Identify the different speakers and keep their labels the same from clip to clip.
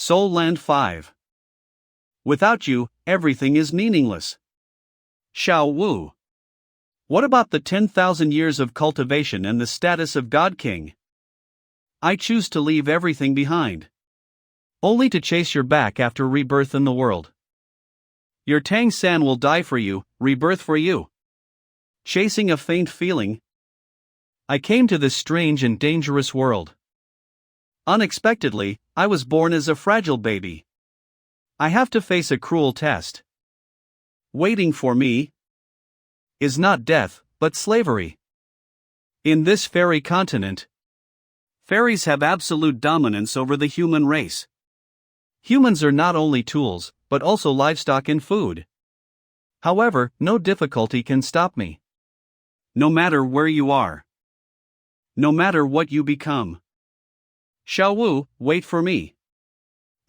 Speaker 1: Soul Land 5. Without you, everything is meaningless. Xiao Wu. What about the 10,000 years of cultivation and the status of God King? I choose to leave everything behind. Only to chase your back after rebirth in the world. Your Tang San will die for you, rebirth for you. Chasing a faint feeling. I came to this strange and dangerous world. Unexpectedly, I was born as a fragile baby. I have to face a cruel test. Waiting for me is not death, but slavery. In this fairy continent, fairies have absolute dominance over the human race. Humans are not only tools, but also livestock and food. However, no difficulty can stop me. No matter where you are. No matter what you become. Xiao Wu, wait for me.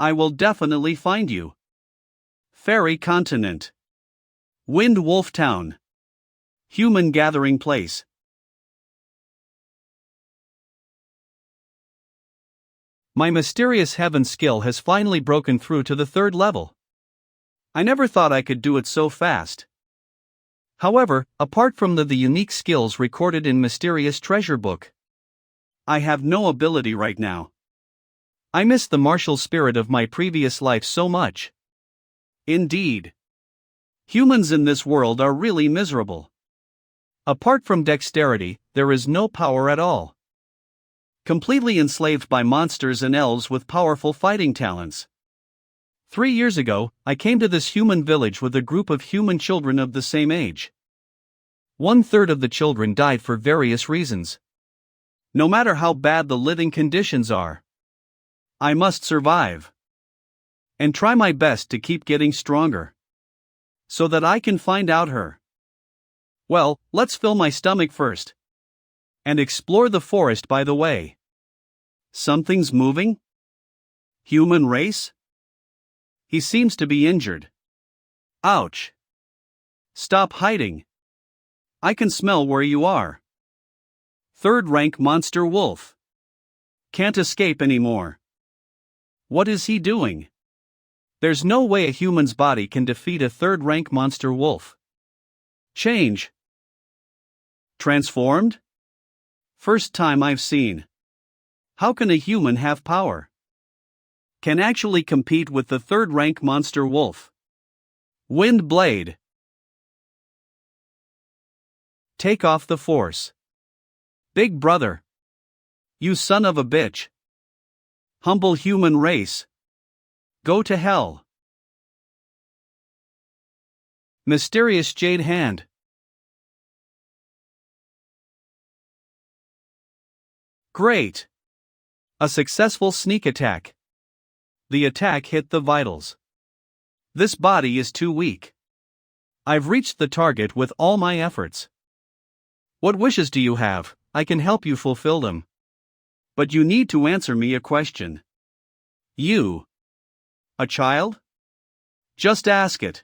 Speaker 1: I will definitely find you. Fairy Continent. Wind Wolf Town. Human Gathering Place. My mysterious heaven skill has finally broken through to the 3rd level. I never thought I could do it so fast. However, apart from the unique skills recorded in Mysterious Treasure Book, I have no ability right now. I miss the martial spirit of my previous life so much. Indeed. Humans in this world are really miserable. Apart from dexterity, there is no power at all. Completely enslaved by monsters and elves with powerful fighting talents. 3 years ago, I came to this human village with a group of human children of the same age. 1/3 of the children died for various reasons. No matter how bad the living conditions are, I must survive. And try my best to keep getting stronger. So that I can find out her. Well, let's fill my stomach first. And explore the forest by the way. Something's moving? Human race? He seems to be injured. Ouch. Stop hiding. I can smell where you are. 3rd rank monster wolf. Can't escape anymore. What is he doing? There's no way a human's body can defeat a 3rd rank monster wolf. Change. Transformed? First time I've seen. How can a human have power? Can actually compete with the 3rd rank monster wolf. Wind blade. Take off the force. Big brother. You son of a bitch. Humble human race. Go to hell. Mysterious Jade Hand. Great. A successful sneak attack. The attack hit the vitals. This body is too weak. I've reached the target with all my efforts. What wishes do you have? I can help you fulfill them. But you need to answer me a question. You. A child? Just ask it.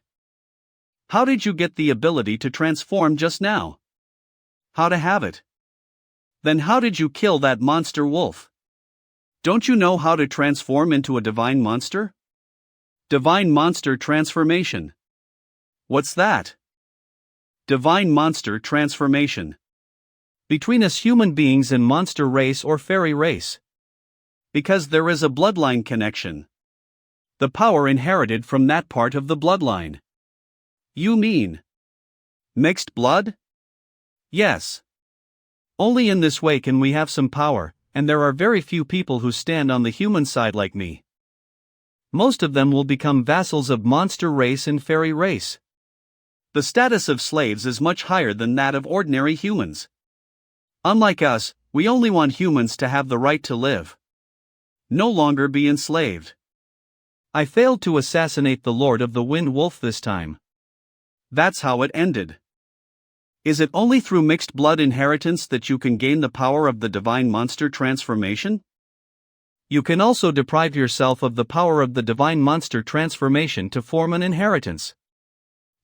Speaker 1: How did you get the ability to transform just now? How to have it? Then how did you kill that monster wolf? Don't you know how to transform into a divine monster? Divine monster transformation. What's that? Divine monster transformation. Between us human beings and monster race or fairy race. Because there is a bloodline connection. The power inherited from that part of the bloodline. You mean mixed blood? Yes. Only in this way can we have some power, and there are very few people who stand on the human side like me. Most of them will become vassals of monster race and fairy race. The status of slaves is much higher than that of ordinary humans. Unlike us, we only want humans to have the right to live. No longer be enslaved. I failed to assassinate the Lord of the Wind Wolf this time. That's how it ended. Is it only through mixed blood inheritance that you can gain the power of the divine monster transformation? You can also deprive yourself of the power of the divine monster transformation to form an inheritance.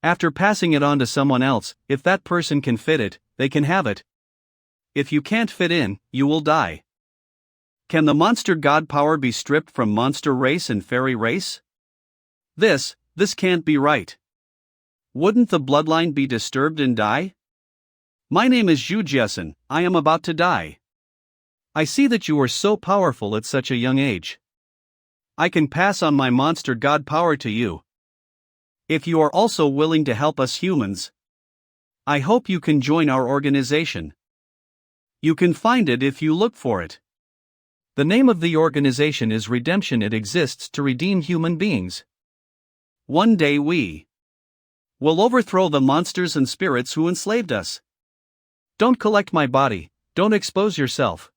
Speaker 1: After passing it on to someone else, if that person can fit it, they can have it. If you can't fit in, you will die. Can the monster god power be stripped from monster race and fairy race? This can't be right. Wouldn't the bloodline be disturbed and die? My name is Zhu Jiasen, I am about to die. I see that you are so powerful at such a young age. I can pass on my monster god power to you. If you are also willing to help us humans, I hope you can join our organization. You can find it if you look for it. The name of the organization is Redemption. It exists to redeem human beings. One day we will overthrow the monsters and spirits who enslaved us. Don't collect my body, don't expose yourself.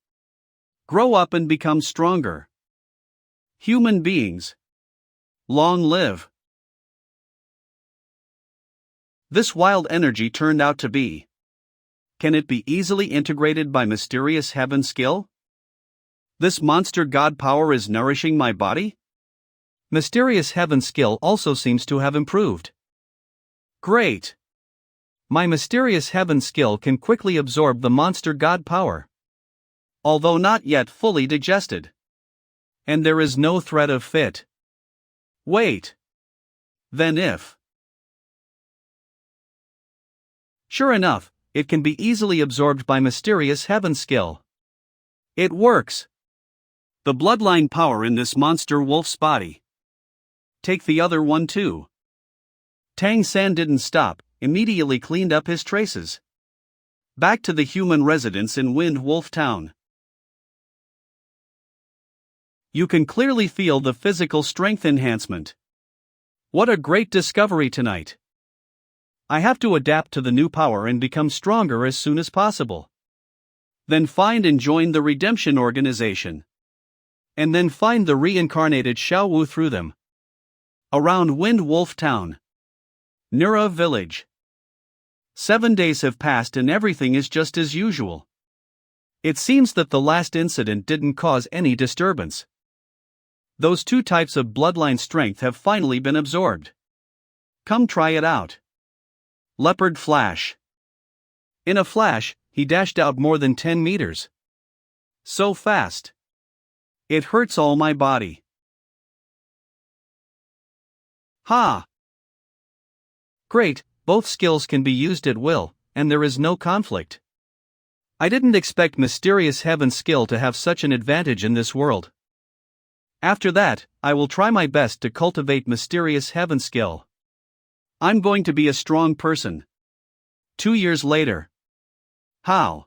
Speaker 1: Grow up and become stronger. Human beings, long live. This wild energy turned out to be. Can it be easily integrated by mysterious heaven skill? This monster god power is nourishing my body? Mysterious heaven skill also seems to have improved. Great! My mysterious heaven skill can quickly absorb the monster god power, although not yet fully digested. And there is no threat of fit. Wait. Then if. Sure enough, it can be easily absorbed by mysterious heaven skill. It works. The bloodline power in this monster wolf's body. Take the other one too. Tang San didn't stop, immediately cleaned up his traces. Back to the human residence in Wind Wolf Town. You can clearly feel the physical strength enhancement. What a great discovery tonight. I have to adapt to the new power and become stronger as soon as possible. Then find and join the Redemption Organization. And then find the reincarnated Xiao Wu through them. Around Wind Wolf Town. Nura Village. 7 days have passed and everything is just as usual. It seems that the last incident didn't cause any disturbance. Those 2 types of bloodline strength have finally been absorbed. Come try it out. Leopard Flash. In a flash, he dashed out more than 10 meters. So fast. It hurts all my body. Ha! Great, both skills can be used at will, and there is no conflict. I didn't expect Mysterious Heaven skill to have such an advantage in this world. After that, I will try my best to cultivate Mysterious Heaven skill. I'm going to be a strong person. 2 years later. How?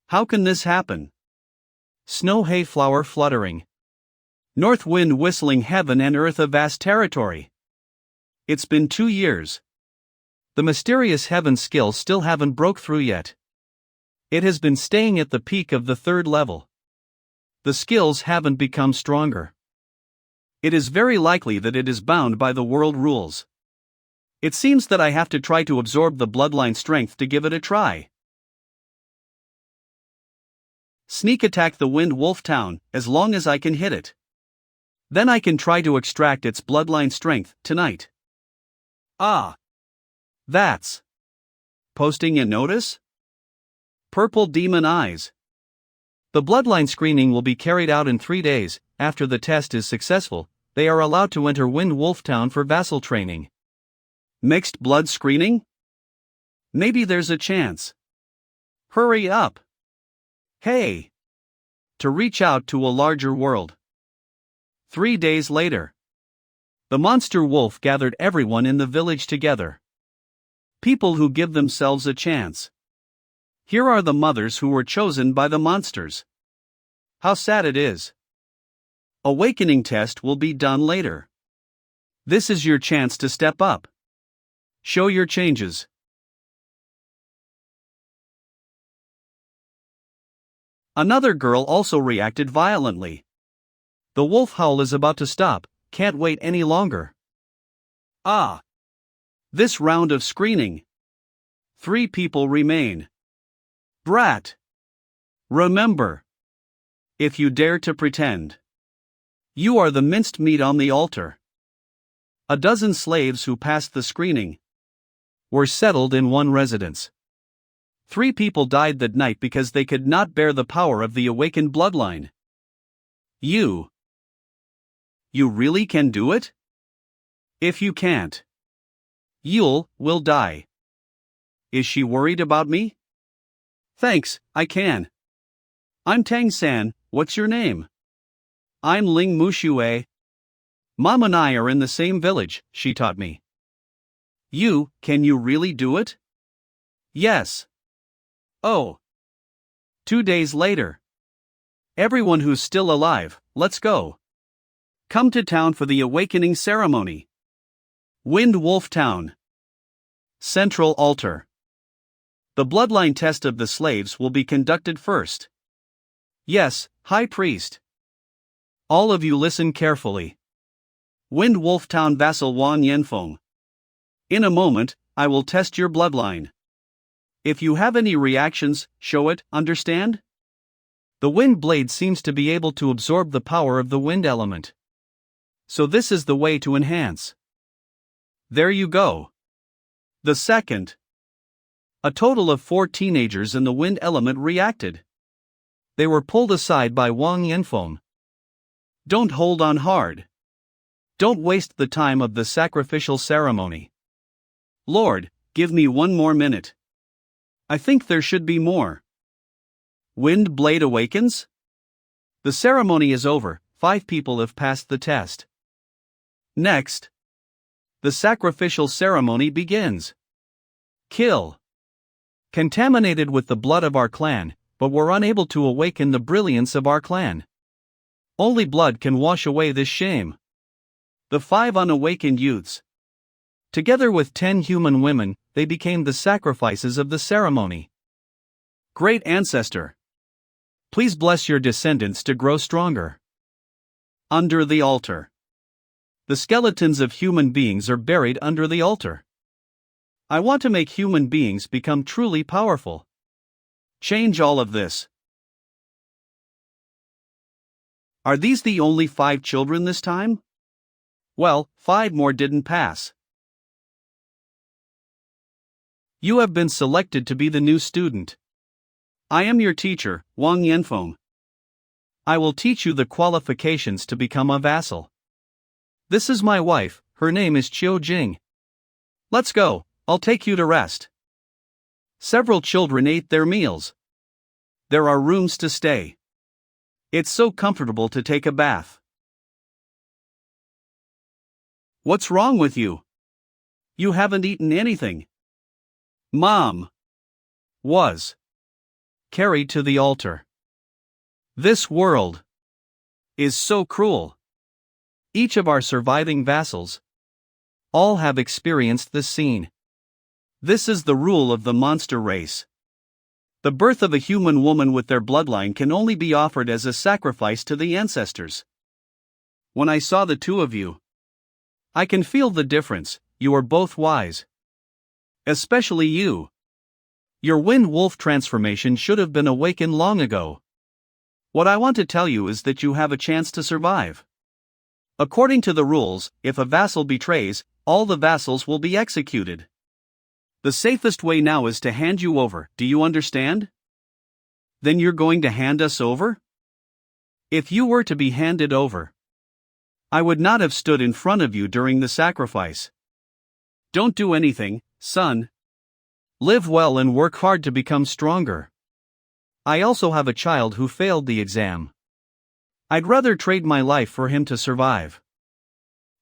Speaker 1: How can this happen? Snow hay flower fluttering. North wind whistling, heaven and earth a vast territory. It's been 2 years. The Mysterious Heaven skill still haven't broke through yet. It has been staying at the peak of the 3rd level. The skills haven't become stronger. It is very likely that it is bound by the world rules. It seems that I have to try to absorb the bloodline strength to give it a try. Sneak attack the Wind Wolf Town, as long as I can hit it. Then I can try to extract its bloodline strength, tonight. Ah! That's. Posting a notice? Purple Demon Eyes. The bloodline screening will be carried out in 3 days. After the test is successful, they are allowed to enter Wind Wolf Town for vassal training. Mixed blood screening? Maybe there's a chance. Hurry up! Hey! To reach out to a larger world. 3 days later. The monster wolf gathered everyone in the village together. People who give themselves a chance. Here are the mothers who were chosen by the monsters. How sad it is. Awakening test will be done later. This is your chance to step up. Show your changes. Another girl also reacted violently. The wolf howl is about to stop, can't wait any longer. Ah! This round of screening. 3 people remain. Brat! Remember. If you dare to pretend. You are the minced meat on the altar. A dozen slaves who passed the screening were settled in one residence. 3 people died that night because they could not bear the power of the awakened bloodline. You really can do it? If you can't, will die. Is she worried about me? Thanks, I can. I'm Tang San, what's your name? I'm Ling Mushue. Mom and I are in the same village, she taught me. Can you really do it? Yes. Oh. 2 days later. Everyone who's still alive, let's go. Come to town for the awakening ceremony. Wind Wolf Town. Central Altar. The bloodline test of the slaves will be conducted first. Yes, High Priest. All of you listen carefully. Wind Wolf Town vassal Wang Yanfeng. In a moment, I will test your bloodline. If you have any reactions, show it, understand? The wind blade seems to be able to absorb the power of the wind element. So this is the way to enhance. There you go. The second. A total of 4 teenagers in the wind element reacted. They were pulled aside by Wang Yanfeng. Don't hold on hard. Don't waste the time of the sacrificial ceremony. Lord, give me 1 more minute. I think there should be more. Wind blade awakens? The ceremony is over, 5 people have passed the test. Next. The sacrificial ceremony begins. Kill. Contaminated with the blood of our clan, but were unable to awaken the brilliance of our clan. Only blood can wash away this shame. The 5 unawakened youths. Together with 10 human women, they became the sacrifices of the ceremony. Great ancestor. Please bless your descendants to grow stronger. Under the altar. The skeletons of human beings are buried under the altar. I want to make human beings become truly powerful. Change all of this. Are these the only 5 children this time? Well, 5 more didn't pass. You have been selected to be the new student. I am your teacher, Wang Yanfeng. I will teach you the qualifications to become a vassal. This is my wife, her name is Qiu Jing. Let's go, I'll take you to rest. Several children ate their meals. There are rooms to stay. It's so comfortable to take a bath. What's wrong with you? You haven't eaten anything. Mom was carried to the altar. This world is so cruel. Each of our surviving vassals all have experienced this scene. This is the rule of the monster race. The birth of a human woman with their bloodline can only be offered as a sacrifice to the ancestors. When I saw the 2 of you, I can feel the difference. You are both wise. Especially you. Your wind wolf transformation should have been awakened long ago. What I want to tell you is that you have a chance to survive. According to the rules, if a vassal betrays, all the vassals will be executed. The safest way now is to hand you over, do you understand? Then you're going to hand us over? If you were to be handed over, I would not have stood in front of you during the sacrifice. Don't do anything, son. Live well and work hard to become stronger. I also have a child who failed the exam. I'd rather trade my life for him to survive.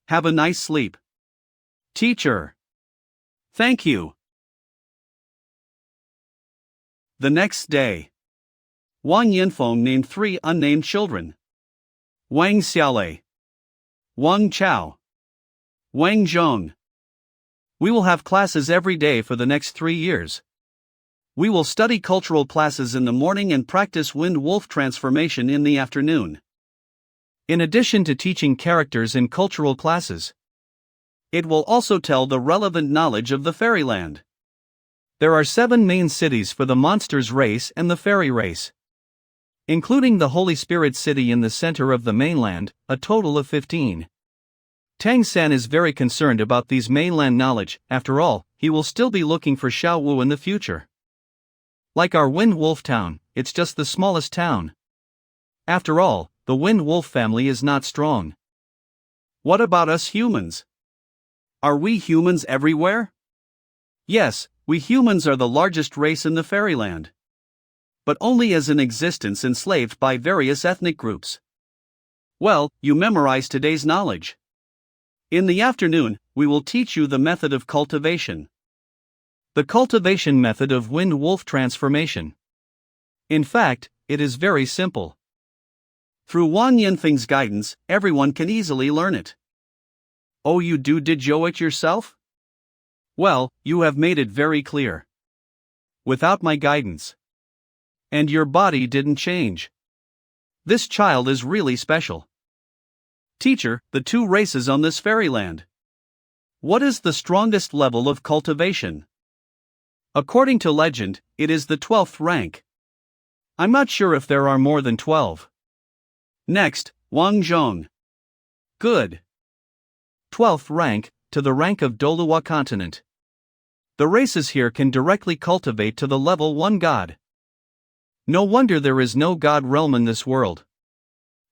Speaker 1: Have a nice sleep. Teacher. Thank you. The next day. Wang Yanfeng named 3 unnamed children. Wang Xiaolei. Wang Chao. Wang Zhong. We will have classes every day for the next 3 years. We will study cultural classes in the morning and practice wind wolf transformation in the afternoon. In addition to teaching characters in cultural classes, it will also tell the relevant knowledge of the fairyland. There are 7 main cities for the monsters race and the fairy race. Including the Holy Spirit city in the center of the mainland, a total of 15. Tang San is very concerned about these mainland knowledge. After all, he will still be looking for Xiao Wu in the future. Like our Wind Wolf town, it's just the smallest town. After all, the wind wolf family is not strong. What about us humans? Are we humans everywhere? Yes, we humans are the largest race in the fairyland. But only as an existence enslaved by various ethnic groups. Well, you memorize today's knowledge. In the afternoon, we will teach you the method of cultivation. The cultivation method of wind wolf transformation. In fact, it is very simple. Through Wang Yinfeng's guidance, everyone can easily learn it. Oh, did you it yourself? Well, you have made it very clear. Without my guidance. And your body didn't change. This child is really special. Teacher, the two races on this fairyland. What is the strongest level of cultivation? According to legend, it is the 12th rank. I'm not sure if there are more than 12. Next, Wang Zhong. Good. 12th rank, to the rank of Doluwa continent. The races here can directly cultivate to the level 1 god. No wonder there is no god realm in this world.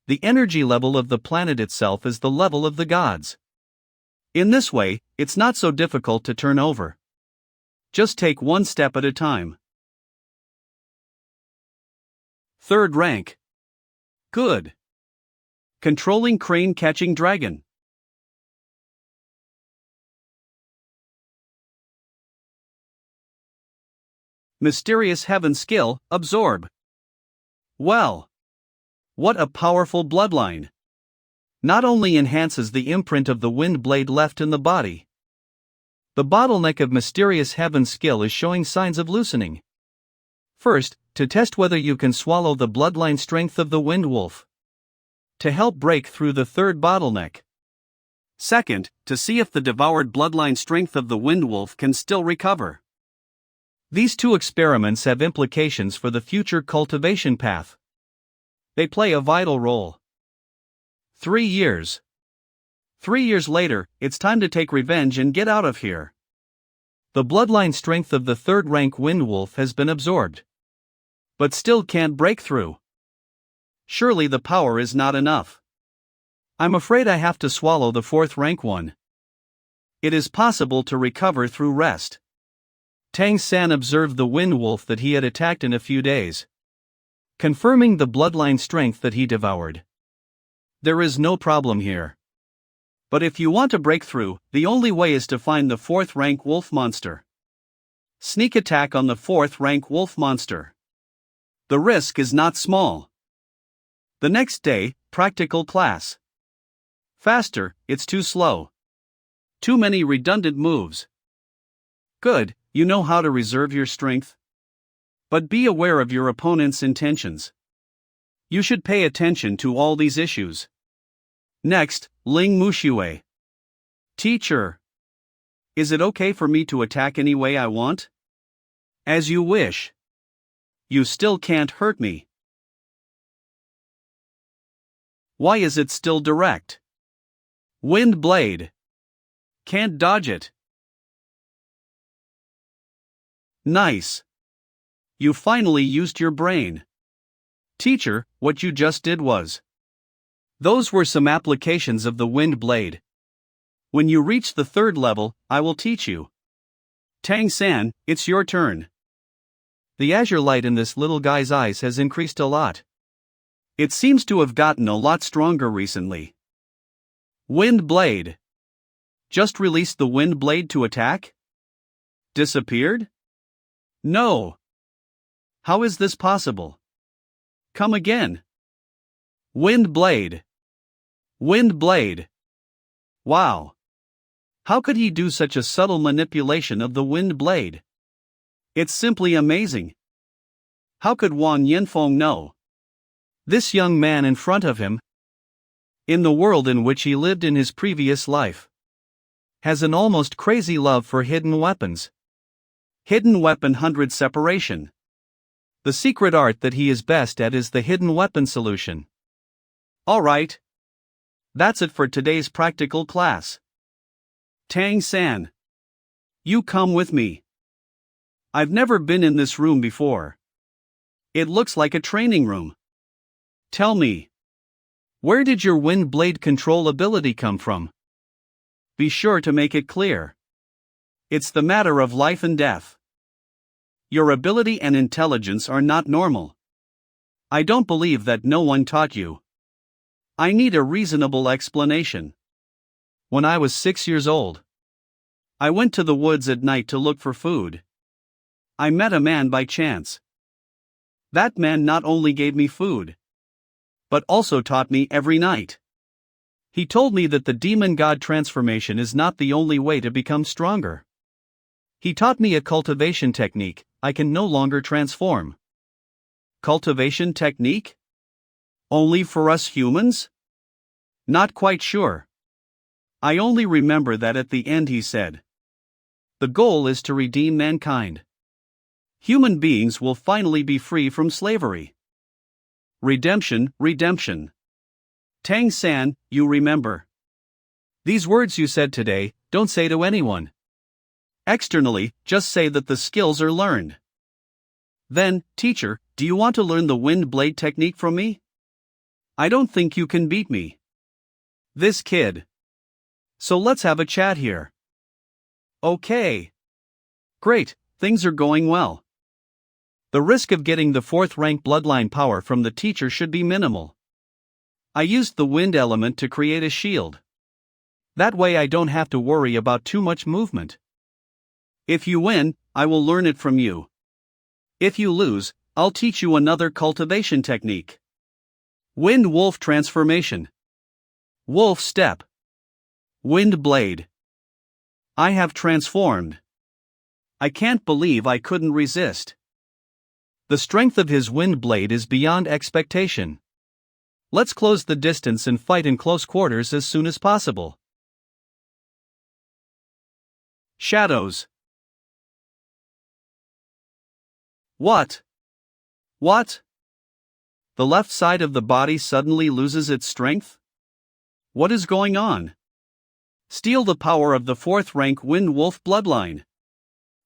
Speaker 1: The energy level of the planet itself is the level of the gods. In this way, it's not so difficult to turn over. Just take one step at a time. 3rd rank. Good. Controlling crane catching dragon. Mysterious heaven skill, absorb. Well. What a powerful bloodline. Not only enhances the imprint of the wind blade left in the body. The bottleneck of mysterious heaven skill is showing signs of loosening. First, to test whether you can swallow the bloodline strength of the wind wolf. To help break through the 3rd bottleneck. Second, to see if the devoured bloodline strength of the wind wolf can still recover. These two experiments have implications for the future cultivation path. They play a vital role. 3 years. 3 years later, it's time to take revenge and get out of here. The bloodline strength of the 3rd rank wind wolf has been absorbed. But still can't break through. Surely the power is not enough. I'm afraid I have to swallow the 4th rank one. It is possible to recover through rest. Tang San observed the wind wolf that he had attacked in a few days, confirming the bloodline strength that he devoured. There is no problem here. But if you want to break through, the only way is to find the 4th rank wolf monster. Sneak attack on the 4th rank wolf monster. The risk is not small. The next day, practical class. Faster, it's too slow. Too many redundant moves. Good, you know how to reserve your strength. But be aware of your opponent's intentions. You should pay attention to all these issues. Next, Ling Muxue. Teacher. Is it okay for me to attack any way I want? As you wish. You still can't hurt me. Why is it still direct? Wind blade. Can't dodge it. Nice. You finally used your brain. Teacher, what you just did was. Those were some applications of the wind blade. When you reach the 3rd level, I will teach you. Tang San, it's your turn. The azure light in this little guy's eyes has increased a lot. It seems to have gotten a lot stronger recently. Wind blade. Just released the wind blade to attack? Disappeared? No. How is this possible? Come again. Wind blade. Wind blade. Wow. How could he do such a subtle manipulation of the wind blade? It's simply amazing. How could Wang Yinfeng know? This young man in front of him, in the world in which he lived in his previous life, has an almost crazy love for hidden weapons. Hidden weapon 100 separation. The secret art that he is best at is the hidden weapon solution. Alright. That's it for today's practical class. Tang San. You come with me. I've never been in this room before. It looks like a training room. Tell me. Where did your wind blade control ability come from? Be sure to make it clear. It's the matter of life and death. Your ability and intelligence are not normal. I don't believe that no one taught you. I need a reasonable explanation. When I was 6 years old, I went to the woods at night to look for food. I met a man by chance. That man not only gave me food, but also taught me every night. He told me that the demon god transformation is not the only way to become stronger. He taught me a cultivation technique. I can no longer transform. Cultivation technique? Only for us humans? Not quite sure. I only remember that at the end he said, the goal is to redeem mankind. Human beings will finally be free from slavery. Redemption, redemption. Tang-san, you remember. These words you said today, don't say to anyone. Externally, just say that the skills are learned. Then, teacher, do you want to learn the wind blade technique from me? I don't think you can beat me. This kid. So let's have a chat here. Okay. Great, things are going well. The risk of getting the 4th rank bloodline power from the teacher should be minimal. I used the wind element to create a shield. That way I don't have to worry about too much movement. If you win, I will learn it from you. If you lose, I'll teach you another cultivation technique. Wind wolf transformation. Wolf step. Wind blade. I have transformed. I can't believe I couldn't resist. The strength of his wind blade is beyond expectation. Let's close the distance and fight in close quarters as soon as possible. Shadows. What? What? The left side of the body suddenly loses its strength? What is going on? Steal the power of the 4th rank Wind Wolf bloodline.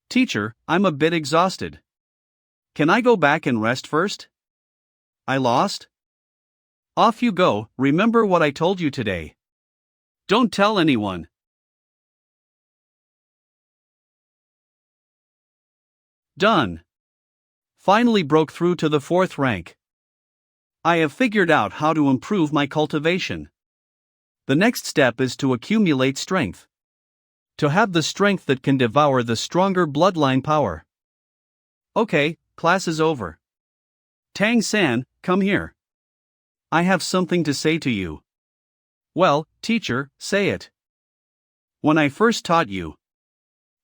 Speaker 1: Teacher, I'm a bit exhausted. Can I go back and rest first? I lost? Off you go, remember what I told you today. Don't tell anyone. Done. Finally broke through to the 4th rank. I have figured out how to improve my cultivation. The next step is to accumulate strength. To have the strength that can devour the stronger bloodline power. Okay, class is over. Tang-san, come here. I have something to say to you. Well, teacher, say it. When I first taught you,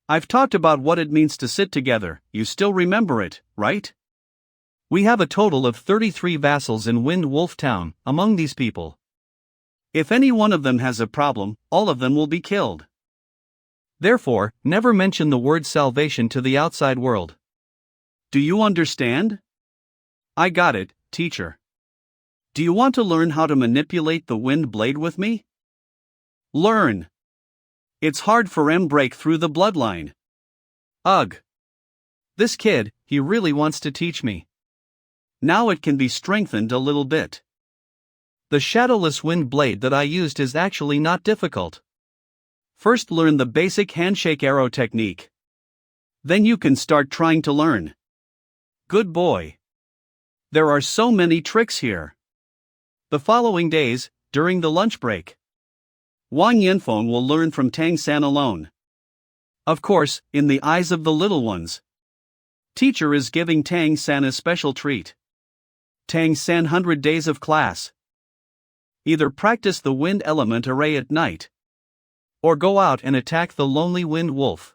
Speaker 1: I've talked about what it means to sit together. You still remember it, right? We have a total of 33 vassals in Wind Wolf Town. Among these people, if any one of them has a problem, all of them will be killed. Therefore, never mention the word salvation to the outside world. Do you understand? I got it, teacher. Do you want to learn how to manipulate the wind blade with me? Learn. It's hard for M break through the bloodline. Ugh. This kid, he really wants to teach me. Now it can be strengthened a little bit. The shadowless wind blade that I used is actually not difficult. First learn the basic handshake arrow technique. Then you can start trying to learn. Good boy. There are so many tricks here. The following days, during the lunch break, Wang Yanfeng will learn from Tang-san alone. Of course, in the eyes of the little ones. Teacher is giving Tang-san a special treat. Tang-san 100 days of class. Either practice the wind element array at night, or go out and attack the lonely wind wolf.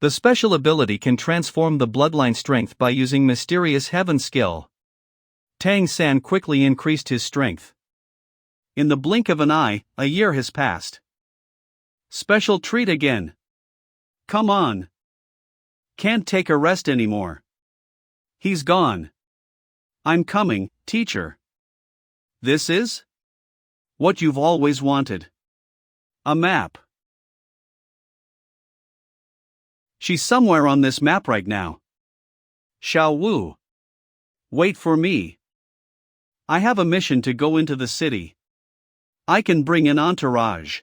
Speaker 1: The special ability can transform the bloodline strength by using mysterious heaven skill. Tang-san quickly increased his strength. In the blink of an eye, a year has passed. Special treat again. Come on. Can't take a rest anymore. He's gone. I'm coming, teacher. This is what you've always wanted. A map. She's somewhere on this map right now. Xiao Wu. Wait for me. I have a mission to go into the city. I can bring an entourage.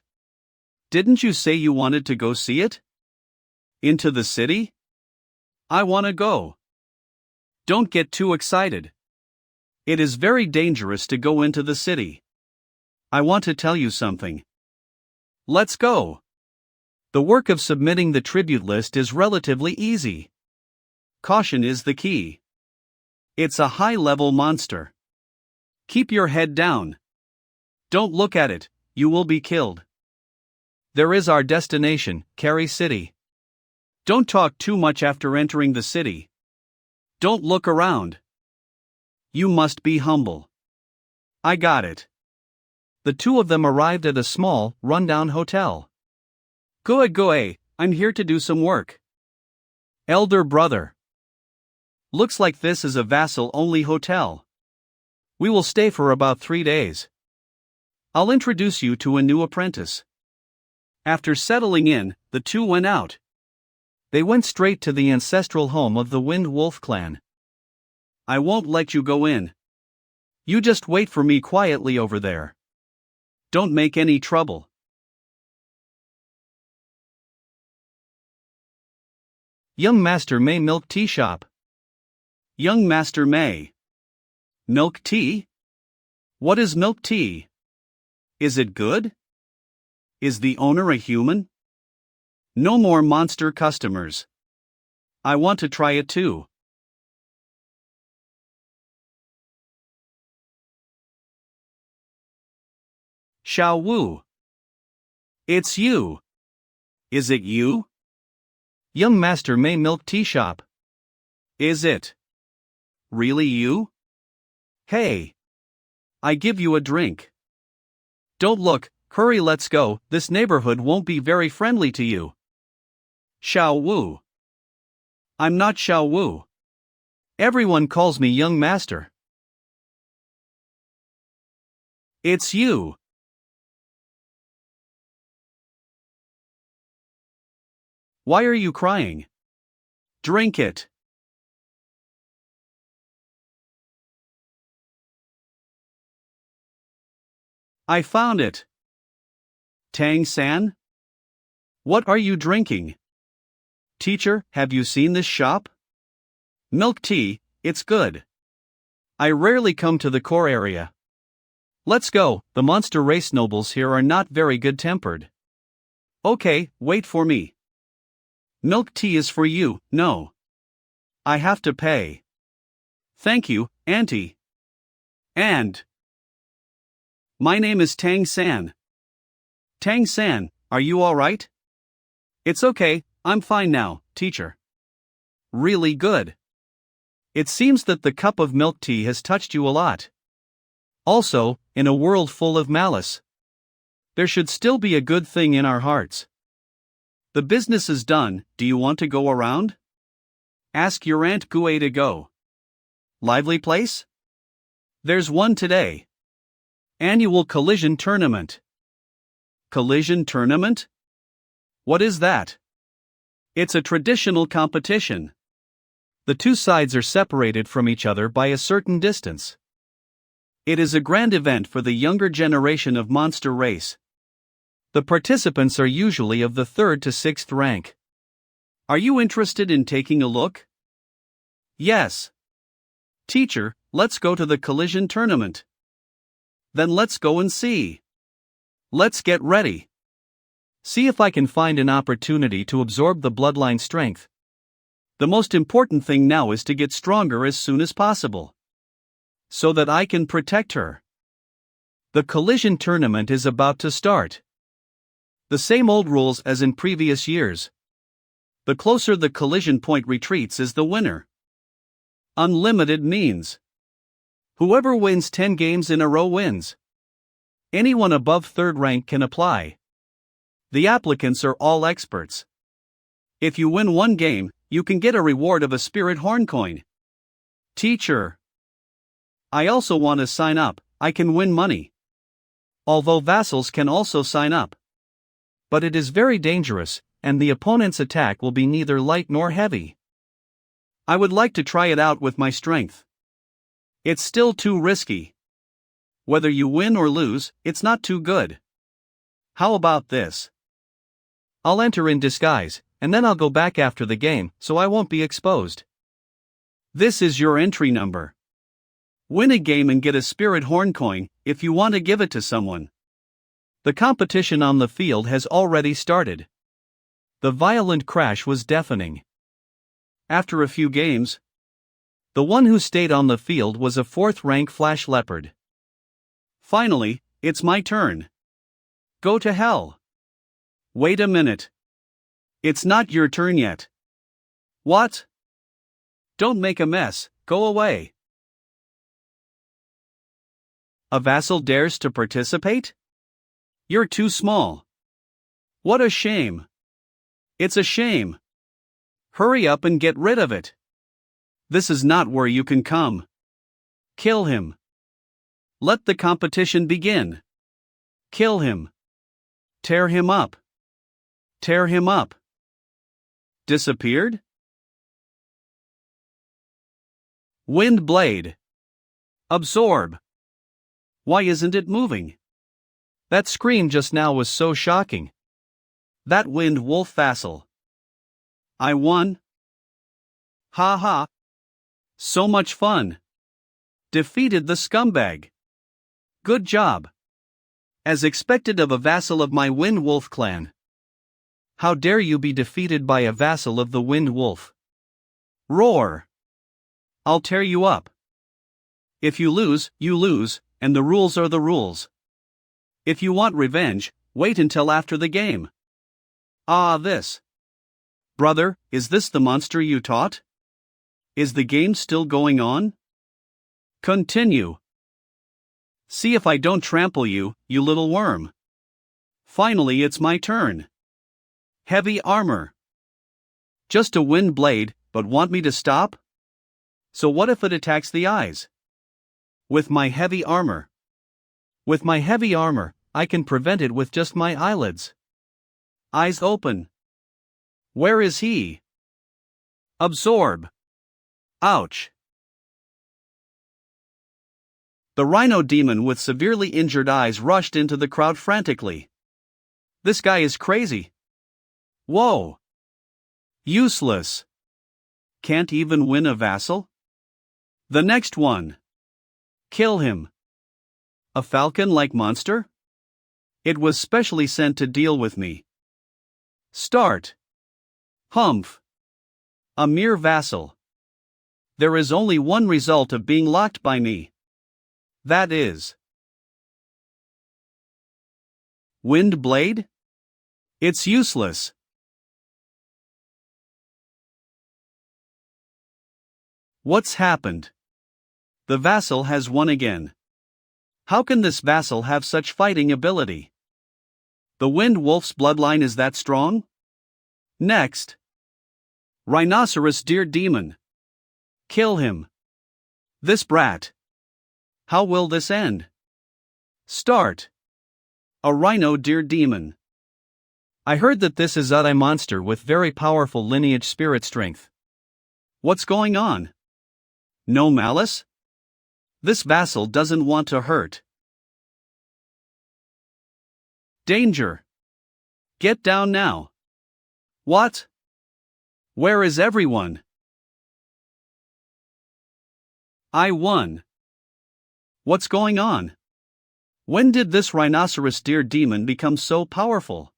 Speaker 1: Didn't you say you wanted to go see it? Into the city? I wanna go. Don't get too excited. It is very dangerous to go into the city. I want to tell you something. Let's go. The work of submitting the tribute list is relatively easy. Caution is the key. It's a high-level monster. Keep your head down. Don't look at it, you will be killed. There is our destination, Cary City. Don't talk too much after entering the city. Don't look around. You must be humble. I got it. The two of them arrived at a small, rundown hotel. Goe, I'm here to do some work. Elder brother. Looks like this is a vassal-only hotel. We will stay for about 3 days. I'll introduce you to a new apprentice. After settling in, the two went out. They went straight to the ancestral home of the Wind Wolf clan. I won't let you go in. You just wait for me quietly over there. Don't make any trouble. Young Master May Milk Tea Shop. Young Master May. Milk tea? What is milk tea? Is it good? Is the owner a human? No more monster customers. I want to try it too. Xiao Wu. It's you. Is it you? Young Master May Milk Tea Shop. Is it? Really you? Hey. I give you a drink. Don't look, hurry, let's go, this neighborhood won't be very friendly to you. Xiao Wu. I'm not Xiao Wu. Everyone calls me Young Master. It's you. Why are you crying? Drink it. I found it. Tang-san? What are you drinking? Teacher, have you seen this shop? Milk tea, it's good. I rarely come to the core area. Let's go, the monster race nobles here are not very good-tempered. Okay, wait for me. Milk tea is for you, no. I have to pay. Thank you, Auntie. And my name is Tang-san. Tang-san, are you alright? It's okay, I'm fine now, teacher. Really good. It seems that the cup of milk tea has touched you a lot. Also, in a world full of malice, there should still be a good thing in our hearts. The business is done, do you want to go around? Ask your Aunt Gue to go. Lively place? There's one today. Annual collision tournament. Collision tournament? What is that? It's a traditional competition. The two sides are separated from each other by a certain distance. It is a grand event for the younger generation of monster race. The participants are usually of the 3rd to 6th rank. Are you interested in taking a look? Yes. Teacher, let's go to the collision tournament. Then let's go and see. Let's get ready. See if I can find an opportunity to absorb the bloodline strength. The most important thing now is to get stronger as soon as possible, so that I can protect her. The collision tournament is about to start. The same old rules as in previous years. The closer the collision point retreats is the winner. Unlimited means whoever wins 10 games in a row wins. Anyone above 3rd rank can apply. The applicants are all experts. If you win 1 game, you can get a reward of a spirit horn coin. Teacher, I also want to sign up, I can win money. Although vassals can also sign up. But it is very dangerous, and the opponent's attack will be neither light nor heavy. I would like to try it out with my strength. It's still too risky. Whether you win or lose, it's not too good. How about this? I'll enter in disguise, and then I'll go back after the game, so I won't be exposed. This is your entry number. Win a game and get a spirit horn coin, if you want to give it to someone. The competition on the field has already started. The violent crash was deafening. After a few games, the one who stayed on the field was a 4th-rank flash leopard. Finally, it's my turn. Go to hell. Wait a minute. It's not your turn yet. What? Don't make a mess, go away. A vassal dares to participate? You're too small. What a shame. It's a shame. Hurry up and get rid of it. This is not where you can come. Kill him. Let the competition begin. Kill him. Tear him up. Tear him up. Disappeared? Wind blade. Absorb. Why isn't it moving? That scream just now was so shocking. That wind wolf vassal. I won. Ha ha. So much fun. Defeated the scumbag. Good job. As expected of a vassal of my Wind Wolf clan. How dare you be defeated by a vassal of the Wind Wolf? Roar. I'll tear you up. If you lose, and the rules are the rules. If you want revenge, wait until after the game. Ah, this. Brother, is this the monster you taught? Is the game still going on? Continue. See if I don't trample you, you little worm. Finally, it's my turn. Heavy armor. Just a wind blade, but want me to stop? So what if it attacks the eyes? With my heavy armor. With my heavy armor, I can prevent it with just my eyelids. Eyes open. Where is he? Absorb. Ouch. The rhino demon with severely injured eyes rushed into the crowd frantically. This guy is crazy. Whoa. Useless. Can't even win a vassal? The next one. Kill him. A falcon-like monster? It was specially sent to deal with me. Start. Humph. A mere vassal. There is only one result of being locked by me. That is. Wind blade? It's useless. What's happened? The vassal has won again. How can this vassal have such fighting ability? The Wind Wolf's bloodline is that strong? Next. Rhinoceros Deer Demon. Kill him. This brat. How will this end? Start. A Rhino Deer Demon. I heard that this is a monster with very powerful lineage spirit strength. What's going on? No malice? This vassal doesn't want to hurt. Danger. Get down now. What? Where is everyone? I won. What's going on? When did this rhinoceros deer demon become so powerful?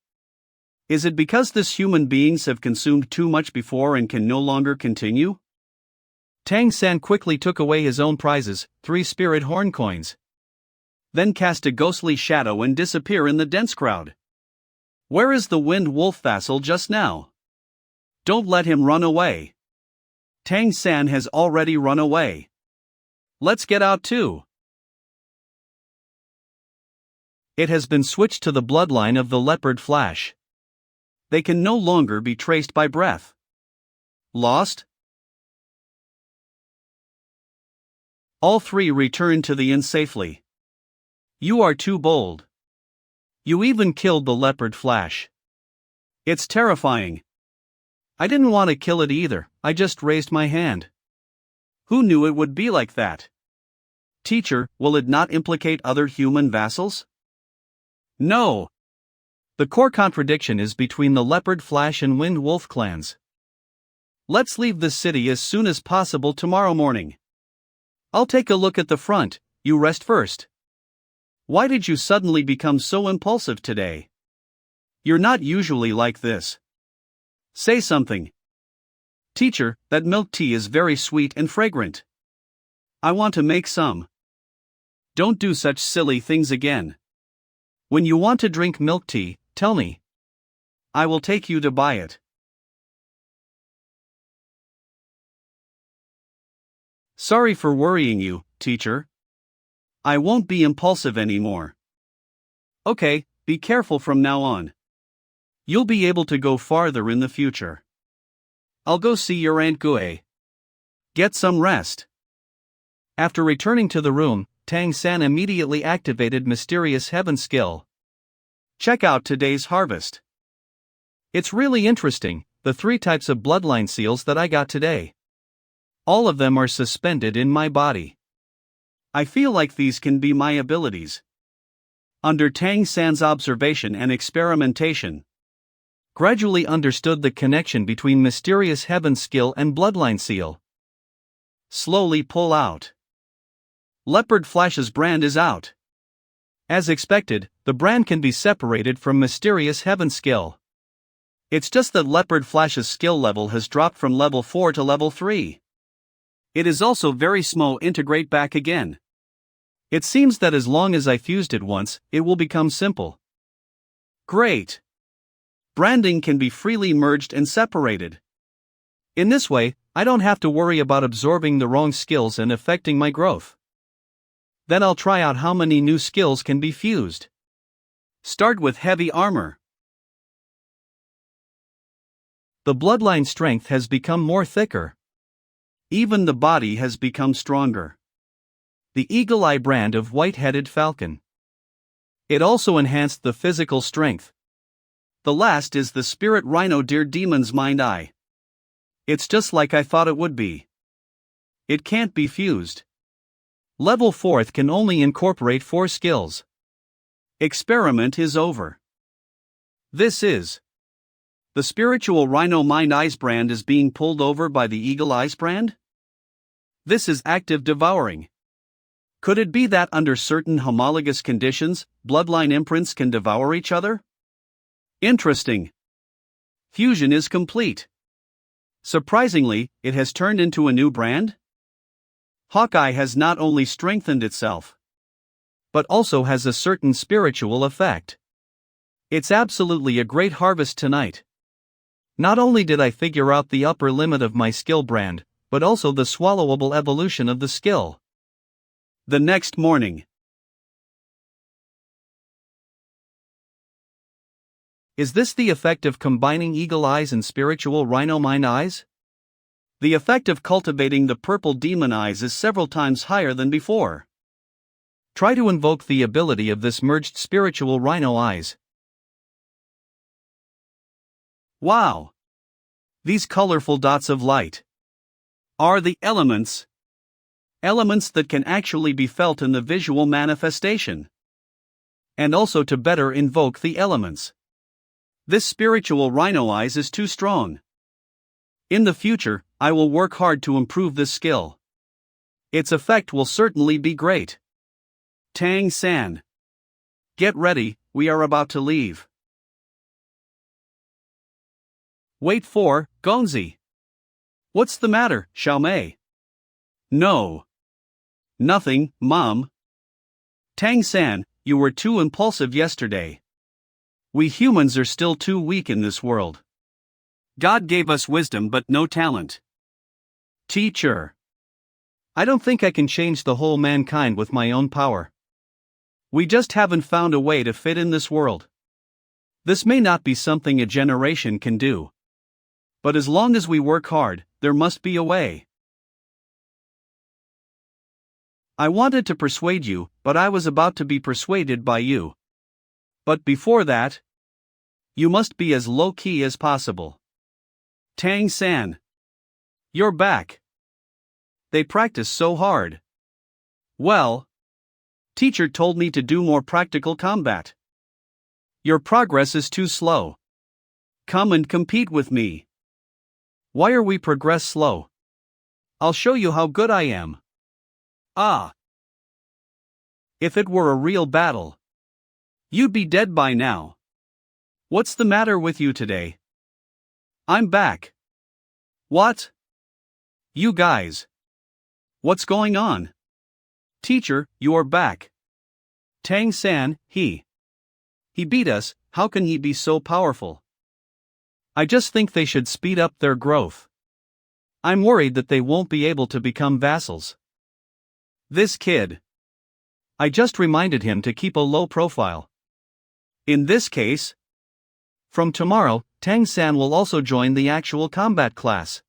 Speaker 1: Is it because this human beings have consumed too much before and can no longer continue? Tang San quickly took away his own prizes, 3 spirit horn coins. Then cast a ghostly shadow and disappear in the dense crowd. Where is the Wind Wolf vassal just now? Don't let him run away. Tang San has already run away. Let's get out too. It has been switched to the bloodline of the leopard flash. They can no longer be traced by breath. Lost? All 3 return to the inn safely. You are too bold. You even killed the leopard flash. It's terrifying. I didn't want to kill it either, I just raised my hand. Who knew it would be like that? Teacher, will it not implicate other human vassals? No. The core contradiction is between the Leopard Flash and Wind Wolf clans. Let's leave this city as soon as possible tomorrow morning. I'll take a look at the front, you rest first. Why did you suddenly become so impulsive today? You're not usually like this. Say something. Teacher, that milk tea is very sweet and fragrant. I want to make some. Don't do such silly things again. When you want to drink milk tea, tell me. I will take you to buy it. Sorry for worrying you, teacher. I won't be impulsive anymore. Okay, be careful from now on. You'll be able to go farther in the future. I'll go see your Aunt Gue. Get some rest. After returning to the room, Tang San immediately activated Mysterious Heaven skill. Check out today's harvest. It's really interesting, the 3 types of bloodline seals that I got today. All of them are suspended in my body. I feel like these can be my abilities. Under Tang San's observation and experimentation, gradually understood the connection between Mysterious Heaven skill and bloodline seal. Slowly pull out. Leopard Flash's brand is out. As expected, the brand can be separated from Mysterious Heaven skill. It's just that Leopard Flash's skill level has dropped from level 4 to level 3. It is also very small. Integrate back again. It seems that as long as I fused it once, it will become simple. Great. Branding can be freely merged and separated. In this way, I don't have to worry about absorbing the wrong skills and affecting my growth. Then I'll try out how many new skills can be fused. Start with heavy armor. The bloodline strength has become more thicker. Even the body has become stronger. The Eagle Eye brand of White-Headed Falcon. It also enhanced the physical strength. The last is the Spirit Rhino Deer Demon's Mind Eye. It's just like I thought it would be. It can't be fused. Level 4th can only incorporate 4 skills. Experiment is over. This is. The Spiritual Rhino Mind Eyes brand is being pulled over by the Eagle Eyes brand? This is active devouring. Could it be that under certain homologous conditions, bloodline imprints can devour each other? Interesting. Fusion is complete. Surprisingly, it has turned into a new brand? Hawkeye has not only strengthened itself, but also has a certain spiritual effect. It's absolutely a great harvest tonight. Not only did I figure out the upper limit of my skill brand, but also the swallowable evolution of the skill. The next morning. Is this the effect of combining Eagle Eyes and Spiritual Rhino Mind Eyes? The effect of cultivating the purple demon eyes is several times higher than before. Try to invoke the ability of this merged Spiritual Rhino Eyes. Wow! These colorful dots of light are the elements. Elements that can actually be felt in the visual manifestation. And also to better invoke the elements. This Spiritual Rhino Eyes is too strong. In the future, I will work hard to improve this skill. Its effect will certainly be great. Tang San. Get ready, we are about to leave. Wait for, Gonzi. What's the matter, Xiaomei? No. Nothing, Mom. Tang San, you were too impulsive yesterday. We humans are still too weak in this world. God gave us wisdom but no talent. Teacher. I don't think I can change the whole mankind with my own power. We just haven't found a way to fit in this world. This may not be something a generation can do. But as long as we work hard, there must be a way. I wanted to persuade you, but I was about to be persuaded by you. But before that, you must be as low-key as possible. Tang San. You're back. They practice so hard. Well, teacher told me to do more practical combat. Your progress is too slow. Come and compete with me. Why are we progress slow? I'll show you how good I am. Ah. If it were a real battle, you'd be dead by now. What's the matter with you today? I'm back. What? You guys. What's going on? Teacher, you're back. Tang-san, he beat us. How can he be so powerful? I just think they should speed up their growth. I'm worried that they won't be able to become vassals. This kid. I just reminded him to keep a low profile. In this case, from tomorrow, Tang-san will also join the actual combat class.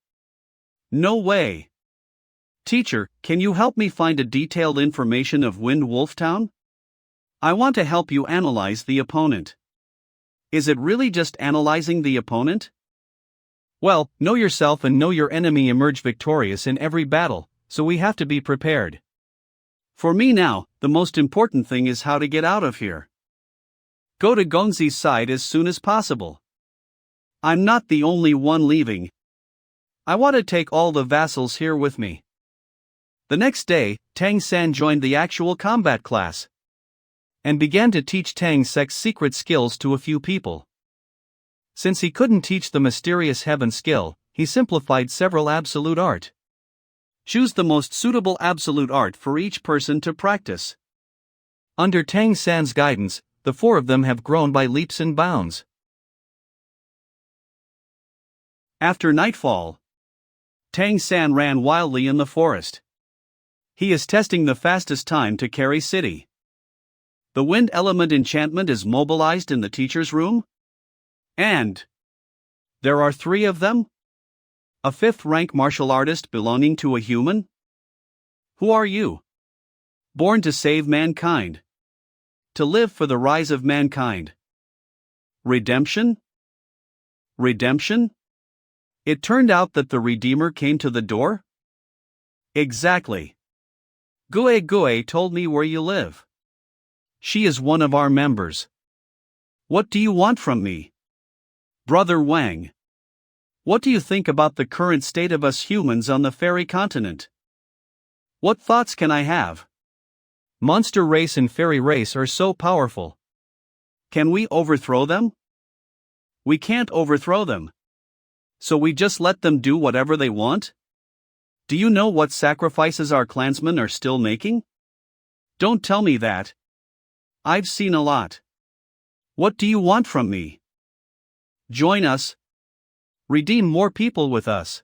Speaker 1: No way. Teacher, can you help me find a detailed information of Wind Wolf Town? I want to help you analyze the opponent. Is it really just analyzing the opponent? Well, know yourself and know your enemy emerge victorious in every battle, so we have to be prepared. For me now, the most important thing is how to get out of here. Go to Gonzi's side as soon as possible. I'm not the only one leaving. I want to take all the vassals here with me. The next day, Tang-san joined the actual combat class and began to teach Tang-sek's secret skills to a few people. Since he couldn't teach the mysterious heaven skill, he simplified several absolute art. Choose the most suitable absolute art for each person to practice. Under Tang-san's guidance, the four of them have grown by leaps and bounds. After nightfall, Tang-san ran wildly in the forest. He is testing the fastest time to carry city. The wind element enchantment is mobilized in the teacher's room. And there are 3 of them? A 5th rank martial artist belonging to a human? Who are you? Born to save mankind. To live for the rise of mankind. Redemption? Redemption? It turned out that the Redeemer came to the door? Exactly. Gue Gue told me where you live. She is one of our members. What do you want from me? Brother Wang. What do you think about the current state of us humans on the fairy continent? What thoughts can I have? Monster race and fairy race are so powerful. Can we overthrow them? We can't overthrow them. So we just let them do whatever they want? Do you know what sacrifices our clansmen are still making? Don't tell me that. I've seen a lot. What do you want from me? Join us. Redeem more people with us.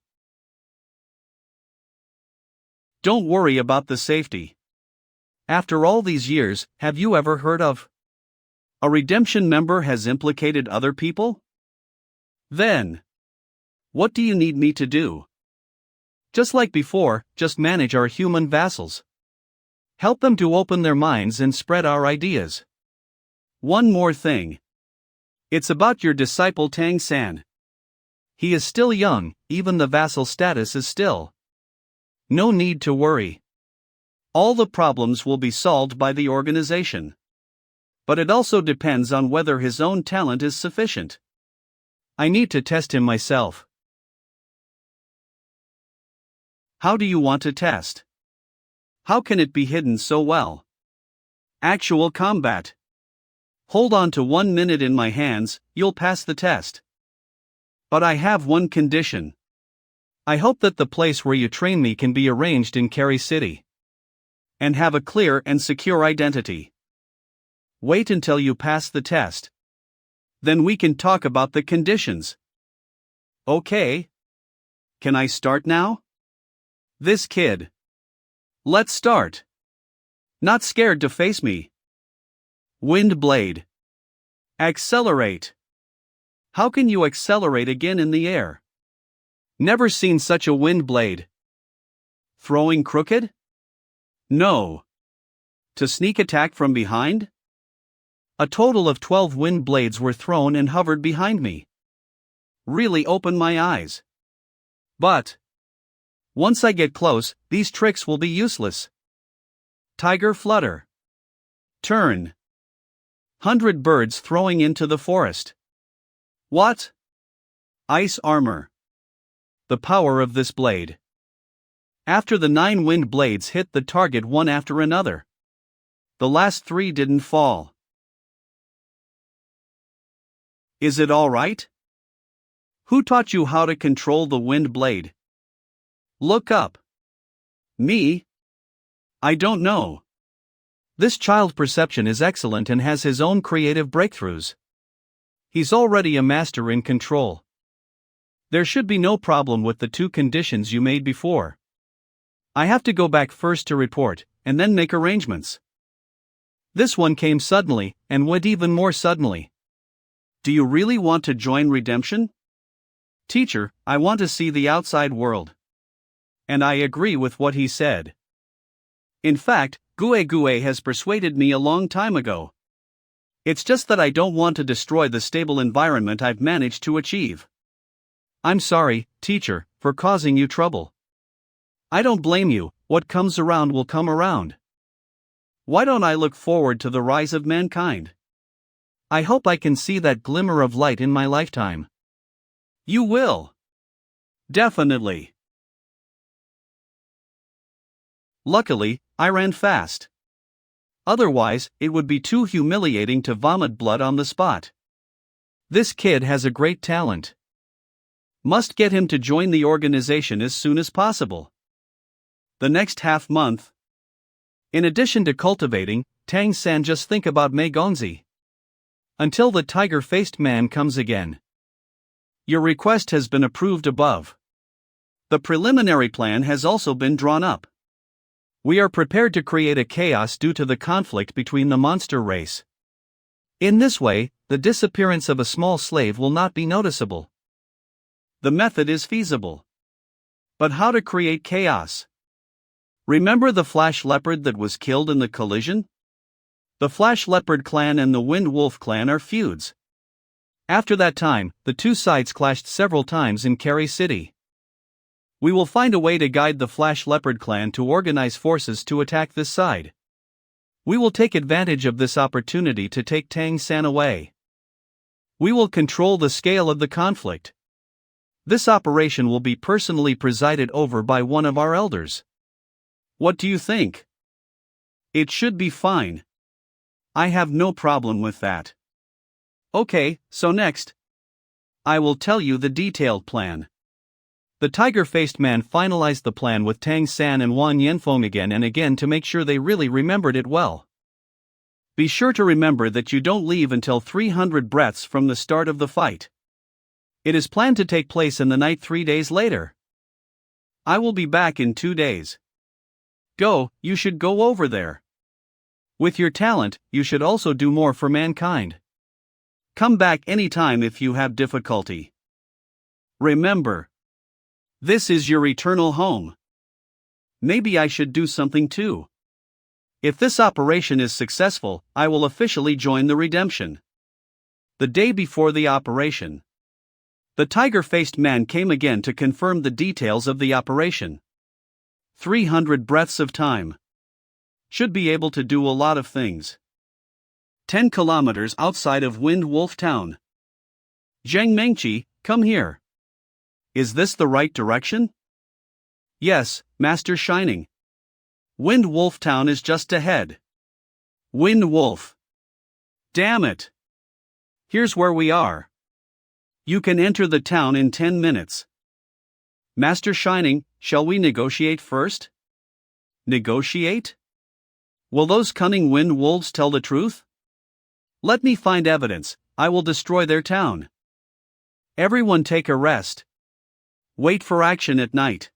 Speaker 1: Don't worry about the safety. After all these years, have you ever heard of a redemption member has implicated other people? Then, what do you need me to do? Just like before, just manage our human vassals. Help them to open their minds and spread our ideas. One more thing. It's about your disciple Tang-san. He is still young, even the vassal status is still. No need to worry. All the problems will be solved by the organization. But it also depends on whether his own talent is sufficient. I need to test him myself. How do you want to test? How can it be hidden so well? Actual combat. Hold on to 1 minute in my hands, you'll pass the test. But I have one condition. I hope that the place where you train me can be arranged in Cary City. And have a clear and secure identity. Wait until you pass the test. Then we can talk about the conditions. Okay. Can I start now? This kid. Let's start. Not scared to face me. Wind blade. Accelerate. How can you accelerate again in the air? Never seen such a wind blade. Throwing crooked? No. To sneak attack from behind? A total of 12 wind blades were thrown and hovered behind me. Really opened my eyes. But once I get close, these tricks will be useless. Tiger flutter. Turn. 100 birds throwing into the forest. What? Ice armor. The power of this blade. After the 9 wind blades hit the target one after another. The last 3 didn't fall. Is it all right? Who taught you how to control the wind blade? Look up. Me? I don't know. This child perception is excellent and has his own creative breakthroughs. He's already a master in control. There should be no problem with the 2 conditions you made before. I have to go back first to report, and then make arrangements. This one came suddenly, and went even more suddenly. Do you really want to join Redemption? Teacher, I want to see the outside world. And I agree with what he said. In fact, Gue Gue has persuaded me a long time ago. It's just that I don't want to destroy the stable environment I've managed to achieve. I'm sorry, teacher, for causing you trouble. I don't blame you, what comes around will come around. Why don't I look forward to the rise of mankind? I hope I can see that glimmer of light in my lifetime. You will. Definitely. Luckily, I ran fast. Otherwise, it would be too humiliating to vomit blood on the spot. This kid has a great talent. Must get him to join the organization as soon as possible. The next half month. In addition to cultivating, Tang-san just think about Mei Gonzi. Until the tiger-faced man comes again. Your request has been approved above. The preliminary plan has also been drawn up. We are prepared to create a chaos due to the conflict between the monster race. In this way, the disappearance of a small slave will not be noticeable. The method is feasible. But how to create chaos? Remember the Flash Leopard that was killed in the collision? The Flash Leopard clan and the Wind Wolf clan are feuds. After that time, the 2 sides clashed several times in Carey City. We will find a way to guide the Flash Leopard clan to organize forces to attack this side. We will take advantage of this opportunity to take Tang-san away. We will control the scale of the conflict. This operation will be personally presided over by one of our elders. What do you think? It should be fine. I have no problem with that. Okay, so next. I will tell you the detailed plan. The tiger-faced man finalized the plan with Tang-san and Wan Yanfeng again and again to make sure they really remembered it well. Be sure to remember that you don't leave until 300 breaths from the start of the fight. It is planned to take place in the night 3 days later. I will be back in 2 days. Go, you should go over there. With your talent, you should also do more for mankind. Come back anytime if you have difficulty. Remember, this is your eternal home. Maybe I should do something too. If this operation is successful, I will officially join the Redemption. The day before the operation, the tiger-faced man came again to confirm the details of the operation. 300 breaths of time. Should be able to do a lot of things. 10 kilometers outside of Wind Wolf Town. Zheng Mengqi, come here. Is this the right direction? Yes, Master Shining. Wind Wolf Town is just ahead. Wind Wolf. Damn it. Here's where we are. You can enter the town in 10 minutes. Master Shining, shall we negotiate first? Negotiate? Will those cunning wind wolves tell the truth? Let me find evidence, I will destroy their town. Everyone take a rest. Wait for action at night.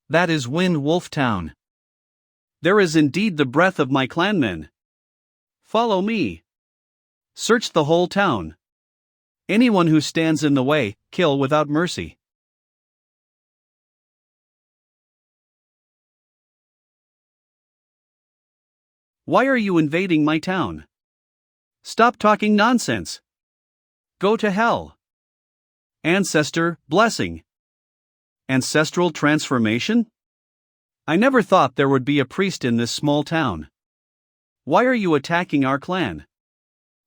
Speaker 1: That is Wind Wolf Town. There is indeed the breath of my clanmen. Follow me. Search the whole town. Anyone who stands in the way, kill without mercy. Why are you invading my town? Stop talking nonsense. Go to hell. Ancestor, blessing. Ancestral transformation? I never thought there would be a priest in this small town. Why are you attacking our clan?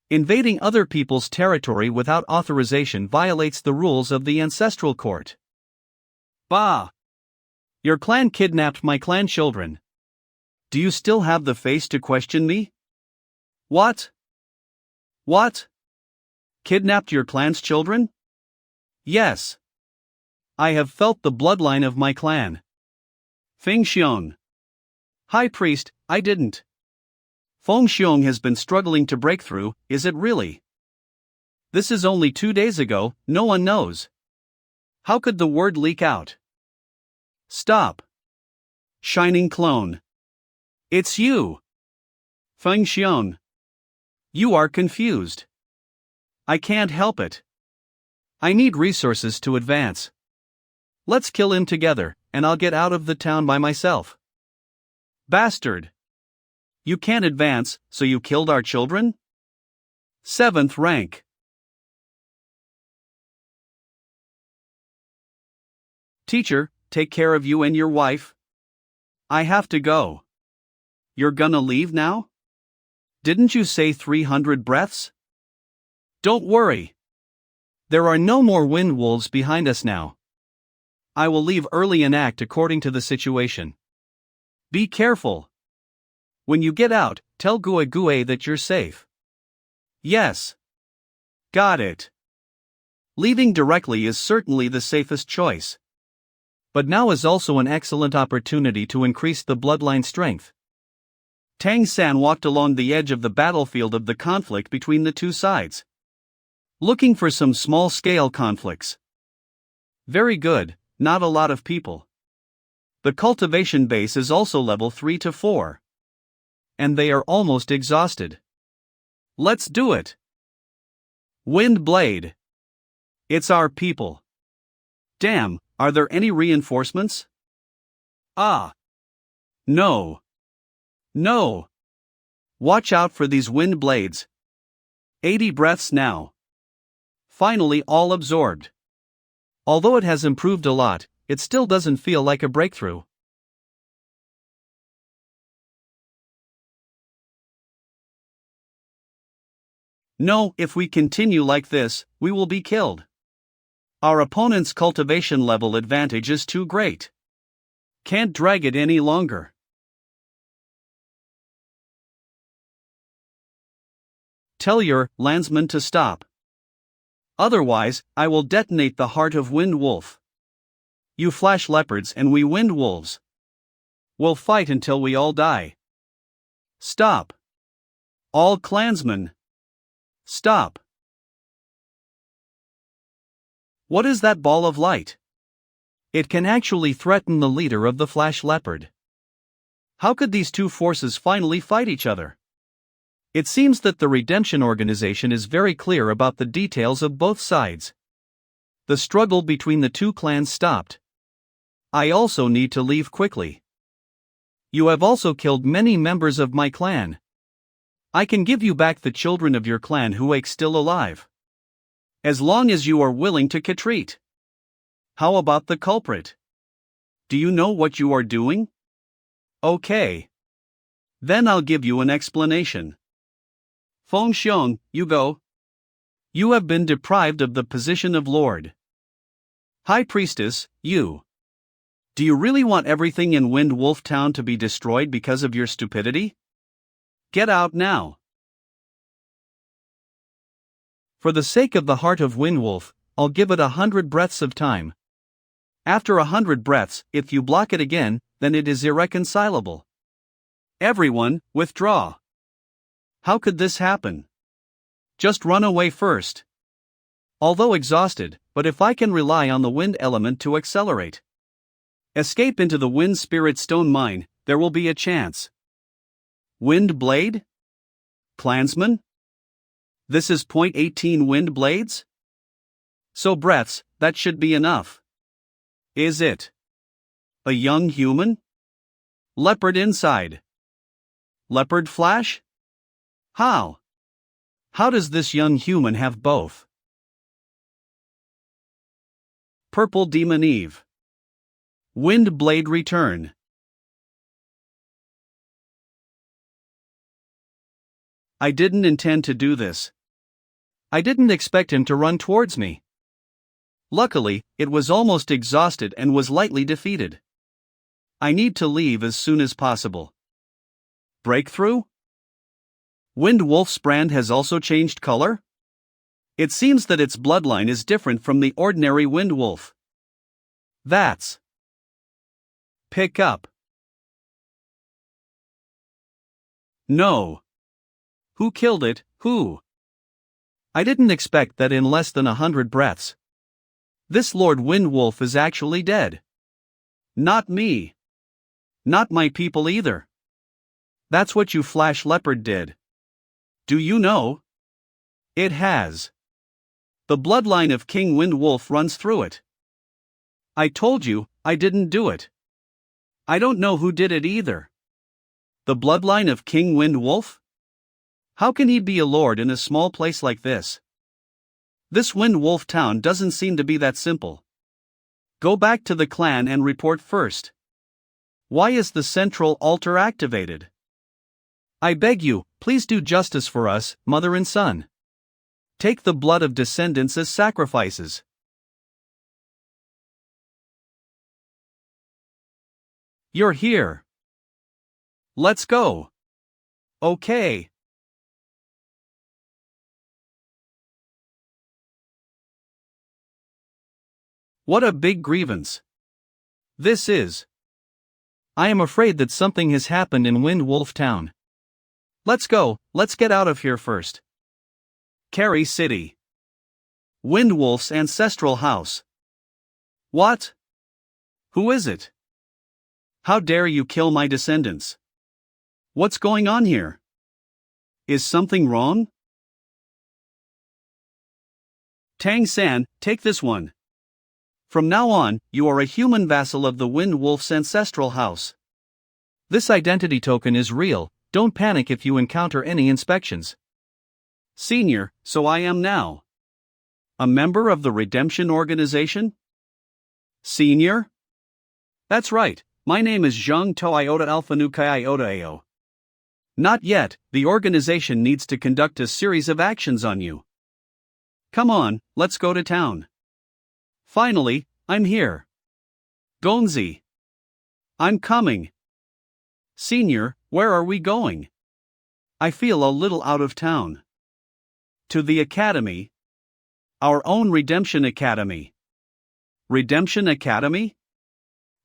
Speaker 1: Invading other people's territory without authorization violates the rules of the ancestral court. Bah! Your clan kidnapped my clan children. Do you still have the face to question me? What? What? Kidnapped your clan's children? Yes. I have felt the bloodline of my clan. Feng Xiong. High Priest, I didn't. Feng Xiong has been struggling to break through, is it really? This is only 2 days ago, no one knows. How could the word leak out? Stop. Shining clone. It's you. Feng Xiong. You are confused. I can't help it. I need resources to advance. Let's kill him together, and I'll get out of the town by myself. Bastard. You can't advance, so you killed our children? 7th rank. Teacher, take care of you and your wife. I have to go. You're gonna leave now? Didn't you say 300 breaths? Don't worry. There are no more wind wolves behind us now. I will leave early and act according to the situation. Be careful. When you get out, tell Gue Gue that you're safe. Yes. Got it. Leaving directly is certainly the safest choice. But now is also an excellent opportunity to increase the bloodline strength. Tang San walked along the edge of the battlefield of the conflict between the two sides, looking for some small-scale conflicts. Very good, not a lot of people. The cultivation base is also level 3 to 4. And they are almost exhausted. Let's do it! Wind Blade. It's our people. Damn, are there any reinforcements? Ah. No. No. Watch out for these wind blades. 80 breaths now. Finally all absorbed. Although it has improved a lot, it still doesn't feel like a breakthrough. No, if we continue like this, we will be killed. Our opponent's cultivation level advantage is too great. Can't drag it any longer. Tell your landsman to stop. Otherwise, I will detonate the heart of Wind Wolf. You flash leopards and we wind wolves. We'll fight until we all die. Stop. All clansmen. Stop. What is that ball of light? It can actually threaten the leader of the flash leopard. How could these two forces finally fight each other? It seems that the Redemption Organization is very clear about the details of both sides. The struggle between the two clans stopped. I also need to leave quickly. You have also killed many members of my clan. I can give you back the children of your clan who are still alive. As long as you are willing to retreat. How about the culprit? Do you know what you are doing? Okay. Then I'll give you an explanation. Feng Xiong, you go. You have been deprived of the position of Lord. High Priestess, you. Do you really want everything in Wind Wolf Town to be destroyed because of your stupidity? Get out now. For the sake of the heart of Wind Wolf, I'll give it 100 breaths of time. After 100 breaths, if you block it again, then it is irreconcilable. Everyone, withdraw. How could this happen? Just run away first. Although exhausted, but if I can rely on the wind element to accelerate. Escape into the Wind Spirit Stone Mine, there will be a chance. Wind Blade? Clansman? This is .18 wind blades? So breaths, that should be enough. Is it? A young human? Leopard inside. Leopard flash? How? How does this young human have both? Purple Demon Eve. Wind Blade Return. I didn't intend to do this. I didn't expect him to run towards me. Luckily, it was almost exhausted and was lightly defeated. I need to leave as soon as possible. Breakthrough? Wind Wolf's brand has also changed color? It seems that its bloodline is different from the ordinary Wind Wolf. That's. Pick up. No. Who killed it, who? I didn't expect that in less than 100 breaths. This Lord Wind Wolf is actually dead. Not me. Not my people either. That's what you Flash Leopard did. Do you know? It has. The bloodline of King Wind Wolf runs through it. I told you, I didn't do it. I don't know who did it either. The bloodline of King Wind Wolf? How can he be a lord in a small place like this? This Wind Wolf town doesn't seem to be that simple. Go back to the clan and report first. Why is the central altar activated? I beg you, please do justice for us, mother and son. Take the blood of descendants as sacrifices. You're here. Let's go. Okay. What a big grievance. This is. I am afraid that something has happened in Wind Wolf Town. Let's go, let's get out of here first. Carrie City. Wind Wolf's ancestral house. What? Who is it? How dare you kill my descendants? What's going on here? Is something wrong? Tang San, take this one. From now on, you are a human vassal of the Wind Wolf's ancestral house. This identity token is real, don't panic if you encounter any inspections. Senior, so I am now. A member of the Redemption Organization? Senior? That's right, my name is Zhang To Iota Alpha Nu Chi Iota Ao. Not yet, the organization needs to conduct a series of actions on you. Come on, let's go to town. Finally, I'm here. Gonzi. I'm coming. Senior, where are we going? I feel a little out of town. To the academy. Our own Redemption Academy. Redemption Academy?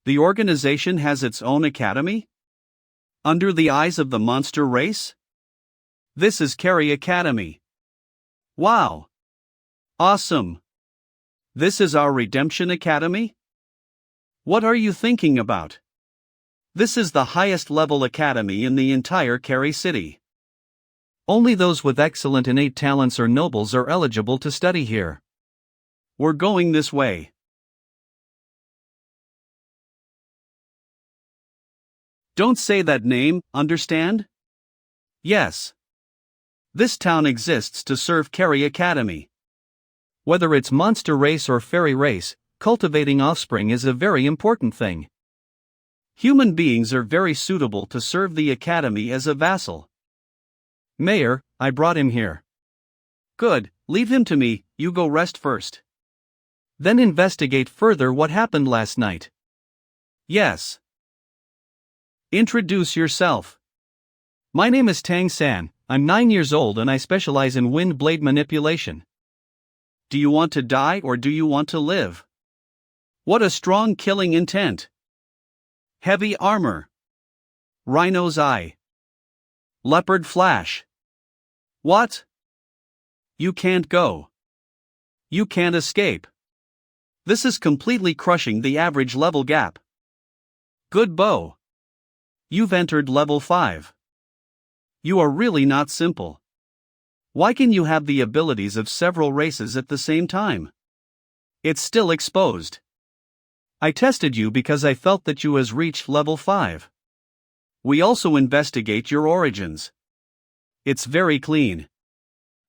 Speaker 1: The organization has its own academy? Under the eyes of the monster race? This is Carrie Academy. Wow. Awesome. This is our Redemption Academy? What are you thinking about? This is the highest level academy in the entire Carrie City. Only those with excellent innate talents or nobles are eligible to study here. We're going this way. Don't say that name, understand? Yes. This town exists to serve Carrie Academy. Whether it's monster race or fairy race, cultivating offspring is a very important thing. Human beings are very suitable to serve the academy as a vassal. Mayor, I brought him here. Good, leave him to me, you go rest first. Then investigate further what happened last night. Yes. Introduce yourself. My name is Tang San, I'm 9 years old and I specialize in wind blade manipulation. Do you want to die or do you want to live? What a strong killing intent. Heavy armor. Rhino's eye. Leopard flash. What? You can't go. You can't escape. This is completely crushing the average level gap. Good bow. You've entered level 5. You are really not simple. Why can you have the abilities of several races at the same time? It's still exposed. I tested you because I felt that you has reached level 5. We also investigate your origins. It's very clean.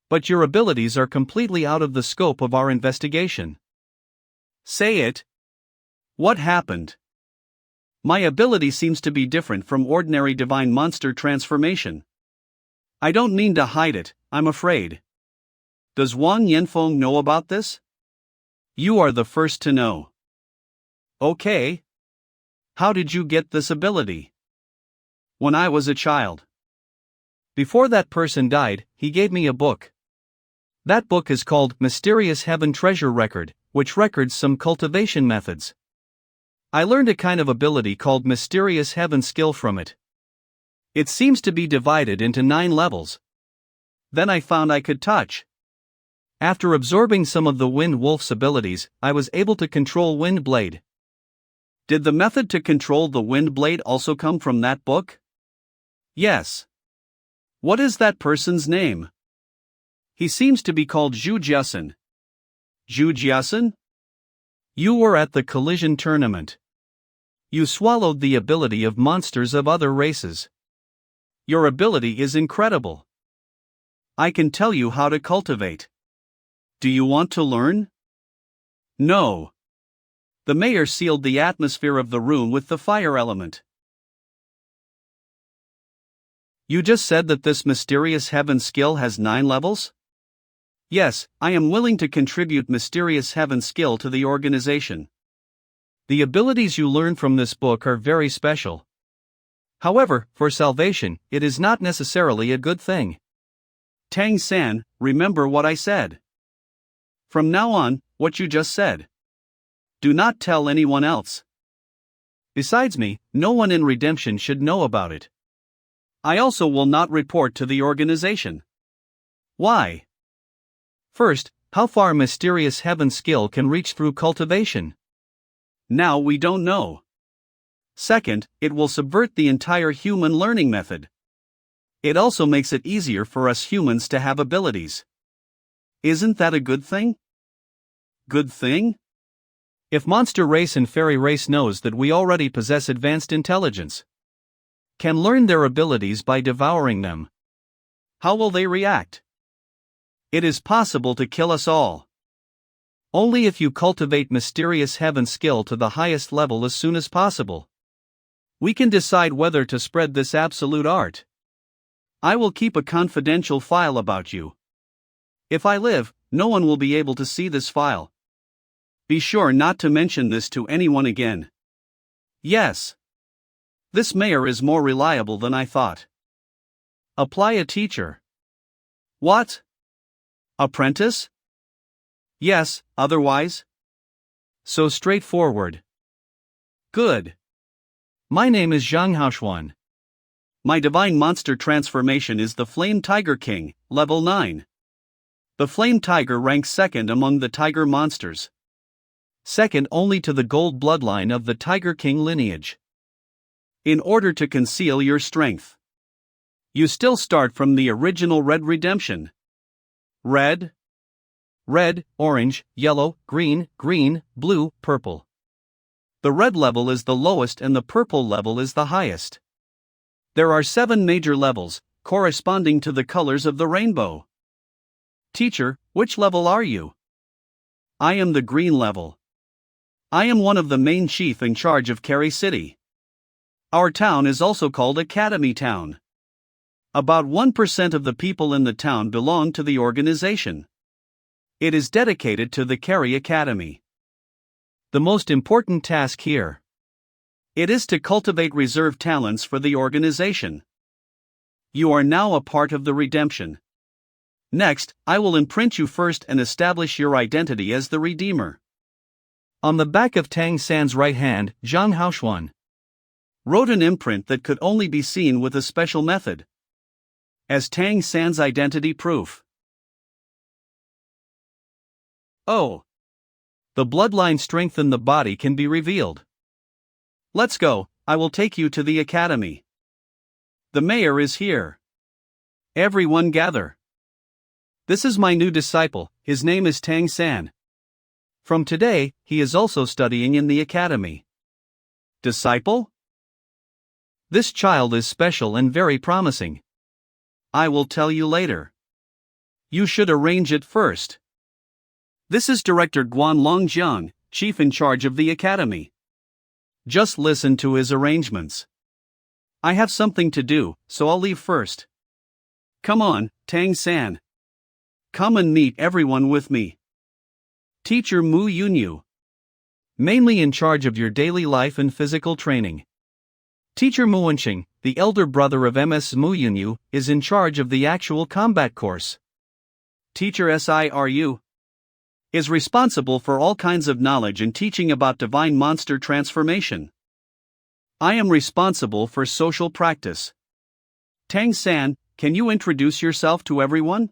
Speaker 1: But your abilities are completely out of the scope of our investigation. Say it. What happened? My ability seems to be different from ordinary divine monster transformation. I don't mean to hide it, I'm afraid. Does Wang Yanfeng know about this? You are the first to know. Okay. How did you get this ability? When I was a child. Before that person died, he gave me a book. That book is called Mysterious Heaven Treasure Record, which records some cultivation methods. I learned a kind of ability called Mysterious Heaven Skill from it. It seems to be divided into 9 levels. Then I found I could touch. After absorbing some of the Wind Wolf's abilities, I was able to control Wind Blade. Did the method to control the Wind Blade also come from that book? Yes. What is that person's name? He seems to be called Zhu Jiasen. Zhu Jiasen? You were at the collision tournament. You swallowed the ability of monsters of other races. Your ability is incredible. I can tell you how to cultivate. Do you want to learn? No. The mayor sealed the atmosphere of the room with the fire element. You just said that this Mysterious Heaven skill has 9 levels? Yes, I am willing to contribute Mysterious Heaven skill to the organization. The abilities you learn from this book are very special. However, for salvation, it is not necessarily a good thing. Tang San, remember what I said. From now on, what you just said. Do not tell anyone else. Besides me, no one in Redemption should know about it. I also will not report to the organization. Why? First, how far Mysterious Heaven skill can reach through cultivation? Now we don't know. Second, it will subvert the entire human learning method. It also makes it easier for us humans to have abilities. Isn't that a good thing? Good thing? If monster race and fairy race knows that we already possess advanced intelligence, can learn their abilities by devouring them, how will they react? It is possible to kill us all. Only if you cultivate Mysterious Heaven skill to the highest level as soon as possible. We can decide whether to spread this absolute art. I will keep a confidential file about you. If I live, no one will be able to see this file. Be sure not to mention this to anyone again. Yes. This mayor is more reliable than I thought. Apply a teacher. What? Apprentice? Yes, otherwise? So straightforward. Good. My name is Zhang Haoxuan. My divine monster transformation is the Flame Tiger King, level 9. The Flame Tiger ranks second among the tiger monsters. Second only to the gold bloodline of the Tiger King lineage. In order to conceal your strength, you still start from the original Red Redemption. Red, orange, yellow, green, blue, purple. The red level is the lowest and the purple level is the highest. There are 7 major levels, corresponding to the colors of the rainbow. Teacher, which level are you? I am the green level. I am one of the main chief in charge of Cary City. Our town is also called Academy Town. About 1% of the people in the town belong to the organization. It is dedicated to the Cary Academy. The most important task here. It is to cultivate reserve talents for the organization. You are now a part of the Redemption. Next, I will imprint you first and establish your identity as the Redeemer. On the back of Tang San's right hand, Zhang Haoxuan wrote an imprint that could only be seen with a special method. As Tang San's identity proof. Oh. The bloodline strength in the body can be revealed. Let's go, I will take you to the academy. The mayor is here. Everyone gather. This is my new disciple, his name is Tang San. From today, he is also studying in the academy. Disciple? This child is special and very promising. I will tell you later. You should arrange it first. This is Director Guan Longjiang, chief in charge of the academy. Just listen to his arrangements. I have something to do, so I'll leave first. Come on, Tang-san. Come and meet everyone with me. Teacher Mu Yunyu. Mainly in charge of your daily life and physical training. Teacher Mu Wenxing, the elder brother of MS Mu Yunyu, is in charge of the actual combat course. Teacher Siru is responsible for all kinds of knowledge and teaching about divine monster transformation. I am responsible for social practice. Tang-san, can you introduce yourself to everyone?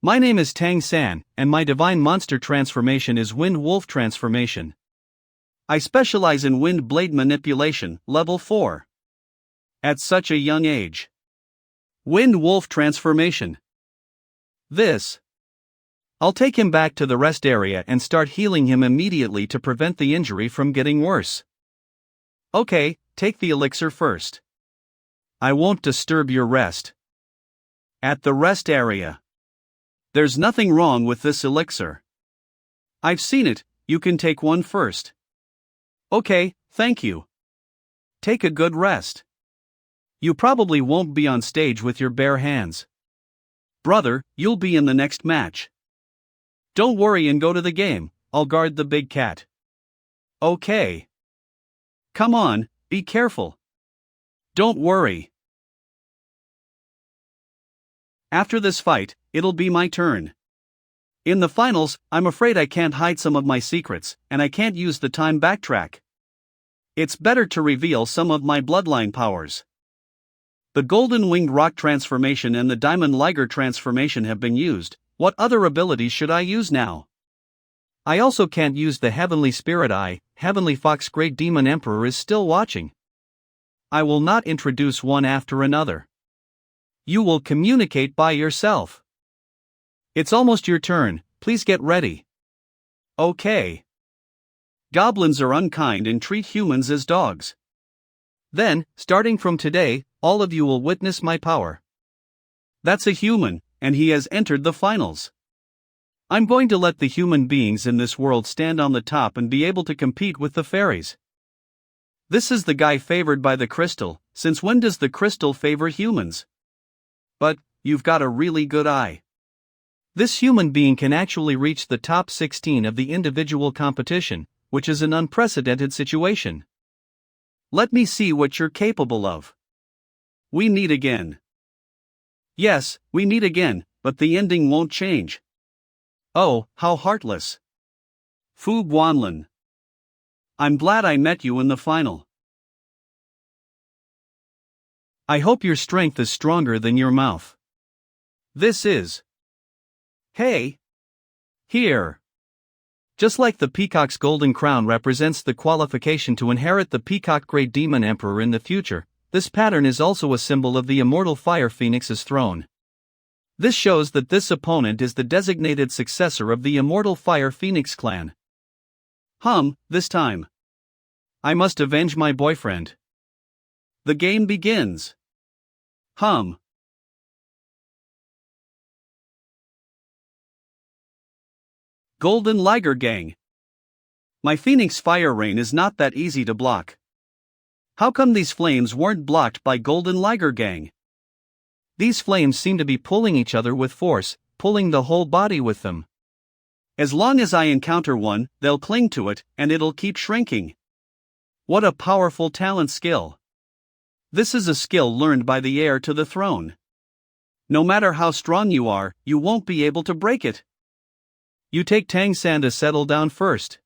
Speaker 1: My name is Tang-san, and my divine monster transformation is Wind Wolf transformation. I specialize in wind blade manipulation, level 4. At such a young age. Wind Wolf transformation. I'll take him back to the rest area and start healing him immediately to prevent the injury from getting worse. Okay, take the elixir first. I won't disturb your rest. At the rest area. There's nothing wrong with this elixir. I've seen it, you can take one first. Okay, thank you. Take a good rest. You probably won't be on stage with your bare hands. Brother, you'll be in the next match. Don't worry and go to the game, I'll guard the big cat. Okay. Come on, be careful. Don't worry. After this fight, it'll be my turn. In the finals, I'm afraid I can't hide some of my secrets, and I can't use the time backtrack. It's better to reveal some of my bloodline powers. The Golden Winged Rock transformation and the Diamond Liger transformation have been used. What other abilities should I use now? I also can't use the Heavenly Spirit Eye. Heavenly Fox Great Demon Emperor is still watching. I will not introduce one after another. You will communicate by yourself. It's almost your turn, please get ready. Okay. Goblins are unkind and treat humans as dogs. Then, starting from today, all of you will witness my power. That's a human, and he has entered the finals. I'm going to let the human beings in this world stand on the top and be able to compete with the fairies. This is the guy favored by the crystal. Since when does the crystal favor humans? But, you've got a really good eye. This human being can actually reach the top 16 of the individual competition, which is an unprecedented situation. Let me see what you're capable of. We meet again. Yes, we meet again, but the ending won't change. Oh, how heartless. Fu Guanlin. I'm glad I met you in the final. I hope your strength is stronger than your mouth. This is. Hey. Here. Just like the peacock's golden crown represents the qualification to inherit the peacock Great Demon Emperor in the future, this pattern is also a symbol of the immortal Fire Phoenix's throne. This shows that this opponent is the designated successor of the immortal Fire Phoenix clan. This time. I must avenge my boyfriend. The game begins. Golden Liger Gang. My Phoenix Fire Rain is not that easy to block. How come these flames weren't blocked by Golden Liger Gang? These flames seem to be pulling each other with force, pulling the whole body with them. As long as I encounter one, they'll cling to it, and it'll keep shrinking. What a powerful talent skill. This is a skill learned by the heir to the throne. No matter how strong you are, you won't be able to break it. You take Tang-san to settle down first.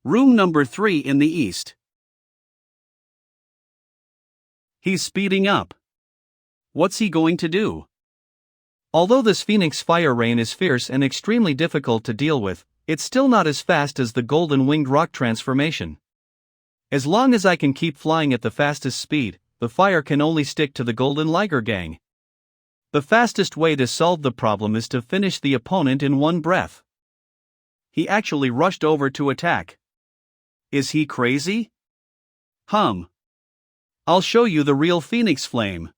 Speaker 1: Room number 3 in the east. He's speeding up. What's he going to do? Although this Phoenix Fire Rain is fierce and extremely difficult to deal with, it's still not as fast as the Golden Winged Rock transformation. As long as I can keep flying at the fastest speed, the fire can only stick to the Golden Liger Gang. The fastest way to solve the problem is to finish the opponent in one breath. He actually rushed over to attack. Is he crazy? I'll show you the real Phoenix Flame.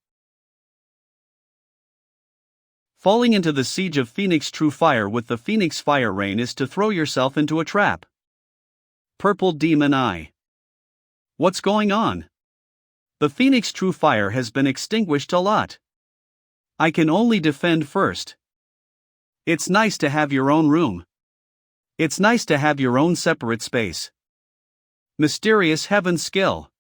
Speaker 1: Falling into the siege of Phoenix True Fire with the Phoenix Fire Rain is to throw yourself into a trap. Purple Demon Eye. What's going on? The Phoenix True Fire has been extinguished a lot. I can only defend first. It's nice to have your own room. It's nice to have your own separate space. Mysterious Heaven Skill.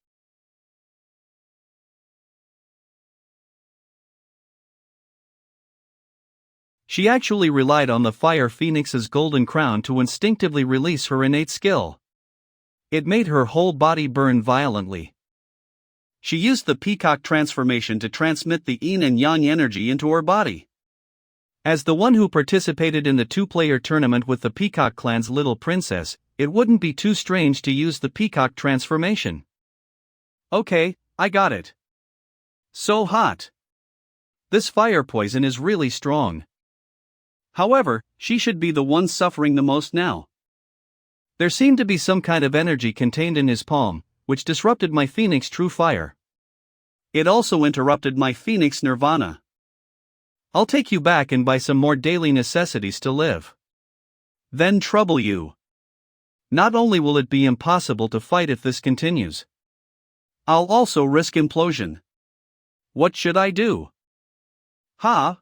Speaker 1: She actually relied on the Fire Phoenix's golden crown to instinctively release her innate skill. It made her whole body burn violently. She used the peacock transformation to transmit the yin and yang energy into her body. As the one who participated in the two-player tournament with the Peacock Clan's little princess, it wouldn't be too strange to use the peacock transformation. Okay, I got it. So hot. This fire poison is really strong. However, she should be the one suffering the most now. There seemed to be some kind of energy contained in his palm, which disrupted my Phoenix True Fire. It also interrupted my Phoenix Nirvana. I'll take you back and buy some more daily necessities to live. Then trouble you. Not only will it be impossible to fight if this continues, I'll also risk implosion. What should I do? Ha!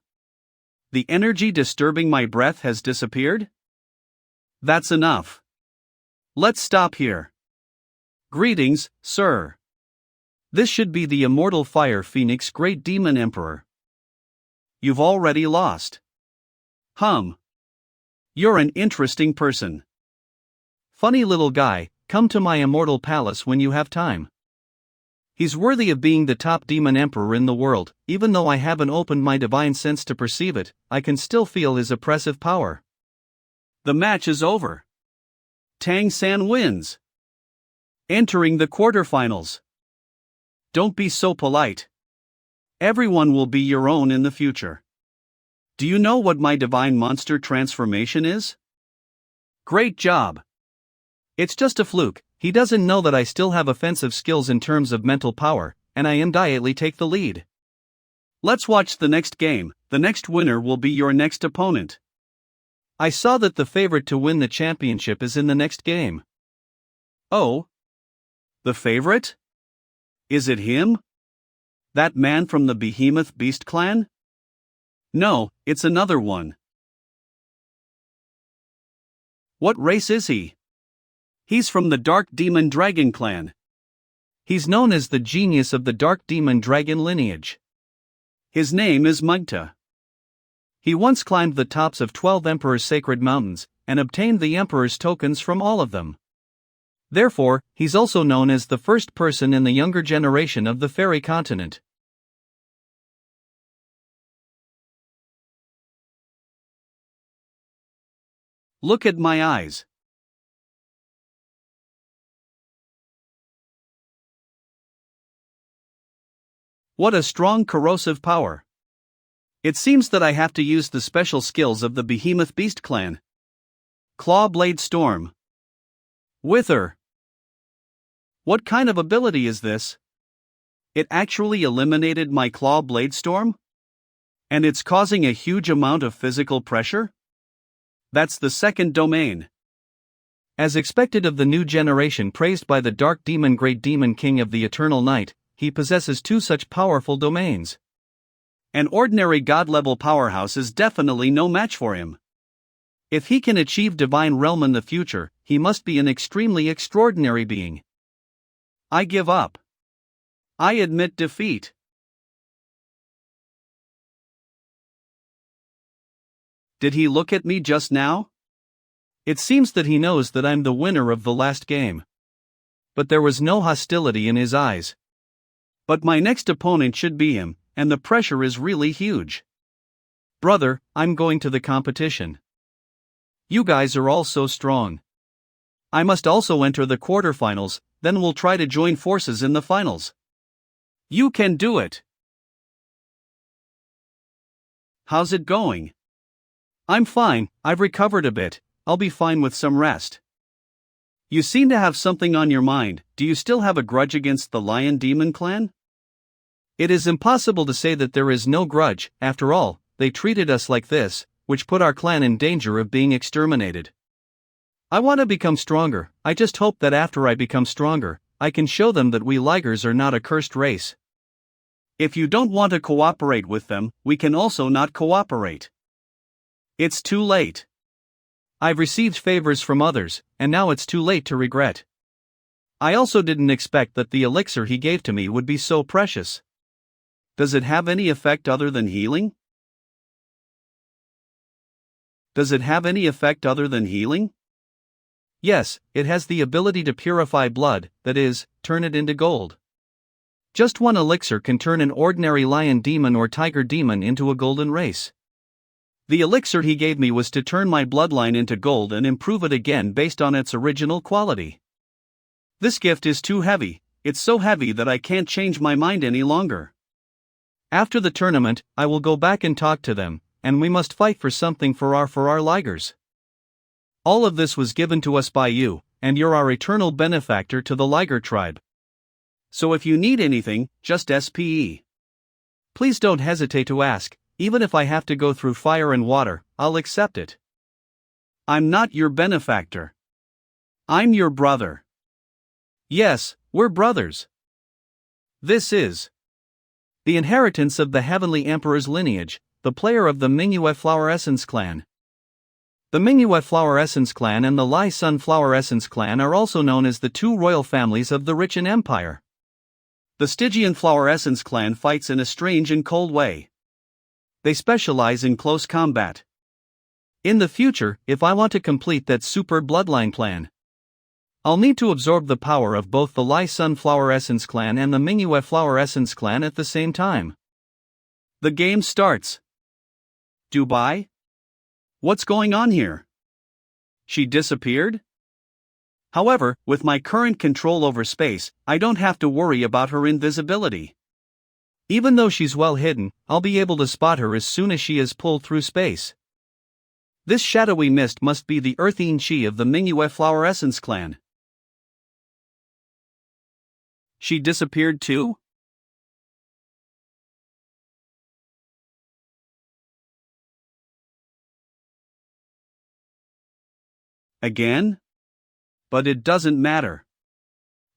Speaker 1: The energy disturbing my breath has disappeared? That's enough. Let's stop here. Greetings, sir. This should be the immortal Fire Phoenix Great Demon Emperor. You've already lost. You're an interesting person. Funny little guy, come to my immortal palace when you have time. He's worthy of being the top demon emperor in the world. Even though I haven't opened my divine sense to perceive it, I can still feel his oppressive power. The match is over. Tang San wins. Entering the quarterfinals. Don't be so polite. Everyone will be your own in the future. Do you know what my divine monster transformation is? Great job. It's just a fluke. He doesn't know that I still have offensive skills in terms of mental power, and I immediately take the lead. Let's watch the next game. The next winner will be your next opponent. I saw that the favorite to win the championship is in the next game. Oh? The favorite? Is it him? That man from the Behemoth Beast clan? No, it's another one. What race is he? He's from the Dark Demon Dragon clan. He's known as the genius of the Dark Demon Dragon lineage. His name is Mugta. He once climbed the tops of 12 Emperor's sacred mountains, and obtained the Emperor's tokens from all of them. Therefore, he's also known as the first person in the younger generation of the Fairy Continent. Look at my eyes. What a strong corrosive power. It seems that I have to use the special skills of the Behemoth Beast clan. Claw Blade Storm. Wither. What kind of ability is this? It actually eliminated my Claw Blade Storm? And it's causing a huge amount of physical pressure? That's the second domain. As expected of the new generation praised by the Dark Demon Great Demon King of the Eternal Night, he possesses two such powerful domains. An ordinary god-level powerhouse is definitely no match for him. If he can achieve Divine Realm in the future, he must be an extremely extraordinary being. I give up. I admit defeat. Did he look at me just now? It seems that he knows that I'm the winner of the last game. But there was no hostility in his eyes. But my next opponent should be him, and the pressure is really huge. Brother, I'm going to the competition. You guys are all so strong. I must also enter the quarterfinals, then we'll try to join forces in the finals. You can do it. How's it going? I'm fine, I've recovered a bit, I'll be fine with some rest. You seem to have something on your mind. Do you still have a grudge against the Lion Demon clan? It is impossible to say that there is no grudge. After all, they treated us like this, which put our clan in danger of being exterminated. I want to become stronger. I just hope that after I become stronger, I can show them that we Ligers are not a cursed race. If you don't want to cooperate with them, we can also not cooperate. It's too late. I've received favors from others, and now it's too late to regret. I also didn't expect that the elixir he gave to me would be so precious. Does it have any effect other than healing? Does it have any effect other than healing? Yes, it has the ability to purify blood, that is, turn it into gold. Just one elixir can turn an ordinary lion demon or tiger demon into a golden race. The elixir he gave me was to turn my bloodline into gold and improve it again based on its original quality. This gift is too heavy, it's so heavy that I can't change my mind any longer. After the tournament, I will go back and talk to them, and we must fight for something for our Ligers. All of this was given to us by you, and you're our eternal benefactor to the Liger tribe. So if you need anything, just SPE. Please don't hesitate to ask, even if I have to go through fire and water, I'll accept it. I'm not your benefactor. I'm your brother. Yes, we're brothers. This is the inheritance of the Heavenly Emperor's lineage, the player of the Manhwa Flower Essence clan. The Manhwa Flower Essence clan and the Lai Sun Flower Essence clan are also known as the two royal families of the Richen Empire. The Stygian Flower Essence clan fights in a strange and cold way. They specialize in close combat. In the future, if I want to complete that super bloodline plan, I'll need to absorb the power of both the Lai Sun Flower Essence clan and the Manhwa Flower Essence clan at the same time. The game starts. Dubai? What's going on here? She disappeared? However, with my current control over space, I don't have to worry about her invisibility. Even though she's well hidden, I'll be able to spot her as soon as she is pulled through space. This shadowy mist must be the earthine chi of the Manhwa Flower Essence clan. She disappeared too? Again? But it doesn't matter.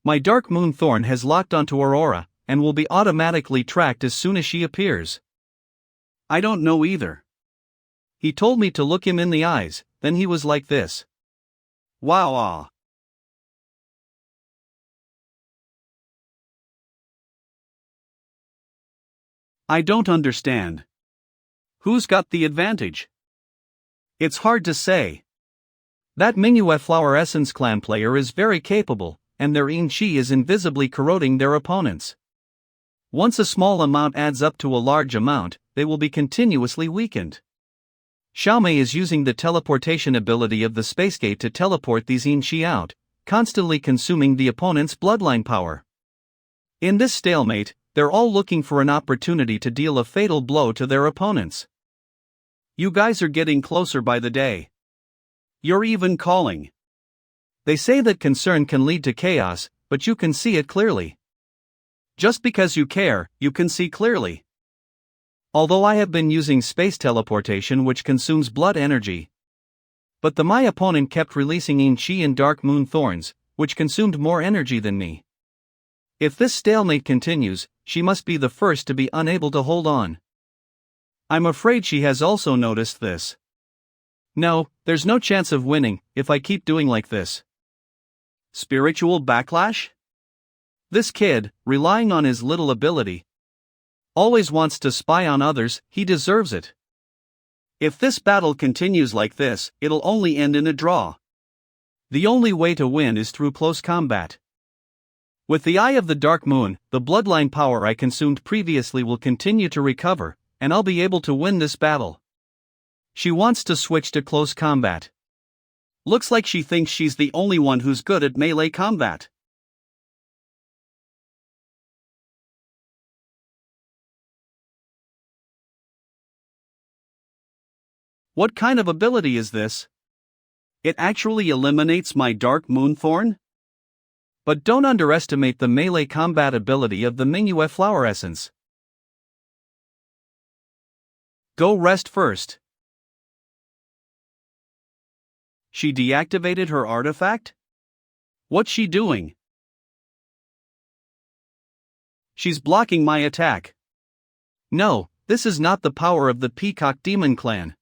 Speaker 1: My Dark Moon Thorn has locked onto her aura, and will be automatically tracked as soon as she appears. I don't know either. He told me to look him in the eyes, then he was like this. Wow. I don't understand. Who's got the advantage? It's hard to say. That Manhwa Flower Essence clan player is very capable, and their yin chi is invisibly corroding their opponents. Once a small amount adds up to a large amount, they will be continuously weakened. Xiaomei is using the teleportation ability of the space gate to teleport these yin chi out, constantly consuming the opponent's bloodline power. In this stalemate, they're all looking for an opportunity to deal a fatal blow to their opponents. You guys are getting closer by the day. You're even calling. They say that concern can lead to chaos, but you can see it clearly. Just because you care, you can see clearly. Although I have been using space teleportation which consumes blood energy, but my opponent kept releasing yin chi and Dark Moon Thorns, which consumed more energy than me. If this stalemate continues, she must be the first to be unable to hold on. I'm afraid she has also noticed this. No, there's no chance of winning if I keep doing like this. Spiritual backlash? This kid, relying on his little ability, always wants to spy on others. He deserves it. If this battle continues like this, it'll only end in a draw. The only way to win is through close combat. With the Eye of the Dark Moon, the bloodline power I consumed previously will continue to recover, and I'll be able to win this battle. She wants to switch to close combat. Looks like she thinks she's the only one who's good at melee combat. What kind of ability is this? It actually eliminates my Dark Moon Thorn? But don't underestimate the melee combat ability of the Manhwa Flower Essence. Go rest first. She deactivated her artifact? What's she doing? she's blocking my attack. No, this is not the power of the Peacock Demon Clan.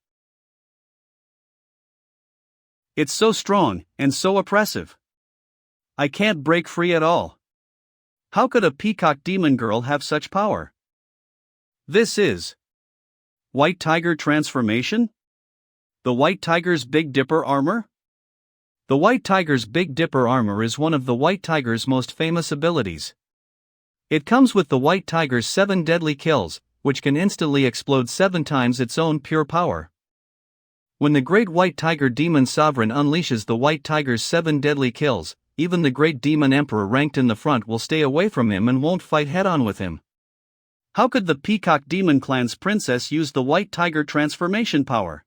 Speaker 1: It's so strong, and so oppressive. I can't break free at all. How could a Peacock Demon Girl have such power? This is White Tiger Transformation? The White Tiger's Big Dipper Armor? The White Tiger's Big Dipper Armor is one of the White Tiger's most famous abilities. It comes with the White Tiger's 7 deadly kills, which can instantly explode 7 times its own pure power. When the Great White Tiger Demon Sovereign unleashes the White Tiger's 7 deadly kills, even the Great Demon Emperor ranked in the front will stay away from him and won't fight head-on with him. How could the Peacock Demon Clan's princess use the White Tiger transformation power?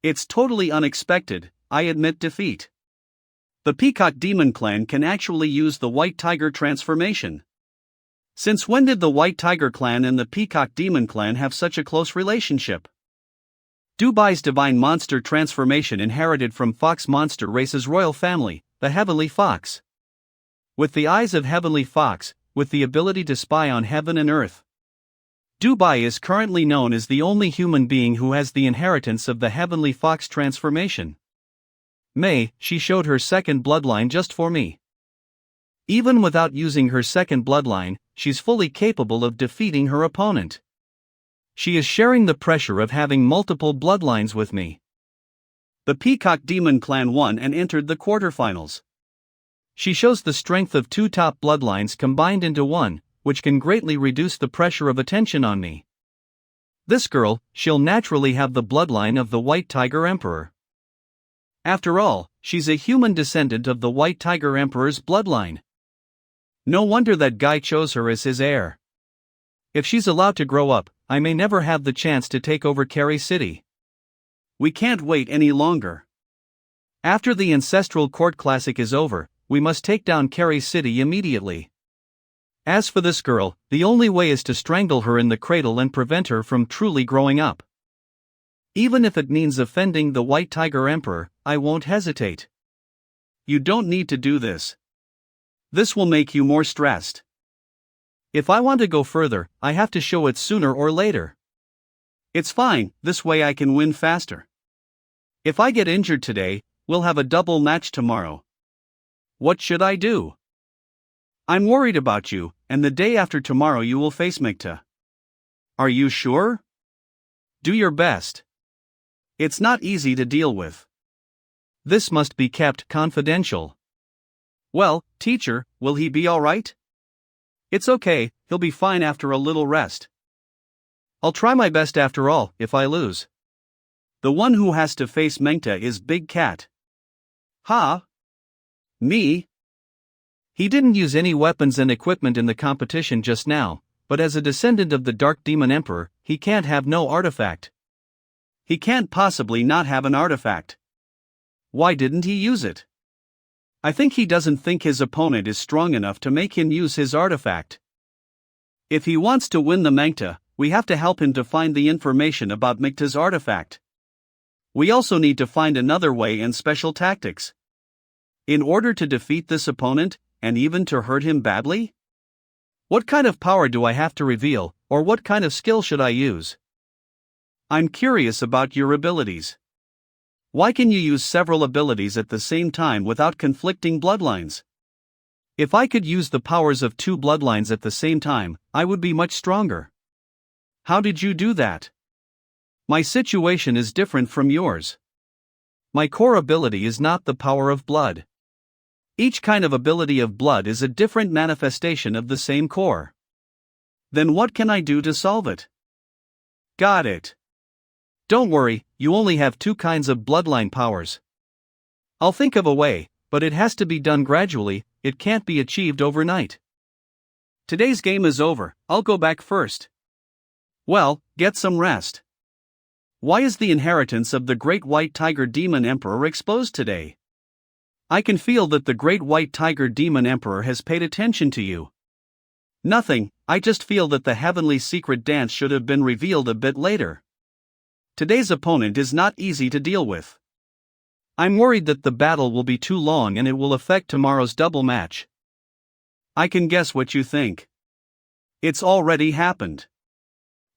Speaker 1: It's totally unexpected, I admit defeat. The Peacock Demon Clan can actually use the White Tiger transformation. Since when did the White Tiger Clan and the Peacock Demon Clan have such a close relationship? Dubai's divine monster transformation inherited from fox monster race's royal family, the Heavenly Fox. With the eyes of Heavenly Fox, with the ability to spy on heaven and earth. Dubai is currently known as the only human being who has the inheritance of the Heavenly Fox transformation. She showed her second bloodline just for me. Even without using her second bloodline, she's fully capable of defeating her opponent. She is sharing the pressure of having multiple bloodlines with me. The Peacock Demon Clan won and entered the quarterfinals. She shows the strength of 2 top bloodlines combined into one, which can greatly reduce the pressure of attention on me. This girl, she'll naturally have the bloodline of the White Tiger Emperor. After all, she's a human descendant of the White Tiger Emperor's bloodline. No wonder that guy chose her as his heir. If she's allowed to grow up, I may never have the chance to take over Kerry City. We can't wait any longer. After the Ancestral Court Classic is over, we must take down Kerry City immediately. As for this girl, the only way is to strangle her in the cradle and prevent her from truly growing up. Even if it means offending the White Tiger Emperor, I won't hesitate. You don't need to do this. This will make you more stressed. If I want to go further, I have to show it sooner or later. It's fine, this way I can win faster. If I get injured today, we'll have a double match tomorrow. What should I do? I'm worried about you, and the day after tomorrow you will face Mikta. Are you sure? Do your best. It's not easy to deal with. This must be kept confidential. Well, teacher, will he be alright? It's okay, he'll be fine after a little rest. I'll try my best after all, if I lose. The one who has to face Mengta is Big Cat. Ha? Me? He didn't use any weapons and equipment in the competition just now, but as a descendant of the Dark Demon Emperor, he can't have no artifact. He can't possibly not have an artifact. Why didn't he use it? I think he doesn't think his opponent is strong enough to make him use his artifact. If he wants to win the Mengta, we have to help him to find the information about Mikta's artifact. We also need to find another way and special tactics. In order to defeat this opponent, and even to hurt him badly? What kind of power do I have to reveal, or what kind of skill should I use? I'm curious about your abilities. Why can you use several abilities at the same time without conflicting bloodlines? If I could use the powers of 2 bloodlines at the same time, I would be much stronger. How did you do that? My situation is different from yours. My core ability is not the power of blood. Each kind of ability of blood is a different manifestation of the same core. Then what can I do to solve it? Got it. Don't worry, you only have 2 kinds of bloodline powers. I'll think of a way, but it has to be done gradually, it can't be achieved overnight. Today's game is over, I'll go back first. Well, get some rest. Why is the inheritance of the Great White Tiger Demon Emperor exposed today? I can feel that the Great White Tiger Demon Emperor has paid attention to you. Nothing, I just feel that the heavenly secret dance should have been revealed a bit later. Today's opponent is not easy to deal with. I'm worried that the battle will be too long and it will affect tomorrow's double match. I can guess what you think. It's already happened.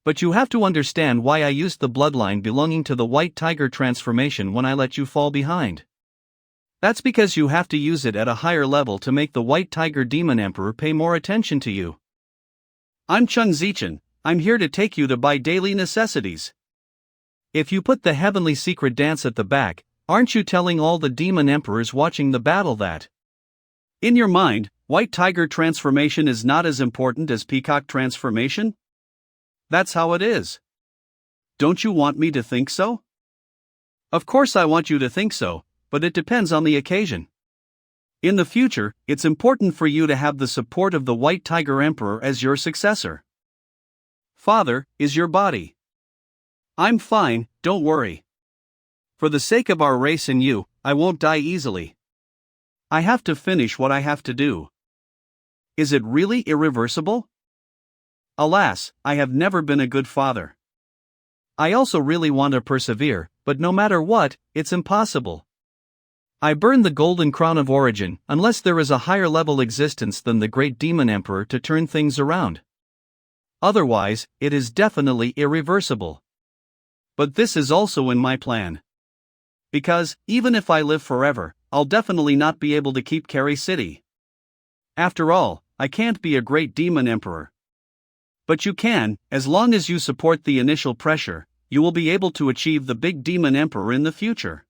Speaker 1: But you have to understand why I used the bloodline belonging to the White Tiger transformation when I let you fall behind. That's because you have to use it at a higher level to make the White Tiger Demon Emperor pay more attention to you. I'm Chung Zichen, I'm here to take you to buy daily necessities. If you put the heavenly secret dance at the back, aren't you telling all the demon emperors watching the battle that, in your mind, White Tiger transformation is not as important as Peacock transformation? That's how it is. Don't you want me to think so? Of course I want you to think so, but it depends on the occasion. In the future, it's important for you to have the support of the White Tiger Emperor as your successor. Father, is your body? I'm fine, don't worry. For the sake of our race and you, I won't die easily. I have to finish what I have to do. Is it really irreversible? Alas, I have never been a good father. I also really want to persevere, but no matter what, it's impossible. I burn the golden crown of origin unless there is a higher level existence than the great demon emperor to turn things around. Otherwise, it is definitely irreversible. But this is also in my plan. Because, even if I live forever, I'll definitely not be able to keep Carry City. After all, I can't be a great demon emperor. But you can, as long as you support the initial pressure, you will be able to achieve the big demon emperor in the future.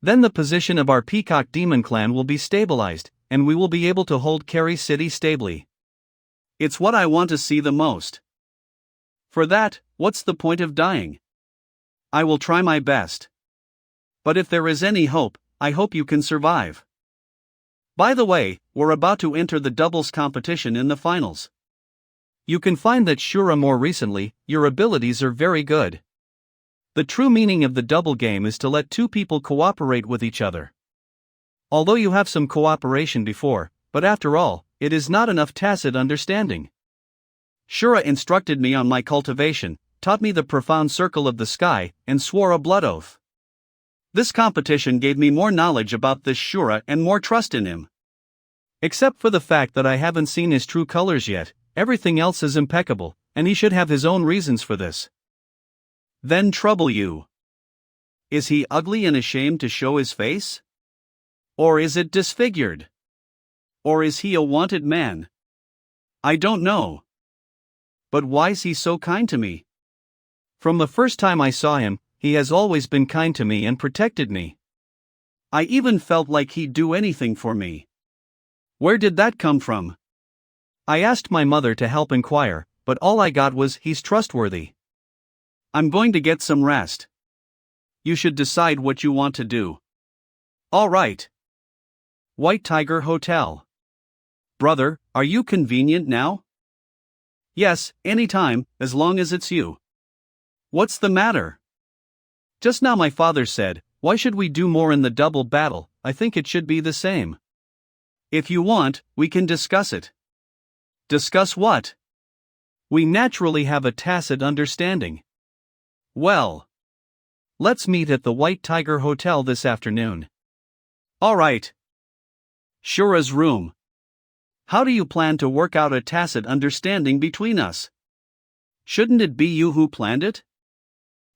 Speaker 1: Then the position of our Peacock Demon Clan will be stabilized, and we will be able to hold Carry City stably. It's what I want to see the most. For that, what's the point of dying? I will try my best. But if there is any hope, I hope you can survive. By the way, we're about to enter the doubles competition in the finals. You can find that Shura more recently, your abilities are very good. The true meaning of the double game is to let two people cooperate with each other. Although you have some cooperation before, but after all, it is not enough tacit understanding. Shura instructed me on my cultivation, taught me the profound circle of the sky, and swore a blood oath. This competition gave me more knowledge about this Shura and more trust in him. Except for the fact that I haven't seen his true colors yet, everything else is impeccable, and he should have his own reasons for this. Then trouble you. Is he ugly and ashamed to show his face? Or is it disfigured? Or is he a wanted man? I don't know. But why's he so kind to me? From the first time I saw him, he has always been kind to me and protected me. I even felt like he'd do anything for me. Where did that come from? I asked my mother to help inquire, but all I got was, he's trustworthy. I'm going to get some rest. You should decide what you want to do. All right. White Tiger Hotel. Brother, are you convenient now? Yes, anytime, as long as it's you. What's the matter? Just now my father said, why should we do more in the double battle? I think it should be the same. If you want, we can discuss it. Discuss what? We naturally have a tacit understanding. Well, let's meet at the White Tiger Hotel this afternoon. All right. Shura's room. How do you plan to work out a tacit understanding between us? Shouldn't it be you who planned it?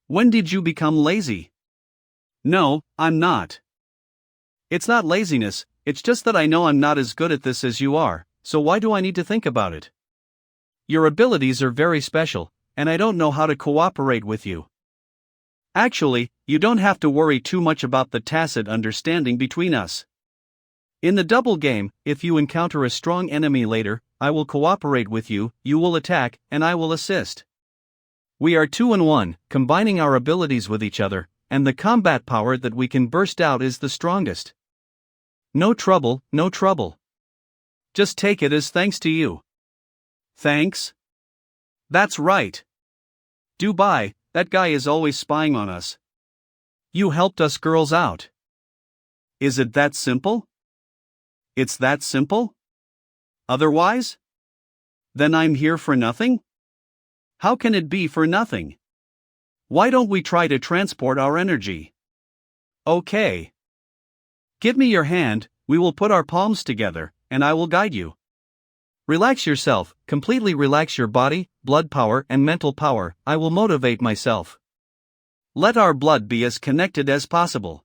Speaker 1: When did you become lazy? No, I'm not. It's not laziness, it's just that I know I'm not as good at this as you are, so why do I need to think about it? Your abilities are very special, and I don't know how to cooperate with you. Actually, you don't have to worry too much about the tacit understanding between us. In the double game, if you encounter a strong enemy later, I will cooperate with you, you will attack, and I will assist. We are 2-in-1, combining our abilities with each other, and the combat power that we can burst out is the strongest. No trouble, no trouble. Just take it as thanks to you. Thanks? That's right. Dubai, that guy is always spying on us. You helped us girls out. Is it that simple? It's that simple? Otherwise? Then I'm here for nothing? How can it be for nothing? Why don't we try to transport our energy? Okay. Give me your hand, we will put our palms together, and I will guide you. Relax yourself, completely relax your body, blood power, and mental power. I will motivate myself. Let our blood be as connected as possible.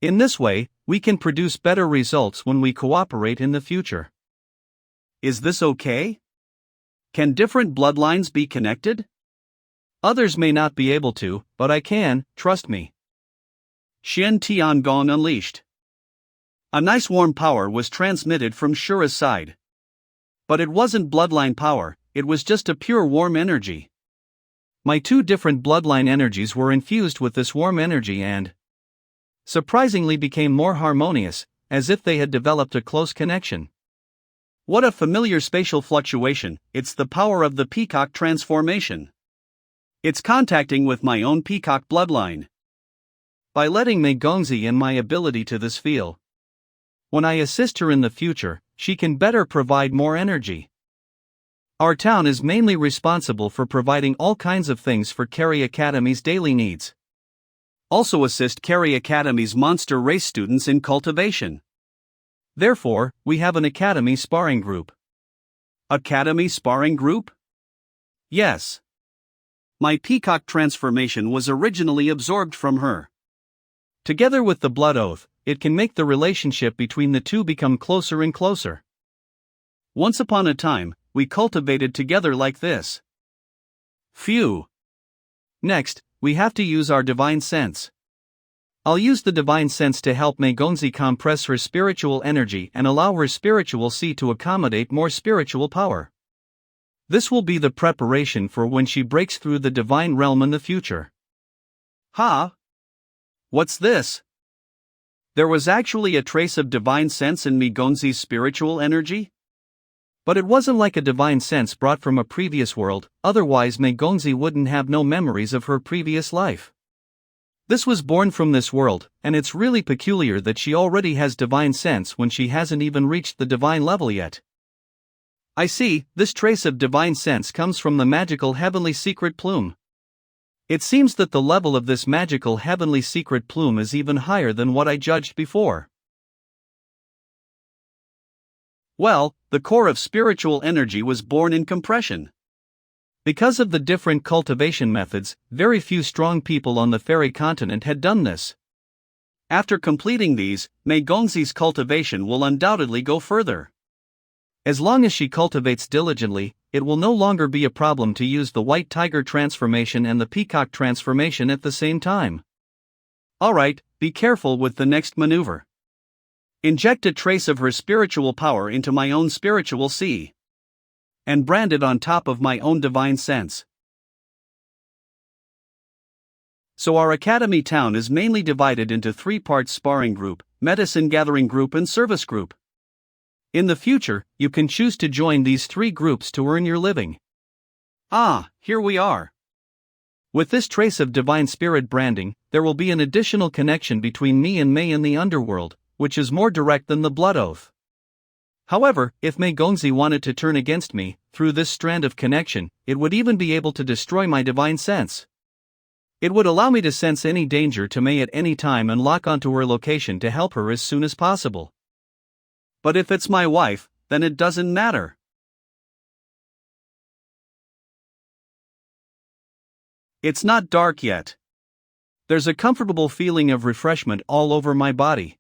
Speaker 1: In this way, we can produce better results when we cooperate in the future. Is this okay? Can different bloodlines be connected? Others may not be able to, but I can, trust me. Xian Tiangong unleashed. A nice warm power was transmitted from Shura's side. But it wasn't bloodline power, it was just a pure warm energy. My two different bloodline energies were infused with this warm energy and surprisingly became more harmonious, as if they had developed a close connection. What a familiar spatial fluctuation, it's the power of the peacock transformation. It's contacting with my own peacock bloodline. By letting Mei Gongzi in my ability to this feel. When I assist her in the future, she can better provide more energy. Our town is mainly responsible for providing all kinds of things for Carry Academy's daily needs. Also assist Carry Academy's monster race students in cultivation. Therefore, we have an Academy sparring group. Academy sparring group? Yes. My peacock transformation was originally absorbed from her. Together with the blood oath, it can make the relationship between the two become closer and closer. Once upon a time, we cultivated together like this. Phew. Next, we have to use our divine sense. I'll use the divine sense to help Mei Gongzi compress her spiritual energy and allow her spiritual sea to accommodate more spiritual power. This will be the preparation for when she breaks through the divine realm in the future. Ha! What's this? There was actually a trace of divine sense in Mei Gongzi's spiritual energy? But it wasn't like a divine sense brought from a previous world, otherwise Mei Gongzi wouldn't have no memories of her previous life. This was born from this world, and it's really peculiar that she already has divine sense when she hasn't even reached the divine level yet. I see, this trace of divine sense comes from the magical heavenly secret plume. It seems that the level of this magical heavenly secret plume is even higher than what I judged before. Well, the core of spiritual energy was born in compression. Because of the different cultivation methods, very few strong people on the fairy continent had done this. After completing these, Mei Gongzi's cultivation will undoubtedly go further. As long as she cultivates diligently, it will no longer be a problem to use the white tiger transformation and the peacock transformation at the same time. Alright, be careful with the next maneuver. Inject a trace of her spiritual power into my own spiritual sea. And brand it on top of my own divine sense. So our academy town is mainly divided into 3 parts: sparring group, medicine gathering group and service group. In the future, you can choose to join these 3 groups to earn your living. Ah, here we are. With this trace of divine spirit branding, there will be an additional connection between me and Mei in the underworld, which is more direct than the blood oath. However, if Mei Gongzi wanted to turn against me, through this strand of connection, it would even be able to destroy my divine sense. It would allow me to sense any danger to Mei at any time and lock onto her location to help her as soon as possible. But if it's my wife, then it doesn't matter. It's not dark yet. There's a comfortable feeling of refreshment all over my body.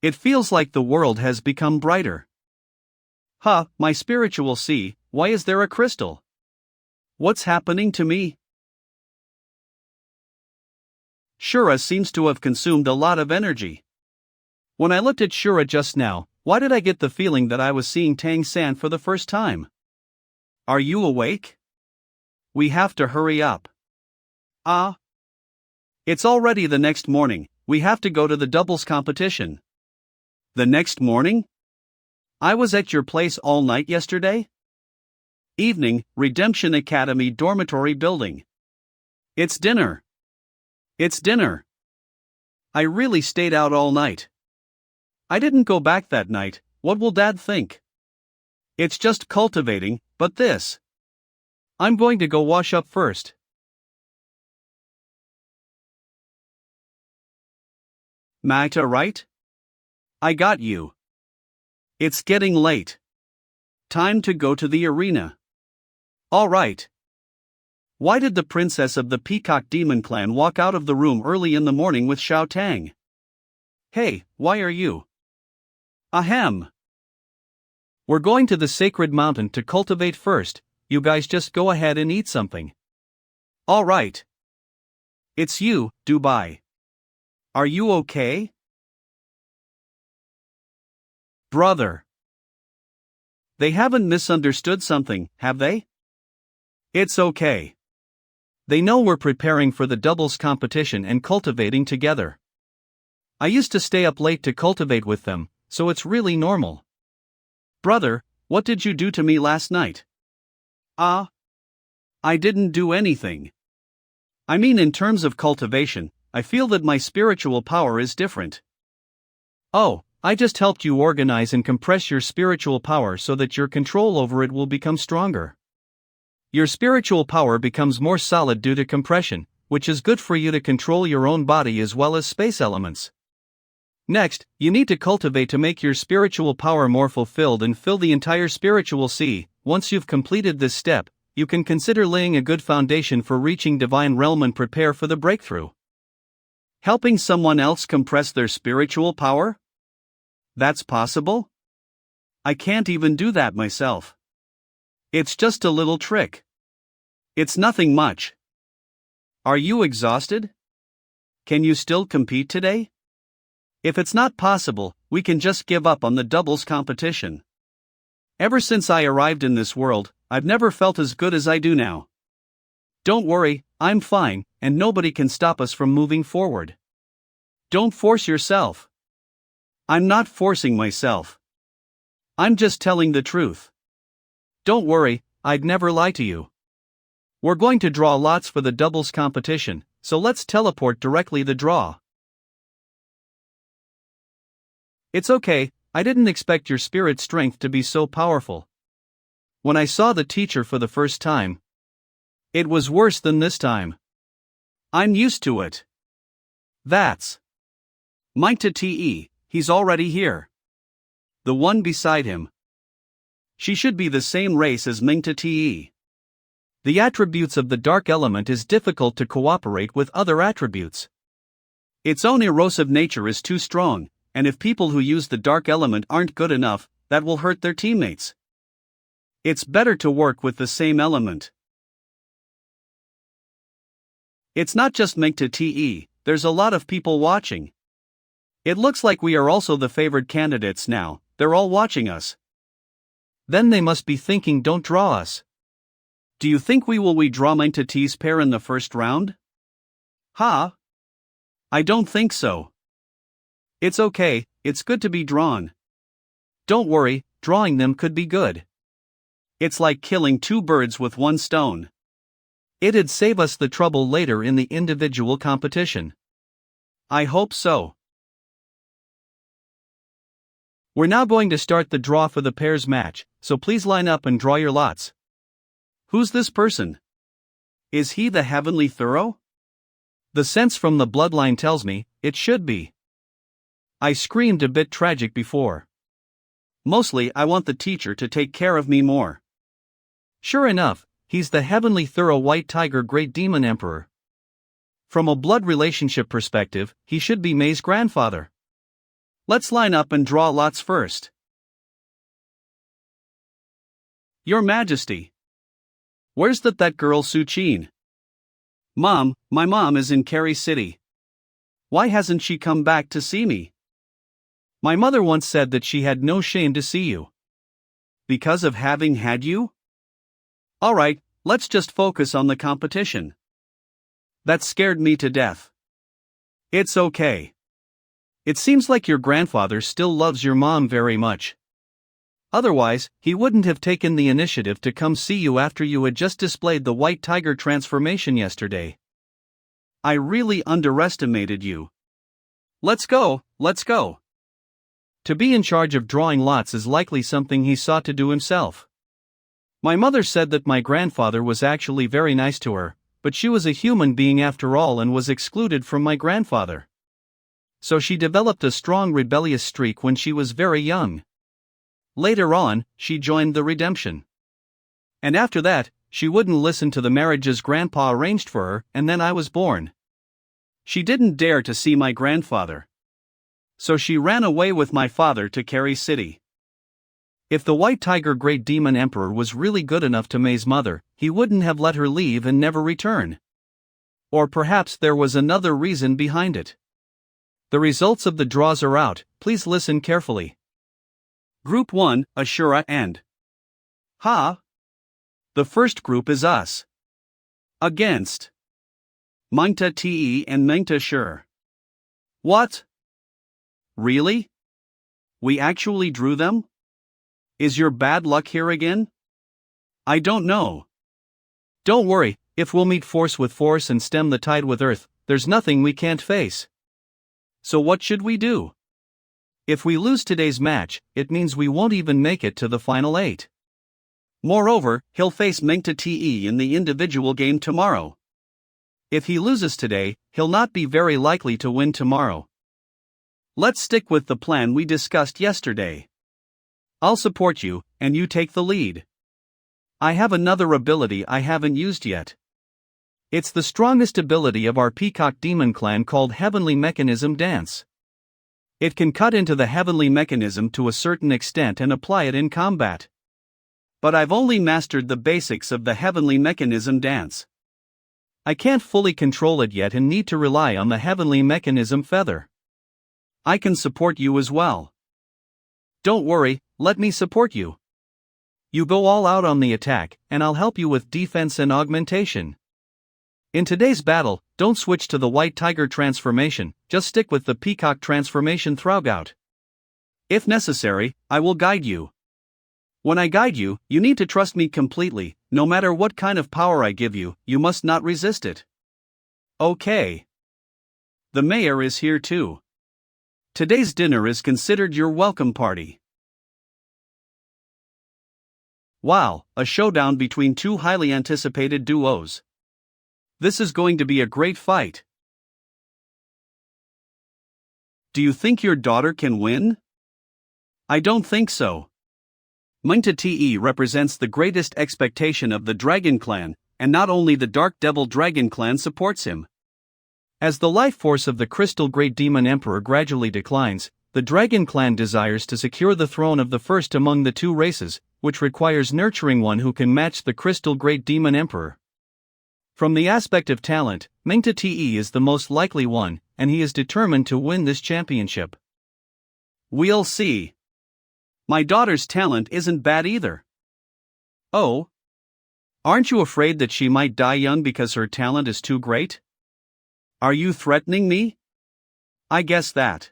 Speaker 1: It feels like the world has become brighter. Huh, my spiritual sea, why is there a crystal? What's happening to me? Shura seems to have consumed a lot of energy. When I looked at Shura just now, why did I get the feeling that I was seeing Tang San for the first time? Are you awake? We have to hurry up. Ah. It's already the next morning, we have to go to the doubles competition. The next morning? I was at your place all night yesterday? Evening, Redemption Academy dormitory building. It's dinner. It's dinner. I really stayed out all night. I didn't go back that night, what will Dad think? It's just cultivating, but this. I'm going to go wash up first. Magda, right? I got you. It's getting late. Time to go to the arena. All right. Why did the princess of the Peacock Demon Clan walk out of the room early in the morning with Xiao Tang? Hey, why are you? Ahem. We're going to the sacred mountain to cultivate first. You guys just go ahead and eat something. All right. It's you, Dubai. Are you okay? Brother. They haven't misunderstood something, have they? It's okay. They know we're preparing for the doubles competition and cultivating together. I used to stay up late to cultivate with them, so it's really normal. Brother, what did you do to me last night? I didn't do anything. I mean, in terms of cultivation, I feel that my spiritual power is different. Oh, I just helped you organize and compress your spiritual power so that your control over it will become stronger. Your spiritual power becomes more solid due to compression, which is good for you to control your own body as well as space elements. Next, you need to cultivate to make your spiritual power more fulfilled and fill the entire spiritual sea. Once you've completed this step, you can consider laying a good foundation for reaching divine realm and prepare for the breakthrough. Helping someone else compress their spiritual power? That's possible? I can't even do that myself. It's just a little trick. It's nothing much. Are you exhausted? Can you still compete today? If it's not possible, we can just give up on the doubles competition. Ever since I arrived in this world, I've never felt as good as I do now. Don't worry, I'm fine, and nobody can stop us from moving forward. Don't force yourself. I'm not forcing myself. I'm just telling the truth. Don't worry, I'd never lie to you. We're going to draw lots for the doubles competition, so let's teleport directly the draw. It's okay, I didn't expect your spirit strength to be so powerful. When I saw the teacher for the first time, it was worse than this time. I'm used to it. That's Mingta Te, he's already here. The one beside him. She should be the same race as Mingta Te. The attributes of the dark element is difficult to cooperate with other attributes. Its own erosive nature is too strong, and if people who use the dark element aren't good enough, that will hurt their teammates. It's better to work with the same element. It's not just Mingta Te, there's a lot of people watching. It looks like we are also the favored candidates now, they're all watching us. Then they must be thinking, don't draw us. Do you think we will draw Mingta Te's pair in the first round? I don't think so. It's okay, it's good to be drawn. Don't worry, drawing them could be good. It's like killing two birds with one stone. It'd save us the trouble later in the individual competition. I hope so. We're now going to start the draw for the pairs match, so please line up and draw your lots. Who's this person? Is he the Heavenly Thorough? The sense from the bloodline tells me it should be. I screamed a bit tragic before. Mostly I want the teacher to take care of me more. Sure enough, he's the Heavenly Thorough White Tiger Great Demon Emperor. From a blood relationship perspective, he should be Mei's grandfather. Let's line up and draw lots first. Your Majesty. Where's that girl Su Qin? Mom, my mom is in Carey City. Why hasn't she come back to see me? My mother once said that she had no shame to see you. Because of having had you? Alright, let's just focus on the competition. That scared me to death. It's okay. It seems like your grandfather still loves your mom very much. Otherwise, he wouldn't have taken the initiative to come see you after you had just displayed the white tiger transformation yesterday. I really underestimated you. Let's go, let's go. To be in charge of drawing lots is likely something he sought to do himself. My mother said that my grandfather was actually very nice to her, but she was a human being after all and was excluded from my grandfather. So she developed a strong rebellious streak when she was very young. Later on, she joined the redemption. And after that, she wouldn't listen to the marriages Grandpa arranged for her, and then I was born. She didn't dare to see my grandfather. So she ran away with my father to Carrie City. If the White Tiger Great Demon Emperor was really good enough to May's mother, he wouldn't have let her leave and never return. Or perhaps there was another reason behind it. The results of the draws are out, please listen carefully. Group 1, Ashura and Ha. The first group is us. Against Mengta Te and Mengta Shur. What? Really? We actually drew them? Is your bad luck here again? I don't know. Don't worry, if we'll meet force with force and stem the tide with earth, there's nothing we can't face. So what should we do? If we lose today's match, it means we won't even make it to the final 8. Moreover, he'll face Mengta Te in the individual game tomorrow. If he loses today, he'll not be very likely to win tomorrow. Let's stick with the plan we discussed yesterday. I'll support you, and you take the lead. I have another ability I haven't used yet. It's the strongest ability of our Peacock Demon Clan called Heavenly Mechanism Dance. It can cut into the heavenly mechanism to a certain extent and apply it in combat. But I've only mastered the basics of the Heavenly Mechanism Dance. I can't fully control it yet and need to rely on the Heavenly Mechanism Feather. I can support you as well. Don't worry, let me support you. You go all out on the attack, and I'll help you with defense and augmentation. In today's battle, don't switch to the White Tiger transformation, just stick with the Peacock transformation throughout. If necessary, I will guide you. When I guide you, you need to trust me completely, no matter what kind of power I give you, you must not resist it. Okay. The mayor is here too. Today's dinner is considered your welcome party. Wow, a showdown between two highly anticipated duos. This is going to be a great fight. Do you think your daughter can win? I don't think so. Mengta Te represents the greatest expectation of the Dragon Clan, and not only the Dark Devil Dragon Clan supports him. As the life force of the Crystal Great Demon Emperor gradually declines, the Dragon Clan desires to secure the throne of the first among the two races, which requires nurturing one who can match the Crystal Great Demon Emperor. From the aspect of talent, Mengta Te is the most likely one, and he is determined to win this championship. We'll see. My daughter's talent isn't bad either. Oh? Aren't you afraid that she might die young because her talent is too great? Are you threatening me? I guess that.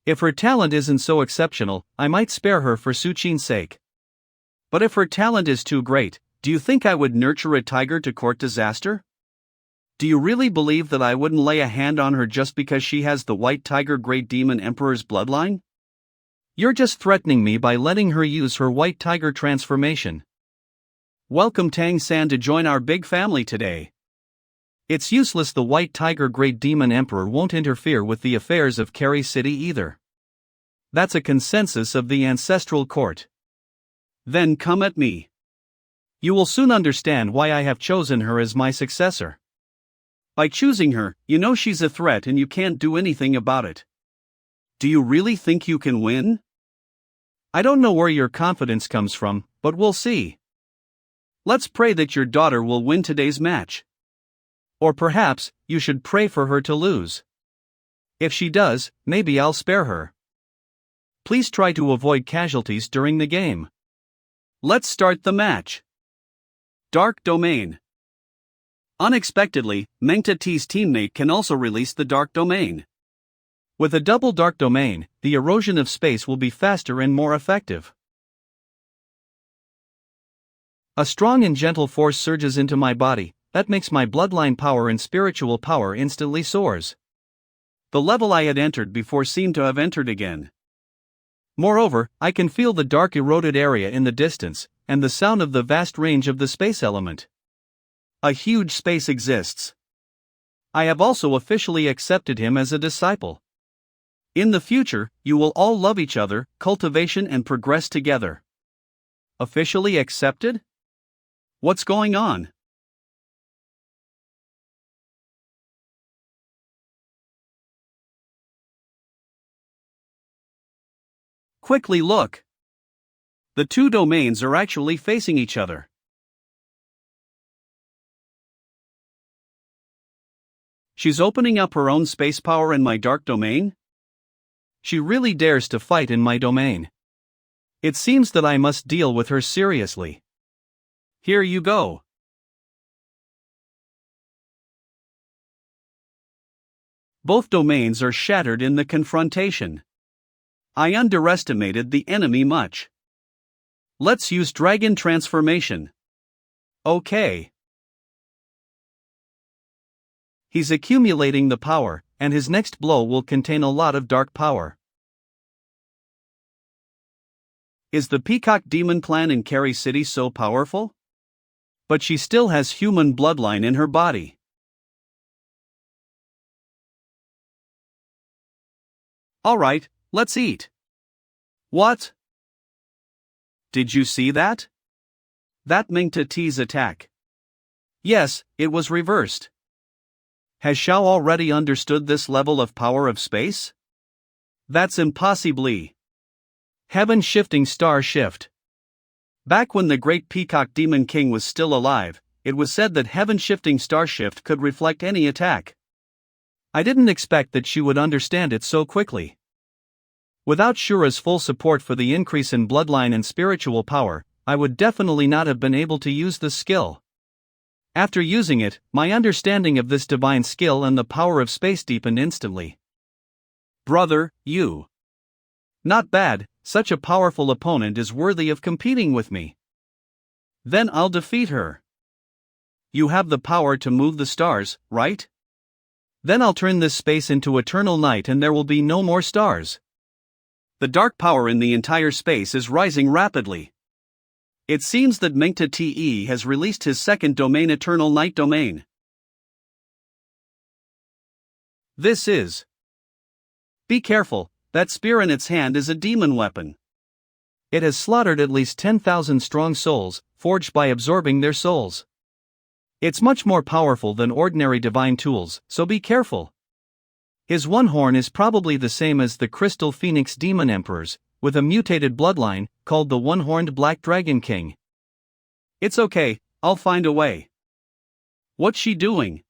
Speaker 1: If her talent isn't so exceptional, I might spare her for Suchin's sake. But if her talent is too great, do you think I would nurture a tiger to court disaster? Do you really believe that I wouldn't lay a hand on her just because she has the White Tiger Great Demon Emperor's bloodline? You're just threatening me by letting her use her White Tiger transformation. Welcome Tang San to join our big family today. It's useless, the White Tiger Great Demon Emperor won't interfere with the affairs of Carrie City either. That's a consensus of the ancestral court. Then come at me. You will soon understand why I have chosen her as my successor. By choosing her, you know she's a threat and you can't do anything about it. Do you really think you can win? I don't know where your confidence comes from, but we'll see. Let's pray that your daughter will win today's match. Or perhaps, you should pray for her to lose. If she does, maybe I'll spare her. Please try to avoid casualties during the game. Let's start the match. Dark Domain. Unexpectedly, Mengta Te's teammate can also release the Dark Domain. With a double Dark Domain, the erosion of space will be faster and more effective. A strong and gentle force surges into my body, that makes my bloodline power and spiritual power instantly soars. The level I had entered before seemed to have entered again. Moreover, I can feel the dark eroded area in the distance, and the sound of the vast range of the space element. A huge space exists. I have also officially accepted him as a disciple. In the future, you will all love each other, cultivation and progress together. Officially accepted? What's going on? Quickly look. The two domains are actually facing each other. She's opening up her own space power in my dark domain? She really dares to fight in my domain. It seems that I must deal with her seriously. Here you go. Both domains are shattered in the confrontation. I underestimated the enemy much. Let's use dragon transformation. Okay. He's accumulating the power, and his next blow will contain a lot of dark power. Is the Peacock Demon clan in Carrie City so powerful? But she still has human bloodline in her body. Alright, let's eat. What? Did you see that? That Mingta T's attack. Yes, it was reversed. Has Xiao already understood this level of power of space? That's impossibly. Heaven shifting star shift. Back when the great Peacock Demon King was still alive, it was said that heaven shifting star shift could reflect any attack. I didn't expect that she would understand it so quickly. Without Shura's full support for the increase in bloodline and spiritual power, I would definitely not have been able to use this skill. After using it, my understanding of this divine skill and the power of space deepened instantly. Brother, you. Not bad, such a powerful opponent is worthy of competing with me. Then I'll defeat her. You have the power to move the stars, right? Then I'll turn this space into eternal night and there will be no more stars. The dark power in the entire space is rising rapidly. It seems that Mingta Te has released his second domain, Eternal Night domain. This is. Be careful, that spear in its hand is a demon weapon. It has slaughtered at least 10,000 strong souls, forged by absorbing their souls. It's much more powerful than ordinary divine tools, so be careful. His one horn is probably the same as the Crystal Phoenix Demon Emperor's, with a mutated bloodline, called the One-Horned Black Dragon King. It's okay, I'll find a way. What's she doing?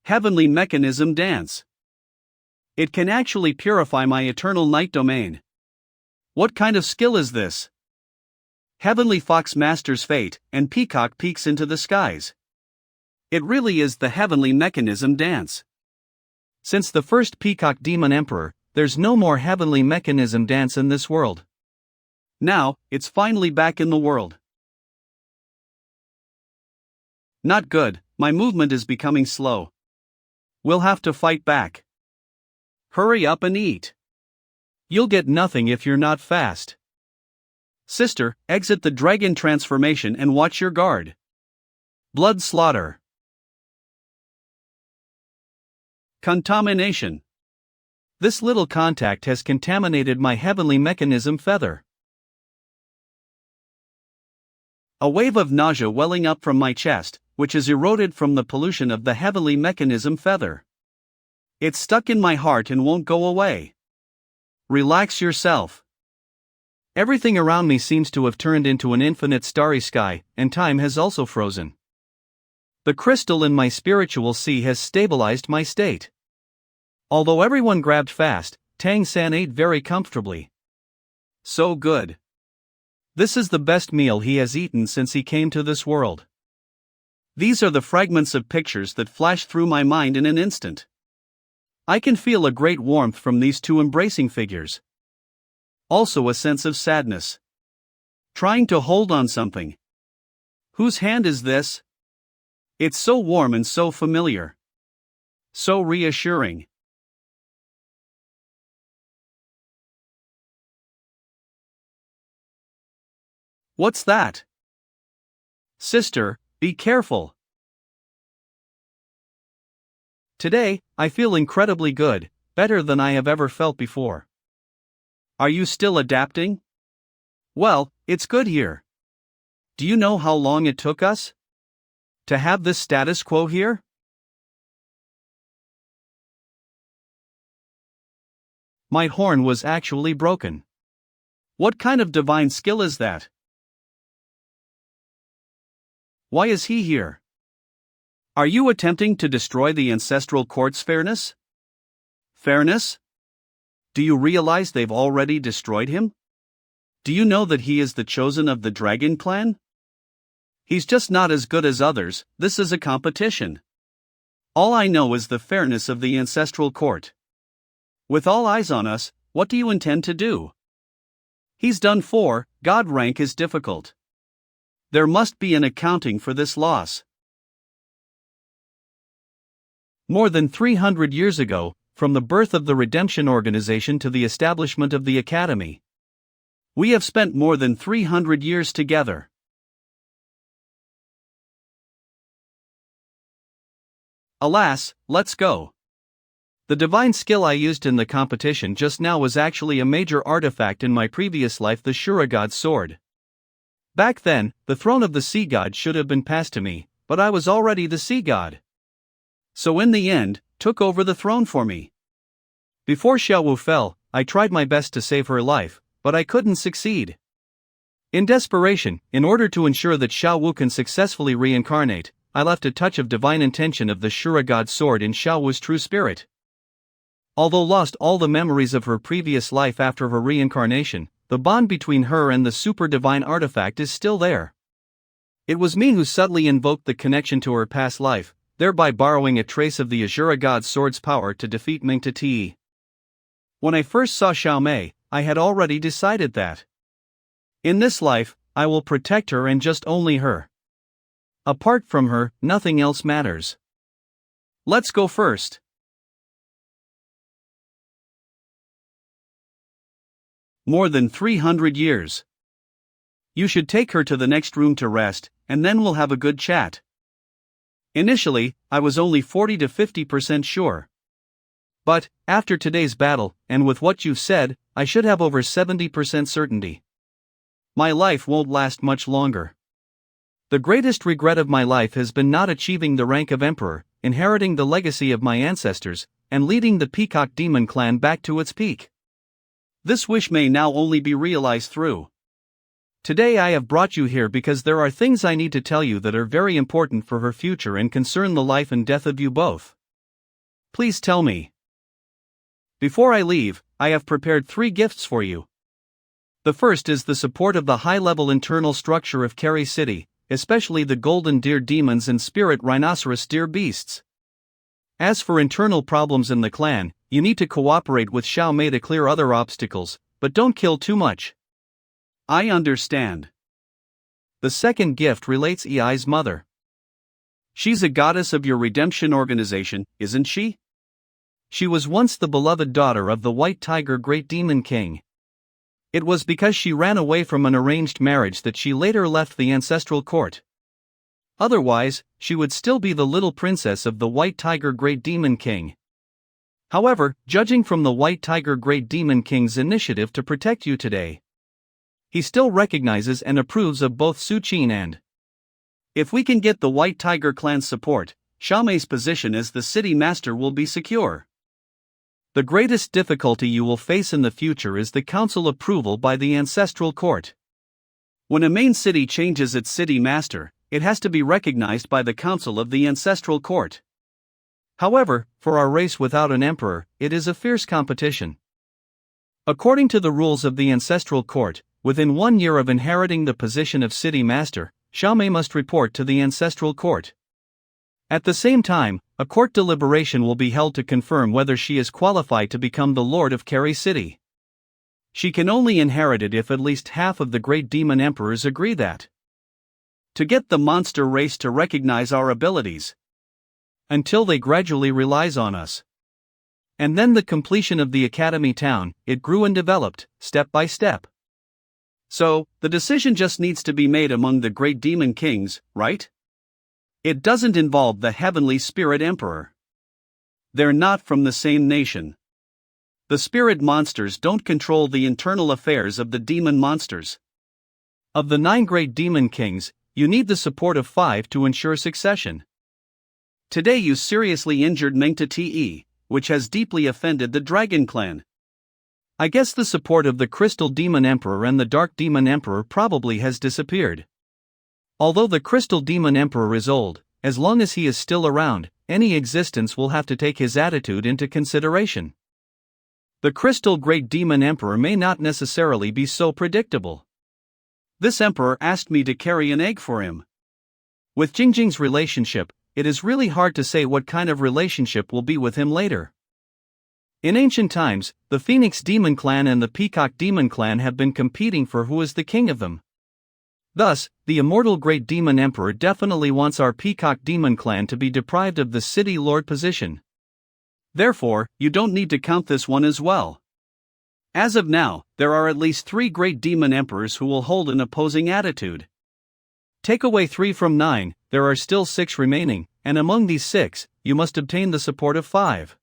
Speaker 1: Heavenly Mechanism Dance. It can actually purify my Eternal Night domain. What kind of skill is this? Heavenly Fox masters fate, and Peacock peeks into the skies. It really is the Heavenly Mechanism Dance. Since the first Peacock Demon Emperor, there's no more Heavenly Mechanism Dance in this world. Now, it's finally back in the world. Not good, my movement is becoming slow. We'll have to fight back. Hurry up and eat. You'll get nothing if you're not fast. Sister, exit the dragon transformation and watch your guard. Blood slaughter. Contamination. This little contact has contaminated my heavenly mechanism feather. A wave of nausea welling up from my chest, which is eroded from the pollution of the heavenly mechanism feather. It's stuck in my heart and won't go away. Relax yourself. Everything around me seems to have turned into an infinite starry sky, and time has also frozen. The crystal in my spiritual sea has stabilized my state. Although everyone grabbed fast, Tang San ate very comfortably. So good. This is the best meal he has eaten since he came to this world. These are the fragments of pictures that flash through my mind in an instant. I can feel a great warmth from these two embracing figures. Also a sense of sadness. Trying to hold on something. Whose hand is this? It's so warm and so familiar. So reassuring. What's that? Sister, be careful. Today, I feel incredibly good, better than I have ever felt before. Are you still adapting? Well, it's good here. Do you know how long it took us to have this status quo here? My horn was actually broken. What kind of divine skill is that? Why is he here? Are you attempting to destroy the ancestral court's fairness? Fairness? Do you realize they've already destroyed him? Do you know that he is the chosen of the dragon clan? He's just not as good as others. This is a competition. All I know is the fairness of the ancestral court. With all eyes on us, what do you intend to do? He's done for, God rank is difficult. There must be an accounting for this loss. More than 300 years ago, from the birth of the Redemption Organization to the establishment of the Academy, we have spent more than 300 years together. Alas, let's go. The divine skill I used in the competition just now was actually a major artifact in my previous life, the Shura God's sword. Back then, the throne of the Sea God should have been passed to me, but I was already the Sea God. So in the end, took over the throne for me. Before Xiaowu fell, I tried my best to save her life, but I couldn't succeed. In desperation, in order to ensure that Xiaowu can successfully reincarnate, I left a touch of divine intention of the Shura God's sword in Xiaowu's true spirit. Although lost all the memories of her previous life after her reincarnation, the bond between her and the super divine artifact is still there. It was me who subtly invoked the connection to her past life, thereby borrowing a trace of the Azura God's sword's power to defeat Mingta Te. When I first saw Xiao Mei, I had already decided that in this life, I will protect her and just only her. Apart from her, nothing else matters. Let's go first. More than 300 years. You should take her to the next room to rest, and then we'll have a good chat. Initially, I was only 40 to 50% sure. But, after today's battle, and with what you've said, I should have over 70% certainty. My life won't last much longer. The greatest regret of my life has been not achieving the rank of emperor, inheriting the legacy of my ancestors, and leading the Peacock Demon clan back to its peak. This wish may now only be realized through. Today I have brought you here because there are things I need to tell you that are very important for her future and concern the life and death of you both. Please tell me. Before I leave, I have prepared 3 gifts for you. The first is the support of the high-level internal structure of Keri City, especially the golden deer demons and spirit rhinoceros deer beasts. As for internal problems in the clan, you need to cooperate with Xiao Mei to clear other obstacles, but don't kill too much. I understand. The second gift relates Ei's mother. She's a goddess of your redemption organization, isn't she? She was once the beloved daughter of the White Tiger Great Demon King. It was because she ran away from an arranged marriage that she later left the ancestral court. Otherwise, she would still be the little princess of the White Tiger Great Demon King. However, judging from the White Tiger Great Demon King's initiative to protect you today, he still recognizes and approves of both Su Qin and. If we can get the White Tiger clan's support, Xiao Mei's position as the city master will be secure. The greatest difficulty you will face in the future is the council approval by the ancestral court. When a main city changes its city master, it has to be recognized by the council of the ancestral court. However, for our race without an emperor, it is a fierce competition. According to the rules of the ancestral court, within 1 year of inheriting the position of city master, Xiao Mei must report to the ancestral court. At the same time, a court deliberation will be held to confirm whether she is qualified to become the lord of Keri City. She can only inherit it if at least half of the great demon emperors agree that. To get the monster race to recognize our abilities. Until they gradually relies on us. And then the completion of the academy town, it grew and developed, step by step. So, the decision just needs to be made among the great demon kings, right? It doesn't involve the heavenly spirit emperor. They're not from the same nation. The spirit monsters don't control the internal affairs of the demon monsters. Of the 9 great demon kings, you need the support of 5 to ensure succession. Today you seriously injured Mengta Te, which has deeply offended the Dragon Clan. I guess the support of the Crystal Demon Emperor and the Dark Demon Emperor probably has disappeared. Although the Crystal Demon Emperor is old, as long as he is still around, any existence will have to take his attitude into consideration. The Crystal Great Demon Emperor may not necessarily be so predictable. This emperor asked me to carry an egg for him. With Jingjing's relationship, it is really hard to say what kind of relationship will be with him later. In ancient times, the Phoenix Demon Clan and the Peacock Demon Clan have been competing for who is the king of them. Thus, the immortal Great Demon Emperor definitely wants our Peacock Demon Clan to be deprived of the City Lord position. Therefore, you don't need to count this one as well. As of now, there are at least 3 great demon emperors who will hold an opposing attitude. Take away 3 from 9, there are still 6 remaining, and among these 6, you must obtain the support of 5.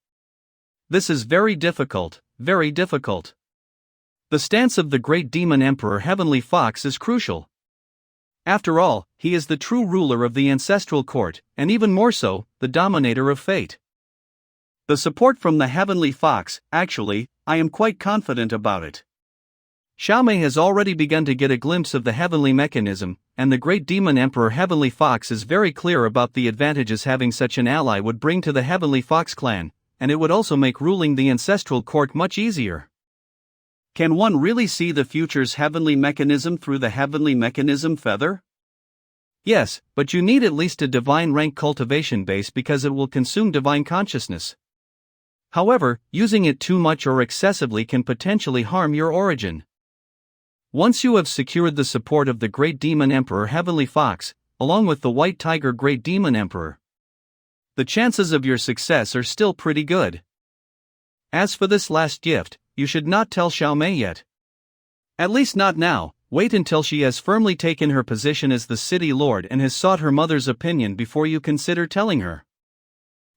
Speaker 1: This is very difficult, very difficult. The stance of the great demon emperor Heavenly Fox is crucial. After all, he is the true ruler of the ancestral court, and even more so, the dominator of fate. The support from the Heavenly Fox, actually, I am quite confident about it. Xiaomei has already begun to get a glimpse of the heavenly mechanism, and the great demon emperor Heavenly Fox is very clear about the advantages having such an ally would bring to the Heavenly Fox clan, and it would also make ruling the ancestral court much easier. Can one really see the future's heavenly mechanism through the heavenly mechanism feather? Yes, but you need at least a divine rank cultivation base because it will consume divine consciousness. However, using it too much or excessively can potentially harm your origin. Once you have secured the support of the Great Demon Emperor Heavenly Fox, along with the White Tiger Great Demon Emperor, the chances of your success are still pretty good. As for this last gift, you should not tell Xiaomei yet. At least not now, wait until she has firmly taken her position as the city lord and has sought her mother's opinion before you consider telling her.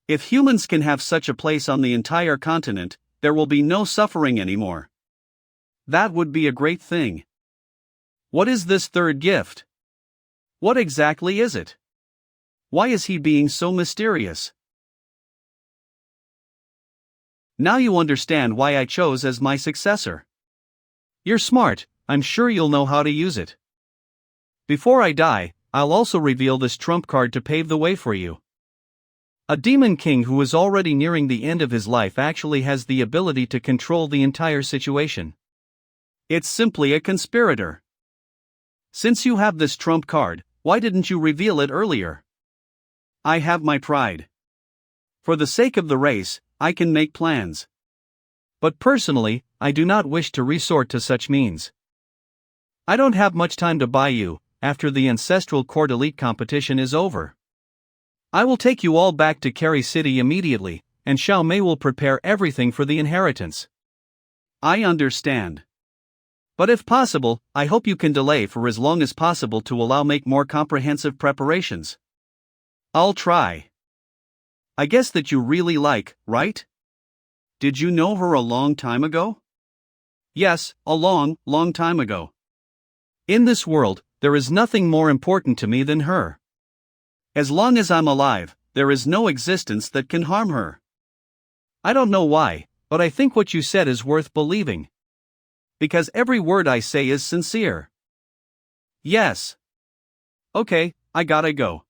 Speaker 1: If humans can have such a place on the entire continent, there will be no suffering anymore. That would be a great thing. What is this third gift? What exactly is it? Why is he being so mysterious? Now you understand why I chose as my successor. You're smart, I'm sure you'll know how to use it. Before I die, I'll also reveal this trump card to pave the way for you. A demon king who is already nearing the end of his life actually has the ability to control the entire situation. It's simply a conspirator. Since you have this trump card, why didn't you reveal it earlier? I have my pride. For the sake of the race, I can make plans. But personally, I do not wish to resort to such means. I don't have much time to buy you, after the Ancestral Court Elite competition is over. I will take you all back to Carry City immediately, and Xiaomei will prepare everything for the inheritance. I understand. But if possible, I hope you can delay for as long as possible to allow make more comprehensive preparations. I'll try. I guess that you really like, right? Did you know her a long time ago? Yes, a long, long time ago. In this world, there is nothing more important to me than her. As long as I'm alive, there is no existence that can harm her. I don't know why, but I think what you said is worth believing. Because every word I say is sincere. Yes. Okay, I gotta go.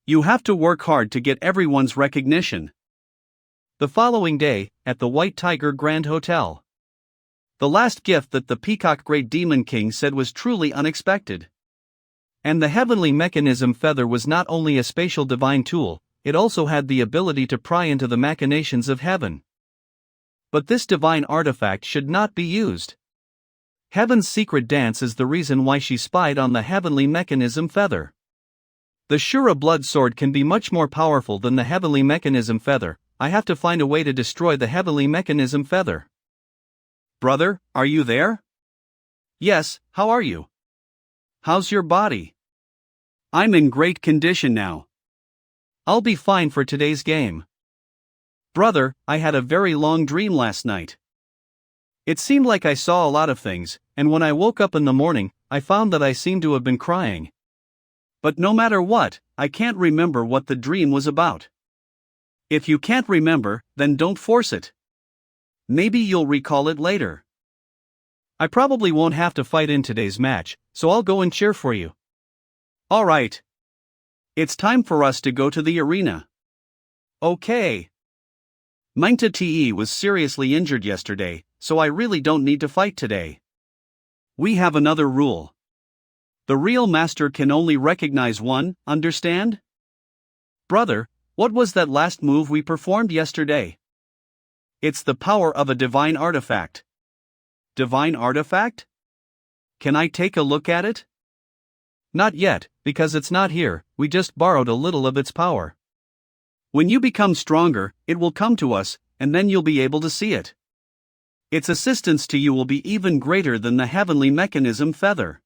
Speaker 1: You have to work hard to get everyone's recognition. The following day, at the White Tiger Grand Hotel. The last gift that the Peacock Great Demon King said was truly unexpected. And the heavenly mechanism feather was not only a spatial divine tool, it also had the ability to pry into the machinations of heaven. But this divine artifact should not be used. Heaven's secret dance is the reason why she spied on the heavenly mechanism feather. The Shura blood sword can be much more powerful than the heavenly mechanism feather. I have to find a way to destroy the heavenly mechanism feather. Brother, are you there? Yes, how are you? How's your body? I'm in great condition now. I'll be fine for today's game. Brother, I had a very long dream last night. It seemed like I saw a lot of things, and when I woke up in the morning, I found that I seemed to have been crying. But no matter what, I can't remember what the dream was about. If you can't remember, then don't force it. Maybe you'll recall it later. I probably won't have to fight in today's match, so I'll go and cheer for you. Alright. It's time for us to go to the arena. Okay. Mengta Te was seriously injured yesterday, so I really don't need to fight today. We have another rule. The real master can only recognize one, understand? Brother, what was that last move we performed yesterday? It's the power of a divine artifact. Divine artifact? Can I take a look at it? Not yet, because it's not here, we just borrowed a little of its power. When you become stronger, it will come to us, and then you'll be able to see it. Its assistance to you will be even greater than the heavenly mechanism feather.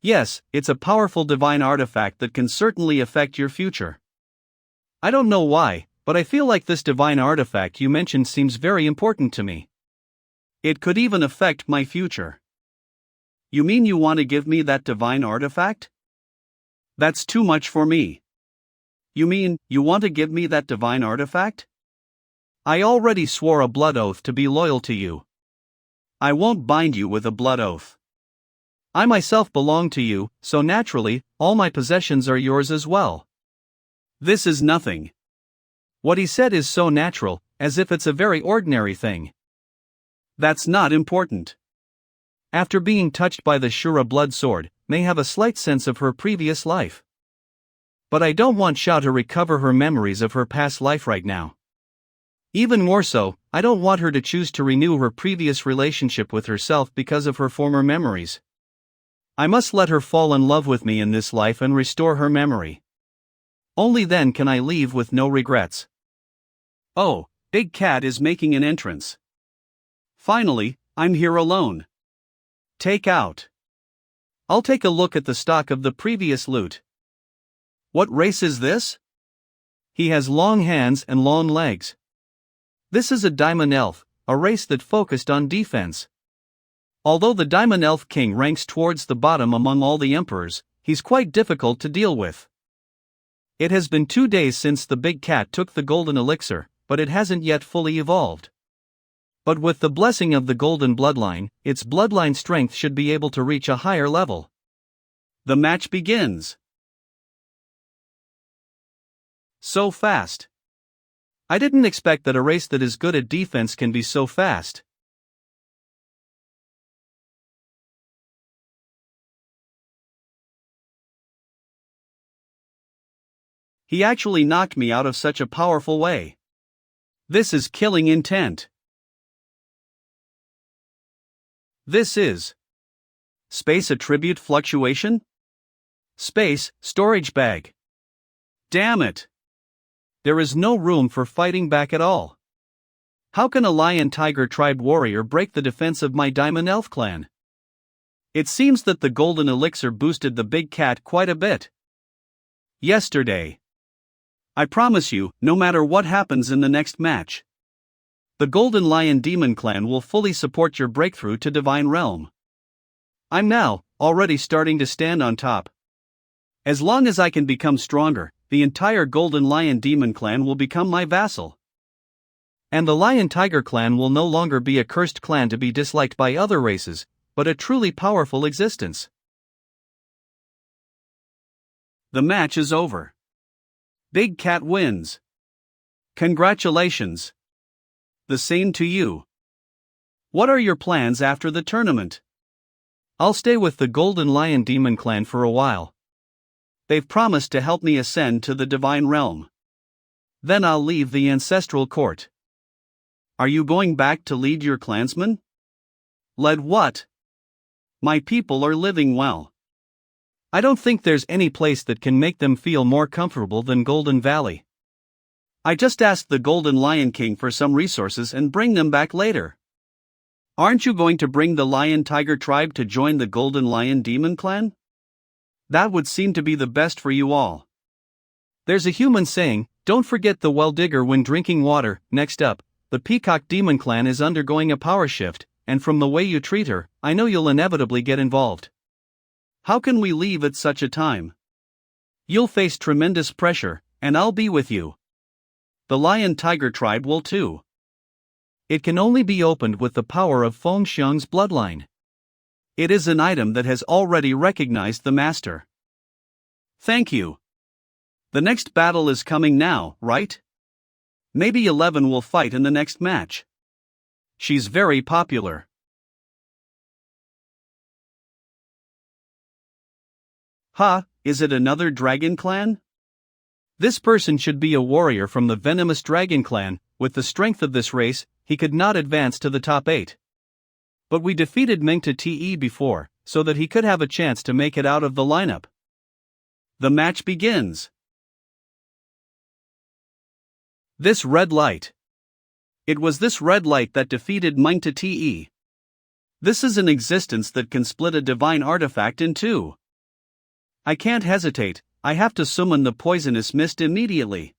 Speaker 1: Yes, it's a powerful divine artifact that can certainly affect your future. I don't know why, but I feel like this divine artifact you mentioned seems very important to me. It could even affect my future. You mean you want to give me that divine artifact? That's too much for me. You mean, you want to give me that divine artifact? I already swore a blood oath to be loyal to you. I won't bind you with a blood oath. I myself belong to you, so naturally, all my possessions are yours as well. This is nothing. What he said is so natural, as if it's a very ordinary thing. That's not important. After being touched by the Shura blood sword, may have a slight sense of her previous life. But I don't want Xiao to recover her memories of her past life right now. Even more so, I don't want her to choose to renew her previous relationship with herself because of her former memories. I must let her fall in love with me in this life and restore her memory. Only then can I leave with no regrets. Oh, Big Cat is making an entrance. Finally, I'm here alone. Take out. I'll take a look at the stock of the previous loot. What race is this? He has long hands and long legs. This is a Diamond Elf, a race that focused on defense. Although the Diamond Elf King ranks towards the bottom among all the emperors, he's quite difficult to deal with. It has been 2 days since the Big Cat took the golden elixir, but it hasn't yet fully evolved. But with the blessing of the golden bloodline, its bloodline strength should be able to reach a higher level. The match begins. So fast. I didn't expect that a race that is good at defense can be so fast. He actually knocked me out of such a powerful way. This is killing intent. This is space attribute fluctuation? Space storage bag. Damn it. There is no room for fighting back at all. How can a lion-tiger tribe warrior break the defense of my Diamond Elf clan? It seems that the golden elixir boosted the Big Cat quite a bit. Yesterday. I promise you, no matter what happens in the next match, the Golden Lion Demon Clan will fully support your breakthrough to Divine Realm. I'm now already starting to stand on top. As long as I can become stronger, the entire Golden Lion Demon Clan will become my vassal. And the Lion Tiger Clan will no longer be a cursed clan to be disliked by other races, but a truly powerful existence. The match is over. Big Cat wins. Congratulations. The same to you. What are your plans after the tournament? I'll stay with the Golden Lion Demon Clan for a while. They've promised to help me ascend to the Divine Realm. Then I'll leave the Ancestral Court. Are you going back to lead your clansmen? Led what? My people are living well. I don't think there's any place that can make them feel more comfortable than Golden Valley. I just asked the Golden Lion King for some resources and bring them back later. Aren't you going to bring the Lion Tiger tribe to join the Golden Lion Demon Clan? That would seem to be the best for you all. There's a human saying, don't forget the well digger when drinking water. Next up, the Peacock Demon Clan is undergoing a power shift, and from the way you treat her, I know you'll inevitably get involved. How can we leave at such a time? You'll face tremendous pressure, and I'll be with you. The lion-tiger tribe will too. It can only be opened with the power of Feng Xiang's bloodline. It is an item that has already recognized the master. Thank you. The next battle is coming now, right? Maybe 11 will fight in the next match. She's very popular. Is it another dragon clan? This person should be a warrior from the venomous dragon clan. With the strength of this race, he could not advance to the top 8. But we defeated Mengta Te before, so that he could have a chance to make it out of the lineup. The match begins. This red light. It was this red light that defeated Mengta Te. This is an existence that can split a divine artifact in two. I can't hesitate, I have to summon the poisonous mist immediately.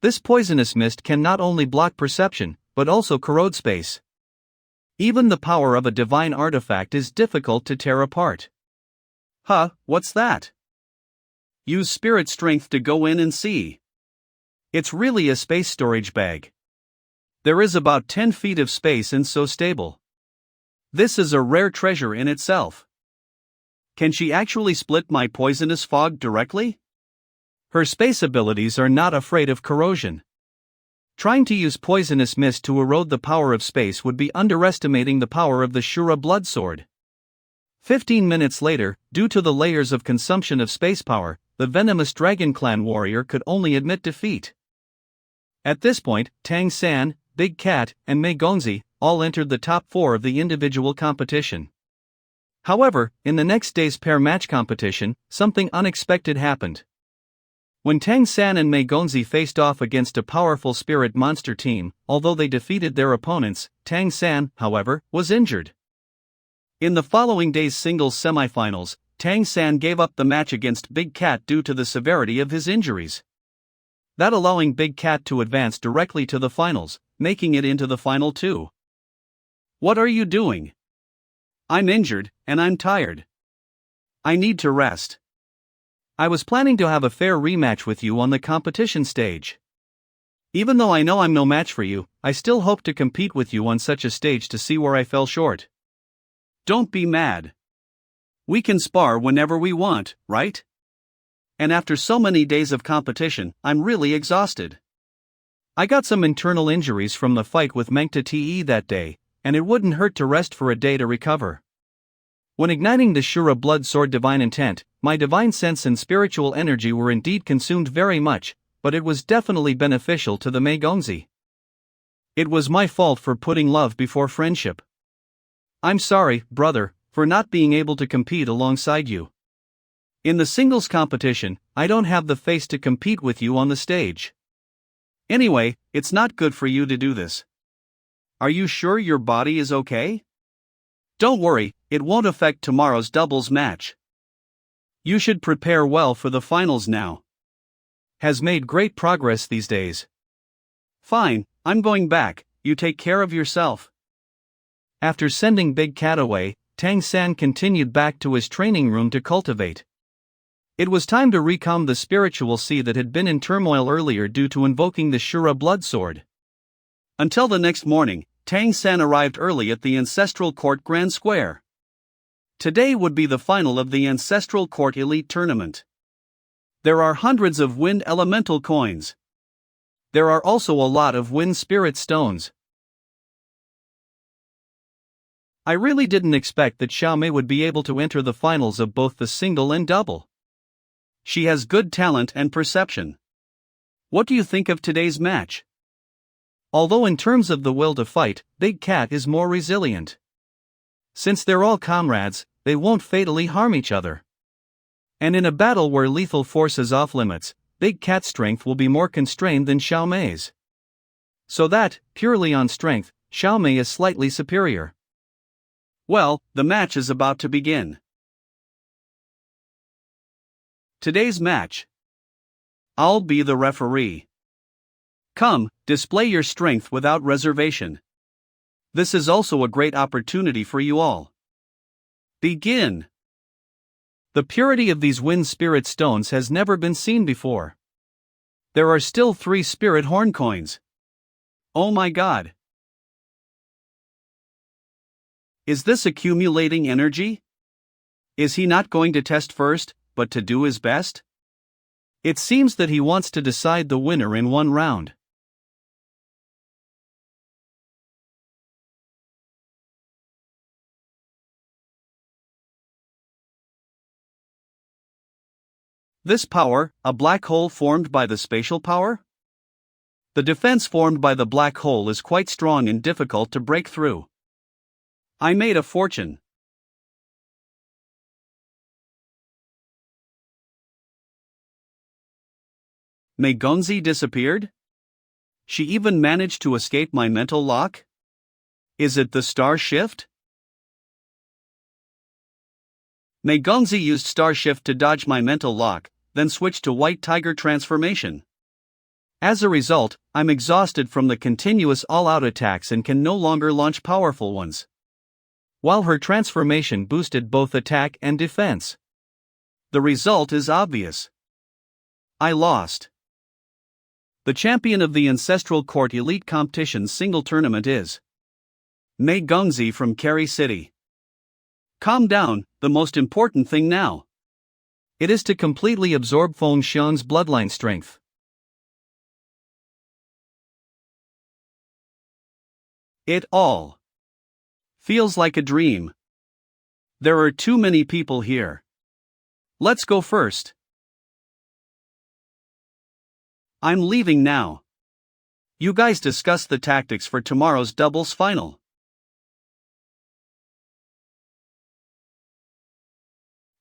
Speaker 1: This poisonous mist can not only block perception, but also corrode space. Even the power of a divine artifact is difficult to tear apart. What's that? Use spirit strength to go in and see. It's really a space storage bag. There is about 10 feet of space and so stable. This is a rare treasure in itself. Can she actually split my poisonous fog directly? Her space abilities are not afraid of corrosion. Trying to use poisonous mist to erode the power of space would be underestimating the power of the Shura blood sword. 15 minutes later, due to the layers of consumption of space power, the venomous Dragon Clan warrior could only admit defeat. At this point, Tang San, Big Cat, and Mei Gongzi all entered the top 4 of the individual competition. However, in the next day's pair match competition, something unexpected happened. When Tang San and Mei Gongzi faced off against a powerful spirit monster team, although they defeated their opponents, Tang San, however, was injured. In the following day's singles semifinals, Tang San gave up the match against Big Cat due to the severity of his injuries. That allowing Big Cat to advance directly to the finals, making it into the final 2. What are you doing? I'm injured, and I'm tired. I need to rest. I was planning to have a fair rematch with you on the competition stage. Even though I know I'm no match for you, I still hope to compete with you on such a stage to see where I fell short. Don't be mad. We can spar whenever we want, right? And after so many days of competition, I'm really exhausted. I got some internal injuries from the fight with Mengta Te that day, and it wouldn't hurt to rest for a day to recover. When igniting the Shura blood sword divine intent, my divine sense and spiritual energy were indeed consumed very much, but it was definitely beneficial to the Mei Gongzi. It was my fault for putting love before friendship. I'm sorry, brother, for not being able to compete alongside you. In the singles competition, I don't have the face to compete with you on the stage. Anyway, it's not good for you to do this. Are you sure your body is okay? Don't worry, it won't affect tomorrow's doubles match. You should prepare well for the finals now. Has made great progress these days. Fine, I'm going back, you take care of yourself. After sending Big Cat away, Tang San continued back to his training room to cultivate. It was time to recalm the spiritual sea that had been in turmoil earlier due to invoking the Shura blood sword. Until the next morning, Tang San arrived early at the Ancestral Court Grand Square. Today would be the final of the Ancestral Court Elite Tournament. There are hundreds of wind elemental coins. There are also a lot of wind spirit stones. I really didn't expect that Xiaomei would be able to enter the finals of both the single and double. She has good talent and perception. What do you think of today's match? Although in terms of the will to fight, Big Cat is more resilient. Since they're all comrades, they won't fatally harm each other. And in a battle where lethal force is off limits, Big Cat's strength will be more constrained than Xiaomei's. So that, purely on strength, Xiaomei is slightly superior. Well, the match is about to begin. Today's match. I'll be the referee. Come, display your strength without reservation. This is also a great opportunity for you all. Begin. The purity of these wind spirit stones has never been seen before. There are still 3 spirit horn coins. Oh my god. Is this accumulating energy? Is he not going to test first, but to do his best? It seems that he wants to decide the winner in one round. This power, a black hole formed by the spatial power? The defense formed by the black hole is quite strong and difficult to break through. I made a fortune. Mei Gongzi disappeared? She even managed to escape my mental lock? Is it the star shift? Mei Gongzi used star shift to dodge my mental lock, then switched to white tiger transformation. As a result, I'm exhausted from the continuous all-out attacks and can no longer launch powerful ones. While her transformation boosted both attack and defense. The result is obvious. I lost. The champion of the Ancestral Court Elite Competition's single tournament is Mei Gongzi from Kerry City. Calm down, the most important thing now. It is to completely absorb Feng Xian's bloodline strength. It all feels like a dream. There are too many people here. Let's go first. I'm leaving now. You guys discuss the tactics for tomorrow's doubles final.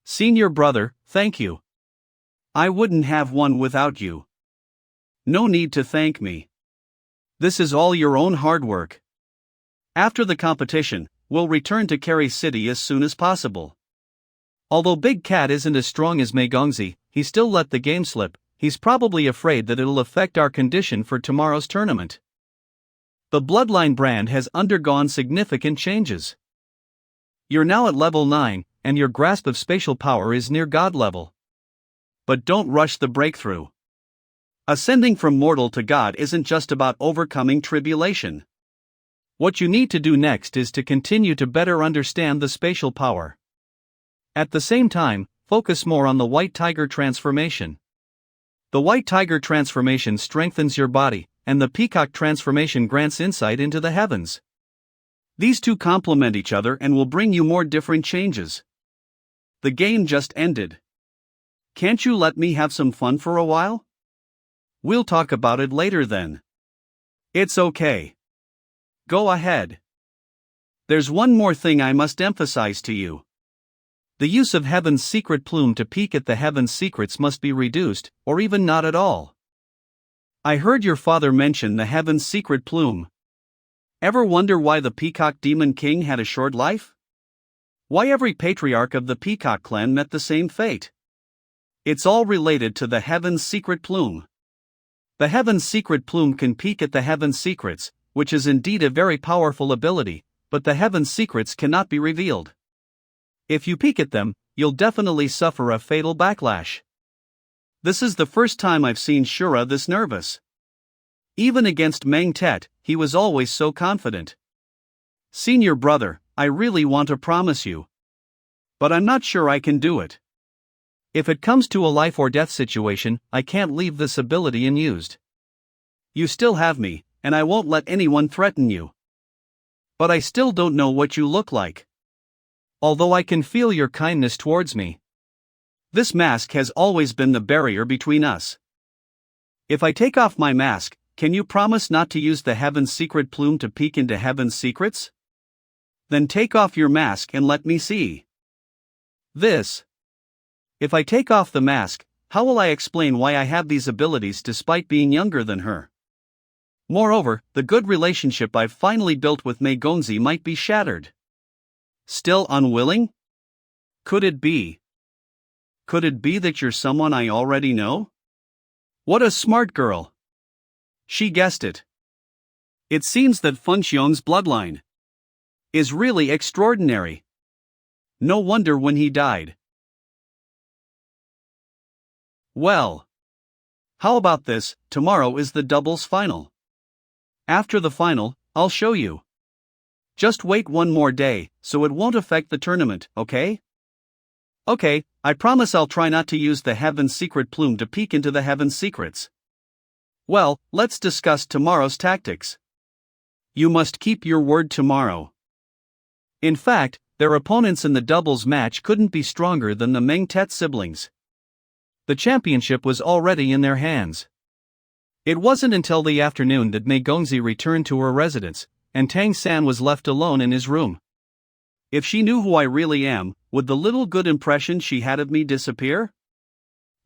Speaker 1: Senior brother, thank you. I wouldn't have one without you. No need to thank me. This is all your own hard work. After the competition, we'll return to Kerry City as soon as possible. Although Big Cat isn't as strong as Mei Gongzi, he still let the game slip. He's probably afraid that it'll affect our condition for tomorrow's tournament. The Bloodline brand has undergone significant changes. You're now at level 9, and your grasp of spatial power is near God level. But don't rush the breakthrough. Ascending from mortal to God isn't just about overcoming tribulation. What you need to do next is to continue to better understand the spatial power. At the same time, focus more on the White Tiger transformation. The White Tiger transformation strengthens your body, and the Peacock transformation grants insight into the heavens. These two complement each other and will bring you more different changes. The game just ended. Can't you let me have some fun for a while? We'll talk about it later then. It's okay. Go ahead. There's one more thing I must emphasize to you. The use of Heaven's secret plume to peek at the Heaven's secrets must be reduced, or even not at all. I heard your father mention the Heaven's secret plume. Ever wonder why the Peacock Demon King had a short life? Why every patriarch of the Peacock clan met the same fate? It's all related to the Heaven's secret plume. The Heaven's secret plume can peek at the Heaven's secrets, which is indeed a very powerful ability, but the Heaven's secrets cannot be revealed. If you peek at them, you'll definitely suffer a fatal backlash. This is the first time I've seen Shura this nervous. Even against Meng Tet, he was always so confident. Senior brother, I really want to promise you. But I'm not sure I can do it. If it comes to a life or death situation, I can't leave this ability unused. You still have me, and I won't let anyone threaten you. But I still don't know what you look like. Although I can feel your kindness towards me. This mask has always been the barrier between us. If I take off my mask, can you promise not to use the Heaven's secret plume to peek into Heaven's secrets? Then take off your mask and let me see. This. If I take off the mask, how will I explain why I have these abilities despite being younger than her? Moreover, the good relationship I've finally built with Mei Gongzi might be shattered. Still unwilling? Could it be? Could it be that you're someone I already know? What a smart girl. She guessed it. It seems that Feng Xiong's bloodline is really extraordinary. No wonder when he died. Well, how about this? Tomorrow is the doubles final. After the final, I'll show you. Just wait one more day, so it won't affect the tournament, okay? Okay, I promise I'll try not to use the Heaven's Secret plume to peek into the Heaven's secrets. Well, let's discuss tomorrow's tactics. You must keep your word tomorrow. In fact, their opponents in the doubles match couldn't be stronger than the Meng-Tet siblings. The championship was already in their hands. It wasn't until the afternoon that Mei Gongzi returned to her residence, and Tang San was left alone in his room. If she knew who I really am, would the little good impression she had of me disappear?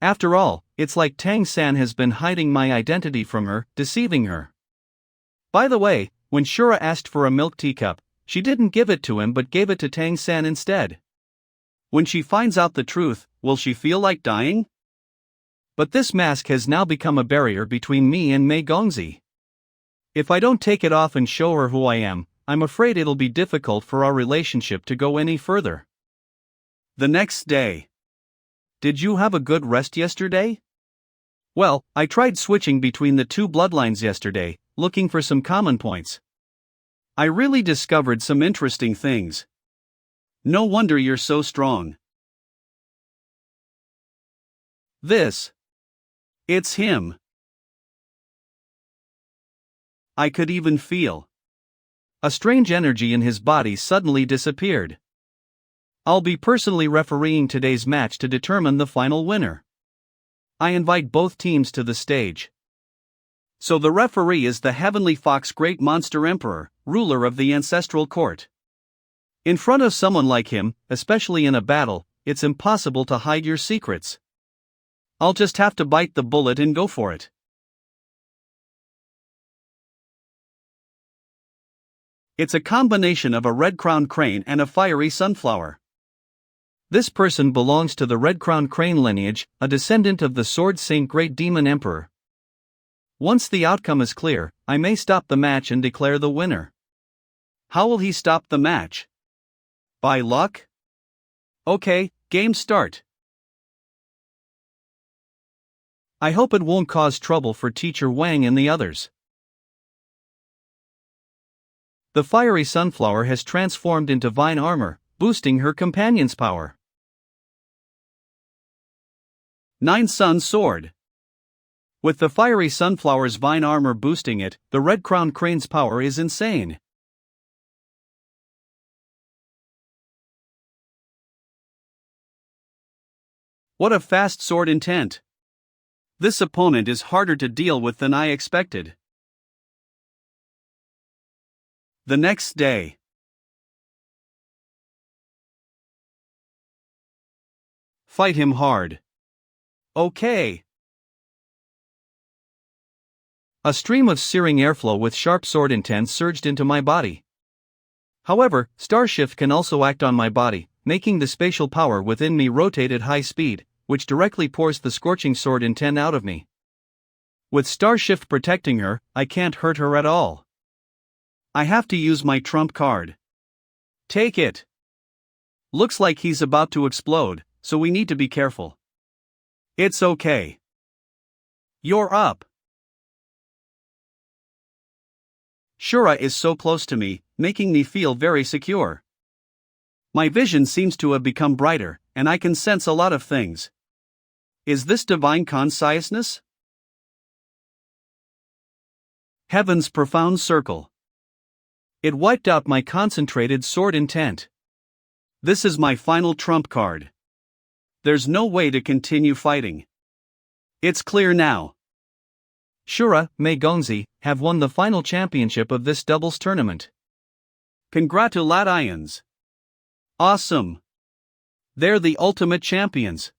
Speaker 1: After all, it's like Tang San has been hiding my identity from her, deceiving her. By the way, when Shura asked for a milk teacup, she didn't give it to him but gave it to Tang San instead. When she finds out the truth, will she feel like dying? But this mask has now become a barrier between me and Mei Gongzi. If I don't take it off and show her who I am, I'm afraid it'll be difficult for our relationship to go any further. The next day. Did you have a good rest yesterday? Well, I tried switching between the two bloodlines yesterday, looking for some common points. I really discovered some interesting things. No wonder you're so strong. It's him. I could even feel. A strange energy in his body suddenly disappeared. I'll be personally refereeing today's match to determine the final winner. I invite both teams to the stage. So the referee is the Heavenly Fox Great Monster Emperor, ruler of the ancestral court. In front of someone like him, especially in a battle, it's impossible to hide your secrets. I'll just have to bite the bullet and go for it. It's a combination of a red-crowned crane and a fiery sunflower. This person belongs to the red-crowned crane lineage, a descendant of the Sword Saint Great Demon Emperor. Once the outcome is clear, I may stop the match and declare the winner. How will he stop the match? By luck? Okay, game start. I hope it won't cause trouble for Teacher Wang and the others. The fiery sunflower has transformed into vine armor, boosting her companion's power. 9 Sun Sword. With the fiery sunflower's vine armor boosting it, the red-crowned crane's power is insane. What a fast sword intent! This opponent is harder to deal with than I expected. The next day. Fight him hard. Okay. A stream of searing airflow with sharp sword intent surged into my body. However, Starshift can also act on my body, making the spatial power within me rotate at high speed, which directly pours the scorching sword intent out of me. With Starshift protecting her, I can't hurt her at all. I have to use my trump card. Take it. Looks like he's about to explode, so we need to be careful. It's okay. You're up. Shura is so close to me, making me feel very secure. My vision seems to have become brighter, and I can sense a lot of things. Is this divine consciousness? Heaven's profound circle. It wiped out my concentrated sword intent. This is my final trump card. There's no way to continue fighting. It's clear now. Shura, Mei Gongzi, have won the final championship of this doubles tournament. Congratulations! Awesome! They're the ultimate champions.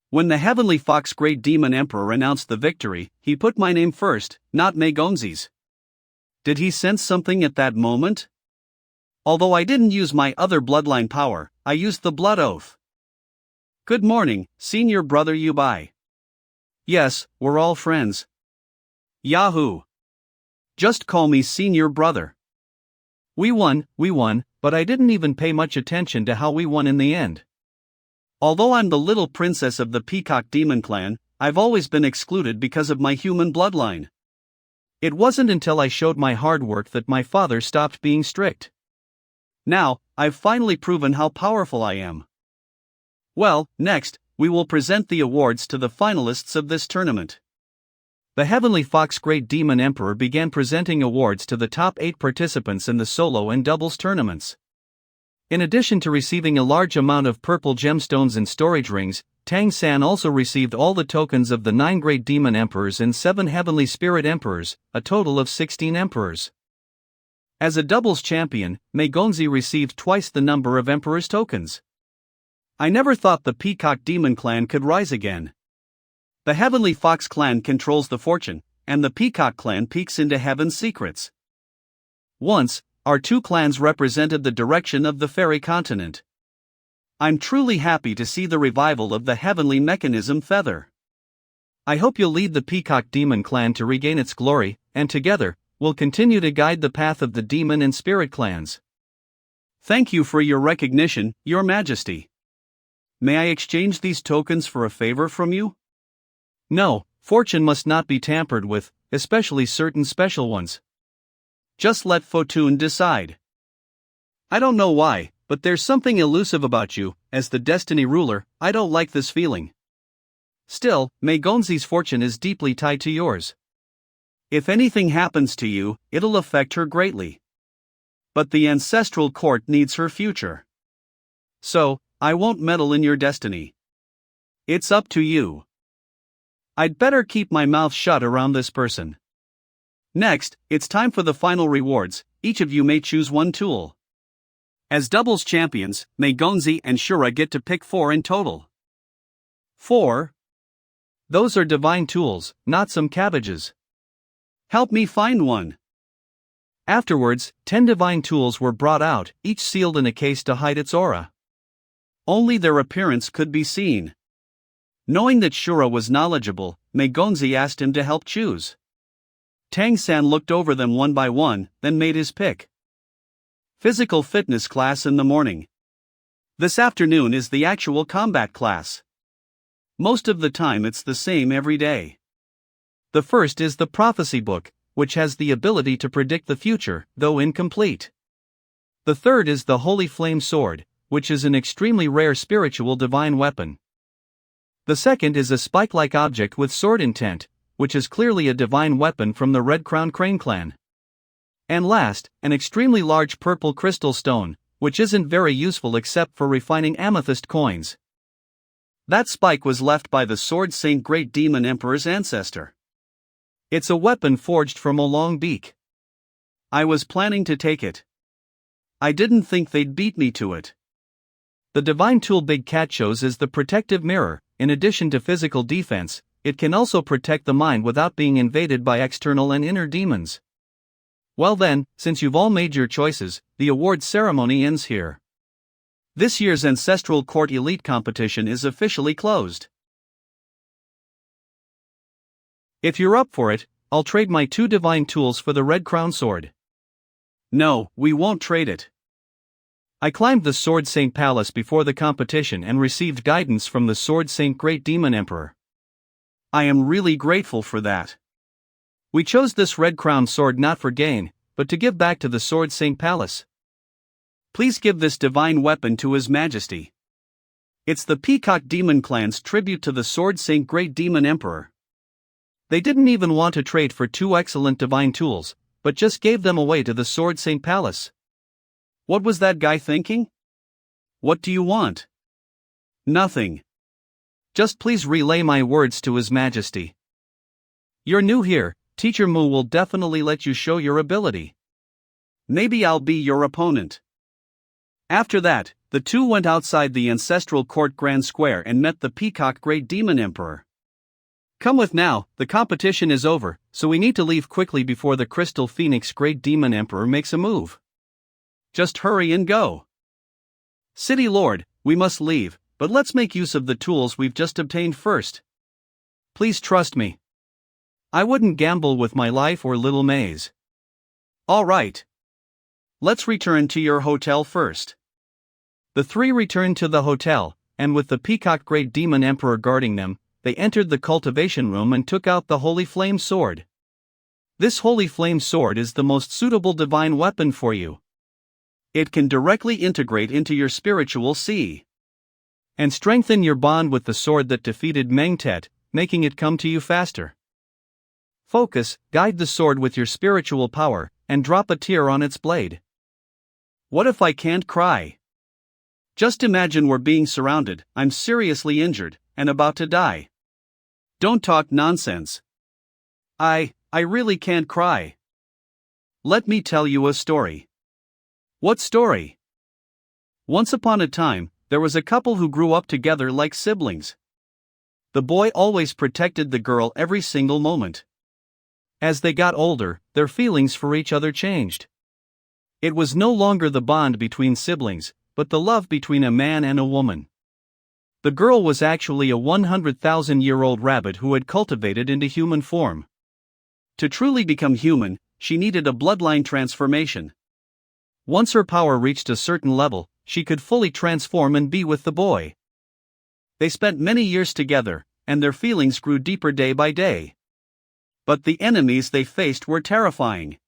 Speaker 1: When the Heavenly Fox Great Demon Emperor announced the victory, he put my name first, not Mei Gongzi's. Did he sense something at that moment? Although I didn't use my other bloodline power, I used the blood oath. Good morning, senior brother Yubai. Yes, we're all friends. Yahoo! Just call me senior brother. We won, but I didn't even pay much attention to how we won in the end. Although I'm the little princess of the Peacock Demon Clan, I've always been excluded because of my human bloodline. It wasn't until I showed my hard work that my father stopped being strict. Now, I've finally proven how powerful I am. Well, next, we will present the awards to the finalists of this tournament. The Heavenly Fox Great Demon Emperor began presenting awards to the top 8 participants in the solo and doubles tournaments. In addition to receiving a large amount of purple gemstones and storage rings, Tang San also received all the tokens of the 9 Great Demon Emperors and 7 Heavenly Spirit Emperors, a total of 16 Emperors. As a doubles champion, Mei Gonzi received twice the number of Emperor's tokens. I never thought the Peacock Demon Clan could rise again. The Heavenly Fox Clan controls the fortune, and the Peacock Clan peeks into heaven's secrets. Once, our 2 clans represented the direction of the fairy continent. I'm truly happy to see the revival of the heavenly mechanism feather. I hope you'll lead the Peacock Demon Clan to regain its glory, and together, we'll continue to guide the path of the Demon and Spirit clans. Thank you for your recognition, Your Majesty. May I exchange these tokens for a favor from you? No, fortune must not be tampered with, especially certain special ones. Just let Fortune decide. I don't know why, but there's something elusive about you. As the Destiny ruler, I don't like this feeling. Still, Mei Gonzi's fortune is deeply tied to yours. If anything happens to you, it'll affect her greatly. But the ancestral court needs her future. So, I won't meddle in your destiny. It's up to you. I'd better keep my mouth shut around this person. Next, it's time for the final rewards. Each of you may choose 1 tool. As doubles champions, Mei Gonzi and Shura get to pick 4 in total. 4? Those are divine tools, not some cabbages. Help me find one. Afterwards, 10 divine tools were brought out, each sealed in a case to hide its aura. Only their appearance could be seen. Knowing that Shura was knowledgeable, Mei Gonzi asked him to help choose. Tang San looked over them one by one, then made his pick. Physical fitness class in the morning. This afternoon is the actual combat class. Most of the time it's the same every day. The first is the prophecy book, which has the ability to predict the future, though incomplete. The third is the Holy Flame Sword, which is an extremely rare spiritual divine weapon. The second is a spike-like object with sword intent, which is clearly a divine weapon from the Red Crown Crane clan. And last, an extremely large purple crystal stone, which isn't very useful except for refining amethyst coins. That spike was left by the Sword Saint Great Demon Emperor's ancestor. It's a weapon forged from a long beak. I was planning to take it. I didn't think they'd beat me to it. The divine tool Big Cat chose is the protective mirror. In addition to physical defense, it can also protect the mind without being invaded by external and inner demons. Well then, since you've all made your choices, the award ceremony ends here. This year's Ancestral Court Elite competition is officially closed. If you're up for it, I'll trade my 2 divine tools for the Red Crown Sword. No, we won't trade it. I climbed the Sword Saint Palace before the competition and received guidance from the Sword Saint Great Demon Emperor. I am really grateful for that. We chose this Red Crown Sword not for gain, but to give back to the Sword Saint Palace. Please give this divine weapon to His Majesty. It's the Peacock Demon Clan's tribute to the Sword Saint Great Demon Emperor. They didn't even want to trade for 2 excellent divine tools, but just gave them away to the Sword Saint Palace. What was that guy thinking? What do you want? Nothing. Just please relay my words to His Majesty. You're new here, Teacher Mu will definitely let you show your ability. Maybe I'll be your opponent. After that, the 2 went outside the Ancestral Court Grand Square and met the Peacock Great Demon Emperor. Come with now, the competition is over, so we need to leave quickly before the Crystal Phoenix Great Demon Emperor makes a move. Just hurry and go. City Lord, we must leave, but let's make use of the tools we've just obtained first. Please trust me. I wouldn't gamble with my life or little May's. All right. Let's return to your hotel first. The three returned to the hotel, and with the peacock great demon emperor guarding them, they entered the cultivation room and took out the holy flame sword. This holy flame sword is the most suitable divine weapon for you. It can directly integrate into your spiritual sea and strengthen your bond with the sword that defeated Mengtet, making it come to you faster. Focus, guide the sword with your spiritual power, and drop a tear on its blade. What if I can't cry? Just imagine we're being surrounded, I'm seriously injured, and about to die. Don't talk nonsense. I really can't cry. Let me tell you a story. What story? Once upon a time, there was a couple who grew up together like siblings. The boy always protected the girl every single moment. As they got older, their feelings for each other changed. It was no longer the bond between siblings, but the love between a man and a woman. The girl was actually a 100,000-year-old rabbit who had cultivated into human form. To truly become human, she needed a bloodline transformation. Once her power reached a certain level, she could fully transform and be with the boy. They spent many years together, and their feelings grew deeper day by day. But the enemies they faced were terrifying.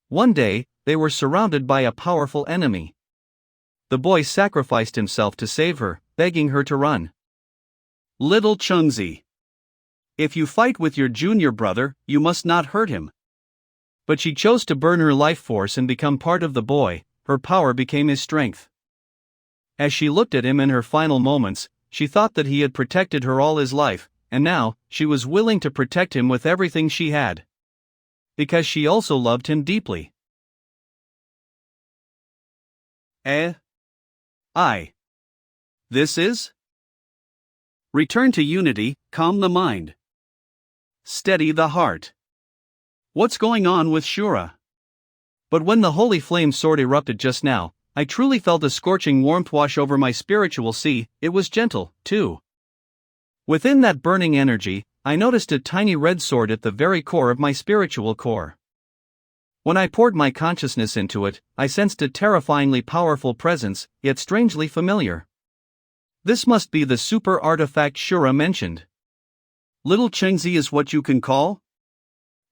Speaker 1: One day, they were surrounded by a powerful enemy. The boy sacrificed himself to save her, begging her to run. Little Chungzi. If you fight with your junior brother, you must not hurt him. But she chose to burn her life force and become part of the boy. Her power became his strength. As she looked at him in her final moments, she thought that he had protected her all his life, and now, she was willing to protect him with everything she had. Because she also loved him deeply. This is? Return to unity, calm the mind. Steady the heart. What's going on with Shura? But when the holy flame sword erupted just now, I truly felt a scorching warmth wash over my spiritual sea. It was gentle, too. Within that burning energy, I noticed a tiny red sword at the very core of my spiritual core. When I poured my consciousness into it, I sensed a terrifyingly powerful presence, yet strangely familiar. This must be the super artifact Shura mentioned. Little Chengzi is what you can call?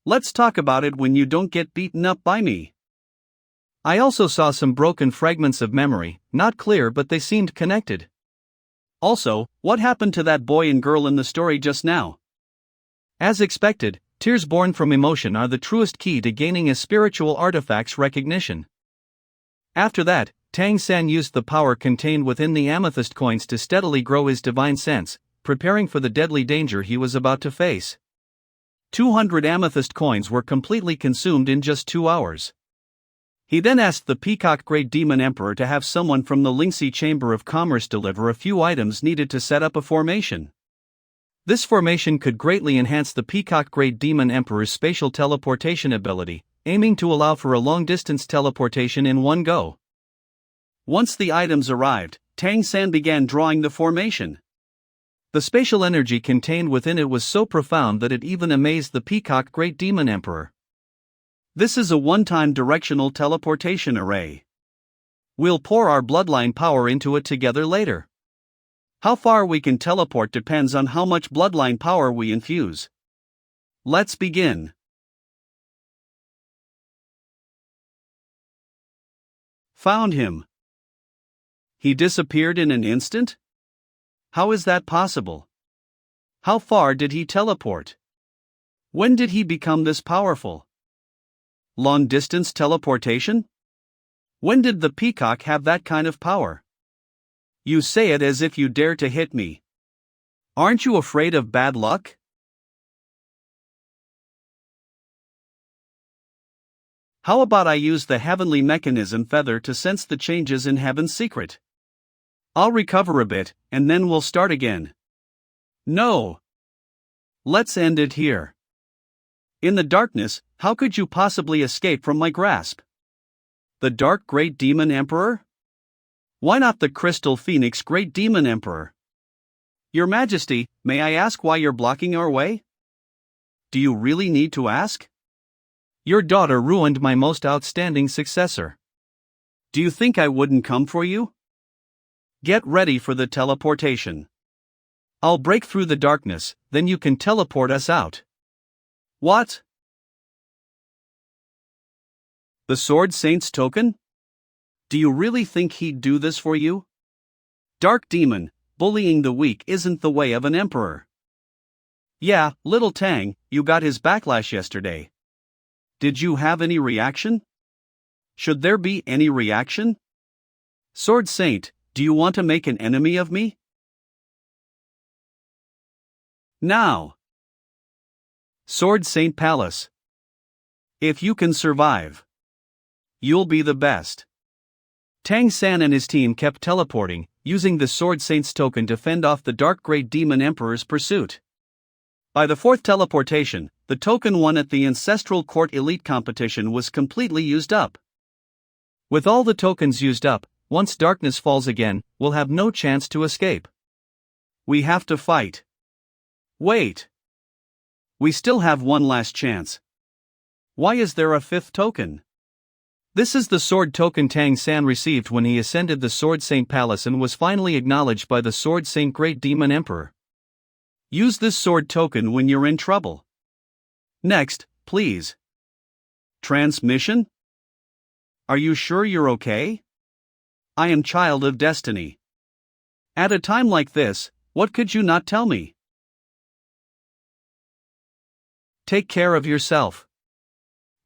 Speaker 1: Let's talk about it when you don't get beaten up by me. I also saw some broken fragments of memory, not clear but they seemed connected. Also, what happened to that boy and girl in the story just now? As expected, tears born from emotion are the truest key to gaining a spiritual artifact's recognition. After that, Tang San used the power contained within the amethyst coins to steadily grow his divine sense, preparing for the deadly danger he was about to face. 200 amethyst coins were completely consumed in just 2 hours. He then asked the Peacock Great Demon Emperor to have someone from the Lingxi Chamber of Commerce deliver a few items needed to set up a formation. This formation could greatly enhance the Peacock Great Demon Emperor's spatial teleportation ability, aiming to allow for a long-distance teleportation in one go. Once the items arrived, Tang San began drawing the formation. The spatial energy contained within it was so profound that it even amazed the Peacock Great Demon Emperor. This is a one-time directional teleportation array. We'll pour our bloodline power into it together later. How far we can teleport depends on how much bloodline power we infuse. Let's begin. Found him. He disappeared in an instant? How is that possible? How far did he teleport? When did he become this powerful? Long-distance teleportation? When did the peacock have that kind of power? You say it as if you dare to hit me. Aren't you afraid of bad luck? How about I use the heavenly mechanism feather to sense the changes in heaven's secret? I'll recover a bit, and then we'll start again. No. Let's end it here. In the darkness, how could you possibly escape from my grasp? The Dark Great Demon Emperor? Why not the Crystal Phoenix Great Demon Emperor? Your Majesty, may I ask why you're blocking our way? Do you really need to ask? Your daughter ruined my most outstanding successor. Do you think I wouldn't come for you? Get ready for the teleportation. I'll break through the darkness, then you can teleport us out. What? The Sword Saint's token? Do you really think he'd do this for you? Dark Demon, bullying the weak isn't the way of an emperor. Yeah, little Tang, you got his backlash yesterday. Did you have any reaction? Should there be any reaction? Sword Saint, do you want to make an enemy of me? Now. Sword Saint Palace. If you can survive, you'll be the best. Tang San and his team kept teleporting, using the Sword Saint's token to fend off the Dark Great Demon Emperor's pursuit. By the fourth teleportation, the token won at the Ancestral Court Elite Competition was completely used up. With all the tokens used up, once darkness falls again, we'll have no chance to escape. We have to fight. Wait. We still have one last chance. Why is there a fifth token? This is the sword token Tang San received when he ascended the Sword Saint Palace and was finally acknowledged by the Sword Saint Great Demon Emperor. Use this sword token when you're in trouble. Next, please. Transmission? Are you sure you're okay? I am Child of Destiny. At a time like this, what could you not tell me? Take care of yourself.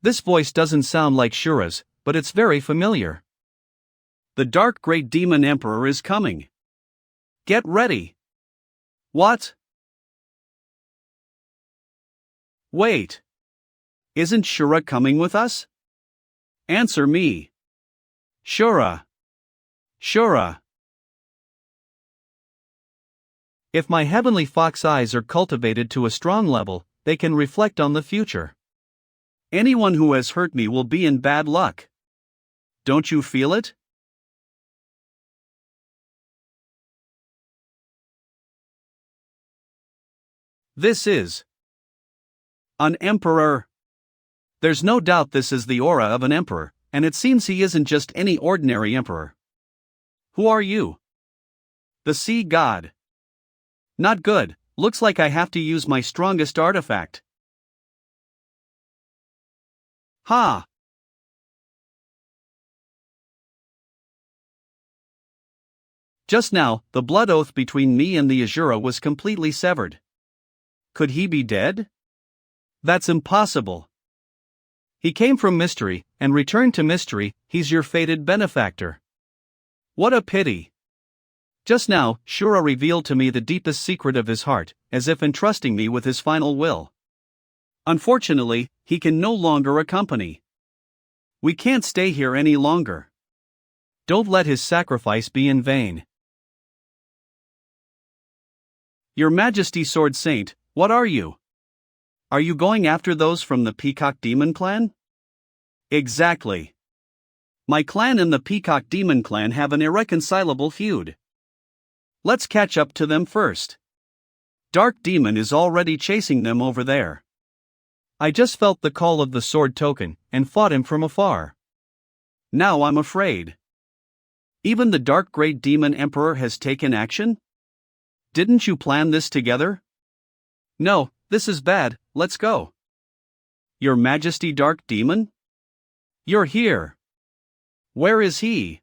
Speaker 1: This voice doesn't sound like Shura's, but it's very familiar. The Dark Great Demon Emperor is coming. Get ready. What? Wait. Isn't Shura coming with us? Answer me. Shura. Shura. If my heavenly fox eyes are cultivated to a strong level, they can reflect on the future. Anyone who has hurt me will be in bad luck. Don't you feel it? This is an emperor. There's no doubt this is the aura of an emperor, and it seems he isn't just any ordinary emperor. Who are you? The sea god. Not good, looks like I have to use my strongest artifact. Ha! Just now, the blood oath between me and the Azura was completely severed. Could he be dead? That's impossible. He came from mystery, and returned to mystery. He's your fated benefactor. What a pity. Just now, Shura revealed to me the deepest secret of his heart, as if entrusting me with his final will. Unfortunately, he can no longer accompany. We can't stay here any longer. Don't let his sacrifice be in vain. Your Majesty Sword Saint, what are you? Are you going after those from the Peacock Demon Clan? Exactly. My clan and the Peacock Demon Clan have an irreconcilable feud. Let's catch up to them first. Dark Demon is already chasing them over there. I just felt the call of the sword token, and fought him from afar. Now I'm afraid. Even the Dark Great Demon Emperor has taken action? Didn't you plan this together? No, this is bad, let's go. Your Majesty Dark Demon? You're here. Where is he?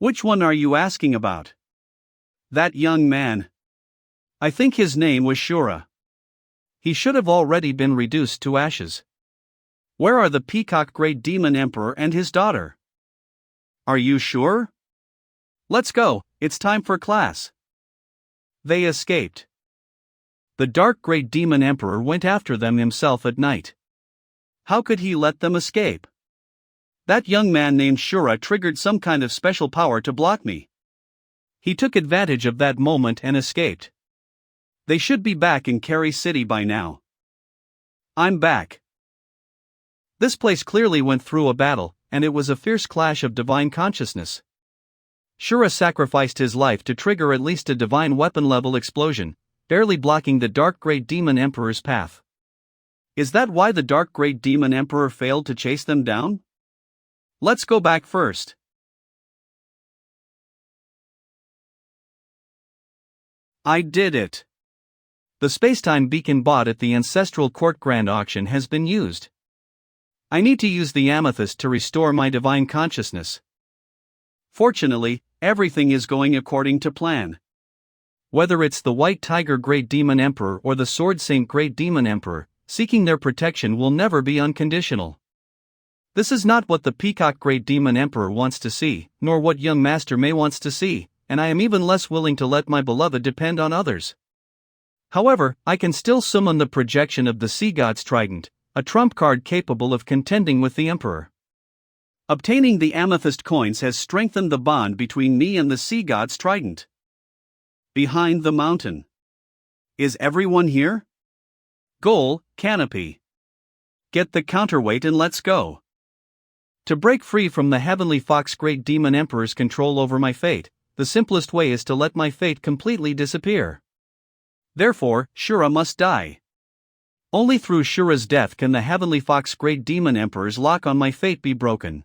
Speaker 1: Which one are you asking about? That young man. I think his name was Shura. He should have already been reduced to ashes. Where are the Peacock Great Demon Emperor and his daughter? Are you sure? Let's go, it's time for class. They escaped. The Dark Great Demon Emperor went after them himself at night. How could he let them escape? That young man named Shura triggered some kind of special power to block me. He took advantage of that moment and escaped. They should be back in Carry City by now. I'm back. This place clearly went through a battle, and it was a fierce clash of divine consciousness. Shura sacrificed his life to trigger at least a divine weapon-level explosion, barely blocking the Dark Great Demon Emperor's path. Is that why the Dark Great Demon Emperor failed to chase them down? Let's go back first. I did it. The spacetime beacon bought at the Ancestral Court Grand Auction has been used. I need to use the amethyst to restore my divine consciousness. Fortunately, everything is going according to plan. Whether it's the White Tiger Great Demon Emperor or the Sword Saint Great Demon Emperor, seeking their protection will never be unconditional. This is not what the Peacock Great Demon Emperor wants to see, nor what young Master May wants to see, and I am even less willing to let my beloved depend on others. However, I can still summon the projection of the Sea God's Trident, a trump card capable of contending with the Emperor. Obtaining the amethyst coins has strengthened the bond between me and the Sea God's Trident. Behind the mountain. Is everyone here? Goal, canopy. Get the counterweight and let's go. To break free from the Heavenly Fox Great Demon Emperor's control over my fate, the simplest way is to let my fate completely disappear. Therefore, Shura must die. Only through Shura's death can the Heavenly Fox Great Demon Emperor's lock on my fate be broken.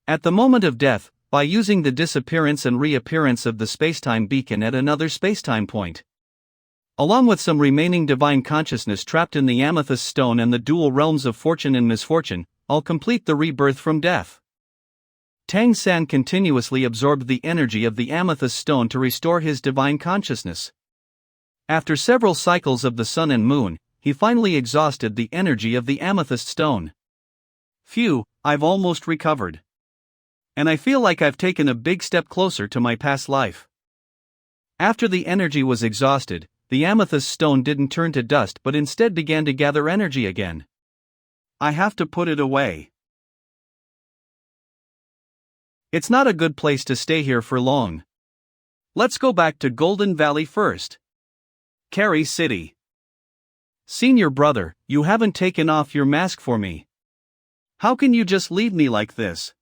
Speaker 1: At the moment of death, by using the disappearance and reappearance of the spacetime beacon at another spacetime point, along with some remaining divine consciousness trapped in the amethyst stone and the dual realms of fortune and misfortune, I'll complete the rebirth from death. Tang San continuously absorbed the energy of the amethyst stone to restore his divine consciousness. After several cycles of the sun and moon, he finally exhausted the energy of the amethyst stone. Phew, I've almost recovered. And I feel like I've taken a big step closer to my past life. After the energy was exhausted, the amethyst stone didn't turn to dust but instead began to gather energy again. I have to put it away. It's not a good place to stay here for long. Let's go back to Golden Valley first. Cary City. Senior brother, you haven't taken off your mask for me. How can you just leave me like this?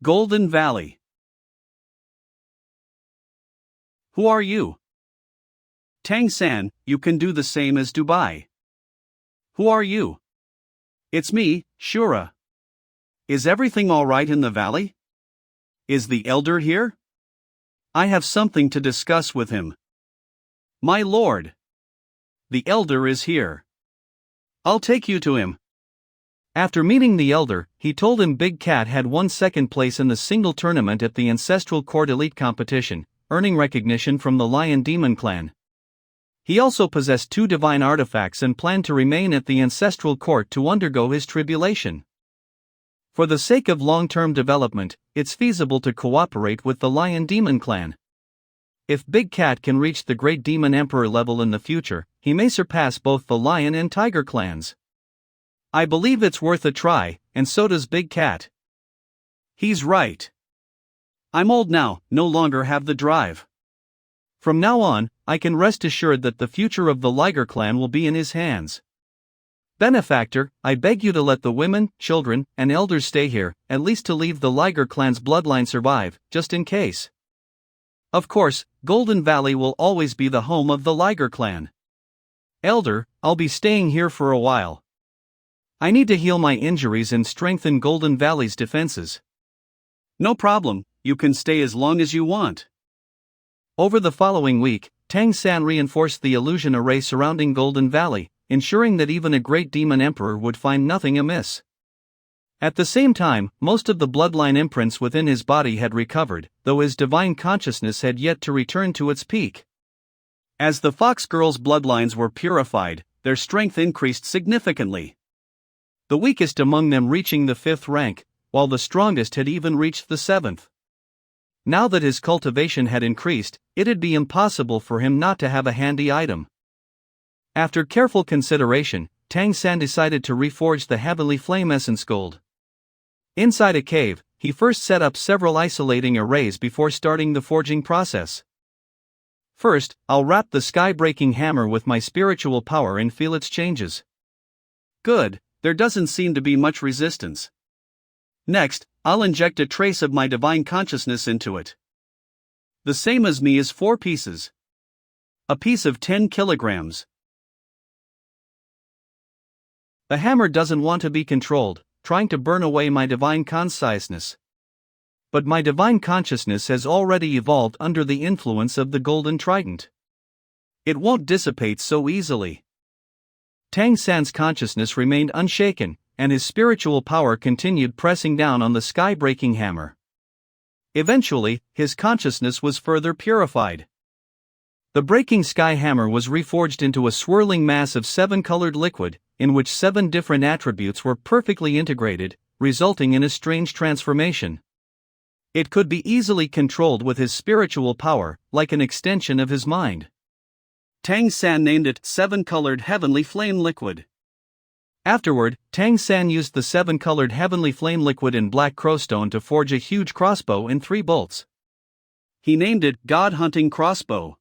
Speaker 1: Golden Valley. Who are you? Tang San, you can do the same as Dubai. Who are you? It's me, Shura. Is everything alright in the valley? Is the elder here? I have something to discuss with him. My lord. The elder is here. I'll take you to him. After meeting the elder, he told him Big Cat had won second place in the single tournament at the Ancestral Court Elite competition, earning recognition from the Lion Demon clan. He also possessed 2 divine artifacts and planned to remain at the Ancestral Court to undergo his tribulation. For the sake of long-term development, it's feasible to cooperate with the Lion Demon clan. If Big Cat can reach the Great Demon Emperor level in the future, he may surpass both the Lion and Tiger clans. I believe it's worth a try, and so does Big Cat. He's right. I'm old now, no longer have the drive. From now on, I can rest assured that the future of the Liger clan will be in his hands. Benefactor, I beg you to let the women, children, and elders stay here, at least to leave the Liger clan's bloodline survive, just in case. Of course, Golden Valley will always be the home of the Liger clan. Elder, I'll be staying here for a while. I need to heal my injuries and strengthen Golden Valley's defenses. No problem, you can stay as long as you want. Over the following week, Tang San reinforced the illusion array surrounding Golden Valley, ensuring that even a great demon emperor would find nothing amiss. At the same time, most of the bloodline imprints within his body had recovered, though his divine consciousness had yet to return to its peak. As the Fox Girls' bloodlines were purified, their strength increased significantly. The weakest among them reaching the 5th rank, while the strongest had even reached the 7th. Now that his cultivation had increased, it'd be impossible for him not to have a handy item. After careful consideration, Tang San decided to reforge the Heavenly Flame Essence Gold. Inside a cave, he first set up several isolating arrays before starting the forging process. First, I'll wrap the sky-breaking hammer with my spiritual power and feel its changes. Good, there doesn't seem to be much resistance. Next, I'll inject a trace of my divine consciousness into it. The same as me is 4 pieces. A piece of 10 kilograms. The hammer doesn't want to be controlled, trying to burn away my divine consciousness. But my divine consciousness has already evolved under the influence of the Golden Trident. It won't dissipate so easily. Tang San's consciousness remained unshaken, and his spiritual power continued pressing down on the sky-breaking hammer. Eventually, his consciousness was further purified. The breaking sky hammer was reforged into a swirling mass of 7-colored liquid, in which 7 different attributes were perfectly integrated, resulting in a strange transformation. It could be easily controlled with his spiritual power, like an extension of his mind. Tang San named it 7-colored heavenly flame liquid. Afterward, Tang San used the 7-colored heavenly flame liquid in black crowstone to forge a huge crossbow in 3 bolts. He named it God-Hunting Crossbow.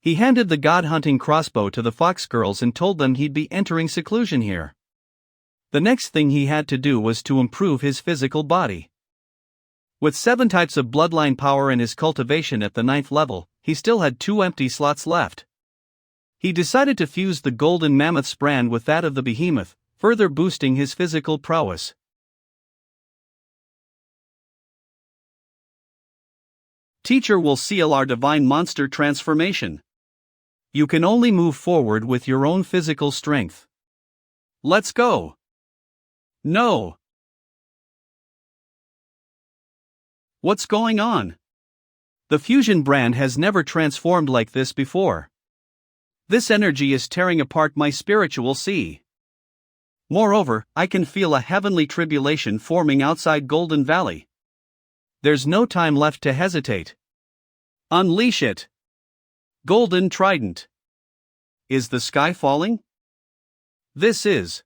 Speaker 1: He handed the God-Hunting Crossbow to the Fox Girls and told them he'd be entering seclusion here. The next thing he had to do was to improve his physical body. With 7 types of bloodline power in his cultivation at the 9th level, he still had 2 empty slots left. He decided to fuse the Golden Mammoth's brand with that of the Behemoth, further boosting his physical prowess. Teacher will seal our divine monster transformation. You can only move forward with your own physical strength. Let's go. No. What's going on? The fusion brand has never transformed like this before. This energy is tearing apart my spiritual sea. Moreover, I can feel a heavenly tribulation forming outside Golden Valley. There's no time left to hesitate. Unleash it. Golden Trident. Is the sky falling? This is.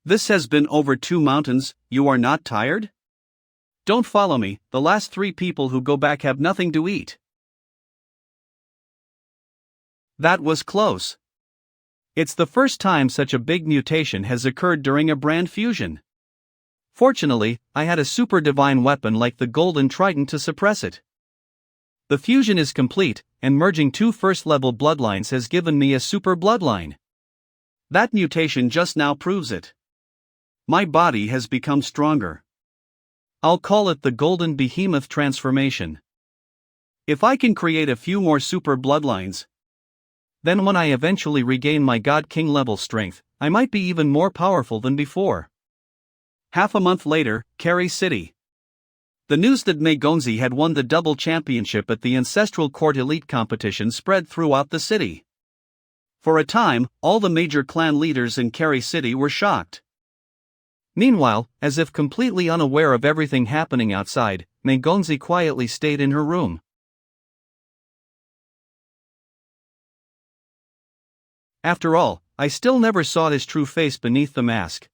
Speaker 1: This has been over 2 mountains, you are not tired? Don't follow me, the last 3 people who go back have nothing to eat. That was close. It's the first time such a big mutation has occurred during a brand fusion. Fortunately, I had a super divine weapon like the Golden Trident to suppress it. The fusion is complete, and merging 2 first-level bloodlines has given me a super bloodline. That mutation just now proves it. My body has become stronger. I'll call it the Golden Behemoth transformation. If I can create a few more super bloodlines, then when I eventually regain my God King level strength, I might be even more powerful than before. Half a month later, Kari City. The news that Mei Gonzi had won the double championship at the Ancestral Court Elite competition spread throughout the city. For a time, all the major clan leaders in Kari City were shocked. Meanwhile, as if completely unaware of everything happening outside, Mei Gonzi quietly stayed in her room. After all, I still never saw his true face beneath the mask.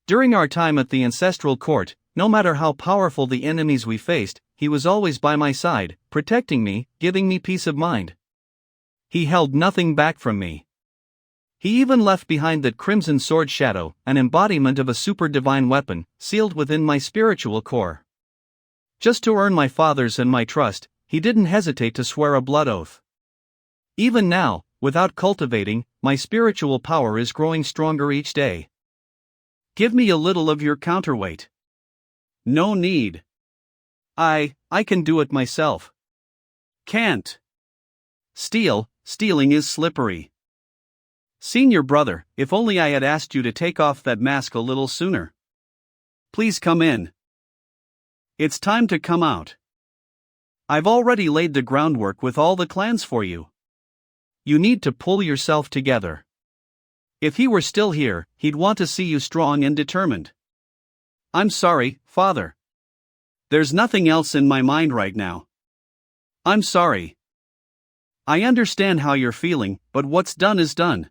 Speaker 1: During our time at the Ancestral Court, no matter how powerful the enemies we faced, he was always by my side, protecting me, giving me peace of mind. He held nothing back from me. He even left behind that Crimson Sword Shadow, an embodiment of a super divine weapon, sealed within my spiritual core. Just to earn my father's and my trust, he didn't hesitate to swear a blood oath. Even now, without cultivating, my spiritual power is growing stronger each day. Give me a little of your counterweight. No need. I can do it myself. Can't. Stealing is slippery. Senior brother, if only I had asked you to take off that mask a little sooner. Please come in. It's time to come out. I've already laid the groundwork with all the clans for you. You need to pull yourself together. If he were still here, he'd want to see you strong and determined. I'm sorry, father. There's nothing else in my mind right now. I'm sorry. I understand how you're feeling, but what's done is done.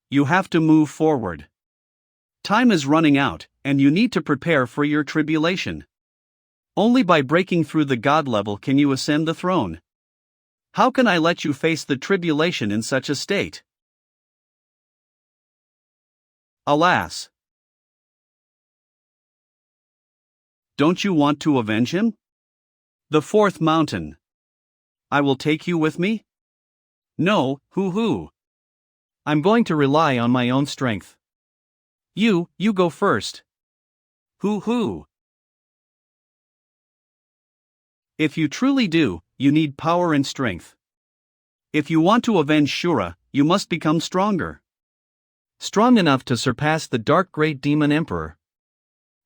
Speaker 1: You have to move forward. Time is running out, and you need to prepare for your tribulation. Only by breaking through the God level can you ascend the throne. How can I let you face the tribulation in such a state? Alas. Don't you want to avenge him? The 4th mountain. I will take you with me? No, hoo-hoo. I'm going to rely on my own strength. You go first. Hoo hoo. If you truly do, you need power and strength. If you want to avenge Shura, you must become stronger. Strong enough to surpass the Dark Great Demon Emperor.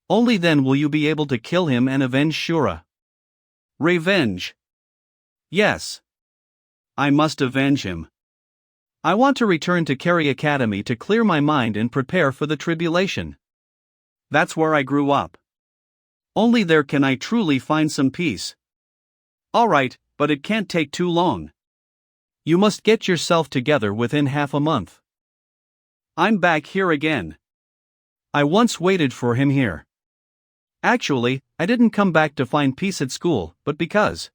Speaker 1: Only then will you be able to kill him and avenge Shura. Revenge. Yes. I must avenge him. I want to return to Kari Academy to clear my mind and prepare for the tribulation. That's where I grew up. Only there can I truly find some peace. Alright, but it can't take too long. You must get yourself together within half a month. I'm back here again. I once waited for him here. Actually, I didn't come back to find peace at school, but because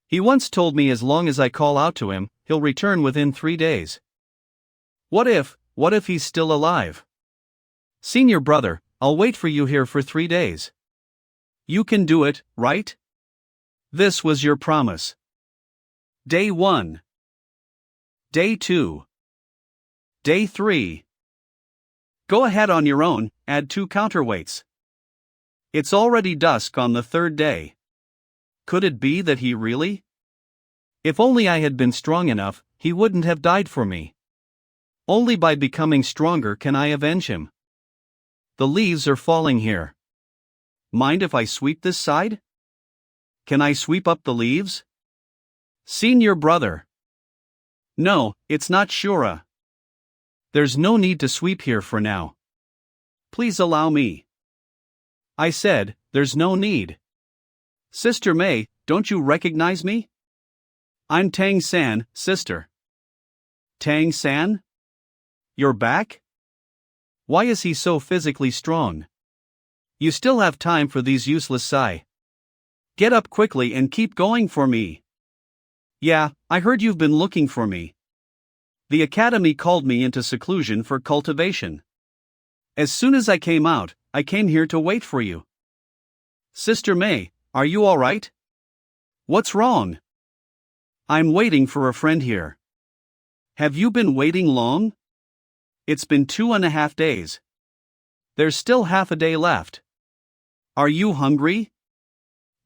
Speaker 1: he once told me as long as I call out to him, he'll return within 3 days. What if he's still alive? Senior brother, I'll wait for you here for 3 days. You can do it, right? This was your promise. Day 1. Day 2. Day 3. Go ahead on your own, add 2 counterweights. It's already dusk on the 3rd day. Could it be that he really? If only I had been strong enough, he wouldn't have died for me. Only by becoming stronger can I avenge him. The leaves are falling here. Mind if I sweep this side? Can I sweep up the leaves? Senior brother. No, it's not Shura. There's no need to sweep here for now. Please allow me. I said, there's no need. Sister May, don't you recognize me? I'm Tang-san, sister. Tang-san? You're back? Why is he so physically strong? You still have time for these useless sai. Get up quickly and keep going for me. Yeah, I heard you've been looking for me. The academy called me into seclusion for cultivation. As soon as I came out, I came here to wait for you. Sister May, are you all right? What's wrong? I'm waiting for a friend here. Have you been waiting long? It's been 2.5 days. There's still half a day left. Are you hungry?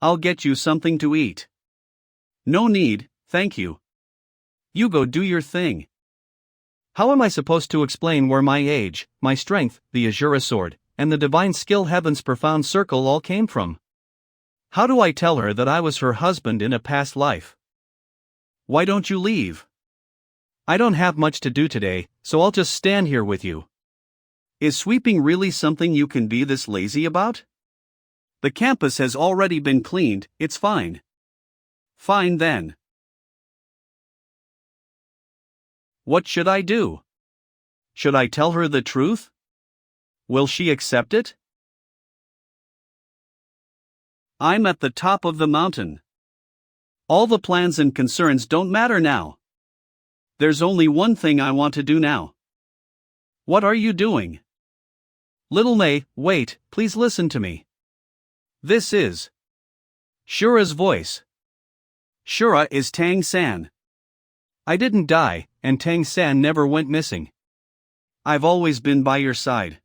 Speaker 1: I'll get you something to eat. No need, thank you. You go do your thing. How am I supposed to explain where my age, my strength, the Azura sword, and the divine skill Heaven's profound circle all came from? How do I tell her that I was her husband in a past life? Why don't you leave? I don't have much to do today, so I'll just stand here with you. Is sweeping really something you can be this lazy about? The campus has already been cleaned, it's fine. Fine then. What should I do? Should I tell her the truth? Will she accept it? I'm at the top of the mountain. All the plans and concerns don't matter now. There's only one thing I want to do now. What are you doing? Little May, wait, please listen to me. This is Shura's voice. Shura is Tang-san. I didn't die, and Tang-san never went missing. I've always been by your side.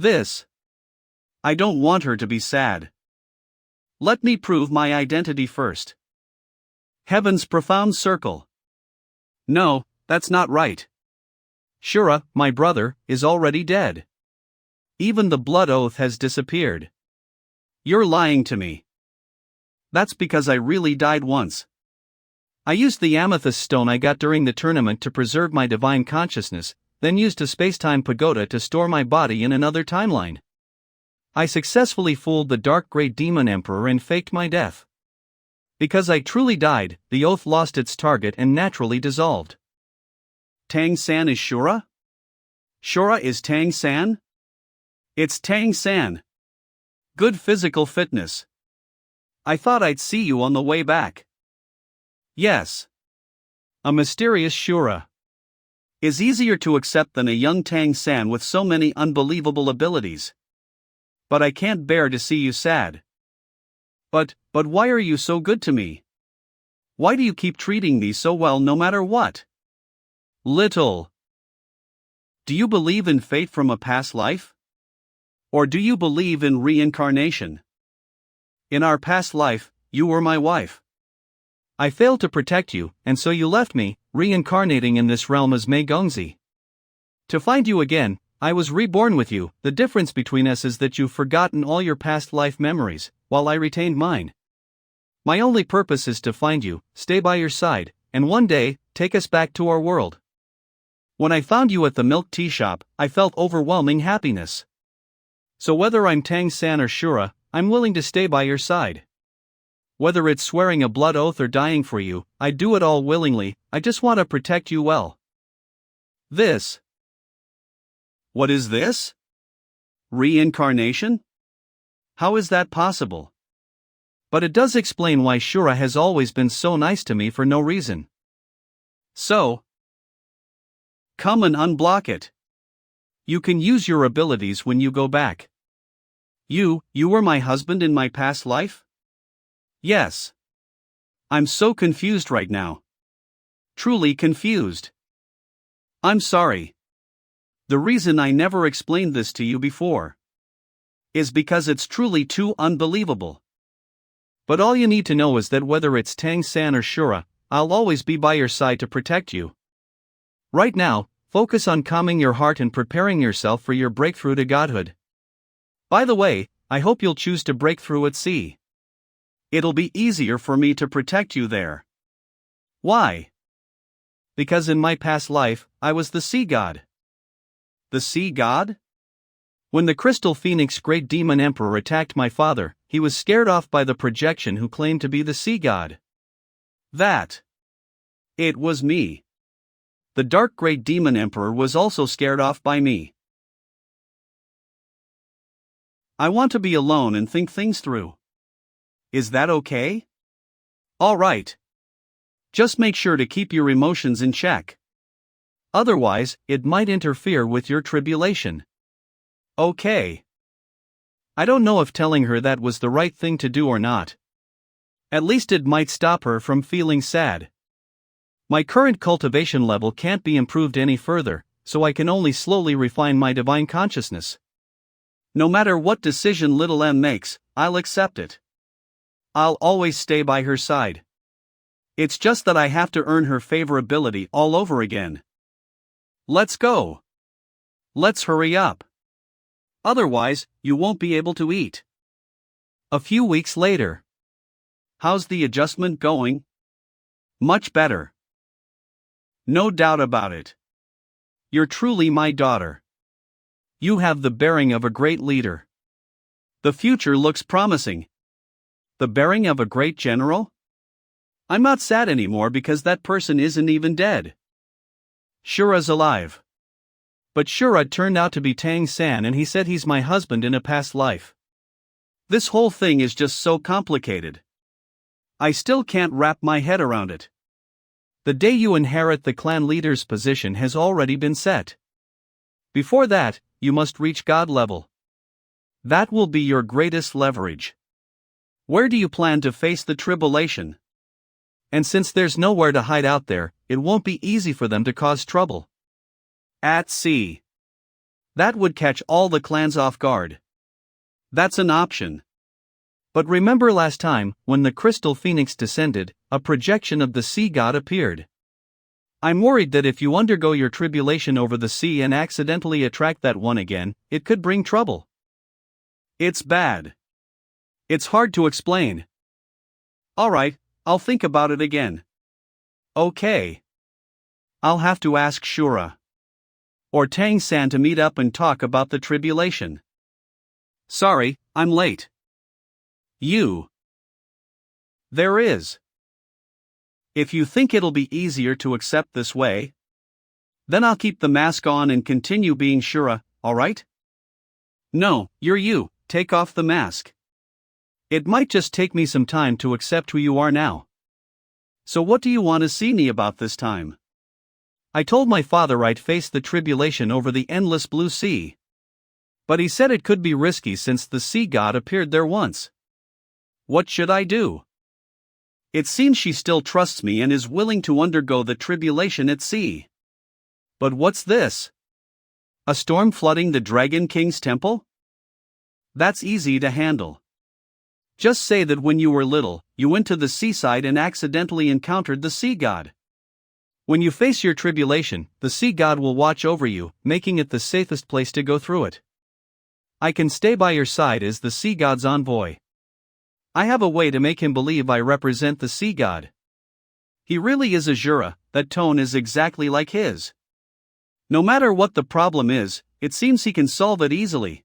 Speaker 1: I don't want her to be sad. Let me prove my identity first. Heaven's profound circle. No, that's not right. Shura, my brother, is already dead. Even the blood oath has disappeared. You're lying to me. That's because I really died once. I used the amethyst stone I got during the tournament to preserve my divine consciousness, then used a space-time pagoda to store my body in another timeline. I successfully fooled the Dark Great Demon Emperor and faked my death. Because I truly died, the oath lost its target and naturally dissolved. Tang-san is Shura? Shura is Tang-san? It's Tang-san. Good physical fitness. I thought I'd see you on the way back. Yes. A mysterious Shura is easier to accept than a young Tang-san with so many unbelievable abilities. But I can't bear to see you sad. But why are you so good to me? Why do you keep treating me so well no matter what? Little. Do you believe in fate from a past life? Or do you believe in reincarnation? In our past life, you were my wife. I failed to protect you, and so you left me, reincarnating in this realm as Mei Gongzi. To find you again, I was reborn with you. The difference between us is that you've forgotten all your past life memories, while I retained mine. My only purpose is to find you, stay by your side, and one day, take us back to our world. When I found you at the milk tea shop, I felt overwhelming happiness. So whether I'm Tang San or Shura, I'm willing to stay by your side. Whether it's swearing a blood oath or dying for you, I do it all willingly. I just want to protect you well. This. What is this? Reincarnation? How is that possible? But it does explain why Shura has always been so nice to me for no reason. So, come and unblock it. You can use your abilities when you go back. You were my husband in my past life? Yes. I'm so confused right now. Truly confused. I'm sorry. The reason I never explained this to you before is because it's truly too unbelievable. But all you need to know is that whether it's Tang San or Shura, I'll always be by your side to protect you. Right now, focus on calming your heart and preparing yourself for your breakthrough to godhood. By the way, I hope you'll choose to break through at sea. It'll be easier for me to protect you there. Why? Because in my past life, I was the sea god. The sea god? When the Crystal Phoenix Great Demon Emperor attacked my father, he was scared off by the projection who claimed to be the sea god. It was me. The Dark Great Demon Emperor was also scared off by me. I want to be alone and think things through. Is that okay? All right. Just make sure to keep your emotions in check. Otherwise, it might interfere with your tribulation. Okay. I don't know if telling her that was the right thing to do or not. At least it might stop her from feeling sad. My current cultivation level can't be improved any further, so I can only slowly refine my divine consciousness. No matter what decision little M makes, I'll accept it. I'll always stay by her side. It's just that I have to earn her favorability all over again. Let's go. Let's hurry up. Otherwise, you won't be able to eat. A few weeks later. How's the adjustment going? Much better. No doubt about it. You're truly my daughter. You have the bearing of a great leader. The future looks promising. The bearing of a great general? I'm not sad anymore because that person isn't even dead. Shura's alive. But Shura turned out to be Tang San and he said he's my husband in a past life. This whole thing is just so complicated. I still can't wrap my head around it. The day you inherit the clan leader's position has already been set. Before that, you must reach God level. That will be your greatest leverage. Where do you plan to face the tribulation? And since there's nowhere to hide out there, it won't be easy for them to cause trouble. At sea. That would catch all the clans off guard. That's an option. But remember last time, when the Crystal Phoenix descended, a projection of the sea god appeared. I'm worried that if you undergo your tribulation over the sea and accidentally attract that one again, it could bring trouble. It's bad. It's hard to explain. Alright, I'll think about it again. Okay. I'll have to ask Shura or Tang San to meet up and talk about the tribulation. Sorry, I'm late. There is. If you think it'll be easier to accept this way, then I'll keep the mask on and continue being Shura, alright? No, you're you, take off the mask. It might just take me some time to accept who you are now. So what do you want to see me about this time? I told my father I'd face the tribulation over the endless blue sea. But he said it could be risky since the sea god appeared there once. What should I do? It seems she still trusts me and is willing to undergo the tribulation at sea. But what's this? A storm flooding the Dragon King's temple? That's easy to handle. Just say that when you were little, you went to the seaside and accidentally encountered the sea god. When you face your tribulation, the sea god will watch over you, making it the safest place to go through it. I can stay by your side as the sea god's envoy. I have a way to make him believe I represent the sea god. He really is a Jura, that tone is exactly like his. No matter what the problem is, it seems he can solve it easily.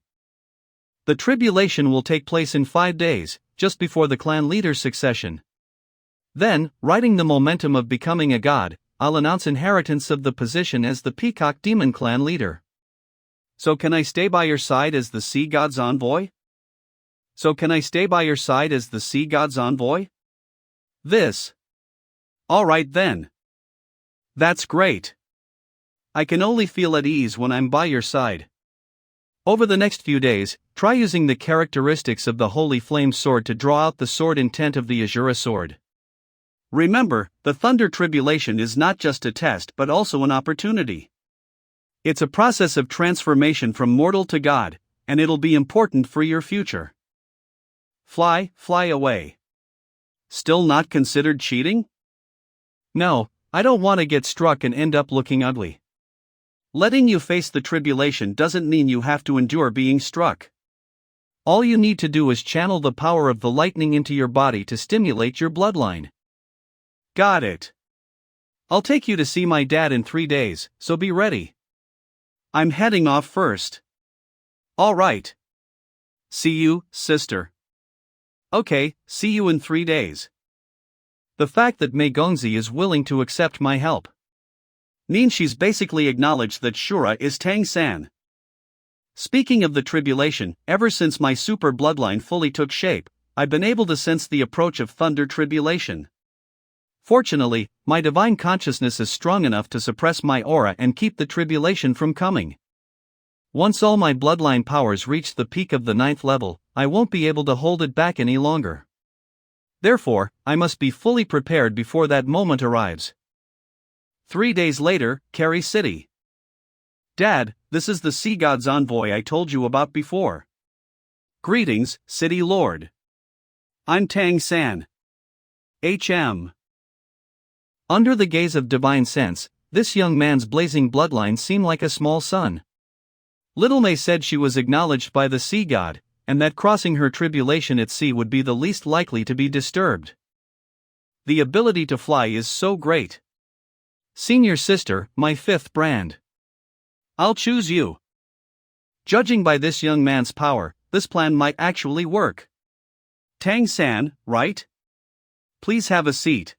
Speaker 1: The tribulation will take place in 5 days, just before the clan leader's succession. Then, riding the momentum of becoming a god, I'll announce inheritance of the position as the Peacock Demon Clan leader. So can I stay by your side as the sea god's envoy? This. Alright then. That's great. I can only feel at ease when I'm by your side. Over the next few days, try using the characteristics of the Holy Flame Sword to draw out the sword intent of the Azura Sword. Remember, the Thunder Tribulation is not just a test but also an opportunity. It's a process of transformation from mortal to god, and it'll be important for your future. Fly away. Still not considered cheating? No, I don't want to get struck and end up looking ugly. Letting you face the tribulation doesn't mean you have to endure being struck. All you need to do is channel the power of the lightning into your body to stimulate your bloodline. Got it. I'll take you to see my dad in 3 days, so be ready. I'm heading off first. All right. See you, sister. Okay, see you in 3 days. The fact that Mei Gongzi is willing to accept my help means she's basically acknowledged that Shura is Tang San. Speaking of the tribulation, ever since my super bloodline fully took shape, I've been able to sense the approach of Thunder Tribulation. Fortunately, my divine consciousness is strong enough to suppress my aura and keep the tribulation from coming. Once all my bloodline powers reach the peak of the 9th level, I won't be able to hold it back any longer. Therefore, I must be fully prepared before that moment arrives. 3 days later, Carrie City. Dad, this is the Sea God's envoy I told you about before. Greetings, City Lord. I'm Tang San. HM. Under the gaze of divine sense, this young man's blazing bloodline seemed like a small sun. Little May said she was acknowledged by the sea god, and that crossing her tribulation at sea would be the least likely to be disturbed. The ability to fly is so great. Senior sister, my 5th brand. I'll choose you. Judging by this young man's power, this plan might actually work. Tang San, right? Please have a seat.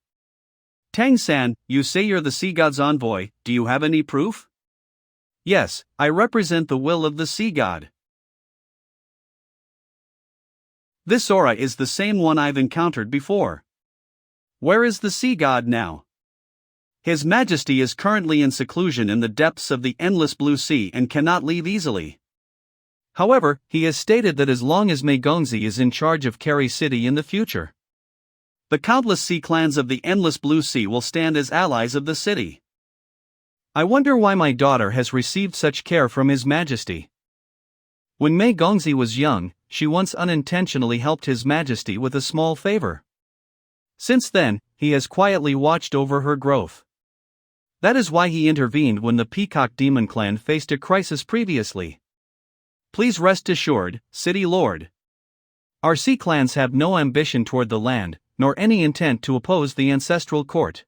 Speaker 1: Tang San, you say you're the sea god's envoy, do you have any proof? Yes, I represent the will of the sea god. This aura is the same one I've encountered before. Where is the sea god now? His Majesty is currently in seclusion in the depths of the endless blue sea and cannot leave easily. However, he has stated that as long as Mei Gongzi is in charge of Carrie City in the future, the countless sea clans of the endless blue sea will stand as allies of the city. I wonder why my daughter has received such care from His Majesty. When Mei Gongzi was young, she once unintentionally helped His Majesty with a small favor. Since then, he has quietly watched over her growth. That is why he intervened when the Peacock Demon Clan faced a crisis previously. Please rest assured, City Lord. Our sea clans have no ambition toward the land, nor any intent to oppose the ancestral court.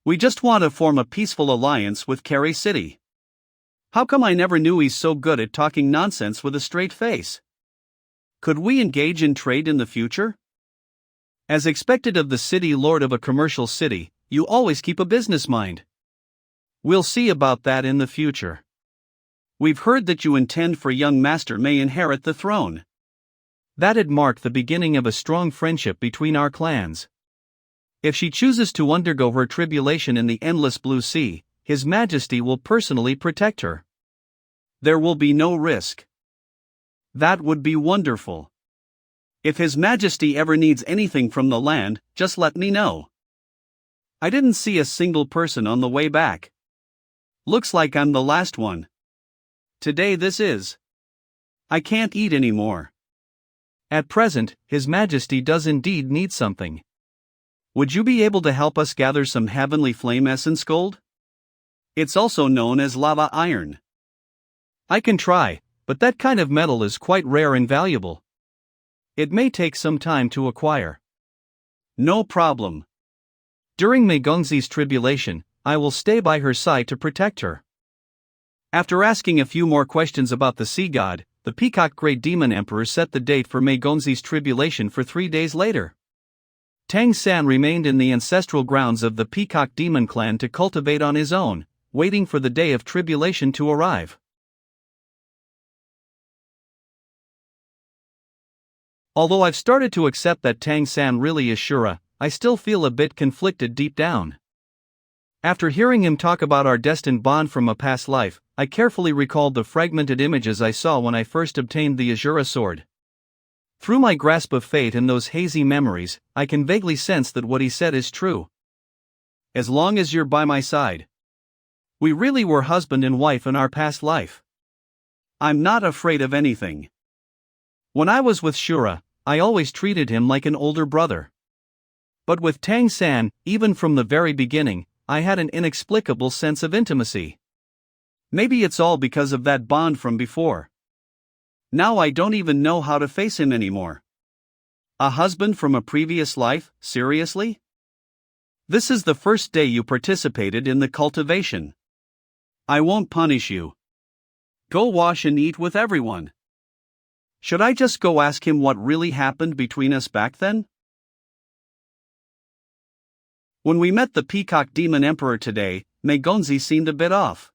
Speaker 1: We just want to form a peaceful alliance with Carrie City. How come I never knew he's so good at talking nonsense with a straight face? Could we engage in trade in the future? As expected of the City Lord of a commercial city, you always keep a business mind. We'll see about that in the future. We've heard that you intend for young Master May inherit the throne. That'd mark the beginning of a strong friendship between our clans. If she chooses to undergo her tribulation in the endless blue sea, His Majesty will personally protect her. There will be no risk. That would be wonderful. If His Majesty ever needs anything from the land, just let me know. I didn't see a single person on the way back. Looks like I'm the last one. Today this is. I can't eat anymore. At present, His Majesty does indeed need something. Would you be able to help us gather some heavenly flame essence gold? It's also known as lava iron. I can try, but that kind of metal is quite rare and valuable. It may take some time to acquire. No problem. During Megongzi's tribulation, I will stay by her side to protect her. After asking a few more questions about the sea god, the Peacock Great Demon Emperor set the date for Megongzi's tribulation for 3 days later. Tang San remained in the ancestral grounds of the Peacock Demon clan to cultivate on his own, waiting for the day of tribulation to arrive. Although I've started to accept that Tang San really is Shura, I still feel a bit conflicted deep down. After hearing him talk about our destined bond from a past life, I carefully recalled the fragmented images I saw when I first obtained the Azura sword. Through my grasp of fate and those hazy memories, I can vaguely sense that what he said is true. As long as you're by my side. We really were husband and wife in our past life. I'm not afraid of anything. When I was with Shura, I always treated him like an older brother. But with Tang San, even from the very beginning, I had an inexplicable sense of intimacy. Maybe it's all because of that bond from before. Now I don't even know how to face him anymore. A husband from a previous life, seriously? This is the first day you participated in the cultivation. I won't punish you. Go wash and eat with everyone. Should I just go ask him what really happened between us back then? When we met the Peacock Demon Emperor today, Megongzi seemed a bit off.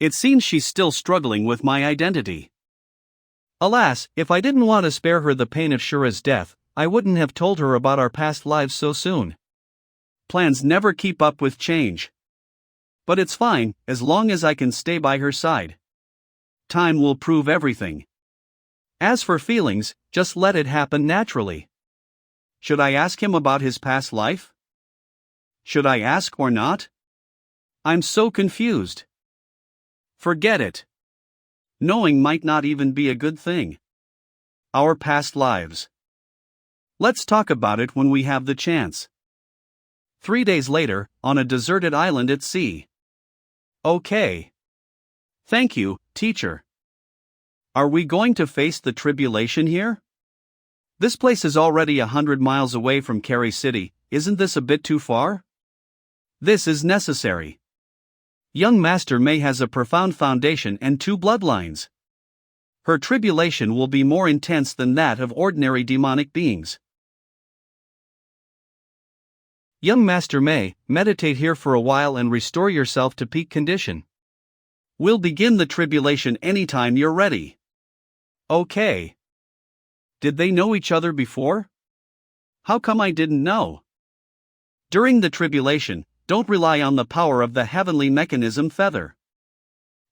Speaker 1: It seems she's still struggling with my identity. Alas, if I didn't want to spare her the pain of Shura's death, I wouldn't have told her about our past lives so soon. Plans never keep up with change. But it's fine, as long as I can stay by her side. Time will prove everything. As for feelings, just let it happen naturally. Should I ask him about his past life? Should I ask or not? I'm so confused. Forget it. Knowing might not even be a good thing. Our past lives. Let's talk about it when we have the chance. 3 days later, on a deserted island at sea. Okay. Thank you, teacher. Are we going to face the tribulation here? This place is already 100 miles away from Keri City, isn't this a bit too far? This is necessary. Young Master Mei has a profound foundation and 2 bloodlines. Her tribulation will be more intense than that of ordinary demonic beings. Young Master Mei, meditate here for a while and restore yourself to peak condition. We'll begin the tribulation anytime you're ready. Okay. Did they know each other before? How come I didn't know? During the tribulation, don't rely on the power of the heavenly mechanism feather.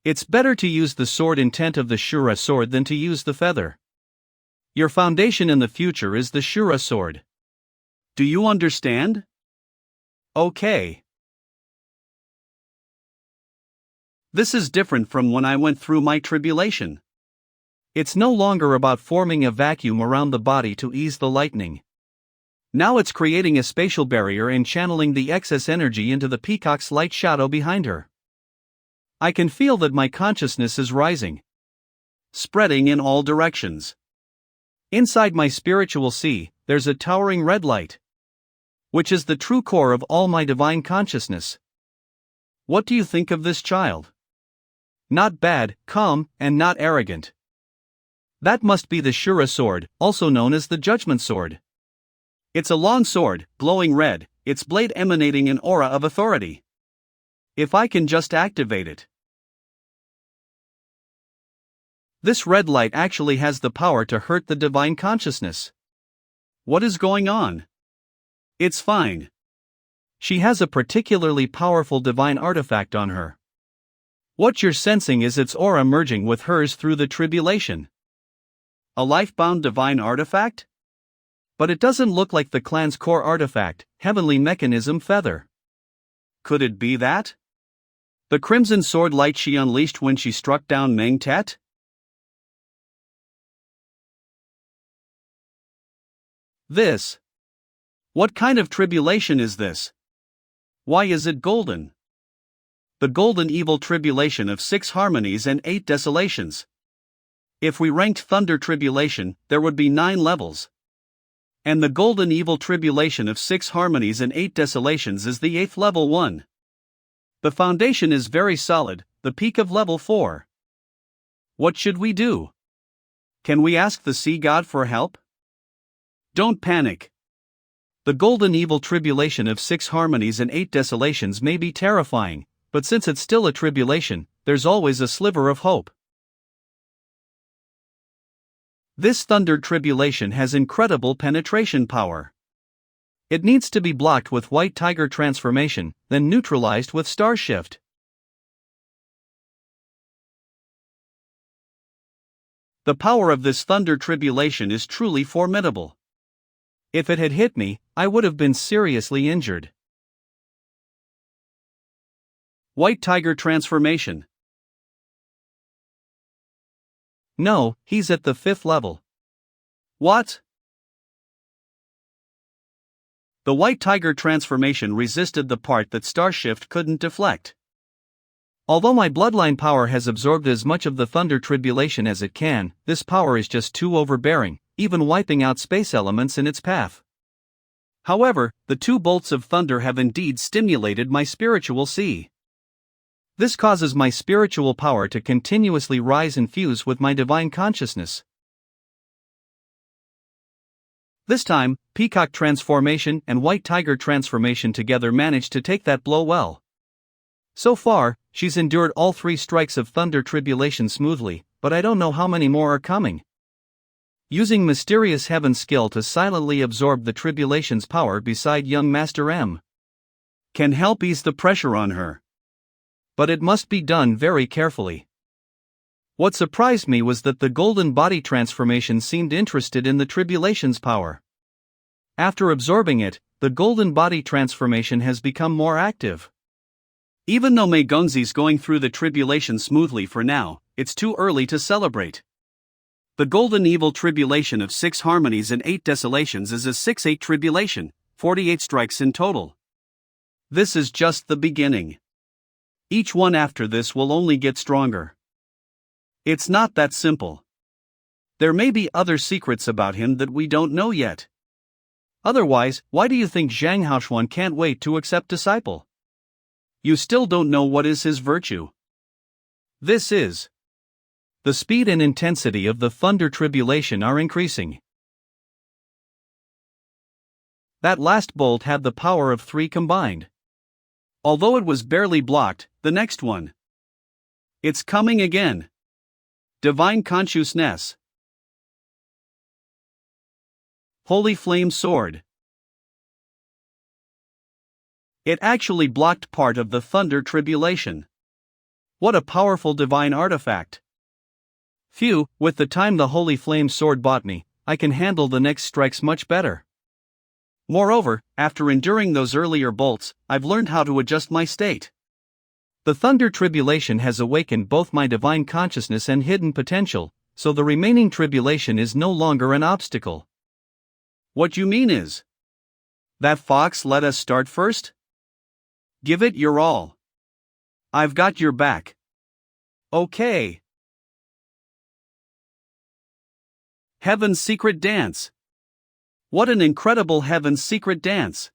Speaker 1: It's better to use the sword intent of the Shura sword than to use the feather. Your foundation in the future is the Shura sword. Do you understand? Okay. This is different from when I went through my tribulation. It's no longer about forming a vacuum around the body to ease the lightning. Now it's creating a spatial barrier and channeling the excess energy into the peacock's light shadow behind her. I can feel that my consciousness is rising, spreading in all directions. Inside my spiritual sea, there's a towering red light, which is the true core of all my divine consciousness. What do you think of this child? Not bad, calm, and not arrogant. That must be the Shura sword, also known as the Judgment Sword. It's a long sword, glowing red, its blade emanating an aura of authority. If I can just activate it. This red light actually has the power to hurt the divine consciousness. What is going on? It's fine. She has a particularly powerful divine artifact on her. What you're sensing is its aura merging with hers through the tribulation. A life-bound divine artifact? But it doesn't look like the clan's core artifact, heavenly mechanism feather. Could it be that? The crimson sword light she unleashed when she struck down Meng Tet? This. What kind of tribulation is this? Why is it golden? The golden evil tribulation of 6 harmonies and 8 desolations. If we ranked thunder tribulation, there would be 9 levels. And the golden evil tribulation of 6 harmonies and 8 desolations is the 8th level one. The foundation is very solid, the peak of level 4. What should we do? Can we ask the sea god for help? Don't panic. The golden evil tribulation of 6 harmonies and 8 desolations may be terrifying, but since it's still a tribulation, there's always a sliver of hope. This thunder tribulation has incredible penetration power. It needs to be blocked with white tiger transformation, then neutralized with star shift. The power of this thunder tribulation is truly formidable. If it had hit me, I would have been seriously injured. White tiger transformation. No, he's at the 5th level. What? The white tiger transformation resisted the part that Starshift couldn't deflect. Although my bloodline power has absorbed as much of the thunder tribulation as it can, this power is just too overbearing, even wiping out space elements in its path. However, the 2 bolts of thunder have indeed stimulated my spiritual sea. This causes my spiritual power to continuously rise and fuse with my divine consciousness. This time, Peacock transformation and White Tiger transformation together managed to take that blow well. So far, she's endured all 3 strikes of thunder tribulation smoothly, but I don't know how many more are coming. Using Mysterious Heaven's skill to silently absorb the tribulation's power beside young Master M can help ease the pressure on her. But it must be done very carefully. What surprised me was that the golden body transformation seemed interested in the tribulation's power. After absorbing it, the golden body transformation has become more active. Even though Mei Gongzi's going through the tribulation smoothly for now, it's too early to celebrate. The golden evil tribulation of 6 harmonies and 8 desolations is a 6-8 tribulation, 48 strikes in total. This is just the beginning. Each one after this will only get stronger. It's not that simple. There may be other secrets about him that we don't know yet. Otherwise, why do you think Zhang Haoshuan can't wait to accept disciple? You still don't know what is his virtue. This is. The speed and intensity of the thunder tribulation are increasing. That last bolt had the power of 3 combined. Although it was barely blocked, the next one. It's coming again. Divine Consciousness. Holy Flame Sword. It actually blocked part of the thunder tribulation. What a powerful divine artifact. Phew, with the time the Holy Flame Sword bought me, I can handle the next strikes much better. Moreover, after enduring those earlier bolts, I've learned how to adjust my state. The thunder tribulation has awakened both my divine consciousness and hidden potential, so the remaining tribulation is no longer an obstacle. What you mean is that fox let us start first? Give it your all. I've got your back. Okay. Heaven's Secret Dance. What an incredible Heaven's Secret Dance!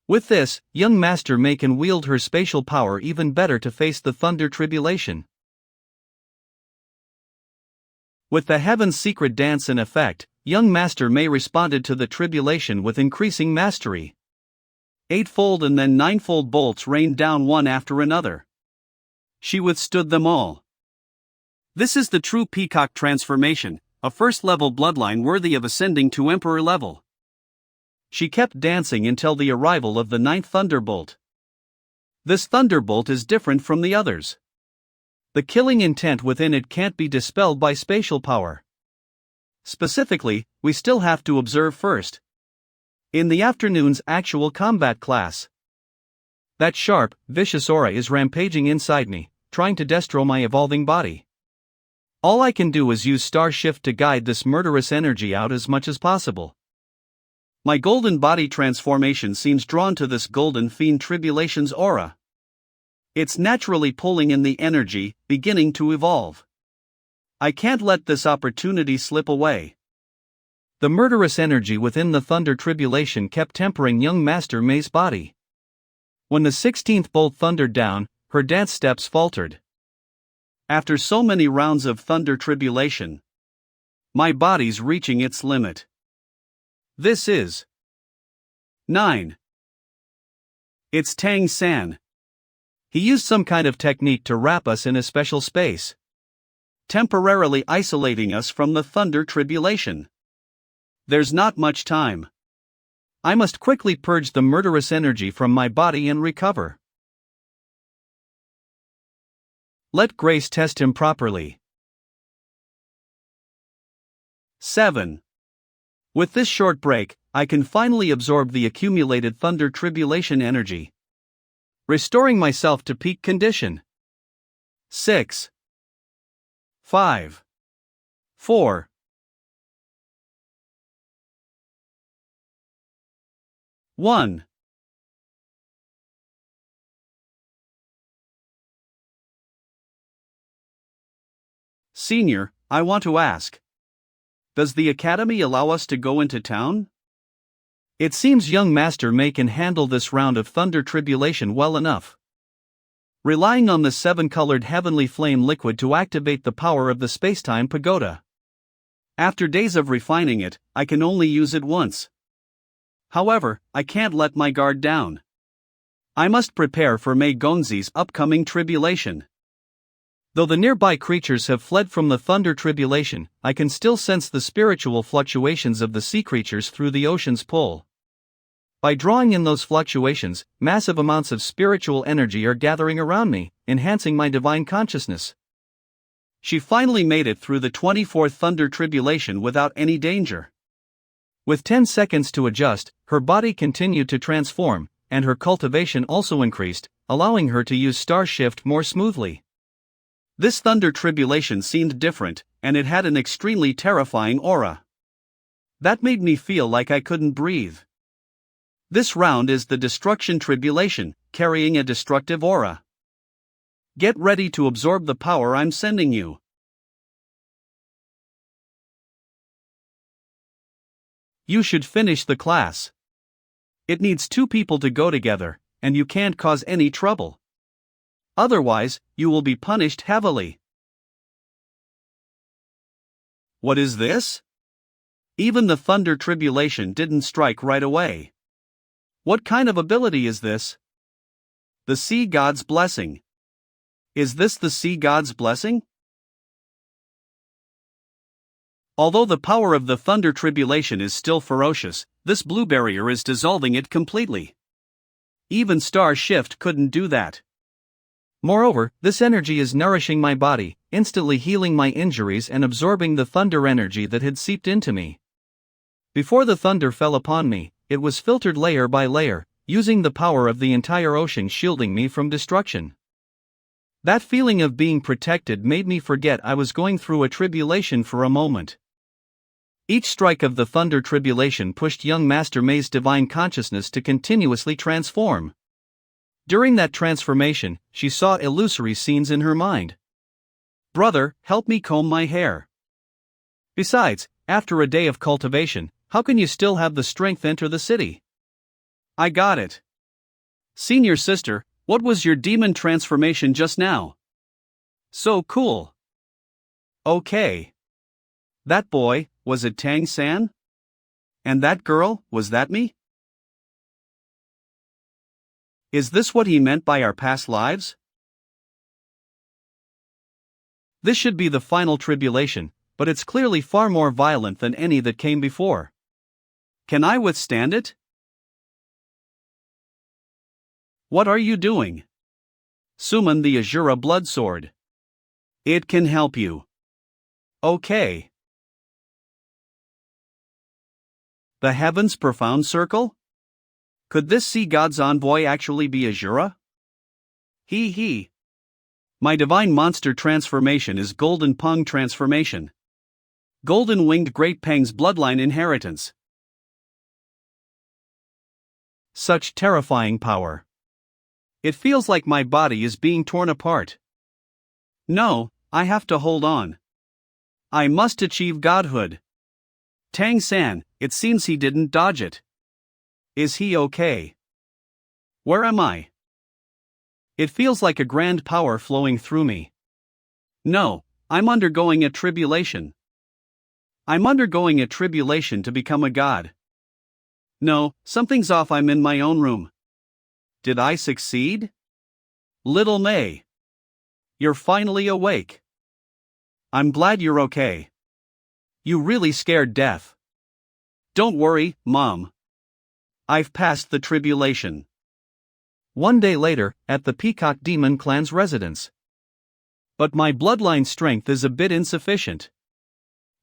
Speaker 1: With this, young Master Mei can wield her spatial power even better to face the thunder tribulation. With the Heaven's Secret Dance in effect, young Master Mei responded to the tribulation with increasing mastery. 8-fold and then 9-fold bolts rained down one after another. She withstood them all. This is the true Peacock transformation, a first-level bloodline worthy of ascending to Emperor level. She kept dancing until the arrival of the 9th Thunderbolt. This Thunderbolt is different from the others. The killing intent within it can't be dispelled by spatial power. Specifically, we still have to observe first. In the afternoon's actual combat class. That sharp, vicious aura is rampaging inside me, trying to destroy my evolving body. All I can do is use Star Shift to guide this murderous energy out as much as possible. My golden body transformation seems drawn to this golden fiend tribulation's aura. It's naturally pulling in the energy, beginning to evolve. I can't let this opportunity slip away. The murderous energy within the thunder tribulation kept tempering young Master May's body. When the 16th bolt thundered down, her dance steps faltered. After so many rounds of thunder tribulation, my body's reaching its limit. This is 9. It's Tang San. He used some kind of technique to wrap us in a special space, temporarily isolating us from the thunder tribulation. There's not much time. I must quickly purge the murderous energy from my body and recover. Let Grace test him properly. 7. With this short break, I can finally absorb the accumulated thunder tribulation energy, restoring myself to peak condition. 6. 5. 4. 1. Senior, I want to ask. Does the Academy allow us to go into town? It seems young Master May can handle this round of thunder tribulation well enough. Relying on the 7-colored heavenly flame liquid to activate the power of the spacetime pagoda. After days of refining it, I can only use it once. However, I can't let my guard down. I must prepare for Mei Gonzi's upcoming tribulation. Though the nearby creatures have fled from the thunder tribulation, I can still sense the spiritual fluctuations of the sea creatures through the ocean's pull. By drawing in those fluctuations, massive amounts of spiritual energy are gathering around me, enhancing my divine consciousness. She finally made it through the 24th thunder tribulation without any danger. With 10 seconds to adjust, her body continued to transform, and her cultivation also increased, allowing her to use star shift more smoothly. This thunder tribulation seemed different, and it had an extremely terrifying aura. That made me feel like I couldn't breathe. This round is the destruction tribulation, carrying a destructive aura. Get ready to absorb the power I'm sending you. You should finish the class. It needs 2 people to go together, and you can't cause any trouble. Otherwise, you will be punished heavily. What is this? Even the thunder tribulation didn't strike right away. What kind of ability is this? The Sea God's Blessing. Is this the Sea God's Blessing? Although the power of the thunder tribulation is still ferocious, this blue barrier is dissolving it completely. Even Star Shift couldn't do that. Moreover, this energy is nourishing my body, instantly healing my injuries and absorbing the thunder energy that had seeped into me. Before the thunder fell upon me, it was filtered layer by layer, using the power of the entire ocean shielding me from destruction. That feeling of being protected made me forget I was going through a tribulation for a moment. Each strike of the thunder tribulation pushed young Master May's divine consciousness to continuously transform. During that transformation, she saw illusory scenes in her mind. Brother, help me comb my hair. Besides, after a day of cultivation, how can you still have the strength enter the city? I got it. Senior sister, what was your demon transformation just now? So cool. Okay. That boy, was it Tang San? And that girl, was that me? Is this what he meant by our past lives? This should be the final tribulation, but it's clearly far more violent than any that came before. Can I withstand it? What are you doing? Summon the Azura Blood Sword. It can help you. Okay. The Heavens Profound Circle? Could this Sea God's envoy actually be Azura? He. My divine monster transformation is Golden Pung transformation. Golden Winged Great Pang's bloodline inheritance. Such terrifying power. It feels like my body is being torn apart. No, I have to hold on. I must achieve godhood. Tang San, it seems he didn't dodge it. Is he okay? Where am I? It feels like a grand power flowing through me. No, I'm undergoing a tribulation. I'm undergoing a tribulation to become a god. No, something's off. I'm in my own room. Did I succeed? Little May. You're finally awake. I'm glad you're okay. You really scared death. Don't worry, Mom. I've passed the tribulation. One day later, at the Peacock Demon Clan's residence. But my bloodline strength is a bit insufficient.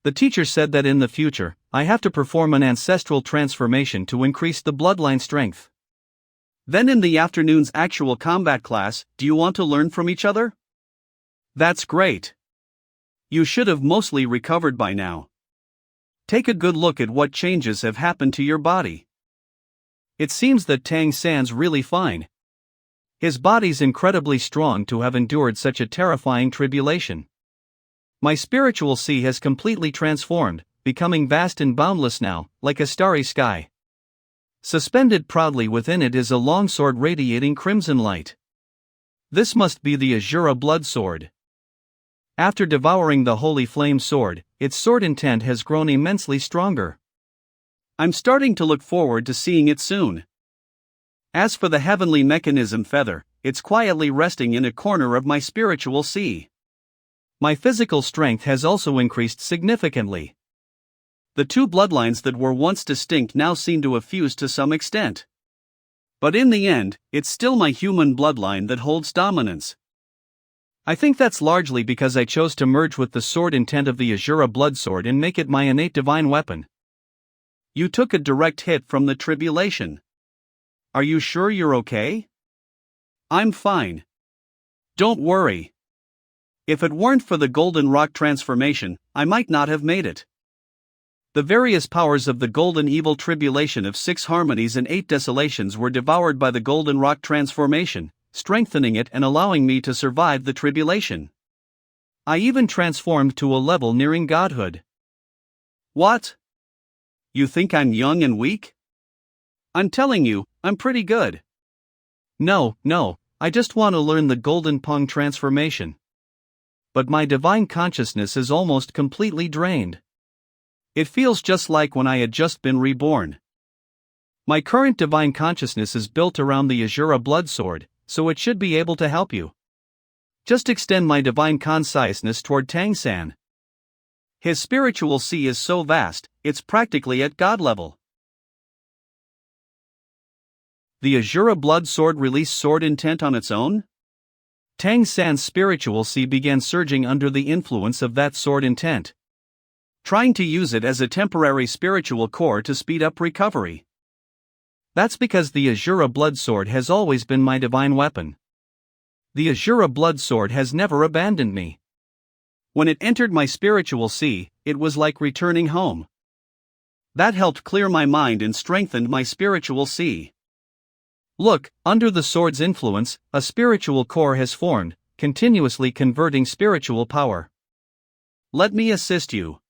Speaker 1: The teacher said that in the future, I have to perform an ancestral transformation to increase the bloodline strength. Then in the afternoon's actual combat class, do you want to learn from each other? That's great. You should have mostly recovered by now. Take a good look at what changes have happened to your body. It seems that Tang San's really fine. His body's incredibly strong to have endured such a terrifying tribulation. My spiritual sea has completely transformed, becoming vast and boundless now, like a starry sky. Suspended proudly within it is a long sword radiating crimson light. This must be the Azura blood sword. After devouring the holy flame sword, its sword intent has grown immensely stronger. I'm starting to look forward to seeing it soon. As for the heavenly mechanism feather, it's quietly resting in a corner of my spiritual sea. My physical strength has also increased significantly. The two bloodlines that were once distinct now seem to have fused to some extent. But in the end, it's still my human bloodline that holds dominance. I think that's largely because I chose to merge with the sword intent of the Azura blood sword and make it my innate divine weapon. You took a direct hit from the tribulation. Are you sure you're okay? I'm fine. Don't worry. If it weren't for the golden rock transformation, I might not have made it. The various powers of the golden evil tribulation of 6 harmonies and 8 desolations were devoured by the golden rock transformation, strengthening it and allowing me to survive the tribulation. I even transformed to a level nearing godhood. What? You think I'm young and weak? I'm telling you, I'm pretty good. No, I just want to learn the golden pong transformation. But my divine consciousness is almost completely drained. It feels just like when I had just been reborn. My current divine consciousness is built around the Azura blood sword, so it should be able to help you. Just extend my divine consciousness toward Tang San. His spiritual sea is so vast, it's practically at God level. The Azura blood sword released sword intent on its own? Tang San's spiritual sea began surging under the influence of that sword intent, trying to use it as a temporary spiritual core to speed up recovery. That's because the Azura blood sword has always been my divine weapon. The Azura blood sword has never abandoned me. When it entered my spiritual sea, it was like returning home. That helped clear my mind and strengthened my spiritual sea. Look, under the sword's influence, a spiritual core has formed, continuously converting spiritual power. Let me assist you.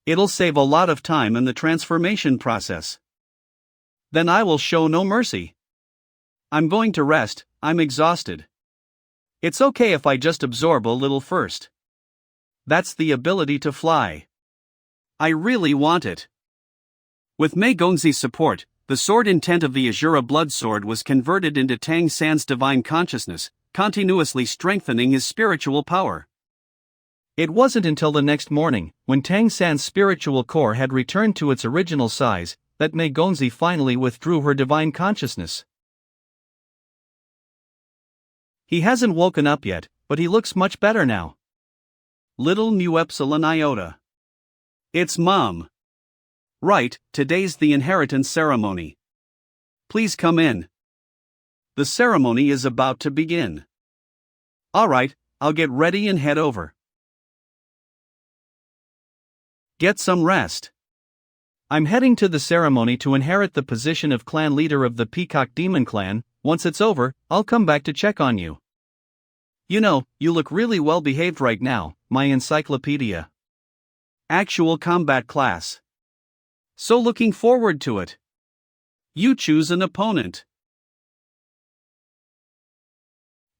Speaker 1: It'll save a lot of time in the transformation process. Then I will show no mercy. I'm going to rest, I'm exhausted. It's okay if I just absorb a little first. That's the ability to fly. I really want it. With Mei Gongzi's support, the sword intent of the Azura blood sword was converted into Tang San's divine consciousness, continuously strengthening his spiritual power. It wasn't until the next morning, when Tang San's spiritual core had returned to its original size, that Mei Gongzi finally withdrew her divine consciousness. He hasn't woken up yet, but he looks much better now. Little mu epsilon iota. It's Mom. Right, today's the inheritance ceremony. Please come in. The ceremony is about to begin. Alright, I'll get ready and head over. Get some rest. I'm heading to the ceremony to inherit the position of clan leader of the Peacock Demon Clan. Once it's over, I'll come back to check on you. You know, you look really well behaved right now, my encyclopedia. Actual combat class. So looking forward to it. You choose an opponent.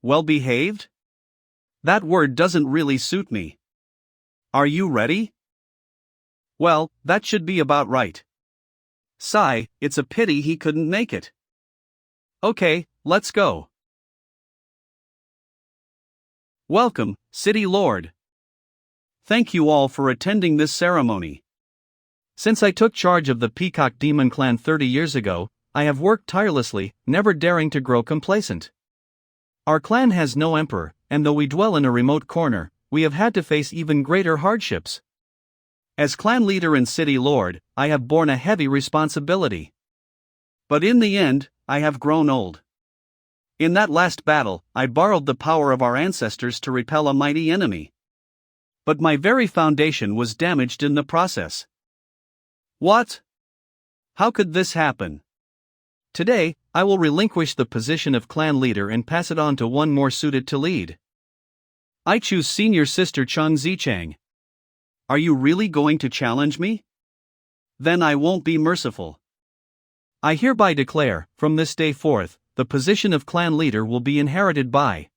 Speaker 1: Well behaved? That word doesn't really suit me. Are you ready? Well, that should be about right. Sigh, it's a pity he couldn't make it. Okay, let's go. Welcome, City Lord. Thank you all for attending this ceremony. Since I took charge of the Peacock Demon Clan 30 years ago, I have worked tirelessly, never daring to grow complacent. Our clan has no emperor, and though we dwell in a remote corner, we have had to face even greater hardships. As clan leader and city lord, I have borne a heavy responsibility. But in the end, I have grown old. In that last battle, I borrowed the power of our ancestors to repel a mighty enemy. But my very foundation was damaged in the process. What? How could this happen? Today, I will relinquish the position of clan leader and pass it on to one more suited to lead. I choose senior sister Chung Zichang. Are you really going to challenge me? Then I won't be merciful. I hereby declare, from this day forth, the position of clan leader will be inherited by.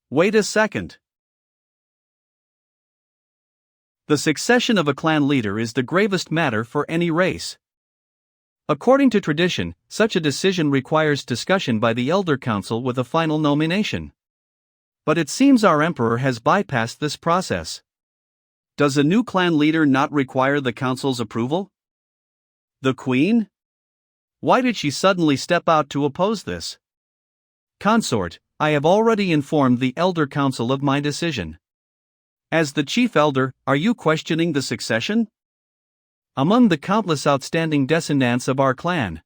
Speaker 1: Wait a second. The succession of a clan leader is the gravest matter for any race. According to tradition, such a decision requires discussion by the Elder Council with a final nomination. But it seems our emperor has bypassed this process. Does a new clan leader not require the council's approval? The queen? Why did she suddenly step out to oppose this? Consort, I have already informed the Elder Council of my decision. As the chief elder, are you questioning the succession? Among the countless outstanding descendants of our clan,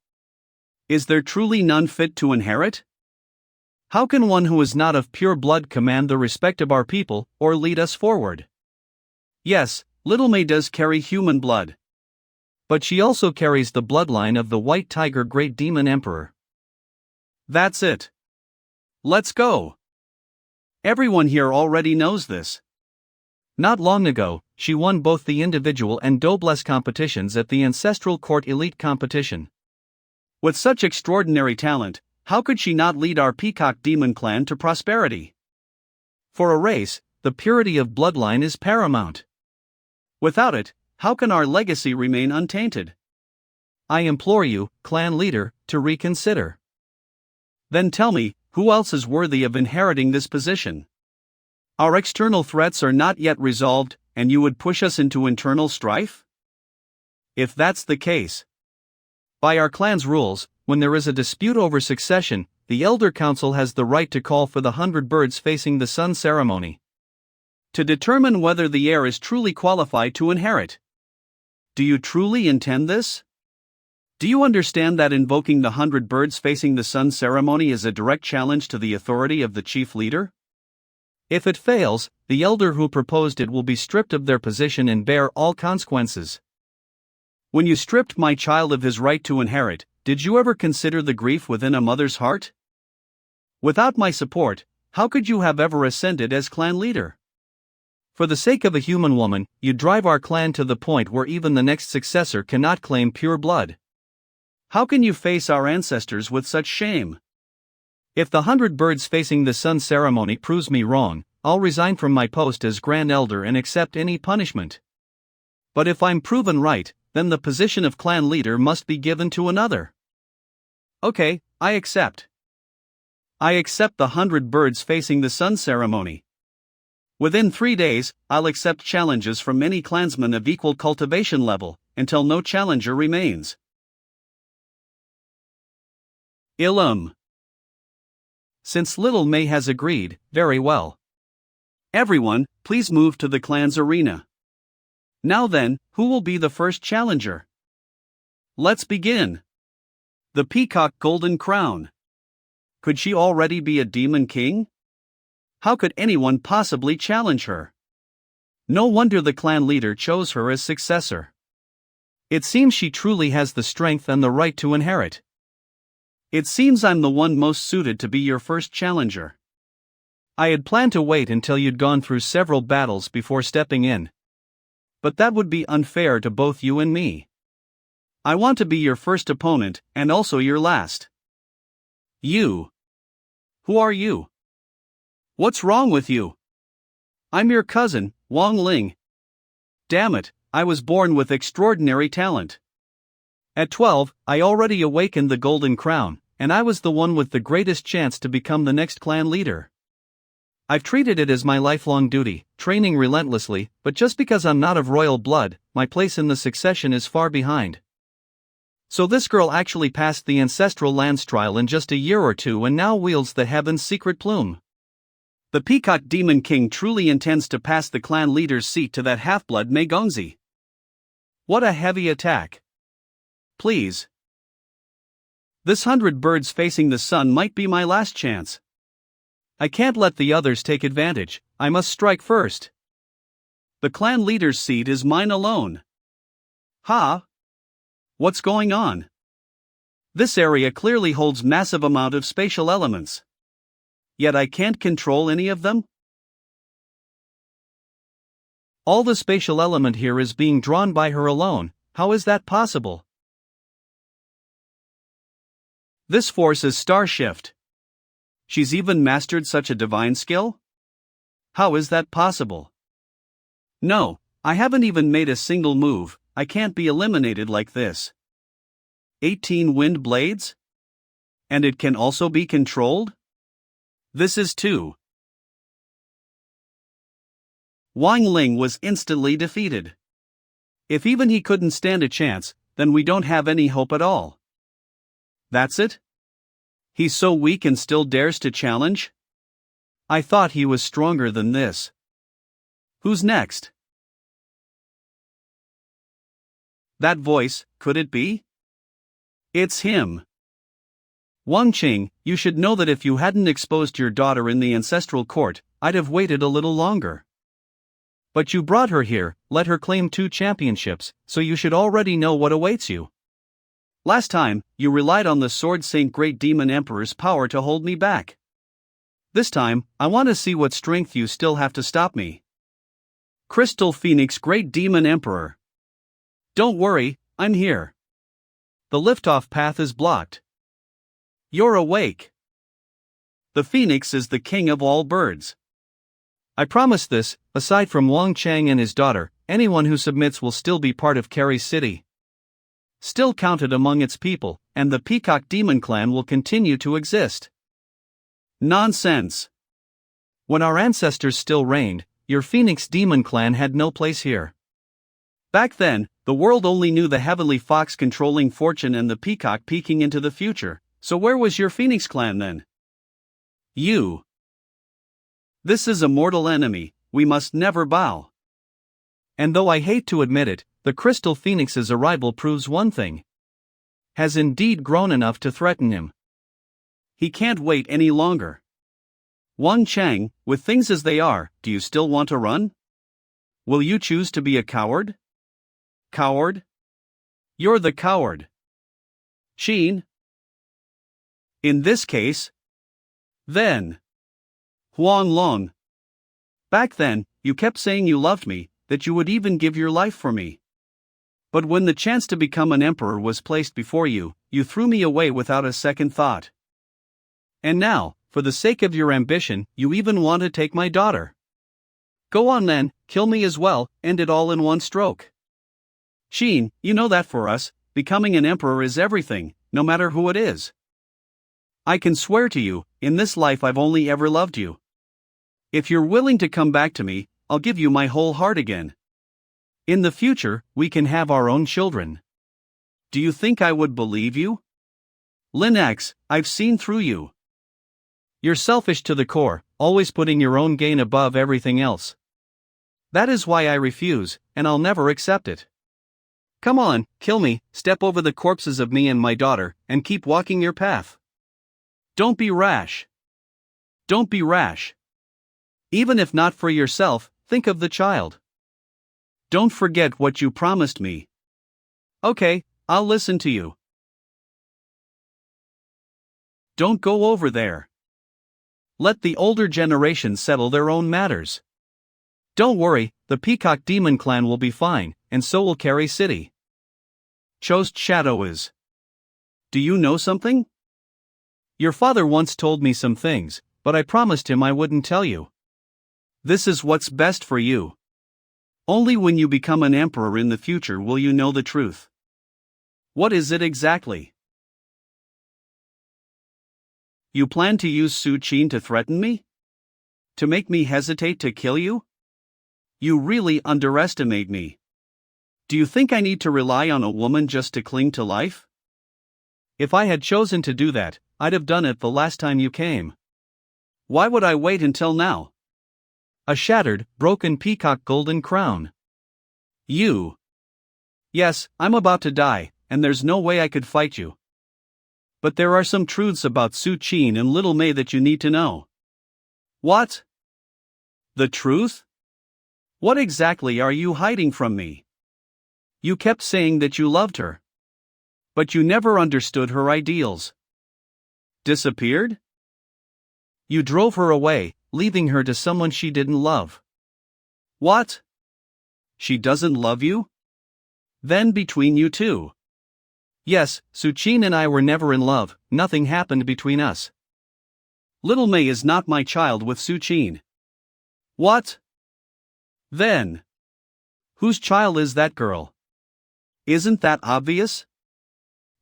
Speaker 1: is there truly none fit to inherit? How can one who is not of pure blood command the respect of our people, or lead us forward? Yes, Little May does carry human blood. But she also carries the bloodline of the White Tiger Great Demon Emperor. That's it. Let's go. Everyone here already knows this. Not long ago, she won both the individual and doubles competitions at the Ancestral Court Elite Competition. With such extraordinary talent, how could she not lead our Peacock Demon Clan to prosperity? For a race, the purity of bloodline is paramount. Without it, how can our legacy remain untainted? I implore you, clan leader, to reconsider. Then tell me, who else is worthy of inheriting this position? Our external threats are not yet resolved, and you would push us into internal strife? If that's the case. By our clan's rules, when there is a dispute over succession, the Elder Council has the right to call for the 100 birds facing the sun ceremony, to determine whether the heir is truly qualified to inherit. Do you truly intend this? Do you understand that invoking the 100 birds facing the sun ceremony is a direct challenge to the authority of the chief leader? If it fails, the elder who proposed it will be stripped of their position and bear all consequences. When you stripped my child of his right to inherit, did you ever consider the grief within a mother's heart? Without my support, how could you have ever ascended as clan leader? For the sake of a human woman, you drive our clan to the point where even the next successor cannot claim pure blood. How can you face our ancestors with such shame? If the 100 birds facing the sun ceremony proves me wrong, I'll resign from my post as Grand Elder and accept any punishment. But if I'm proven right, then the position of clan leader must be given to another. Okay, I accept. I accept the 100 birds facing the sun ceremony. Within 3 days, I'll accept challenges from any clansman of equal cultivation level, until no challenger remains. Ilum. Since Little May has agreed, very well. Everyone, please move to the clan's arena. Now then, who will be the first challenger? Let's begin. The Peacock Golden Crown. Could she already be a demon king? How could anyone possibly challenge her? No wonder the clan leader chose her as successor. It seems she truly has the strength and the right to inherit. It seems I'm the one most suited to be your first challenger. I had planned to wait until you'd gone through several battles before stepping in. But that would be unfair to both you and me. I want to be your first opponent, and also your last. You. Who are you? What's wrong with you? I'm your cousin, Wang Ling. Damn it, I was born with extraordinary talent. At 12, I already awakened the Golden Crown, and I was the one with the greatest chance to become the next clan leader. I've treated it as my lifelong duty, training relentlessly, but just because I'm not of royal blood, my place in the succession is far behind. So this girl actually passed the ancestral lands trial in just a year or two and now wields the heaven's secret plume. The Peacock Demon King truly intends to pass the clan leader's seat to that half-blood Mei Gongzi. What a heavy attack. Please. This 100 birds facing the sun might be my last chance. I can't let the others take advantage, I must strike first. The clan leader's seat is mine alone. Ha! What's going on? This area clearly holds massive amount of spatial elements. Yet I can't control any of them? All the spatial element here is being drawn by her alone, how is that possible? This force is star shift. She's even mastered such a divine skill? How is that possible? No, I haven't even made a single move, I can't be eliminated like this. 18 wind blades? And it can also be controlled? This is too. Wang Ling was instantly defeated. If even he couldn't stand a chance, then we don't have any hope at all. That's it? He's so weak and still dares to challenge? I thought he was stronger than this. Who's next? That voice, could it be? It's him. Wang Qing, you should know that if you hadn't exposed your daughter in the ancestral court, I'd have waited a little longer. But you brought her here, let her claim 2 championships, so you should already know what awaits you. Last time, you relied on the Sword Saint Great Demon Emperor's power to hold me back. This time, I want to see what strength you still have to stop me. Crystal Phoenix Great Demon Emperor. Don't worry, I'm here. The liftoff path is blocked. You're awake. The Phoenix is the king of all birds. I promise this, aside from Wang Chang and his daughter, anyone who submits will still be part of Carrie's city. Still counted among its people, and the Peacock Demon Clan will continue to exist. Nonsense. When our ancestors still reigned, your Phoenix Demon Clan had no place here. Back then, the world only knew the Heavenly Fox controlling fortune and the Peacock peeking into the future, so where was your Phoenix Clan then? You. This is a mortal enemy, we must never bow. And though I hate to admit it, the Crystal Phoenix's arrival proves one thing. Has indeed grown enough to threaten him. He can't wait any longer. Wang Chang, with things as they are, do you still want to run? Will you choose to be a coward? Coward? You're the coward. Sheen? In this case? Then. Huang Long. Back then, you kept saying you loved me, that you would even give your life for me. But when the chance to become an emperor was placed before you, you threw me away without a second thought. And now, for the sake of your ambition, you even want to take my daughter. Go on then, kill me as well, end it all in one stroke. Sheen, you know that for us, becoming an emperor is everything, no matter who it is. I can swear to you, in this life I've only ever loved you. If you're willing to come back to me, I'll give you my whole heart again. In the future, we can have our own children. Do you think I would believe you? Lin X, I've seen through you. You're selfish to the core, always putting your own gain above everything else. That is why I refuse, and I'll never accept it. Come on, kill me, step over the corpses of me and my daughter, and keep walking your path. Don't be rash. Don't be rash. Even if not for yourself, think of the child. Don't forget what you promised me. Okay, I'll listen to you. Don't go over there. Let the older generation settle their own matters. Don't worry, the Peacock Demon Clan will be fine, and so will Carrie City. Cho's shadow is. Do you know something? Your father once told me some things, but I promised him I wouldn't tell you. This is what's best for you. Only when you become an emperor in the future will you know the truth. What is it exactly? You plan to use Su Qin to threaten me? To make me hesitate to kill you? You really underestimate me. Do you think I need to rely on a woman just to cling to life? If I had chosen to do that, I'd have done it the last time you came. Why would I wait until now? A shattered, broken peacock golden crown. You. Yes, I'm about to die, and there's no way I could fight you. But there are some truths about Su Qin and Little Mei that you need to know. What? The truth? What exactly are you hiding from me? You kept saying that you loved her. But you never understood her ideals. Disappeared? You drove her away, leaving her to someone she didn't love. What? She doesn't love you? Then between you two. Yes, Su Qin and I were never in love, nothing happened between us. Little Mei is not my child with Su Qin. What? Then. Whose child is that girl? Isn't that obvious?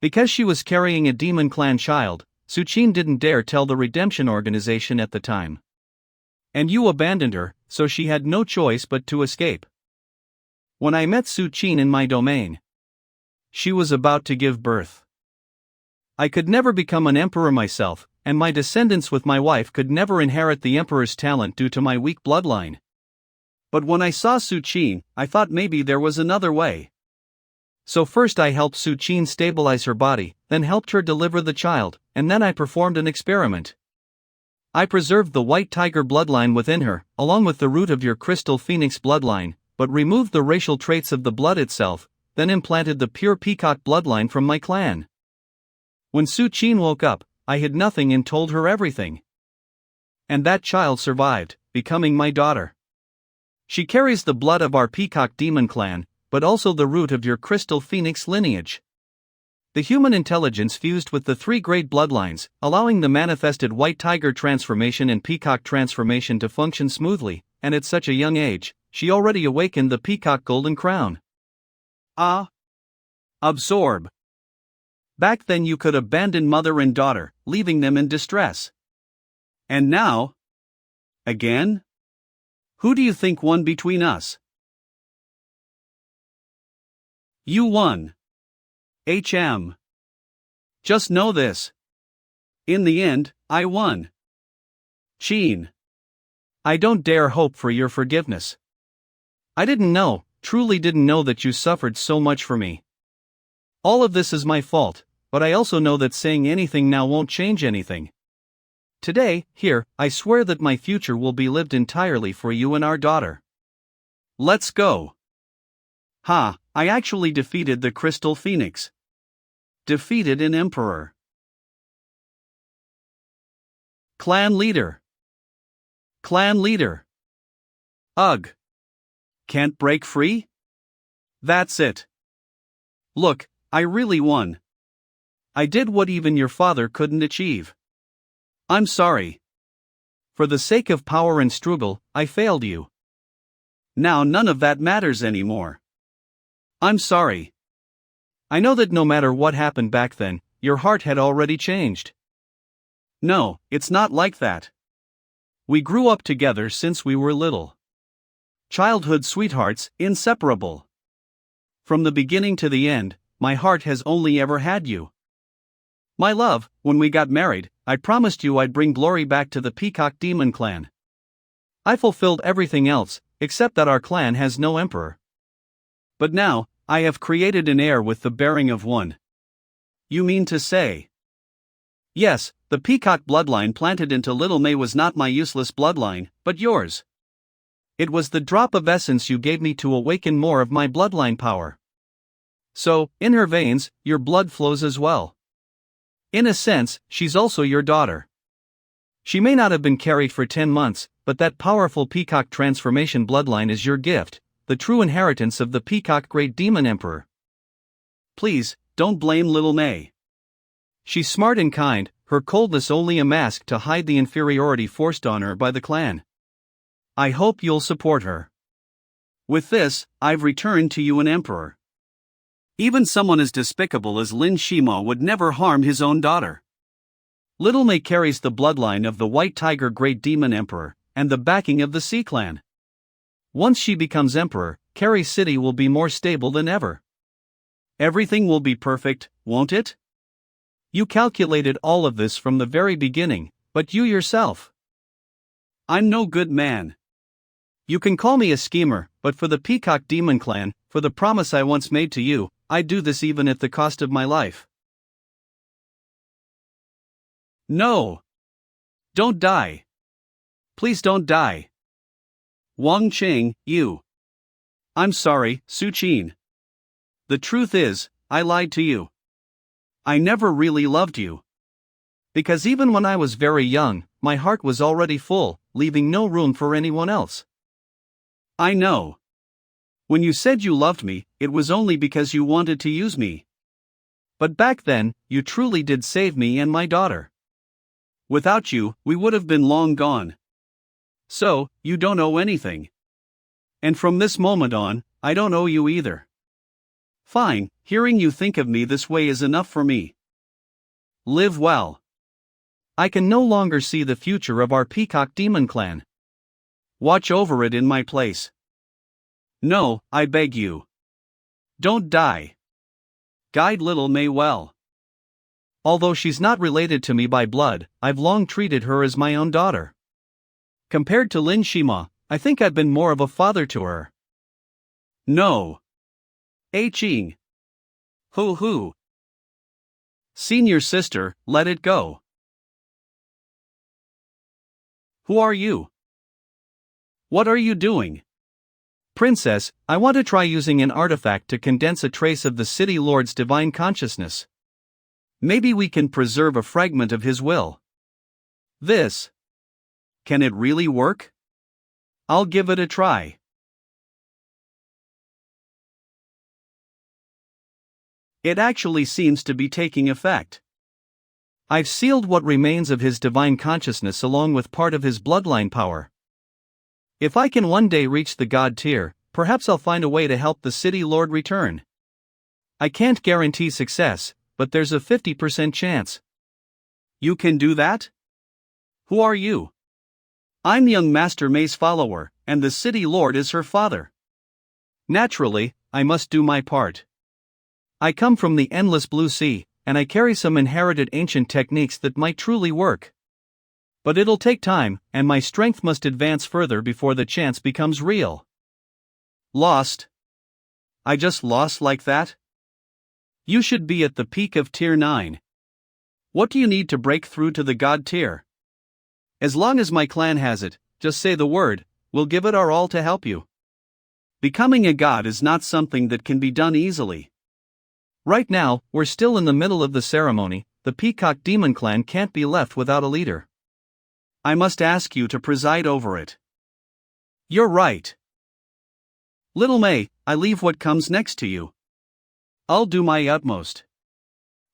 Speaker 1: Because she was carrying a demon clan child, Su Qin didn't dare tell the redemption organization at the time. And you abandoned her, so she had no choice but to escape. When I met Su Qin in my domain, she was about to give birth. I could never become an emperor myself, and my descendants with my wife could never inherit the emperor's talent due to my weak bloodline. But when I saw Su Qin, I thought maybe there was another way. So first I helped Su Qin stabilize her body, then helped her deliver the child, and then I performed an experiment. I preserved the white tiger bloodline within her, along with the root of your crystal phoenix bloodline, but removed the racial traits of the blood itself, then implanted the pure peacock bloodline from my clan. When Su Qin woke up, I hid nothing and told her everything. And that child survived, becoming my daughter. She carries the blood of our peacock demon clan, but also the root of your crystal phoenix lineage. The human intelligence fused with the three great bloodlines, allowing the manifested white tiger transformation and peacock transformation to function smoothly, and at such a young age, she already awakened the peacock golden crown. Absorb. Back then you could abandon mother and daughter, leaving them in distress. And now? Again? Who do you think won between us? You won. Just know this. In the end, I won. Qin. I don't dare hope for your forgiveness. I truly didn't know that you suffered so much for me. All of this is my fault, but I also know that saying anything now won't change anything. Today, here, I swear that my future will be lived entirely for you and our daughter. Let's go. I actually defeated the Crystal Phoenix. Defeated an emperor. Clan leader. Clan leader. Ugh. Can't break free? That's it. Look, I really won. I did what even your father couldn't achieve. I'm sorry. For the sake of power and struggle, I failed you. Now none of that matters anymore. I'm sorry. I know that no matter what happened back then, your heart had already changed. No, it's not like that. We grew up together since we were little. Childhood sweethearts, inseparable. From the beginning to the end, my heart has only ever had you. My love, when we got married, I promised you I'd bring glory back to the Peacock Demon Clan. I fulfilled everything else, except that our clan has no emperor. But now, I have created an heir with the bearing of one. You mean to say? Yes, the peacock bloodline planted into Little Mei was not my useless bloodline, but yours. It was the drop of essence you gave me to awaken more of my bloodline power. So, in her veins, your blood flows as well. In a sense, she's also your daughter. She may not have been carried for 10 months, but that powerful peacock transformation bloodline is your gift, the true inheritance of the peacock great demon emperor. Please, don't blame little May. She's smart and kind, her coldness only a mask to hide the inferiority forced on her by the clan. I hope you'll support her. With this, I've returned to you an emperor. Even someone as despicable as Lin Shimo would never harm his own daughter. Little May carries the bloodline of the White Tiger Great Demon Emperor, and the backing of the Sea Clan. Once she becomes emperor, Carrie City will be more stable than ever. Everything will be perfect, won't it? You calculated all of this from the very beginning, but you yourself. I'm no good man. You can call me a schemer, but for the Peacock Demon Clan, for the promise I once made to you, I'd do this even at the cost of my life. No. Don't die. Please don't die. Wang Qing, you. I'm sorry, Su Qin. The truth is, I lied to you. I never really loved you. Because even when I was very young, my heart was already full, leaving no room for anyone else. I know. When you said you loved me, it was only because you wanted to use me. But back then, you truly did save me and my daughter. Without you, we would have been long gone. So, you don't owe anything. And from this moment on, I don't owe you either. Fine, hearing you think of me this way is enough for me. Live well. I can no longer see the future of our Peacock Demon Clan. Watch over it in my place. No, I beg you. Don't die. Guide little May well. Although she's not related to me by blood, I've long treated her as my own daughter. Compared to Lin Shima, I think I've been more of a father to her. No. Qing. Hoo. Senior sister, let it go. Who are you? What are you doing? Princess, I want to try using an artifact to condense a trace of the City Lord's divine consciousness. Maybe we can preserve a fragment of his will. This. Can it really work? I'll give it a try. It actually seems to be taking effect. I've sealed what remains of his divine consciousness along with part of his bloodline power. If I can one day reach the God tier, perhaps I'll find a way to help the City Lord return. I can't guarantee success, but there's a 50% chance. You can do that? Who are you? I'm young Master May's follower, and the City Lord is her father. Naturally, I must do my part. I come from the endless blue sea, and I carry some inherited ancient techniques that might truly work. But it'll take time, and my strength must advance further before the chance becomes real. Lost? I just lost like that? You should be at the peak of Tier 9. What do you need to break through to the God tier? As long as my clan has it, just say the word, we'll give it our all to help you. Becoming a god is not something that can be done easily. Right now, we're still in the middle of the ceremony, the Peacock Demon Clan can't be left without a leader. I must ask you to preside over it. You're right. Little May, I leave what comes next to you. I'll do my utmost.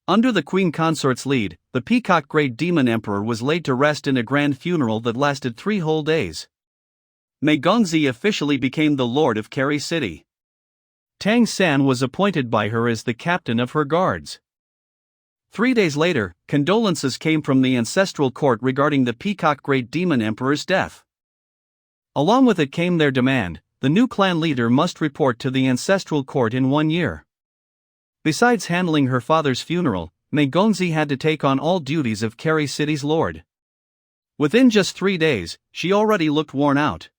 Speaker 1: Under the Queen Consort's lead, the Peacock Great Demon Emperor was laid to rest in a grand funeral that lasted 3 whole days. Mei Gongzi officially became the Lord of Carrie City. Tang San was appointed by her as the captain of her guards. 3 days later, condolences came from the ancestral court regarding the Peacock Great Demon Emperor's death. Along with it came their demand, the new clan leader must report to the ancestral court in 1 year. Besides handling her father's funeral, Mei Gongzi had to take on all duties of Carrie City's lord. Within just 3 days, she already looked worn out.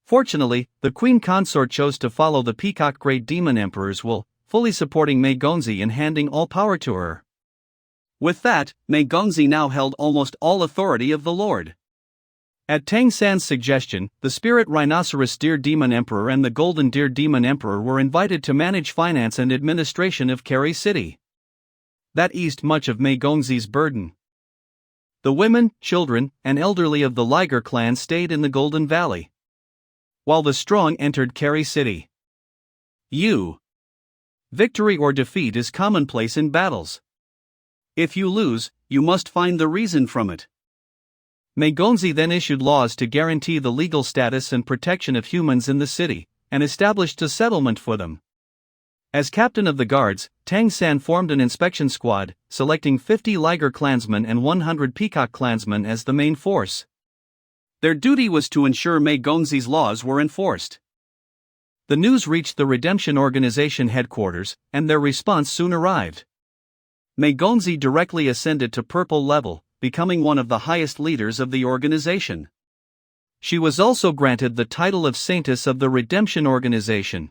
Speaker 1: Fortunately, the Queen Consort chose to follow the Peacock Great Demon Emperor's will, fully supporting Mei Gongzi and handing all power to her. With that, Mei Gongzi now held almost all authority of the Lord. At Tang San's suggestion, the Spirit Rhinoceros Deer Demon Emperor and the Golden Deer Demon Emperor were invited to manage finance and administration of Keri City. That eased much of Mei Gongzi's burden. The women, children, and elderly of the Liger clan stayed in the Golden Valley, while the strong entered Keri City. Victory or defeat is commonplace in battles. If you lose, you must find the reason from it. Mei Gongzi then issued laws to guarantee the legal status and protection of humans in the city, and established a settlement for them. As captain of the guards, Tang San formed an inspection squad, selecting 50 Liger clansmen and 100 Peacock clansmen as the main force. Their duty was to ensure Mei Gongzi's laws were enforced. The news reached the Redemption Organization headquarters, and their response soon arrived. Mei Gongzi directly ascended to purple level, becoming one of the highest leaders of the organization. She was also granted the title of Saintess of the Redemption Organization.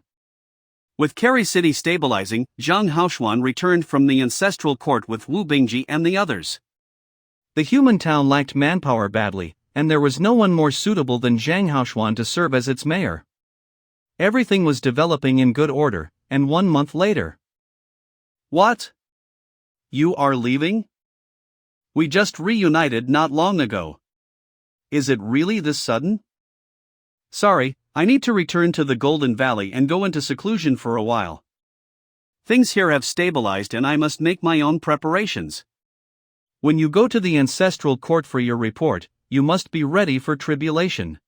Speaker 1: With Keri City stabilizing, Zhang Haoshuan returned from the ancestral court with Wu Bingji and the others. The human town lacked manpower badly, and there was no one more suitable than Zhang Haoshuan to serve as its mayor. Everything was developing in good order, and 1 month later. What? You are leaving? We just reunited not long ago. Is it really this sudden? Sorry, I need to return to the Golden Valley and go into seclusion for a while. Things here have stabilized and I must make my own preparations. When you go to the ancestral court for your report, you must be ready for tribulation.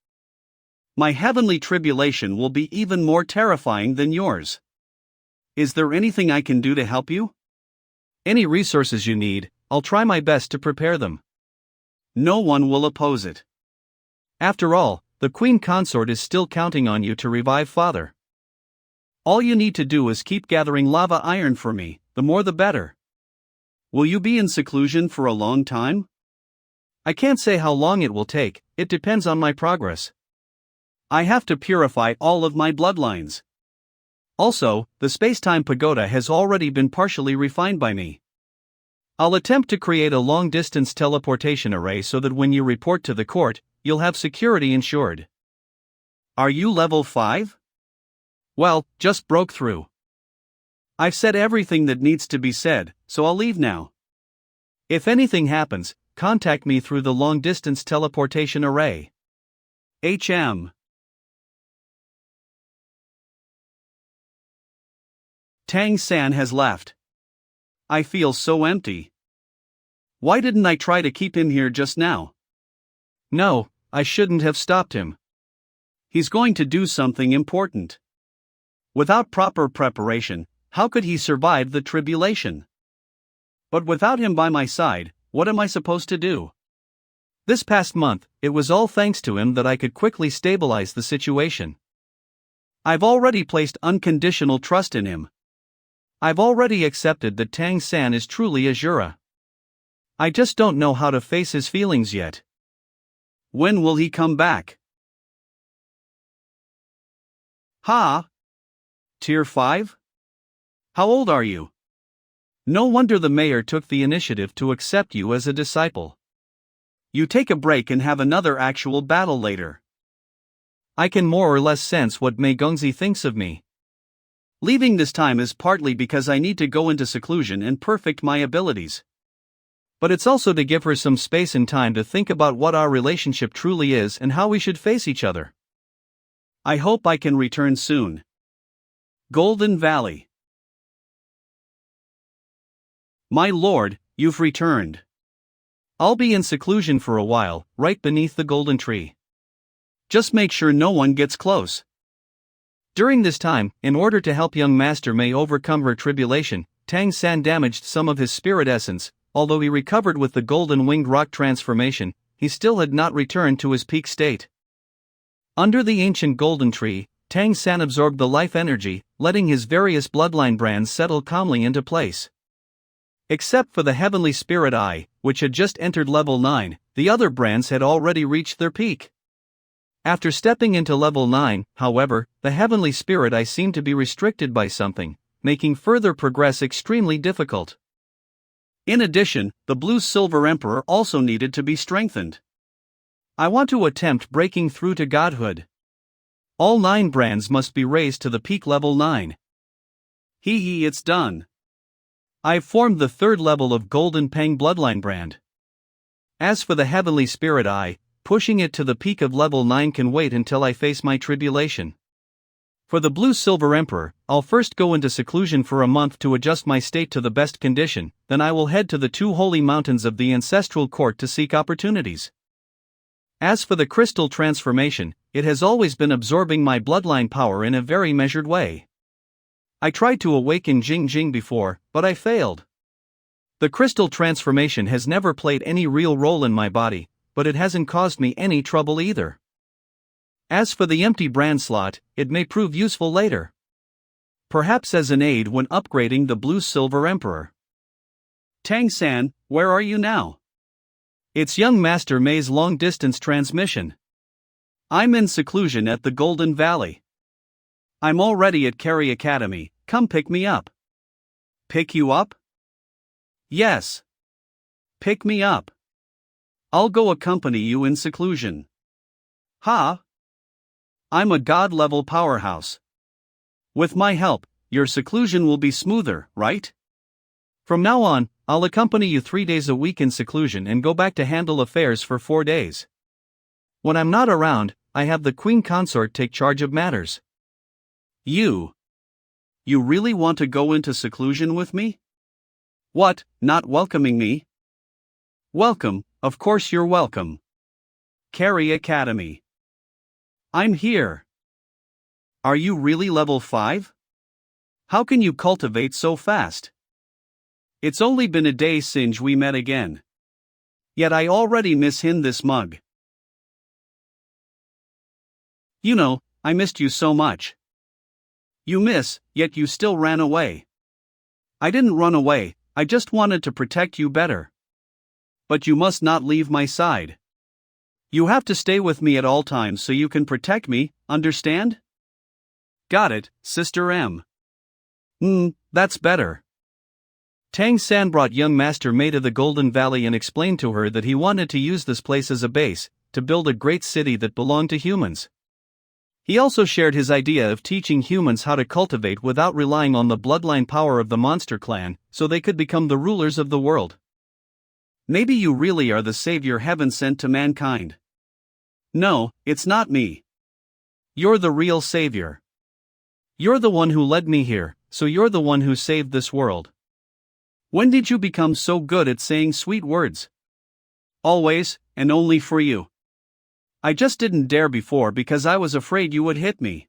Speaker 1: My heavenly tribulation will be even more terrifying than yours. Is there anything I can do to help you? Any resources you need, I'll try my best to prepare them. No one will oppose it. After all, the Queen Consort is still counting on you to revive Father. All you need to do is keep gathering lava iron for me, the more the better. Will you be in seclusion for a long time? I can't say how long it will take, it depends on my progress. I have to purify all of my bloodlines. Also, the space-time pagoda has already been partially refined by me. I'll attempt to create a long-distance teleportation array so that when you report to the court, you'll have security ensured. Are you level 5? Well, just broke through. I've said everything that needs to be said, so I'll leave now. If anything happens, contact me through the long-distance teleportation array. HM. Tang San has left. I feel so empty. Why didn't I try to keep him here just now? No, I shouldn't have stopped him. He's going to do something important. Without proper preparation, how could he survive the tribulation? But without him by my side, what am I supposed to do? This past month, it was all thanks to him that I could quickly stabilize the situation. I've already placed unconditional trust in him. I've already accepted that Tang San is truly Azura. I just don't know how to face his feelings yet. When will he come back? Tier 5? How old are you? No wonder the mayor took the initiative to accept you as a disciple. You take a break and have another actual battle later. I can more or less sense what Mei Gongzi thinks of me. Leaving this time is partly because I need to go into seclusion and perfect my abilities. But it's also to give her some space and time to think about what our relationship truly is and how we should face each other. I hope I can return soon. Golden Valley. My lord, you've returned. I'll be in seclusion for a while, right beneath the golden tree. Just make sure no one gets close. During this time, in order to help young Master Mei overcome her tribulation, Tang San damaged some of his spirit essence. Although he recovered with the golden winged rock transformation, he still had not returned to his peak state. Under the ancient golden tree, Tang San absorbed the life energy, letting his various bloodline brands settle calmly into place. Except for the heavenly spirit eye, which had just entered level 9, the other brands had already reached their peak. After stepping into level 9, however, the heavenly spirit eye seemed to be restricted by something, making further progress extremely difficult. In addition, the blue-silver emperor also needed to be strengthened. I want to attempt breaking through to godhood. All 9 brands must be raised to the peak level 9. It's done. I've formed the 3rd level of Golden Pang Bloodline brand. As for the Heavenly Spirit Eye, pushing it to the peak of level 9 can wait until I face my tribulation. For the Blue Silver Emperor, I'll first go into seclusion for a month to adjust my state to the best condition, then I will head to the 2 holy mountains of the Ancestral Court to seek opportunities. As for the crystal transformation, it has always been absorbing my bloodline power in a very measured way. I tried to awaken Jing Jing before, but I failed. The crystal transformation has never played any real role in my body, but it hasn't caused me any trouble either. As for the empty brand slot, it may prove useful later. Perhaps as an aid when upgrading the Blue Silver Emperor. Tang-san, where are you now? It's young Master Mei's long-distance transmission. I'm in seclusion at the Golden Valley. I'm already at Carey Academy, come pick me up. Pick you up? Yes. Pick me up. I'll go accompany you in seclusion. Ha! I'm a god-level powerhouse. With my help, your seclusion will be smoother, right? From now on, I'll accompany you 3 days a week in seclusion and go back to handle affairs for 4 days. When I'm not around, I have the Queen Consort take charge of matters. You really want to go into seclusion with me? What, not welcoming me? Welcome, of course you're welcome. Carey Academy. I'm here. Are you really level 5? How can you cultivate so fast? It's only been a day since we met again. Yet I already miss him this mug. You know, I missed you so much. You miss, yet you still ran away. I didn't run away, I just wanted to protect you better. But you must not leave my side. You have to stay with me at all times so you can protect me, understand? Got it, Sister M. That's better. Tang-san brought young Master Mei to the Golden Valley and explained to her that he wanted to use this place as a base, to build a great city that belonged to humans. He also shared his idea of teaching humans how to cultivate without relying on the bloodline power of the monster clan, so they could become the rulers of the world. Maybe you really are the savior heaven sent to mankind. No, it's not me. You're the real savior. You're the one who led me here, so you're the one who saved this world. When did you become so good at saying sweet words? Always, and only for you. I just didn't dare before because I was afraid you would hit me.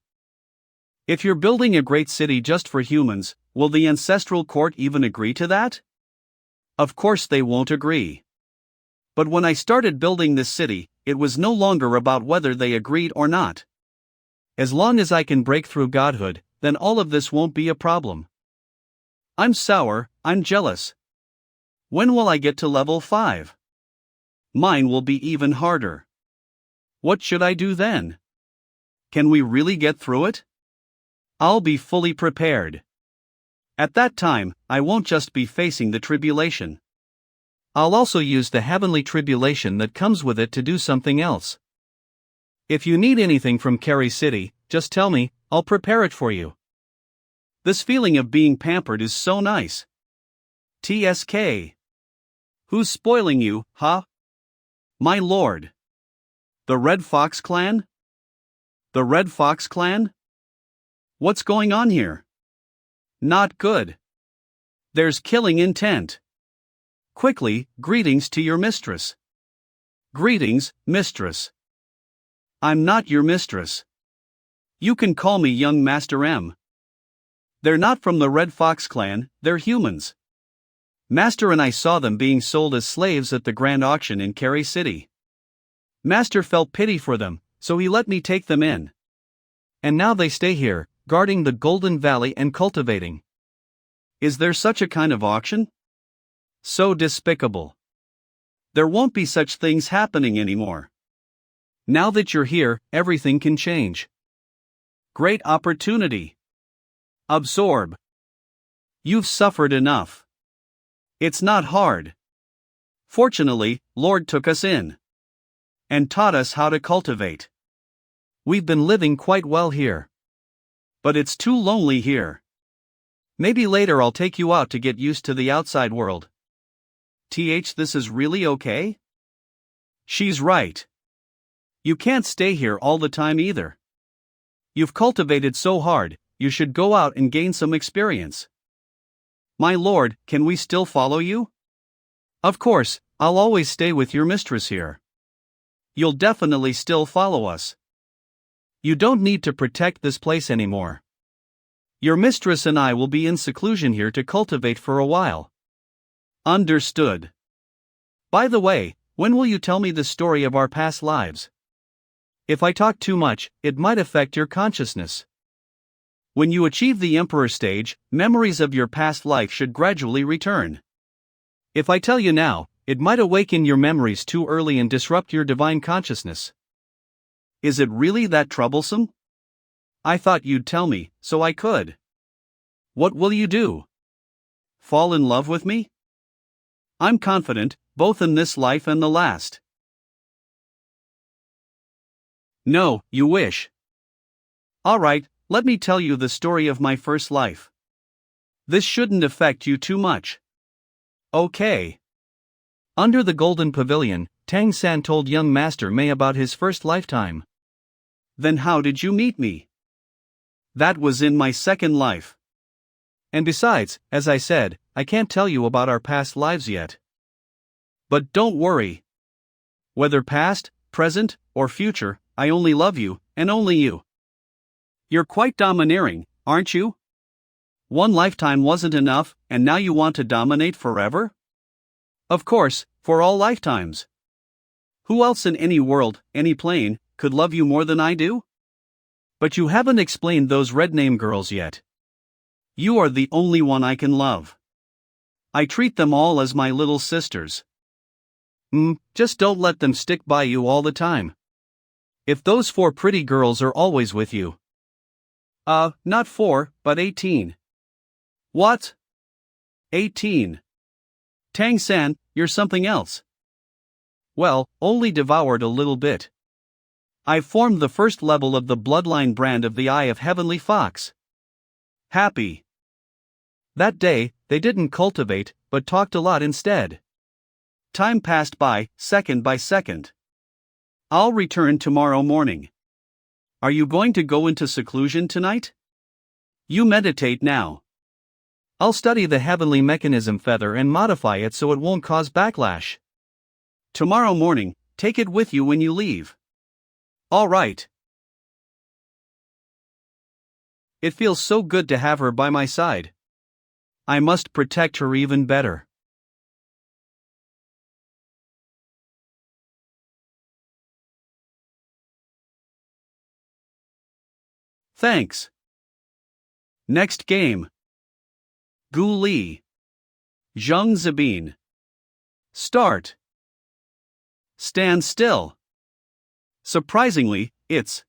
Speaker 1: If you're building a great city just for humans, will the Ancestral Court even agree to that? Of course they won't agree. But when I started building this city, it was no longer about whether they agreed or not. As long as I can break through godhood, then all of this won't be a problem. I'm sour, I'm jealous. When will I get to level 5? Mine will be even harder. What should I do then? Can we really get through it? I'll be fully prepared. At that time, I won't just be facing the tribulation. I'll also use the heavenly tribulation that comes with it to do something else. If you need anything from Carey City, just tell me, I'll prepare it for you. This feeling of being pampered is so nice. TSK. Who's spoiling you, huh? My lord. The Red Fox Clan? The Red Fox Clan? What's going on here? Not good. There's killing intent. Quickly, greetings to your mistress. Greetings, mistress. I'm not your mistress. You can call me young Master M. They're not from the Red Fox Clan, they're humans. Master and I saw them being sold as slaves at the grand auction in Carey City. Master felt pity for them, so he let me take them in. And now they stay here, guarding the Golden Valley and cultivating. Is there such a kind of auction? So despicable. There won't be such things happening anymore. Now that you're here, everything can change. Great opportunity. Absorb. You've suffered enough. It's not hard. Fortunately, Lord took us in. and taught us how to cultivate. We've been living quite well here. But it's too lonely here. Maybe later I'll take you out to get used to the outside world. This is really okay? She's right. You can't stay here all the time either. You've cultivated so hard, you should go out and gain some experience. My lord, can we still follow you? Of course, I'll always stay with your mistress here. You'll definitely still follow us. You don't need to protect this place anymore. Your mistress and I will be in seclusion here to cultivate for a while. Understood. By the way, when will you tell me the story of our past lives? If I talk too much, it might affect your consciousness. When you achieve the Emperor stage, memories of your past life should gradually return. If I tell you now, it might awaken your memories too early and disrupt your divine consciousness. Is it really that troublesome? I thought you'd tell me, so I could. What will you do? Fall in love with me? I'm confident, both in this life and the last. No, you wish. Alright, let me tell you the story of my first life. This shouldn't affect you too much. Okay. Under the golden pavilion, Tang San told young Master Mei about his first lifetime. Then how did you meet me? That was in my second life. And besides, as I said, I can't tell you about our past lives yet. But don't worry. Whether past, present, or future, I only love you, and only you. You're quite domineering, aren't you? One lifetime wasn't enough, and now you want to dominate forever? Of course, for all lifetimes. Who else in any world, any plane, could love you more than I do? But you haven't explained those red name girls yet. You are the only one I can love. I treat them all as my little sisters. Just don't let them stick by you all the time. If those 4 pretty girls are always with you. Not 4, but 18. What? 18. Tang San, you're something else. Well, only devoured a little bit. I've formed the first level of the bloodline brand of the Eye of Heavenly Fox. Happy. That day, they didn't cultivate, but talked a lot instead. Time passed by, second by second. I'll return tomorrow morning. Are you going to go into seclusion tonight? You meditate now. I'll study the heavenly mechanism feather and modify it so it won't cause backlash. Tomorrow morning, take it with you when you leave. All right. It feels so good to have her by my side. I must protect her even better. Thanks. Next game. Gu Li. Zheng Zabin. Start. Stand still. Surprisingly, it's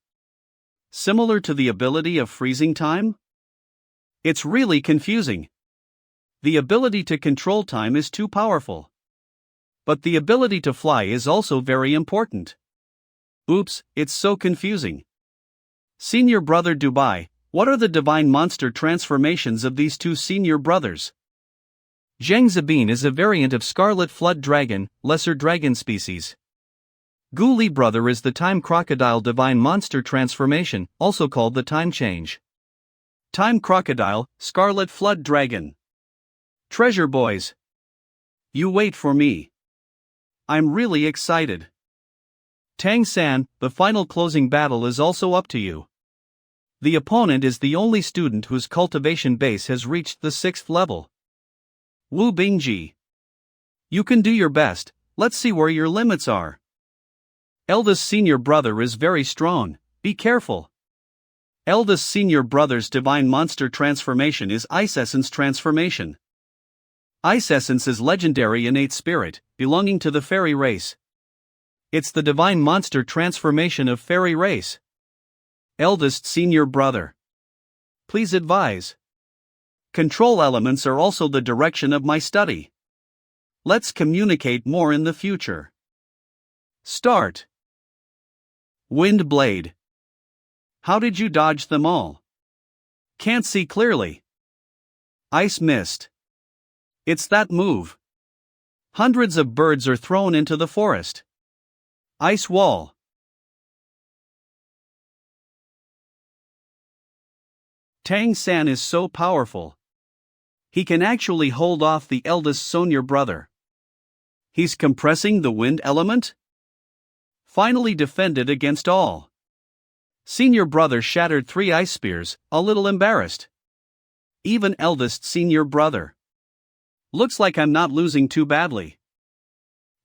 Speaker 1: similar to the ability of freezing time? It's really confusing. The ability to control time is too powerful. But the ability to fly is also very important. Oops, it's so confusing. Senior Brother Dubai, what are the divine monster transformations of these 2 senior brothers? Zheng Zabin is a variant of Scarlet Flood Dragon, lesser dragon species. Gu Li Brother is the Time Crocodile divine monster transformation, also called the Time Change. Time Crocodile, Scarlet Flood Dragon. Treasure boys. You wait for me. I'm really excited. Tang San, the final closing battle is also up to you. The opponent is the only student whose cultivation base has reached the 6th level. Wu Bingji. You can do your best, let's see where your limits are. Eldest senior brother is very strong, be careful. Eldest senior brother's divine monster transformation is Ice Essence transformation. Ice Essence is legendary innate spirit, belonging to the fairy race. It's the divine monster transformation of fairy race. Eldest senior brother. Please advise. Control elements are also the direction of my study. Let's communicate more in the future. Start. Wind blade. How did you dodge them all? Can't see clearly. Ice mist. It's that move. Hundreds of birds are thrown into the forest. Ice wall. Tang San is so powerful. He can actually hold off the eldest son, your brother. He's compressing the wind element? Finally defended against all. Senior brother shattered 3 ice spears, a little embarrassed. Even eldest senior brother. Looks like I'm not losing too badly.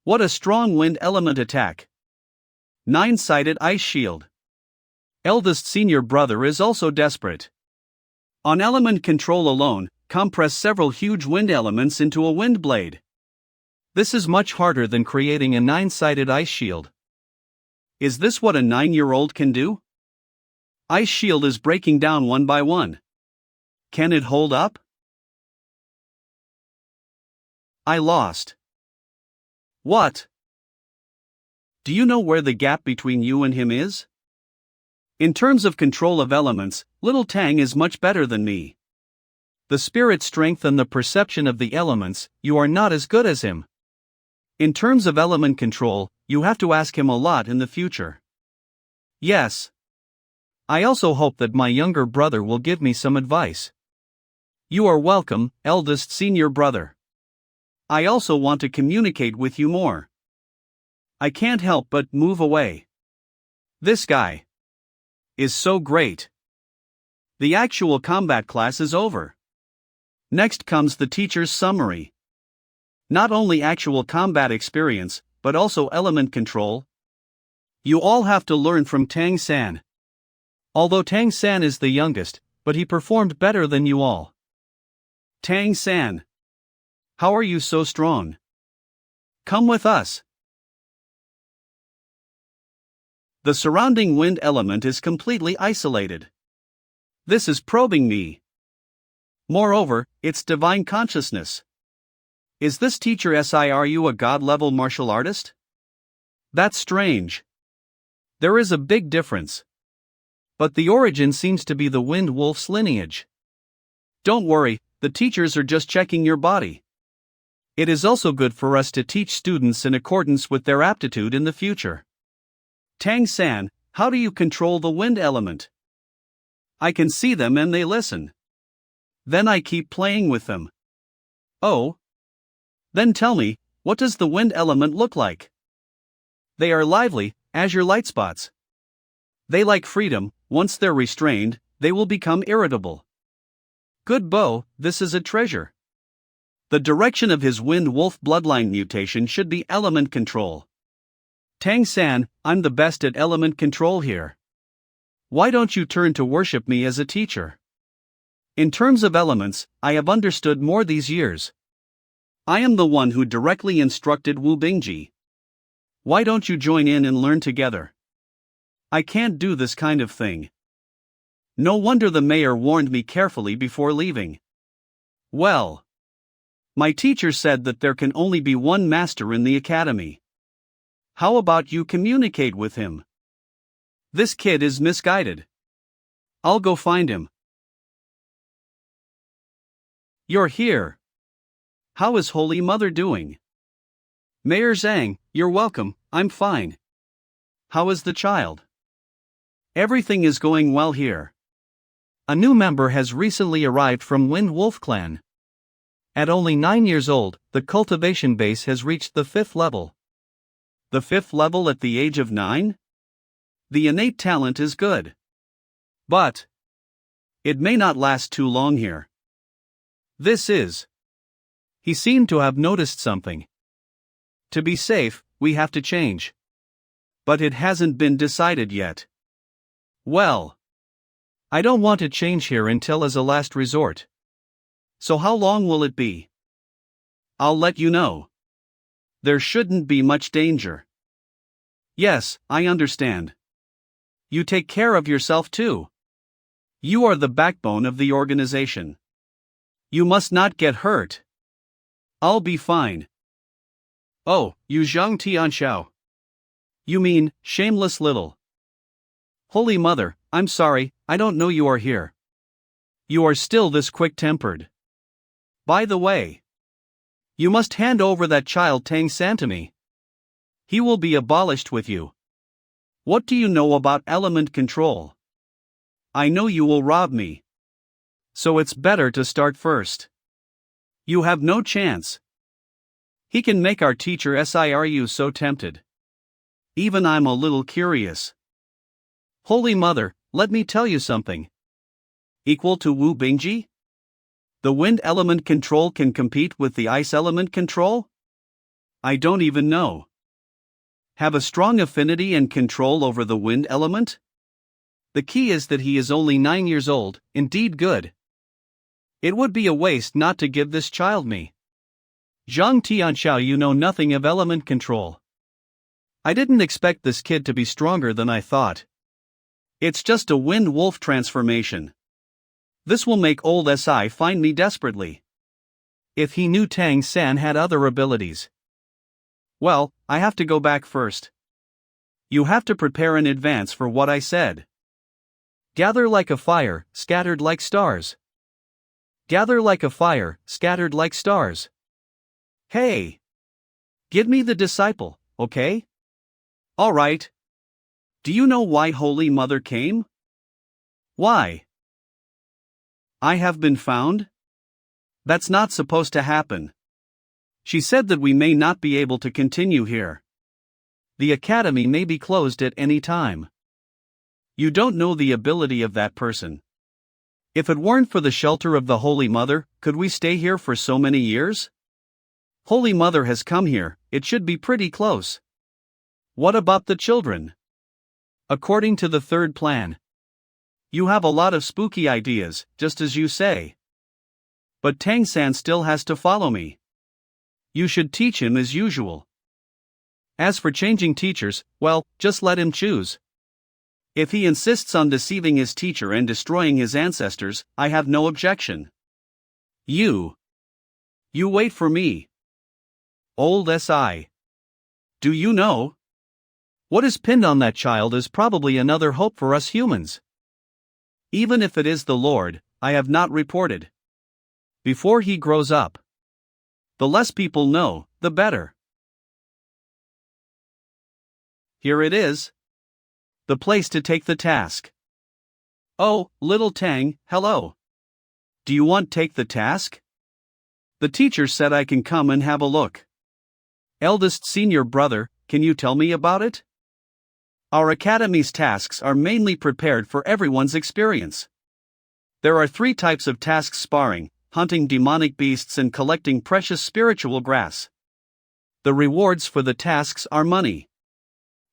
Speaker 1: What a strong wind element attack. 9-sided ice shield. Eldest senior brother is also desperate. On element control alone, compress several huge wind elements into a wind blade. This is much harder than creating a 9-sided ice shield. Is this what a 9-year-old can do? Ice shield is breaking down one by one. Can it hold up? I lost. What? Do you know where the gap between you and him is? In terms of control of elements, little Tang is much better than me. The spirit strength and the perception of the elements, you are not as good as him. In terms of element control, you have to ask him a lot in the future. Yes. I also hope that my younger brother will give me some advice. You are welcome, eldest senior brother. I also want to communicate with you more. I can't help but move away. This guy is so great. The actual combat class is over. Next comes the teacher's summary. Not only actual combat experience, but also element control. You all have to learn from Tang San. Although Tang San is the youngest, but he performed better than you all. Tang San. How are you so strong? Come with us. The surrounding wind element is completely isolated. This is probing me. Moreover, it's divine consciousness. Is this teacher SIRU a god-level martial artist? That's strange. There is a big difference. But the origin seems to be the wind wolf's lineage. Don't worry, the teachers are just checking your body. It is also good for us to teach students in accordance with their aptitude in the future. Tang San, how do you control the wind element? I can see them and they listen. Then I keep playing with them. Oh? Then tell me, what does the wind element look like? They are lively, azure light spots. They like freedom. Once they're restrained, they will become irritable. Good Bo, this is a treasure. The direction of his wind wolf bloodline mutation should be element control. Tang San, I'm the best at element control here. Why don't you turn to worship me as a teacher? In terms of elements, I have understood more these years. I am the one who directly instructed Wu Bingji. Why don't you join in and learn together? I can't do this kind of thing. No wonder the mayor warned me carefully before leaving. Well, my teacher said that there can only be one master in the academy. How about you communicate with him? This kid is misguided. I'll go find him. You're here. How is Holy Mother doing? Mayor Zhang, you're welcome, I'm fine. How is the child? Everything is going well here. A new member has recently arrived from Wind Wolf Clan. At only 9 years old, the cultivation base has reached the 5th level. The 5th level at the age of 9? The innate talent is good. But it may not last too long here. He seemed to have noticed something. To be safe, we have to change. But it hasn't been decided yet. Well, I don't want to change here until as a last resort. So how long will it be? I'll let you know. There shouldn't be much danger. Yes, I understand. You take care of yourself too. You are the backbone of the organization. You must not get hurt. I'll be fine. Oh, you Zhang Tianxiao. You mean, shameless little. Holy Mother, I'm sorry, I don't know you are here. You are still this quick-tempered. By the way, you must hand over that child Tang San to me. He will be abolished with you. What do you know about element control? I know you will rob me. So it's better to start first. You have no chance. He can make our teacher SIRU so tempted. Even I'm a little curious. Holy Mother, let me tell you something. Equal to Wu Bingji? The wind element control can compete with the ice element control? I don't even know. Have a strong affinity and control over the wind element? The key is that he is only 9 years old, indeed good. It would be a waste not to give this child me. Zhang Tianxiao, you know nothing of element control. I didn't expect this kid to be stronger than I thought. It's just a wind wolf transformation. This will make old SI find me desperately. If he knew Tang San had other abilities. Well, I have to go back first. You have to prepare in advance for what I said. Gather like a fire, scattered like stars. Gather like a fire, scattered like stars. Hey! Give me the disciple, okay? Alright. Do you know why Holy Mother came? Why? I have been found? That's not supposed to happen. She said that we may not be able to continue here. The academy may be closed at any time. You don't know the ability of that person. If it weren't for the shelter of the Holy Mother, could we stay here for so many years? Holy Mother has come here, it should be pretty close. What about the children? According to the third plan. You have a lot of spooky ideas, just as you say. But Tang San still has to follow me. You should teach him as usual. As for changing teachers, well, just let him choose. If he insists on deceiving his teacher and destroying his ancestors, I have no objection. You wait for me. Old SI. Do you know? What is pinned on that child is probably another hope for us humans. Even if it is the Lord, I have not reported. Before he grows up. The less people know, the better. Here it is. The place to take the task. Oh, little Tang, hello. Do you want to take the task? The teacher said I can come and have a look. Eldest senior brother, can you tell me about it? Our academy's tasks are mainly prepared for everyone's experience. There are 3 types of tasks: sparring, hunting demonic beasts, and collecting precious spiritual grass. The rewards for the tasks are money.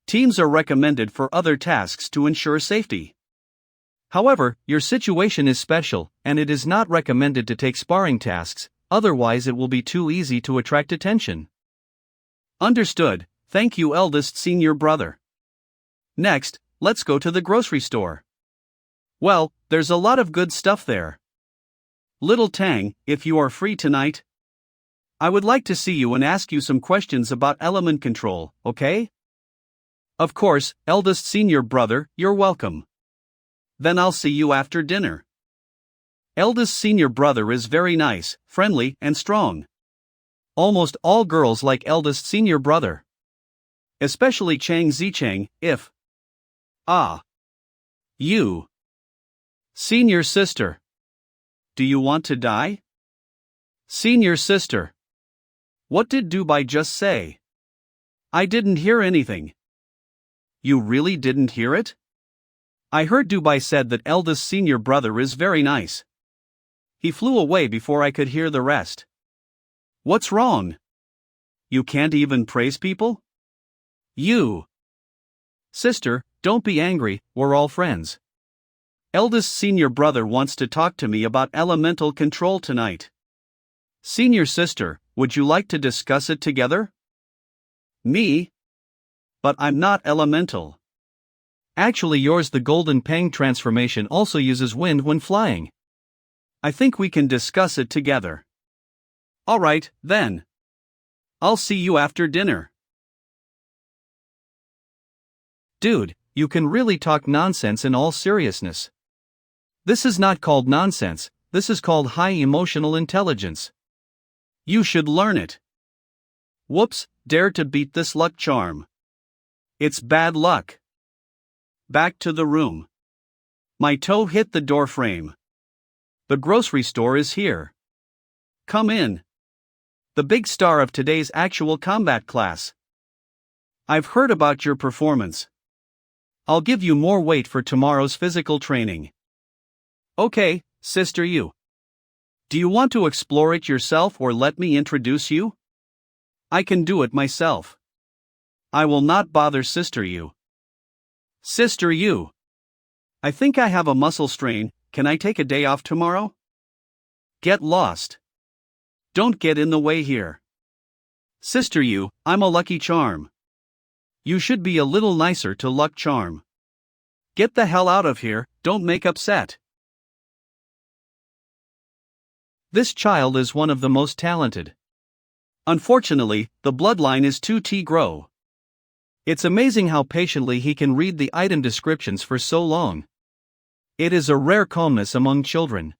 Speaker 1: Teams are recommended for other tasks to ensure safety. However, your situation is special, and it is not recommended to take sparring tasks, otherwise it will be too easy to attract attention. Understood, thank you, eldest senior brother. Next, let's go to the grocery store. Well, there's a lot of good stuff there. Little Tang, if you are free tonight, I would like to see you and ask you some questions about element control, okay? Of course, eldest senior brother, you're welcome. Then I'll see you after dinner. Eldest senior brother is very nice, friendly, and strong. Almost all girls like eldest senior brother. Especially Chang Zicheng, if. You. Senior sister. Do you want to die? Senior sister. What did Dubai just say? I didn't hear anything. You really didn't hear it? I heard Dubai said that eldest senior brother is very nice. He flew away before I could hear the rest. What's wrong? You can't even praise people? You. Sister, don't be angry, we're all friends. Eldest senior brother wants to talk to me about elemental control tonight. Senior sister, would you like to discuss it together? Me? But I'm not elemental. Actually, yours, the Golden Pang transformation, also uses wind when flying. I think we can discuss it together. Alright, then. I'll see you after dinner. Dude, you can really talk nonsense in all seriousness. This is not called nonsense, this is called high emotional intelligence. You should learn it. Whoops, dare to beat this luck charm. It's bad luck. Back to the room. My toe hit the door frame. The grocery store is here. Come in. The big star of today's actual combat class. I've heard about your performance. I'll give you more weight for tomorrow's physical training. Okay, Sister Yu. Do you want to explore it yourself or let me introduce you? I can do it myself. I will not bother Sister Yu. Sister Yu. I think I have a muscle strain, can I take a day off tomorrow? Get lost. Don't get in the way here. Sister Yu, I'm a lucky charm. You should be a little nicer to luck charm. Get the hell out of here, don't make upset. This child is one of the most talented. Unfortunately, the bloodline is too T-grow. It's amazing how patiently he can read the item descriptions for so long. It is a rare calmness among children.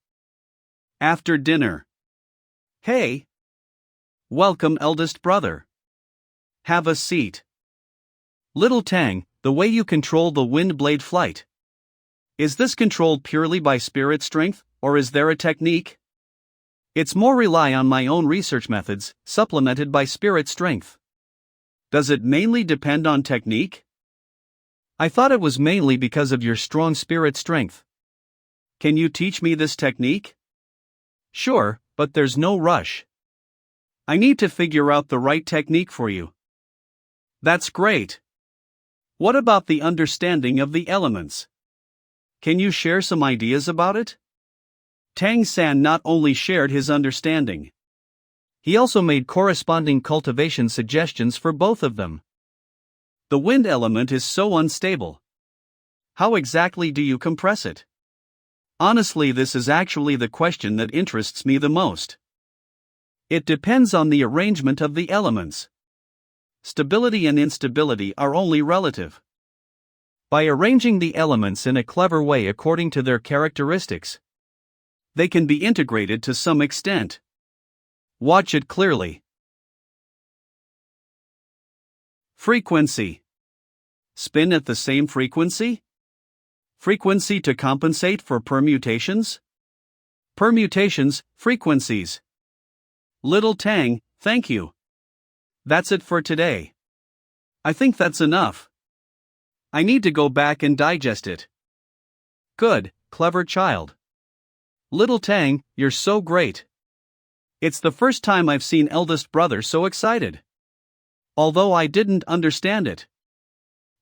Speaker 1: After dinner. Hey. Welcome, eldest brother. Have a seat. Little Tang, the way you control the wind blade flight. Is this controlled purely by spirit strength, or is there a technique? It's more rely on my own research methods, supplemented by spirit strength. Does it mainly depend on technique? I thought it was mainly because of your strong spirit strength. Can you teach me this technique? Sure, but there's no rush. I need to figure out the right technique for you. That's great. What about the understanding of the elements? Can you share some ideas about it? Tang-san not only shared his understanding. He also made corresponding cultivation suggestions for both of them. The wind element is so unstable. How exactly do you compress it? Honestly, this is actually the question that interests me the most. It depends on the arrangement of the elements. Stability and instability are only relative. By arranging the elements in a clever way according to their characteristics, they can be integrated to some extent. Watch it clearly. Frequency. Spin at the same frequency? Frequency to compensate for permutations? Permutations, frequencies. Little Tang, thank you. That's it for today. I think that's enough. I need to go back and digest it. Good, clever child. Little Tang, you're so great. It's the first time I've seen eldest brother so excited. Although I didn't understand it.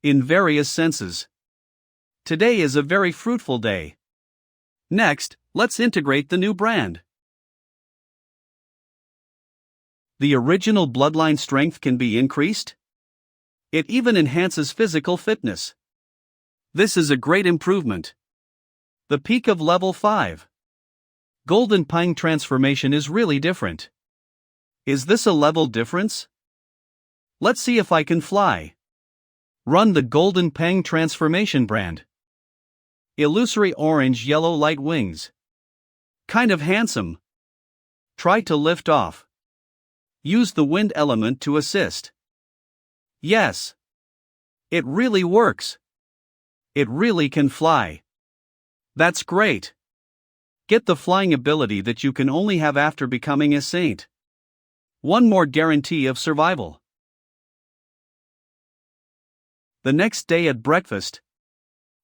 Speaker 1: In various senses. Today is a very fruitful day. Next, let's integrate the new brand. The original bloodline strength can be increased? It even enhances physical fitness. This is a great improvement. The peak of level 5. Golden Pine transformation is really different. Is this a level difference? Let's see if I can fly. Run the Golden Pang transformation brand. Illusory orange-yellow light wings. Kind of handsome. Try to lift off. Use the wind element to assist. Yes. It really works. It really can fly. That's great. Get the flying ability that you can only have after becoming a saint. One more guarantee of survival. The next day at breakfast,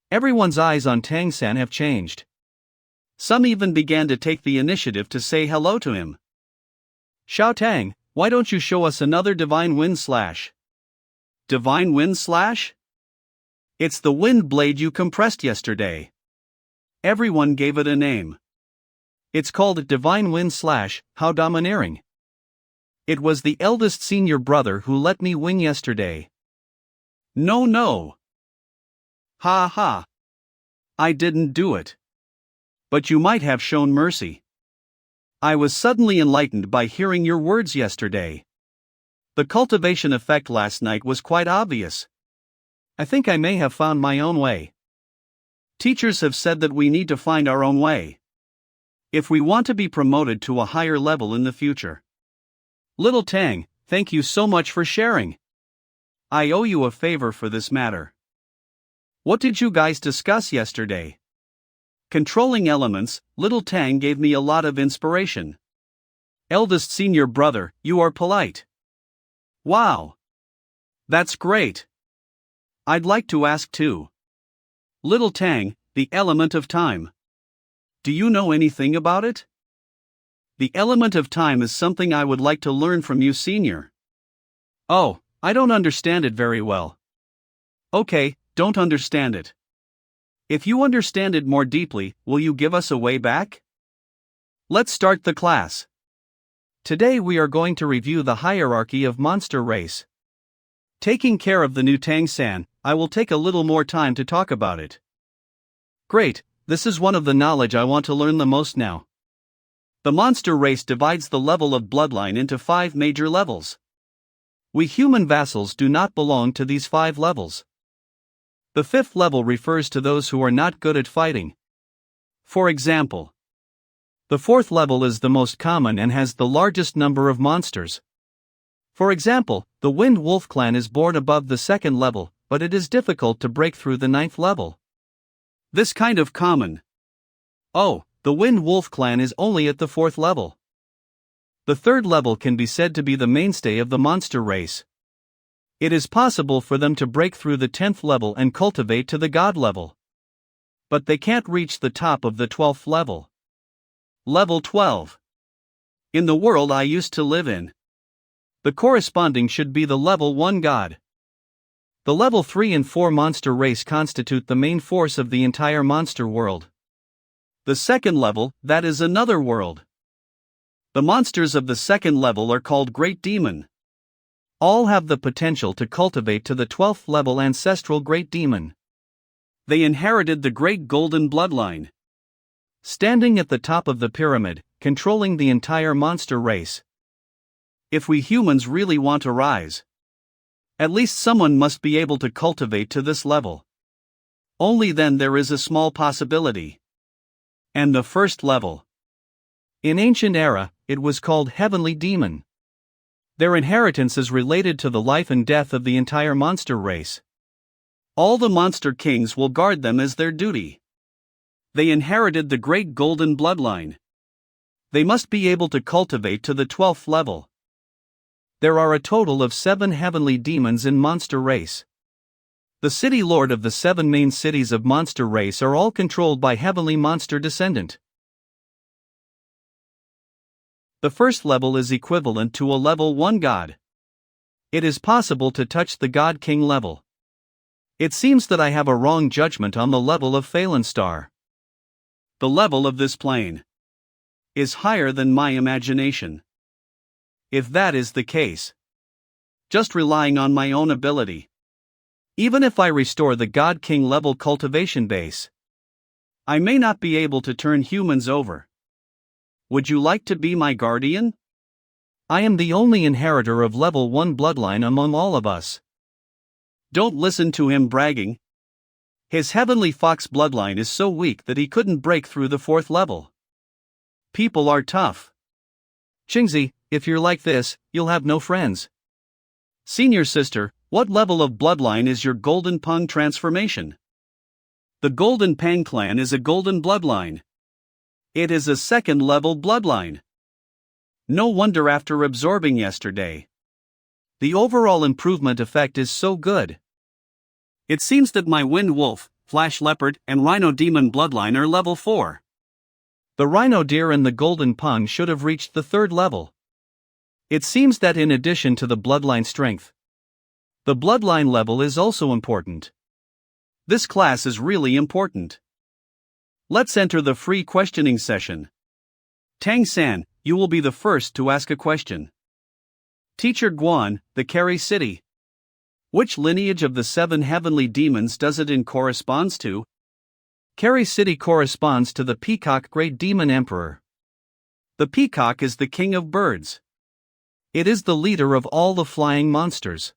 Speaker 1: everyone's eyes on Tang-san have changed. Some even began to take the initiative to say hello to him. Xiao Tang, why don't you show us another divine wind slash? Divine wind slash? It's the wind blade you compressed yesterday. Everyone gave it a name. It's called Divine Wind Slash, how domineering. It was the eldest senior brother who let me wing yesterday. No. Ha ha. I didn't do it. But you might have shown mercy. I was suddenly enlightened by hearing your words yesterday. The cultivation effect last night was quite obvious. I think I may have found my own way. Teachers have said that we need to find our own way if we want to be promoted to a higher level in the future. Little Tang, thank you so much for sharing. I owe you a favor for this matter. What did you guys discuss yesterday? Controlling elements, Little Tang gave me a lot of inspiration. Eldest senior brother, you are polite. Wow. That's great. I'd like to ask too. Little Tang, the element of time. Do you know anything about it? The element of time is something I would like to learn from you, senior. Oh, I don't understand it very well. Okay, don't understand it. If you understand it more deeply, will you give us a way back? Let's start the class. Today we are going to review the hierarchy of monster race. Taking care of the new Tang-san, I will take a little more time to talk about it. Great, this is one of the knowledge I want to learn the most now. The monster race divides the level of bloodline into 5 major levels. We human vassals do not belong to these 5 levels. The 5th level refers to those who are not good at fighting. For example, the 4th level is the most common and has the largest number of monsters. For example, the Wind Wolf clan is born above the 2nd level, but it is difficult to break through the 9th level. This kind of common. Oh, the Wind Wolf clan is only at the 4th level. The 3rd level can be said to be the mainstay of the monster race. It is possible for them to break through the 10th level and cultivate to the god level. But they can't reach the top of the 12th level. Level 12. In the world I used to live in, the corresponding should be the level 1 god. The level 3 and 4 monster race constitute the main force of the entire monster world. The 2nd level, that is another world. The monsters of the 2nd level are called Great Demon. All have the potential to cultivate to the 12th level ancestral Great Demon. They inherited the Great Golden Bloodline. Standing at the top of the pyramid, controlling the entire monster race. If we humans really want to rise, at least someone must be able to cultivate to this level. Only then there is a small possibility. And the 1st level. In ancient era, it was called Heavenly Demon. Their inheritance is related to the life and death of the entire monster race. All the monster kings will guard them as their duty. They inherited the Great Golden Bloodline. They must be able to cultivate to the 12th level. There are a total of 7 heavenly demons in monster race. The city lord of the 7 main cities of monster race are all controlled by heavenly monster descendant. The 1st level is equivalent to a level 1 god. It is possible to touch the God King level. It seems that I have a wrong judgment on the level of Phelan Star. The level of this plane is higher than my imagination. If that is the case, just relying on my own ability, even if I restore the God King level cultivation base, I may not be able to turn humans over. Would you like to be my guardian? I am the only inheritor of level 1 bloodline among all of us. Don't listen to him bragging. His heavenly fox bloodline is so weak that he couldn't break through the 4th level. People are tough. Qingzi, if you're like this, you'll have no friends. Senior sister, what level of bloodline is your Golden Pung transformation? The Golden Pang clan is a golden bloodline. It is a 2nd level bloodline. No wonder after absorbing yesterday. The overall improvement effect is so good. It seems that my Wind Wolf, Flash Leopard, and Rhino Demon bloodline are level 4. The Rhino Deer and the Golden Pung should have reached the 3rd level. It seems that in addition to the bloodline strength, the bloodline level is also important. This class is really important. Let's enter the free questioning session. Tang-san, you will be the first to ask a question. Teacher Guan, the Carrie City. Which lineage of the 7 heavenly demons does it in corresponds to? Carrie City corresponds to the Peacock Great Demon Emperor. The peacock is the king of birds. It is the leader of all the flying monsters.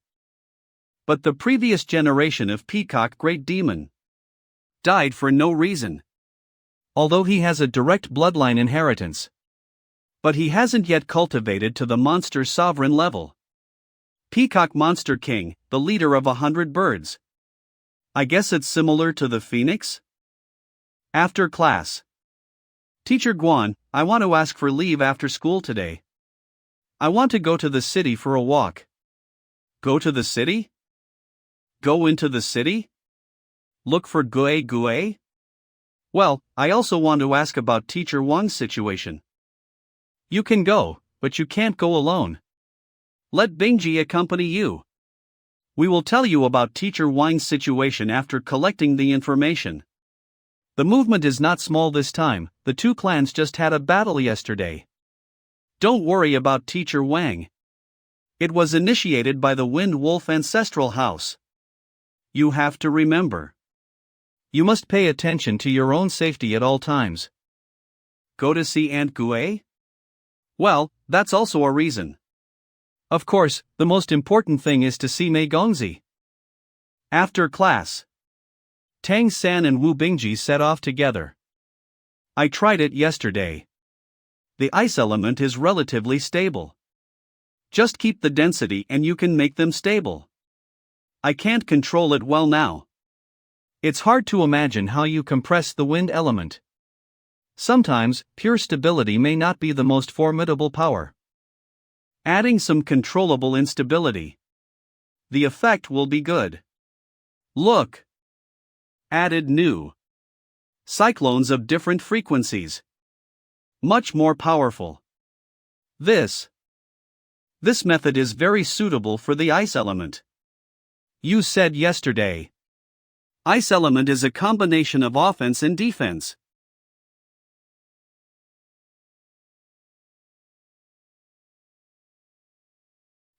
Speaker 1: But the previous generation of Peacock Great Demon died for no reason. Although he has a direct bloodline inheritance. But he hasn't yet cultivated to the monster sovereign level. Peacock Monster King, the leader of 100 birds. I guess it's similar to the phoenix? After class. Teacher Guan, I want to ask for leave after school today. I want to go to the city for a walk. Go to the city? Go into the city? Look for Gue Gue? Well, I also want to ask about Teacher Wang's situation. You can go, but you can't go alone. Let Bingji accompany you. We will tell you about Teacher Wang's situation after collecting the information. The movement is not small this time, the two clans just had a battle yesterday. Don't worry about Teacher Wang. It was initiated by the Wind Wolf Ancestral House. You have to remember. You must pay attention to your own safety at all times. Go to see Aunt Gue? Well, that's also a reason. Of course, the most important thing is to see Mei Gongzi. After class, Tang San and Wu Bingji set off together. I tried it yesterday. The ice element is relatively stable. Just keep the density and you can make them stable. I can't control it well now. It's hard to imagine how you compress the wind element. Sometimes, pure stability may not be the most formidable power. Adding some controllable instability. The effect will be good. Look! Added new cyclones of different frequencies. Much more powerful. This method is very suitable for the ice element. You said yesterday. Ice element is a combination of offense and defense.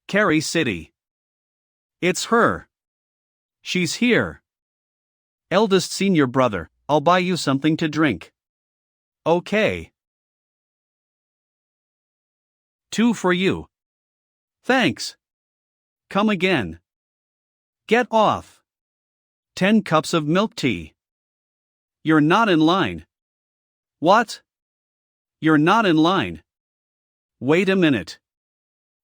Speaker 1: Carrie City. It's her. She's here. Eldest senior brother, I'll buy you something to drink. Okay. 2 for you. Thanks. Come again. Get off. 10 cups of milk tea. You're not in line. What? You're not in line. Wait a minute.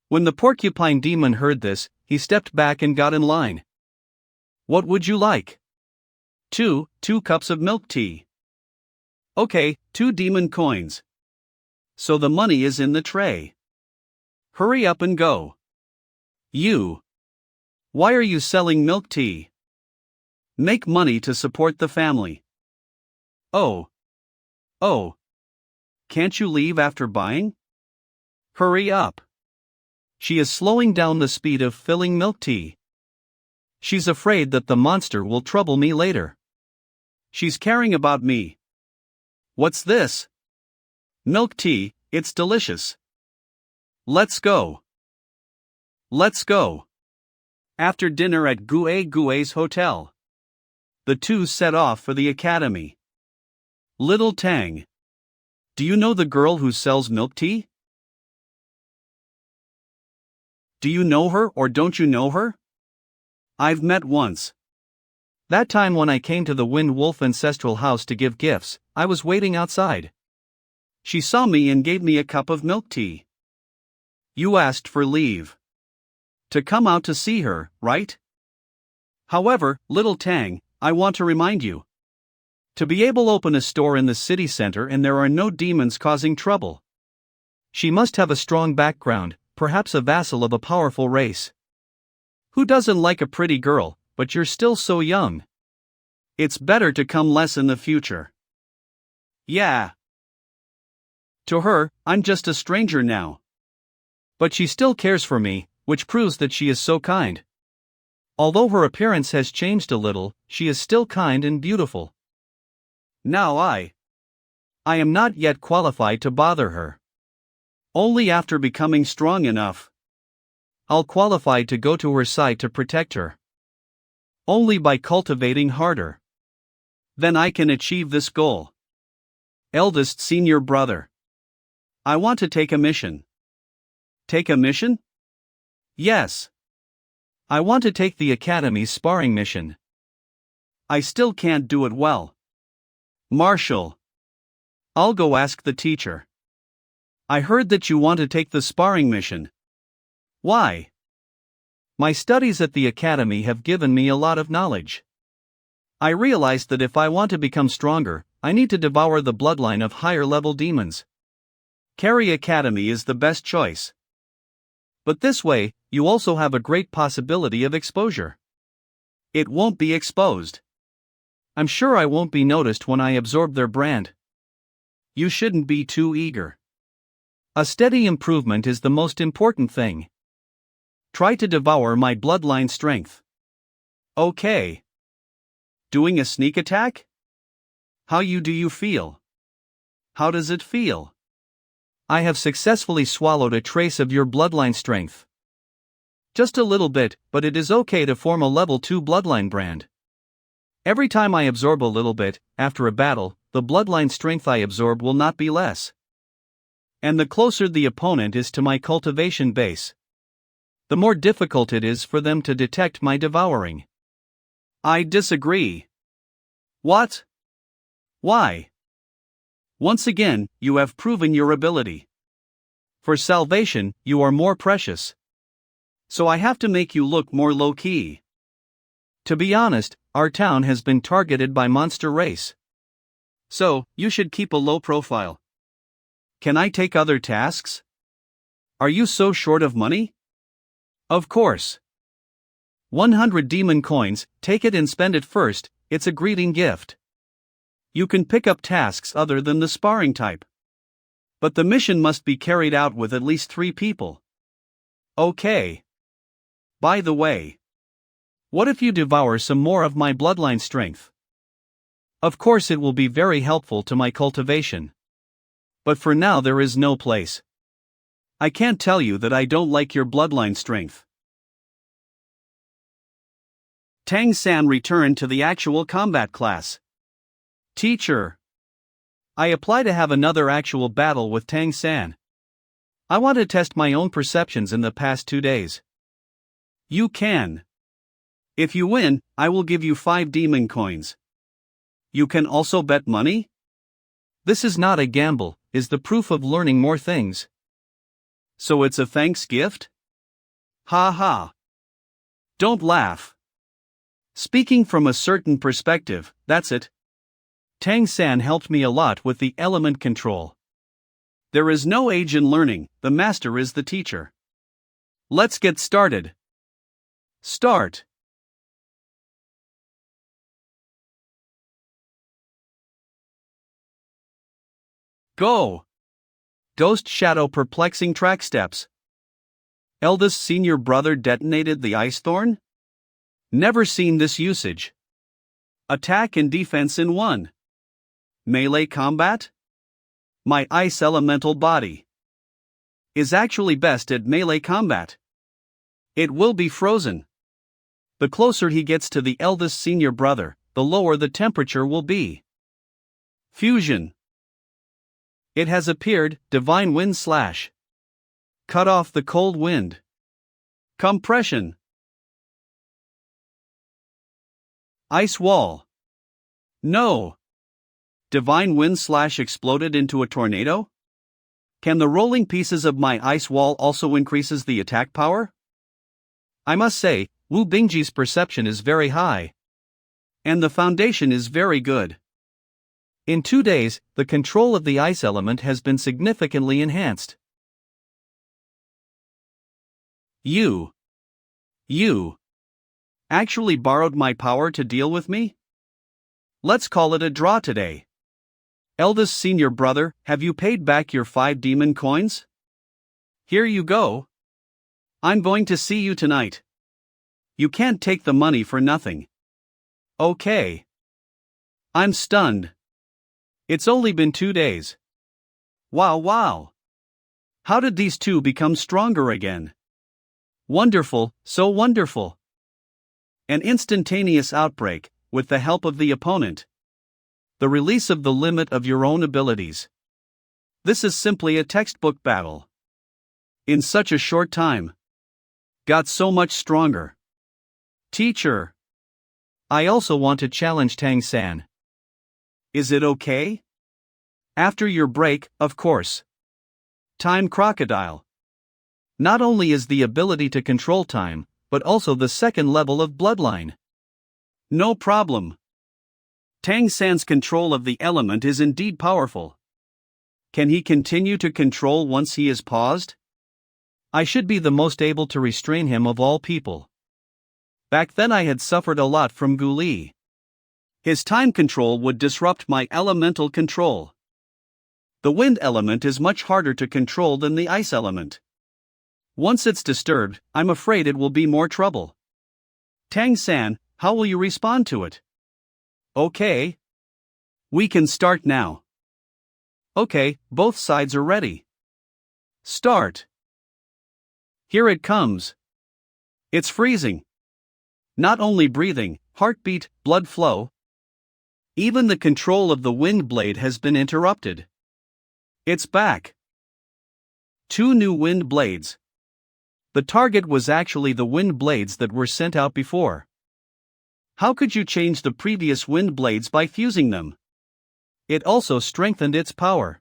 Speaker 1: When the porcupine demon heard this, he stepped back and got in line. What would you like? 2 cups of milk tea. Okay, 2 demon coins. So the money is in the tray. Hurry up and go. You. Why are you selling milk tea? Make money to support the family. Oh. Can't you leave after buying? Hurry up. She is slowing down the speed of filling milk tea. She's afraid that the monster will trouble me later. She's caring about me. What's this? Milk tea, it's delicious. Let's go. Let's go. After dinner at Gue Gue's hotel, the two set off for the academy. Little Tang. Do you know the girl who sells milk tea? Do you know her or don't you know her? I've met once. That time when I came to the Wind Wolf Ancestral House to give gifts, I was waiting outside. She saw me and gave me a cup of milk tea. You asked for leave to come out to see her, right? However, little Tang, I want to remind you. To be able to open a store in the city center and there are no demons causing trouble. She must have a strong background, perhaps a vassal of a powerful race. Who doesn't like a pretty girl, but you're still so young. It's better to come less in the future. Yeah. To her, I'm just a stranger now. But she still cares for me, which proves that she is so kind. Although her appearance has changed a little, she is still kind and beautiful. Now I am not yet qualified to bother her. Only after becoming strong enough, I'll qualify to go to her side to protect her. Only by cultivating harder. Then I can achieve this goal. Eldest senior brother. I want to take a mission. Take a mission? Yes. I want to take the Academy's sparring mission. I still can't do it well. Marshall. I'll go ask the teacher. I heard that you want to take the sparring mission. Why? My studies at the Academy have given me a lot of knowledge. I realized that if I want to become stronger, I need to devour the bloodline of higher-level demons. Carry Academy is the best choice. But this way, you also have a great possibility of exposure. It won't be exposed. I'm sure I won't be noticed when I absorb their brand. You shouldn't be too eager. A steady improvement is the most important thing. Try to devour my bloodline strength. Okay. Doing a sneak attack? How do you feel? How does it feel? I have successfully swallowed a trace of your bloodline strength. Just a little bit, but it is okay to form a level 2 bloodline brand. Every time I absorb a little bit, after a battle, the bloodline strength I absorb will not be less. And the closer the opponent is to my cultivation base, the more difficult it is for them to detect my devouring. I disagree. What? Why? Once again, you have proven your ability. For salvation, you are more precious. So I have to make you look more low-key. To be honest, our town has been targeted by monster race. So, you should keep a low profile. Can I take other tasks? Are you so short of money? Of course. 100 demon coins, take it and spend it first, it's a greeting gift. You can pick up tasks other than the sparring type. But the mission must be carried out with at least 3 people. Okay. By the way, what if you devour some more of my bloodline strength? Of course it will be very helpful to my cultivation. But for now there is no place. I can't tell you that I don't like your bloodline strength. Tang-san returned to the actual combat class. Teacher. I apply to have another actual battle with Tang-san. I want to test my own perceptions in the past 2 days. You can. If you win, I will give you 5 demon coins. You can also bet money? This is not a gamble, is the proof of learning more things. So it's a thanks gift? Ha ha. Don't laugh. Speaking from a certain perspective, that's it. Tang-san helped me a lot with the element control. There is no age in learning, the master is the teacher. Let's get started. Start. Go. Ghost Shadow perplexing track steps. Eldest senior brother detonated the ice thorn? Never seen this usage. Attack and defense in one. Melee combat? My ice elemental body is actually best at melee combat. It will be frozen. The closer he gets to the eldest senior brother, the lower the temperature will be. Fusion. It has appeared, divine wind slash. Cut off the cold wind. Compression. Ice wall. No. Divine wind slash exploded into a tornado? Can the rolling pieces of my ice wall also increases the attack power? I must say, Wu Bingji's perception is very high. And the foundation is very good. In 2 days, the control of the ice element has been significantly enhanced. You actually borrowed my power to deal with me? Let's call it a draw today. Eldest senior brother, have you paid back your 5 demon coins? Here you go. I'm going to see you tonight. You can't take the money for nothing. Okay. I'm stunned. It's only been 2 days. Wow. How did these two become stronger again? Wonderful, so wonderful. An instantaneous outbreak, with the help of the opponent. The release of the limit of your own abilities. This is simply a textbook battle. In such a short time. Got so much stronger. Teacher. I also want to challenge Tang-san. Is it okay? After your break, of course. Time crocodile. Not only is the ability to control time, but also the second level of bloodline. No problem. Tang-san's control of the element is indeed powerful. Can he continue to control once he is paused? I should be the most able to restrain him of all people. Back then I had suffered a lot from Gu Li. His time control would disrupt my elemental control. The wind element is much harder to control than the ice element. Once it's disturbed, I'm afraid it will be more trouble. Tang-san, how will you respond to it? Okay. We can start now. Okay, both sides are ready. Start. Here it comes. It's freezing. Not only breathing, heartbeat, blood flow. Even the control of the wind blade has been interrupted. It's back. 2 new wind blades. The target was actually the wind blades that were sent out before. How could you change the previous wind blades by fusing them? It also strengthened its power.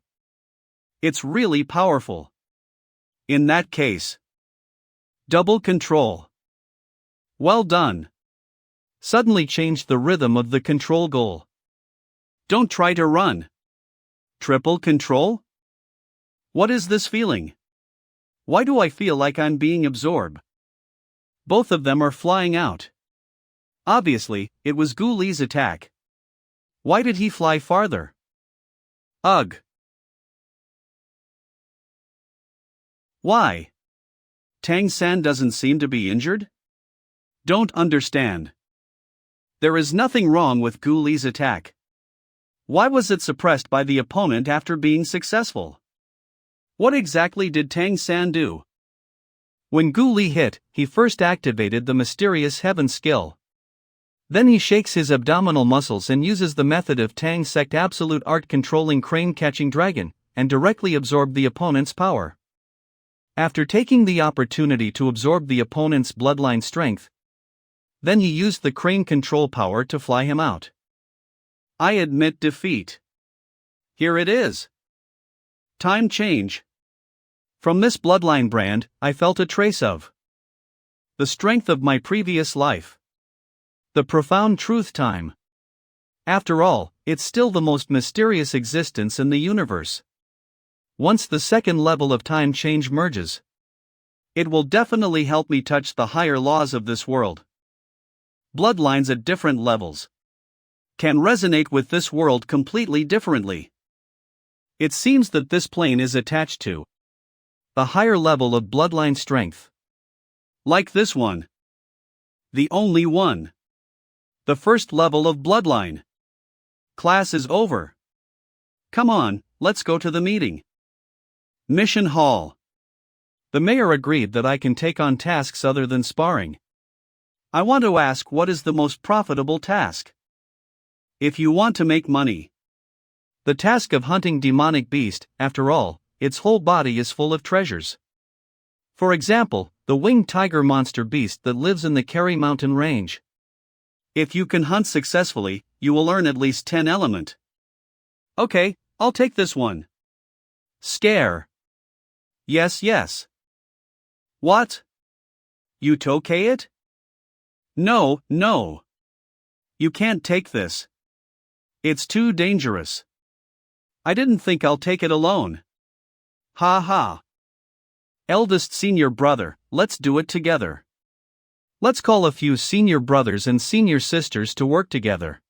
Speaker 1: It's really powerful. In that case, double control. Well done. Suddenly changed the rhythm of the control goal. Don't try to run. Triple control? What is this feeling? Why do I feel like I'm being absorbed? Both of them are flying out. Obviously, it was Gu Li's attack. Why did he fly farther? Ugh. Why? Tang-san doesn't seem to be injured? Don't understand. There is nothing wrong with Gu Li's attack. Why was it suppressed by the opponent after being successful? What exactly did Tang-san do? When Gu Li hit, he first activated the mysterious heaven skill. Then he shakes his abdominal muscles and uses the method of Tang Sect absolute art controlling crane catching dragon, and directly absorbed the opponent's power. After taking the opportunity to absorb the opponent's bloodline strength, then he used the crane control power to fly him out. I admit defeat. Here it is. Time change. From this bloodline brand, I felt a trace of the strength of my previous life. The profound truth time. After all, it's still the most mysterious existence in the universe. Once the second level of time change merges, it will definitely help me touch the higher laws of this world. Bloodlines at different levels can resonate with this world completely differently. It seems that this plane is attached to the higher level of bloodline strength. Like this one. The only one. The first level of bloodline. Class is over. Come on, let's go to the meeting. Mission Hall. The mayor agreed that I can take on tasks other than sparring. I want to ask, what is the most profitable task? If you want to make money. The task of hunting demonic beast, after all, its whole body is full of treasures. For example, the winged tiger monster beast that lives in the Kerry mountain range. If you can hunt successfully, you will earn at least 10 element. Okay, I'll take this one. Scare. Yes. What? You tokay it? No. You can't take this. It's too dangerous. I didn't think I'll take it alone. Ha ha. Eldest senior brother, let's do it together. Let's call a few senior brothers and senior sisters to work together.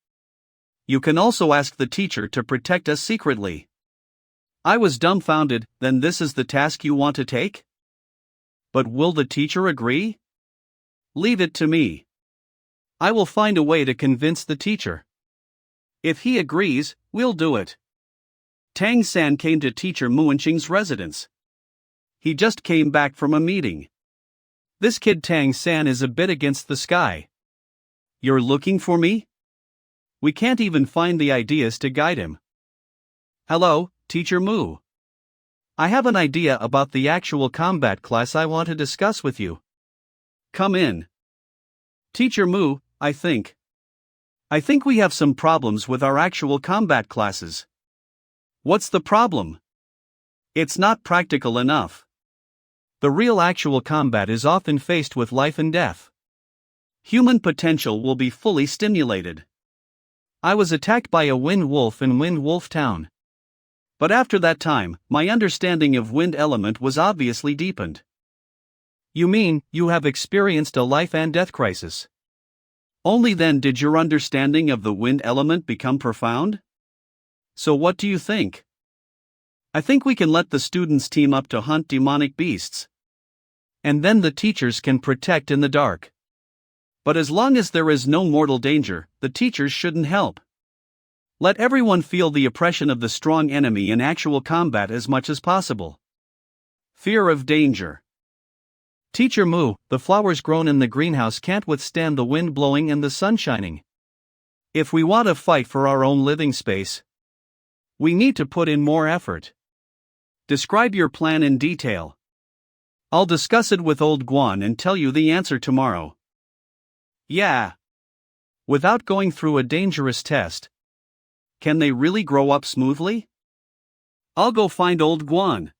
Speaker 1: You can also ask the teacher to protect us secretly. I was dumbfounded. Then this is the task you want to take? But will the teacher agree? Leave it to me. I will find a way to convince the teacher. If he agrees, we'll do it. Tang-san came to teacher Muanqing's residence. He just came back from a meeting. This kid Tang-san is a bit against the sky. You're looking for me? We can't even find the ideas to guide him. Hello, Teacher Mu. I have an idea about the actual combat class I want to discuss with you. Come in. Teacher Mu, I think we have some problems with our actual combat classes. What's the problem? It's not practical enough. The real actual combat is often faced with life and death. Human potential will be fully stimulated. I was attacked by a wind wolf in Wind Wolf Town. But after that time, my understanding of wind element was obviously deepened. You mean, you have experienced a life and death crisis? Only then did your understanding of the wind element become profound? So what do you think? I think we can let the students team up to hunt demonic beasts. And then the teachers can protect in the dark. But as long as there is no mortal danger, the teachers shouldn't help. Let everyone feel the oppression of the strong enemy in actual combat as much as possible. Fear of danger. Teacher Mu, the flowers grown in the greenhouse can't withstand the wind blowing and the sun shining. If we want to fight for our own living space, we need to put in more effort. Describe your plan in detail. I'll discuss it with old Guan and tell you the answer tomorrow. Yeah. Without going through a dangerous test, can they really grow up smoothly? I'll go find old Guan.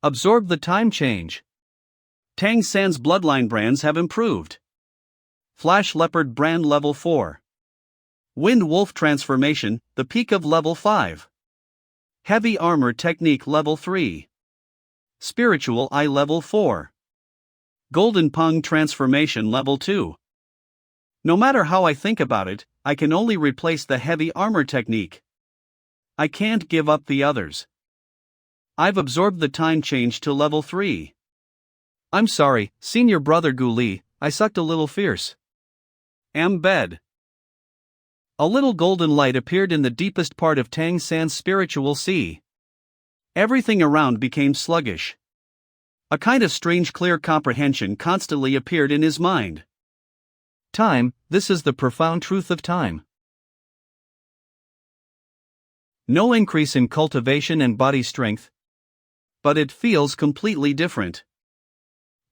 Speaker 1: Absorb the time change. Tang San's bloodline brands have improved. Flash Leopard brand level 4. Wind Wolf transformation, the peak of level 5. Heavy armor technique level 3. Spiritual eye level 4. Golden Pung transformation level 2. No matter how I think about it, I can only replace the heavy armor technique. I can't give up the others. I've absorbed the time change to level 3. I'm sorry, senior brother Gu Li, I sucked a little fierce. Bed. A little golden light appeared in the deepest part of Tang San's spiritual sea. Everything around became sluggish. A kind of strange clear comprehension constantly appeared in his mind. Time, this is the profound truth of time. No increase in cultivation and body strength, but it feels completely different.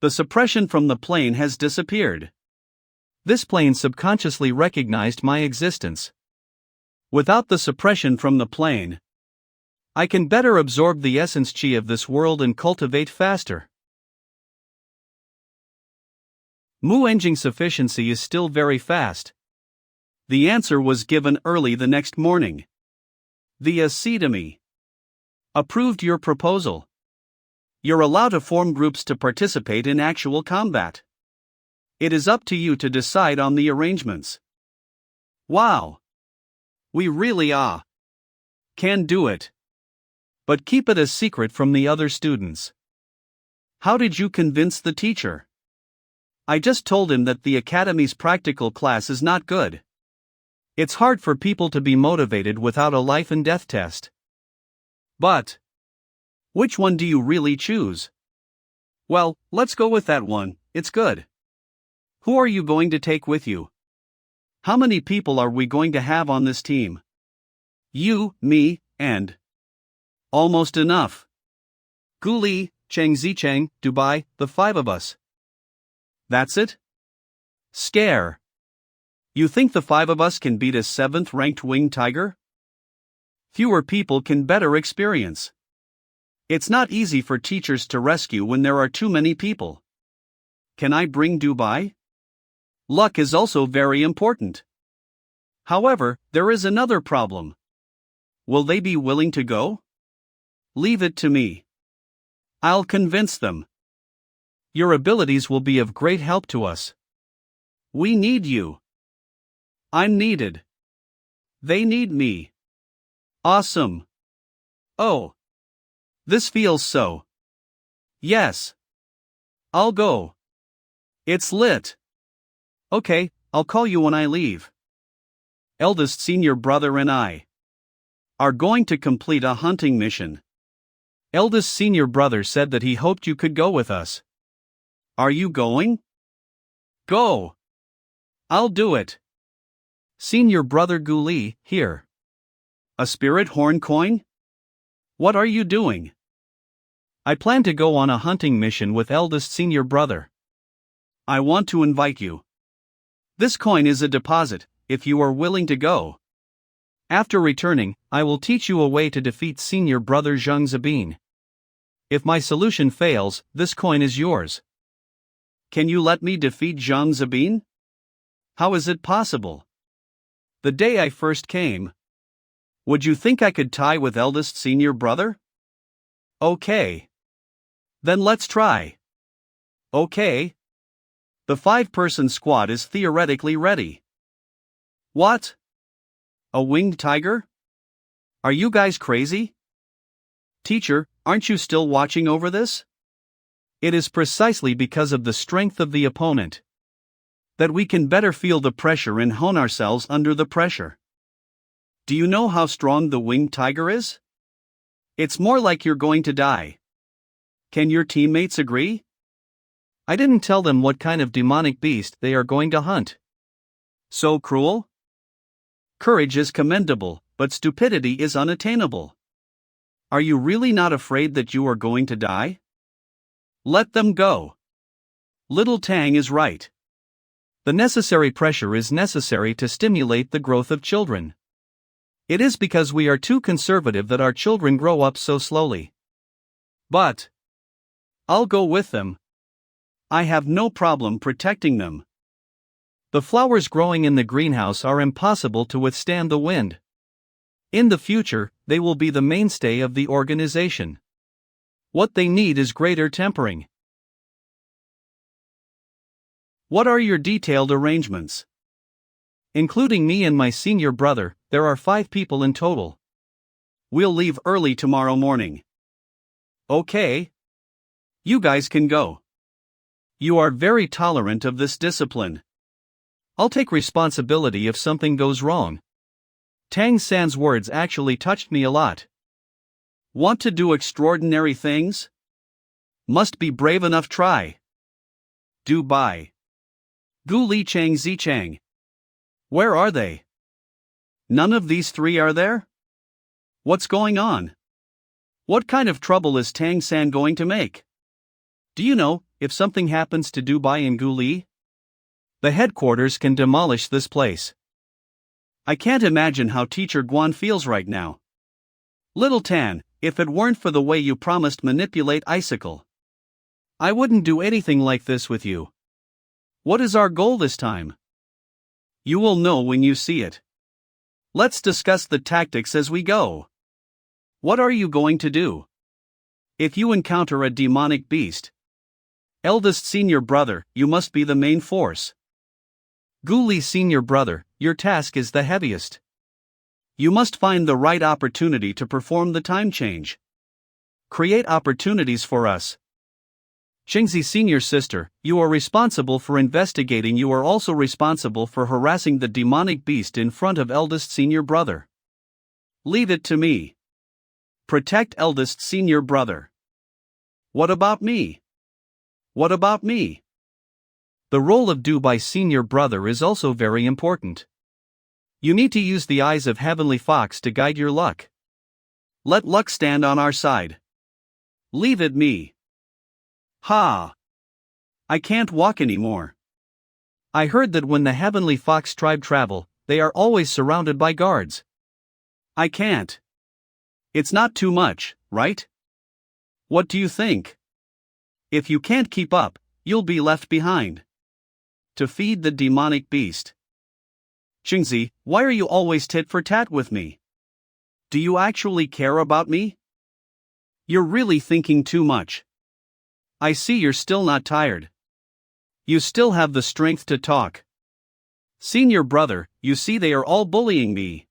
Speaker 1: The suppression from the plane has disappeared. This plane subconsciously recognized my existence. Without the suppression from the plane, I can better absorb the essence chi of this world and cultivate faster. Mu engine sufficiency is still very fast. The answer was given early the next morning. The academy approved your proposal. You're allowed to form groups to participate in actual combat. It is up to you to decide on the arrangements. Wow! We really can do it. But keep it a secret from the other students. How did you convince the teacher? I just told him that the academy's practical class is not good. It's hard for people to be motivated without a life and death test. But which one do you really choose? Well, let's go with that one, it's good. Who are you going to take with you? How many people are we going to have on this team? You, me, and almost enough. Gu Li, Cheng Zicheng, Dubai, the 5 of us. That's it? Scare. You think the 5 of us can beat a 7th ranked winged tiger? Fewer people can better experience. It's not easy for teachers to rescue when there are too many people. Can I bring Dubai? Luck is also very important. However, there is another problem. Will they be willing to go? Leave it to me. I'll convince them. Your abilities will be of great help to us. We need you. I'm needed. They need me. Awesome. Oh. This feels so. Yes. I'll go. It's lit. Okay, I'll call you when I leave. Eldest senior brother and I are going to complete a hunting mission. Eldest senior brother said that he hoped you could go with us. Are you going? Go. I'll do it. Senior brother Gu Li, here. A spirit horn coin? What are you doing? I plan to go on a hunting mission with eldest senior brother. I want to invite you. This coin is a deposit, if you are willing to go. After returning, I will teach you a way to defeat senior brother Zheng Zabin. If my solution fails, this coin is yours. Can you let me defeat Zheng Zabin? How is it possible? The day I first came. Would you think I could tie with eldest senior brother? Okay. Then let's try. Okay. The 5-person squad is theoretically ready. What? A winged tiger? Are you guys crazy? Teacher, aren't you still watching over this? It is precisely because of the strength of the opponent that we can better feel the pressure and hone ourselves under the pressure. Do you know how strong the winged tiger is? It's more like you're going to die. Can your teammates agree? I didn't tell them what kind of demonic beast they are going to hunt. So cruel? Courage is commendable, but stupidity is unattainable. Are you really not afraid that you are going to die? Let them go. Little Tang is right. The necessary pressure is necessary to stimulate the growth of children. It is because we are too conservative that our children grow up so slowly. But I'll go with them. I have no problem protecting them. The flowers growing in the greenhouse are impossible to withstand the wind. In the future, they will be the mainstay of the organization. What they need is greater tempering. What are your detailed arrangements? Including me and my senior brother, there are 5 people in total. We'll leave early tomorrow morning. Okay. You guys can go. You are very tolerant of this discipline. I'll take responsibility if something goes wrong. Tang San's words actually touched me a lot. Want to do extraordinary things? Must be brave enough. Try. Do bye. Gu Li Chang Zi Chang. Where are they? None of these 3 are there? What's going on? What kind of trouble is Tang San going to make? Do you know, if something happens to Dubai and Gu Li? The headquarters can demolish this place. I can't imagine how Teacher Guan feels right now. Little Tan, if it weren't for the way you promised manipulate Icicle, I wouldn't do anything like this with you. What is our goal this time? You will know when you see it. Let's discuss the tactics as we go. What are you going to do? If you encounter a demonic beast, eldest senior brother, you must be the main force. Gu Li senior brother, your task is the heaviest. You must find the right opportunity to perform the time change. Create opportunities for us. Qingzi senior sister, you are responsible for investigating. You are also responsible for harassing the demonic beast in front of eldest senior brother. Leave it to me. Protect eldest senior brother. What about me? What about me? The role of Dubai senior brother is also very important. You need to use the eyes of Heavenly Fox to guide your luck. Let luck stand on our side. Leave it me. Ha! I can't walk anymore. I heard that when the Heavenly Fox tribe travel, they are always surrounded by guards. I can't. It's not too much, right? What do you think? If you can't keep up, you'll be left behind. To feed the demonic beast. Qingzi, why are you always tit for tat with me? Do you actually care about me? You're really thinking too much. I see you're still not tired. You still have the strength to talk. Senior brother, you see they are all bullying me.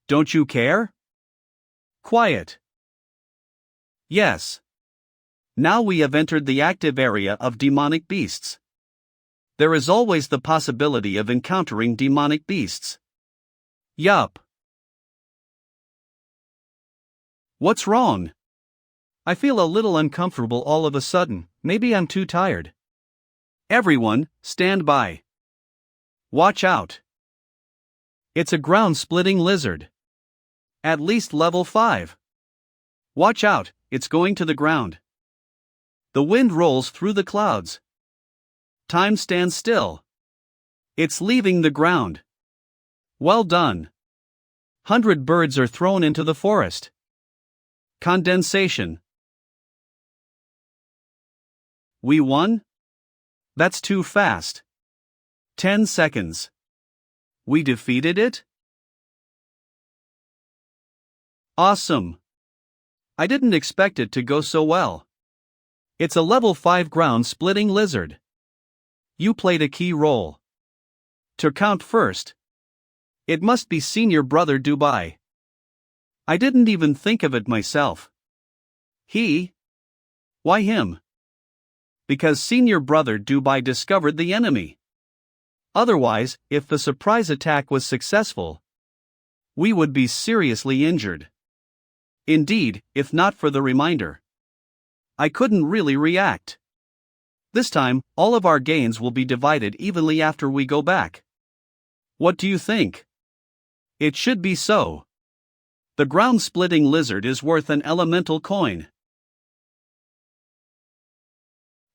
Speaker 1: Don't you care? Quiet. Yes. Now we have entered the active area of demonic beasts. There is always the possibility of encountering demonic beasts. Yup. What's wrong? I feel a little uncomfortable all of a sudden. Maybe I'm too tired. Everyone, stand by. Watch out. It's a ground-splitting lizard. At least level 5. Watch out, it's going to the ground. The wind rolls through the clouds. time stands still. It's leaving the ground. Well done. 100 birds are thrown into the forest. Condensation. We won? That's too fast. 10 seconds. We defeated it? Awesome. I didn't expect it to go so well. It's a level 5 ground-splitting lizard. You played a key role. To count first. It must be Senior Brother Dubai. I didn't even think of it myself. He? Why him? Because Senior Brother Dubai discovered the enemy. Otherwise, if the surprise attack was successful, we would be seriously injured. Indeed, if not for the reminder. I couldn't really react. This time, all of our gains will be divided evenly after we go back. What do you think? It should be so. The ground-splitting lizard is worth an elemental coin.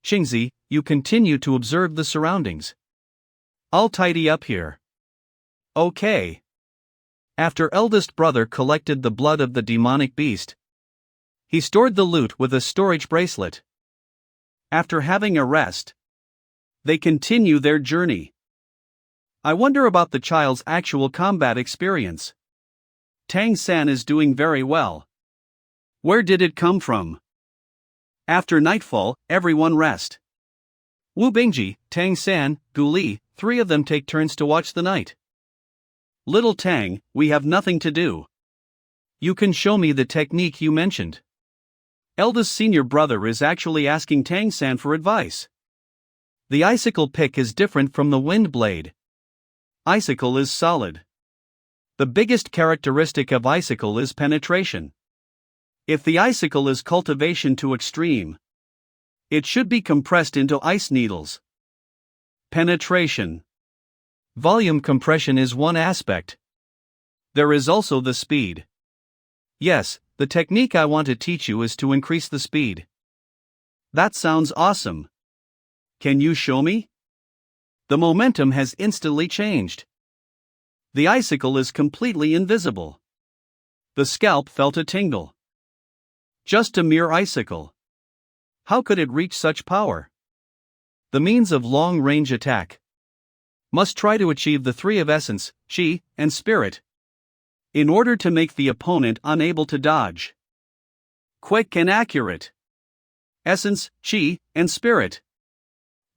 Speaker 1: Xingzi, you continue to observe the surroundings. I'll tidy up here. Okay. After eldest brother collected the blood of the demonic beast, he stored the loot with a storage bracelet. After having a rest, they continue their journey. I wonder about the child's actual combat experience. Tang-san is doing very well. Where did it come from? After nightfall, everyone rest. Wu Bingji, Tang-san, Gu Li, 3 of them take turns to watch the night. Little Tang, we have nothing to do. You can show me the technique you mentioned. Eldest senior brother is actually asking Tang-san for advice. The icicle pick is different from the wind blade. Icicle is solid. The biggest characteristic of icicle is penetration. If the icicle is cultivation to extreme, it should be compressed into ice needles. Penetration. Volume compression is one aspect. There is also the speed. Yes, the technique I want to teach you is to increase the speed. That sounds awesome. Can you show me? The momentum has instantly changed. The icicle is completely invisible. The scalp felt a tingle. Just a mere icicle. How could it reach such power? The means of long-range attack must try to achieve the 3 of essence, chi, and spirit, in order to make the opponent unable to dodge. Quick and accurate. Essence, chi, and spirit.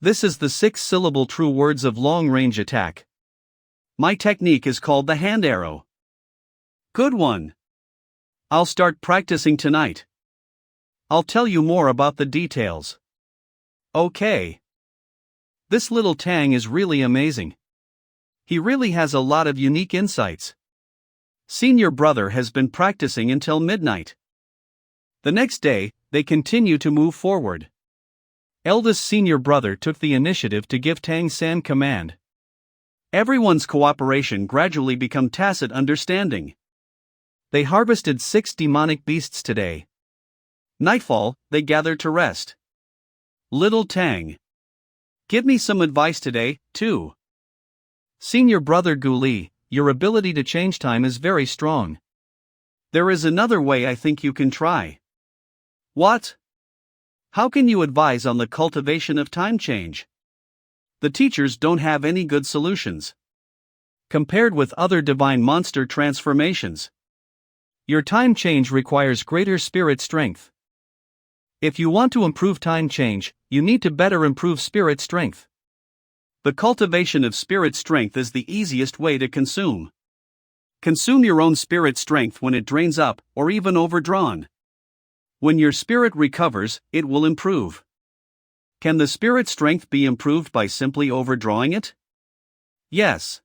Speaker 1: This is the 6-syllable true words of long-range attack. My technique is called the hand arrow. Good one. I'll start practicing tonight. I'll tell you more about the details. Okay. This little Tang is really amazing. He really has a lot of unique insights. Senior brother has been practicing until midnight. The next day, they continue to move forward. Eldest senior brother took the initiative to give Tang-san command. Everyone's cooperation gradually become tacit understanding. They harvested 6 demonic beasts today. Nightfall, they gathered to rest. Little Tang. Give me some advice today, too. Senior brother Gu Li, your ability to change time is very strong. There is another way I think you can try. What? How can you advise on the cultivation of time change? The teachers don't have any good solutions. Compared with other divine monster transformations, your time change requires greater spirit strength. If you want to improve time change, you need to better improve spirit strength. The cultivation of spirit strength is the easiest way to consume. Consume your own spirit strength when it drains up, or even overdrawn. When your spirit recovers, it will improve. Can the spirit strength be improved by simply overdrawing it? Yes.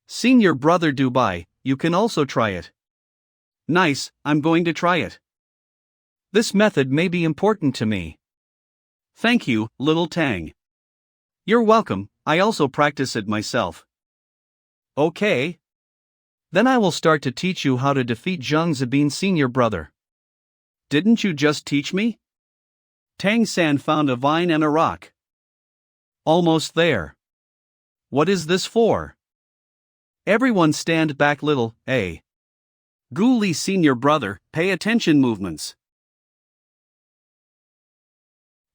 Speaker 1: Senior brother Dubai, you can also try it. Nice, I'm going to try it. This method may be important to me. Thank you, little Tang. You're welcome, I also practice it myself. Okay. Then I will start to teach you how to defeat Zhang Zabin senior brother. Didn't you just teach me? Tang-san found a vine and a rock. Almost there. What is this for? Everyone stand back little, eh? Gu Li senior brother, pay attention movements.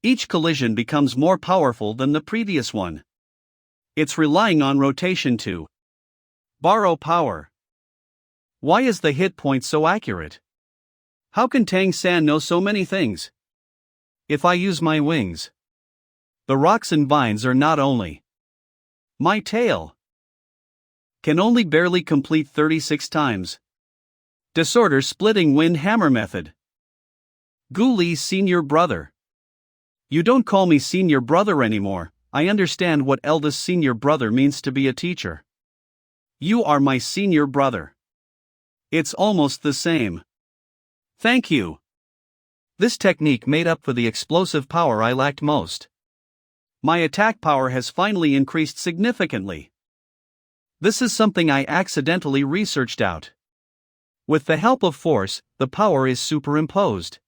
Speaker 1: Each collision becomes more powerful than the previous one. It's relying on rotation to borrow power. Why is the hit point so accurate? How can Tang San know so many things? If I use my wings, the rocks and vines are not only my tail. Can only barely complete 36 times. Disorder splitting wind hammer method. Gu Li's senior brother. You don't call me senior brother anymore. I understand what eldest senior brother means to be a teacher. You are my senior brother. It's almost the same. Thank you. This technique made up for the explosive power I lacked most. My attack power has finally increased significantly. This is something I accidentally researched out. With the help of force, the power is superimposed.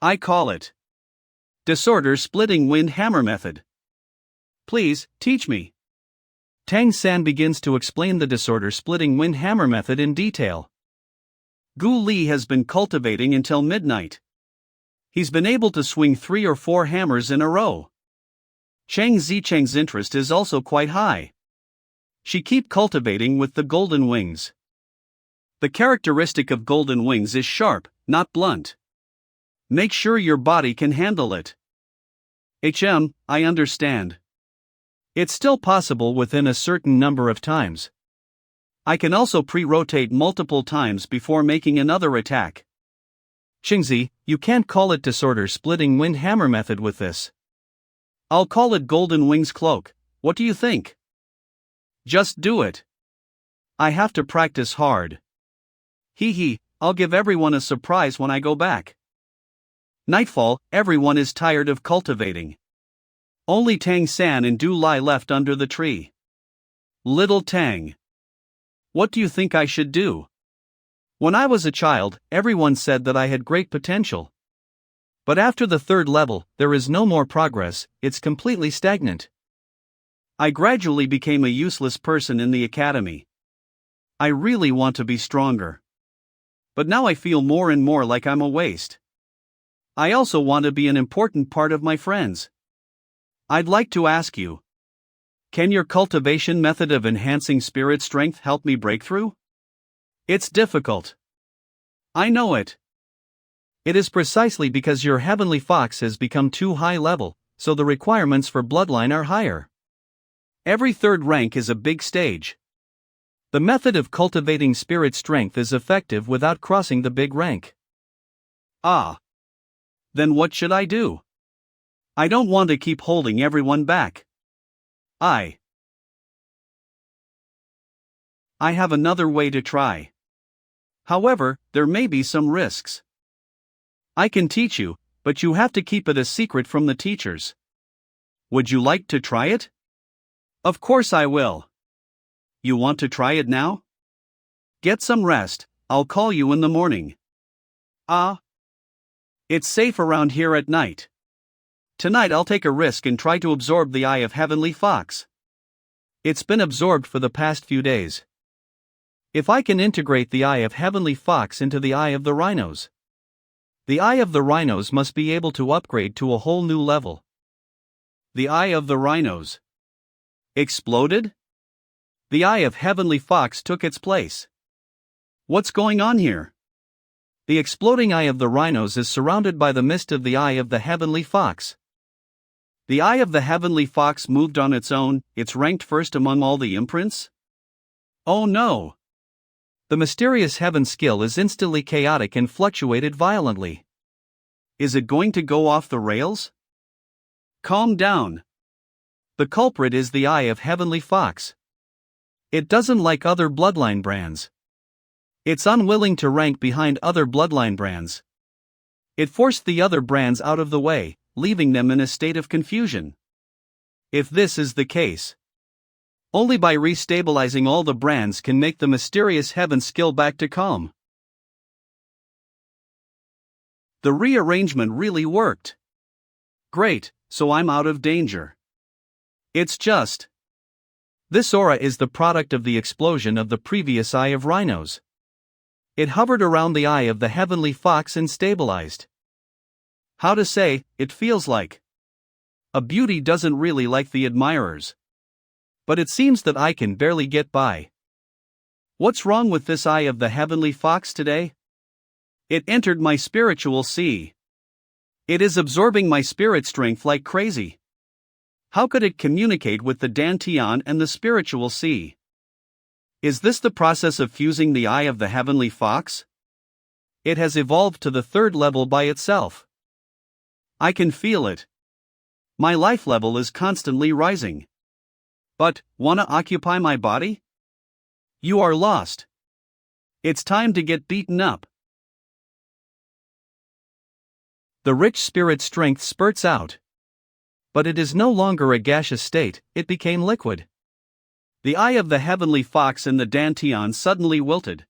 Speaker 1: I call it disorder splitting wind hammer method. Please, teach me. Tang San begins to explain the disorder splitting wind hammer method in detail. Gu Li has been cultivating until midnight. He's been able to swing 3 or 4 hammers in a row. Chang Zicheng's interest is also quite high. She keep cultivating with the golden wings. The characteristic of golden wings is sharp, not blunt. Make sure your body can handle it. I understand. It's still possible within a certain number of times. I can also pre-rotate multiple times before making another attack. Qingzi, you can't call it disorder splitting wind hammer method with this. I'll call it golden wings cloak. What do you think? Just do it. I have to practice hard. I'll give everyone a surprise when I go back. Nightfall, everyone is tired of cultivating. Only Tang San and Du Lai left under the tree. Little Tang. What do you think I should do? When I was a child, everyone said that I had great potential. But after the 3rd level, there is no more progress, it's completely stagnant. I gradually became a useless person in the academy. I really want to be stronger. But now I feel more and more like I'm a waste. I also want to be an important part of my friends. I'd like to ask you, can your cultivation method of enhancing spirit strength help me break through? It's difficult. I know it. It is precisely because your heavenly fox has become too high level, so the requirements for bloodline are higher. Every 3rd rank is a big stage. The method of cultivating spirit strength is effective without crossing the big rank. Then what should I do? I don't want to keep holding everyone back. I have another way to try. However, there may be some risks. I can teach you, but you have to keep it a secret from the teachers. Would you like to try it? Of course I will. You want to try it now? Get some rest, I'll call you in the morning. It's safe around here at night. Tonight I'll take a risk and try to absorb the Eye of Heavenly Fox. It's been absorbed for the past few days. If I can integrate the Eye of Heavenly Fox into the Eye of the Rhinos, the Eye of the Rhinos must be able to upgrade to a whole new level. The Eye of the Rhinos exploded? The Eye of Heavenly Fox took its place. What's going on here? The exploding Eye of the Rhinos is surrounded by the mist of the Eye of the Heavenly Fox. The Eye of the Heavenly Fox moved on its own, it's ranked first among all the imprints? Oh no! The mysterious heaven skill is instantly chaotic and fluctuated violently. Is it going to go off the rails? Calm down. The culprit is the Eye of Heavenly Fox. It doesn't like other bloodline brands. It's unwilling to rank behind other bloodline brands. It forced the other brands out of the way, leaving them in a state of confusion. If this is the case, only by restabilizing all the brands can make the mysterious heaven skill back to calm. The rearrangement really worked. Great, so I'm out of danger. It's just. This aura is the product of the explosion of the previous eye of rhinos. It hovered around the eye of the heavenly fox and stabilized. How to say, it feels like. A beauty doesn't really like the admirers. But it seems that I can barely get by. What's wrong with this eye of the heavenly fox today? It entered my spiritual sea. It is absorbing my spirit strength like crazy. How could it communicate with the Dantian and the spiritual sea? Is this the process of fusing the eye of the heavenly fox? It has evolved to the 3rd level by itself. I can feel it. My life level is constantly rising. But, wanna occupy my body? You are lost. It's time to get beaten up. The rich spirit strength spurts out. But it is no longer a gaseous state, it became liquid. The eye of the heavenly fox and the Dantian suddenly wilted.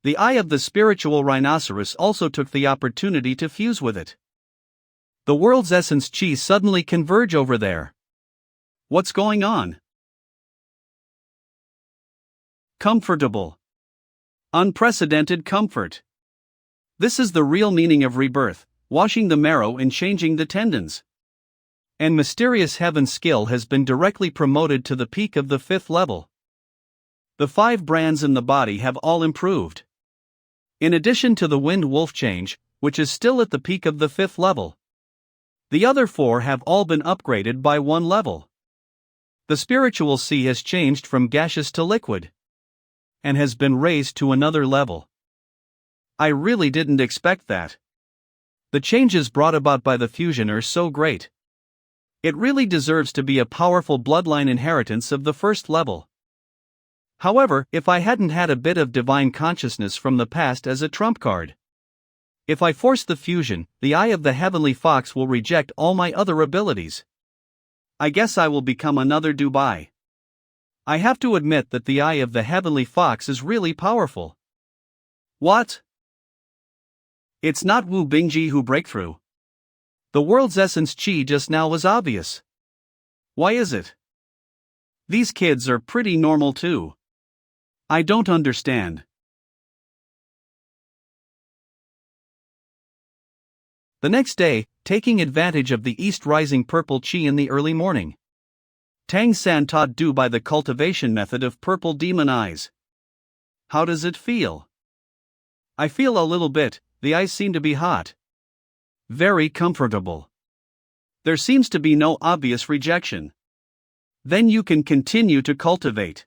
Speaker 1: The eye of the spiritual rhinoceros also took the opportunity to fuse with it. The world's essence chi suddenly converge over there. What's going on? Comfortable. Unprecedented comfort. This is the real meaning of rebirth, washing the marrow and changing the tendons. And mysterious heaven skill has been directly promoted to the peak of the 5th level. The 5 brands in the body have all improved. In addition to the wind wolf change, which is still at the peak of the 5th level. The other 4 have all been upgraded by 1 level. The spiritual sea has changed from gaseous to liquid. And has been raised to another level. I really didn't expect that. The changes brought about by the fusion are so great. It really deserves to be a powerful bloodline inheritance of the 1st level. However, if I hadn't had a bit of divine consciousness from the past as a trump card. If I force the fusion, the eye of the heavenly fox will reject all my other abilities. I guess I will become another Dubai. I have to admit that the eye of the heavenly fox is really powerful. What? It's not Wu Bingji who breakthrough. The world's essence chi just now was obvious. Why is it? These kids are pretty normal too. I don't understand. The next day, taking advantage of the east rising purple chi in the early morning. Tang San taught Du by the cultivation method of purple demon eyes. How does it feel? I feel a little bit, the eyes seem to be hot. Very comfortable. There seems to be no obvious rejection. Then you can continue to cultivate.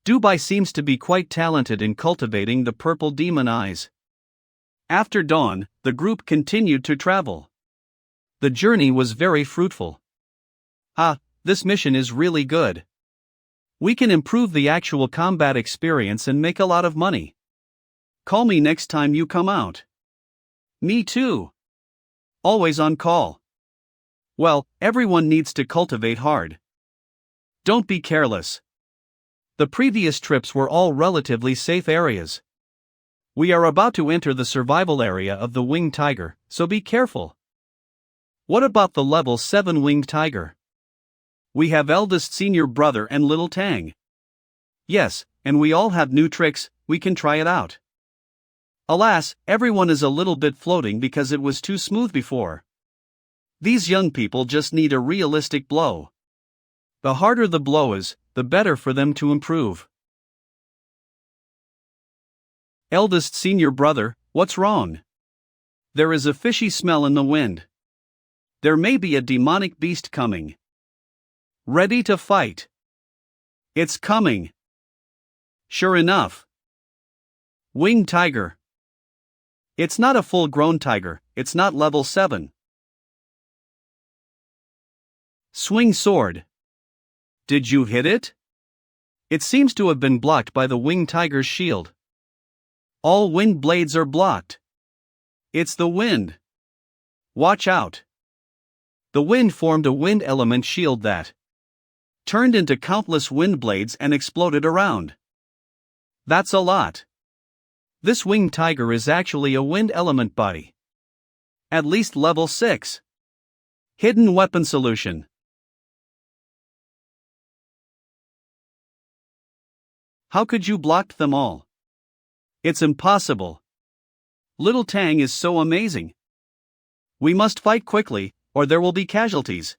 Speaker 1: Dubai seems to be quite talented in cultivating the purple demon eyes. After dawn, the group continued to travel. The journey was very fruitful. This mission is really good. We can improve the actual combat experience and make a lot of money. Call me next time you come out. Me too. Always on call. Well, everyone needs to cultivate hard. Don't be careless. The previous trips were all relatively safe areas. We are about to enter the survival area of the winged tiger, so be careful. What about the level 7 winged tiger? We have eldest senior brother and little Tang. Yes, and we all have new tricks, we can try it out. Alas, everyone is a little bit floating because it was too smooth before. These young people just need a realistic blow. The harder the blow is, the better for them to improve. Eldest senior brother, what's wrong? There is a fishy smell in the wind. There may be a demonic beast coming. Ready to fight. It's coming. Sure enough. Winged tiger. It's not a full-grown tiger, it's not level 7. Swing sword. Did you hit it? It seems to have been blocked by the winged tiger's shield. All wind blades are blocked. It's the wind. Watch out. The wind formed a wind element shield that turned into countless wind blades and exploded around. That's a lot. This winged tiger is actually a wind element body. At least level 6. Hidden weapon solution. How could you block them all? It's impossible. Little Tang is so amazing. We must fight quickly, or there will be casualties.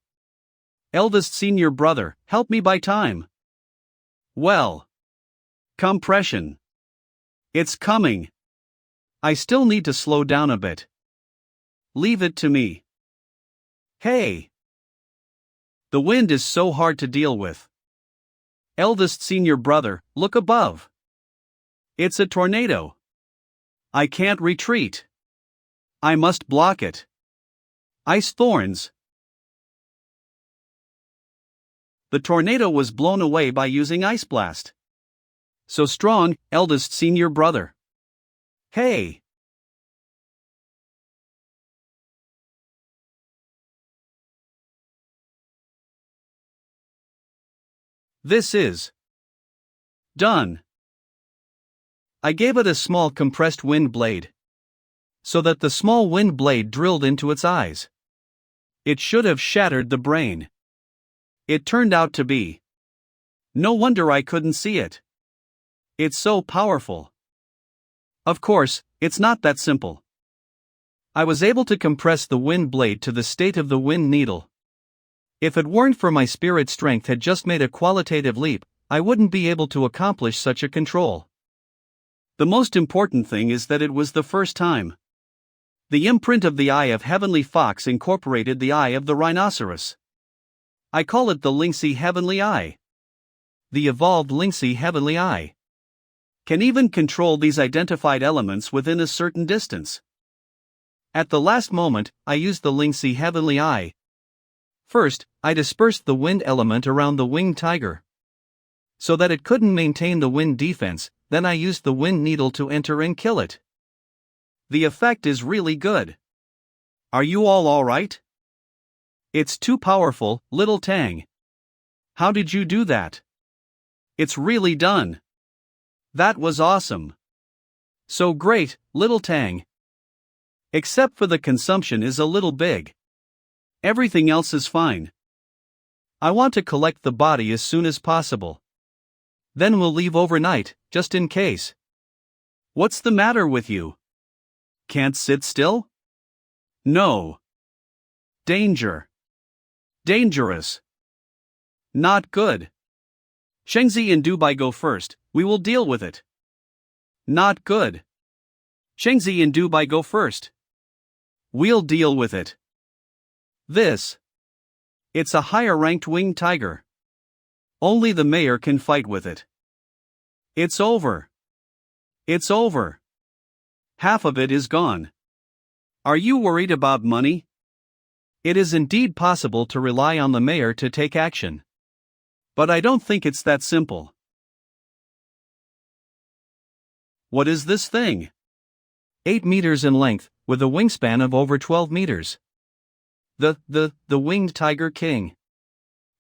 Speaker 1: Eldest senior brother, help me buy time. Well. Compression. It's coming. I still need to slow down a bit. Leave it to me. Hey! The wind is so hard to deal with. Eldest senior brother, look above. It's a tornado. I can't retreat. I must block it. Ice thorns. The tornado was blown away by using ice blast. So strong, eldest senior brother. Hey! This is done. I gave it a small compressed wind blade, so that the small wind blade drilled into its eyes. It should have shattered the brain. It turned out to be. No wonder I couldn't see it. It's so powerful. Of course, it's not that simple. I was able to compress the wind blade to the state of the wind needle. If it weren't for my spirit strength had just made a qualitative leap, I wouldn't be able to accomplish such a control. The most important thing is that it was the first time. The imprint of the eye of Heavenly Fox incorporated the eye of the rhinoceros. I call it the Lynxy Heavenly Eye. The evolved Lynxy Heavenly Eye can even control these identified elements within a certain distance. At the last moment, I used the Lynxy Heavenly Eye. First, I dispersed the wind element around the winged tiger, so that it couldn't maintain the wind defense. Then I used the wind needle to enter and kill it. The effect is really good. Are you all alright? It's too powerful, Little Tang. How did you do that? It's really done. That was awesome. So great, Little Tang. Except for the consumption is a little big. Everything else is fine. I want to collect the body as soon as possible. Then we'll leave overnight, just in case. What's the matter with you? Can't sit still? No. Danger. Dangerous. Not good. Shengzi and Dubai go first, we will deal with it. Not good. Shengzi and Dubai go first. We'll deal with it. This. It's a higher-ranked winged tiger. Only the mayor can fight with it. It's over. It's over. Half of it is gone. Are you worried about money? It is indeed possible to rely on the mayor to take action. But I don't think it's that simple. What is this thing? 8 meters in length, with a wingspan of over 12 meters. The winged tiger king.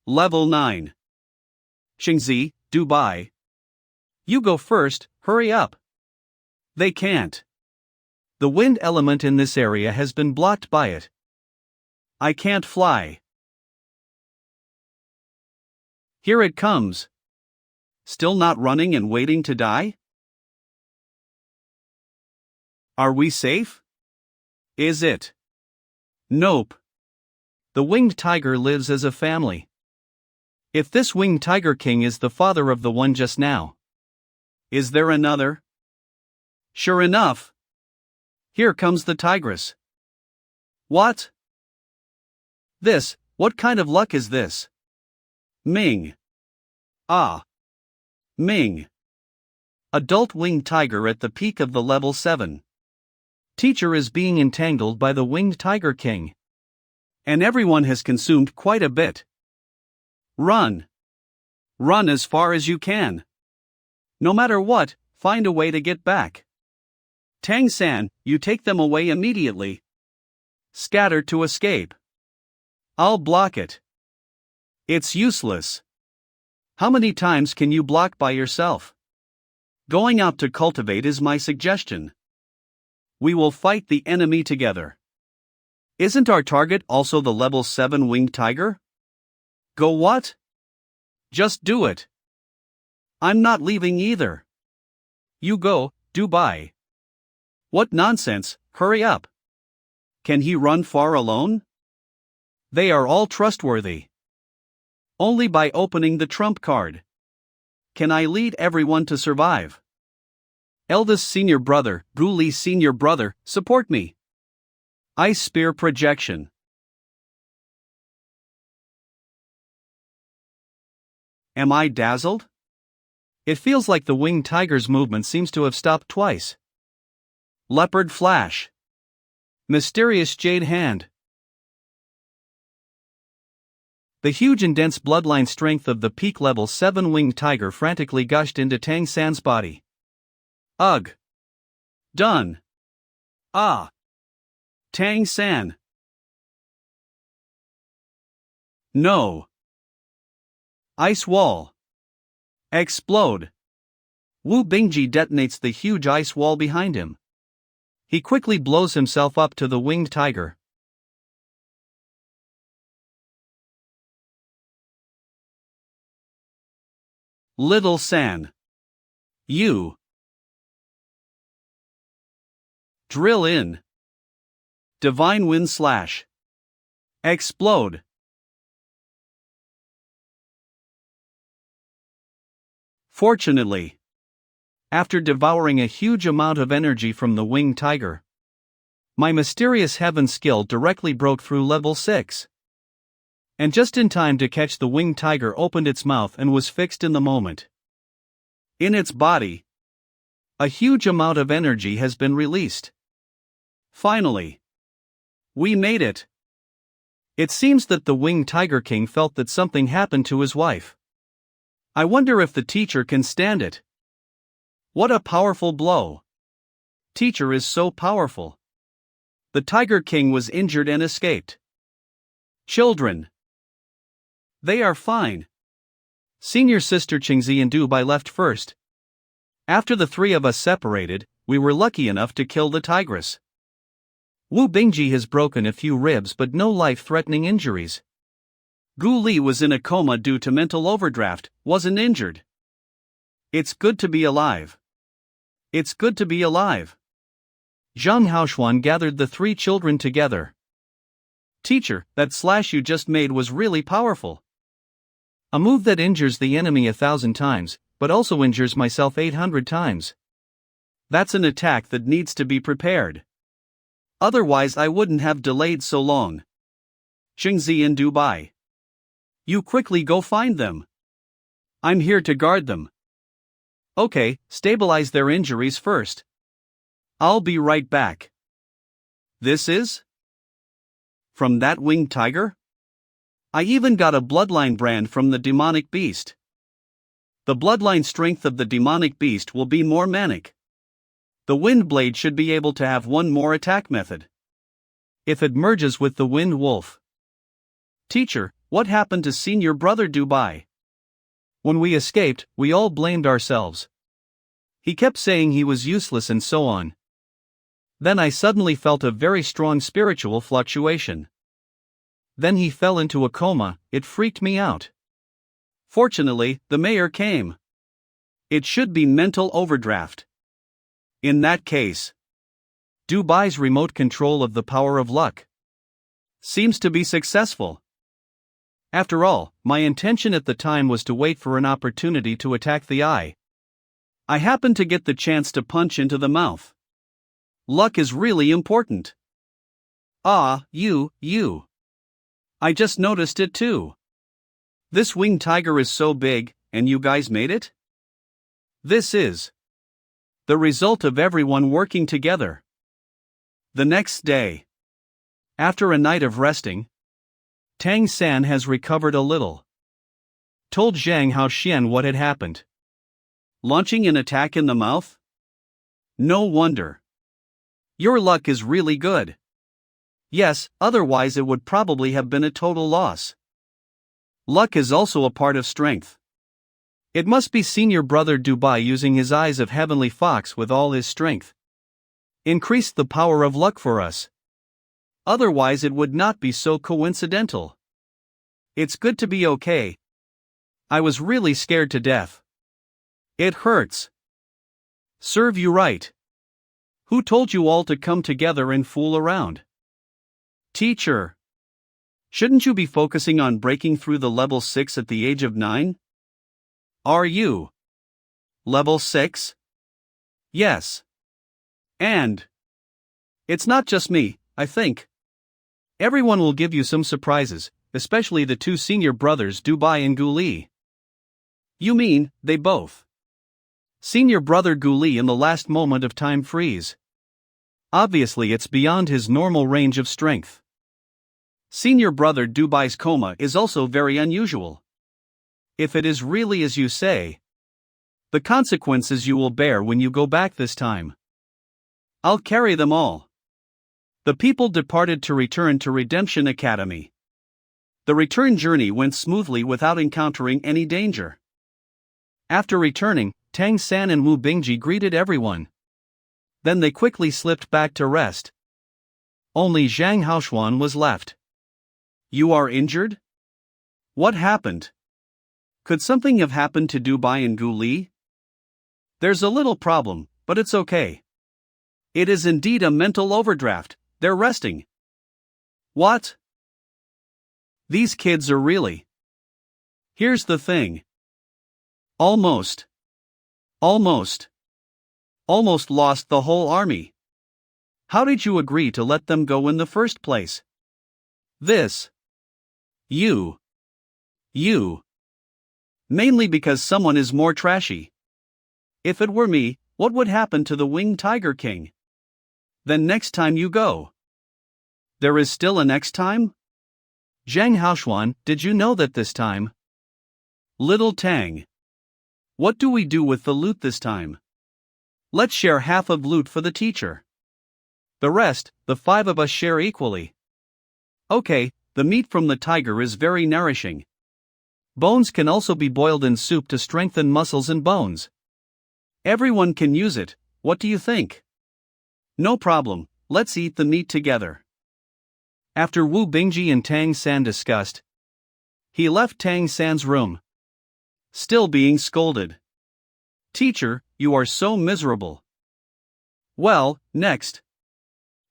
Speaker 1: Level 9. Shengzi, Dubai. You go first, hurry up. They can't. The wind element in this area has been blocked by it. I can't fly. Here it comes. Still not running and waiting to die? Are we safe? Is it? Nope. The winged tiger lives as a family. If this winged tiger king is the father of the one just now. Is there another? Sure enough. Here comes the tigress. What? What kind of luck is this? Ming. Ah. Ming. Adult winged tiger at the peak of the level 7. Teacher is being entangled by the winged tiger king. And everyone has consumed quite a bit. Run. Run as far as you can. No matter what, find a way to get back. Tang-san, you take them away immediately. Scatter to escape. I'll block it. It's useless. How many times can you block by yourself? Going out to cultivate is my suggestion. We will fight the enemy together. Isn't our target also the level 7 winged tiger? Go what? Just do it. I'm not leaving either. You go, Dubai. What nonsense, hurry up. Can he run far alone? They are all trustworthy. Only by opening the trump card can I lead everyone to survive. Eldest senior brother, Guli senior brother, support me. Ice spear projection. Am I dazzled? It feels like the winged tiger's movement seems to have stopped twice. Leopard flash. Mysterious jade hand. The huge and dense bloodline strength of the peak level 7 winged tiger frantically gushed into Tang San's body. Ugh. Done. Ah. Tang San. No. Ice wall. Explode. Wu Bingji detonates the huge ice wall behind him. He quickly blows himself up to the winged tiger. Little San. You. Drill in. Divine wind slash. Explode. Fortunately, after devouring a huge amount of energy from the winged tiger, my mysterious heaven skill directly broke through level 6. And just in time to catch the winged tiger opened its mouth and was fixed in the moment. In its body, a huge amount of energy has been released. Finally, we made it. It seems that the winged tiger king felt that something happened to his wife. I wonder if the teacher can stand it. What a powerful blow. Teacher is so powerful. The tiger king was injured and escaped. Children. They are fine. Senior sister Qingzi and Dubai left first. After the three of us separated, we were lucky enough to kill the tigress. Wu Bingji has broken a few ribs but no life-threatening injuries. Gu Li was in a coma due to mental overdraft, wasn't injured. It's good to be alive. It's good to be alive. Zhang Haoshuan gathered the three children together. Teacher, that slash you just made was really powerful. A move that injures the enemy 1,000 times, but also injures myself 800 times. That's an attack that needs to be prepared. Otherwise I wouldn't have delayed so long. Qingzi in Dubai. You quickly go find them. I'm here to guard them. Okay, stabilize their injuries first. I'll be right back. This is? From that winged tiger? I even got a bloodline brand from the demonic beast. The bloodline strength of the demonic beast will be more manic. The wind blade should be able to have one more attack method. If it merges with the wind wolf. Teacher, what happened to senior brother Dubai? When we escaped, we all blamed ourselves. He kept saying he was useless and so on. Then I suddenly felt a very strong spiritual fluctuation. Then he fell into a coma, it freaked me out. Fortunately, the mayor came. It should be mental overdraft. In that case, Dubai's remote control of the power of luck seems to be successful. After all, my intention at the time was to wait for an opportunity to attack the eye. I happened to get the chance to punch into the mouth. Luck is really important. Ah, you. I just noticed it too. This winged tiger is so big, and you guys made it? This is the result of everyone working together. The next day, after a night of resting, Tang San has recovered a little. Told Zhang Haoxian what had happened. Launching an attack in the mouth? No wonder. Your luck is really good. Yes, otherwise it would probably have been a total loss. Luck is also a part of strength. It must be senior brother Dubai using his eyes of heavenly fox with all his strength. Increased the power of luck for us. Otherwise it would not be so coincidental. It's good to be okay. I was really scared to death. It hurts. Serve you right. Who told you all to come together and fool around? Teacher. Shouldn't you be focusing on breaking through the level 6 at the age of 9? Are you? Level 6? Yes. And it's not just me, I think. Everyone will give you some surprises, especially the two senior brothers Dubai and Guli. You mean, they both? Senior brother Guli in the last moment of time freeze. Obviously it's beyond his normal range of strength. Senior brother Dubai's coma is also very unusual. If it is really as you say, the consequences you will bear when you go back this time. I'll carry them all. The people departed to return to Redemption Academy. The return journey went smoothly without encountering any danger. After returning, Tang San and Wu Bingji greeted everyone. Then they quickly slipped back to rest. Only Zhang Haoxuan was left. You are injured? What happened? Could something have happened to Dubai and Guli? There's a little problem, but it's okay. It is indeed a mental overdraft, they're resting. What? These kids are really. Here's the thing. Almost lost the whole army. How did you agree to let them go in the first place? This. You. Mainly because someone is more trashy. If it were me, what would happen to the Winged Tiger King? Then next time you go. There is still a next time? Zhang Haoxuan, did you know that this time? Little Tang. What do we do with the loot this time? Let's share half of loot for the teacher. The rest, the 5 of us share equally. Okay, the meat from the tiger is very nourishing. Bones can also be boiled in soup to strengthen muscles and bones. Everyone can use it, what do you think? No problem, let's eat the meat together. After Wu Bingji and Tang San discussed, he left Tang San's room. Still being scolded. Teacher, you are so miserable. Well, next.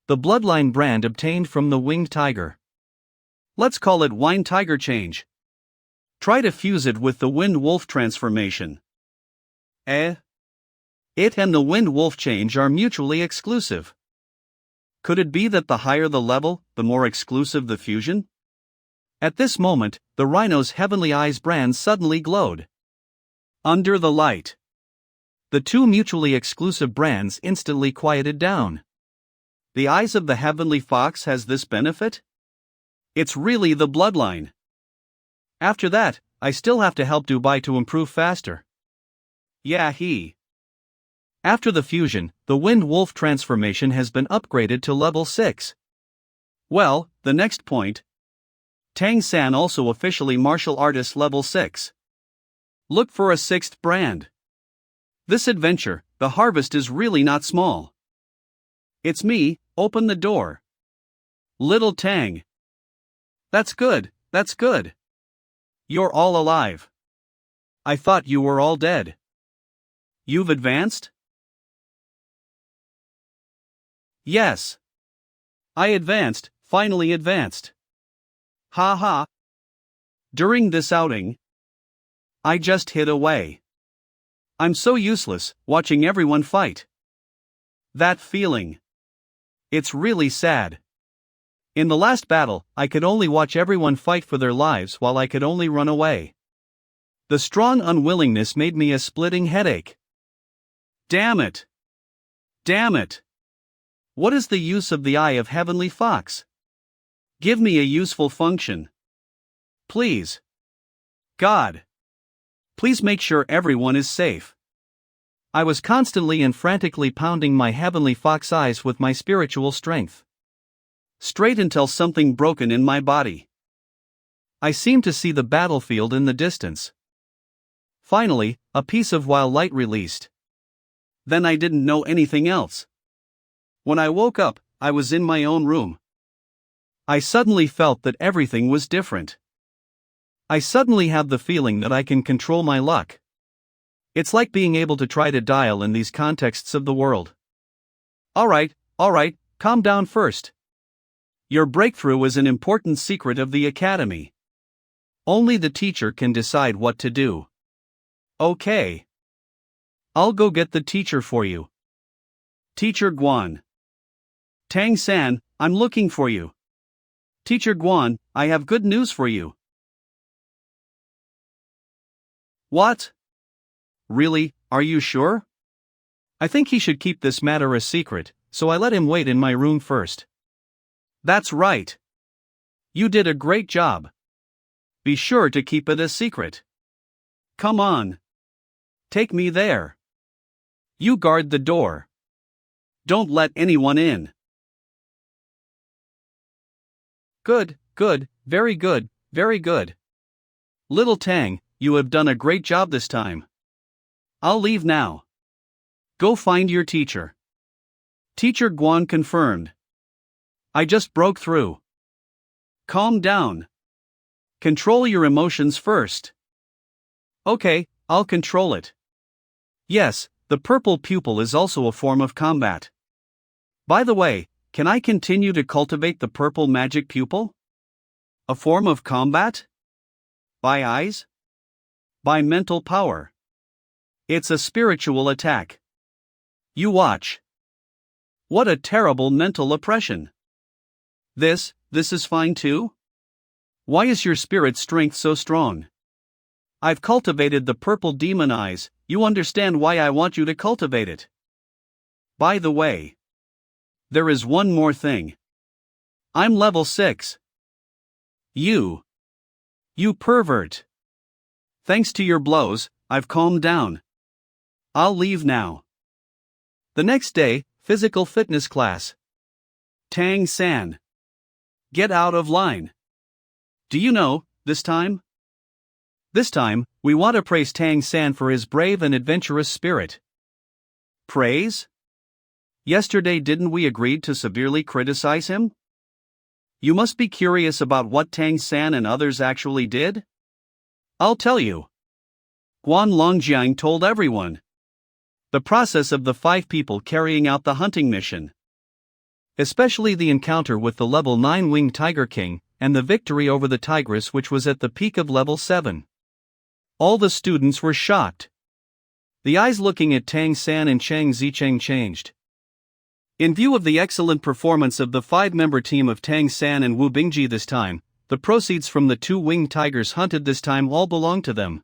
Speaker 1: The bloodline brand obtained from the winged tiger. Let's call it Wine Tiger Change. Try to fuse it with the Wind Wolf transformation. It and the Wind Wolf change are mutually exclusive. Could it be that the higher the level, the more exclusive the fusion? At this moment, the rhino's heavenly eyes brand suddenly glowed. Under the light. The two mutually exclusive brands instantly quieted down. The eyes of the heavenly fox has this benefit? It's really the bloodline. After that, I still have to help Dubai to improve faster. Yeah, After the fusion, the Wind Wolf transformation has been upgraded to level 6. Well, the next point. Tang San also officially martial artist level 6. Look for a 6th brand. This adventure, the harvest is really not small. It's me, open the door. Little Tang. That's good. You're all alive. I thought you were all dead. You've advanced? Yes. I advanced, finally advanced. Ha ha. During this outing, I just hid away. I'm so useless, watching everyone fight. That feeling. It's really sad. In the last battle, I could only watch everyone fight for their lives while I could only run away. The strong unwillingness made me a splitting headache. Damn it! What is the use of the eye of Heavenly Fox? Give me a useful function. Please. God. Please make sure everyone is safe. I was constantly and frantically pounding my Heavenly Fox eyes with my spiritual strength. Straight until something broken in my body. I seemed to see the battlefield in the distance. Finally, a piece of wild light released. Then I didn't know anything else. When I woke up, I was in my own room. I suddenly felt that everything was different. I suddenly have the feeling that I can control my luck. It's like being able to try to dial in these contexts of the world. Alright, calm down first. Your breakthrough is an important secret of the academy. Only the teacher can decide what to do. Okay. I'll go get the teacher for you. Teacher Guan. Tang-san, I'm looking for you. Teacher Guan, I have good news for you. What? Really, are you sure? I think he should keep this matter a secret, so I let him wait in my room first. That's right. You did a great job. Be sure to keep it a secret. Come on. Take me there. You guard the door. Don't let anyone in. Good, very good, very good. Little Tang, you have done a great job this time. I'll leave now. Go find your teacher. Teacher Guan confirmed. I just broke through. Calm down. Control your emotions first. Okay, I'll control it. Yes, the purple pupil is also a form of combat. By the way, can I continue to cultivate the purple magic pupil? A form of combat? By eyes? By mental power. It's a spiritual attack. You watch. What a terrible mental oppression. This is fine too? Why is your spirit strength so strong? I've cultivated the purple demon eyes, you understand why I want you to cultivate it. By the way, there is one more thing. I'm level 6. You pervert. Thanks to your blows, I've calmed down. I'll leave now. The next day, physical fitness class. Tang-san. Get out of line. Do you know, this time, we want to praise Tang-san for his brave and adventurous spirit. Praise? Yesterday didn't we agree to severely criticize him? You must be curious about what Tang-san and others actually did? I'll tell you. Guan Longjiang told everyone. The process of the 5 people carrying out the hunting mission. Especially the encounter with the level 9 Winged Tiger King, and the victory over the Tigress which was at the peak of level 7. All the students were shocked. The eyes looking at Tang-san and Chang Zicheng changed. In view of the excellent performance of the 5-member team of Tang-san and Wu Bingji this time, the proceeds from the 2 winged tigers hunted this time all belonged to them.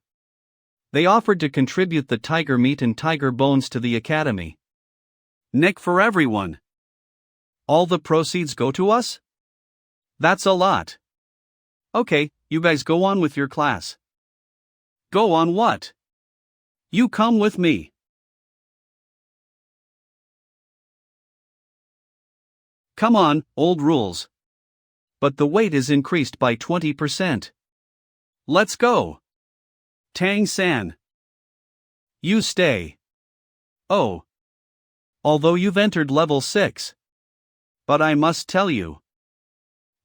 Speaker 1: They offered to contribute the tiger meat and tiger bones to the academy. Nick for everyone. All the proceeds go to us? That's a lot. Okay, you guys go on with your class. Go on what? You come with me. Come on, old rules. But the weight is increased by 20%. Let's go. Tang-san. You stay. Oh. Although you've entered level 6. But I must tell you.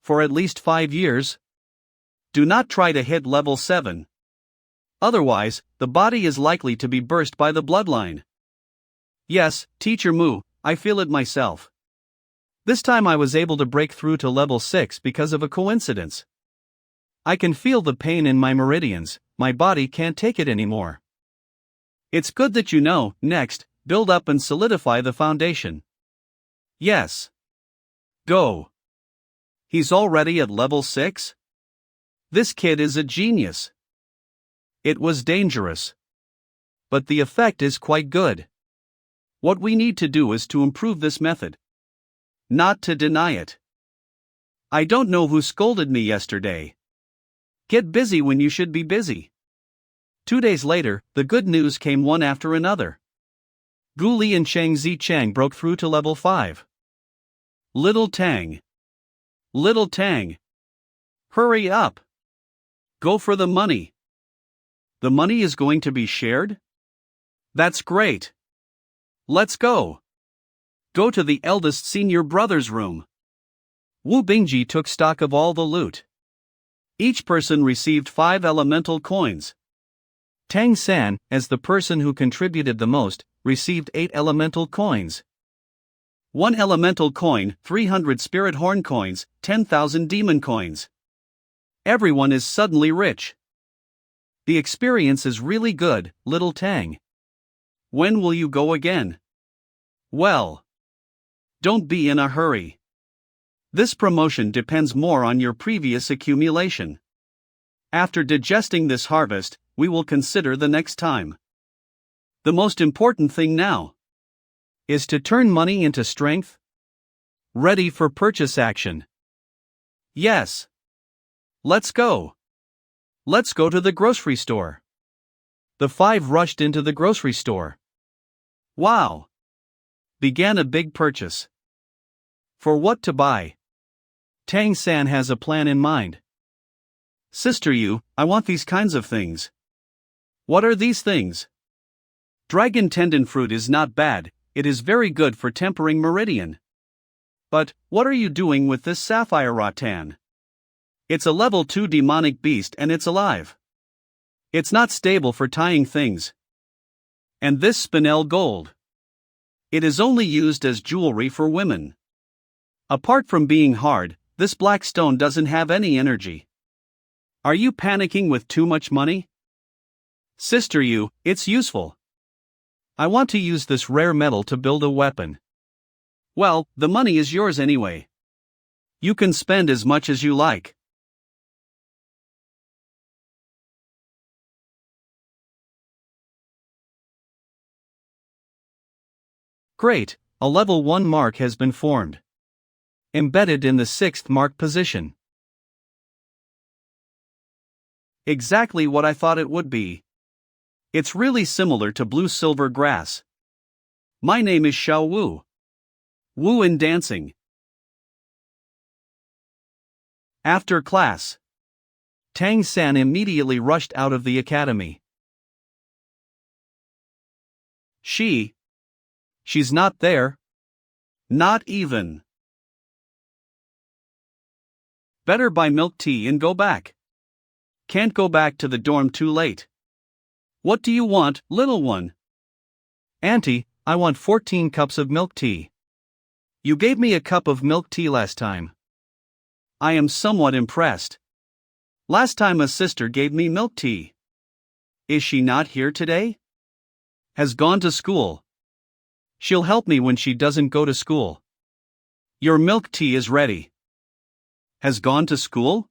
Speaker 1: For at least 5 years. Do not try to hit level 7. Otherwise, the body is likely to be burst by the bloodline. Yes, Teacher Mu, I feel it myself. This time I was able to break through to level 6 because of a coincidence. I can feel the pain in my meridians, my body can't take it anymore. It's good that you know. Next, build up and solidify the foundation. Yes. Go. He's already at level 6? This kid is a genius. It was dangerous. But the effect is quite good. What we need to do is to improve this method. Not to deny it. I don't know who scolded me yesterday. Get busy when you should be busy. 2 days later, the good news came one after another. Gu Li and Chang Zicheng broke through to level 5. Little Tang. Hurry up. Go for the money. The money is going to be shared? That's great. Let's go. Go to the eldest senior brother's room. Wu Bingji took stock of all the loot. Each person received 5 elemental coins. Tang San, as the person who contributed the most, received 8 elemental coins. 1 elemental coin, 300 spirit horn coins, 10,000 demon coins. Everyone is suddenly rich. The experience is really good, little Tang. When will you go again? Well, don't be in a hurry. This promotion depends more on your previous accumulation. After digesting this harvest, we will consider the next time. The most important thing now is to turn money into strength. Ready for purchase action. Yes. Let's go. Let's go to the grocery store. The 5 rushed into the grocery store. Wow. Began a big purchase. For what to buy? Tang San has a plan in mind. Sister Yu, I want these kinds of things. What are these things? Dragon tendon fruit is not bad, it is very good for tempering meridian. But, what are you doing with this sapphire rattan? It's a level 2 demonic beast and it's alive. It's not stable for tying things. And this spinel gold. It is only used as jewelry for women. Apart from being hard, this black stone doesn't have any energy. Are you panicking with too much money? Sister Yu, it's useful. I want to use this rare metal to build a weapon. Well, the money is yours anyway. You can spend as much as you like. Great, a level 1 mark has been formed. Embedded in the 6th mark position. Exactly what I thought it would be. It's really similar to blue-silver grass. My name is Xiao Wu. Wu in dancing. After class, Tang San immediately rushed out of the academy. She's not there. Not even. Better buy milk tea and go back. Can't go back to the dorm too late. What do you want, little one? Auntie, I want 14 cups of milk tea. You gave me a cup of milk tea last time. I am somewhat impressed. Last time a sister gave me milk tea. Is she not here today? Has gone to school. She'll help me when she doesn't go to school. Your milk tea is ready. Has gone to school?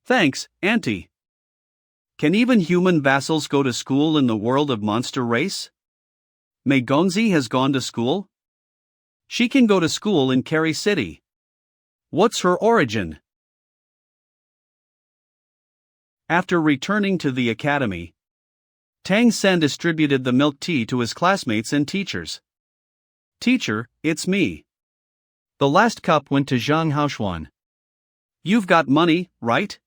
Speaker 1: Thanks, Auntie. Can even human vassals go to school in the world of monster race? Mei Gongzi has gone to school? She can go to school in Carry City. What's her origin? After returning to the academy, Tang San distributed the milk tea to his classmates and teachers. Teacher, it's me. The last cup went to Zhang Haoxuan. You've got money, right?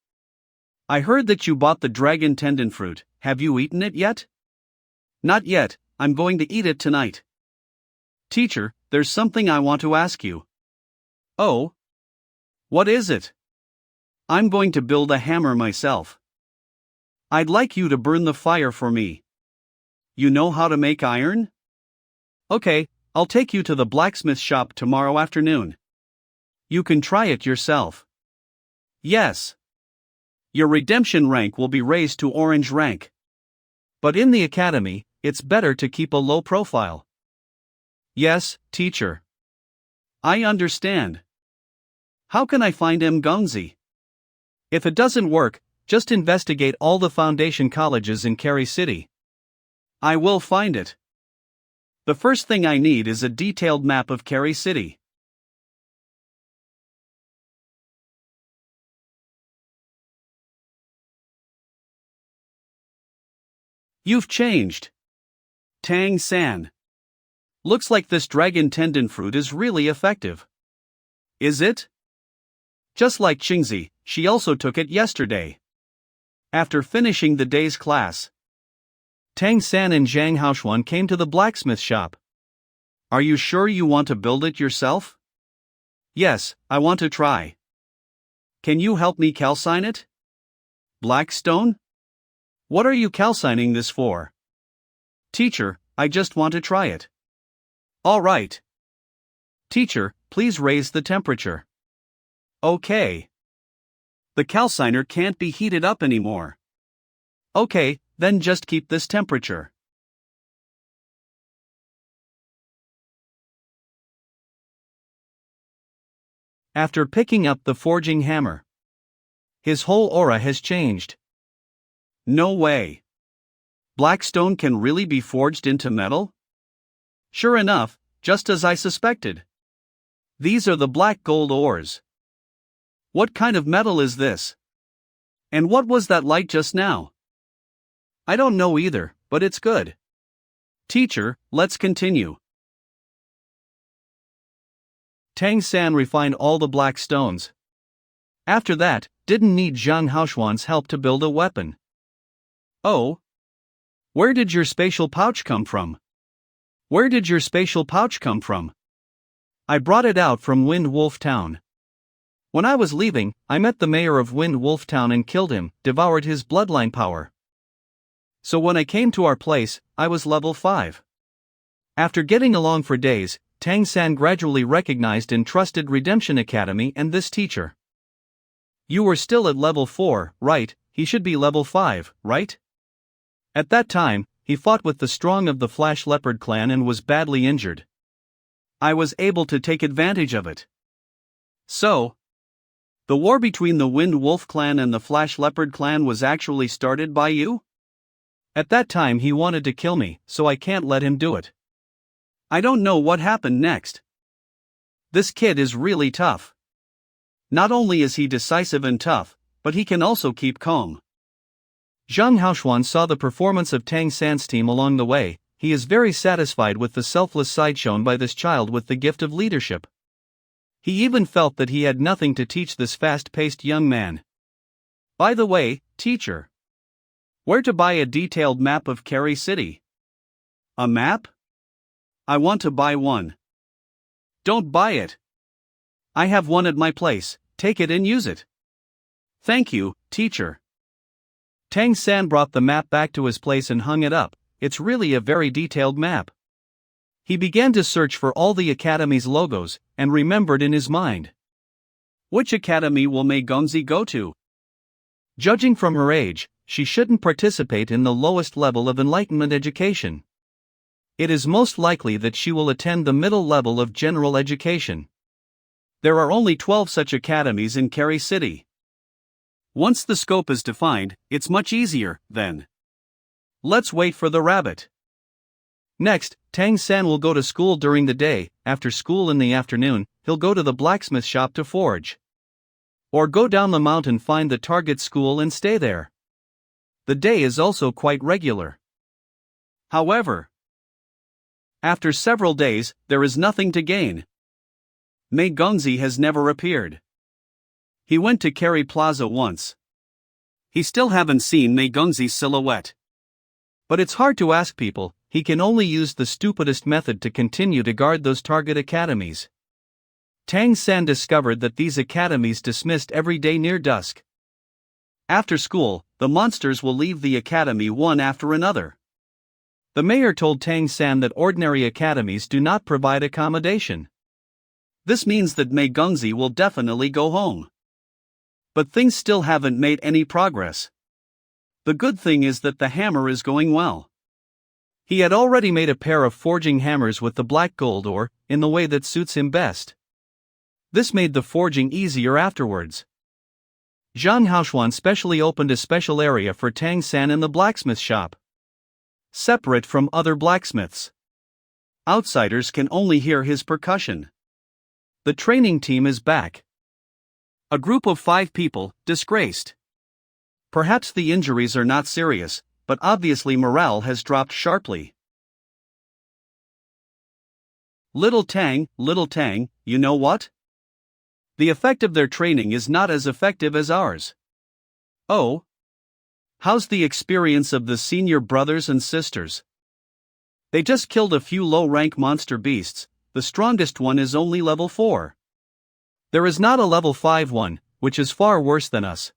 Speaker 1: I heard that you bought the dragon tendon fruit. Have you eaten it yet? Not yet, I'm going to eat it tonight. Teacher, there's something I want to ask you. Oh? What is it? I'm going to build a hammer myself. I'd like you to burn the fire for me. You know how to make iron? Okay, I'll take you to the blacksmith shop tomorrow afternoon. You can try it yourself. Yes. Your redemption rank will be raised to orange rank. But in the academy, it's better to keep a low profile. Yes, teacher. I understand. How can I find M. Gongzi? If it doesn't work, just investigate all the foundation colleges in Carry City. I will find it. The first thing I need is a detailed map of Carry City. You've changed. Tang San. Looks like this dragon tendon fruit is really effective. Is it? Just like Qingzi, she also took it yesterday. After finishing the day's class, Tang San and Zhang Haoxuan came to the blacksmith shop. Are you sure you want to build it yourself? Yes, I want to try. Can you help me calcine it? Black stone? What are you calcining this for? Teacher, I just want to try it. All right. Teacher, please raise the temperature. Okay. The calciner can't be heated up anymore. Okay, then just keep this temperature. After picking up the forging hammer, his whole aura has changed. No way. Black stone can really be forged into metal? Sure enough, just as I suspected. These are the black gold ores. What kind of metal is this? And what was that light just now? I don't know either, but it's good. Teacher, let's continue. Tang San refined all the black stones. After that, didn't need Zhang Haoshuan's help to build a weapon. Oh. Where did your spatial pouch come from? Where did your spatial pouch come from? I brought it out from Wind Wolf Town. When I was leaving, I met the mayor of Wind Wolf Town and killed him, devoured his bloodline power. So when I came to our place, I was level 5. After getting along for days, Tang San gradually recognized and trusted Redemption Academy and this teacher. You were still at level 4, right? He should be level 5, right? At that time, he fought with the strong of the Flash Leopard clan and was badly injured. I was able to take advantage of it. So, the war between the Wind Wolf clan and the Flash Leopard clan was actually started by you? At that time he wanted to kill me, so I can't let him do it. I don't know what happened next. This kid is really tough. Not only is he decisive and tough, but he can also keep calm. Zhang Haoshuan saw the performance of Tang San's team along the way. He is very satisfied with the selfless side shown by this child with the gift of leadership. He even felt that he had nothing to teach this fast-paced young man. By the way, teacher, where to buy a detailed map of Carrie City? A map? I want to buy one. Don't buy it. I have one at my place, take it and use it. Thank you, teacher. Tang San brought the map back to his place and hung it up. It's really a very detailed map. He began to search for all the academy's logos, and remembered in his mind. Which academy will Mei Gongzi go to? Judging from her age, she shouldn't participate in the lowest level of enlightenment education. It is most likely that she will attend the middle level of general education. There are only 12 such academies in Carrie City. Once the scope is defined, it's much easier, then. Let's wait for the rabbit. Next, Tang San will go to school during the day. After school in the afternoon, he'll go to the blacksmith shop to forge. Or go down the mountain, find the target school and stay there. The day is also quite regular. However, after several days, there is nothing to gain. Mei Gongzi has never appeared. He went to Carrie Plaza once. He still haven't seen Mei Gongzi's silhouette. But it's hard to ask people, he can only use the stupidest method to continue to guard those target academies. Tang San discovered that these academies dismissed every day near dusk. After school, the monsters will leave the academy one after another. The mayor told Tang San that ordinary academies do not provide accommodation. This means that Mei Gongzi will definitely go home. But things still haven't made any progress. The good thing is that the hammer is going well. He had already made a pair of forging hammers with the black gold ore, in the way that suits him best. This made the forging easier afterwards. Zhang Haoshuan specially opened a special area for Tang San in the blacksmith shop. Separate from other blacksmiths. Outsiders can only hear his percussion. The training team is back. A group of 5 people, disgraced. Perhaps the injuries are not serious, but obviously morale has dropped sharply. Little Tang, you know what? The effect of their training is not as effective as ours. Oh? How's the experience of the senior brothers and sisters? They just killed a few low-rank monster beasts. The strongest one is only level 4. There is not a level 5 one, which is far worse than us.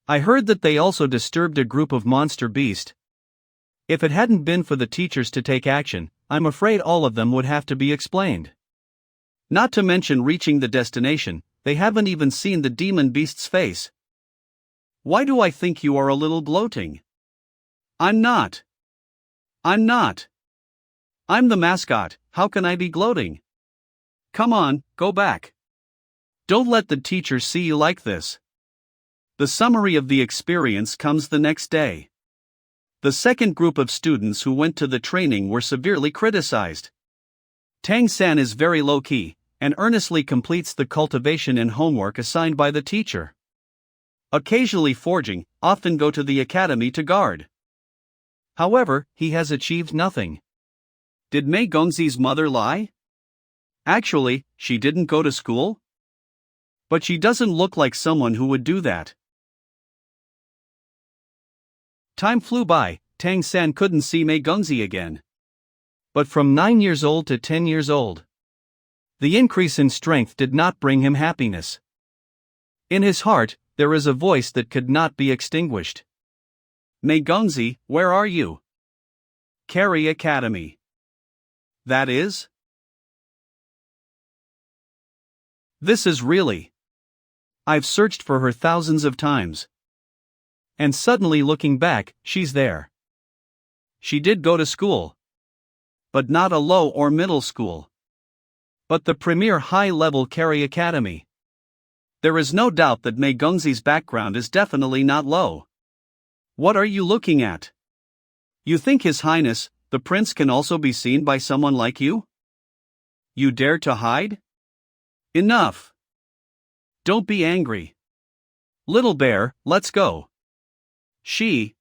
Speaker 1: I heard that they also disturbed a group of monster beasts. If it hadn't been for the teachers to take action, I'm afraid all of them would have to be explained. Not to mention reaching the destination, they haven't even seen the demon beast's face. Why do I think you are a little gloating? I'm not. I'm not. I'm the mascot, how can I be gloating? Come on, go back. Don't let the teachers see you like this. The summary of the experience comes the next day. The second group of students who went to the training were severely criticized. Tang-san is very low-key, and earnestly completes the cultivation and homework assigned by the teacher. Occasionally forging, often go to the academy to guard. However, he has achieved nothing. Did Mei Gongzi's mother lie? Actually, she didn't go to school? But she doesn't look like someone who would do that. Time flew by, Tang-san couldn't see Mei Gongzi again. But from 9 years old to 10 years old, the increase in strength did not bring him happiness. In his heart, there is a voice that could not be extinguished. Mei Gongzi, where are you? Carry Academy. That is? This is really. I've searched for her thousands of times. And suddenly looking back, she's there. She did go to school. But not a low or middle school. But the premier high-level Carry Academy. There is no doubt that Mei Gongzi's background is definitely not low. What are you looking at? You think His Highness, the Prince, can also be seen by someone like you? You dare to hide? Enough. Don't be angry. Little bear, let's go. She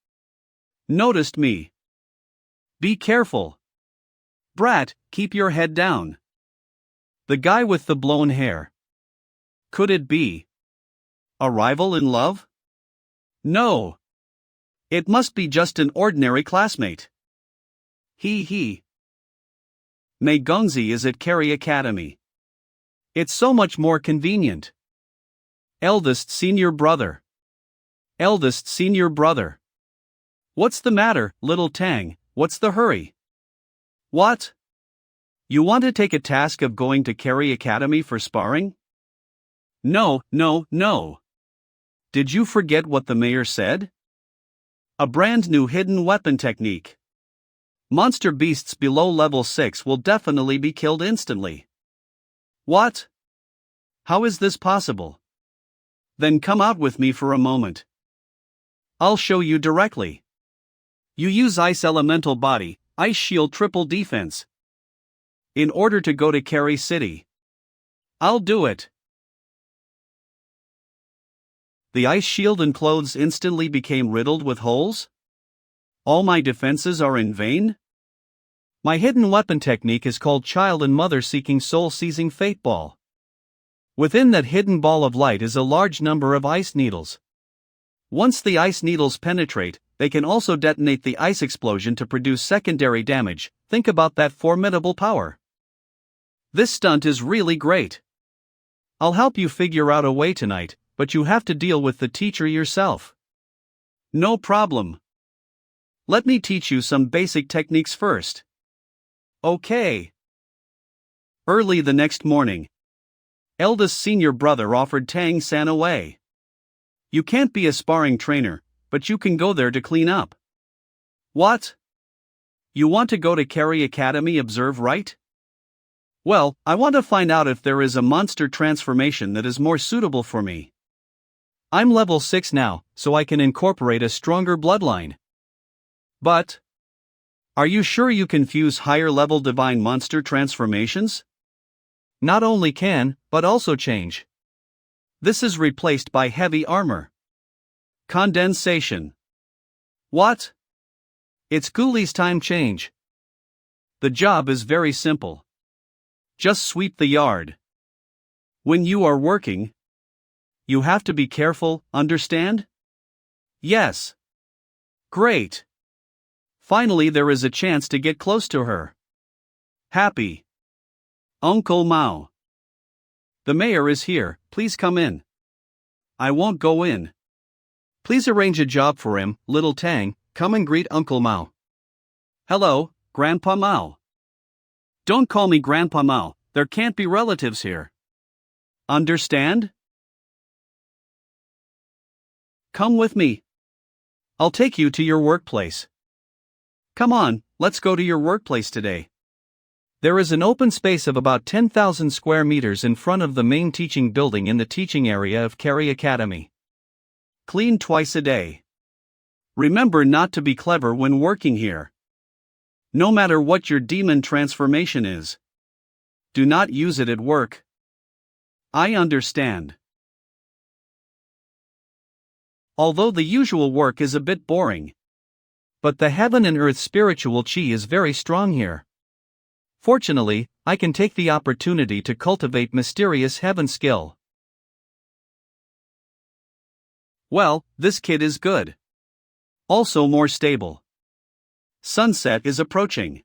Speaker 1: noticed me. Be careful. Brat, keep your head down. The guy with the blown hair. Could it be a rival in love? No. It must be just an ordinary classmate. He. Mei Gongzi is at Carry Academy. It's so much more convenient. Eldest senior brother. Eldest senior brother. What's the matter, little Tang, what's the hurry? What? You want to take a task of going to Carry Academy for sparring? No. Did you forget what the mayor said? A brand new hidden weapon technique. Monster beasts below level 6 will definitely be killed instantly. What? How is this possible? Then come out with me for a moment. I'll show you directly. You use Ice Elemental Body, Ice Shield Triple Defense. In order to go to Carry City. I'll do it. The ice shield and clothes instantly became riddled with holes? All my defenses are in vain? My hidden weapon technique is called Child and Mother Seeking Soul Seizing Fate Ball. Within that hidden ball of light is a large number of ice needles. Once the ice needles penetrate, they can also detonate the ice explosion to produce secondary damage. Think about that formidable power. This stunt is really great. I'll help you figure out a way tonight, but you have to deal with the teacher yourself. No problem. Let me teach you some basic techniques first. Okay. Early the next morning, eldest senior brother offered Tang-san away. You can't be a sparring trainer, but you can go there to clean up. What? You want to go to Carry Academy observe, right? Well, I want to find out if there is a monster transformation that is more suitable for me. I'm level 6 now, so I can incorporate a stronger bloodline. But are you sure you can fuse higher level divine monster transformations? Not only can, but also change. This is replaced by heavy armor. Condensation. What? It's Ghoulies time change. The job is very simple. Just sweep the yard. When you are working, you have to be careful, understand? Yes. Great. Finally there is a chance to get close to her. Happy. Uncle Mao. The mayor is here, please come in. I won't go in. Please arrange a job for him, little Tang. Come and greet Uncle Mao. Hello, Grandpa Mao. Don't call me Grandpa Mao, there can't be relatives here. Understand? Come with me. I'll take you to your workplace. Come on, let's go to your workplace today. There is an open space of about 10,000 square meters in front of the main teaching building in the teaching area of Carey Academy. Clean twice a day. Remember not to be clever when working here. No matter what your demon transformation is. Do not use it at work. I understand. Although the usual work is a bit boring. But the heaven and earth spiritual chi is very strong here. Fortunately, I can take the opportunity to cultivate mysterious heaven skill. Well, this kid is good. Also more stable. Sunset is approaching.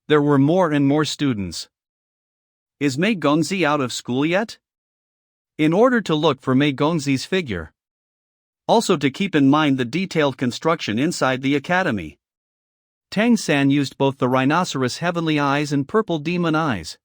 Speaker 1: There were more and more students. Is Mei Gonzi out of school yet? In order to look for Mei Gonzi's figure. Also to keep in mind the detailed construction inside the academy. Tang San used both the rhinoceros heavenly eyes and purple demon eyes.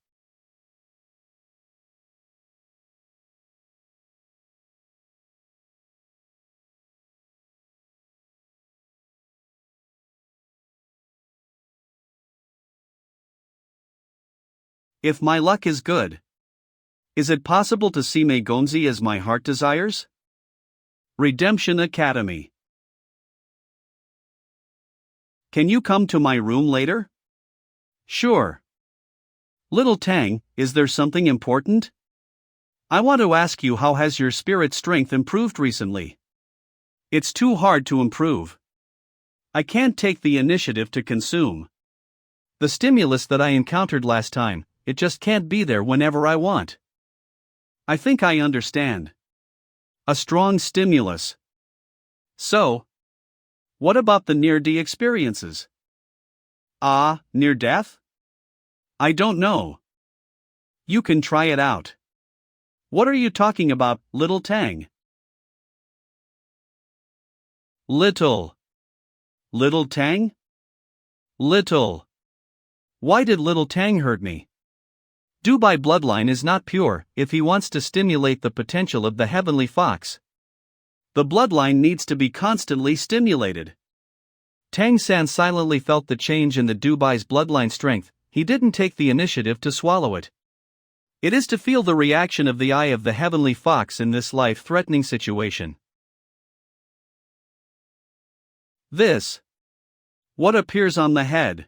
Speaker 1: If my luck is good. Is it possible to see Mei Gonzi as my heart desires? Redemption Academy. Can you come to my room later? Sure. Little Tang, is there something important? I want to ask you, how has your spirit strength improved recently? It's too hard to improve. I can't take the initiative to consume the stimulus that I encountered last time. It just can't be there whenever I want. I think I understand. A strong stimulus. So, what about the near-death experiences? Near death? I don't know. You can try it out. What are you talking about, little Tang? Little Tang? Little. Why did little Tang hurt me? Dubai bloodline is not pure if he wants to stimulate the potential of the heavenly fox. The bloodline needs to be constantly stimulated. Tang San silently felt the change in the Dubai's bloodline strength. He didn't take the initiative to swallow it. It is to feel the reaction of the eye of the heavenly fox in this life-threatening situation. This. What appears on the head?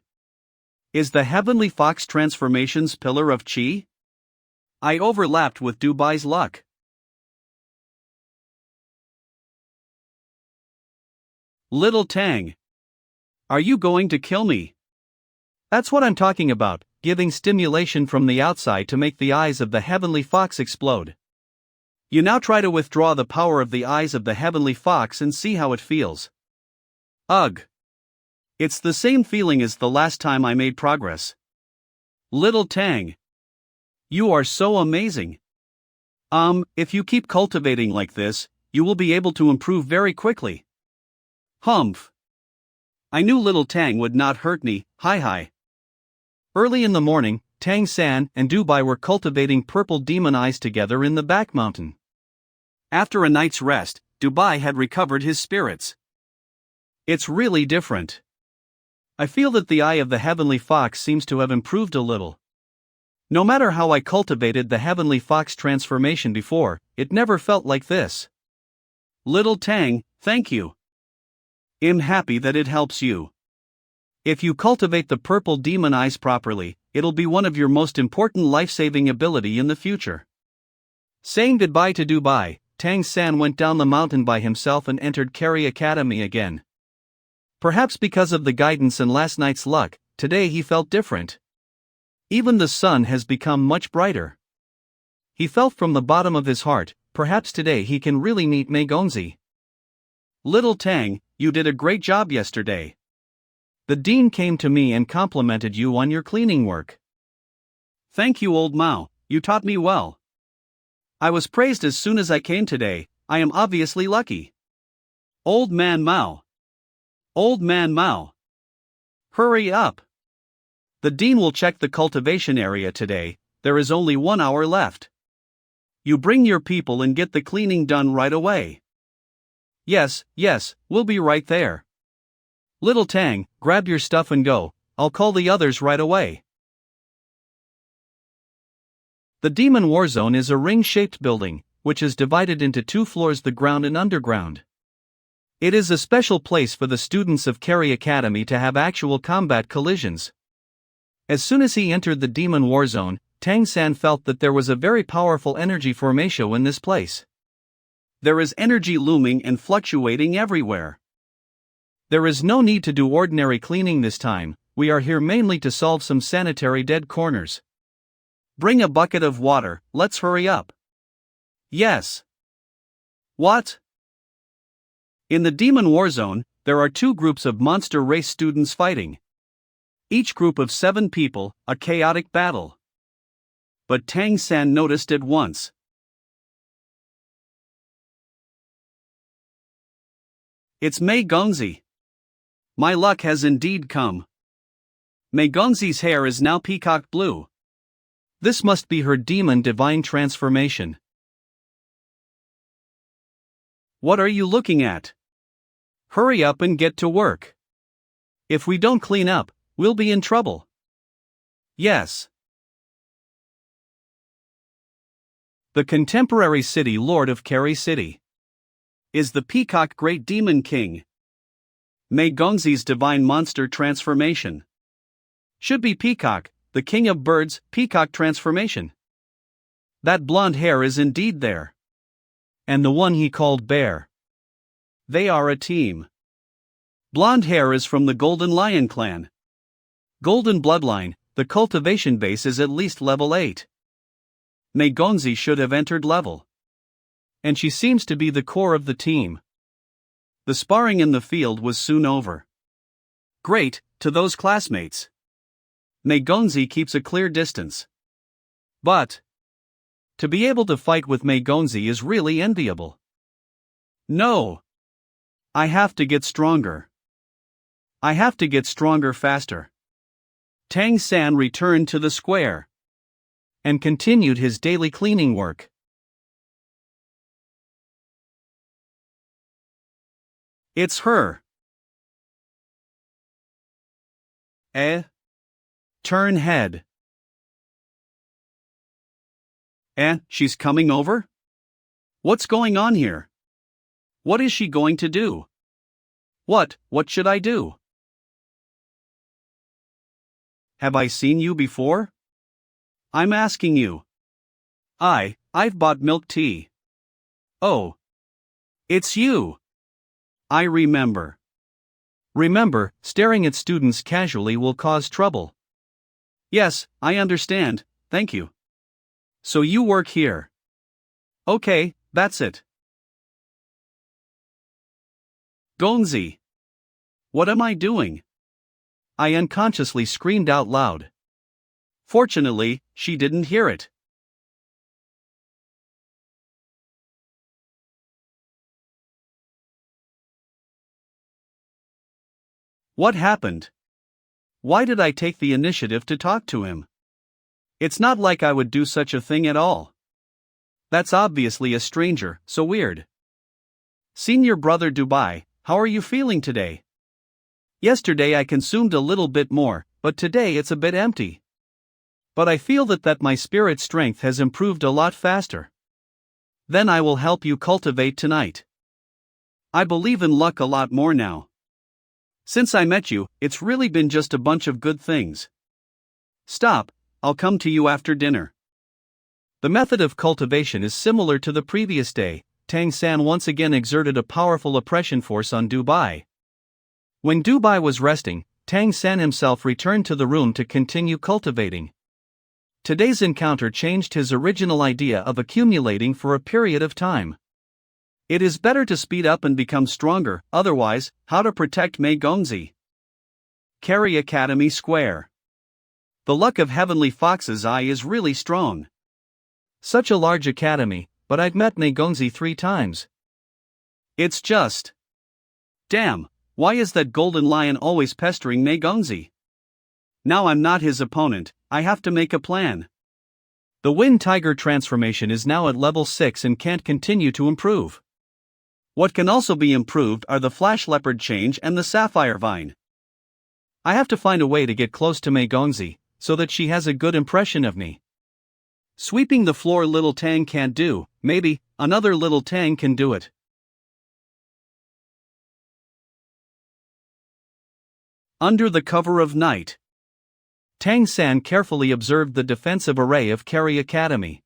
Speaker 1: Is the heavenly fox transformation's pillar of chi? I overlapped with Dubai's luck. Little Tang. Are you going to kill me? That's what I'm talking about, giving stimulation from the outside to make the eyes of the heavenly fox explode. You now try to withdraw the power of the eyes of the heavenly fox and see how it feels. Ugh. It's the same feeling as the last time I made progress. Little Tang. You are so amazing. If you keep cultivating like this, you will be able to improve very quickly. Humph. I knew little Tang would not hurt me, hi. Early in the morning, Tang San and Dubai were cultivating purple demon eyes together in the back mountain. After a night's rest, Dubai had recovered his spirits. It's really different. I feel that the eye of the heavenly fox seems to have improved a little. No matter how I cultivated the heavenly fox transformation before, it never felt like this. Little Tang, thank you. I'm happy that it helps you. If you cultivate the purple demon eyes properly, it'll be one of your most important life-saving ability in the future. Saying goodbye to Dubai, Tang San went down the mountain by himself and entered Carey Academy again. Perhaps because of the guidance and last night's luck, today he felt different. Even the sun has become much brighter. He felt from the bottom of his heart, perhaps today he can really meet Mei Gonzi. Little Tang, you did a great job yesterday. The dean came to me and complimented you on your cleaning work. Thank you, old Mao, you taught me well. I was praised as soon as I came today. I am obviously lucky. Old Man Mao. Old Man Mao. Hurry up. The dean will check the cultivation area today, there is only 1 hour left. You bring your people and get the cleaning done right away. Yes, we'll be right there. Little Tang, grab your stuff and go, I'll call the others right away. The Demon War Zone is a ring-shaped building, which is divided into 2 floors: the ground and underground. It is a special place for the students of Carey Academy to have actual combat collisions. As soon as he entered the Demon War Zone, Tang San felt that there was a very powerful energy formation in this place. There is energy looming and fluctuating everywhere. There is no need to do ordinary cleaning this time, we are here mainly to solve some sanitary dead corners. Bring a bucket of water, let's hurry up. Yes. What? In the Demon War Zone, there are 2 groups of monster race students fighting. Each group of 7 people, a chaotic battle. But Tang San noticed at once. It's Mei Gongzi. My luck has indeed come. Mei Gongzi's hair is now peacock blue. This must be her demon divine transformation. What are you looking at? Hurry up and get to work. If we don't clean up, we'll be in trouble. Yes. The contemporary city lord of Carey City is the Peacock Great Demon King. Mei Gongzi's divine monster transformation should be Peacock, the king of birds, peacock transformation. That blonde hair is indeed there. And the one he called Bear. They are a team. Blonde hair is from the Golden Lion clan. Golden bloodline, the cultivation base is at least level 8. Mei Gongzi should have entered level. And she seems to be the core of the team. The sparring in the field was soon over. Great, to those classmates. Mei Gongzi keeps a clear distance. But to be able to fight with Mei Gongzi is really enviable. No. I have to get stronger. I have to get stronger faster. Tang San returned to the square and continued his daily cleaning work. It's her. Turn head. She's coming over? What's going on here? What is she going to do? What should I do? Have I seen you before? I'm asking you. I've bought milk tea. Oh. It's you. I remember. Remember, staring at students casually will cause trouble. Yes, I understand, thank you. So you work here. Okay, that's it. Gongzi. What am I doing? I unconsciously screamed out loud. Fortunately, she didn't hear it. What happened? Why did I take the initiative to talk to him? It's not like I would do such a thing at all. That's obviously a stranger, so weird. Senior brother Dubai, how are you feeling today? Yesterday I consumed a little bit more, but today it's a bit empty. But I feel that my spirit strength has improved a lot faster. Then I will help you cultivate tonight. I believe in luck a lot more now. Since I met you, it's really been just a bunch of good things. Stop, I'll come to you after dinner. The method of cultivation is similar to the previous day. Tang San once again exerted a powerful oppression force on Dubai. When Dubai was resting, Tang San himself returned to the room to continue cultivating. Today's encounter changed his original idea of accumulating for a period of time. It is better to speed up and become stronger, otherwise, how to protect Mei Gongzi. Carey Academy Square. The luck of Heavenly Fox's eye is really strong. Such a large academy, but I've met Mei Gongzi 3 times. It's just Damn, why is that golden lion always pestering Megongzi? Now I'm not his opponent, I have to make a plan. The Wind Tiger transformation is now at level 6 and can't continue to improve. What can also be improved are the Flash Leopard change and the Sapphire Vine. I have to find a way to get close to Megongzi, so that she has a good impression of me. Sweeping the floor little Tang can't do, maybe another little Tang can do it. Under the cover of night. Tang-san carefully observed the defensive array of Carry Academy.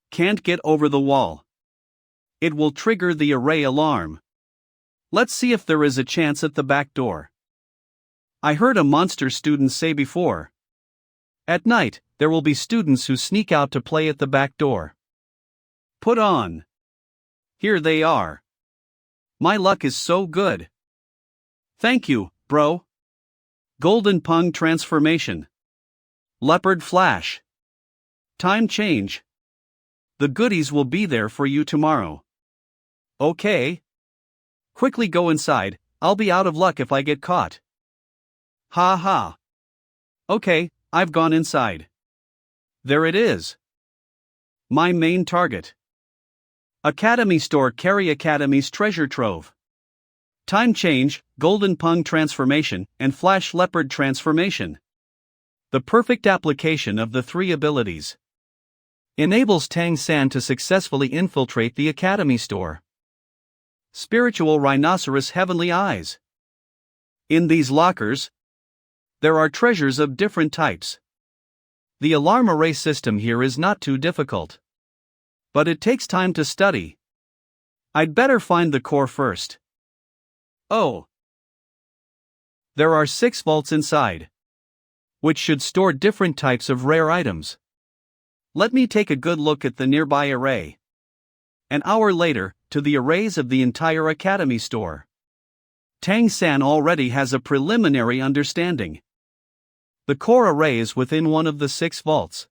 Speaker 1: Can't get over the wall. It will trigger the array alarm. Let's see if there is a chance at the back door. I heard a monster student say before. At night, there will be students who sneak out to play at the back door. Put on. Here they are. My luck is so good. Thank you, bro. Golden Pung transformation. Leopard flash. Time change. The goodies will be there for you tomorrow. Okay. Quickly go inside, I'll be out of luck if I get caught. Ha ha. Okay, I've gone inside. There it is. My main target. Academy Store Carry Academy's treasure trove. Time change, Golden Pung transformation, and Flash Leopard transformation. The perfect application of the three abilities. Enables Tang-san to successfully infiltrate the Academy Store. Spiritual Rhinoceros Heavenly Eyes. In these lockers, there are treasures of different types. The alarm array system here is not too difficult. But it takes time to study. I'd better find the core first. Oh. There are 6 vaults inside, which should store different types of rare items. Let me take a good look at the nearby array. An hour later, to the arrays of the entire Academy Store. Tang-san already has a preliminary understanding. The core array is within one of the 6 vaults.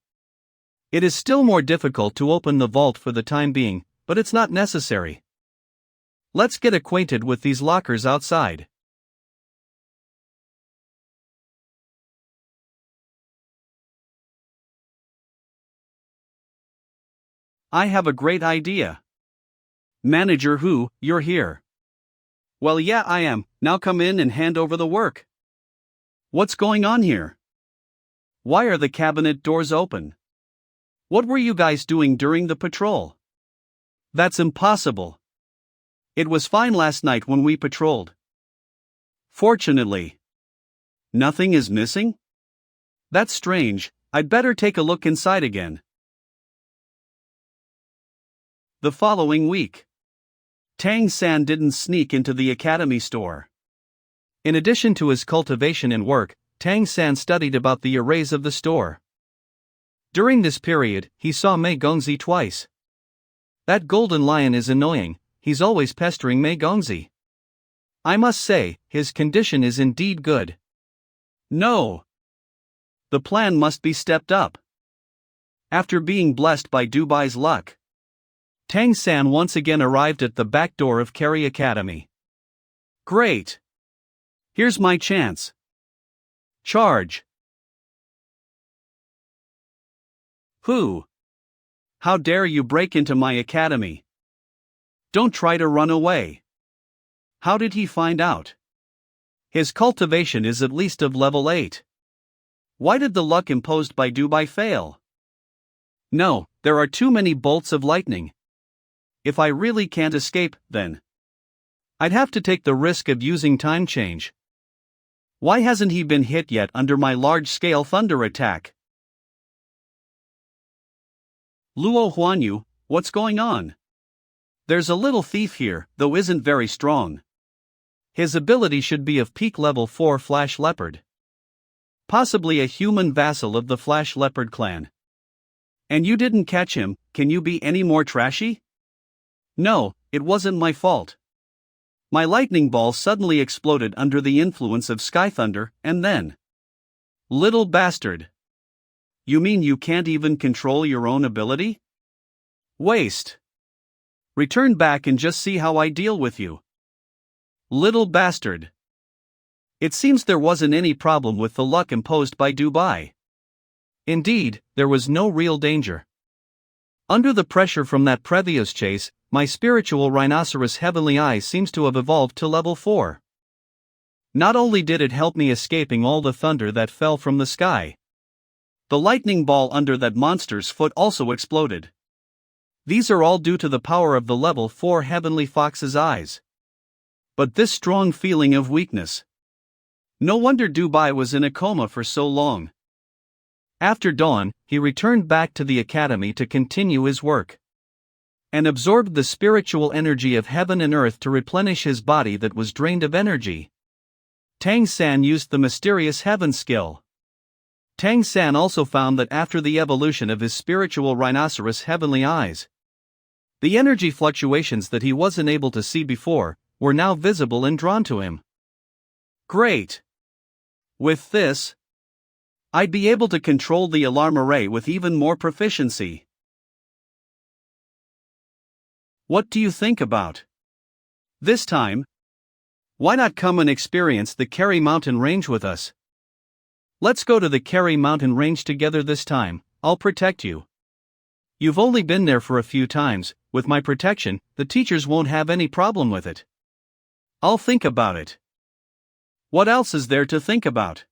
Speaker 1: It is still more difficult to open the vault for the time being, but it's not necessary. Let's get acquainted with these lockers outside. I have a great idea. Manager Hu, you're here. Well, yeah, I am. Now come in and hand over the work. What's going on here? Why are the cabinet doors open? What were you guys doing during the patrol? That's impossible. It was fine last night when we patrolled. Fortunately. Nothing is missing? That's strange, I'd better take a look inside again. The following week. Tang-san didn't sneak into the Academy Store. In addition to his cultivation and work, Tang-san studied about the arrays of the store. During this period, he saw Megongzi twice. That golden lion is annoying, he's always pestering Megongzi. I must say, his condition is indeed good. No. The plan must be stepped up. After being blessed by Dubai's luck, Tang-san once again arrived at the back door of Carry Academy. Great. Here's my chance. Charge. Who? How dare you break into my academy? Don't try to run away. How did he find out? His cultivation is at least of level 8. Why did the luck imposed by Dubai fail? No, there are too many bolts of lightning. If I really can't escape, then I'd have to take the risk of using time change. Why hasn't he been hit yet under my large-scale thunder attack? Luo Huanyu, what's going on? There's a little thief here, though isn't very strong. His ability should be of peak level 4 Flash Leopard. Possibly a human vassal of the Flash Leopard clan. And you didn't catch him, can you be any more trashy? No, it wasn't my fault. My lightning ball suddenly exploded under the influence of sky thunder, and then... Little bastard. You mean you can't even control your own ability? Waste. Return back and just see how I deal with you. Little bastard. It seems there wasn't any problem with the luck imposed by Dubai. Indeed, there was no real danger. Under the pressure from that previous chase, my spiritual rhinoceros heavenly eye seems to have evolved to level 4. Not only did it help me escaping all the thunder that fell from the sky, the lightning ball under that monster's foot also exploded. These are all due to the power of the level 4 heavenly fox's eyes. But this strong feeling of weakness. No wonder Dubai was in a coma for so long. After dawn, he returned back to the academy to continue his work, and absorbed the spiritual energy of heaven and earth to replenish his body that was drained of energy. Tang San used the mysterious heaven skill. Tang San also found that after the evolution of his spiritual rhinoceros heavenly eyes, the energy fluctuations that he wasn't able to see before were now visible and drawn to him. Great! With this, I'd be able to control the alarm array with even more proficiency. What do you think about this time? Why not come and experience the Kerry Mountain Range with us? Let's go to the Kerry Mountain Range together this time. I'll protect you. You've only been there for a few times. With my protection, the teachers won't have any problem with it. I'll think about it. What else is there to think about?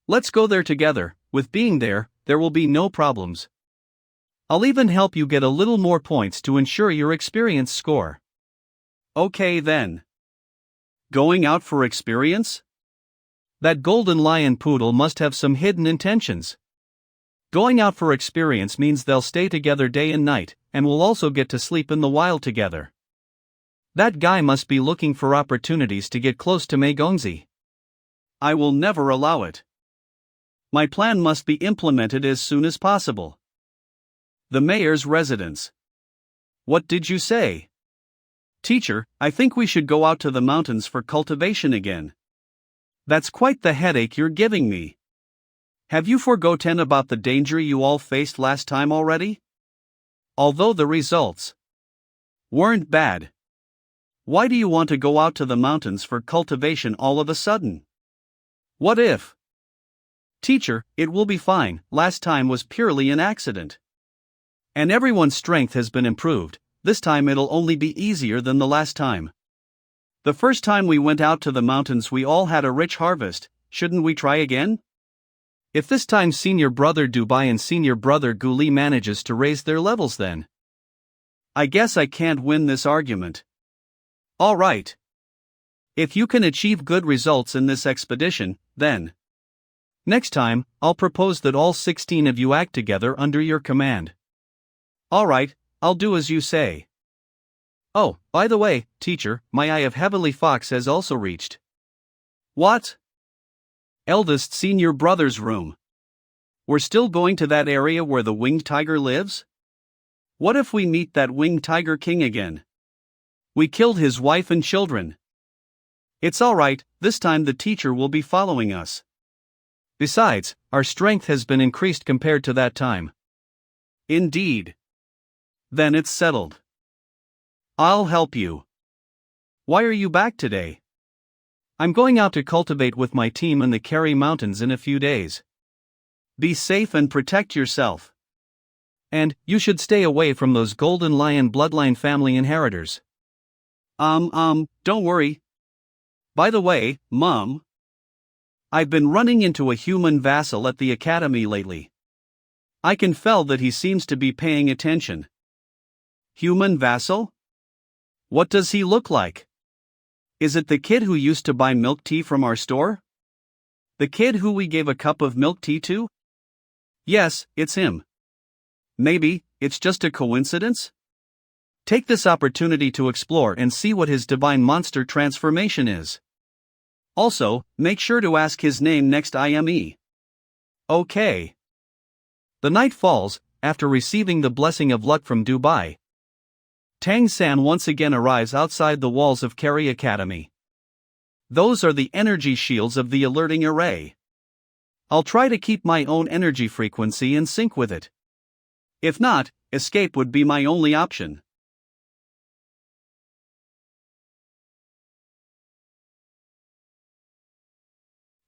Speaker 1: Let's go there together. With being there will be no problems. I'll even help you get a little more points to ensure your experience score. Okay then. Going out for experience? That golden lion poodle must have some hidden intentions. Going out for experience means they'll stay together day and night, and we'll also get to sleep in the wild together. That guy must be looking for opportunities to get close to Mei Gongzi. I will never allow it. My plan must be implemented as soon as possible. The mayor's residence. What did you say? Teacher, I think we should go out to the mountains for cultivation again. That's quite the headache you're giving me. Have you forgotten about the danger you all faced last time already? Although the results weren't bad. Why do you want to go out to the mountains for cultivation all of a sudden? What if? Teacher, it will be fine. Last time was purely an accident. And everyone's strength has been improved. This time it'll only be easier than the last time. The first time we went out to the mountains we all had a rich harvest. Shouldn't we try again? If this time senior brother Dubai and senior brother Guli manages to raise their levels, then I guess I can't win this argument. Alright. If you can achieve good results in this expedition, then next time, I'll propose that all 16 of you act together under your command. Alright, I'll do as you say. Oh, by the way, teacher, my eye of heavenly fox has also reached. What? Eldest senior brother's room. We're still going to that area where the winged tiger lives? What if we meet that winged tiger king again? We killed his wife and children. It's alright, this time the teacher will be following us. Besides, our strength has been increased compared to that time. Indeed. Then it's settled. I'll help you. Why are you back today? I'm going out to cultivate with my team in the Kerry Mountains in a few days. Be safe and protect yourself. And, you should stay away from those golden lion bloodline family inheritors. Don't worry. By the way, Mom, I've been running into a human vassal at the academy lately. I can feel that he seems to be paying attention. Human vassal? What does he look like? Is it the kid who used to buy milk tea from our store? The kid who we gave a cup of milk tea to? Yes, it's him. Maybe it's just a coincidence? Take this opportunity to explore and see what his divine monster transformation is. Also, make sure to ask his name next IME. Okay. The night falls. After receiving the blessing of luck from Dubai, Tang San once again arrives outside the walls of Kerry Academy. Those are the energy shields of the alerting array. I'll try to keep my own energy frequency in sync with it. If not, escape would be my only option.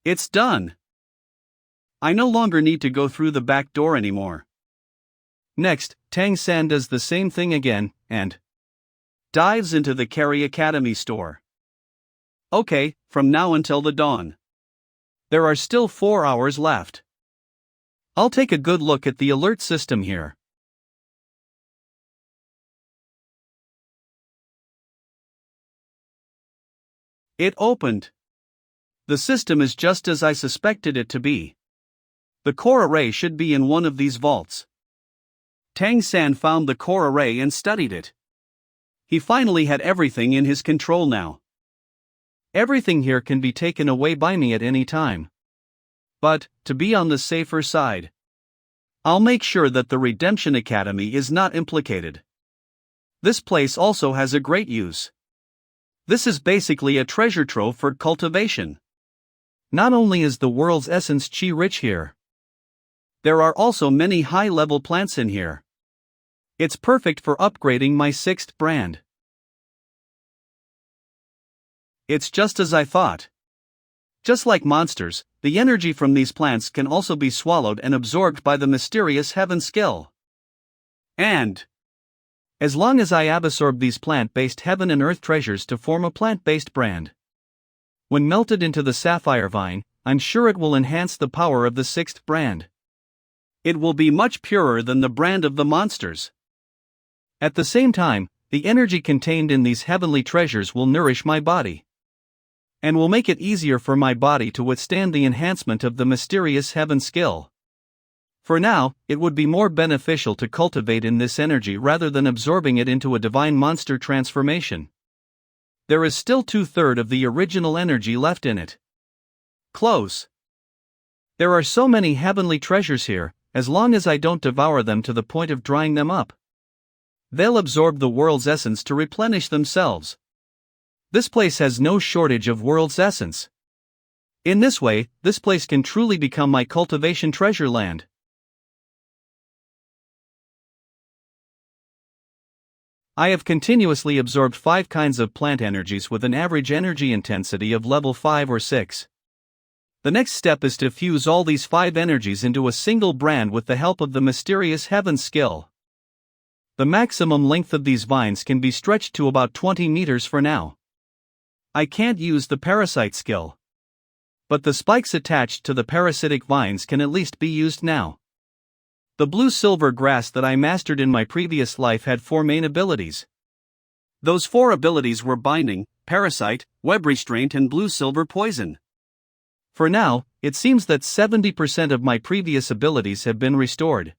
Speaker 1: It's done. I no longer need to go through the back door anymore. Next, Tang San does the same thing again, and dives into the Carry Academy store. Okay, from now until the dawn. There are still 4 hours left. I'll take a good look at the alert system here. It opened. The system is just as I suspected it to be. The core array should be in one of these vaults. Tang San found the core array and studied it. He finally had everything in his control now. Everything here can be taken away by me at any time. But, to be on the safer side, I'll make sure that the Redemption Academy is not implicated. This place also has a great use. This is basically a treasure trove for cultivation. Not only is the world's essence chi rich here, there are also many high-level plants in here. It's perfect for upgrading my 6th brand. It's just as I thought. Just like monsters, the energy from these plants can also be swallowed and absorbed by the mysterious heaven skill. And as long as I absorb these plant-based heaven and earth treasures to form a plant-based brand, when melted into the sapphire vine, I'm sure it will enhance the power of the 6th brand. It will be much purer than the brand of the monsters. At the same time, the energy contained in these heavenly treasures will nourish my body, and will make it easier for my body to withstand the enhancement of the mysterious heaven skill. For now, it would be more beneficial to cultivate in this energy rather than absorbing it into a divine monster transformation. There is still 2/3 of the original energy left in it. Close. There are so many heavenly treasures here, as long as I don't devour them to the point of drying them up, they'll absorb the world's essence to replenish themselves. This place has no shortage of world's essence. In this way, this place can truly become my cultivation treasure land. I have continuously absorbed 5 kinds of plant energies with an average energy intensity of level 5 or 6. The next step is to fuse all these 5 energies into a single brand with the help of the mysterious heaven skill. The maximum length of these vines can be stretched to about 20 meters for now. I can't use the parasite skill, but the spikes attached to the parasitic vines can at least be used now. The blue-silver grass that I mastered in my previous life had 4 main abilities. Those 4 abilities were binding, parasite, web restraint and blue-silver poison. For now, it seems that 70% of my previous abilities have been restored.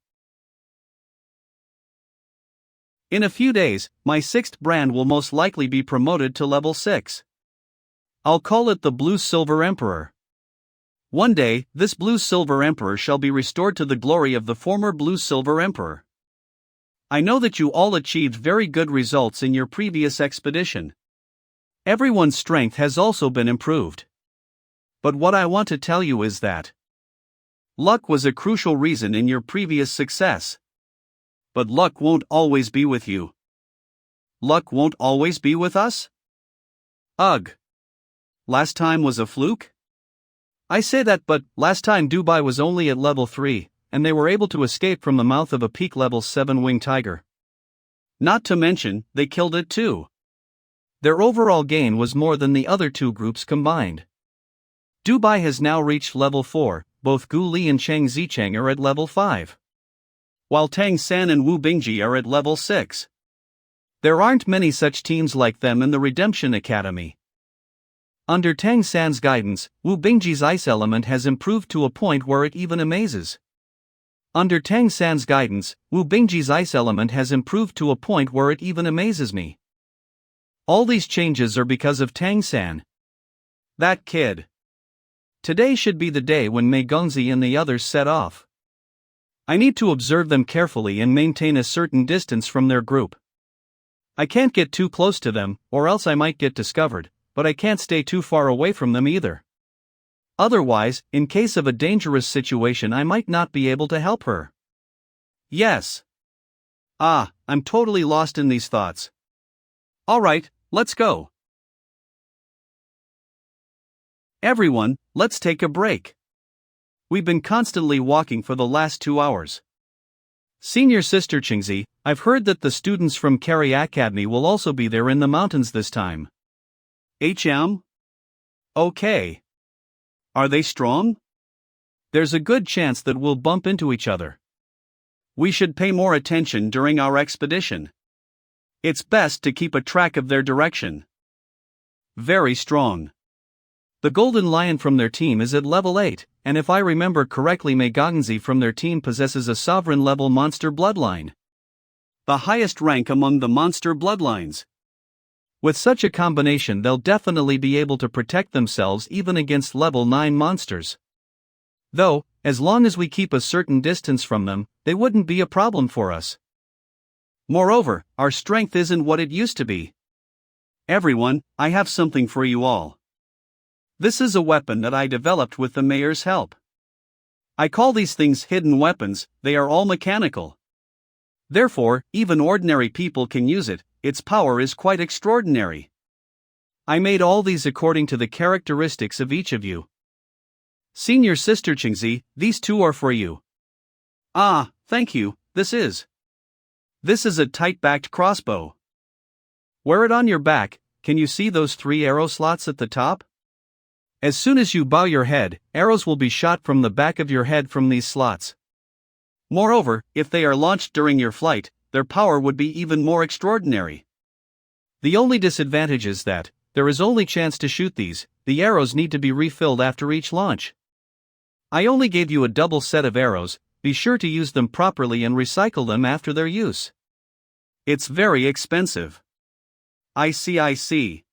Speaker 1: In a few days, my 6th brand will most likely be promoted to level 6. I'll call it the Blue-Silver Emperor. One day, this Blue-Silver Emperor shall be restored to the glory of the former Blue-Silver Emperor. I know that you all achieved very good results in your previous expedition. Everyone's strength has also been improved. But what I want to tell you is that luck was a crucial reason in your previous success. But luck won't always be with you. Luck won't always be with us? Ugh. Last time was a fluke? I say that, but last time Dubai was only at level 3, and they were able to escape from the mouth of a peak level 7 winged tiger. Not to mention, they killed it too. Their overall gain was more than the other 2 groups combined. Dubai has now reached level 4, both Gu Li and Cheng Zicheng are at level 5. While Tang San and Wu Bingji are at level 6. There aren't many such teams like them in the Redemption Academy. Under Tang San's guidance, Wu Bingji's ice element has improved to a point where it even amazes. Under Tang San's guidance, Wu Bingji's ice element has improved to a point where it even amazes me. All these changes are because of Tang San. That kid. Today should be the day when Mei Gongzi and the others set off. I need to observe them carefully and maintain a certain distance from their group. I can't get too close to them, or else I might get discovered, but I can't stay too far away from them either. Otherwise, in case of a dangerous situation, I might not be able to help her. Yes. I'm totally lost in these thoughts. Alright, let's go. Everyone, let's take a break. We've been constantly walking for the last 2 hours. Senior Sister Chingzi, I've heard that the students from Carry Academy will also be there in the mountains this time. Okay. Are they strong? There's a good chance that we'll bump into each other. We should pay more attention during our expedition. It's best to keep a track of their direction. Very strong. The Golden Lion from their team is at level 8, and if I remember correctly, Megagenzi from their team possesses a sovereign level monster bloodline. The highest rank among the monster bloodlines. With such a combination, they'll definitely be able to protect themselves even against level 9 monsters. Though, as long as we keep a certain distance from them, they wouldn't be a problem for us. Moreover, our strength isn't what it used to be. Everyone, I have something for you all. This is a weapon that I developed with the mayor's help. I call these things hidden weapons, they are all mechanical. Therefore, even ordinary people can use it, its power is quite extraordinary. I made all these according to the characteristics of each of you. Senior Sister Chingzi, these two are for you. Ah, thank you, this is a tight-backed crossbow. Wear it on your back. Can you see those 3 arrow slots at the top? As soon as you bow your head, arrows will be shot from the back of your head from these slots. Moreover, if they are launched during your flight, their power would be even more extraordinary. The only disadvantage is that there is only chance to shoot these. The arrows need to be refilled after each launch. I only gave you a double set of arrows. Be sure to use them properly and recycle them after their use. It's very expensive. I see.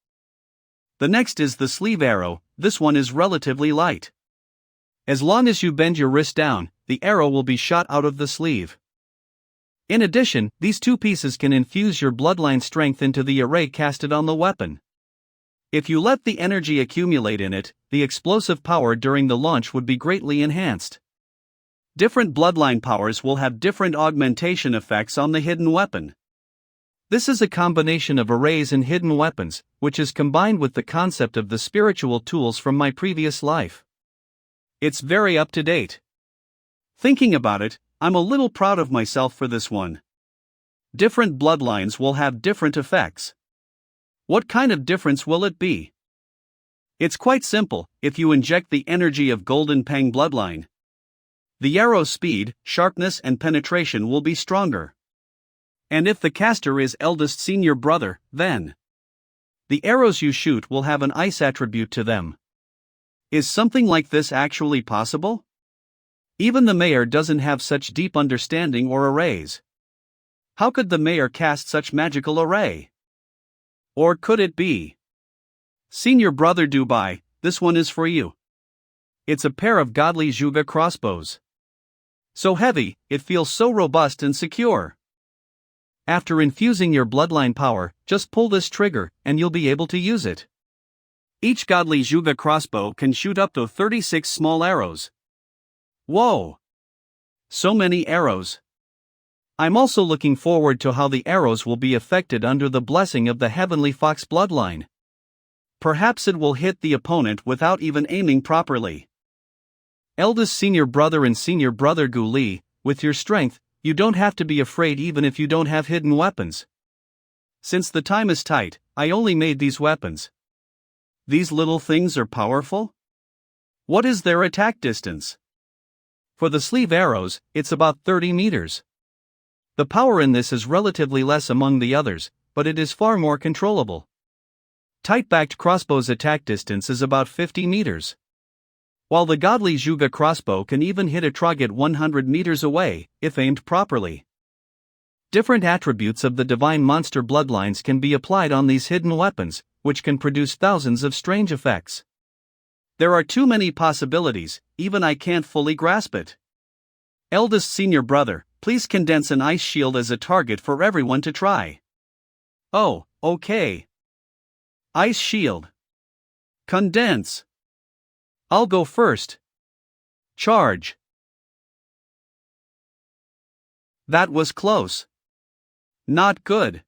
Speaker 1: The next is the sleeve arrow. This one is relatively light. As long as you bend your wrist down, the arrow will be shot out of the sleeve. In addition, these 2 pieces can infuse your bloodline strength into the array casted on the weapon. If you let the energy accumulate in it, the explosive power during the launch would be greatly enhanced. Different bloodline powers will have different augmentation effects on the hidden weapon. This is a combination of arrays and hidden weapons, which is combined with the concept of the spiritual tools from my previous life. It's very up to date. Thinking about it, I'm a little proud of myself for this one. Different bloodlines will have different effects. What kind of difference will it be? It's quite simple. If you inject the energy of Golden Pang bloodline, the arrow's speed, sharpness and penetration will be stronger. And if the caster is eldest senior brother, then the arrows you shoot will have an ice attribute to them. Is something like this actually possible? Even the mayor doesn't have such deep understanding or arrays. How could the mayor cast such magical array? Or could it be? Senior brother Dubai, this one is for you. It's a pair of godly Juga crossbows. So heavy, it feels so robust and secure. After infusing your bloodline power, just pull this trigger, and you'll be able to use it. Each godly Juga crossbow can shoot up to 36 small arrows. Whoa! So many arrows. I'm also looking forward to how the arrows will be affected under the blessing of the Heavenly Fox bloodline. Perhaps it will hit the opponent without even aiming properly. Eldest senior brother and senior brother Gu Li, with your strength, you don't have to be afraid even if you don't have hidden weapons. Since the time is tight, I only made these weapons. These little things are powerful? What is their attack distance? For the sleeve arrows, it's about 30 meters. The power in this is relatively less among the others, but it is far more controllable. Tight-backed crossbow's attack distance is about 50 meters. While the godly Juga crossbow can even hit a target 100 meters away, if aimed properly. Different attributes of the divine monster bloodlines can be applied on these hidden weapons, which can produce thousands of strange effects. There are too many possibilities, even I can't fully grasp it. Eldest senior brother, please condense an ice shield as a target for everyone to try. Oh, okay. Ice shield. Condense. I'll go first. Charge. That was close. Not good.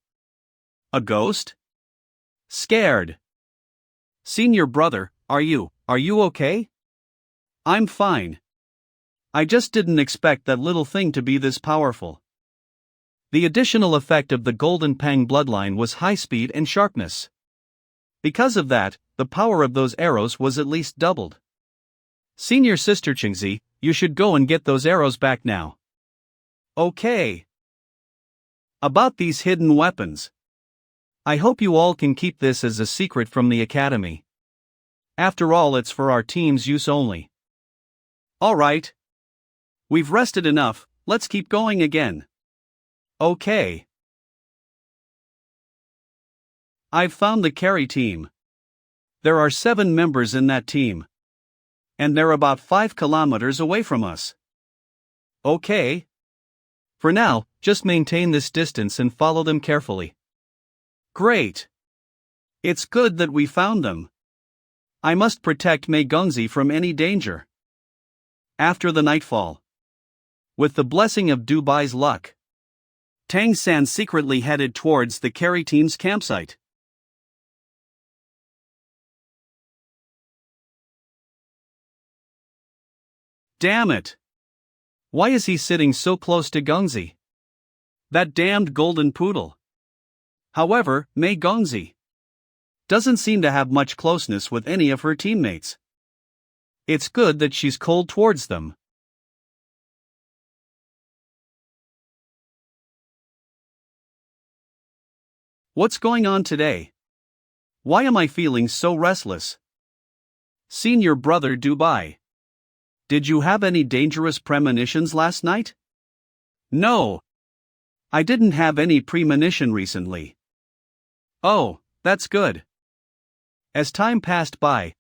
Speaker 1: A ghost? Scared. Senior brother, are you okay? I'm fine. I just didn't expect that little thing to be this powerful. The additional effect of the Golden Pang bloodline was high speed and sharpness. Because of that, the power of those arrows was at least doubled. Senior Sister Qingzi, you should go and get those arrows back now. Okay. About these hidden weapons. I hope you all can keep this as a secret from the Academy. After all, it's for our team's use only. Alright. We've rested enough, let's keep going again. Okay. I've found the carry team. There are 7 members in that team. And they're about 5 kilometers away from us. Okay. For now, just maintain this distance and follow them carefully. Great. It's good that we found them. I must protect Mei Gongzi from any danger. After the nightfall. With the blessing of Dubai's luck, Tang San secretly headed towards the carry team's campsite. Damn it! Why is he sitting so close to Gongzi? That damned golden poodle. However, Mei Gongzi doesn't seem to have much closeness with any of her teammates. It's good that she's cold towards them. What's going on today? Why am I feeling so restless? Senior brother Dubai. Did you have any dangerous premonitions last night? No. I didn't have any premonition recently. Oh, that's good. As time passed by,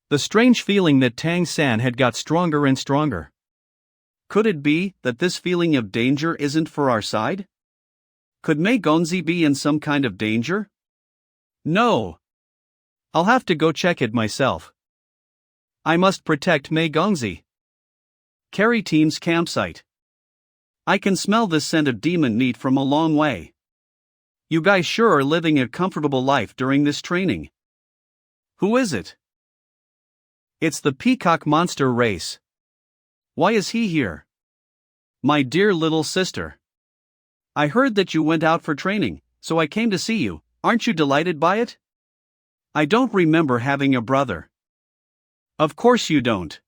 Speaker 1: the strange feeling that Tang San had got stronger and stronger. Could it be that this feeling of danger isn't for our side? Could Mei Gongzi be in some kind of danger? No. I'll have to go check it myself. I must protect Mei Gongzi. Carry team's campsite. I can smell the scent of demon meat from a long way. You guys sure are living a comfortable life during this training. Who is it? It's the peacock monster race. Why is he here? My dear little sister. I heard that you went out for training, so I came to see you. Aren't you delighted by it? I don't remember having a brother. Of course you don't.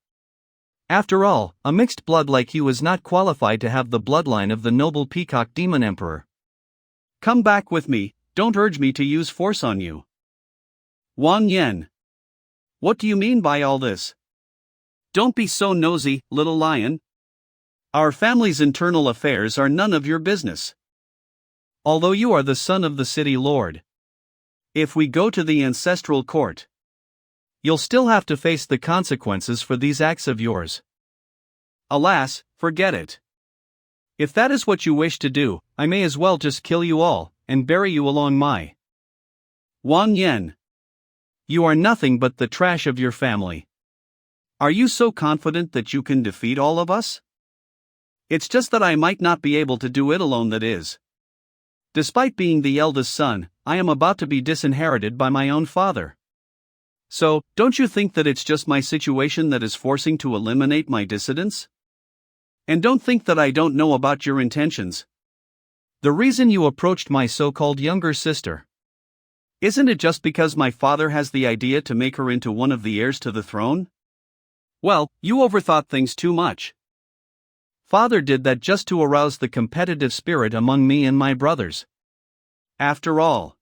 Speaker 1: After all, a mixed blood like you is not qualified to have the bloodline of the noble peacock demon emperor. Come back with me, don't urge me to use force on you. Wang Yan. What do you mean by all this? Don't be so nosy, little lion. Our family's internal affairs are none of your business. Although you are the son of the city lord. If we go to the ancestral court, you'll still have to face the consequences for these acts of yours. Alas, forget it. If that is what you wish to do, I may as well just kill you all, and bury you along my. Wang Yan. You are nothing but the trash of your family. Are you so confident that you can defeat all of us? It's just that I might not be able to do it alone, that is. Despite being the eldest son, I am about to be disinherited by my own father. So, don't you think that it's just my situation that is forcing to eliminate my dissidents? And don't think that I don't know about your intentions. The reason you approached my so-called younger sister. Isn't it just because my father has the idea to make her into one of the heirs to the throne? Well, you overthought things too much. Father did that just to arouse the competitive spirit among me and my brothers. After all,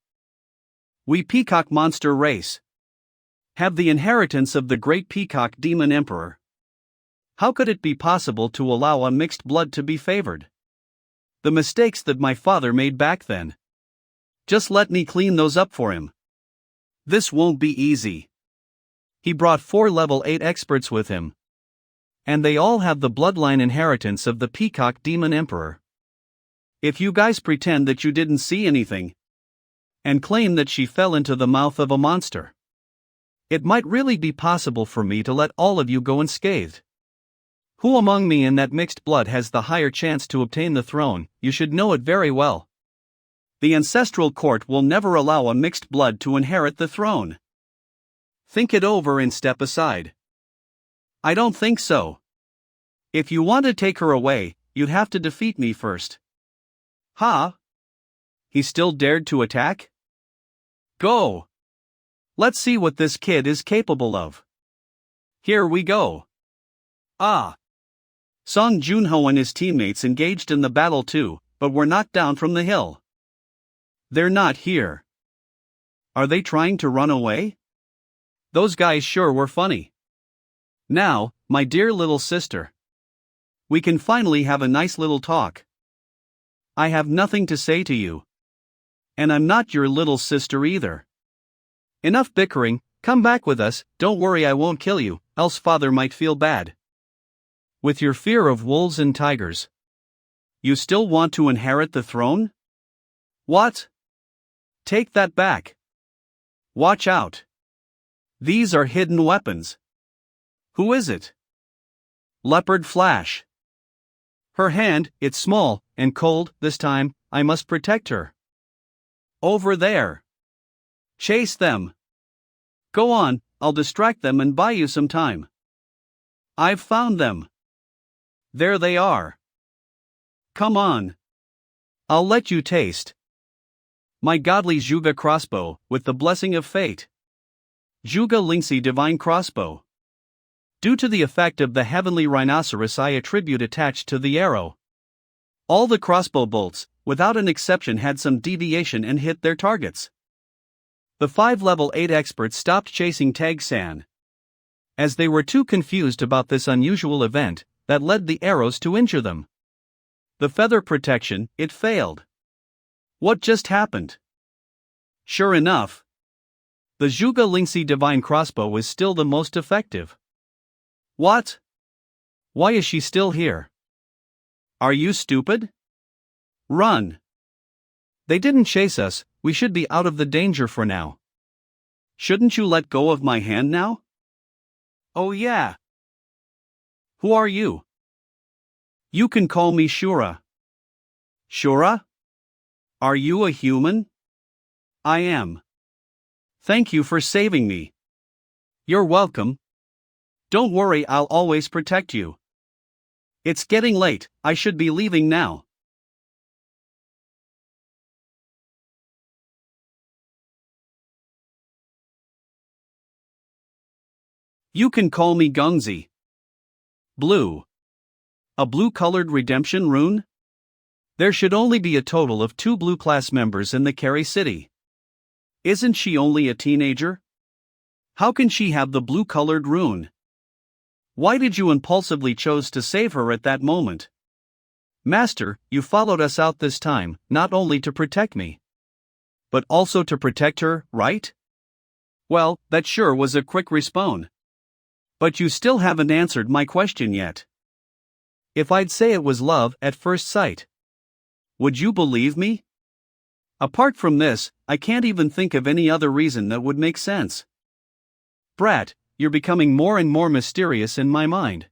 Speaker 1: we peacock monster race have the inheritance of the great peacock demon emperor. How could it be possible to allow a mixed blood to be favored? The mistakes that my father made back then. Just let me clean those up for him. This won't be easy. He brought 4 level 8 experts with him. And they all have the bloodline inheritance of the peacock demon emperor. If you guys pretend that you didn't see anything, and claim that she fell into the mouth of a monster, it might really be possible for me to let all of you go unscathed. Who among me in that mixed blood has the higher chance to obtain the throne? You should know it very well. The ancestral court will never allow a mixed blood to inherit the throne. Think it over and step aside. I don't think so. If you want to take her away, you'd have to defeat me first. Huh? He still dared to attack? Go! Let's see what this kid is capable of. Here we go. Ah! Song Joonho and his teammates engaged in the battle too, but were knocked down from the hill. They're not here. Are they trying to run away? Those guys sure were funny. Now, my dear little sister. We can finally have a nice little talk. I have nothing to say to you. And I'm not your little sister either. Enough bickering, come back with us, don't worry I won't kill you, else father might feel bad. With your fear of wolves and tigers. You still want to inherit the throne? What? Take that back. Watch out. These are hidden weapons. Who is it? Leopard Flash. Her hand, it's small and cold this time, I must protect her. Over there. Chase them. Go on, I'll distract them and buy you some time. I've found them. There they are. Come on. I'll let you taste. My godly Juga crossbow, with the blessing of fate. Juga Lingxi divine crossbow. Due to the effect of the heavenly rhinoceros I attribute attached to the arrow. All the crossbow bolts, without an exception, had some deviation and hit their targets. The 5 level 8 experts stopped chasing Tag-san, as they were too confused about this unusual event that led the arrows to injure them. The feather protection, it failed. What just happened? Sure enough, the Juga Lingxi divine crossbow is still the most effective. What? Why is she still here? Are you stupid? Run! They didn't chase us, we should be out of the danger for now. Shouldn't you let go of my hand now? Oh yeah. Who are you? You can call me Shura. Shura? Are you a human? I am. Thank you for saving me. You're welcome. Don't worry, I'll always protect you. It's getting late, I should be leaving now. You can call me Gungzi. Blue. A blue-colored redemption rune? There should only be a total of 2 blue class members in the Carry City. Isn't she only a teenager? How can she have the blue-colored rune? Why did you impulsively choose to save her at that moment? Master, you followed us out this time, not only to protect me, but also to protect her, right? Well, that sure was a quick respawn. But you still haven't answered my question yet. If I'd say it was love at first sight, would you believe me? Apart from this, I can't even think of any other reason that would make sense. Brat, you're becoming more and more mysterious in my mind.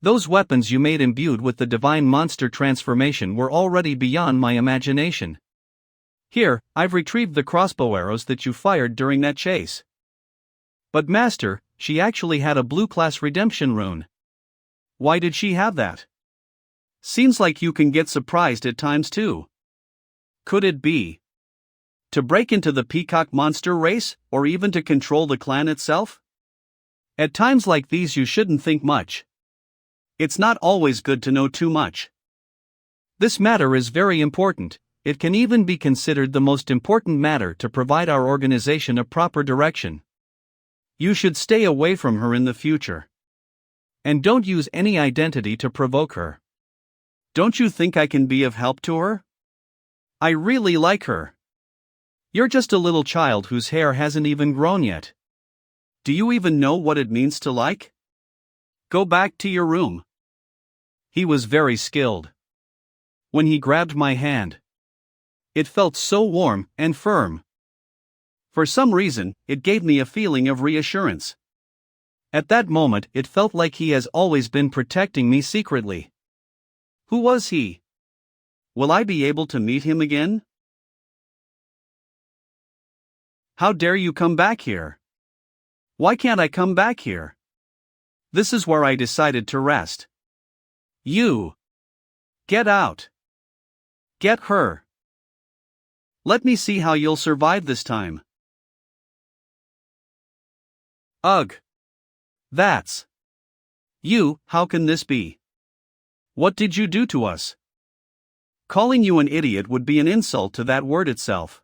Speaker 1: Those weapons you made imbued with the divine monster transformation were already beyond my imagination. Here, I've retrieved the crossbow arrows that you fired during that chase. But Master, she actually had a blue class redemption rune. Why did she have that? Seems like you can get surprised at times too. Could it be to break into the peacock monster race, or even to control the clan itself? At times like these you shouldn't think much. It's not always good to know too much. This matter is very important, it can even be considered the most important matter to provide our organization a proper direction. You should stay away from her in the future. And don't use any identity to provoke her. Don't you think I can be of help to her? I really like her. You're just a little child whose hair hasn't even grown yet. Do you even know what it means to like? Go back to your room. He was very skilled. When he grabbed my hand, it felt so warm and firm. For some reason, it gave me a feeling of reassurance. At that moment, it felt like he has always been protecting me secretly. Who was he? Will I be able to meet him again? How dare you come back here? Why can't I come back here? This is where I decided to rest. You! Get out! Get her! Let me see how you'll survive this time. Ugh! That's... You, how can this be? What did you do to us? Calling you an idiot would be an insult to that word itself.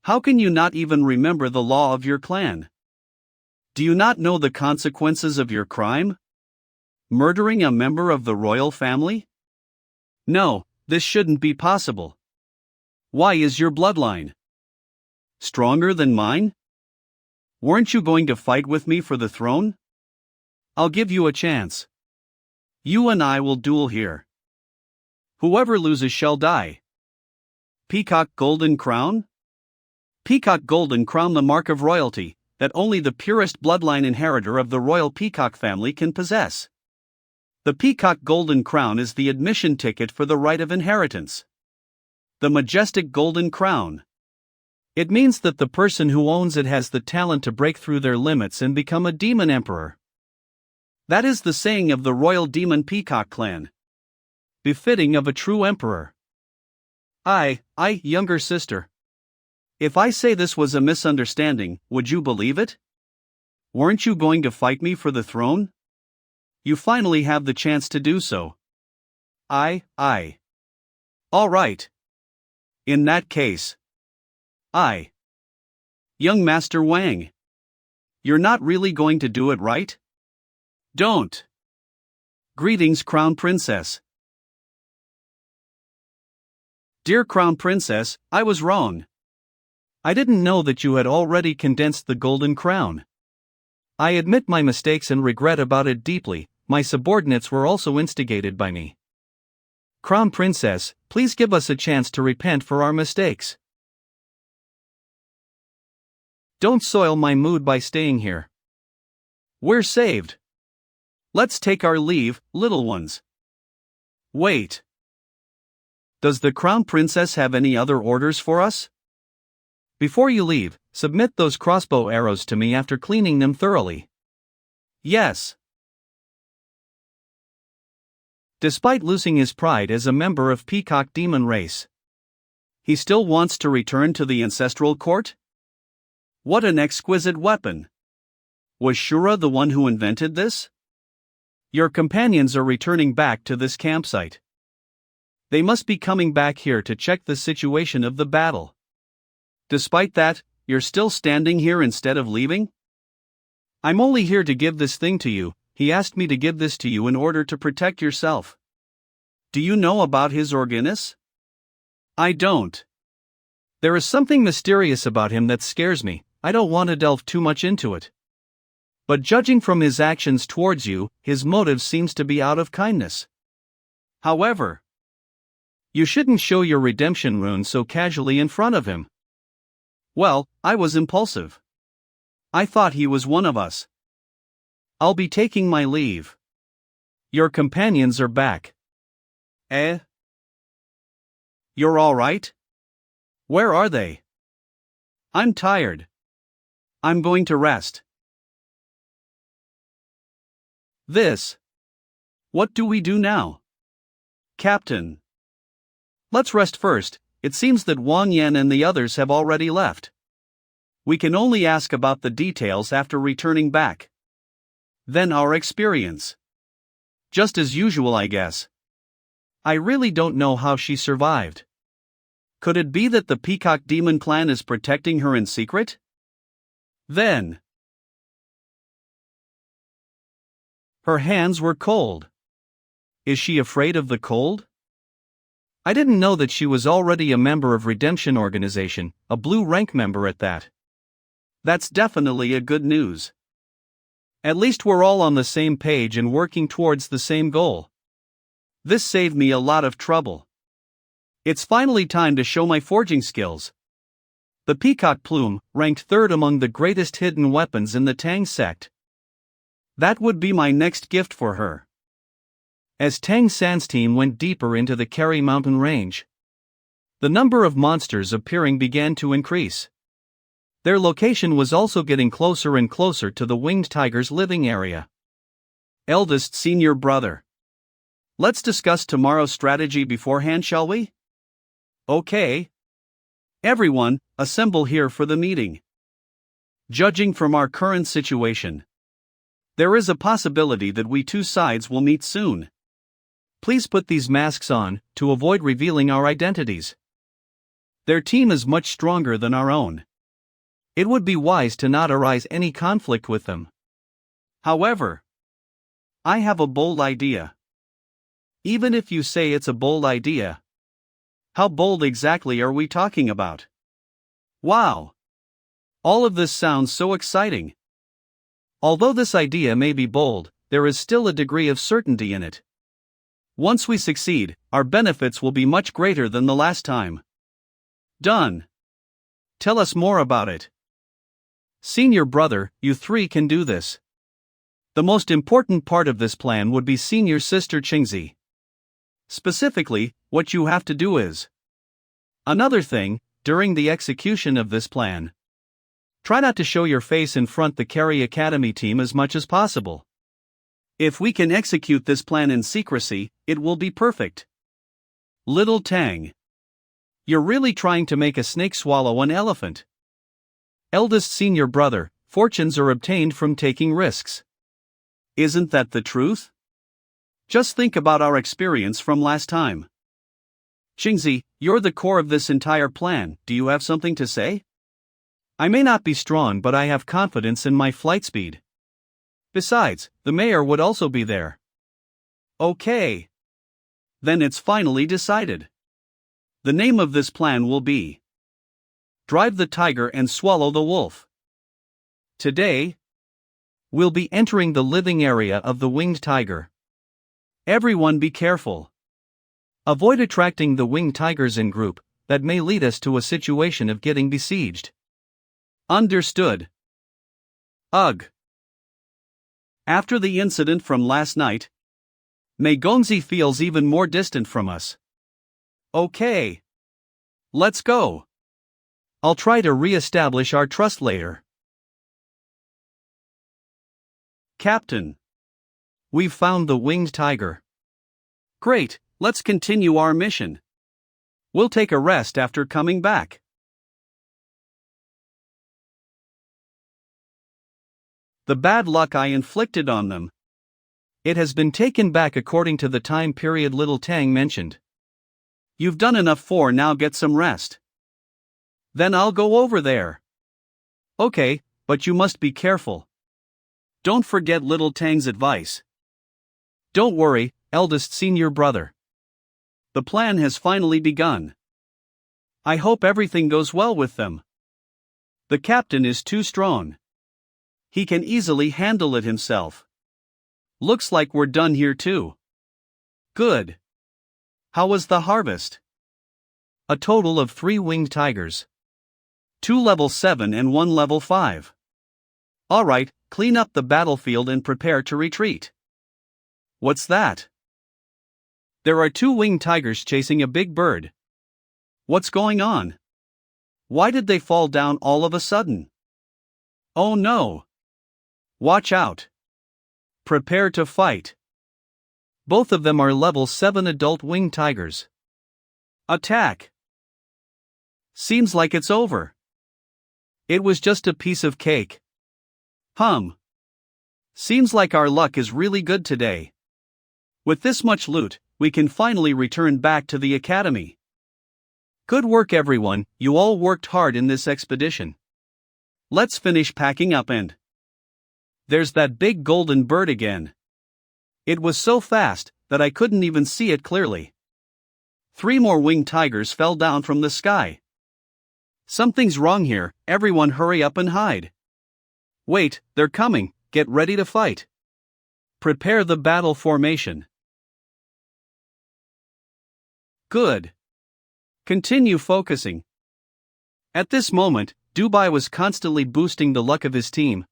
Speaker 1: How can you not even remember the law of your clan? Do you not know the consequences of your crime? Murdering a member of the royal family? No, this shouldn't be possible. Why is your bloodline stronger than mine? Weren't you going to fight with me for the throne? I'll give you a chance. You and I will duel here. Whoever loses shall die. Peacock Golden Crown? Peacock Golden Crown, the mark of royalty, that only the purest bloodline inheritor of the royal peacock family can possess. The Peacock Golden Crown is the admission ticket for the right of inheritance. The majestic Golden Crown. It means that the person who owns it has the talent to break through their limits and become a demon emperor. That is the saying of the royal demon peacock clan. Befitting of a true emperor. I, younger sister. If I say this was a misunderstanding, would you believe it? Weren't you going to fight me for the throne? You finally have the chance to do so. All right. In that case. Young Master Wang. You're not really going to do it, right? Don't. Greetings, Crown Princess. Dear Crown Princess, I was wrong. I didn't know that you had already condensed the Golden Crown. I admit my mistakes and regret about it deeply. My subordinates were also instigated by me. Crown Princess, please give us a chance to repent for our mistakes. Don't soil my mood by staying here. We're saved. Let's take our leave, little ones. Wait. Does the Crown Princess have any other orders for us? Before you leave, submit those crossbow arrows to me after cleaning them thoroughly. Yes. Despite losing his pride as a member of Peacock Demon race, he still wants to return to the ancestral court? What an exquisite weapon! Was Shura the one who invented this? Your companions are returning back to this campsite. They must be coming back here to check the situation of the battle. Despite that, you're still standing here instead of leaving? I'm only here to give this thing to you. He asked me to give this to you in order to protect yourself. Do you know about his Organis? I don't. There is something mysterious about him that scares me. I don't want to delve too much into it. But judging from his actions towards you, his motive seems to be out of kindness. However, you shouldn't show your redemption rune so casually in front of him. Well, I was impulsive. I thought he was one of us. I'll be taking my leave. Your companions are back. You're all right? Where are they? I'm tired. I'm going to rest. What do we do now? Captain. Let's rest first. It seems that Wang Yan and the others have already left. We can only ask about the details after returning back. Then our experience. Just as usual, I guess. I really don't know how she survived. Could it be that the Peacock Demon clan is protecting her in secret? Then. Her hands were cold. Is she afraid of the cold? I didn't know that she was already a member of Redemption Organization, a blue rank member at that. That's definitely a good news. At least we're all on the same page and working towards the same goal. This saved me a lot of trouble. It's finally time to show my forging skills. The Peacock Plume, ranked 3rd among the greatest hidden weapons in the Tang sect. That would be my next gift for her. As Tang San's team went deeper into the Kari Mountain range, the number of monsters appearing began to increase. Their location was also getting closer and closer to the winged tiger's living area. Eldest senior brother. Let's discuss tomorrow's strategy beforehand, shall we? Okay. Everyone, assemble here for the meeting. Judging from our current situation, there is a possibility that we two sides will meet soon. Please put these masks on, to avoid revealing our identities. Their team is much stronger than our own. It would be wise to not arise any conflict with them. However, I have a bold idea. Even if you say it's a bold idea, how bold exactly are we talking about? Wow! All of this sounds so exciting. Although this idea may be bold, there is still a degree of certainty in it. Once we succeed, our benefits will be much greater than the last time. Done. Tell us more about it. Senior brother, you three can do this. The most important part of this plan would be senior sister Qingzi. Specifically, what you have to do is. Another thing, during the execution of this plan, try not to show your face in front the Carry Academy team as much as possible. If we can execute this plan in secrecy, it will be perfect. Little Tang. You're really trying to make a snake swallow an elephant. Eldest senior brother, fortunes are obtained from taking risks. Isn't that the truth? Just think about our experience from last time. Qingzi, you're the core of this entire plan. Do you have something to say? I may not be strong, but I have confidence in my flight speed. Besides, the mayor would also be there. Okay. Then it's finally decided. The name of this plan will be Drive the Tiger and Swallow the Wolf. Today, we'll be entering the living area of the winged tiger. Everyone be careful. Avoid attracting the winged tigers in group, that may lead us to a situation of getting besieged. Understood. Ugh. After the incident from last night, Mei Gongzi feels even more distant from us. Okay. Let's go. I'll try to re-establish our trust later. Captain. We've found the winged tiger. Great, let's continue our mission. We'll take a rest after coming back. The bad luck I inflicted on them. It has been taken back according to the time period Little Tang mentioned. You've done enough for now, get some rest. Then I'll go over there. Okay, but you must be careful. Don't forget Little Tang's advice. Don't worry, eldest senior brother. The plan has finally begun. I hope everything goes well with them. The captain is too strong. He can easily handle it himself. Looks like we're done here too. Good. How was the harvest? A total of 3 winged tigers. 2 level 7 and 1 level 5. Alright, clean up the battlefield and prepare to retreat. What's that? There are 2 winged tigers chasing a big bird. What's going on? Why did they fall down all of a sudden? Oh no! Watch out! Prepare to fight. Both of them are level 7 adult winged tigers. Attack! Seems like it's over. It was just a piece of cake. Seems like our luck is really good today. With this much loot, we can finally return back to the academy. Good work everyone, you all worked hard in this expedition. Let's finish packing up and... There's that big golden bird again. It was so fast that I couldn't even see it clearly. 3 more winged tigers fell down from the sky. Something's wrong here, everyone hurry up and hide. Wait, they're coming, get ready to fight. Prepare the battle formation. Good. Continue focusing. At this moment, Dubai was constantly boosting the luck of his team.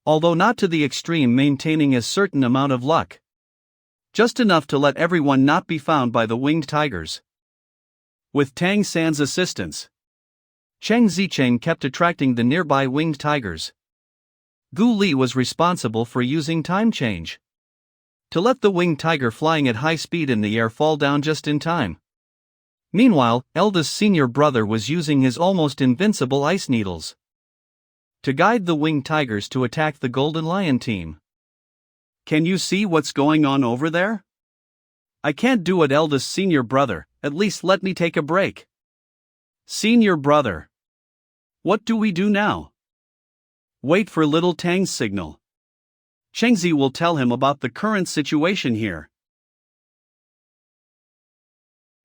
Speaker 1: Although not to the extreme, maintaining a certain amount of luck. Just enough to let everyone not be found by the winged tigers. With Tang San's assistance, Cheng Zicheng kept attracting the nearby winged tigers. Gu Li was responsible for using time change. to let the winged tiger flying at high speed in the air fall down just in time. Meanwhile, Elda's senior brother was using his almost invincible ice needles to guide the winged tigers to attack the Golden Lion team. Can you see what's going on over there? I can't do it, Elda's senior brother, at least let me take a break. Senior brother. What do we do now? Wait for little Tang's signal. Chengzi will tell him about the current situation here.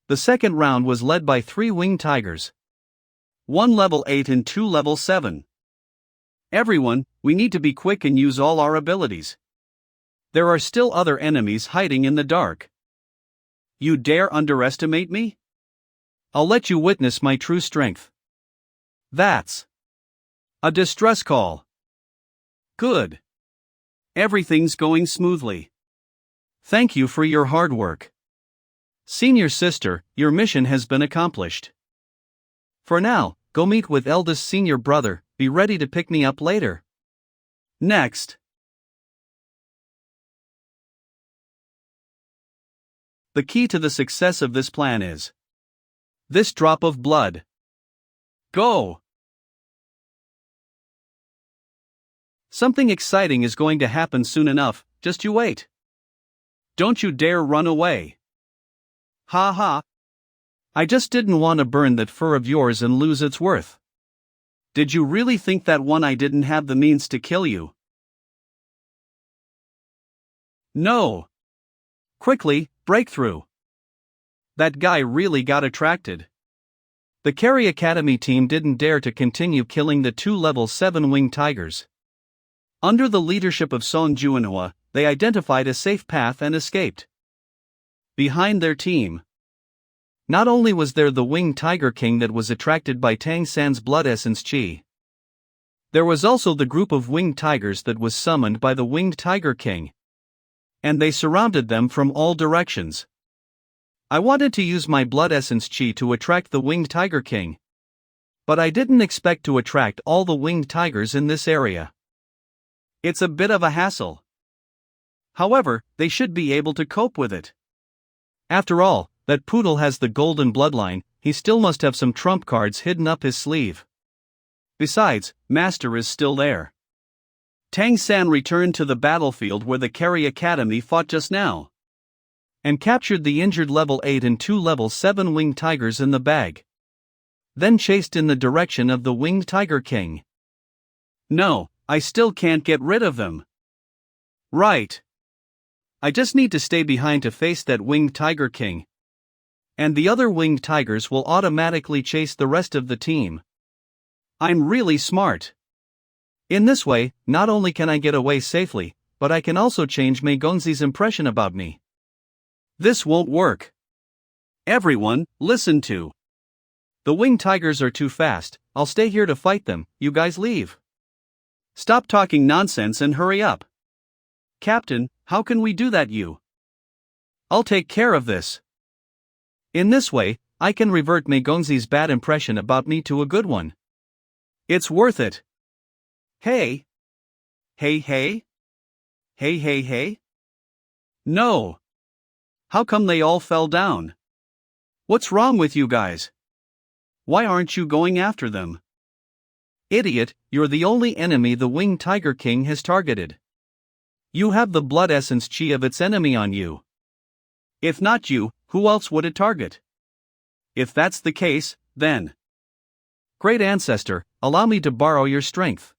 Speaker 1: The second round was led by 3 winged tigers. 1 level 8 and 2 level 7. Everyone, we need to be quick and use all our abilities. There are still other enemies hiding in the dark. You dare underestimate me? I'll let you witness my true strength. That's a distress call. Good. Everything's going smoothly. Thank you for your hard work. Senior sister, your mission has been accomplished. For now, go meet with eldest senior brother, be ready to pick me up later. Next. The key to the success of this plan is this drop of blood. Go! Something exciting is going to happen soon enough, just you wait. Don't you dare run away. Ha ha. I just didn't want to burn that fur of yours and lose its worth. Did you really think that I didn't have the means to kill you? No. Quickly, breakthrough. That guy really got attracted. The Carry Academy team didn't dare to continue killing the 2 level 7 winged tigers. Under the leadership of Song Juanhua, they identified a safe path and escaped. Behind their team, not only was there the winged tiger king that was attracted by Tang San's blood essence chi, there was also the group of winged tigers that was summoned by the winged tiger king. And they surrounded them from all directions. I wanted to use my blood essence chi to attract the winged tiger king. But I didn't expect to attract all the winged tigers in this area. It's a bit of a hassle. However, they should be able to cope with it. After all, that poodle has the golden bloodline, he still must have some trump cards hidden up his sleeve. Besides, Master is still there. Tang San returned to the battlefield where the Carry Academy fought just now, and captured the injured level 8 and 2 level 7 winged tigers in the bag. Then chased in the direction of the winged tiger king. No, I still can't get rid of them. Right. I just need to stay behind to face that winged tiger king. And the other winged tigers will automatically chase the rest of the team. I'm really smart. In this way, not only can I get away safely, but I can also change Mei Gongzi's impression about me. This won't work. Everyone, listen to. The winged tigers are too fast, I'll stay here to fight them, you guys leave. Stop talking nonsense and hurry up. Captain, how can we do that you? I'll take care of this. In this way, I can revert Mei Gongzi's bad impression about me to a good one. It's worth it. Hey. Hey hey? Hey hey hey? No. How come they all fell down? What's wrong with you guys? Why aren't you going after them? Idiot, you're the only enemy the winged tiger king has targeted. You have the blood essence chi of its enemy on you. If not you, who else would it target? If that's the case, then... Great ancestor, allow me to borrow your strength.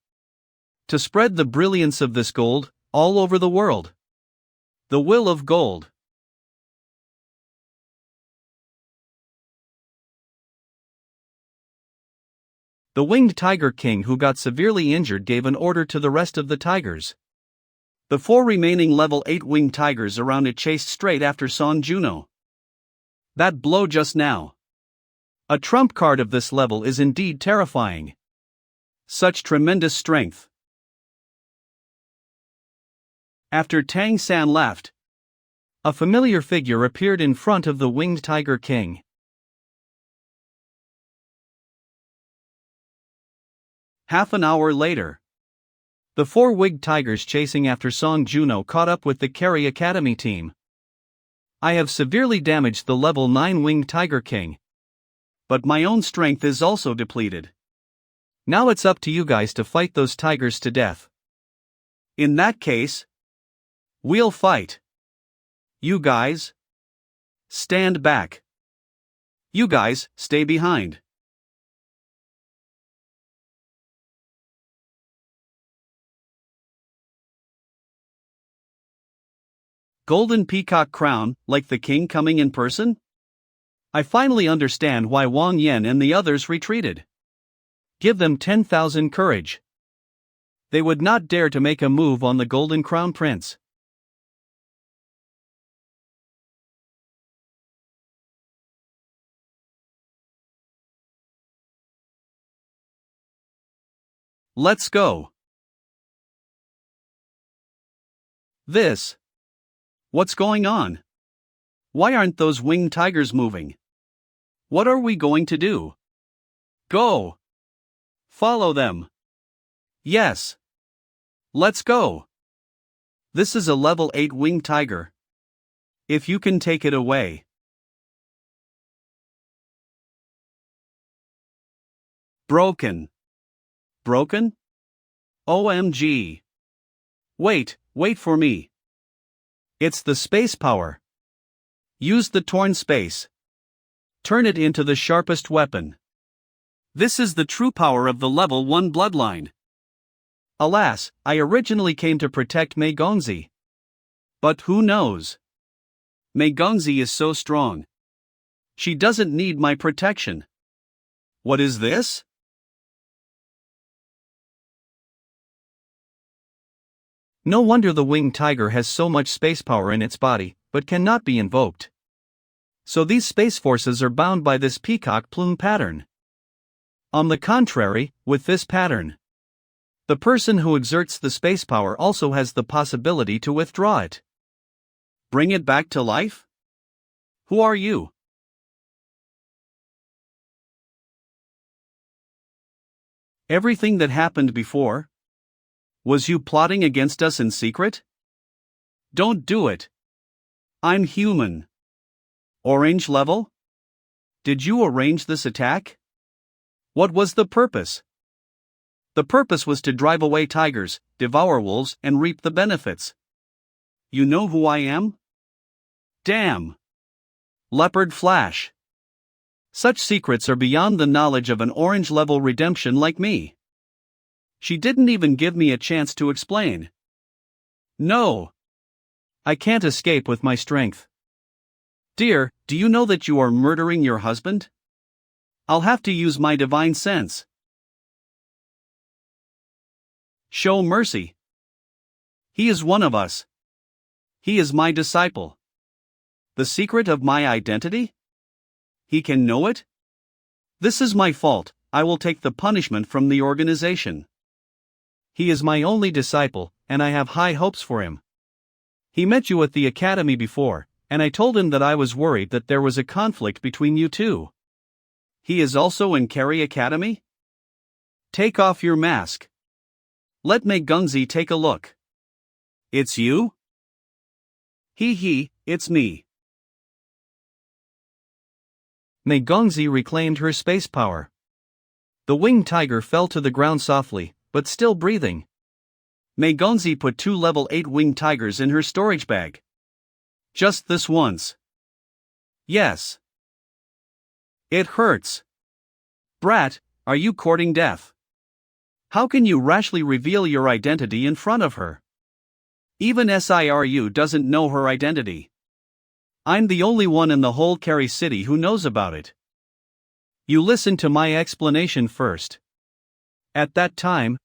Speaker 1: To spread the brilliance of this gold, all over the world. The will of gold. The winged tiger king who got severely injured gave an order to the rest of the tigers. The 4 remaining level 8 winged tigers around it chased straight after Song Juno. That blow just now. A trump card of this level is indeed terrifying. Such tremendous strength. After Tang San left, a familiar figure appeared in front of the winged tiger king. Half an hour later, The four winged tigers chasing after Song Juno caught up with the Carry Academy team. I have severely damaged the level 9 winged tiger king. But my own strength is also depleted. Now it's up to you guys to fight those tigers to death. In that case, we'll fight. You guys, stand back. You guys, stay behind. Golden peacock crown, like the king coming in person? I finally understand why Wang Yan and the others retreated. Give them 10,000 courage. They would not dare to make a move on the Golden Crown Prince. Let's go. What's going on? Why aren't those winged tigers moving? What are we going to do? Go! Follow them. Yes. Let's go. This is a level 8 winged tiger. If you can take it away. Broken. Broken? OMG. Wait for me. It's the space power. Use the torn space. Turn it into the sharpest weapon. This is the true power of the level 1 bloodline. Alas, I originally came to protect Mei Gongzi. But who knows? Mei Gongzi is so strong. She doesn't need my protection. What is this? No wonder the winged tiger has so much space power in its body, but cannot be invoked. So these space forces are bound by this peacock plume pattern. On the contrary, with this pattern, the person who exerts the space power also has the possibility to withdraw it. Bring it back to life? Who are you? Everything that happened before? Was you plotting against us in secret? Don't do it. I'm human. Orange level? Did you arrange this attack? What was the purpose? The purpose was to drive away tigers, devour wolves, and reap the benefits. You know who I am? Damn! Leopard Flash. Such secrets are beyond the knowledge of an orange level redemption like me. She didn't even give me a chance to explain. No. I can't escape with my strength. Dear, do you know that you are murdering your husband? I'll have to use my divine sense. Show mercy. He is one of us. He is my disciple. The secret of my identity? He can know it? This is my fault, I will take the punishment from the organization. He is my only disciple, and I have high hopes for him. He met you at the academy before, and I told him that I was worried that there was a conflict between you two. He is also in Carry Academy? Take off your mask. Let Mei Gongzi take a look. It's you? It's me. Mei Gongzi reclaimed her space power. The winged tiger fell to the ground softly, but still breathing. Mei Gongzi put 2 level 8 winged tigers in her storage bag. Just this once. Yes. It hurts. Brat, are you courting death? How can you rashly reveal your identity in front of her? Even Siru doesn't know her identity. I'm the only one in the whole Carry City who knows about it. You listen to my explanation first. At that time,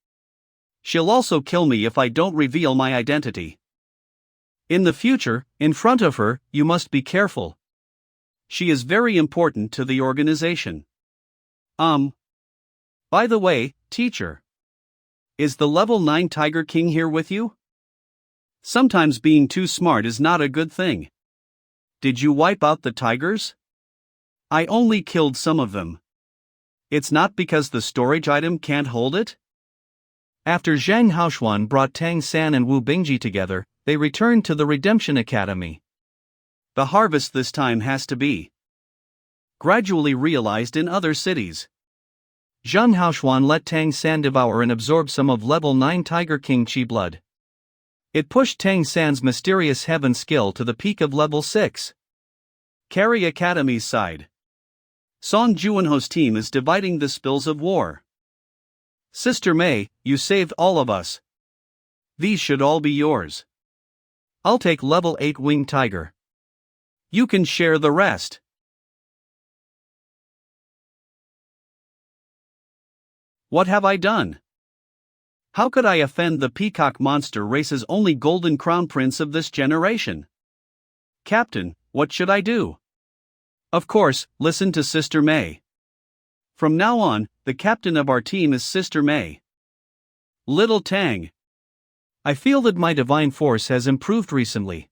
Speaker 1: she'll also kill me if I don't reveal my identity. In the future, in front of her, you must be careful. She is very important to the organization. By the way, teacher. Is the level 9 Tiger King here with you? Sometimes being too smart is not a good thing. Did you wipe out the tigers? I only killed some of them. It's not because the storage item can't hold it? After Zhang Haoshuan brought Tang San and Wu Bingji together, they returned to the Redemption Academy. The harvest this time has to be gradually realized in other cities. Zhang Haoshuan let Tang San devour and absorb some of level 9 Tiger King Chi blood. It pushed Tang San's mysterious heaven skill to the peak of level 6. Carry Academy's side. Song Juinho's team is dividing the spoils of war. Sister Mei, you saved all of us. These should all be yours. I'll take level 8 Winged Tiger. You can share the rest. What have I done? How could I offend the peacock monster race's only golden crown prince of this generation? Captain, what should I do? Of course, listen to Sister Mei. From now on, the captain of our team is Sister Mei. Little Tang. I feel that my divine force has improved recently.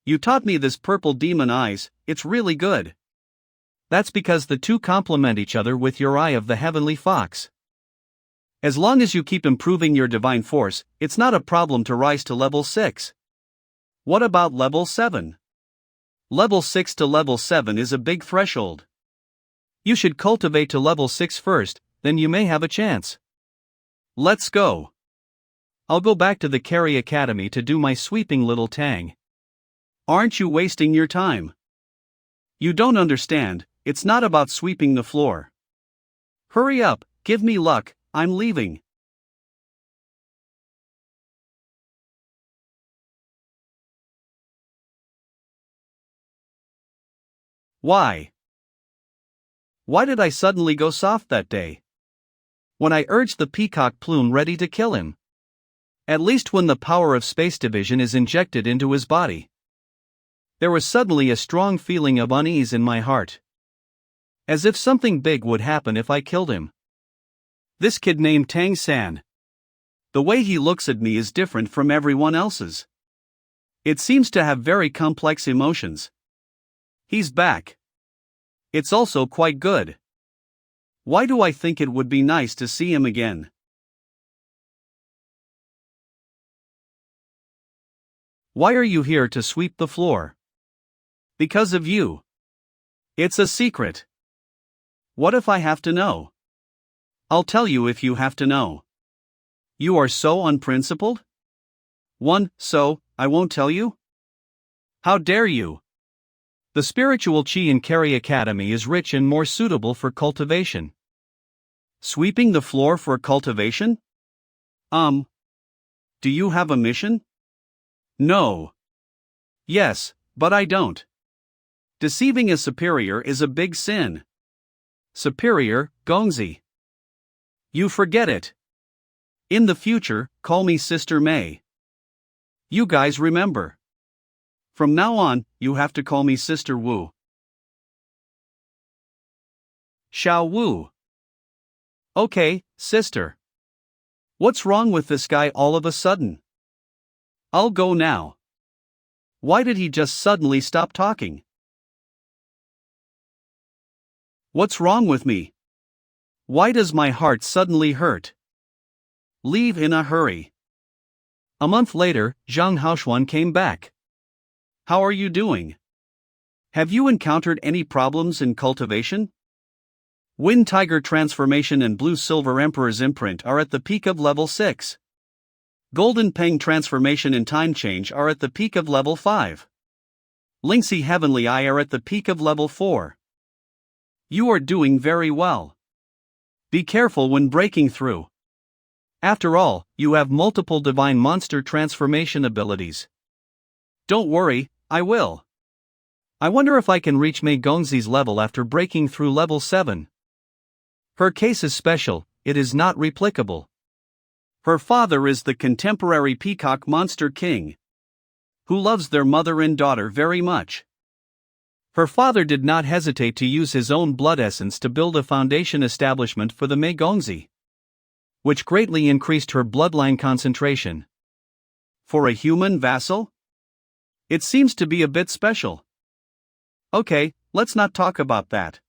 Speaker 1: You taught me this purple demon eyes, it's really good. That's because the two complement each other with your eye of the heavenly fox. As long as you keep improving your divine force, it's not a problem to rise to level 6. What about level 7? Level 6 to level 7 is a big threshold. You should cultivate to level 6 first, then you may have a chance. Let's go. I'll go back to the Carry Academy to do my sweeping, little Tang. Aren't you wasting your time? You don't understand, it's not about sweeping the floor. Hurry up, give me luck, I'm leaving. Why? Why did I suddenly go soft that day? When I urged the peacock plume ready to kill him. At least when the power of space division is injected into his body. There was suddenly a strong feeling of unease in my heart. As if something big would happen if I killed him. This kid named Tang San. The way he looks at me is different from everyone else's. It seems to have very complex emotions. He's back. It's also quite good. Why do I think it would be nice to see him again? Why are you here to sweep the floor? Because of you. It's a secret. What if I have to know? I'll tell you if you have to know. You are so unprincipled? So, I won't tell you? How dare you? The spiritual chi in Carry Academy is rich and more suitable for cultivation. Sweeping the floor for cultivation? Do you have a mission? No. Yes, but I don't. Deceiving a superior is a big sin. Superior, Gongzi. You forget it. In the future, call me Sister Mei. You guys remember. From now on, you have to call me Sister Wu. Xiao Wu. Okay, sister. What's wrong with this guy all of a sudden? I'll go now. Why did he just suddenly stop talking? What's wrong with me? Why does my heart suddenly hurt? Leave in a hurry. A month later, Zhang Haoshuan came back. How are you doing? Have you encountered any problems in cultivation? Wind Tiger Transformation and Blue Silver Emperor's Imprint are at the peak of level 6. Golden Peng Transformation and Time Change are at the peak of level 5. Lingxi Heavenly Eye are at the peak of level 4. You are doing very well. Be careful when breaking through. After all, you have multiple divine monster transformation abilities. Don't worry, I will. I wonder if I can reach Mei Gongzi's level after breaking through level 7. Her case is special, it is not replicable. Her father is the contemporary peacock monster king, who loves their mother and daughter very much. Her father did not hesitate to use his own blood essence to build a foundation establishment for the Mei Gongzi, which greatly increased her bloodline concentration. For a human vassal? It seems to be a bit special. Okay, let's not talk about that.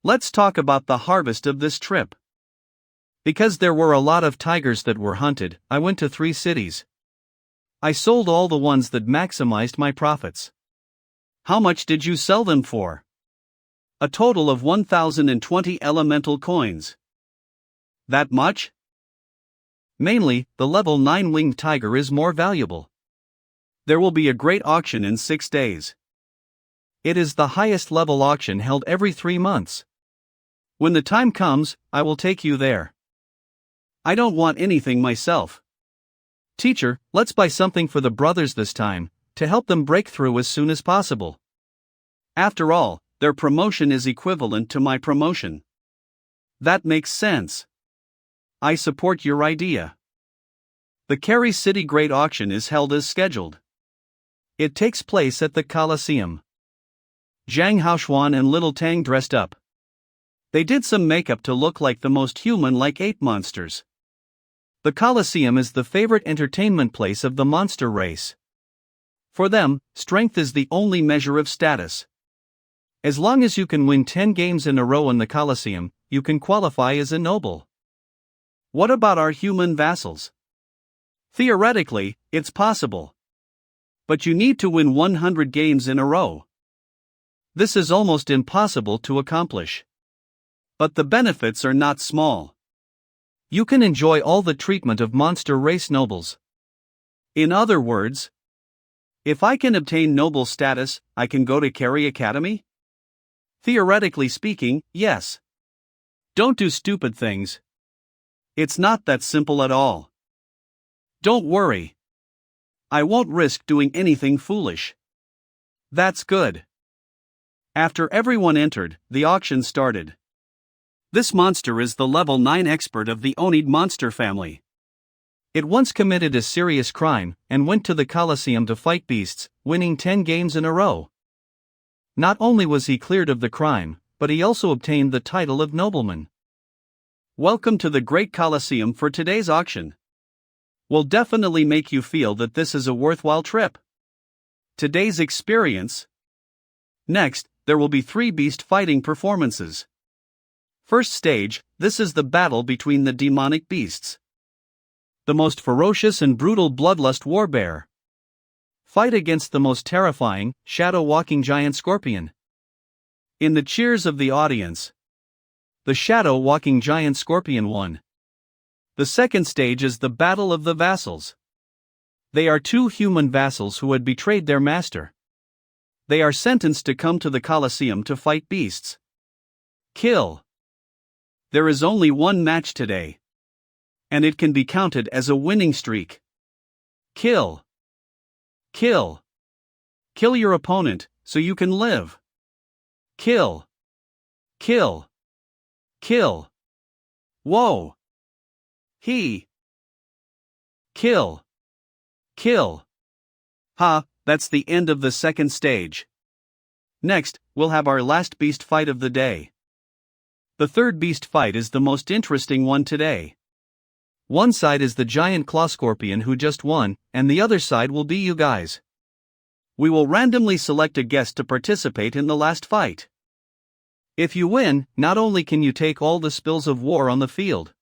Speaker 1: Let's talk about the harvest of this trip. Because there were a lot of tigers that were hunted, I went to 3 cities. I sold all the ones that maximized my profits. How much did you sell them for? A total of 1,020 elemental coins. That much? Mainly, the level 9 winged tiger is more valuable. There will be a great auction in 6 days. It is the highest level auction held every 3 months. When the time comes, I will take you there. I don't want anything myself. Teacher, let's buy something for the brothers this time, to help them break through as soon as possible. After all, their promotion is equivalent to my promotion. That makes sense. I support your idea. The Cary City Great Auction is held as scheduled. It takes place at the Colosseum. Zhang Haoxuan and Little Tang dressed up. They did some makeup to look like the most human-like ape monsters. The Colosseum is the favorite entertainment place of the monster race. For them, strength is the only measure of status. As long as you can win 10 games in a row in the Colosseum, you can qualify as a noble. What about our human vassals? Theoretically, it's possible. But you need to win 100 games in a row. This is almost impossible to accomplish. But the benefits are not small. You can enjoy all the treatment of monster race nobles. In other words, if I can obtain noble status, I can go to Cary Academy? Theoretically speaking, yes. Don't do stupid things. It's not that simple at all. Don't worry. I won't risk doing anything foolish. That's good. After everyone entered, the auction started. This monster is the level 9 expert of the Onid monster family. It once committed a serious crime and went to the Colosseum to fight beasts, winning 10 games in a row. Not only was he cleared of the crime, but he also obtained the title of nobleman. Welcome to the Great Colosseum for today's auction. Will definitely make you feel that this is a worthwhile trip. Today's experience. Next, there will be 3 beast fighting performances. First stage, this is the battle between the demonic beasts. The most ferocious and brutal bloodlust warbear. Fight against the most terrifying, shadow-walking giant scorpion. In the cheers of the audience, the shadow-walking giant scorpion won. The second stage is the battle of the vassals. They are 2 human vassals who had betrayed their master. They are sentenced to come to the Colosseum to fight beasts. Kill. There is only 1 match today. And it can be counted as a winning streak. Kill. Kill. Kill your opponent, so you can live. Kill. Kill. Kill. Whoa. He. Kill. Kill. Ha, that's the end of the second stage. Next, we'll have our last beast fight of the day. The third beast fight is the most interesting one today. One side is the giant claw scorpion who just won, and the other side will be you guys. We will randomly select a guest to participate in the last fight. If you win, not only can you take all the spills of war on the field,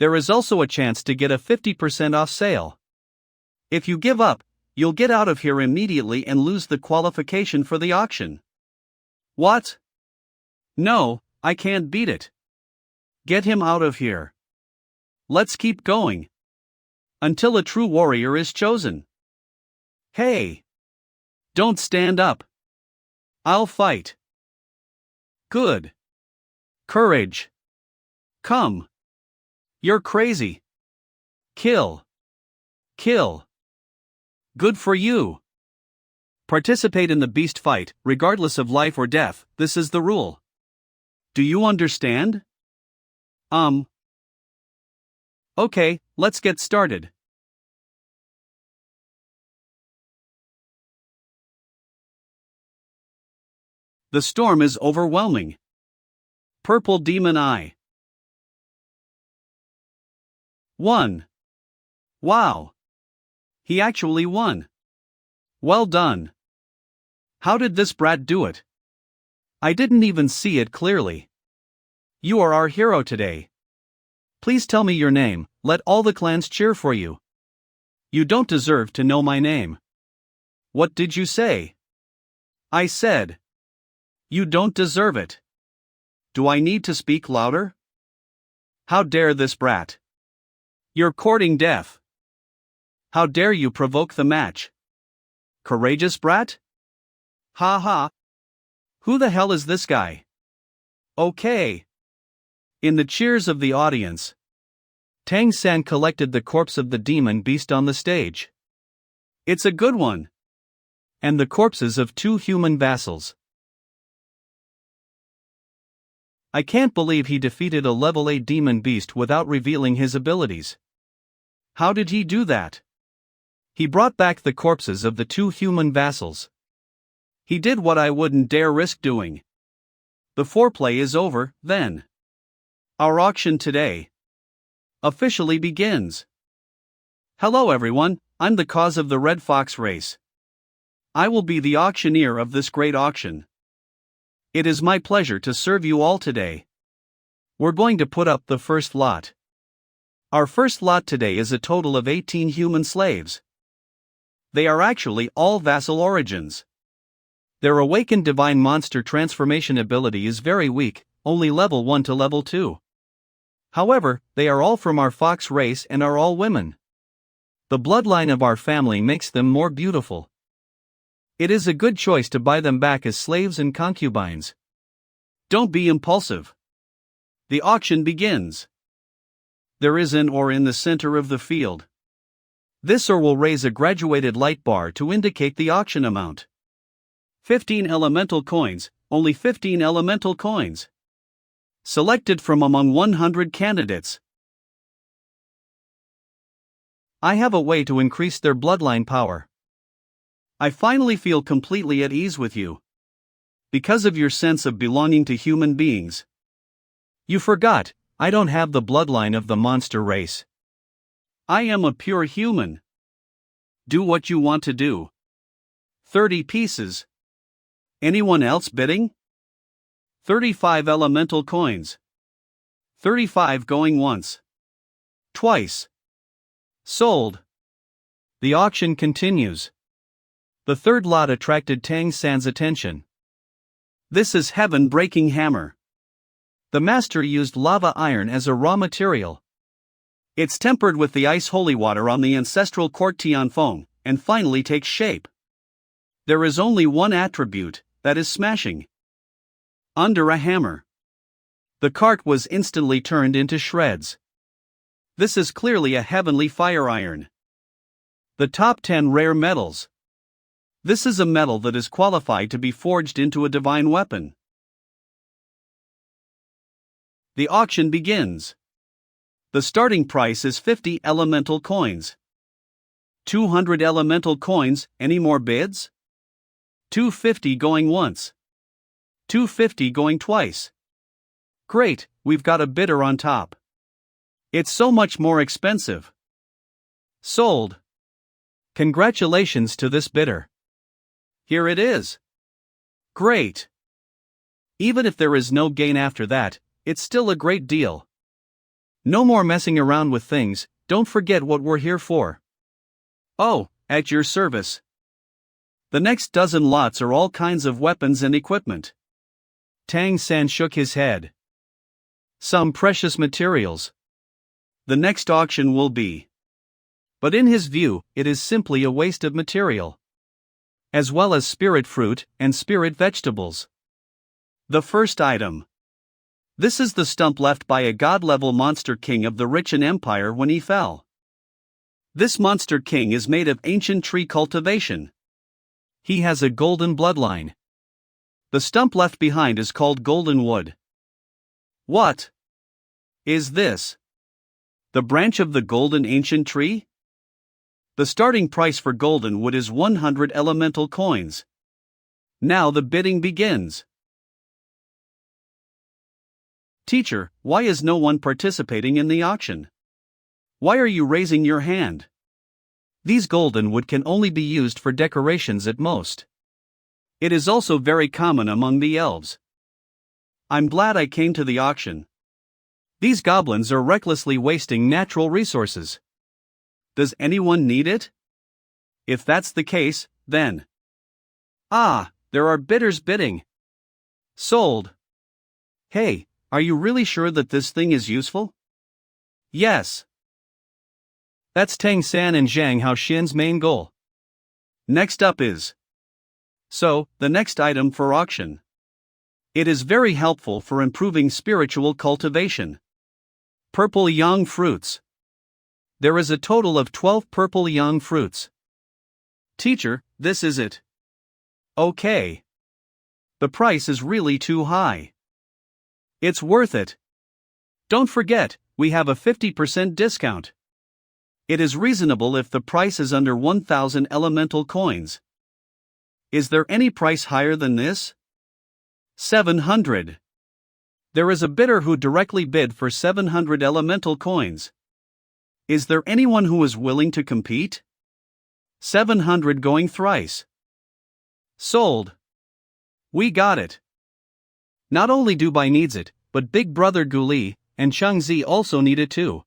Speaker 1: there is also a chance to get a 50% off sale. If you give up, you'll get out of here immediately and lose the qualification for the auction. What? No, I can't beat it. Get him out of here. Let's keep going. Until a true warrior is chosen. Hey! Don't stand up. I'll fight. Good. Courage. Come. You're crazy. Kill. Kill. Good for you. Participate in the beast fight, regardless of life or death, this is the rule. Do you understand? Okay, let's get started. The storm is overwhelming. Purple Demon Eye. 1. Wow! He actually won. Well done. How did this brat do it? I didn't even see it clearly. You are our hero today. Please tell me your name, let all the clans cheer for you. You don't deserve to know my name. What did you say? I said. You don't deserve it. Do I need to speak louder? How dare this brat? You're courting death. How dare you provoke the match? Courageous brat? Ha ha. Who the hell is this guy? Okay. In the cheers of the audience, Tang San collected the corpse of the demon beast on the stage. It's a good one. And the corpses of 2 human vassals. I can't believe he defeated a level 8 demon beast without revealing his abilities. How did he do that? He brought back the corpses of the 2 human vassals. He did what I wouldn't dare risk doing. The foreplay is over, then. Our auction today officially begins. Hello everyone, I'm the cause of the Red Fox race. I will be the auctioneer of this great auction. It is my pleasure to serve you all today. We're going to put up the first lot. Our first lot today is a total of 18 human slaves. They are actually all vassal origins. Their awakened divine monster transformation ability is very weak, only level 1 to level 2. However, they are all from our fox race and are all women. The bloodline of our family makes them more beautiful. It is a good choice to buy them back as slaves and concubines. Don't be impulsive. The auction begins. There is an ore in the center of the field. This ore will raise a graduated light bar to indicate the auction amount. 15 elemental coins, only 15 elemental coins. Selected from among 100 candidates. I have a way to increase their bloodline power. I finally feel completely at ease with you. Because of your sense of belonging to human beings. You forgot, I don't have the bloodline of the monster race. I am a pure human. Do what you want to do. 30 pieces. Anyone else bidding? 35 elemental coins. 35 going once. Twice. Sold. The auction continues. The third lot attracted Tang San's attention. This is heaven-breaking hammer. The master used lava iron as a raw material. It's tempered with the ice holy water on the ancestral court Tianfeng, and finally takes shape. There is only one attribute, that is smashing. Under a hammer. The cart was instantly turned into shreds. This is clearly a heavenly fire iron. The top 10 rare metals. This is a metal that is qualified to be forged into a divine weapon. The auction begins. The starting price is 50 elemental coins. 200 elemental coins, any more bids? 250 going once. 250 going twice. Great, we've got a bidder on top. It's so much more expensive. Sold. Congratulations to this bidder. Here it is. Great. Even if there is no gain after that, it's still a great deal. No more messing around with things, don't forget what we're here for. Oh, at your service. The next dozen lots are all kinds of weapons and equipment. Tang San shook his head. Some precious materials. The next auction will be. But in his view, it is simply a waste of material. As well as spirit fruit and spirit vegetables. The first item. This is the stump left by a god-level monster king of the Richen Empire when he fell. This monster king is made of ancient tree cultivation. He has a golden bloodline. The stump left behind is called golden wood. What is this? The branch of the golden ancient tree? The starting price for golden wood is 100 elemental coins. Now the bidding begins. Teacher, why is no one participating in the auction? Why are you raising your hand? These golden wood can only be used for decorations at most. It is also very common among the elves. I'm glad I came to the auction. These goblins are recklessly wasting natural resources. Does anyone need it? If that's the case, then. Ah, there are bidders bidding. Sold. Hey, are you really sure that this thing is useful? Yes. That's Tang San and Zhang Haoxian's main goal. Next up is. So, the next item for auction. It is very helpful for improving spiritual cultivation. Purple yang fruits. There is a total of 12 purple yang fruits. Teacher, this is it. Okay. The price is really too high. It's worth it. Don't forget, we have a 50% discount. It is reasonable if the price is under 1,000 elemental coins. Is there any price higher than this? 700. There is a bidder who directly bid for 700 elemental coins. Is there anyone who is willing to compete? 700 going thrice. Sold. We got it. Not only Dubai needs it, but Big Brother Guli and Changzi also need it too.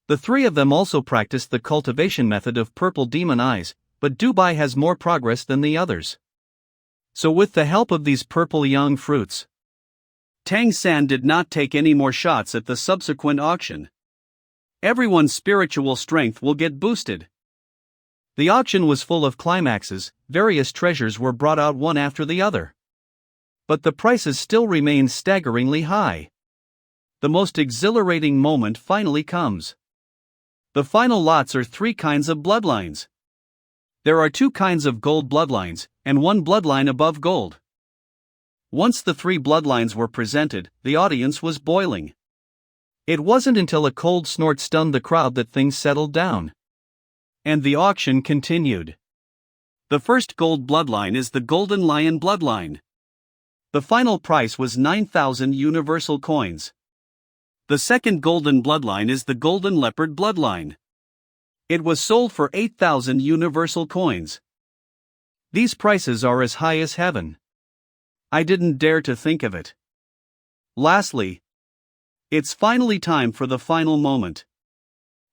Speaker 1: The three of them also practice the cultivation method of purple demon eyes, but Dubai has more progress than the others. So with the help of these purple yang fruits, Tang San did not take any more shots at the subsequent auction. Everyone's spiritual strength will get boosted. The auction was full of climaxes, various treasures were brought out one after the other. But the prices still remain staggeringly high. The most exhilarating moment finally comes. The final lots are 3 kinds of bloodlines. There are 2 kinds of gold bloodlines, and 1 bloodline above gold. Once the 3 bloodlines were presented, the audience was boiling. It wasn't until a cold snort stunned the crowd that things settled down. And the auction continued. The first gold bloodline is the Golden Lion bloodline. The final price was 9,000 universal coins. The second golden bloodline is the Golden Leopard bloodline. It was sold for 8,000 universal coins. These prices are as high as heaven. I didn't dare to think of it. Lastly, it's finally time for the final moment.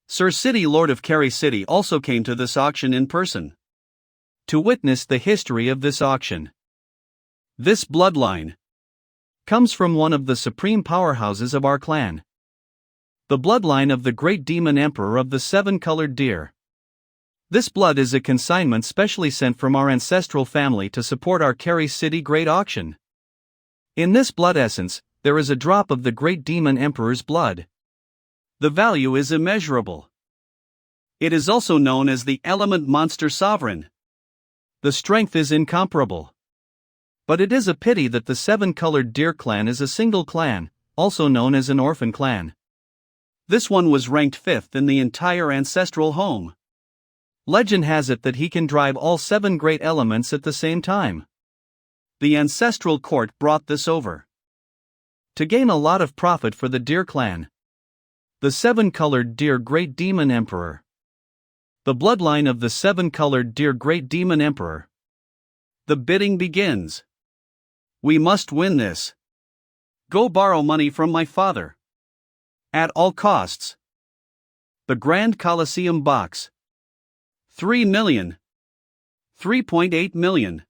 Speaker 1: Sir City Lord of Kerry City also came to this auction in person to witness the history of this auction. This bloodline comes from one of the supreme powerhouses of our clan. The bloodline of the great demon emperor of the 7-colored deer. This blood is a consignment specially sent from our ancestral family to support our Kerry City Great Auction. In this blood essence, there is a drop of the great demon emperor's blood. The value is immeasurable. It is also known as the element monster sovereign. The strength is incomparable. But it is a pity that the 7-colored deer clan is a single clan, also known as an orphan clan. This one was ranked 5th in the entire ancestral home. Legend has it that he can drive all 7 great elements at the same time. The ancestral court brought this over to gain a lot of profit for the deer clan. The 7-colored deer great demon emperor. The bloodline of the 7-colored deer great demon emperor. The bidding begins. We must win this. Go borrow money from my father. At all costs. The Grand Colosseum box. 3 million. 3.8 million.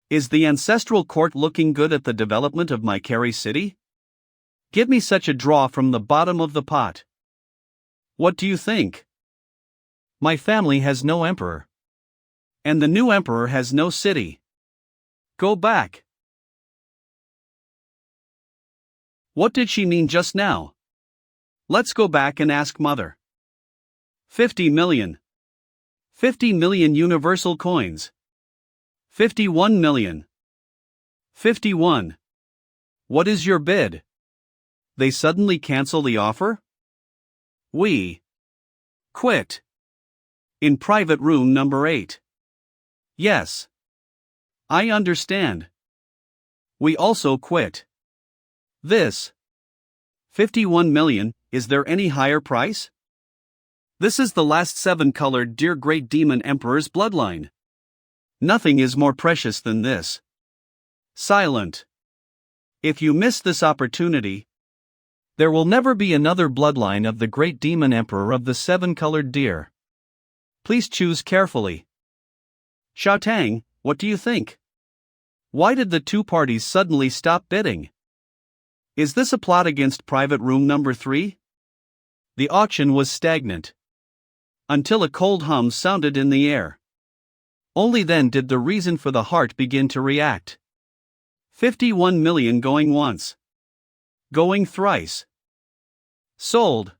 Speaker 1: Is the ancestral court looking good at the development of my Kerry City? Give me such a draw from the bottom of the pot. What do you think? My family has no emperor. And the new emperor has no city. Go back. What did she mean just now? Let's go back and ask mother. 50 million. 50 million universal coins. 51 million. 51. What is your bid? They suddenly cancel the offer? We quit. In private room number 8. Yes. I understand. We also quit. This 51 million, is there any higher price? This is the last 7-colored deer great demon emperor's bloodline. Nothing is more precious than this. Silent. If you miss this opportunity, there will never be another bloodline of the great demon emperor of the seven-colored deer. Please choose carefully. Xiaotang, what do you think? Why did the two parties suddenly stop bidding? Is this a plot against private room number 3? The auction was stagnant, until a cold hum sounded in the air. Only then did the reason for the heart begin to react. 51 million going once. Going thrice. Sold.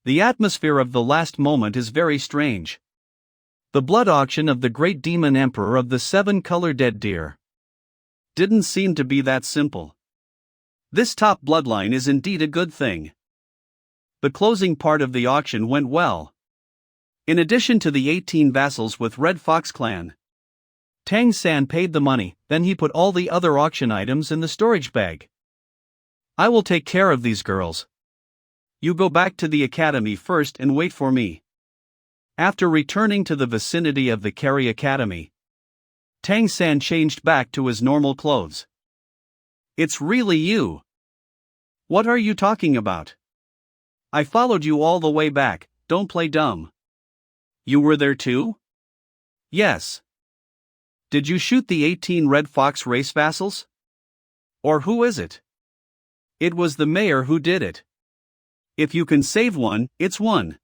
Speaker 1: The atmosphere of the last moment is very strange. The blood auction of the great demon emperor of the seven-colored dead deer didn't seem to be that simple. This top bloodline is indeed a good thing. The closing part of the auction went well. In addition to the 18 vassals with Red Fox clan, Tang San paid the money, then he put all the other auction items in the storage bag. I will take care of these girls. You go back to the academy first and wait for me. After returning to the vicinity of the Carry Academy, Tang San changed back to his normal clothes. It's really you. What are you talking about? I followed you all the way back, don't play dumb. You were there too? Yes. Did you shoot the 18 Red Fox race vassals? Or who is it? It was the mayor who did it. If you can save one, it's one.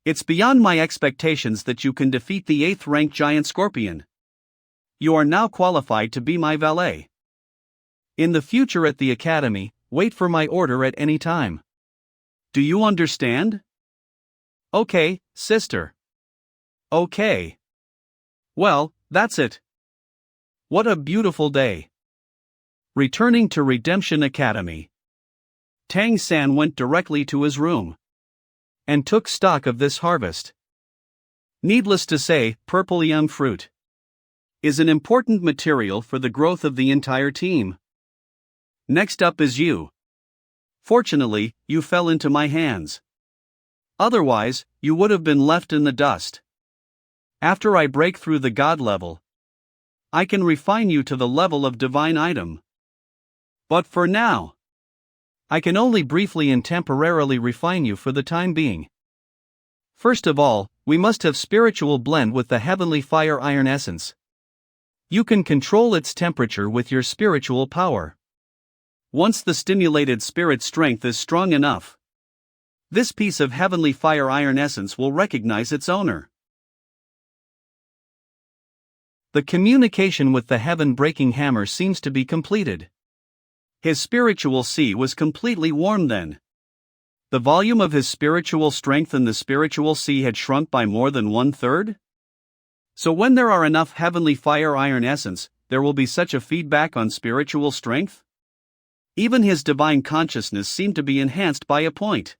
Speaker 1: It's beyond my expectations that you can defeat the 8th rank giant scorpion. You are now qualified to be my valet. In the future at the academy, wait for my order at any time. Do you understand? Okay, sister. Okay. Well, that's it. What a beautiful day. Returning to Redemption Academy, Tang San went directly to his room and took stock of this harvest. Needless to say, purple young fruit is an important material for the growth of the entire team. Next up is you. Fortunately, you fell into my hands. Otherwise, you would have been left in the dust. After I break through the god level, I can refine you to the level of divine item. But for now, I can only briefly and temporarily refine you for the time being. First of all, we must have spiritual blend with the heavenly fire iron essence. You can control its temperature with your spiritual power. Once the stimulated spirit strength is strong enough, this piece of heavenly fire iron essence will recognize its owner. The communication with the heaven-breaking hammer seems to be completed. His spiritual sea was completely warm then. The volume of his spiritual strength in the spiritual sea had shrunk by more than 1/3. So when there are enough heavenly fire iron essence, there will be such a feedback on spiritual strength? Even his divine consciousness seemed to be enhanced by a point.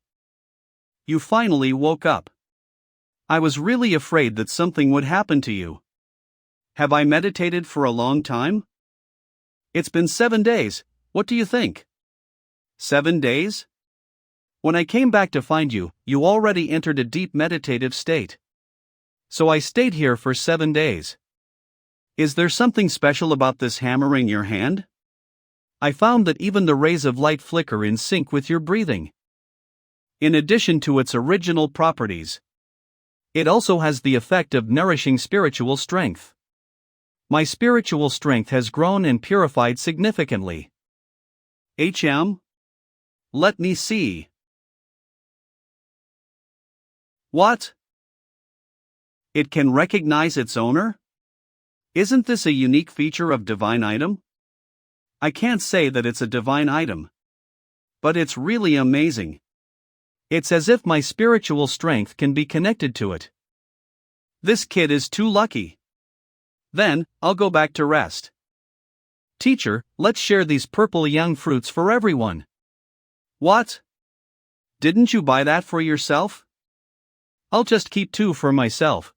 Speaker 1: You finally woke up. I was really afraid that something would happen to you. Have I meditated for a long time? It's been 7 days. What do you think? 7 days? When I came back to find you, you already entered a deep meditative state. So I stayed here for 7 days. Is there something special about this hammer in your hand? I found that even the rays of light flicker in sync with your breathing. In addition to its original properties, it also has the effect of nourishing spiritual strength. My spiritual strength has grown and purified significantly. Let me see. What? It can recognize its owner? Isn't this a unique feature of divine item? I can't say that it's a divine item, but it's really amazing. It's as if my spiritual strength can be connected to it. This kid is too lucky. Then, I'll go back to rest. Teacher, let's share these purple young fruits for everyone. What? Didn't you buy that for yourself? I'll just keep 2 for myself.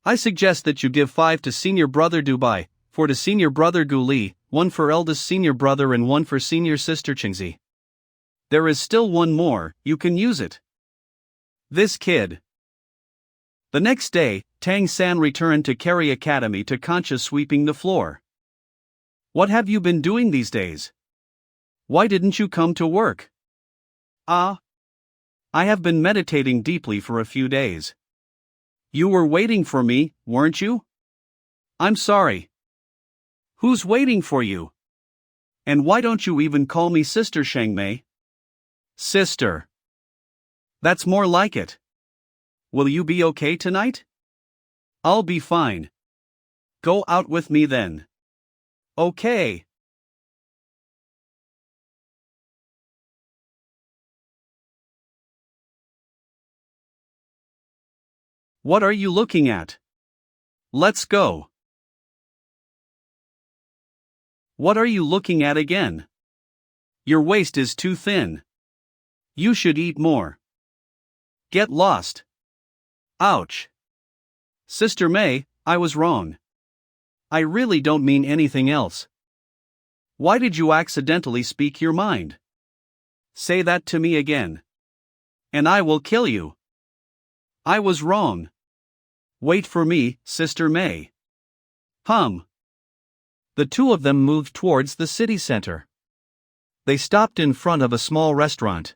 Speaker 1: I suggest that you give 5 to senior brother Dubai, 4 to senior brother Gu Li, 1 for eldest senior brother and 1 for senior sister Qingzi. There is still 1 more, you can use it. This kid. The next day, Tang San returned to Carry Academy to conscious sweeping the floor. What have you been doing these days? Why didn't you come to work? Ah, I have been meditating deeply for a few days. You were waiting for me, weren't you? I'm sorry. Who's waiting for you? And why don't you even call me Sister Shangmei? Sister. That's more like it. Will you be okay tonight? I'll be fine. Go out with me then. Okay. What are you looking at? Let's go. What are you looking at again? Your waist is too thin. You should eat more. Get lost. Ouch. Sister May, I was wrong. I really don't mean anything else. Why did you accidentally speak your mind? Say that to me again. And I will kill you. I was wrong. Wait for me, Sister May. The two of them moved towards the city center. They stopped in front of a small restaurant.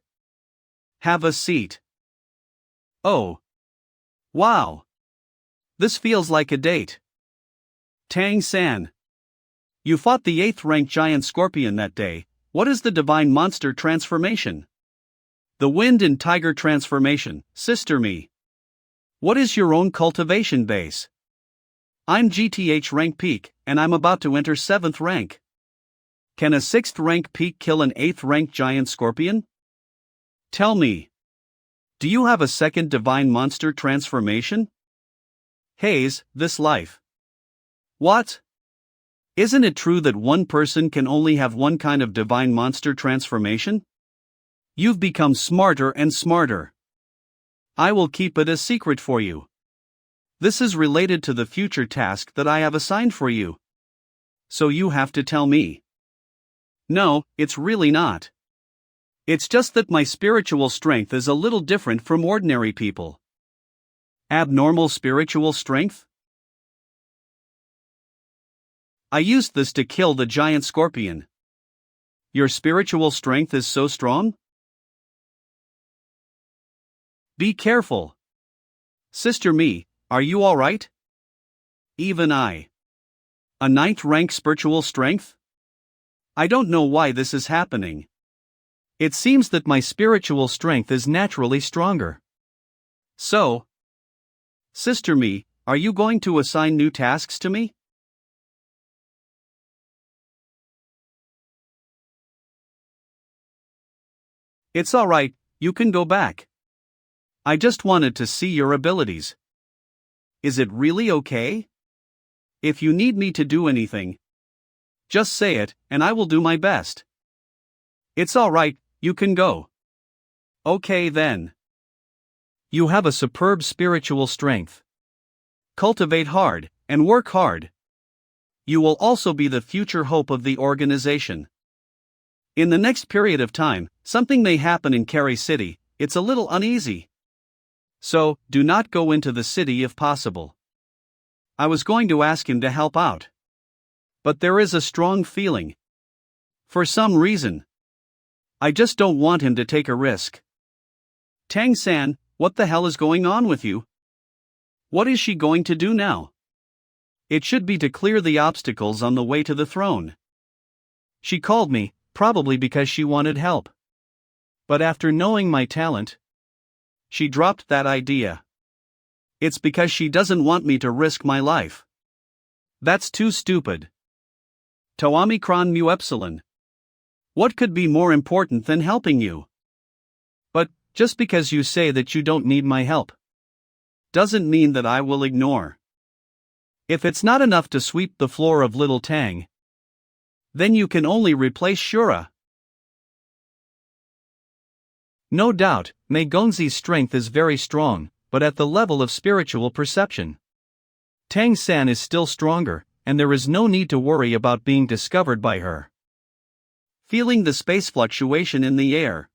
Speaker 1: Have a seat. Oh. Wow. This feels like a date. Tang-san. You fought the 8th-ranked giant scorpion that day. What is the divine monster transformation? The wind and tiger transformation, Sister Me. What is your own cultivation base? I'm GTH rank peak, and I'm about to enter 7th rank. Can a 6th rank peak kill an 8th rank giant scorpion? Tell me. Do you have a second divine monster transformation? Haze, this life. What? Isn't it true that one person can only have one kind of divine monster transformation? You've become smarter and smarter. I will keep it a secret for you. This is related to the future task that I have assigned for you. So you have to tell me. No, it's really not. It's just that my spiritual strength is a little different from ordinary people. Abnormal spiritual strength? I used this to kill the giant scorpion. Your spiritual strength is so strong? Be careful. Sister Me, are you alright? Even I. A 9th rank spiritual strength? I don't know why this is happening. It seems that my spiritual strength is naturally stronger. So, Sister Me, are you going to assign new tasks to me? It's alright, you can go back. I just wanted to see your abilities. Is it really okay? If you need me to do anything, just say it, and I will do my best. It's alright, you can go. Okay then. You have a superb spiritual strength. Cultivate hard, and work hard. You will also be the future hope of the organization. In the next period of time, something may happen in Cary City. It's a little uneasy. So, do not go into the city if possible. I was going to ask him to help out. But there is a strong feeling. For some reason. I just don't want him to take a risk. Tang-san, what the hell is going on with you? What is she going to do now? It should be to clear the obstacles on the way to the throne. She called me, probably because she wanted help. But after knowing my talent, she dropped that idea. It's because she doesn't want me to risk my life. That's too stupid. To Omicron mu epsilon. What could be more important than helping you? But, just because you say that you don't need my help, doesn't mean that I will ignore. If it's not enough to sweep the floor of Little Tang, then you can only replace Shura. No doubt, Mei Gongzi's strength is very strong, but at the level of spiritual perception. Tang-san is still stronger, and there is no need to worry about being discovered by her. Feeling the space fluctuation in the air,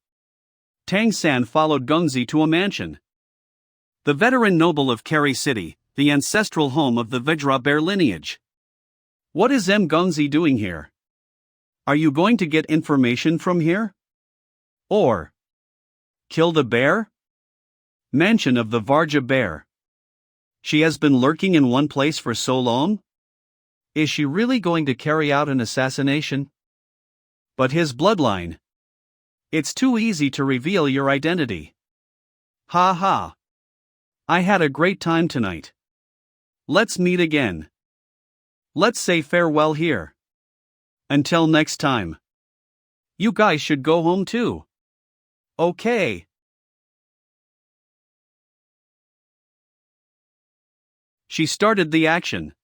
Speaker 1: Tang-san followed Gongzi to a mansion. The veteran noble of Cary City, the ancestral home of the Vajra bear lineage. What is M. Gongzi doing here? Are you going to get information from here? Or kill the bear? Mansion of the Varja bear. She has been lurking in one place for so long? Is she really going to carry out an assassination? But his bloodline. It's too easy to reveal your identity. Ha ha. I had a great time tonight. Let's meet again. Let's say farewell here. Until next time. You guys should go home too. Okay. She started the action.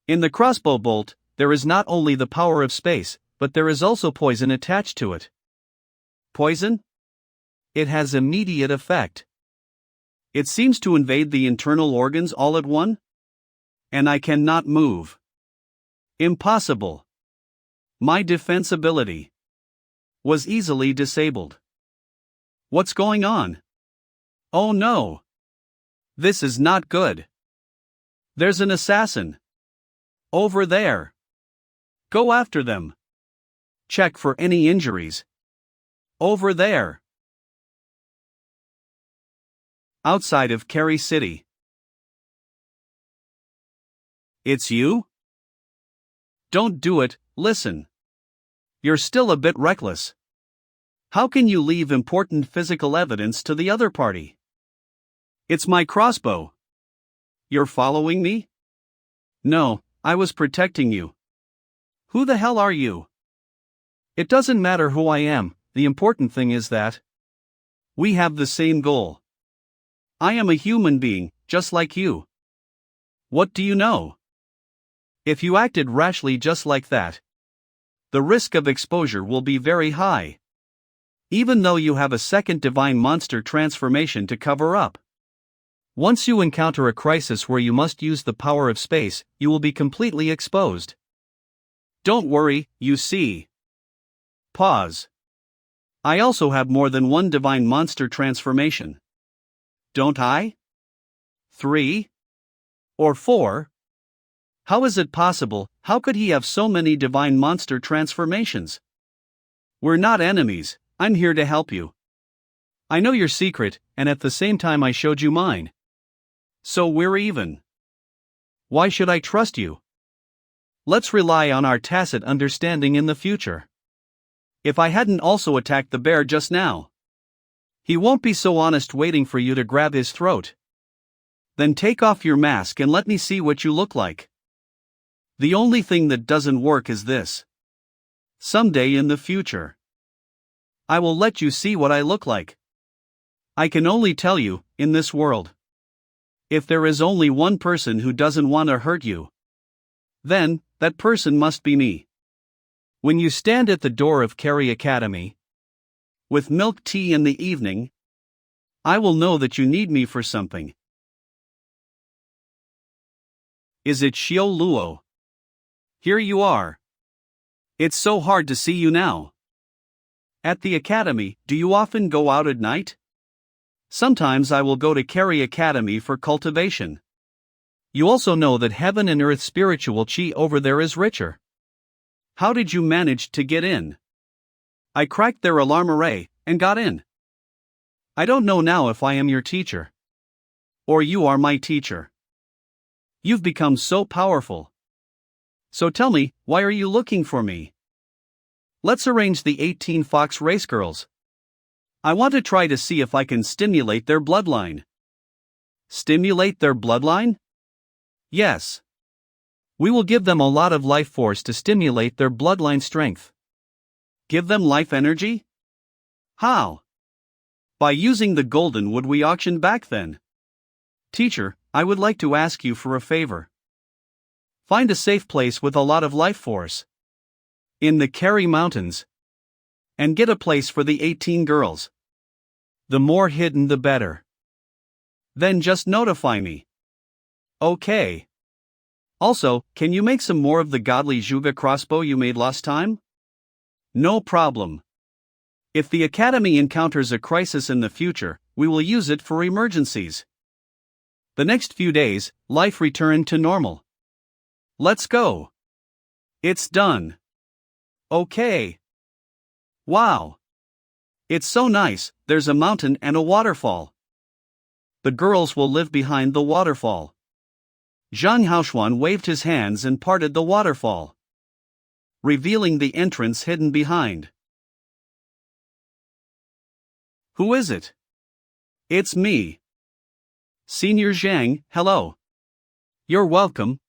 Speaker 1: In the crossbow bolt, there is not only the power of space, but there is also poison attached to it. Poison? It has immediate effect. It seems to invade the internal organs all at once. And I cannot move. Impossible. My defense ability was easily disabled. What's going on? Oh no. This is not good. There's an assassin. Over there. Go after them. Check for any injuries. Over there. Outside of Cary City. It's you? Don't do it, listen. You're still a bit reckless. How can you leave important physical evidence to the other party? It's my crossbow. You're following me? No, I was protecting you. Who the hell are you? It doesn't matter who I am, the important thing is that we have the same goal. I am a human being, just like you. What do you know? If you acted rashly just like that, the risk of exposure will be very high. Even though you have a second divine monster transformation to cover up. Once you encounter a crisis where you must use the power of space, you will be completely exposed. Don't worry, you see. Pause. I also have more than one divine monster transformation. Don't I? 3? Or 4? How is it possible? How could he have so many divine monster transformations? We're not enemies, I'm here to help you. I know your secret, and at the same time I showed you mine. So we're even. Why should I trust you? Let's rely on our tacit understanding in the future. If I hadn't also attacked the bear just now, he won't be so honest waiting for you to grab his throat. Then take off your mask and let me see what you look like. The only thing that doesn't work is this. Someday in the future, I will let you see what I look like. I can only tell you, in this world, if there is only one person who doesn't want to hurt you, then that person must be me. When you stand at the door of Cary Academy, with milk tea in the evening, I will know that you need me for something. Is it Xiao Luo? Here you are. It's so hard to see you now. At the academy, do you often go out at night? Sometimes I will go to Cary Academy for cultivation. You also know that heaven and earth spiritual chi over there is richer. How did you manage to get in? I cracked their alarm array and got in. I don't know now if I am your teacher. Or you are my teacher. You've become so powerful. So tell me, why are you looking for me? Let's arrange the 18 Fox race girls. I want to try to see if I can stimulate their bloodline. Stimulate their bloodline? Yes. We will give them a lot of life force to stimulate their bloodline strength. Give them life energy? How? By using the golden wood we auctioned back then. Teacher, I would like to ask you for a favor. Find a safe place with a lot of life force. In the Cary Mountains. And get a place for the 18 girls. The more hidden the better. Then just notify me. Okay. Also, can you make some more of the godly Juga crossbow you made last time? No problem. If the Academy encounters a crisis in the future, we will use it for emergencies. The next few days, life returned to normal. Let's go. It's done. Okay. Wow. It's so nice, there's a mountain and a waterfall. The girls will live behind the waterfall. Zhang Haoshuan waved his hands and parted the waterfall, revealing the entrance hidden behind. Who is it? It's me. Senior Zhang, hello. You're welcome.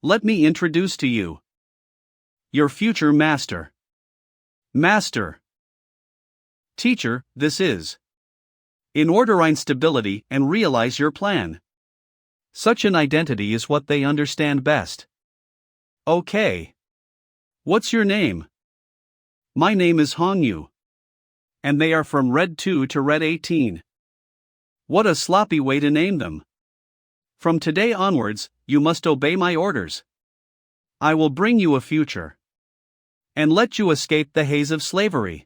Speaker 1: Let me introduce to you. Your future master. Master. Teacher, this is. In order instability and realize your plan. Such an identity is what they understand best. Okay. What's your name? My name is Hongyu. And they are from Red 2 to Red 18. What a sloppy way to name them. From today onwards, you must obey my orders. I will bring you a future. And let you escape the haze of slavery.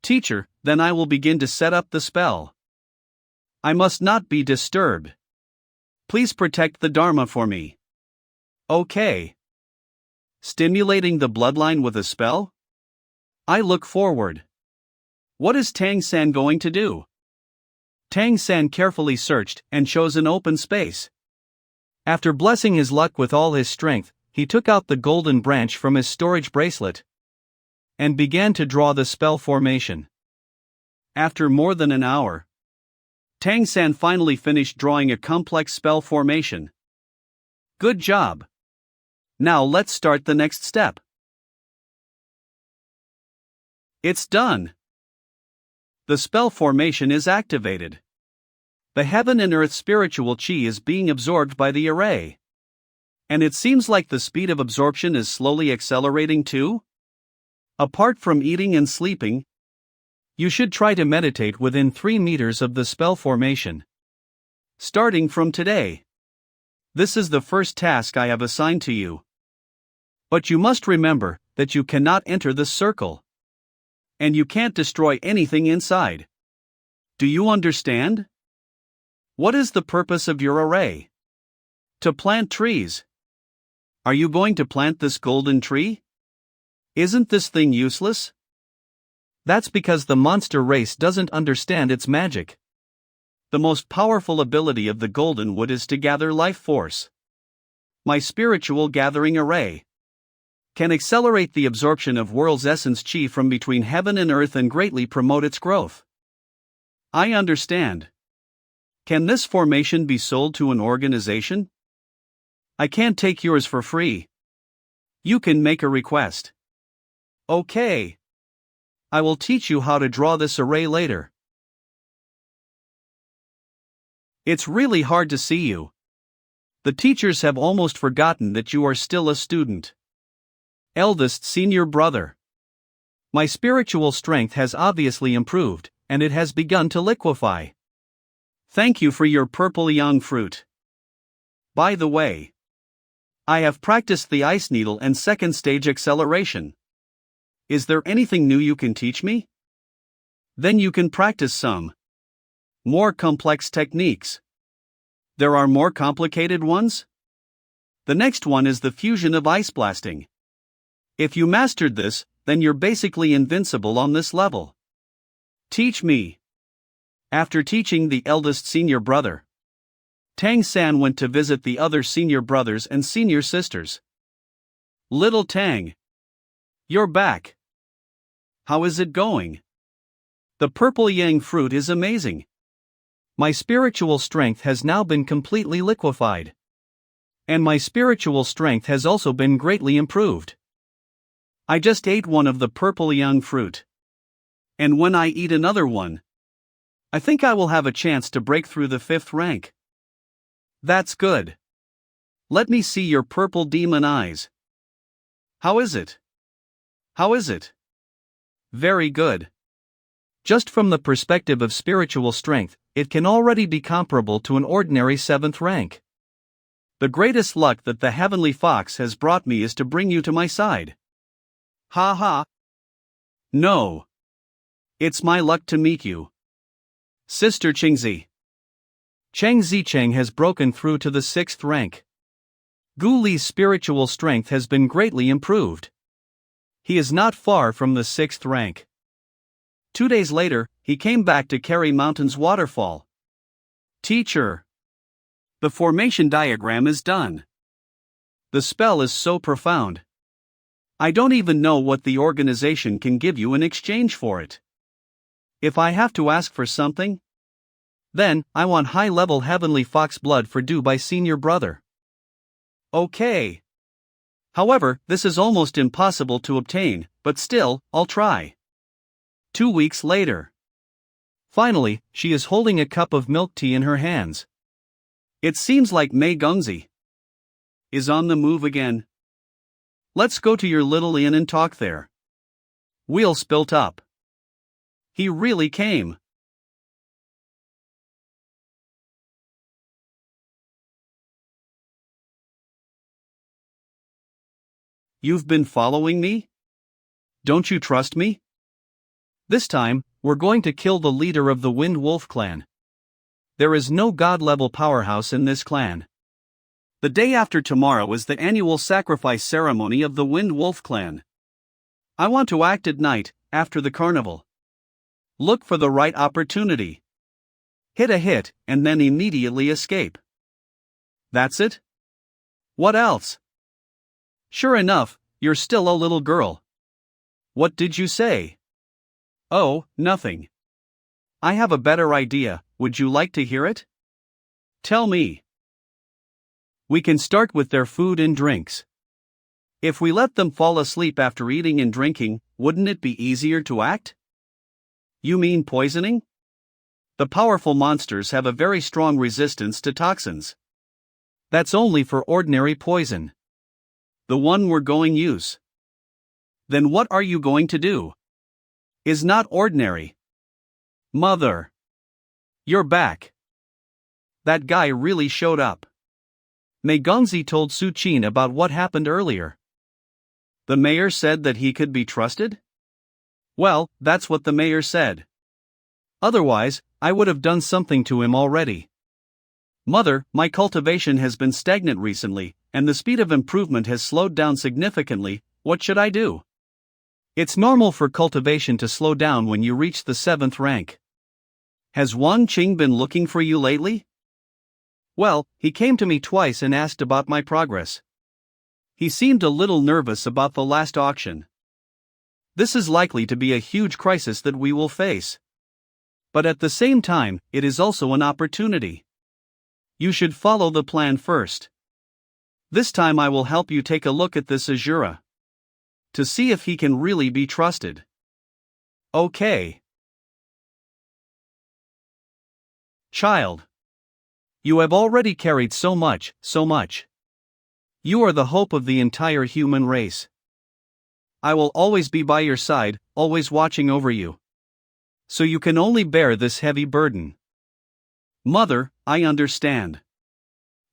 Speaker 1: Teacher, then I will begin to set up the spell. I must not be disturbed. Please protect the Dharma for me. Okay. Stimulating the bloodline with a spell? I look forward. What is Tang San going to do? Tang San carefully searched and chose an open space. After blessing his luck with all his strength, he took out the golden branch from his storage bracelet and began to draw the spell formation. After more than an hour, Tang San finally finished drawing a complex spell formation. Good job. Now let's start the next step. It's done. The spell formation is activated. The heaven and earth spiritual chi is being absorbed by the array. And it seems like the speed of absorption is slowly accelerating too? Apart from eating and sleeping, you should try to meditate within 3 meters of the spell formation. Starting from today. This is the first task I have assigned to you. But you must remember that you cannot enter the circle. And you can't destroy anything inside. Do you understand? What is the purpose of your array? To plant trees. Are you going to plant this golden tree? Isn't this thing useless? That's because the monster race doesn't understand its magic. The most powerful ability of the golden wood is to gather life force. My spiritual gathering array can accelerate the absorption of world's essence chi from between heaven and earth and greatly promote its growth. I understand. Can this formation be sold to an organization? I can't take yours for free. You can make a request. Okay. I will teach you how to draw this array later. It's really hard to see you. The teachers have almost forgotten that you are still a student. Eldest senior brother. My spiritual strength has obviously improved, and it has begun to liquefy. Thank you for your purple yang fruit. By the way, I have practiced the ice needle and second stage acceleration. Is there anything new you can teach me? Then you can practice some more complex techniques. There are more complicated ones? The next one is the fusion of ice blasting. If you mastered this, then you're basically invincible on this level. Teach me. After teaching the eldest senior brother, Tang San went to visit the other senior brothers and senior sisters. Little Tang, you're back. How is it going? The purple yang fruit is amazing. My spiritual strength has now been completely liquefied. And my spiritual strength has also been greatly improved. I just ate one of the purple yang fruit. And when I eat another one, I think I will have a chance to break through the 5th rank. That's good. Let me see your purple demon eyes. How is it? How is it? Very good. Just from the perspective of spiritual strength, it can already be comparable to an ordinary 7th rank. The greatest luck that the heavenly fox has brought me is to bring you to my side. Ha ha. No. It's my luck to meet you. Sister Qingzi. Cheng Zicheng has broken through to the 6th rank. Gu Li's spiritual strength has been greatly improved. He is not far from the 6th rank. 2 days later, he came back to carry Mountain's waterfall. Teacher. The formation diagram is done. The spell is so profound. I don't even know what the organization can give you in exchange for it. If I have to ask for something, then I want high-level heavenly fox blood for due by senior brother. Okay. However, this is almost impossible to obtain, but still, I'll try. 2 weeks later. Finally, she is holding a cup of milk tea in her hands. It seems like Mei Gongzi is on the move again. Let's go to your little inn and talk there. Wheel spilt up. He really came. You've been following me? Don't you trust me? This time, we're going to kill the leader of the Wind Wolf clan. There is no god-level powerhouse in this clan. The day after tomorrow is the annual sacrifice ceremony of the Wind Wolf clan. I want to act at night, after the carnival. Look for the right opportunity. Hit a hit, and then immediately escape. That's it? What else? Sure enough, you're still a little girl. What did you say? Oh, nothing. I have a better idea, would you like to hear it? Tell me. We can start with their food and drinks. If we let them fall asleep after eating and drinking, wouldn't it be easier to act? You mean poisoning? The powerful monsters have a very strong resistance to toxins. That's only for ordinary poison. The one we're going use. Then what are you going to do? Is not ordinary. Mother. You're back. That guy really showed up. Mei Gongzi told Su Qin about what happened earlier. The mayor said that he could be trusted? Well, that's what the mayor said. Otherwise, I would have done something to him already. Mother, my cultivation has been stagnant recently, and the speed of improvement has slowed down significantly. What should I do? It's normal for cultivation to slow down when you reach the 7th rank. Has Wang Qing been looking for you lately? Well, he came to me twice and asked about my progress. He seemed a little nervous about the last auction. This is likely to be a huge crisis that we will face. But at the same time, it is also an opportunity. You should follow the plan first. This time I will help you take a look at this Azura. To see if he can really be trusted. Okay. Child. You have already carried so much, so much. You are the hope of the entire human race. I will always be by your side, always watching over you. So you can only bear this heavy burden. Mother, I understand.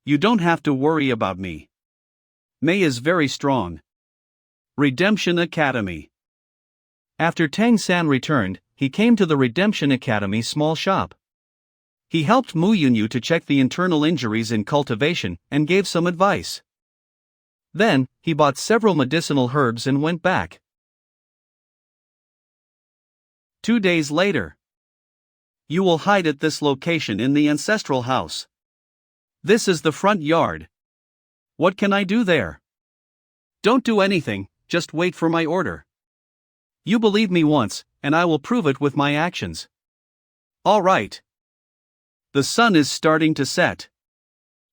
Speaker 1: You don't have to worry about me. Mei is very strong. Redemption Academy. After Tang San returned, he came to the Redemption Academy small shop. He helped Mu Yunyu to check the internal injuries in cultivation and gave some advice. Then, he bought several medicinal herbs and went back. 2 days later. You will hide at this location in the ancestral house. This is the front yard. What can I do there? Don't do anything, just wait for my order. You believe me once, and I will prove it with my actions. All right. The sun is starting to set.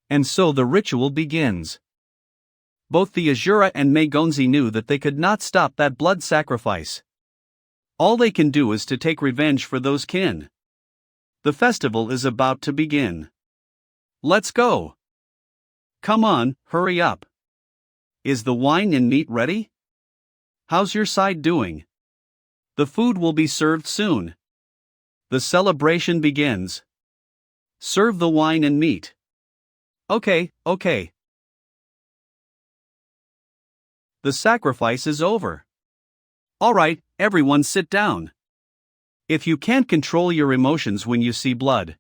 Speaker 1: And so the ritual begins. Both the Azura and Mei Gongzi knew that they could not stop that blood sacrifice. All they can do is to take revenge for those kin. The festival is about to begin. Let's go. Come on, hurry up. Is the wine and meat ready? How's your side doing? The food will be served soon. The celebration begins. Serve the wine and meat. Okay. The sacrifice is over. Alright, everyone sit down. If you can't control your emotions when you see blood,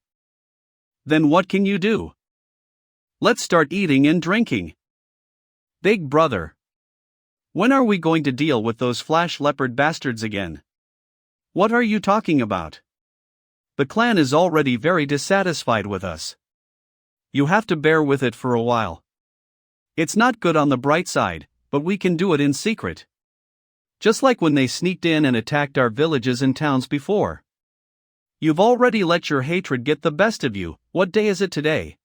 Speaker 1: then what can you do? Let's start eating and drinking. Big brother. When are we going to deal with those flash leopard bastards again? What are you talking about? The clan is already very dissatisfied with us. You have to bear with it for a while. It's not good on the bright side, but we can do it in secret. Just like when they sneaked in and attacked our villages and towns before. You've already let your hatred get the best of you. What day is it today?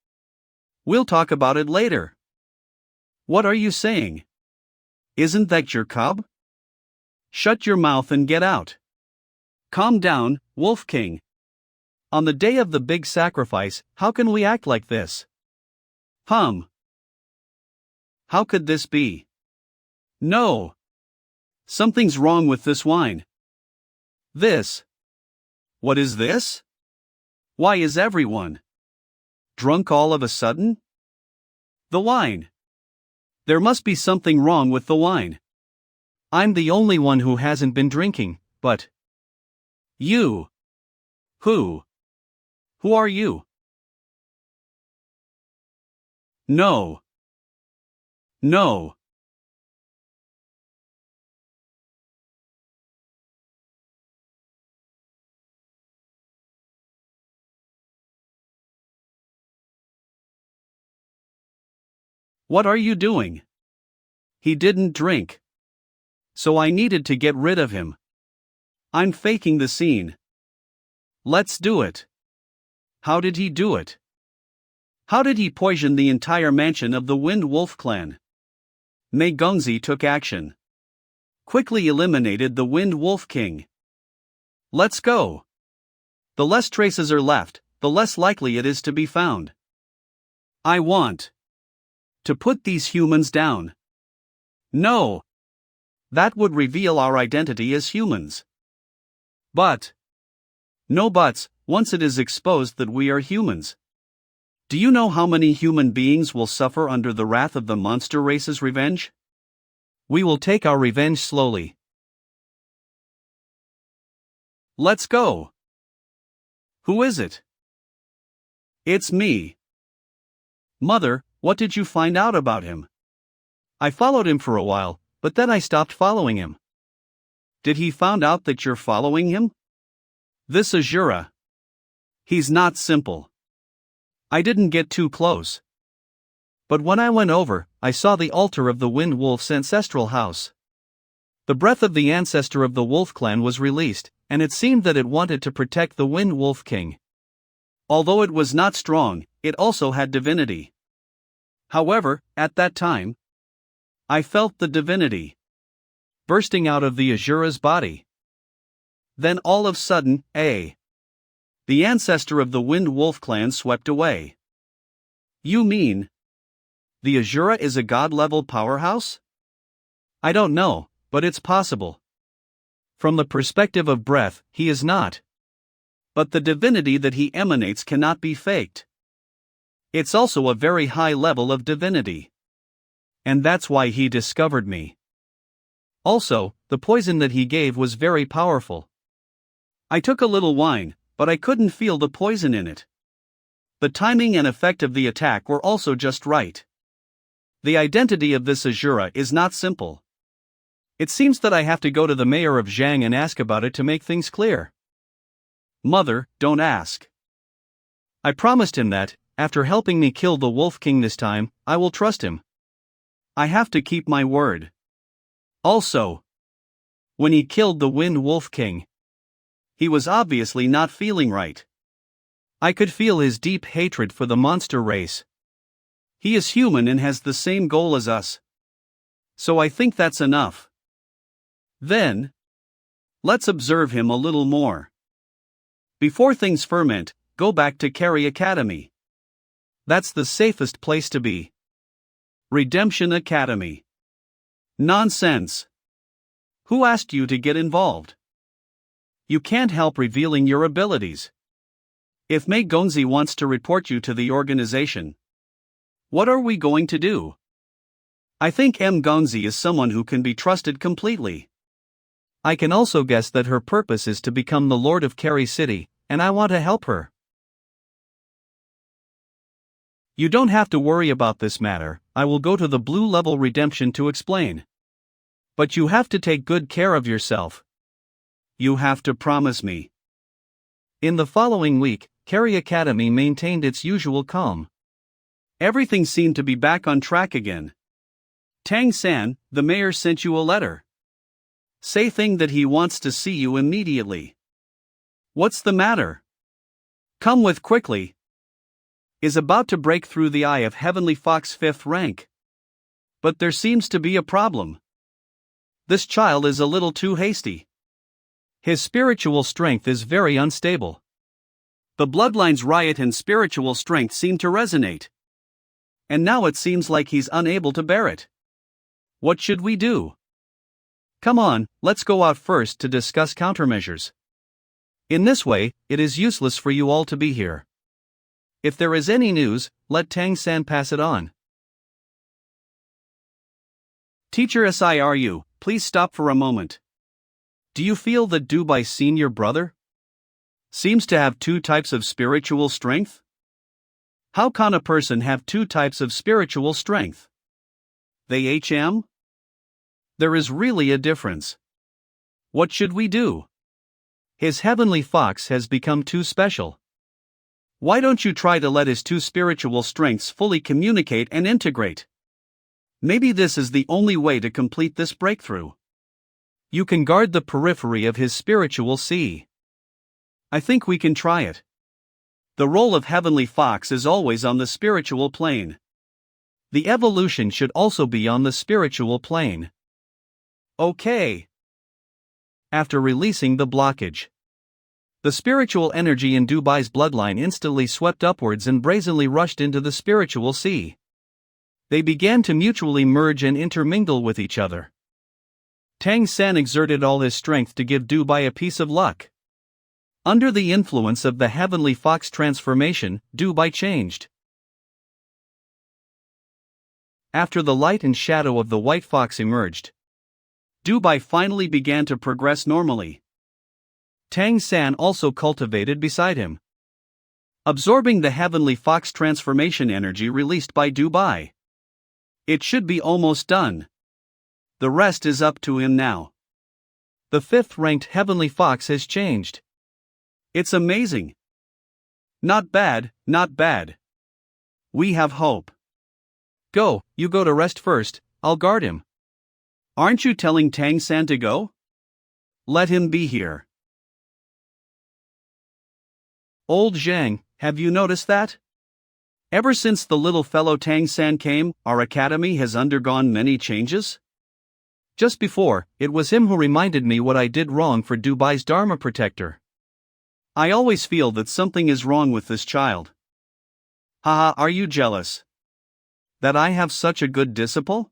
Speaker 1: We'll talk about it later. What are you saying? Isn't that your cub? Shut your mouth and get out. Calm down, Wolf King. On the day of the big sacrifice, how can we act like this? How could this be? No. Something's wrong with this wine. This. What is this? Why is everyone drunk all of a sudden? The wine. There must be something wrong with the wine. I'm the only one who hasn't been drinking, but you. Who? Who are you? No. No. What are you doing? He didn't drink. So I needed to get rid of him. I'm faking the scene. Let's do it. How did he do it? How did he poison the entire mansion of the Wind Wolf clan? Mei Gongzi took action. Quickly eliminated the Wind Wolf King. Let's go. The less traces are left, the less likely it is to be found. I want to put these humans down. No. That would reveal our identity as humans. But. No buts, once it is exposed that we are humans. Do you know how many human beings will suffer under the wrath of the monster race's revenge? We will take our revenge slowly. Let's go. Who is it? It's me. Mother, what did you find out about him? I followed him for a while, but then I stopped following him. Did he find out that you're following him? This Azura. He's not simple. I didn't get too close. But when I went over, I saw the altar of the Wind Wolf's ancestral house. The breath of the ancestor of the Wolf clan was released, and it seemed that it wanted to protect the Wind Wolf King. Although it was not strong, it also had divinity. However, at that time, I felt the divinity bursting out of the Azura's body. Then all of a sudden, the ancestor of the Wind Wolf clan swept away. You mean the Azura is a god-level powerhouse? I don't know, but it's possible. From the perspective of breath, he is not. But the divinity that he emanates cannot be faked. It's also a very high level of divinity. And that's why he discovered me. Also, the poison that he gave was very powerful. I took a little wine, but I couldn't feel the poison in it. The timing and effect of the attack were also just right. The identity of this Azura is not simple. It seems that I have to go to the mayor of Zhang and ask about it to make things clear. Mother, don't ask. I promised him that, after helping me kill the Wolf King this time, I will trust him. I have to keep my word. Also, when he killed the Wind Wolf King, he was obviously not feeling right. I could feel his deep hatred for the monster race. He is human and has the same goal as us. So I think that's enough. Then, let's observe him a little more. Before things ferment, go back to Carry Academy. That's the safest place to be. Redemption Academy. Nonsense. Who asked you to get involved? You can't help revealing your abilities. If Mei Gongzi wants to report you to the organization, what are we going to do? I think M. Gongzi is someone who can be trusted completely. I can also guess that her purpose is to become the Lord of Carry City, and I want to help her. You don't have to worry about this matter, I will go to the blue level redemption to explain. But you have to take good care of yourself. You have to promise me. In the following week, Carrie Academy maintained its usual calm. Everything seemed to be back on track again. Tang-san, the mayor sent you a letter. Saying that he wants to see you immediately. What's the matter? Come with quickly. Is about to break through the eye of Heavenly Fox 5th rank. But there seems to be a problem. This child is a little too hasty. His spiritual strength is very unstable. The bloodline's riot and spiritual strength seem to resonate. And now it seems like he's unable to bear it. What should we do? Come on, let's go out first to discuss countermeasures. In this way, it is useless for you all to be here. If there is any news, let Tang-san pass it on. Teacher Siru, please stop for a moment. Do you feel that Dubai's senior brother seems to have two types of spiritual strength? How can a person have two types of spiritual strength? They HM? There is really a difference. What should we do? His heavenly fox has become too special. Why don't you try to let his two spiritual strengths fully communicate and integrate? Maybe this is the only way to complete this breakthrough. You can guard the periphery of his spiritual sea. I think we can try it. The role of Heavenly Fox is always on the spiritual plane. The evolution should also be on the spiritual plane. Okay. After releasing the blockage, the spiritual energy in Dubai's bloodline instantly swept upwards and brazenly rushed into the spiritual sea. They began to mutually merge and intermingle with each other. Tang-san exerted all his strength to give Dubai a piece of luck. Under the influence of the Heavenly Fox transformation, Dubai changed. After the light and shadow of the white fox emerged, Dubai finally began to progress normally. Tang-san also cultivated beside him, absorbing the Heavenly Fox transformation energy released by Dubai. It should be almost done. The rest is up to him now. The 5th-ranked Heavenly Fox has changed. It's amazing. Not bad, not bad. We have hope. Go, you go to rest first, I'll guard him. Aren't you telling Tang-san to go? Let him be here. Old Zhang, have you noticed that? Ever since the little fellow Tang-san came, our academy has undergone many changes? Just before, it was him who reminded me what I did wrong for Dubai's Dharma protector. I always feel that something is wrong with this child. Haha, are you jealous? That I have such a good disciple?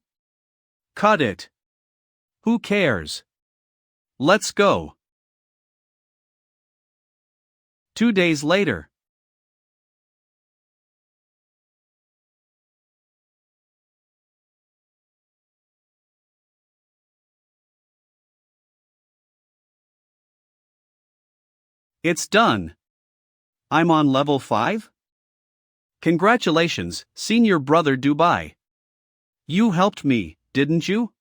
Speaker 1: Cut it. Who cares? Let's go. 2 days later. It's done. I'm on level 5? Congratulations, senior brother Dubai. You helped me, didn't you?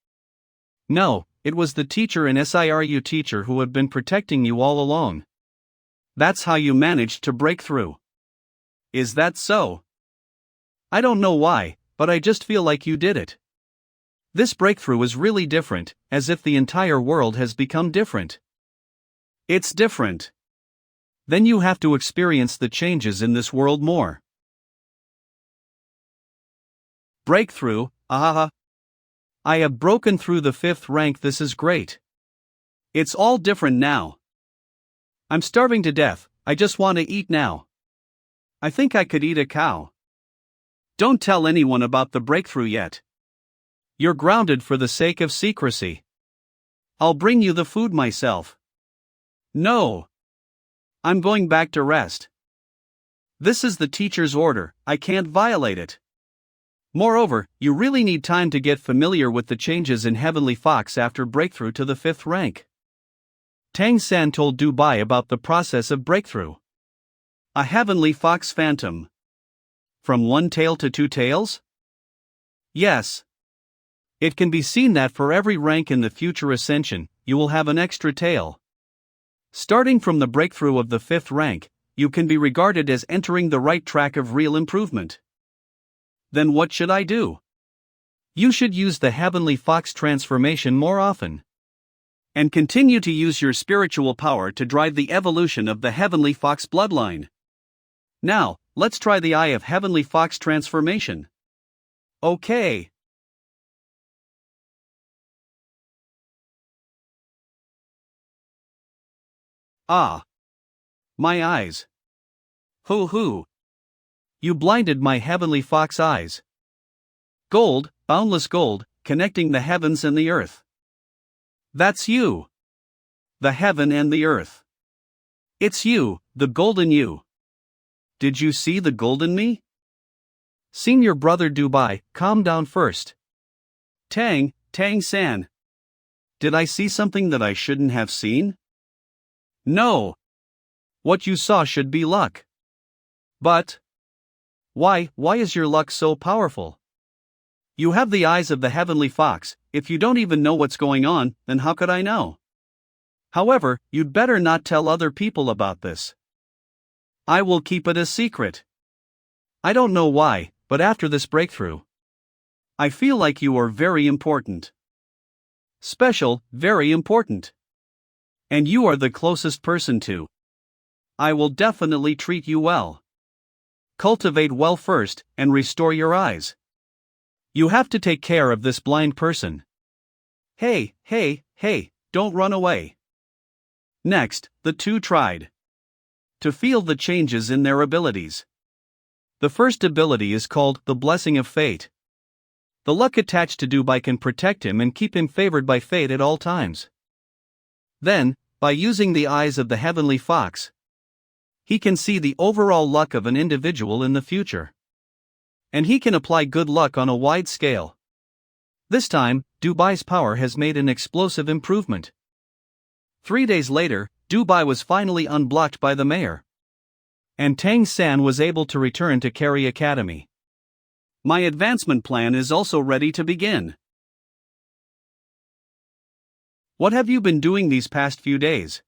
Speaker 1: No, it was the teacher and SIRU teacher who have been protecting you all along. That's how you managed to break through. Is that so? I don't know why, but I just feel like you did it. This breakthrough is really different, as if the entire world has become different. It's different. Then you have to experience the changes in this world more. Breakthrough, ahaha. I have broken through the 5th rank, this is great. It's all different now. I'm starving to death, I just want to eat now. I think I could eat a cow. Don't tell anyone about the breakthrough yet. You're grounded for the sake of secrecy. I'll bring you the food myself. No. I'm going back to rest. This is the teacher's order, I can't violate it. Moreover, you really need time to get familiar with the changes in Heavenly Fox after breakthrough to the 5th rank. Tang-san told Dubai about the process of breakthrough. A Heavenly Fox phantom. From 1 tail to 2 tails? Yes. It can be seen that for every rank in the future ascension, you will have an extra tail. Starting from the breakthrough of the 5th rank, you can be regarded as entering the right track of real improvement. Then what should I do? You should use the Heavenly Fox transformation more often. And continue to use your spiritual power to drive the evolution of the Heavenly Fox bloodline. Now, let's try the Eye of Heavenly Fox transformation. Okay. Ah. My eyes. Hoo. You blinded my Heavenly Fox eyes. Gold, boundless gold, connecting the heavens and the earth. That's you. The heaven and the earth. It's you, the golden you. Did you see the golden me? Senior brother Dubai, calm down first. Tang San. Did I see something that I shouldn't have seen? No. What you saw should be luck. But why is your luck so powerful? You have the eyes of the Heavenly Fox. If you don't even know what's going on, then how could I know? However, you'd better not tell other people about this. I will keep it a secret. I don't know why, but after this breakthrough, I feel like you are very important. Special, very important. And you are the closest person to. I will definitely treat you well. Cultivate well first, and restore your eyes. You have to take care of this blind person. Hey, don't run away. Next, the two tried to feel the changes in their abilities. The first ability is called the Blessing of Fate. The luck attached to Dubai can protect him and keep him favored by fate at all times. Then, by using the eyes of the Heavenly Fox, he can see the overall luck of an individual in the future. And he can apply good luck on a wide scale. This time, Dubai's power has made an explosive improvement. 3 days later, Dubai was finally unblocked by the mayor. And Tang San was able to return to Carey Academy. My advancement plan is also ready to begin. What have you been doing these past few days?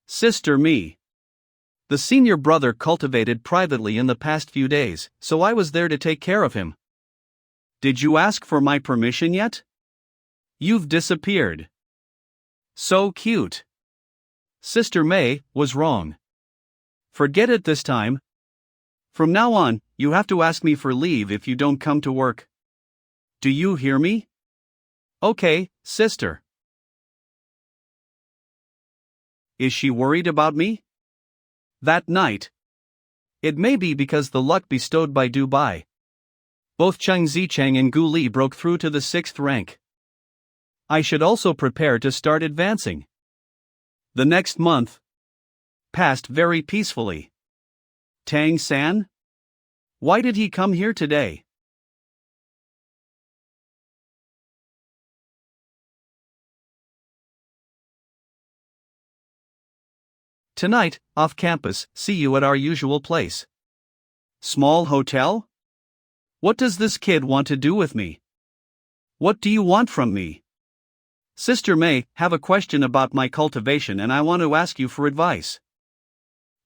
Speaker 1: Sister me. The senior brother cultivated privately in the past few days, so I was there to take care of him. Did you ask for my permission yet? You've disappeared. So cute. Sister May was wrong. Forget it this time. From now on, you have to ask me for leave if you don't come to work. Do you hear me? Okay, sister. Is she worried about me? That night. It may be because the luck bestowed by Dubai. Both Cheng Zicheng and Gu Li broke through to the 6th rank. I should also prepare to start advancing. The next month passed very peacefully. Tang San? Why did he come here today? Tonight, off campus, see you at our usual place. Small hotel? What does this kid want to do with me? What do you want from me? Sister May, have a question about my cultivation and I want to ask you for advice.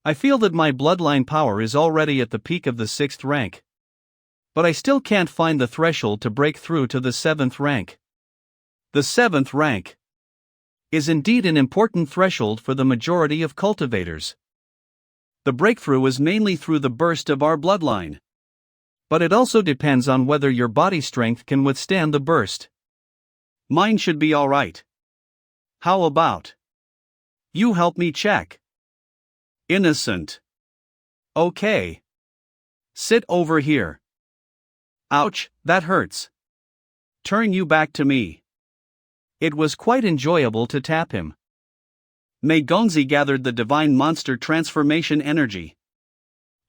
Speaker 1: I feel that my bloodline power is already at the peak of the 6th rank. But I still can't find the threshold to break through to the 7th rank. The 7th rank is indeed an important threshold for the majority of cultivators. The breakthrough is mainly through the burst of our bloodline. But it also depends on whether your body strength can withstand the burst. Mine should be alright. How about you help me check? Innocent. Okay. Sit over here. Ouch, that hurts. Turn you back to me. It was quite enjoyable to tap him. Mei Gongzi gathered the divine monster transformation energy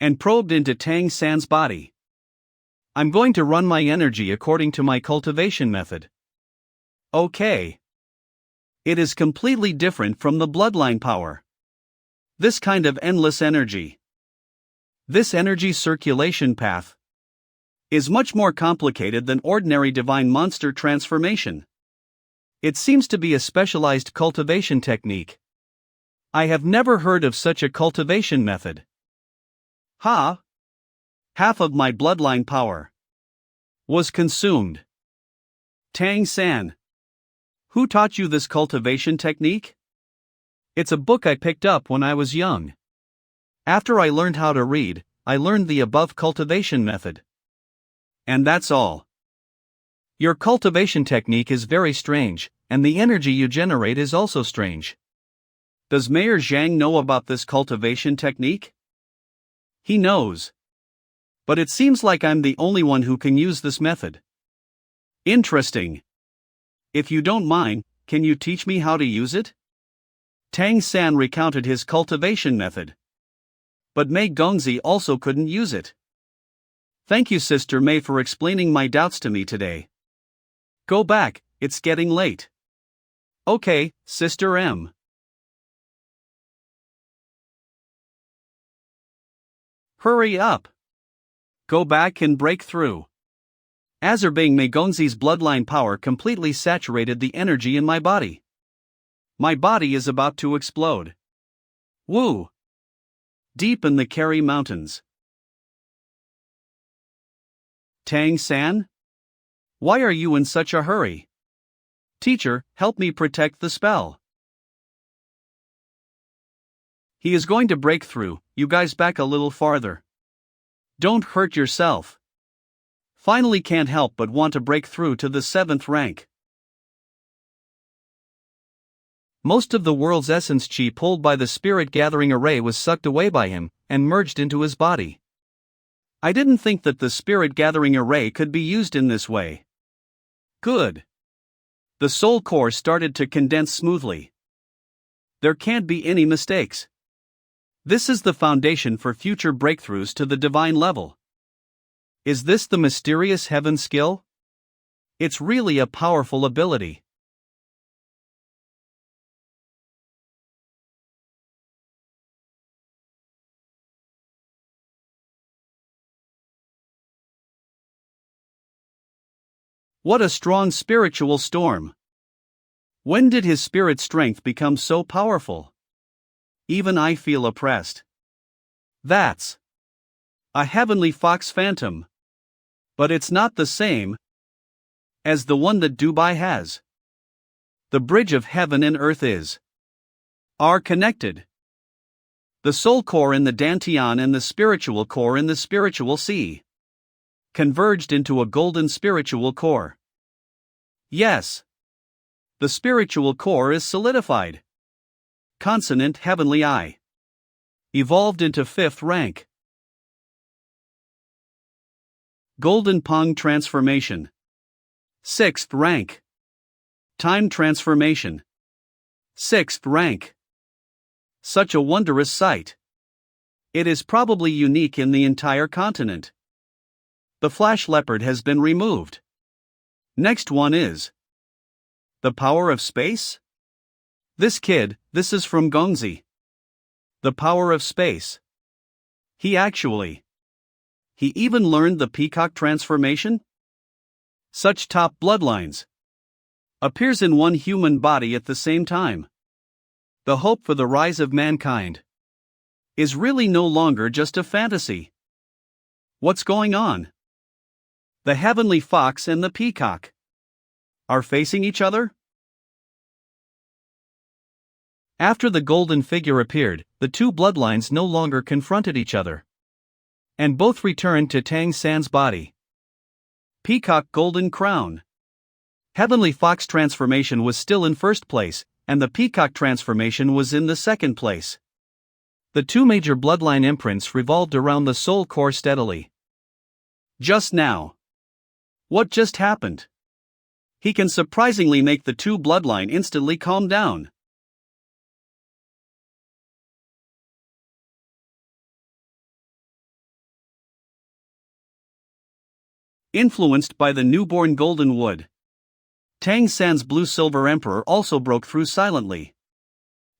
Speaker 1: and probed into Tang San's body. I'm going to run my energy according to my cultivation method. Okay. It is completely different from the bloodline power. This kind of endless energy. This energy circulation path is much more complicated than ordinary divine monster transformation. It seems to be a specialized cultivation technique. I have never heard of such a cultivation method. Ha! Half of my bloodline power was consumed. Tang San. Who taught you this cultivation technique? It's a book I picked up when I was young. After I learned how to read, I learned the above cultivation method. And that's all. Your cultivation technique is very strange, and the energy you generate is also strange. Does Mayor Zhang know about this cultivation technique? He knows. But it seems like I'm the only one who can use this method. Interesting. If you don't mind, can you teach me how to use it? Tang San recounted his cultivation method. But Mei Gongzi also couldn't use it. Thank you, Sister Mei, for explaining my doubts to me today. Go back, it's getting late. Okay, Sister M. Hurry up. Go back and break through. Azerbaijan Mei Gongzi's bloodline power completely saturated the energy in my body. My body is about to explode. Woo! Deep in the Kari Mountains. Tang San? Why are you in such a hurry? Teacher, help me protect the spell. He is going to break through, you guys back a little farther. Don't hurt yourself. Finally can't help but want to break through to the 7th rank. Most of the world's essence chi pulled by the spirit gathering array was sucked away by him, and merged into his body. I didn't think that the spirit gathering array could be used in this way. Good. The soul core started to condense smoothly. There can't be any mistakes. This is the foundation for future breakthroughs to the divine level. Is this the mysterious heaven skill? It's really a powerful ability. What a strong spiritual storm! When did his spirit strength become so powerful? Even I feel oppressed. That's a heavenly fox phantom. But it's not the same as the one that Dubai has. The bridge of heaven and earth are connected. The soul core in the Dantian and the spiritual core in the spiritual sea converged into a golden spiritual core. Yes. The spiritual core is solidified. Consonant heavenly I. Evolved into 5th rank. Golden Pong transformation. 6th rank. Time transformation. 6th rank. Such a wondrous sight. It is probably unique in the entire continent. The flash leopard has been removed. Next one is the power of space? This is from Gongzi. The power of space. He even learned the peacock transformation? Such top bloodlines. Appears in one human body at the same time. The hope for the rise of mankind is really no longer just a fantasy. What's going on? The heavenly fox and the peacock are facing each other? After the golden figure appeared, the two bloodlines no longer confronted each other. And both returned to Tang San's body. Peacock golden crown. Heavenly fox transformation was still in 1st place, and the peacock transformation was in the 2nd place. The two major bloodline imprints revolved around the soul core steadily. Just now. What just happened? He can surprisingly make the two bloodline instantly calm down. Influenced by the newborn golden wood. Tang San's Blue-Silver Emperor also broke through silently.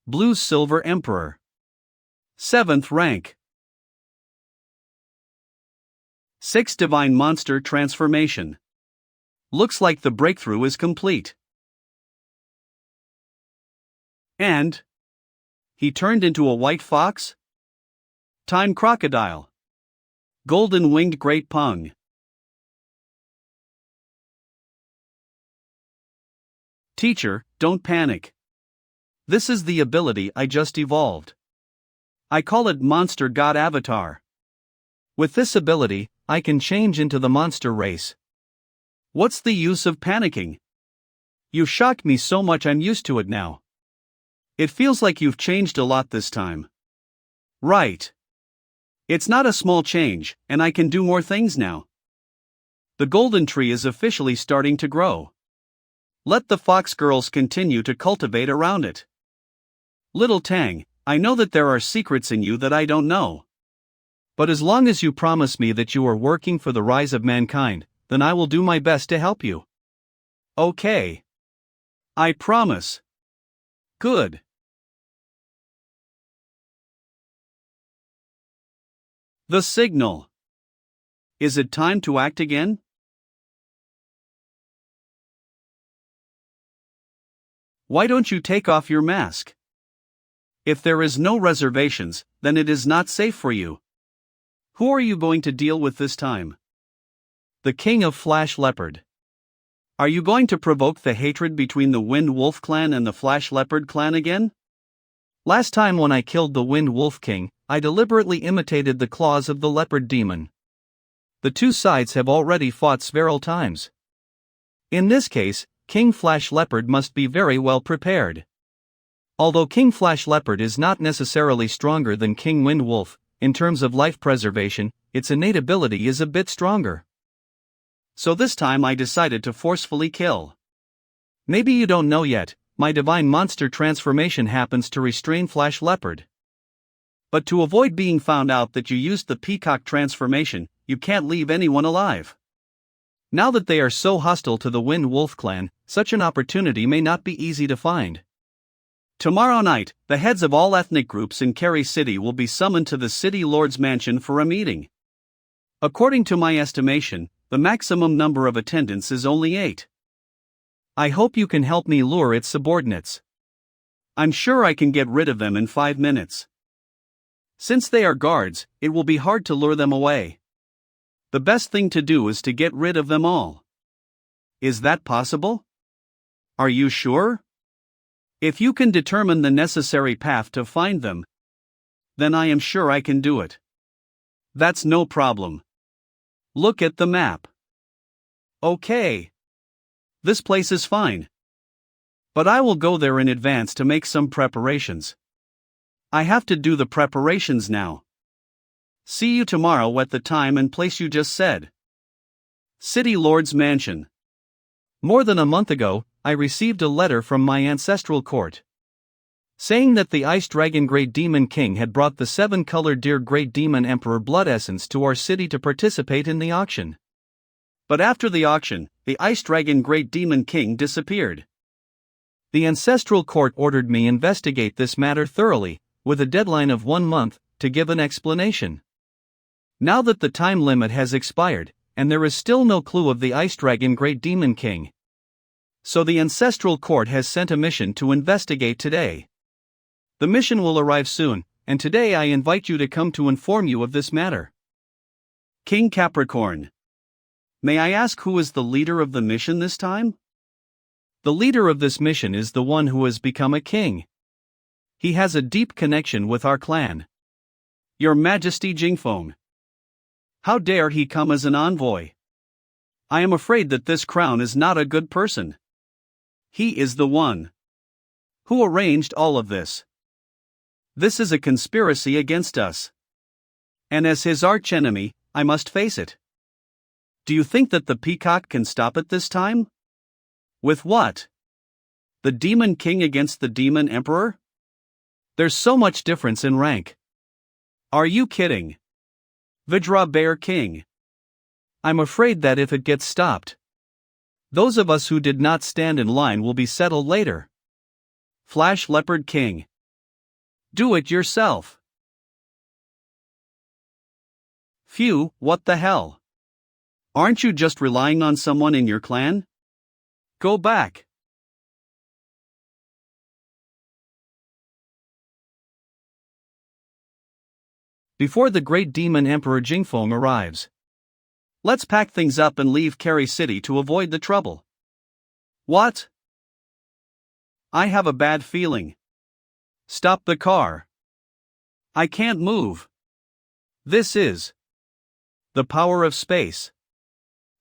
Speaker 1: Blue-Silver Emperor. 7th rank. 6 Divine Monster Transformation. Looks like the breakthrough is complete. And he turned into a white fox? Time crocodile. Golden winged great pung. Teacher, don't panic. This is the ability I just evolved. I call it Monster God Avatar. With this ability, I can change into the monster race. What's the use of panicking? You shocked me so much I'm used to it now. It feels like you've changed a lot this time. Right. It's not a small change, and I can do more things now. The golden tree is officially starting to grow. Let the fox girls continue to cultivate around it. Little Tang, I know that there are secrets in you that I don't know. But as long as you promise me that you are working for the rise of mankind, then I will do my best to help you. Okay. I promise. Good. The signal. Is it time to act again? Why don't you take off your mask? If there is no reservations, then it is not safe for you. Who are you going to deal with this time? The King of Flash Leopard. Are you going to provoke the hatred between the Wind Wolf clan and the Flash Leopard clan again? Last time when I killed the Wind Wolf King, I deliberately imitated the claws of the leopard demon. The two sides have already fought several times. In this case, King Flash Leopard must be very well prepared. Although King Flash Leopard is not necessarily stronger than King Wind Wolf, in terms of life preservation, its innate ability is a bit stronger. So this time I decided to forcefully kill. Maybe you don't know yet, my divine monster transformation happens to restrain Flash Leopard. But to avoid being found out that you used the peacock transformation, you can't leave anyone alive. Now that they are so hostile to the Wind Wolf clan, such an opportunity may not be easy to find. Tomorrow night, the heads of all ethnic groups in Kerry City will be summoned to the City Lord's mansion for a meeting. According to my estimation, the maximum number of attendants is only 8. I hope you can help me lure its subordinates. I'm sure I can get rid of them in 5 minutes. Since they are guards, it will be hard to lure them away. The best thing to do is to get rid of them all. Is that possible? Are you sure? If you can determine the necessary path to find them, then I am sure I can do it. That's no problem. Look at the map. Okay. This place is fine. But I will go there in advance to make some preparations. I have to do the preparations now. See you tomorrow at the time and place you just said. City Lord's Mansion. More than a month ago, I received a letter from my ancestral court, saying that the Ice Dragon Great Demon King had brought the 7-colored Deer Great Demon Emperor Blood Essence to our city to participate in the auction. But after the auction, the Ice Dragon Great Demon King disappeared. The ancestral court ordered me investigate this matter thoroughly, with a deadline of 1 month, to give an explanation. Now that the time limit has expired, and there is still no clue of the Ice Dragon Great Demon King. So the ancestral court has sent a mission to investigate today. The mission will arrive soon, and today I invite you to come to inform you of this matter. King Capricorn. May I ask who is the leader of the mission this time? The leader of this mission is the one who has become a king. He has a deep connection with our clan. Your Majesty Jingfeng. How dare he come as an envoy? I am afraid that this crown is not a good person. He is the one who arranged all of this. This is a conspiracy against us. And as his archenemy, I must face it. Do you think that the peacock can stop it this time? With what? The Demon King against the Demon Emperor? There's so much difference in rank. Are you kidding? Vidra Bear King. I'm afraid that if it gets stopped, those of us who did not stand in line will be settled later. Flash Leopard King. Do it yourself. Phew, what the hell? Aren't you just relying on someone in your clan? Go back. Before the great demon Emperor Jingfeng arrives. Let's pack things up and leave Carrie City to avoid the trouble. What? I have a bad feeling. Stop the car. I can't move. This is the power of space.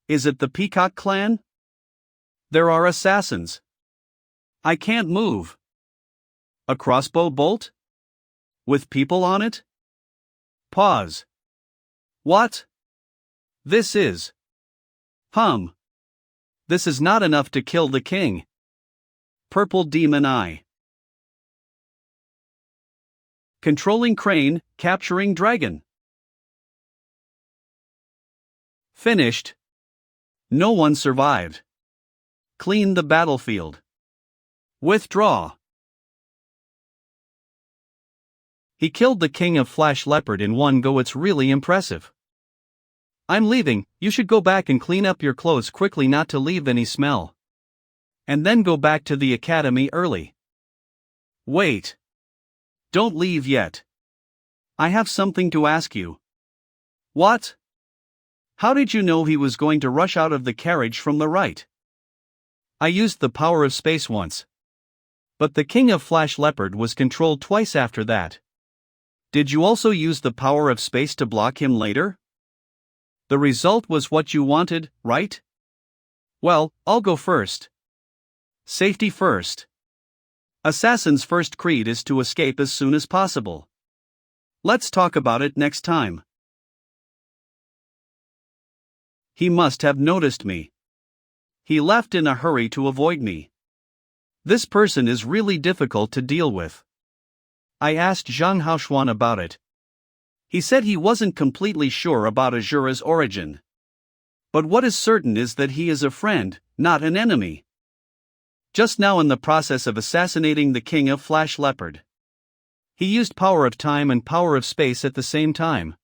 Speaker 1: Is it the Peacock clan? There are assassins. I can't move. A crossbow bolt? With people on it? Pause. What? This is. This is not enough to kill the king. Purple demon eye. Controlling crane, capturing dragon. Finished. No one survived. Clean the battlefield. Withdraw. He killed the king of Flash Leopard in one go. It's really impressive. I'm leaving, you should go back and clean up your clothes quickly not to leave any smell. And then go back to the academy early. Wait. Don't leave yet. I have something to ask you. What? How did you know he was going to rush out of the carriage from the right? I used the power of space once. But the king of Flash Leopard was controlled twice after that. Did you also use the power of space to block him later? The result was what you wanted, right? Well, I'll go first. Safety first. Assassin's first creed is to escape as soon as possible. Let's talk about it next time. He must have noticed me. He left in a hurry to avoid me. This person is really difficult to deal with. I asked Zhang Haoxuan about it. He said he wasn't completely sure about Azura's origin. But what is certain is that he is a friend, not an enemy. Just now in the process of assassinating the king of Flash Leopard. He used power of time and power of space at the same time.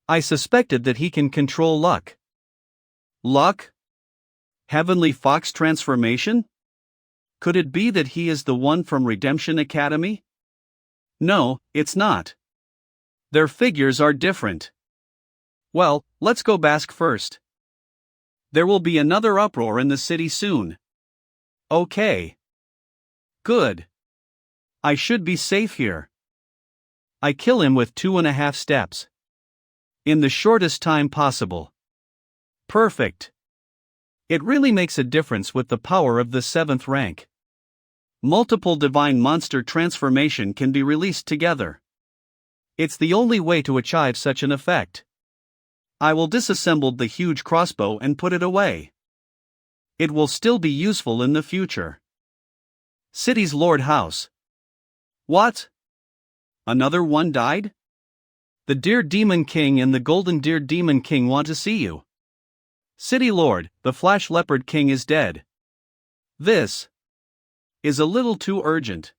Speaker 1: I suspected that he can control luck. Luck? Heavenly Fox transformation? Could it be that he is the one from Redemption Academy? No, it's not. Their figures are different. Well, let's go bask first. There will be another uproar in the city soon. Okay. Good. I should be safe here. I kill him with 2.5 steps. In the shortest time possible. Perfect. It really makes a difference with the power of the 7th rank. Multiple divine monster transformation can be released together. It's the only way to achieve such an effect. I will disassemble the huge crossbow and put it away. It will still be useful in the future. City's Lord House. What? Another one died? The Deer Demon King and the Golden Deer Demon King want to see you. City Lord, the Flash Leopard King is dead. This is a little too urgent.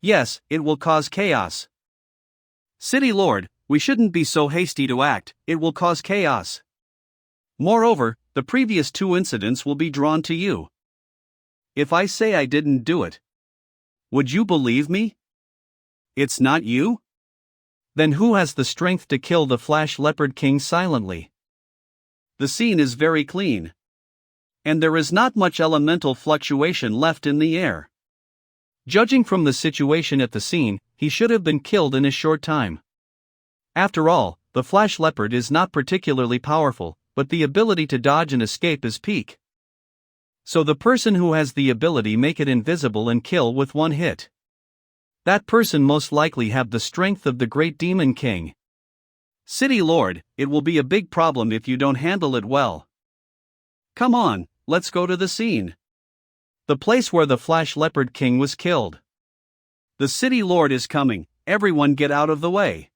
Speaker 1: Yes, it will cause chaos. City Lord, we shouldn't be so hasty to act, it will cause chaos. Moreover, the previous 2 incidents will be drawn to you. If I say I didn't do it, would you believe me? It's not you? Then who has the strength to kill the Flash Leopard King silently? The scene is very clean. And there is not much elemental fluctuation left in the air. Judging from the situation at the scene, he should have been killed in a short time. After all, the Flash Leopard is not particularly powerful, but the ability to dodge and escape is peak. So the person who has the ability make it invisible and kill with one hit. That person most likely have the strength of the Great Demon King. City Lord, it will be a big problem if you don't handle it well. Come on, let's go to the scene. The place where the Flash Leopard King was killed. The City Lord is coming, everyone get out of the way.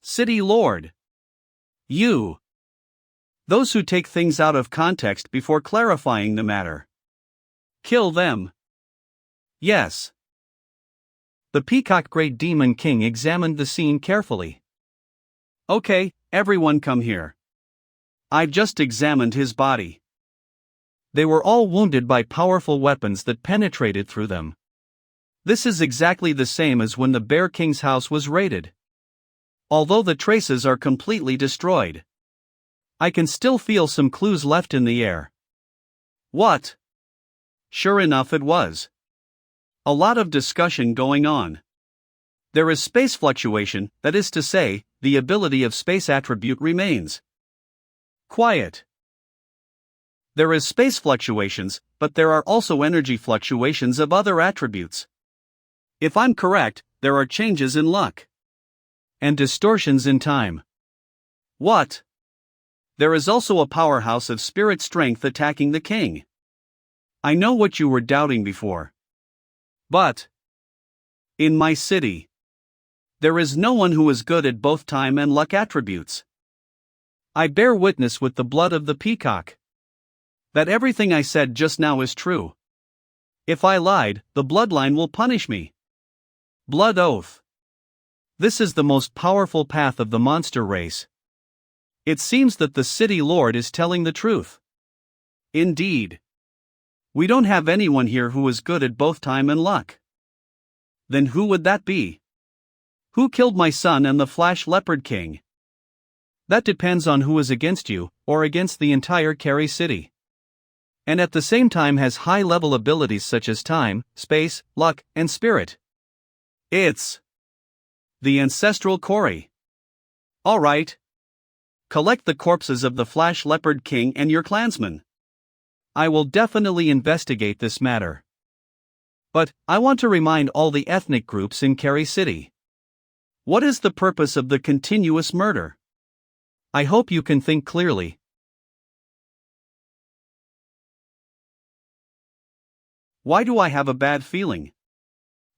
Speaker 1: City Lord. You. Those who take things out of context before clarifying the matter. Kill them. Yes. The Peacock Great Demon King examined the scene carefully. Okay, everyone come here. I've just examined his body. They were all wounded by powerful weapons that penetrated through them. This is exactly the same as when the Bear King's house was raided. Although the traces are completely destroyed, I can still feel some clues left in the air. What? Sure enough, it was. A lot of discussion going on. There is space fluctuation, that is to say, the ability of space attribute remains. Quiet. There is space fluctuations, but there are also energy fluctuations of other attributes. If I'm correct, there are changes in luck. And distortions in time. What? There is also a powerhouse of spirit strength attacking the king. I know what you were doubting before. But in my city, there is no one who is good at both time and luck attributes. I bear witness with the blood of the peacock that everything I said just now is true. If I lied, the bloodline will punish me. Blood oath. This is the most powerful path of the monster race. It seems that the city lord is telling the truth. Indeed. We don't have anyone here who is good at both time and luck. Then who would that be? Who killed my son and the Flash Leopard King? That depends on who is against you, or against the entire Carrie City. And at the same time has high-level abilities such as time, space, luck, and spirit. It's the ancestral Corey. Alright. Collect the corpses of the Flash Leopard King and your clansmen. I will definitely investigate this matter. But I want to remind all the ethnic groups in Carrie City. What is the purpose of the continuous murder? I hope you can think clearly. Why do I have a bad feeling?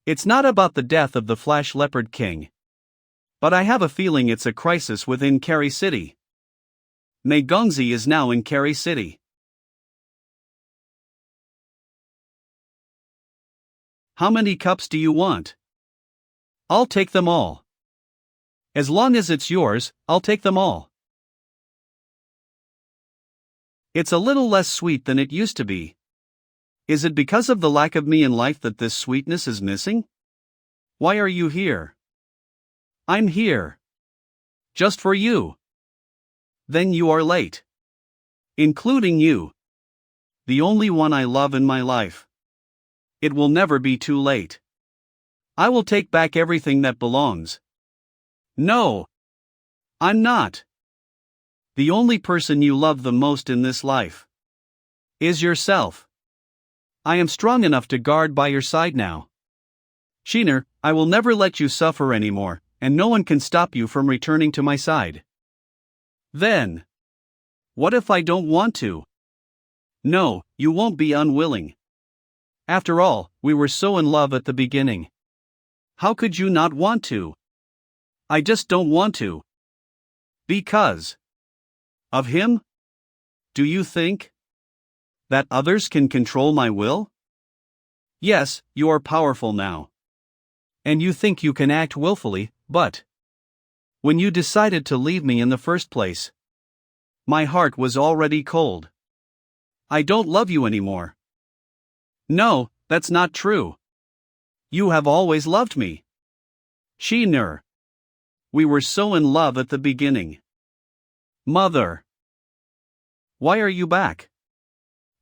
Speaker 1: It's not about the death of the Flash Leopard King. But I have a feeling it's a crisis within Carrie City. Mei Gongzi is now in Carrie City. How many cups do you want? I'll take them all. As long as it's yours, I'll take them all. It's a little less sweet than it used to be. Is it because of the lack of me in life that this sweetness is missing? Why are you here? I'm here. Just for you. Then you are late. Including you. The only one I love in my life. It will never be too late. I will take back everything that belongs. No. I'm not. The only person you love the most in this life is yourself. I am strong enough to guard by your side now. Sheener, I will never let you suffer anymore, and no one can stop you from returning to my side. Then, what if I don't want to? No, you won't be unwilling. After all, we were so in love at the beginning. How could you not want to? I just don't want to. Because of him? Do you think that others can control my will? Yes, you are powerful now. And you think you can act willfully, but when you decided to leave me in the first place, my heart was already cold. I don't love you anymore. No, that's not true. You have always loved me. Sheener. We were so in love at the beginning. Mother. Why are you back?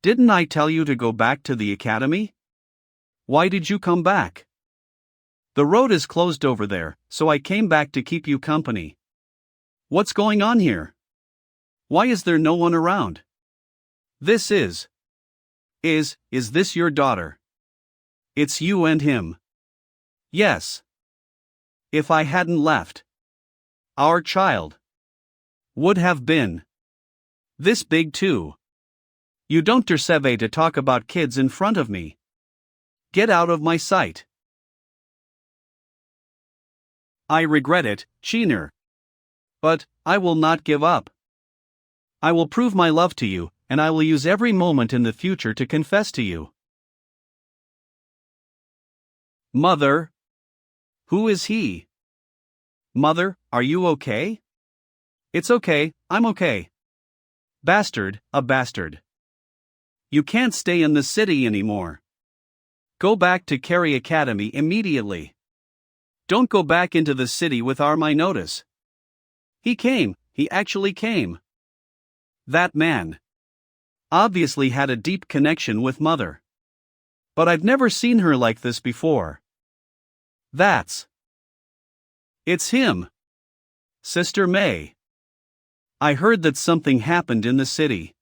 Speaker 1: Didn't I tell you to go back to the academy? Why did you come back? The road is closed over there, so I came back to keep you company. What's going on here? Why is there no one around? This is this your daughter? It's you and him. Yes. If I hadn't left, our child would have been this big too. You don't deserve to talk about kids in front of me. Get out of my sight. I regret it, Sheener. But I will not give up. I will prove my love to you, and I will use every moment in the future to confess to you. Mother. Who is he? Mother, are you okay? It's okay, I'm okay. Bastard, a bastard. You can't stay in the city anymore. Go back to Kerry Academy immediately. Don't go back into the city without my notice. He actually came. That man obviously had a deep connection with Mother. But I've never seen her like this before. It's him. Sister May. I heard that something happened in the city.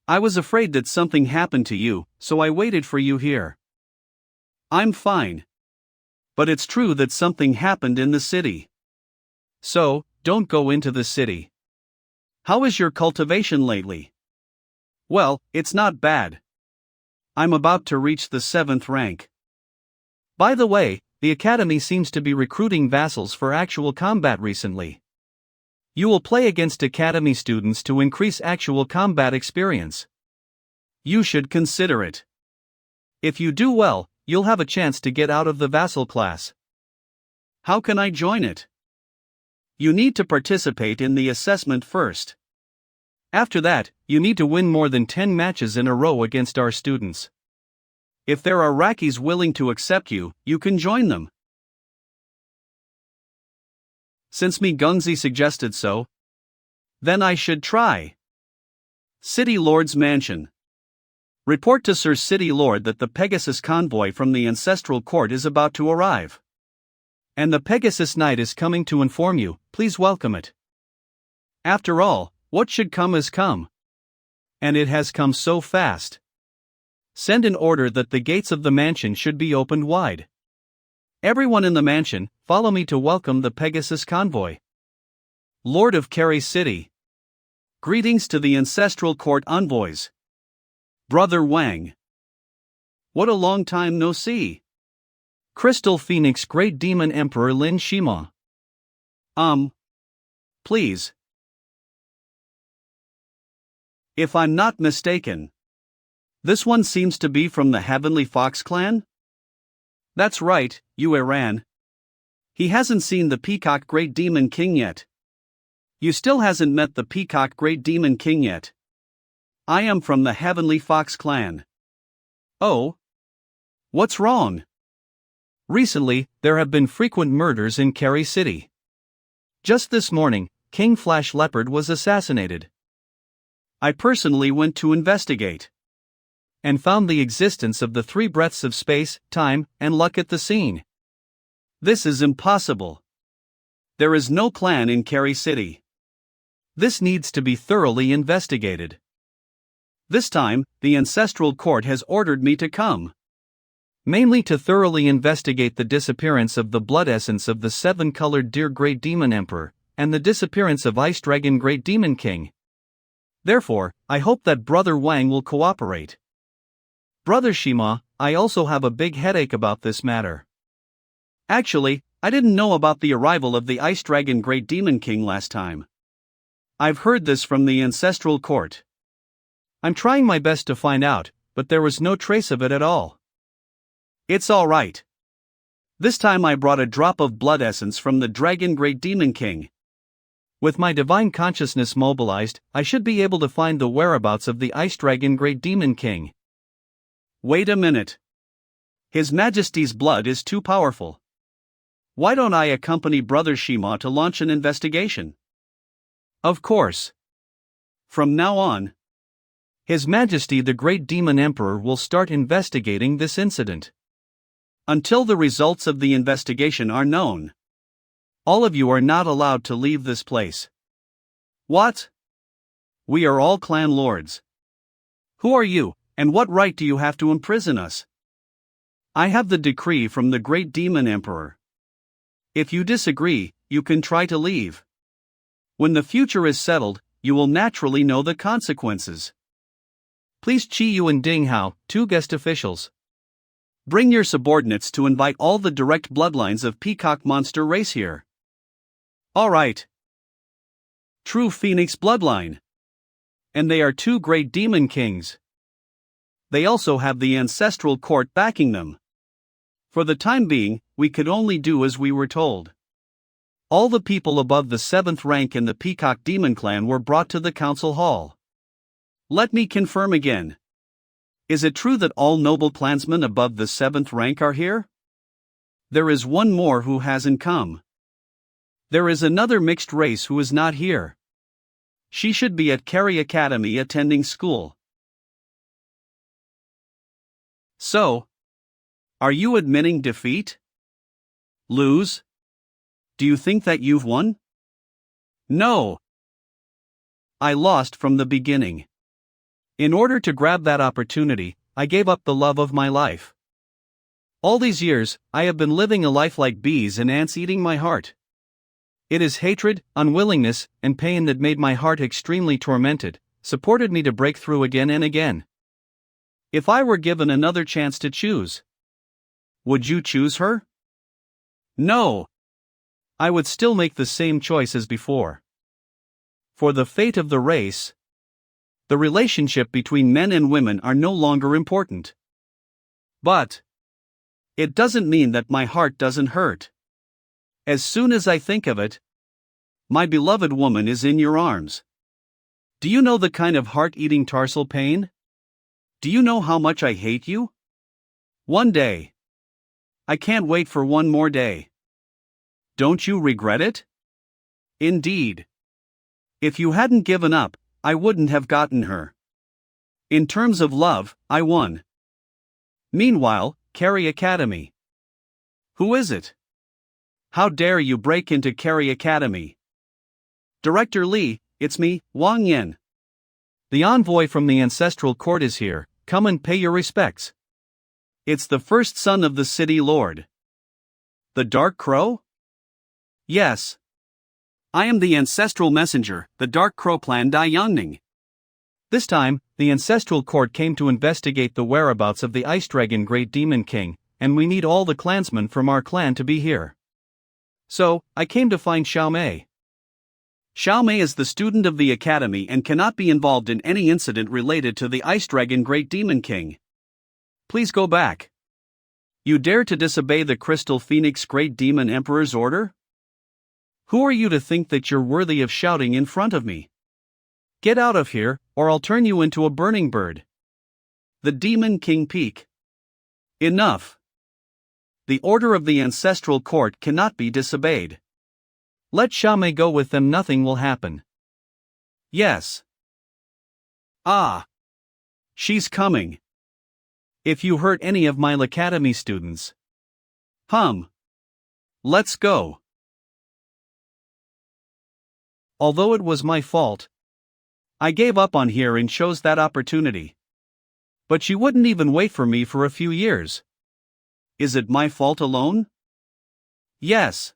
Speaker 1: I was afraid that something happened to you, so I waited for you here. I'm fine. But it's true that something happened in the city. So, don't go into the city. How is your cultivation lately? Well, it's not bad. I'm about to reach the 7th rank. By the way, the Academy seems to be recruiting vassals for actual combat recently. You will play against Academy students to increase actual combat experience. You should consider it. If you do well, you'll have a chance to get out of the vassal class. How can I join it? You need to participate in the assessment first. After that, you need to win more than 10 matches in a row against our students. If there are Rakis willing to accept you, you can join them. Since me Gungzi suggested so, then I should try. City Lord's Mansion. Report to Sir City Lord that the Pegasus convoy from the Ancestral Court is about to arrive. And the Pegasus Knight is coming to inform you, please welcome it. After all, what should come has come. And it has come so fast. Send an order that the gates of the mansion should be opened wide. Everyone in the mansion, follow me to welcome the Pegasus convoy. Lord of Kerry City. Greetings to the Ancestral Court envoys. Brother Wang. What a long time no see. Crystal Phoenix Great Demon Emperor Lin Shima. Please. If I'm not mistaken, this one seems to be from the Heavenly Fox clan? That's right, you Iran. He hasn't seen the Peacock Great Demon King yet. You still hasn't met the Peacock Great Demon King yet. I am from the Heavenly Fox clan. Oh? What's wrong? Recently, there have been frequent murders in Kerry City. Just this morning, King Flash Leopard was assassinated. I personally went to investigate and found the existence of the 3 breaths of space, time, and luck at the scene. This is impossible. There is no clan in Kerry City. This needs to be thoroughly investigated. This time, the Ancestral Court has ordered me to come. Mainly to thoroughly investigate the disappearance of the blood essence of the 7-colored Deer Great Demon Emperor, and the disappearance of Ice Dragon Great Demon King. Therefore, I hope that Brother Wang will cooperate. Brother Shima, I also have a big headache about this matter. Actually, I didn't know about the arrival of the Ice Dragon Great Demon King last time. I've heard this from the Ancestral Court. I'm trying my best to find out, but there was no trace of it at all. It's alright. This time I brought a drop of blood essence from the Dragon Great Demon King. With my divine consciousness mobilized, I should be able to find the whereabouts of the Ice Dragon Great Demon King. Wait a minute. His Majesty's blood is too powerful. Why don't I accompany Brother Shima to launch an investigation? Of course. From now on, His Majesty the Great Demon Emperor will start investigating this incident. Until the results of the investigation are known, all of you are not allowed to leave this place. What? We are all clan lords. Who are you, and what right do you have to imprison us? I have the decree from the Great Demon Emperor. If you disagree, you can try to leave. When the future is settled, you will naturally know the consequences. Please Chi Yu and Ding Hao, 2 guest officials. Bring your subordinates to invite all the direct bloodlines of Peacock Monster race here. Alright. True Phoenix bloodline. And they are 2 great demon kings. They also have the Ancestral Court backing them. For the time being, we could only do as we were told. All the people above the 7th rank in the Peacock Demon Clan were brought to the council hall. Let me confirm again. Is it true that all noble clansmen above the 7th rank are here? There is one more who hasn't come. There is another mixed race who is not here. She should be at Kerry Academy attending school. So, are you admitting defeat? Lose? Do you think that you've won? No. I lost from the beginning. In order to grab that opportunity, I gave up the love of my life. All these years, I have been living a life like bees and ants eating my heart. It is hatred, unwillingness, and pain that made my heart extremely tormented, supported me to break through again and again. If I were given another chance to choose, would you choose her? No. I would still make the same choice as before. For the fate of the race, the relationship between men and women are no longer important. But it doesn't mean that my heart doesn't hurt. As soon as I think of it, my beloved woman is in your arms. Do you know the kind of heart-eating tarsal pain? Do you know how much I hate you? One day. I can't wait for one more day. Don't you regret it? Indeed. If you hadn't given up, I wouldn't have gotten her. In terms of love, I won. Meanwhile, Kerry Academy. Who is it? How dare you break into Kerry Academy? Director Lee, it's me, Wang Yen. The envoy from the ancestral court is here, come and pay your respects. It's the first son of the city lord. The Dark Crow? Yes. I am the ancestral messenger, the Dark Crow clan Dai Yangning. This time, the ancestral court came to investigate the whereabouts of the Ice Dragon Great Demon King, and we need all the clansmen from our clan to be here. So, I came to find Xiao Mei. Xiao Mei is the student of the academy and cannot be involved in any incident related to the Ice Dragon Great Demon King. Please go back. You dare to disobey the Crystal Phoenix Great Demon Emperor's order? Who are you to think that you're worthy of shouting in front of me? Get out of here, or I'll turn you into a burning bird. The Demon King Peak. Enough. The order of the ancestral court cannot be disobeyed. Let Xiao Mei go with them, nothing will happen. Yes. Ah. She's coming. If you hurt any of my academy students. Let's go. Although it was my fault, I gave up on her and chose that opportunity. But she wouldn't even wait for me for a few years. Is it my fault alone? Yes.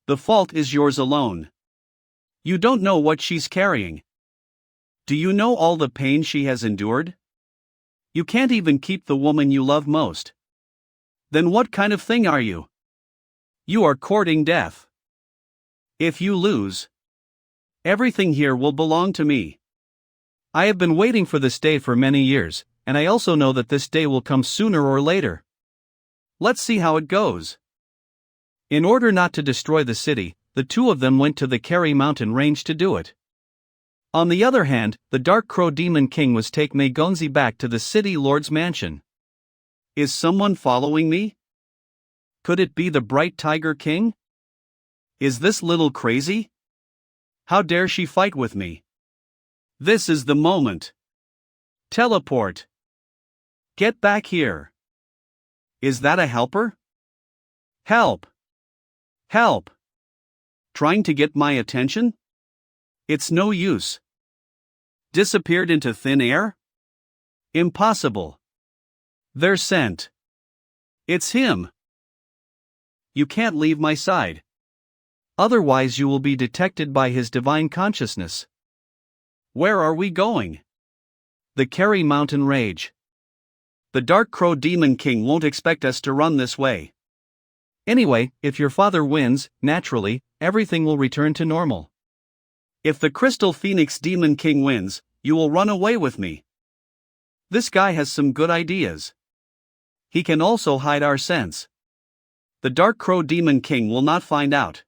Speaker 1: The fault is yours alone. You don't know what she's carrying. Do you know all the pain she has endured? You can't even keep the woman you love most. Then what kind of thing are you? You are courting death. If you lose, everything here will belong to me. I have been waiting for this day for many years, and I also know that this day will come sooner or later. Let's see how it goes. In order not to destroy the city, the two of them went to the Kerry Mountain range to do it. On the other hand, the Dark Crow Demon King was take Mei Gonzi back to the city lord's mansion. Is someone following me? Could it be the Bright Tiger King? Is this little crazy? How dare she fight with me? This is the moment. Teleport. Get back here. Is that a helper? Help. Help. Trying to get my attention? It's no use. Disappeared into thin air? Impossible. They're sent. It's him. You can't leave my side. Otherwise you will be detected by his divine consciousness. Where are we going? The Kerry Mountain Rage. The Dark Crow Demon King won't expect us to run this way. Anyway, if your father wins, naturally, everything will return to normal. If the Crystal Phoenix Demon King wins, you will run away with me. This guy has some good ideas. He can also hide our scents. The Dark Crow Demon King will not find out.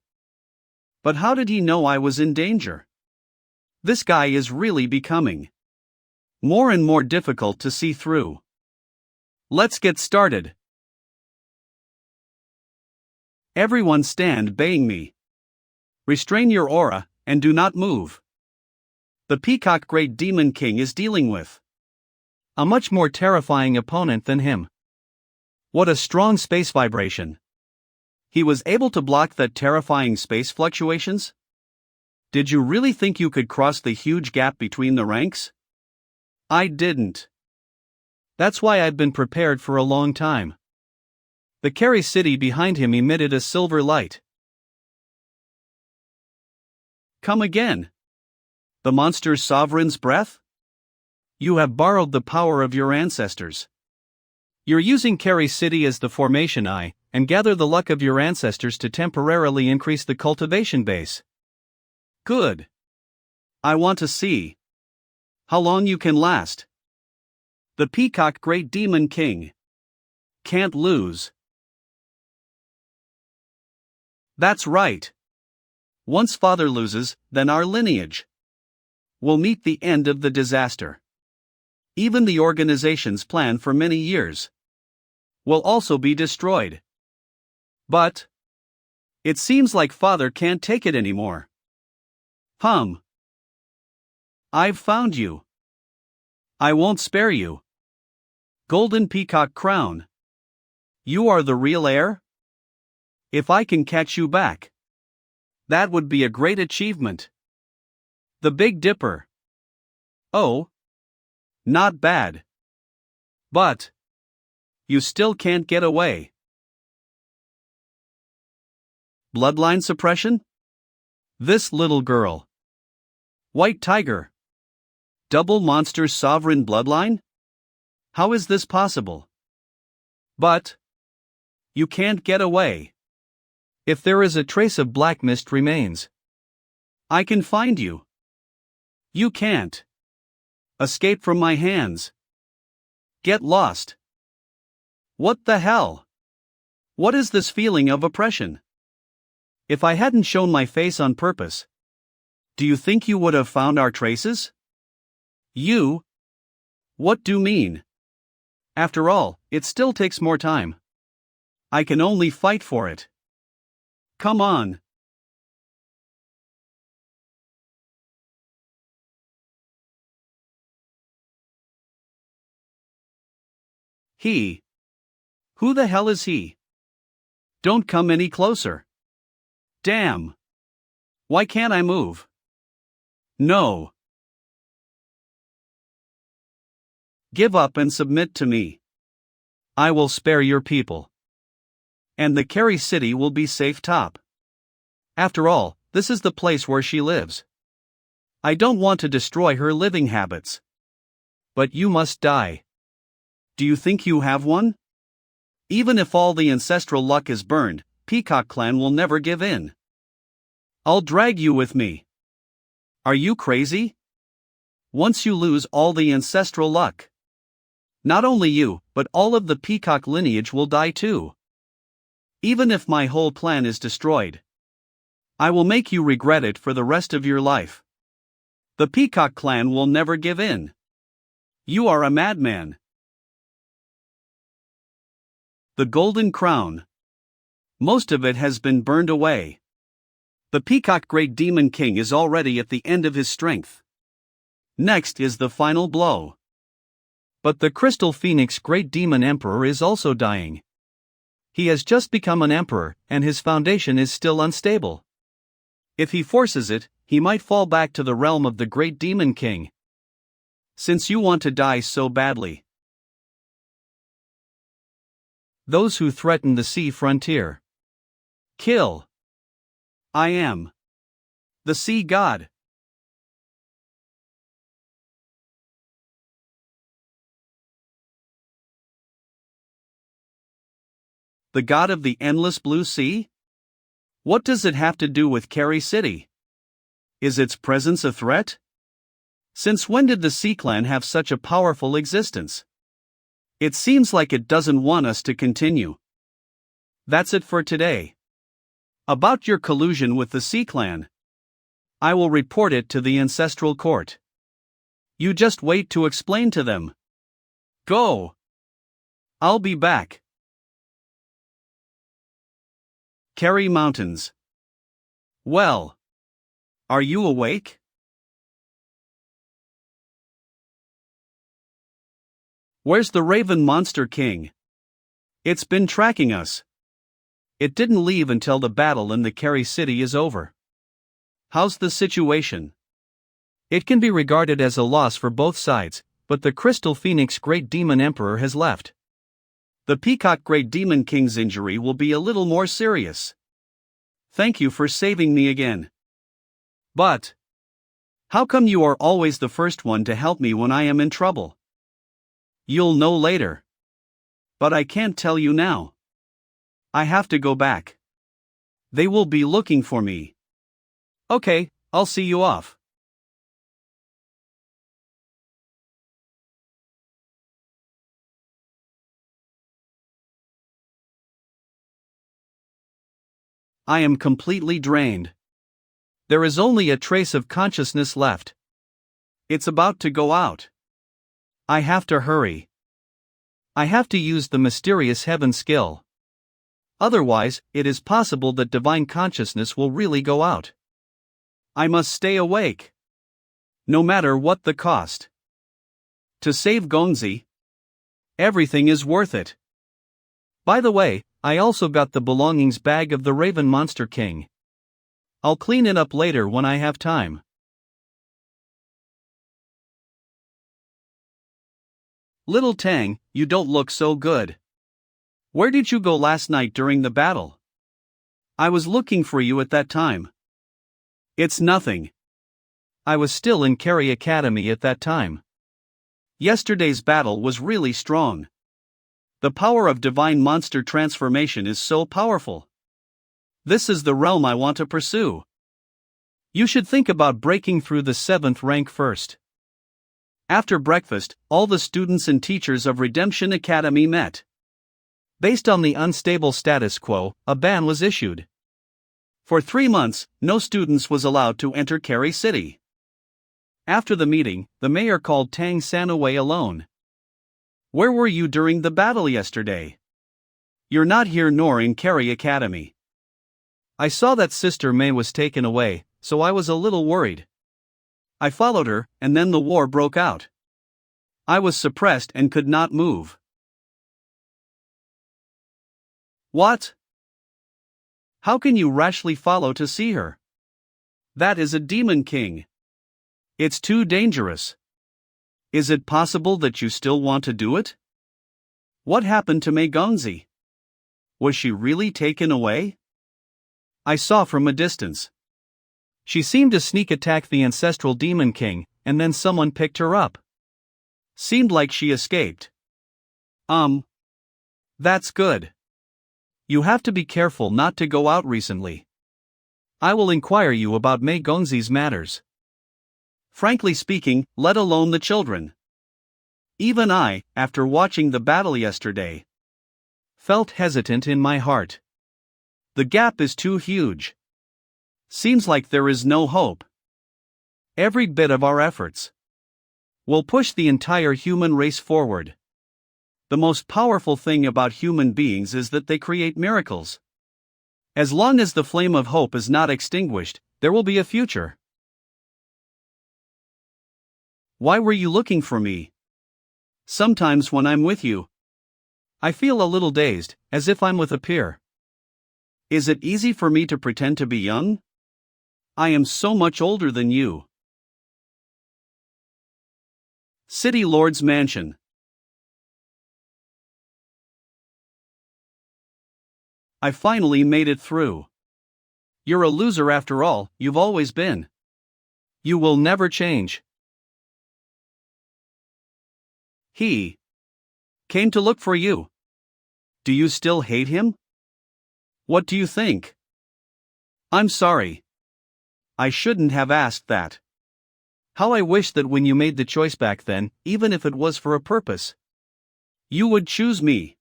Speaker 1: But how did he know I was in danger? This guy is really becoming. more and more difficult to see through. Let's get started. Everyone stand baying me. Restrain your aura, and do not move. The Peacock Great Demon King is dealing with a much more terrifying opponent than him. What a strong space vibration. He was able to block that terrifying space fluctuations? Did you really think you could cross the huge gap between the ranks? I didn't. That's why I've been prepared for a long time. The Carry City behind him emitted a silver light. Come again. The monster's sovereign's breath? You have borrowed the power of your ancestors. You're using Carry City as the formation eye, and gather the luck of your ancestors to temporarily increase the cultivation base. Good. I want to see how long you can last. The Peacock Great Demon King can't lose. That's right. Once father loses, then our lineage will meet the end of the disaster. Even the organization's plan for many years will also be destroyed. But it seems like father can't take it anymore. I've found you. I won't spare you. Golden Peacock Crown. You are the real heir? If I can catch you back, that would be a great achievement. The Big Dipper. Oh, not bad. But you still can't get away. Bloodline suppression? This little girl. White Tiger. Double Monster's sovereign bloodline? How is this possible? But you can't get away. If there is a trace of black mist remains, I can find you. You can't escape from my hands. Get lost. What the hell? What is this feeling of oppression? If I hadn't shown my face on purpose, do you think you would have found our traces? You? What do you mean? After all, it still takes more time. I can only fight for it. Come on. He. Who the hell is he? Don't come any closer. Damn. Why can't I move? No. Give up and submit to me. I will spare your people. And the Carry City will be safe top. After all, this is the place where she lives. I don't want to destroy her living habits. But you must die. Do you think you have one? Even if all the ancestral luck is burned, Peacock Clan will never give in. I'll drag you with me. Are you crazy? Once you lose all the ancestral luck, not only you, but all of the Peacock lineage will die too. Even if my whole plan is destroyed, I will make you regret it for the rest of your life. The Peacock Clan will never give in. You are a madman. The Golden Crown. Most of it has been burned away. The Peacock Great Demon King is already at the end of his strength. Next is the final blow. But the Crystal Phoenix Great Demon Emperor is also dying. He has just become an emperor, and his foundation is still unstable. If he forces it, he might fall back to the realm of the Great Demon King. Since you want to die so badly. Those who threaten the sea frontier. Kill. I am the sea god. The god of the endless blue sea? What does it have to do with Carry City? Is its presence a threat? Since when did the Sea Clan have such a powerful existence? It seems like it doesn't want us to continue. That's it for today. About your collusion with the Sea Clan. I will report it to the Ancestral Court. You just wait to explain to them. Go. I'll be back. Kerry Mountains. Well. Are you awake? Where's the Raven Monster King? It's been tracking us. It didn't leave until the battle in the Kerry city is over. How's the situation? It can be regarded as a loss for both sides, but the Crystal Phoenix Great Demon Emperor has left. The Peacock Great Demon King's injury will be a little more serious. Thank you for saving me again. But how come you are always the first one to help me when I am in trouble? You'll know later. But I can't tell you now. I have to go back. They will be looking for me. Okay, I'll see you off. I am completely drained. There is only a trace of consciousness left. It's about to go out. I have to hurry. I have to use the mysterious heaven skill. Otherwise, it is possible that divine consciousness will really go out. I must stay awake. No matter what the cost. To save Gonzi, everything is worth it. By the way, I also got the belongings bag of the Raven Monster King. I'll clean it up later when I have time. Little Tang, you don't look so good. Where did you go last night during the battle? I was looking for you at that time. It's nothing. I was still in Kerry Academy at that time. Yesterday's battle was really strong. The power of divine monster transformation is so powerful. This is the realm I want to pursue. You should think about breaking through the 7th rank first. After breakfast, all the students and teachers of Redemption Academy met. Based on the unstable status quo, a ban was issued. For 3 months, no students was allowed to enter Kerry City. After the meeting, the mayor called Tang San away alone. Where were you during the battle yesterday? You're not here nor in Kerry Academy. I saw that Sister May was taken away, so I was a little worried. I followed her, and then the war broke out. I was suppressed and could not move. What? How can you rashly follow to see her? That is a demon king. It's too dangerous. Is it possible that you still want to do it? What happened to Mei Gongzi? Was she really taken away? I saw from a distance. She seemed to sneak attack the ancestral demon king, and then someone picked her up. Seemed like she escaped. That's good. You have to be careful not to go out recently. I will inquire you about Mei Gongzi's matters. Frankly speaking, let alone the children. Even I, after watching the battle yesterday, felt hesitant in my heart. The gap is too huge. Seems like there is no hope. Every bit of our efforts will push the entire human race forward. The most powerful thing about human beings is that they create miracles. As long as the flame of hope is not extinguished, there will be a future. Why were you looking for me? Sometimes when I'm with you, I feel a little dazed, as if I'm with a peer. Is it easy for me to pretend to be young? I am so much older than you. City Lord's Mansion. I finally made it through. You're a loser after all, you've always been. You will never change. He came to look for you. Do you still hate him? What do you think? I'm sorry. I shouldn't have asked that. How I wish that when you made the choice back then, even if it was for a purpose, you would choose me.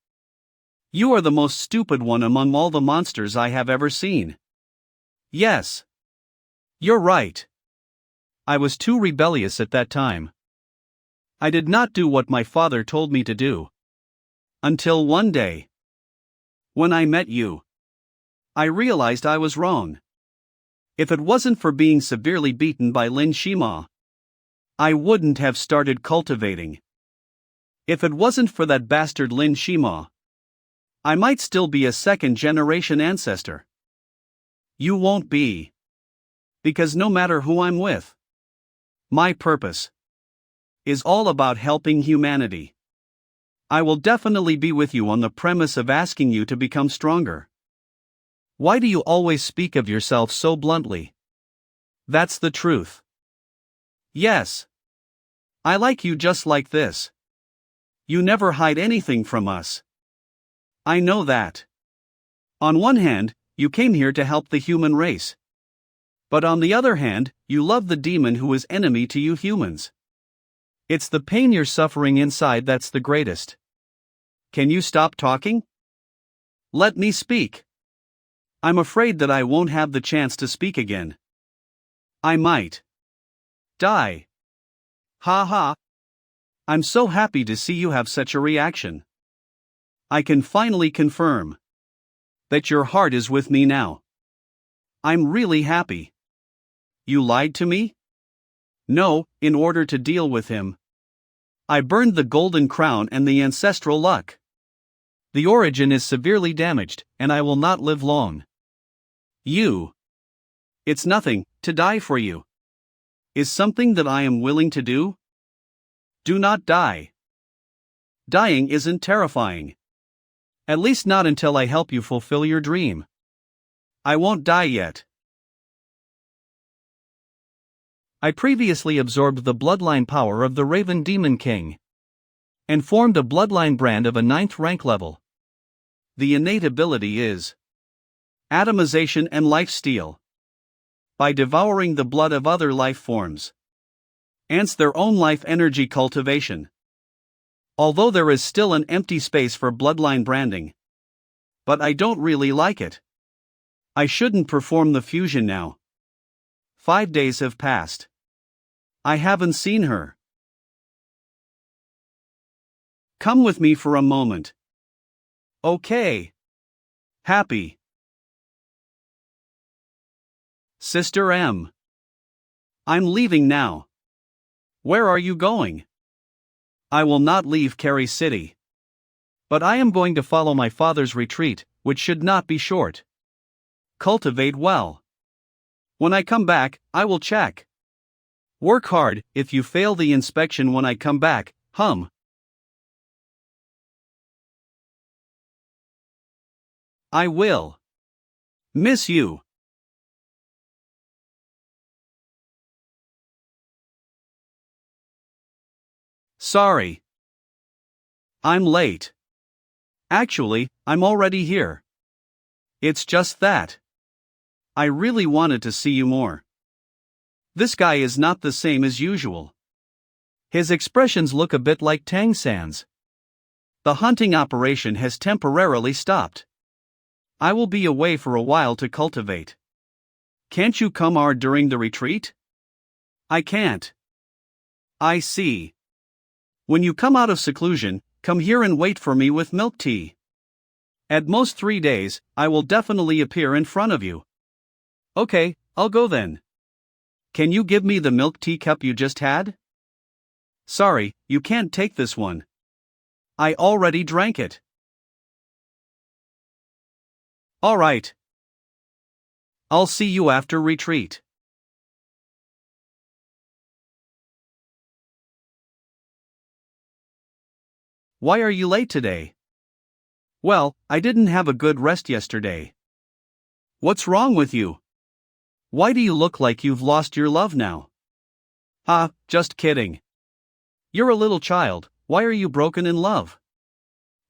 Speaker 1: You are the most stupid one among all the monsters I have ever seen. Yes. You're right. I was too rebellious at that time. I did not do what my father told me to do. Until one day, when I met you, I realized I was wrong. If it wasn't for being severely beaten by Lin Shima, I wouldn't have started cultivating. If it wasn't for that bastard Lin Shima, I might still be a second-generation ancestor. You won't be. Because no matter who I'm with, my purpose is all about helping humanity. I will definitely be with you on the premise of asking you to become stronger. Why do you always speak of yourself so bluntly? That's the truth. Yes. I like you just like this. You never hide anything from us. I know that. On one hand, you came here to help the human race. But on the other hand, you love the demon who is enemy to you humans. It's the pain you're suffering inside that's the greatest. Can you stop talking? Let me speak. I'm afraid that I won't have the chance to speak again. I might die. Ha ha. I'm so happy to see you have such a reaction. I can finally confirm that your heart is with me now. I'm really happy. You lied to me? No, in order to deal with him, I burned the golden crown and the ancestral luck. The origin is severely damaged, and I will not live long. It's nothing to die for you. Is something that I am willing to do? Do not die. Dying isn't terrifying. At least not until I help you fulfill your dream. I won't die yet. I previously absorbed the bloodline power of the Raven Demon King and formed a bloodline brand of a 9th rank level. The innate ability is atomization and lifesteal. By devouring the blood of other life forms, ants their own life energy cultivation. Although there is still an empty space for bloodline branding. But I don't really like it. I shouldn't perform the fusion now. 5 days have passed. I haven't seen her. Come with me for a moment. Okay. Happy. Sister M. I'm leaving now. Where are you going? I will not leave Cary City. But I am going to follow my father's retreat, which should not be short. Cultivate well. When I come back, I will check. Work hard. If you fail the inspection when I come back, I will miss you. Sorry. I'm late. Actually, I'm already here. It's just that I really wanted to see you more. This guy is not the same as usual. His expressions look a bit like Tang San's. The hunting operation has temporarily stopped. I will be away for a while to cultivate. Can't you come during the retreat? I can't. I see. When you come out of seclusion, come here and wait for me with milk tea. At most 3 days, I will definitely appear in front of you. Okay, I'll go then. Can you give me the milk tea cup you just had? Sorry, you can't take this one. I already drank it. Alright. I'll see you after retreat. Why are you late today? Well, I didn't have a good rest yesterday. What's wrong with you? Why do you look like you've lost your love now? Just kidding. You're a little child, why are you broken in love?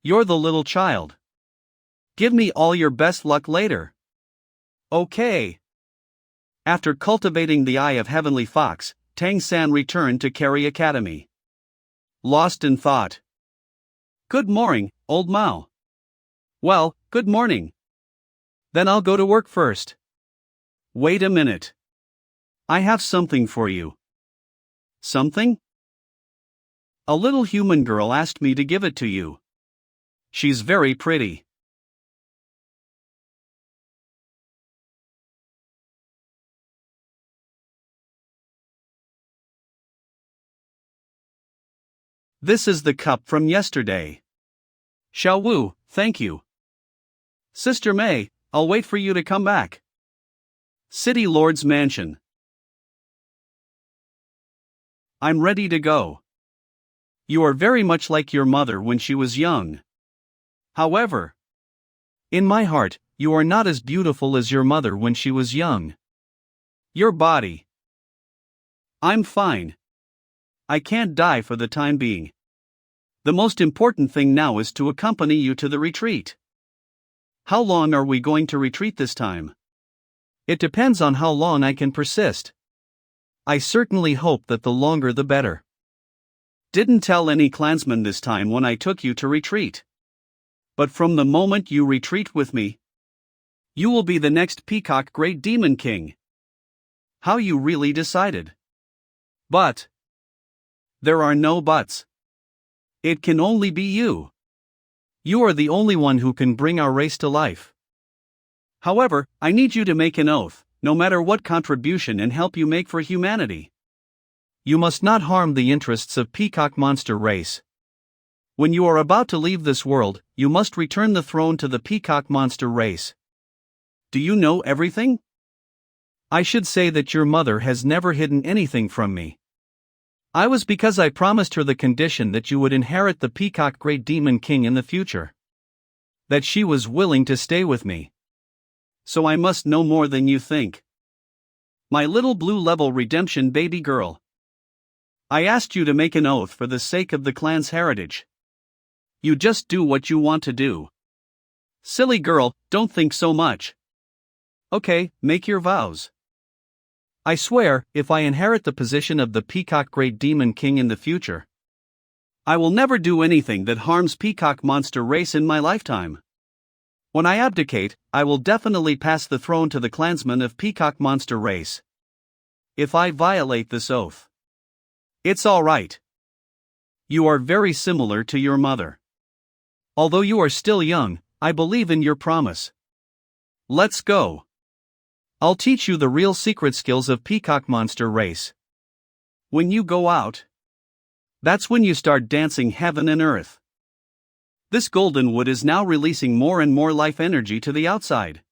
Speaker 1: You're the little child. Give me all your best luck later. Okay. After cultivating the Eye of Heavenly Fox, Tang San returned to Cary Academy. Lost in thought. Good morning, old Mao. Well, good morning. Then I'll go to work first. Wait a minute. I have something for you. Something? A little human girl asked me to give it to you. She's very pretty. This is the cup from yesterday. Xiao Wu, thank you. Sister May, I'll wait for you to come back. City Lord's Mansion. I'm ready to go. You are very much like your mother when she was young. However, in my heart, you are not as beautiful as your mother when she was young. Your body. I'm fine. I can't die for the time being. The most important thing now is to accompany you to the retreat. How long are we going to retreat this time? It depends on how long I can persist. I certainly hope that the longer the better. Didn't tell any clansmen this time when I took you to retreat. But from the moment you retreat with me, you will be the next Peacock Great Demon King. How you really decided. But there are no buts. It can only be you. You are the only one who can bring our race to life. However, I need you to make an oath, no matter what contribution and help you make for humanity. You must not harm the interests of Peacock Monster race. When you are about to leave this world, you must return the throne to the Peacock Monster race. Do you know everything? I should say that your mother has never hidden anything from me. I was because I promised her the condition that you would inherit the Peacock Great Demon King in the future. That she was willing to stay with me. So I must know more than you think. My little blue level redemption baby girl. I asked you to make an oath for the sake of the clan's heritage. You just do what you want to do. Silly girl, don't think so much. Okay, make your vows. I swear, if I inherit the position of the Peacock Great Demon King in the future, I will never do anything that harms Peacock Monster race in my lifetime. When I abdicate, I will definitely pass the throne to the clansmen of Peacock Monster race. If I violate this oath, it's all right. You are very similar to your mother. Although you are still young, I believe in your promise. Let's go. I'll teach you the real secret skills of Peacock Monster race. When you go out, that's when you start dancing heaven and earth. This golden wood is now releasing more and more life energy to the outside.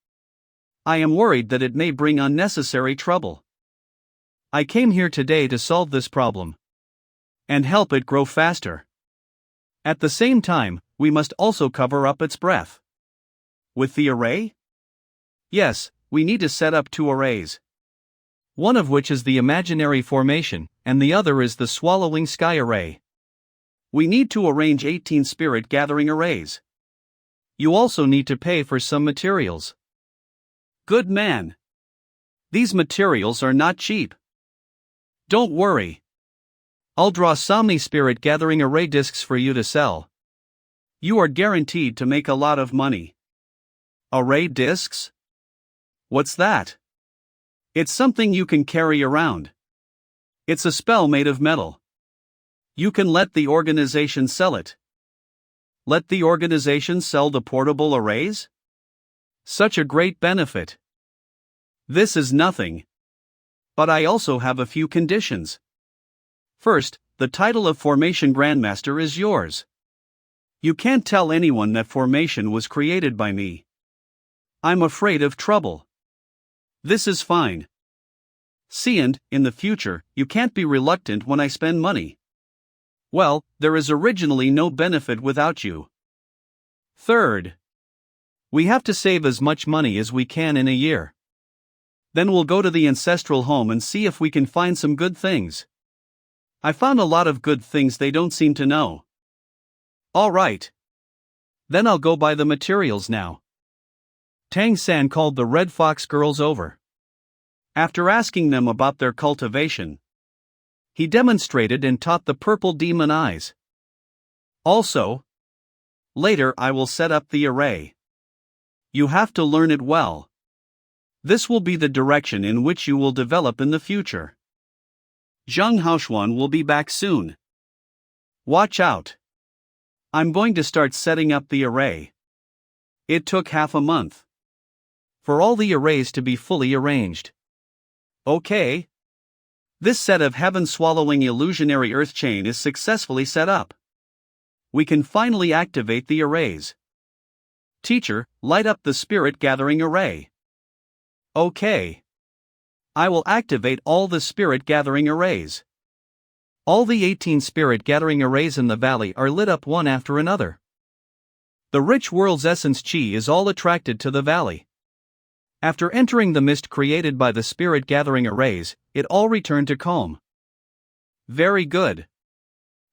Speaker 1: I am worried that it may bring unnecessary trouble. I came here today to solve this problem and help it grow faster. At the same time, we must also cover up its breath. With the array? Yes, we need to set up 2 arrays. One of which is the imaginary formation, and the other is the swallowing sky array. We need to arrange 18 spirit gathering arrays. You also need to pay for some materials. Good man. These materials are not cheap. Don't worry. I'll draw Somni spirit gathering array discs for you to sell. You are guaranteed to make a lot of money. Array discs? What's that? It's something you can carry around. It's a spell made of metal. You can let the organization sell it. Let the organization sell the portable arrays? Such a great benefit. This is nothing. But I also have a few conditions. First, the title of Formation Grandmaster is yours. You can't tell anyone that Formation was created by me. I'm afraid of trouble. This is fine. See, and, in the future, you can't be reluctant when I spend money. Well, there is originally no benefit without you. Third, we have to save as much money as we can in a year. Then we'll go to the ancestral home and see if we can find some good things. I found a lot of good things they don't seem to know. All right. Then I'll go buy the materials now. Tang San called the Red Fox girls over. After asking them about their cultivation, he demonstrated and taught the purple demon eyes. Also, later I will set up the array. You have to learn it well. This will be the direction in which you will develop in the future. Zheng Haoshuan will be back soon. Watch out. I'm going to start setting up the array. It took half a month for all the arrays to be fully arranged. Okay. This set of heaven-swallowing illusionary earth chain is successfully set up. We can finally activate the arrays. Teacher, light up the spirit gathering array. Okay. I will activate all the spirit gathering arrays. All the 18 spirit gathering arrays in the valley are lit up one after another. The rich world's essence chi is all attracted to the valley. After entering the mist created by the spirit gathering arrays, it all returned to calm. Very good.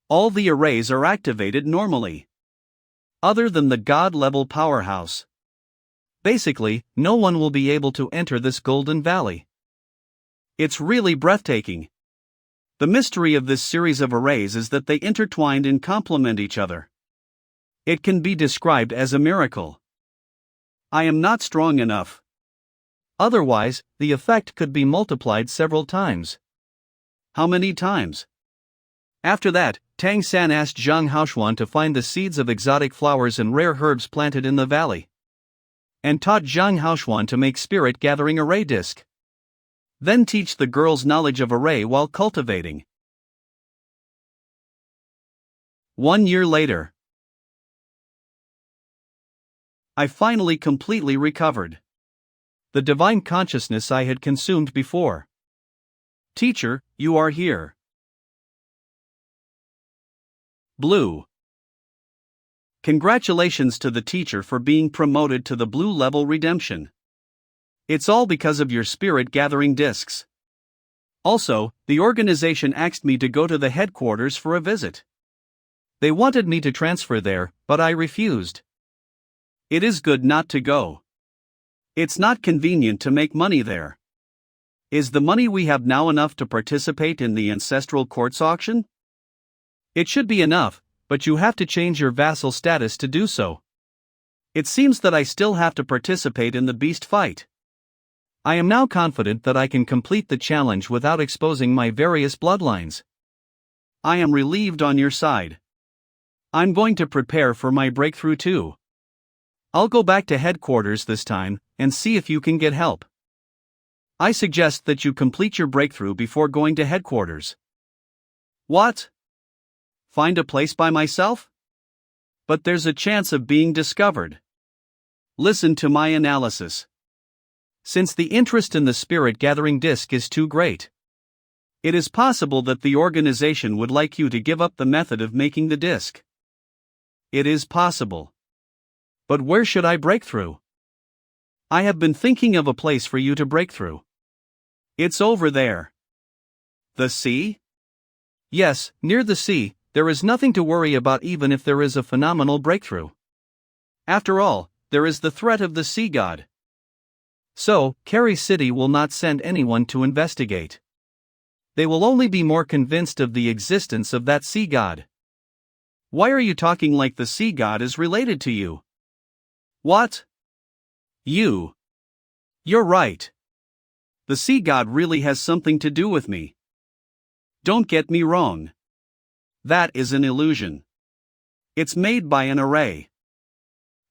Speaker 1: All the arrays are activated normally. Other than the God-level powerhouse. Basically, no one will be able to enter this golden valley. It's really breathtaking. The mystery of this series of arrays is that they intertwined and complement each other. It can be described as a miracle. I am not strong enough. Otherwise, the effect could be multiplied several times. How many times? After that, Tang San asked Zhang Haoshuan to find the seeds of exotic flowers and rare herbs planted in the valley, and taught Zhang Haoshuan to make spirit gathering array disc. Then teach the girls knowledge of array while cultivating. 1 year later. I finally completely recovered the divine consciousness I had consumed before. Teacher, you are here. Blue. Congratulations to the teacher for being promoted to the blue level redemption. It's all because of your spirit gathering discs. Also, the organization asked me to go to the headquarters for a visit. They wanted me to transfer there, but I refused. It is good not to go. It's not convenient to make money there. Is the money we have now enough to participate in the ancestral courts auction? It should be enough, but you have to change your vassal status to do so. It seems that I still have to participate in the beast fight. I am now confident that I can complete the challenge without exposing my various bloodlines. I am relieved on your side. I'm going to prepare for my breakthrough too. I'll go back to headquarters this time and see if you can get help. I suggest that you complete your breakthrough before going to headquarters. What? Find a place by myself? But there's a chance of being discovered. Listen to my analysis. Since the interest in the spirit gathering disc is too great, it is possible that the organization would like you to give up the method of making the disc. It is possible. But where should I break through? I have been thinking of a place for you to break through. It's over there. The sea? Yes, near the sea, there is nothing to worry about even if there is a phenomenal breakthrough. After all, there is the threat of the sea god. So, Carrie City will not send anyone to investigate. They will only be more convinced of the existence of that sea god. Why are you talking like the sea god is related to you? What? You. You're right. The sea god really has something to do with me. Don't get me wrong. That is an illusion. It's made by an array.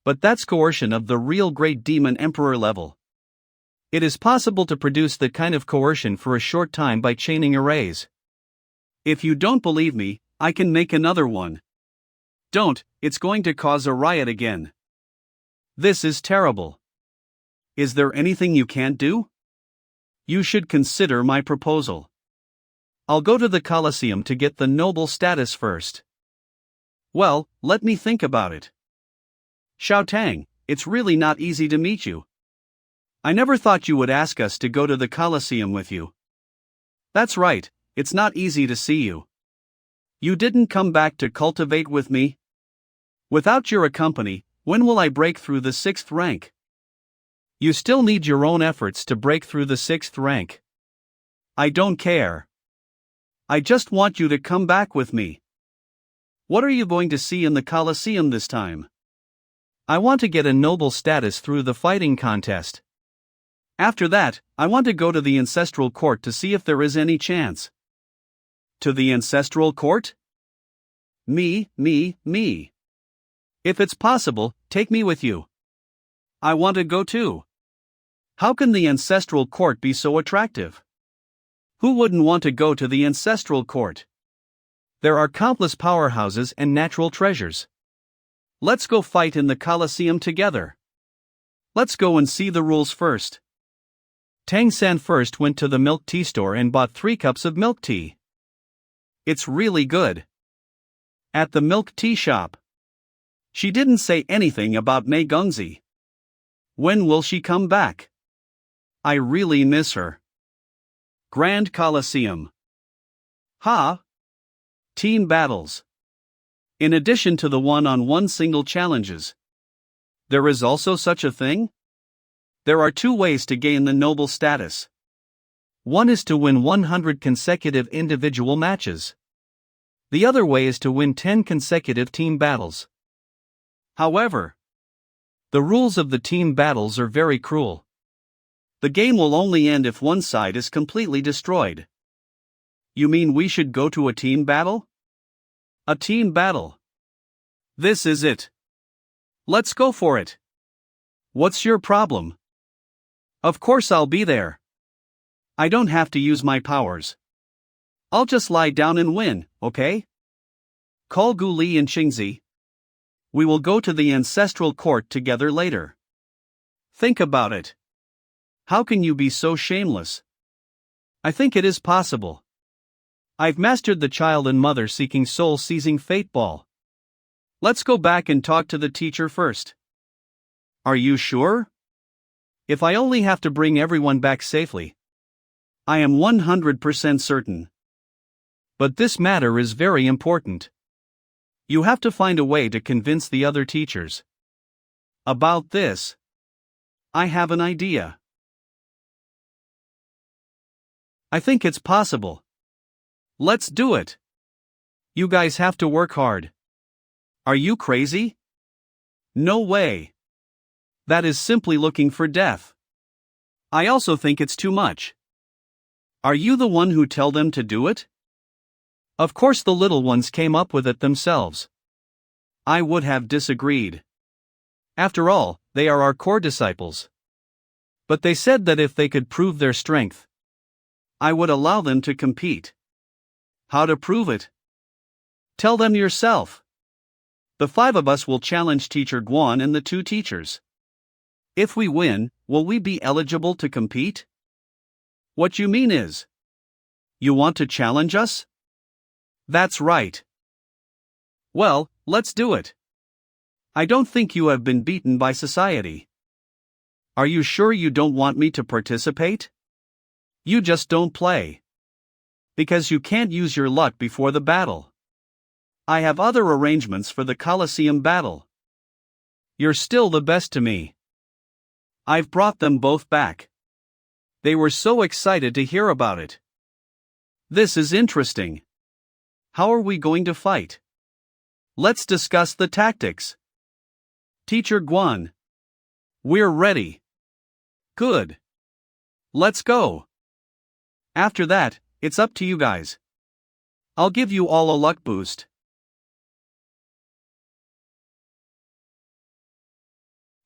Speaker 1: But that's coercion of the real great demon emperor level. It is possible to produce that kind of coercion for a short time by chaining arrays. If you don't believe me, I can make another one. Don't, it's going to cause a riot again. This is terrible. Is there anything you can't do? You should consider my proposal. I'll go to the Colosseum to get the noble status first. Well, let me think about it. Xiao Tang, it's really not easy to meet you. I never thought you would ask us to go to the Colosseum with you. That's right, it's not easy to see you. You didn't come back to cultivate with me? Without your company, when will I break through the 6th rank? You still need your own efforts to break through the 6th rank. I don't care. I just want you to come back with me. What are you going to see in the Colosseum this time? I want to get a noble status through the fighting contest. After that, I want to go to the ancestral court to see if there is any chance. To the ancestral court? Me. If it's possible, take me with you. I want to go too. How can the ancestral court be so attractive? Who wouldn't want to go to the ancestral court? There are countless powerhouses and natural treasures. Let's go fight in the Colosseum together. Let's go and see the rules first. Tang San first went to the milk tea store and bought 3 cups of milk tea. It's really good. At the milk tea shop. She didn't say anything about Mei Gongzi. When will she come back? I really miss her. Grand Colosseum. Ha! Team battles. In addition to the one-on-one single challenges. There is also such a thing? There are 2 ways to gain the noble status. One is to win 100 consecutive individual matches. The other way is to win 10 consecutive team battles. However, the rules of the team battles are very cruel. The game will only end if one side is completely destroyed. You mean we should go to a team battle? A team battle. This is it. Let's go for it. What's your problem? Of course I'll be there. I don't have to use my powers. I'll just lie down and win, okay? Call Gu Li and Xingzi. We will go to the ancestral court together later. Think about it. How can you be so shameless? I think it is possible. I've mastered the child and mother seeking soul seizing fate ball. Let's go back and talk to the teacher first. Are you sure? If I only have to bring everyone back safely. I am 100% certain. But this matter is very important. You have to find a way to convince the other teachers. About this, I have an idea. I think it's possible. Let's do it. You guys have to work hard. Are you crazy? No way. That is simply looking for death. I also think it's too much. Are you the one who tell them to do it? Of course the little ones came up with it themselves. I would have disagreed. After all, they are our core disciples. But they said that if they could prove their strength, I would allow them to compete. How to prove it? Tell them yourself. The 5 of us will challenge Teacher Guan and the 2 teachers. If we win, will we be eligible to compete? What you mean is, you want to challenge us? That's right. Well, let's do it. I don't think you have been beaten by society. Are you sure you don't want me to participate? You just don't play. Because you can't use your luck before the battle. I have other arrangements for the Colosseum battle. You're still the best to me. I've brought them both back. They were so excited to hear about it. This is interesting. How are we going to fight? Let's discuss the tactics. Teacher Guan. We're ready. Good. Let's go. After that, it's up to you guys. I'll give you all a luck boost.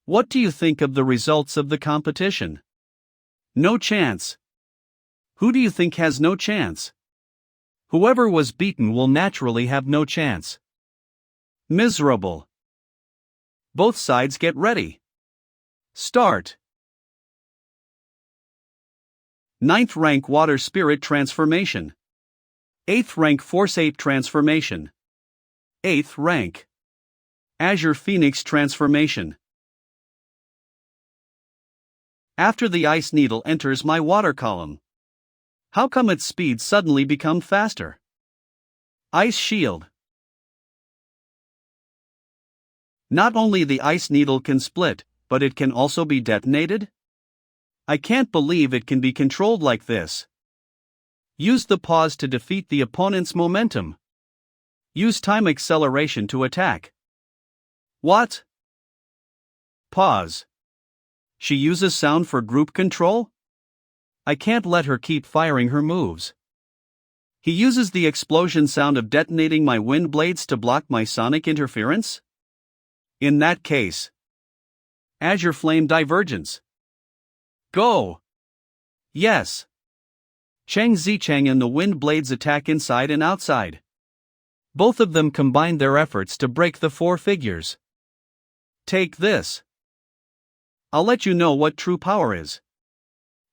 Speaker 1: What do you think of the results of the competition? No chance. Who do you think has no chance? Whoever was beaten will naturally have no chance. Miserable. Both sides get ready. Start. 9th rank Water Spirit Transformation. 8th rank Force Ape Transformation. 8th rank Azure Phoenix Transformation. After the Ice Needle enters my water column, how come its speed suddenly become faster? Ice Shield. Not only the Ice Needle can split, but it can also be detonated? I can't believe it can be controlled like this. Use the pause to defeat the opponent's momentum. Use time acceleration to attack. What? Pause. She uses sound for group control? I can't let her keep firing her moves. He uses the explosion sound of detonating my wind blades to block my sonic interference? In that case, Azure Flame Divergence. Go! Yes. Chang Zichang and the wind blades attack inside and outside. Both of them combine their efforts to break the four figures. Take this. I'll let you know what true power is.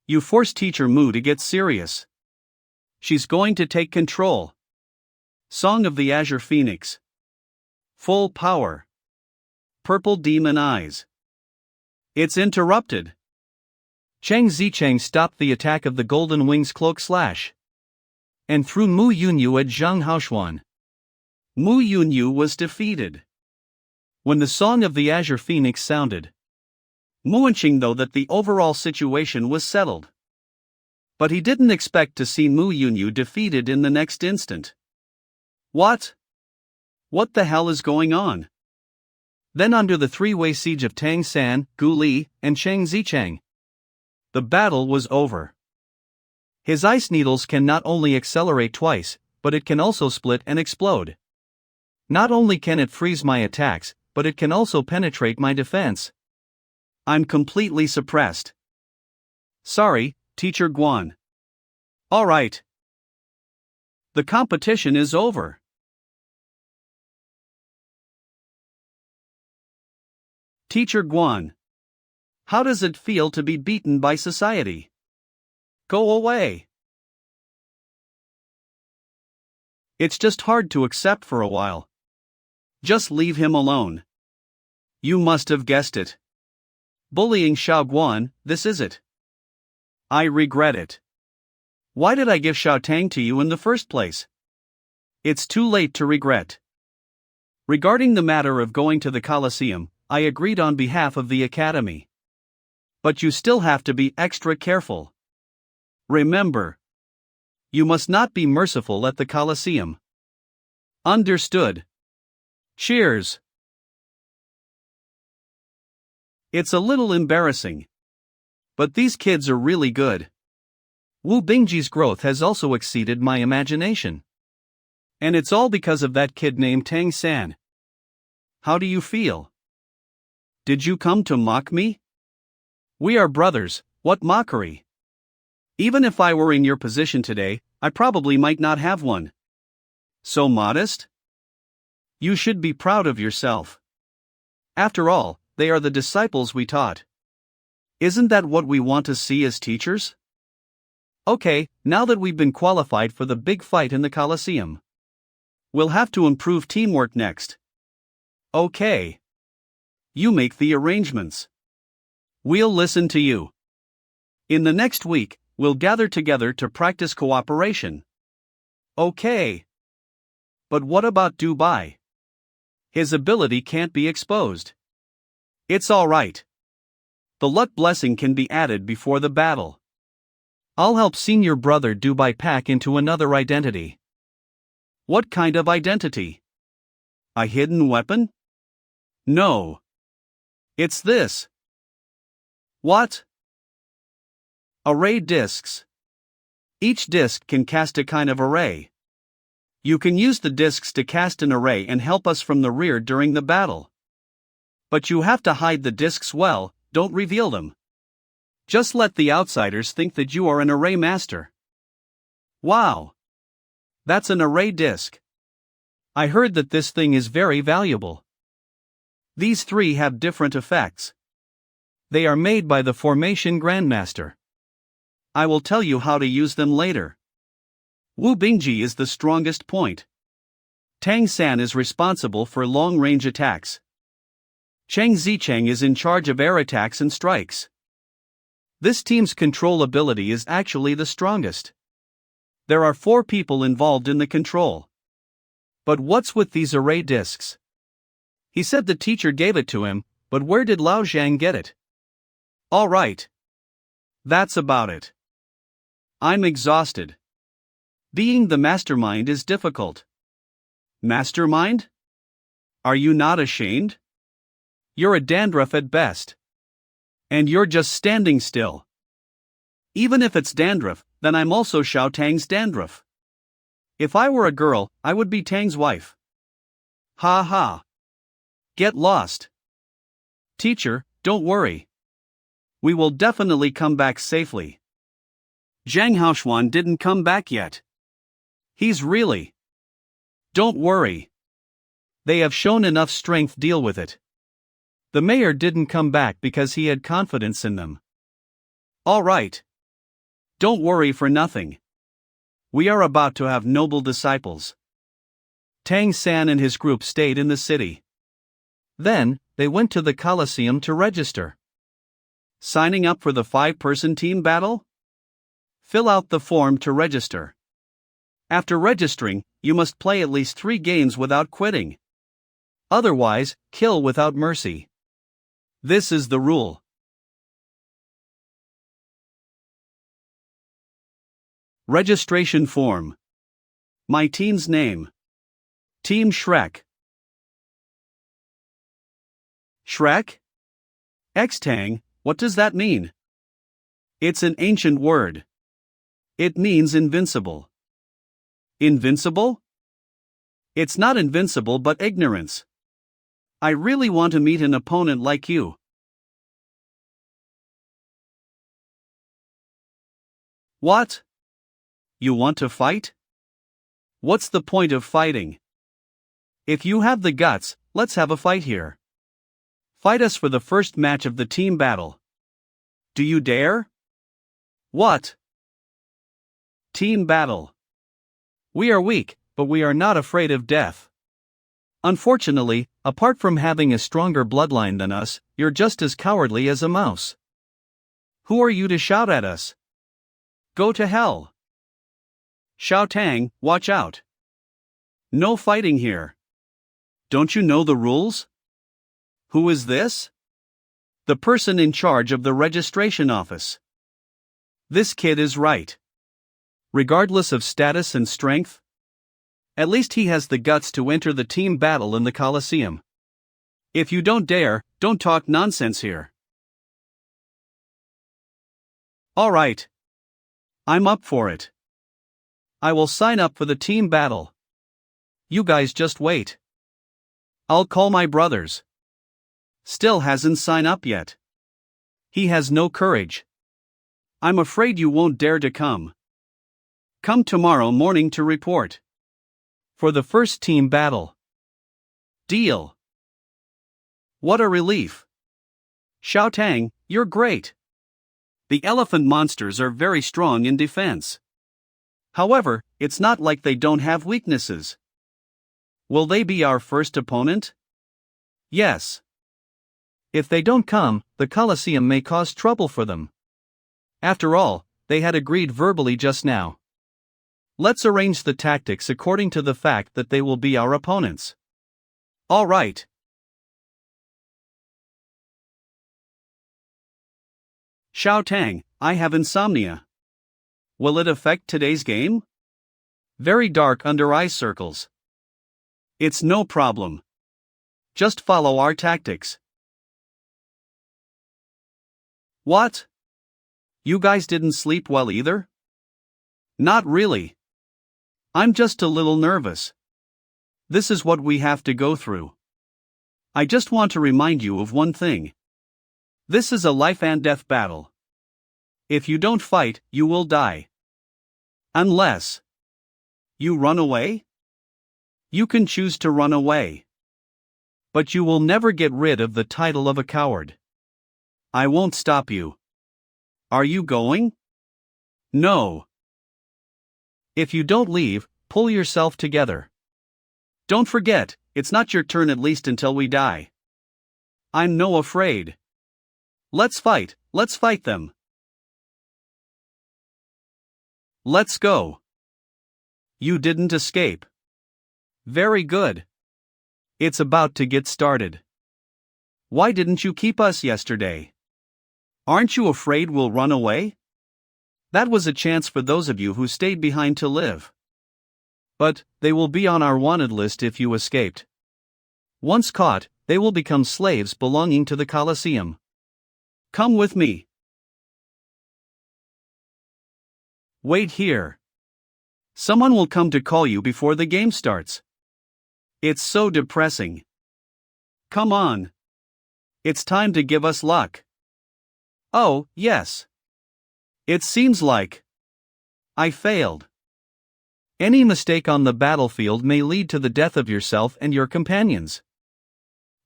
Speaker 1: You force Teacher Mu to get serious. She's going to take control. Song of the Azure Phoenix. Full power. Purple demon eyes. It's interrupted. Chang Zichang stopped the attack of the Golden Wings Cloak Slash and threw Mu Yunyu at Zhang Haoxuan. Mu Yunyu was defeated. When the Song of the Azure Phoenix sounded, Mu Wenqing knew that the overall situation was settled. But he didn't expect to see Mu Yunyu defeated in the next instant. What? What the hell is going on? Then under the three-way siege of Tang San, Gu Li, and Chang Zichang, the battle was over. His ice needles can not only accelerate twice, but it can also split and explode. Not only can it freeze my attacks, but it can also penetrate my defense. I'm completely suppressed. Sorry, Teacher Guan. Alright. The competition is over. Teacher Guan. How does it feel to be beaten by society? Go away. It's just hard to accept for a while. Just leave him alone. You must have guessed it. Bullying Xiao Guan, this is it. I regret it. Why did I give Xiao Tang to you in the first place? It's too late to regret. Regarding the matter of going to the Colosseum, I agreed on behalf of the Academy. But you still have to be extra careful. Remember, you must not be merciful at the Colosseum. Understood. Cheers. It's a little embarrassing. But these kids are really good. Wu Bingji's growth has also exceeded my imagination. And it's all because of that kid named Tang San. How do you feel? Did you come to mock me? We are brothers, what mockery. Even if I were in your position today, I probably might not have one. So modest? You should be proud of yourself. After all, they are the disciples we taught. Isn't that what we want to see as teachers? Okay, now that we've been qualified for the big fight in the Colosseum, we'll have to improve teamwork next. Okay. You make the arrangements. We'll listen to you. In the next week, we'll gather together to practice cooperation. Okay. But what about Dubai? His ability can't be exposed. It's alright. The luck blessing can be added before the battle. I'll help senior brother Dubai pack into another identity. What kind of identity? A hidden weapon? No. It's this. What? Array discs. Each disc can cast a kind of array. You can use the discs to cast an array and help us from the rear during the battle. But you have to hide the discs well, don't reveal them. Just let the outsiders think that you are an array master. Wow! That's an array disc. I heard that this thing is very valuable. These three have different effects. They are made by the Formation Grandmaster. I will tell you how to use them later. Wu Bingji is the strongest point. Tang San is responsible for long-range attacks. Chang Zichang is in charge of air attacks and strikes. This team's control ability is actually the strongest. There are 4 people involved in the control. But what's with these array discs? He said the teacher gave it to him, but where did Lao Zhang get it? Alright. That's about it. I'm exhausted. Being the mastermind is difficult. Mastermind? Are you not ashamed? You're a dandruff at best. And you're just standing still. Even if it's dandruff, then I'm also Xiao Tang's dandruff. If I were a girl, I would be Tang's wife. Ha ha. Get lost. Teacher, don't worry. We will definitely come back safely. Zhang Haoxuan didn't come back yet. He's really. Don't worry. They have shown enough strength, deal with it. The mayor didn't come back because he had confidence in them. All right. Don't worry for nothing. We are about to have noble disciples. Tang San and his group stayed in the city. Then, they went to the Colosseum to register. Signing up for the 5-person team battle? Fill out the form to register. After registering, you must play at least 3 games without quitting. Otherwise, kill without mercy. This is the rule. Registration form. My team's name. Team Shrek. Shrek? X-Tang, what does that mean? It's an ancient word. It means invincible. Invincible? It's not invincible but ignorance. I really want to meet an opponent like you. What? You want to fight? What's the point of fighting? If you have the guts, let's have a fight here. Fight us for the first match of the team battle. Do you dare? What? Team battle. We are weak, but we are not afraid of death. Unfortunately, apart from having a stronger bloodline than us, you're just as cowardly as a mouse. Who are you to shout at us? Go to hell. Xiao Tang, watch out. No fighting here. Don't you know the rules? Who is this? The person in charge of the registration office. This kid is right. Regardless of status and strength, at least he has the guts to enter the team battle in the Colosseum. If you don't dare, don't talk nonsense here. All right. I'm up for it. I will sign up for the team battle. You guys just wait. I'll call my brothers. Still hasn't signed up yet. He has no courage. I'm afraid you won't dare to come. Come tomorrow morning to report. For the first team battle. Deal. What a relief. Xiao Tang, you're great. The elephant monsters are very strong in defense. However, it's not like they don't have weaknesses. Will they be our first opponent? Yes. If they don't come, the Colosseum may cause trouble for them. After all, they had agreed verbally just now. Let's arrange the tactics according to the fact that they will be our opponents. All right. Xiao Tang, I have insomnia. Will it affect today's game? Very dark under eye circles. It's no problem. Just follow our tactics. What? You guys didn't sleep well either? Not really. I'm just a little nervous. This is what we have to go through. I just want to remind you of one thing. This is a life and death battle. If you don't fight, you will die. Unless you run away? You can choose to run away. But you will never get rid of the title of a coward. I won't stop you. Are you going? No. If you don't leave, pull yourself together. Don't forget, it's not your turn at least until we die. I'm no afraid. Let's fight them. Let's go. You didn't escape. Very good. It's about to get started. Why didn't you keep us yesterday? Aren't you afraid we'll run away? That was a chance for those of you who stayed behind to live. But they will be on our wanted list if you escaped. Once caught, they will become slaves belonging to the Colosseum. Come with me. Wait here. Someone will come to call you before the game starts. It's so depressing. Come on. It's time to give us luck. Oh, yes. It seems like I failed. Any mistake on the battlefield may lead to the death of yourself and your companions.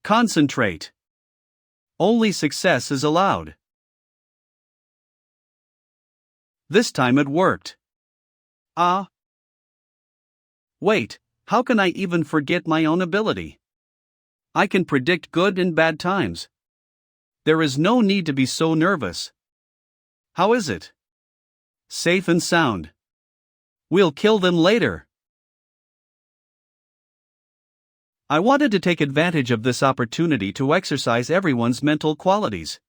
Speaker 1: Concentrate. Only success is allowed. This time it worked. Ah. Wait, how can I even forget my own ability? I can predict good and bad times. There is no need to be so nervous. How is it? Safe and sound. We'll kill them later. I wanted to take advantage of this opportunity to exercise everyone's mental qualities.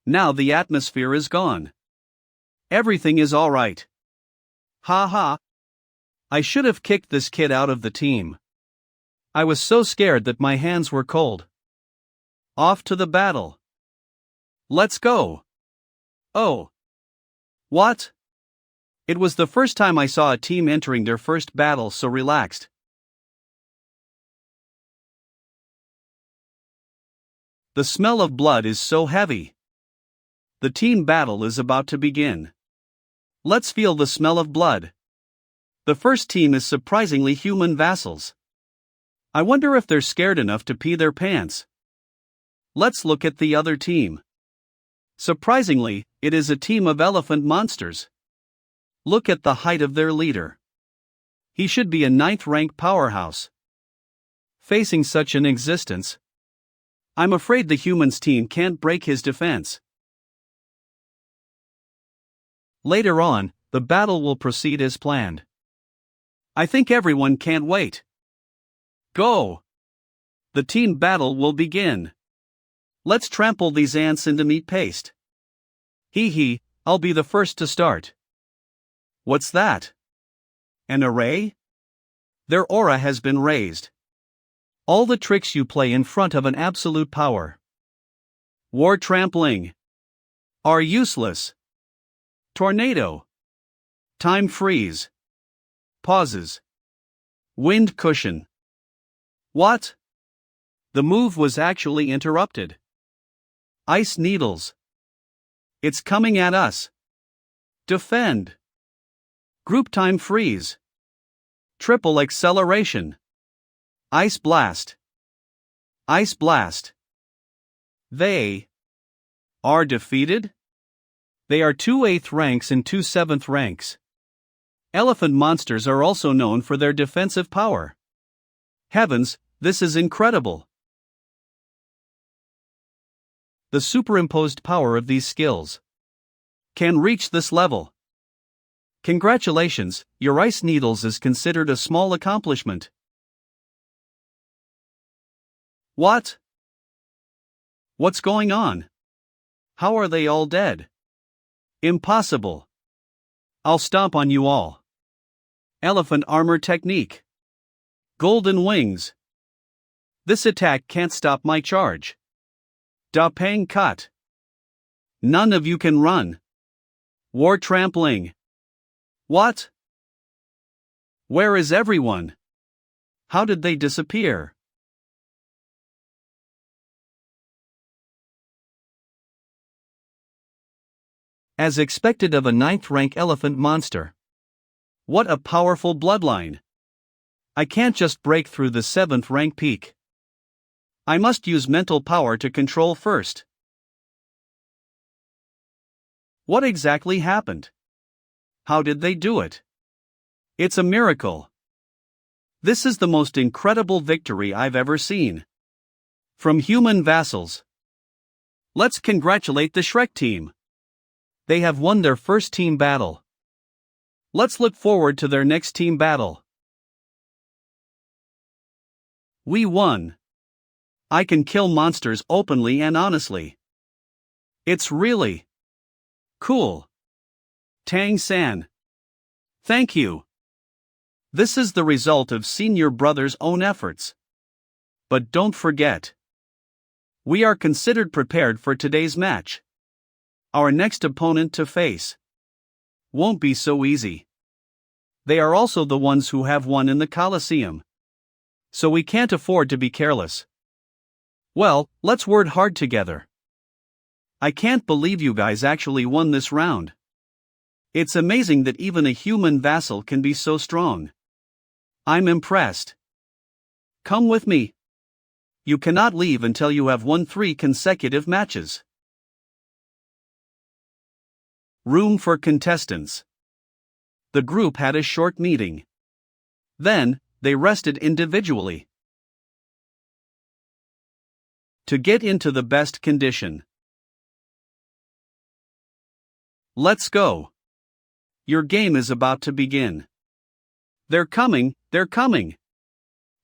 Speaker 1: Now the atmosphere is gone. Everything is all right. Ha ha. I should have kicked this kid out of the team. I was so scared that my hands were cold. Off to the battle. Let's go. Oh. What? It was the first time I saw a team entering their first battle so relaxed. The smell of blood is so heavy. The team battle is about to begin. Let's feel the smell of blood. The first team is surprisingly human vassals. I wonder if they're scared enough to pee their pants. Let's look at the other team. Surprisingly, it is a team of elephant monsters. Look at the height of their leader. He should be a 9th-rank powerhouse. Facing such an existence, I'm afraid the humans team can't break his defense. Later on, the battle will proceed as planned. I think everyone can't wait. Go! The team battle will begin. Let's trample these ants into meat paste. Hee hee, I'll be the first to start. What's that? An array? Their aura has been raised. All the tricks you play in front of an absolute power. War trampling. Are useless. Tornado. Time freeze. Pauses. Wind cushion. What? The move was actually interrupted. Ice needles. It's coming at us. Defend. Group time freeze. Triple acceleration. Ice blast. Ice blast. They are defeated? They are 2 8th ranks and 2 7th ranks. Elephant monsters are also known for their defensive power. Heavens, this is incredible. The superimposed power of these skills can reach this level. Congratulations, your ice needles is considered a small accomplishment. What? What's going on? How are they all dead? Impossible. I'll stomp on you all. Elephant armor technique. Golden wings. This attack can't stop my charge. Da Pang cut. None of you can run. War trampling. What? Where is everyone? How did they disappear? As expected of a 9th-rank elephant monster. What a powerful bloodline. I can't just break through the 7th-rank peak. I must use mental power to control first. What exactly happened? How did they do it? It's a miracle. This is the most incredible victory I've ever seen. From human vassals. Let's congratulate the Shrek team. They have won their first team battle. Let's look forward to their next team battle. We won. I can kill monsters openly and honestly. It's really cool. Tang San. Thank you. This is the result of Senior Brother's own efforts. But don't forget. We are considered prepared for today's match. Our next opponent to face won't be so easy. They are also the ones who have won in the Colosseum. So we can't afford to be careless. Well, let's work hard together. I can't believe you guys actually won this round. It's amazing that even a human vassal can be so strong. I'm impressed. Come with me. You cannot leave until you have won 3 consecutive matches. Room for contestants. The group had a short meeting. Then, they rested individually to get into the best condition. Let's go. Your game is about to begin. They're coming, they're coming.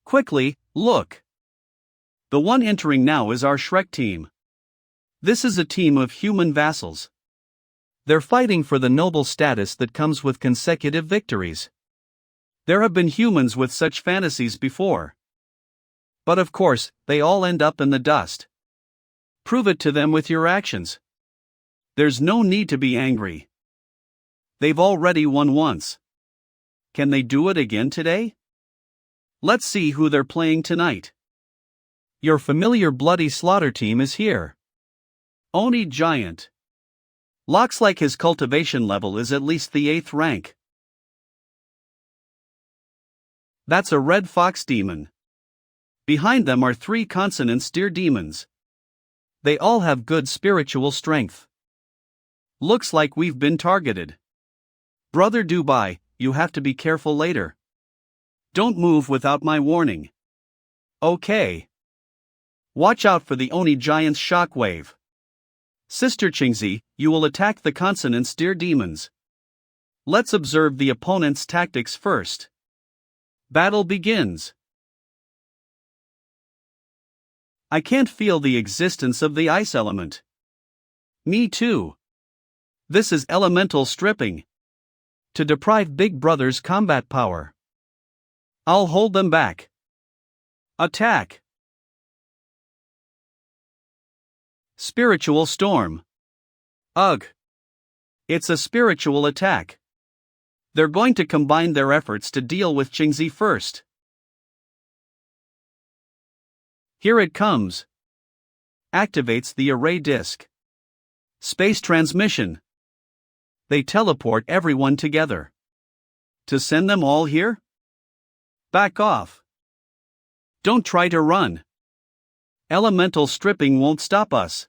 Speaker 1: Quickly, look. The one entering now is our Shrek team. This is a team of human vassals. They're fighting for the noble status that comes with consecutive victories. There have been humans with such fantasies before. But of course, they all end up in the dust. Prove it to them with your actions. There's no need to be angry. They've already won once. Can they do it again today? Let's see who they're playing tonight. Your familiar bloody slaughter team is here. Oni Giant. Looks like his cultivation level is at least the 8th rank. That's a red fox demon. Behind them are 3 consonant steer demons. They all have good spiritual strength. Looks like we've been targeted. Brother Dubai, you have to be careful later. Don't move without my warning. Okay. Watch out for the Oni Giant's shockwave. Sister Qingzi, you will attack the consonant steer demons. Let's observe the opponent's tactics first. Battle begins. I can't feel the existence of the ice element. Me too. This is elemental stripping. To deprive Big Brother's combat power. I'll hold them back. Attack. Spiritual storm. Ugh. It's a spiritual attack. They're going to combine their efforts to deal with Qingzi first. Here it comes. Activates the array disk. Space transmission. They teleport everyone together. To send them all here? Back off. Don't try to run. Elemental stripping won't stop us.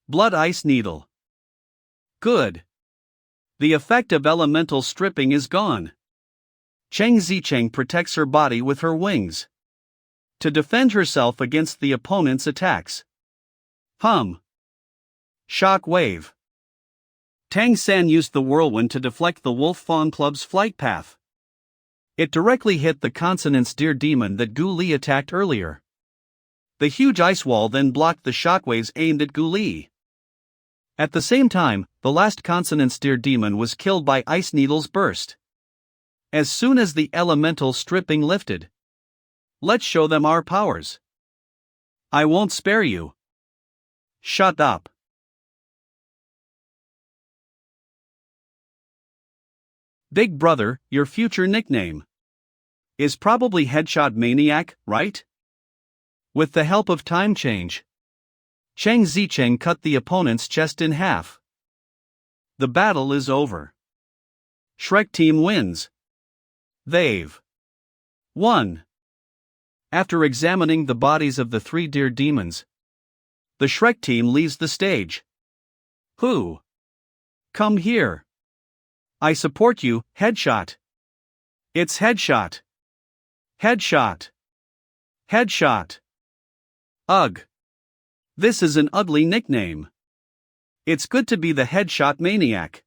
Speaker 1: Blood ice needle. Good. The effect of elemental stripping is gone. Cheng Zicheng protects her body with her wings. To defend herself against the opponent's attacks. Shock wave. Tang San used the whirlwind to deflect the Wolf Fawn Club's flight path. It directly hit the consonant steer demon that Gu Li attacked earlier. The huge ice wall then blocked the shockwaves aimed at Gu Li. At the same time, the last consonant steer demon was killed by Ice Needle's burst. As soon as the elemental stripping lifted. Let's show them our powers. I won't spare you. Shut up. Big Brother, your future nickname is probably Headshot Maniac, right? With the help of time change, Cheng Zicheng cut the opponent's chest in half. The battle is over. Shrek team wins. They've won. After examining the bodies of the 3 deer demons, the Shrek team leaves the stage. Who? Come here. I support you, Headshot. It's Headshot. Headshot. Headshot. Ugh. This is an ugly nickname. It's good to be the Headshot Maniac.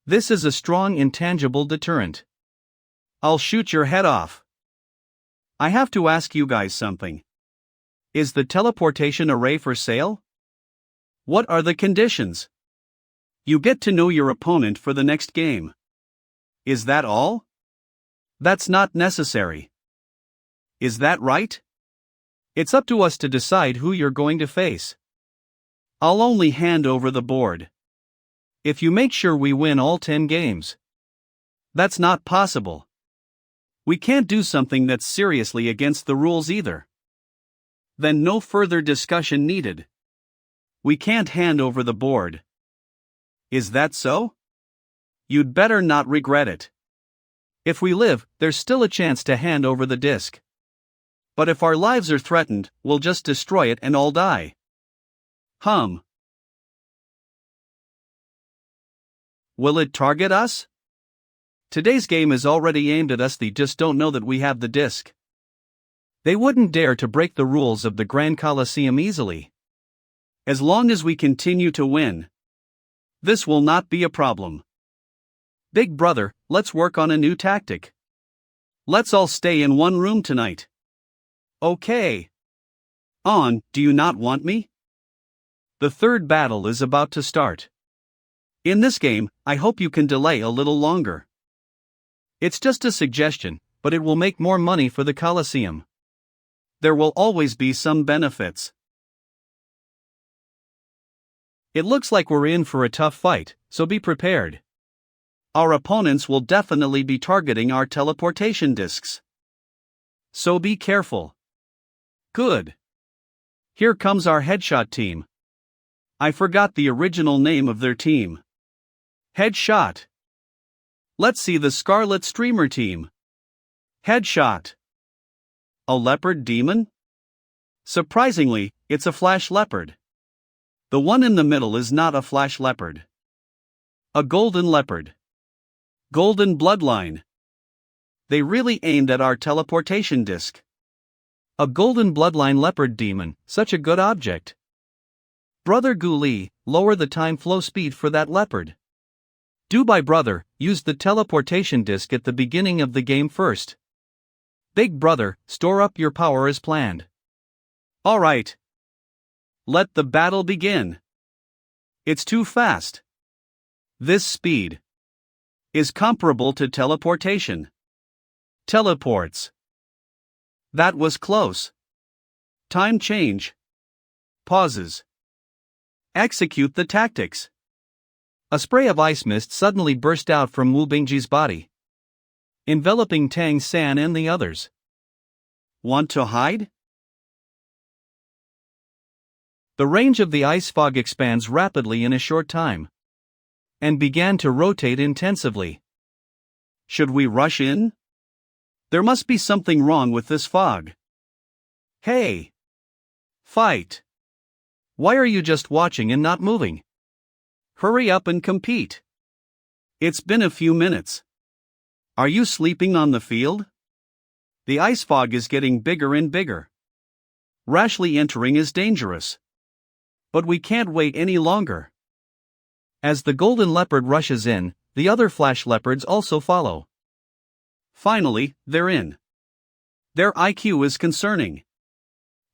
Speaker 1: This is a strong intangible deterrent. I'll shoot your head off. I have to ask you guys something. Is the teleportation array for sale? What are the conditions? You get to know your opponent for the next game. Is that all? That's not necessary. Is that right? It's up to us to decide who you're going to face. I'll only hand over the board if you make sure we win all 10 games. That's not possible. We can't do something that's seriously against the rules either. Then no further discussion needed. We can't hand over the board. Is that so? You'd better not regret it. If we live, there's still a chance to hand over the disc. But if our lives are threatened, we'll just destroy it and all die. Will it target us? Today's game is already aimed at us. They just don't know that we have the disc. They wouldn't dare to break the rules of the Grand Colosseum easily. As long as we continue to win, this will not be a problem. Big brother, let's work on a new tactic. Let's all stay in one room tonight. Okay. On, do you not want me? The third battle is about to start. In this game, I hope you can delay a little longer. It's just a suggestion, but it will make more money for the Colosseum. There will always be some benefits. It looks like we're in for a tough fight, so be prepared. Our opponents will definitely be targeting our teleportation discs. So be careful. Good. Here comes our headshot team. I forgot the original name of their team. Headshot. Let's see the Scarlet Streamer team. Headshot. A leopard demon? Surprisingly, it's a flash leopard. The one in the middle is not a flash leopard. A golden leopard. Golden bloodline. They really aimed at our teleportation disc. A golden bloodline leopard demon, such a good object. Brother Ghoulie, lower the time flow speed for that leopard. Do by brother, use the teleportation disc at the beginning of the game first. Big brother, store up your power as planned. Alright. Let the battle begin. It's too fast. This speed is comparable to teleportation. Teleports. That was close. Time change. Pauses. Execute the tactics. A spray of ice mist suddenly burst out from Wu Bingji's body, enveloping Tang San and the others. Want to hide? The range of the ice fog expands rapidly in a short time, and began to rotate intensively. Should we rush in? There must be something wrong with this fog. Hey! Fight! Why are you just watching and not moving? Hurry up and compete. It's been a few minutes. Are you sleeping on the field? The ice fog is getting bigger and bigger. Rashly entering is dangerous. But we can't wait any longer. As the golden leopard rushes in, the other flash leopards also follow. Finally, they're in. Their IQ is concerning.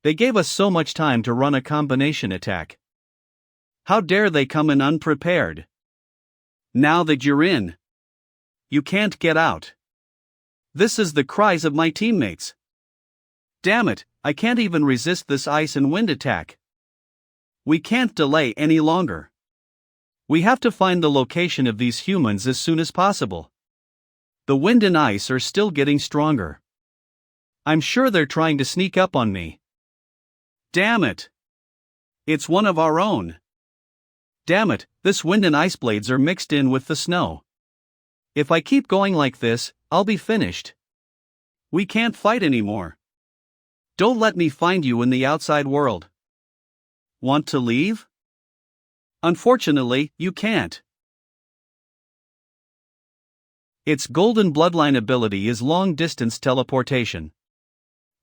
Speaker 1: They gave us so much time to run a combination attack. How dare they come in unprepared? Now that you're in, you can't get out. This is the cries of my teammates. Damn it, I can't even resist this ice and wind attack. We can't delay any longer. We have to find the location of these humans as soon as possible. The wind and ice are still getting stronger. I'm sure they're trying to sneak up on me. Damn it! It's one of our own. Damn it, this wind and ice blades are mixed in with the snow. If I keep going like this, I'll be finished. We can't fight anymore. Don't let me find you in the outside world. Want to leave? Unfortunately, you can't. Its golden bloodline ability is long-distance teleportation.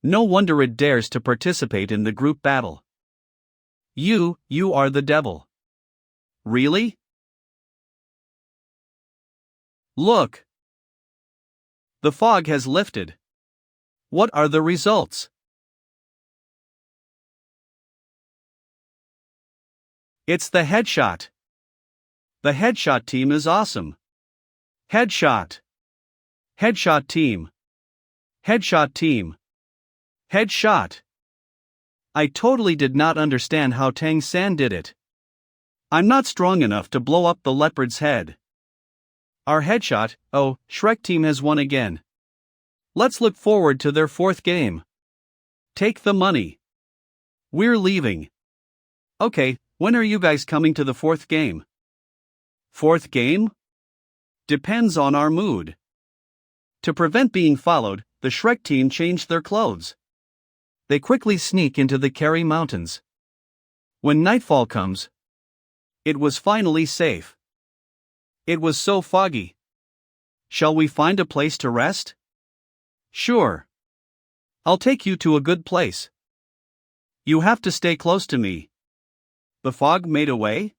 Speaker 1: No wonder it dares to participate in the group battle. You are the devil. Really? Look. The fog has lifted. What are the results? It's the headshot. The headshot team is awesome. Headshot. Headshot team. Headshot team. Headshot. I totally did not understand how Tang San did it. I'm not strong enough to blow up the leopard's head. Our headshot, oh, Shrek team has won again. Let's look forward to their fourth game. Take the money. We're leaving. Okay, when are you guys coming to the fourth game? Fourth game? Depends on our mood. To prevent being followed, the Shrek team changed their clothes. They quickly sneak into the Kerry Mountains. When nightfall comes, it was finally safe. It was so foggy. Shall we find a place to rest? Sure. I'll take you to a good place. You have to stay close to me. The fog made away?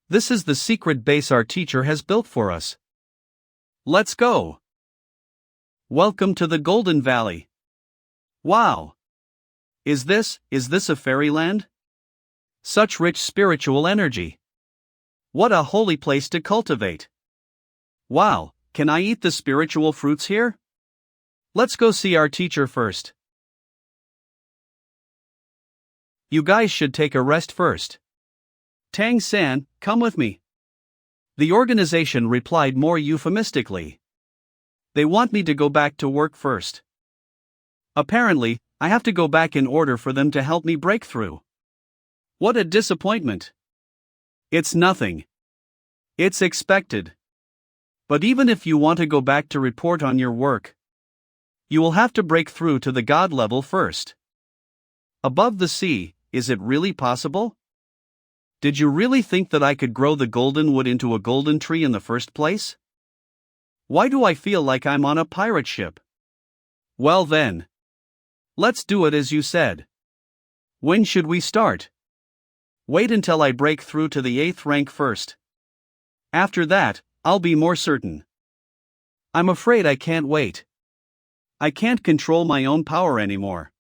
Speaker 1: This is the secret base our teacher has built for us. Let's go. Welcome to the Golden Valley. Wow. Is this a fairyland? Such rich spiritual energy. What a holy place to cultivate. Wow, can I eat the spiritual fruits here? Let's go see our teacher first. You guys should take a rest first. Tang-san, come with me. The organization replied more euphemistically. They want me to go back to work first. Apparently, I have to go back in order for them to help me break through. What a disappointment. It's nothing. It's expected. But even if you want to go back to report on your work, you will have to break through to the God level first. Above the sea, is it really possible? Did you really think that I could grow the golden wood into a golden tree in the first place? Why do I feel like I'm on a pirate ship? Well then. Let's do it as you said. When should we start? Wait until I break through to the 8th rank first. After that, I'll be more certain. I'm afraid I can't wait. I can't control my own power anymore.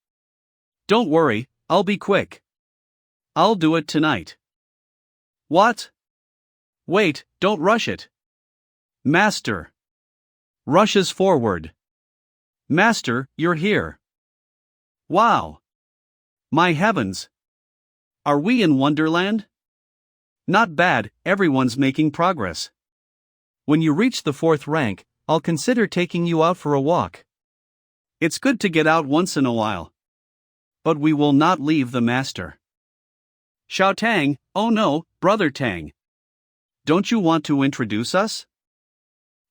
Speaker 1: Don't worry, I'll be quick. I'll do it tonight. What? Wait, don't rush it. Master. Rushes forward. Master, you're here. Wow. My heavens. Are we in Wonderland? Not bad, everyone's making progress. When you reach the 4th rank, I'll consider taking you out for a walk. It's good to get out once in a while. But we will not leave the master. Xiao Tang, oh no, Brother Tang. Don't you want to introduce us?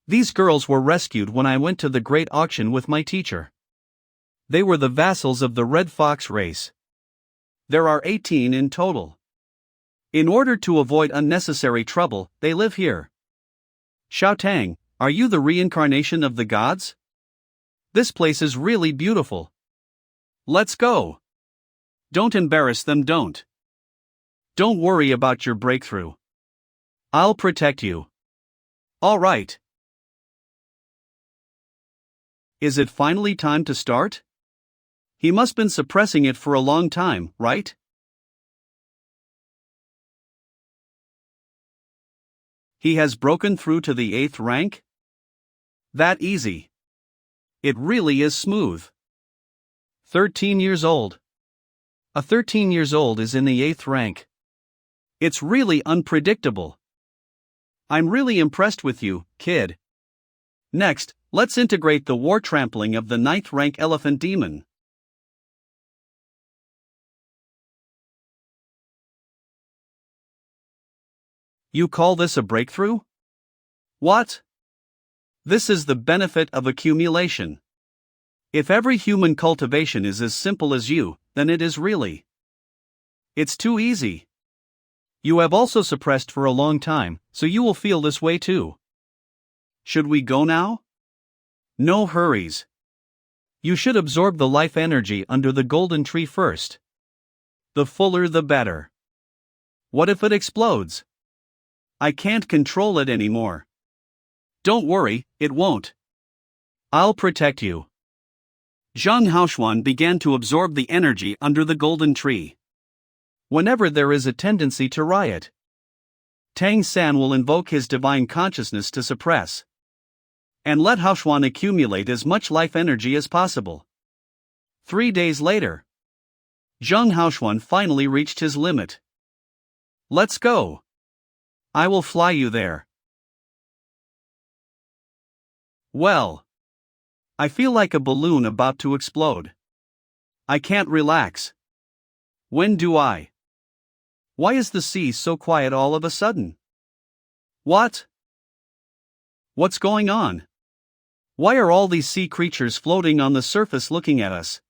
Speaker 1: These girls were rescued when I went to the great auction with my teacher. They were the vassals of the Red Fox race. There are 18 in total. In order to avoid unnecessary trouble, they live here. Xiao Tang, are you the reincarnation of the gods? This place is really beautiful. Let's go. Don't embarrass them, don't. Don't worry about your breakthrough. I'll protect you. All right. Is it finally time to start? He must been suppressing it for a long time, right? He has broken through to the 8th rank? That easy. It really is smooth. 13 years old. A 13 years old is in the 8th rank. It's really unpredictable. I'm really impressed with you, kid. Next, let's integrate the war trampling of the 9th rank elephant demon. You call this a breakthrough? What? This is the benefit of accumulation. If every human cultivation is as simple as you, then it is really. It's too easy. You have also suppressed for a long time, so you will feel this way too. Should we go now? No hurries. You should absorb the life energy under the golden tree first. The fuller the better. What if it explodes? I can't control it anymore. Don't worry, it won't. I'll protect you. Zhang Haoshuan began to absorb the energy under the golden tree. Whenever there is a tendency to riot, Tang San will invoke his divine consciousness to suppress and let Haoshuan accumulate as much life energy as possible. 3 days later, Zhang Haoshuan finally reached his limit. Let's go. I will fly you there. Well, I feel like a balloon about to explode. I can't relax. When do I? Why is the sea so quiet all of a sudden? What? What's going on? Why are all these sea creatures floating on the surface looking at us?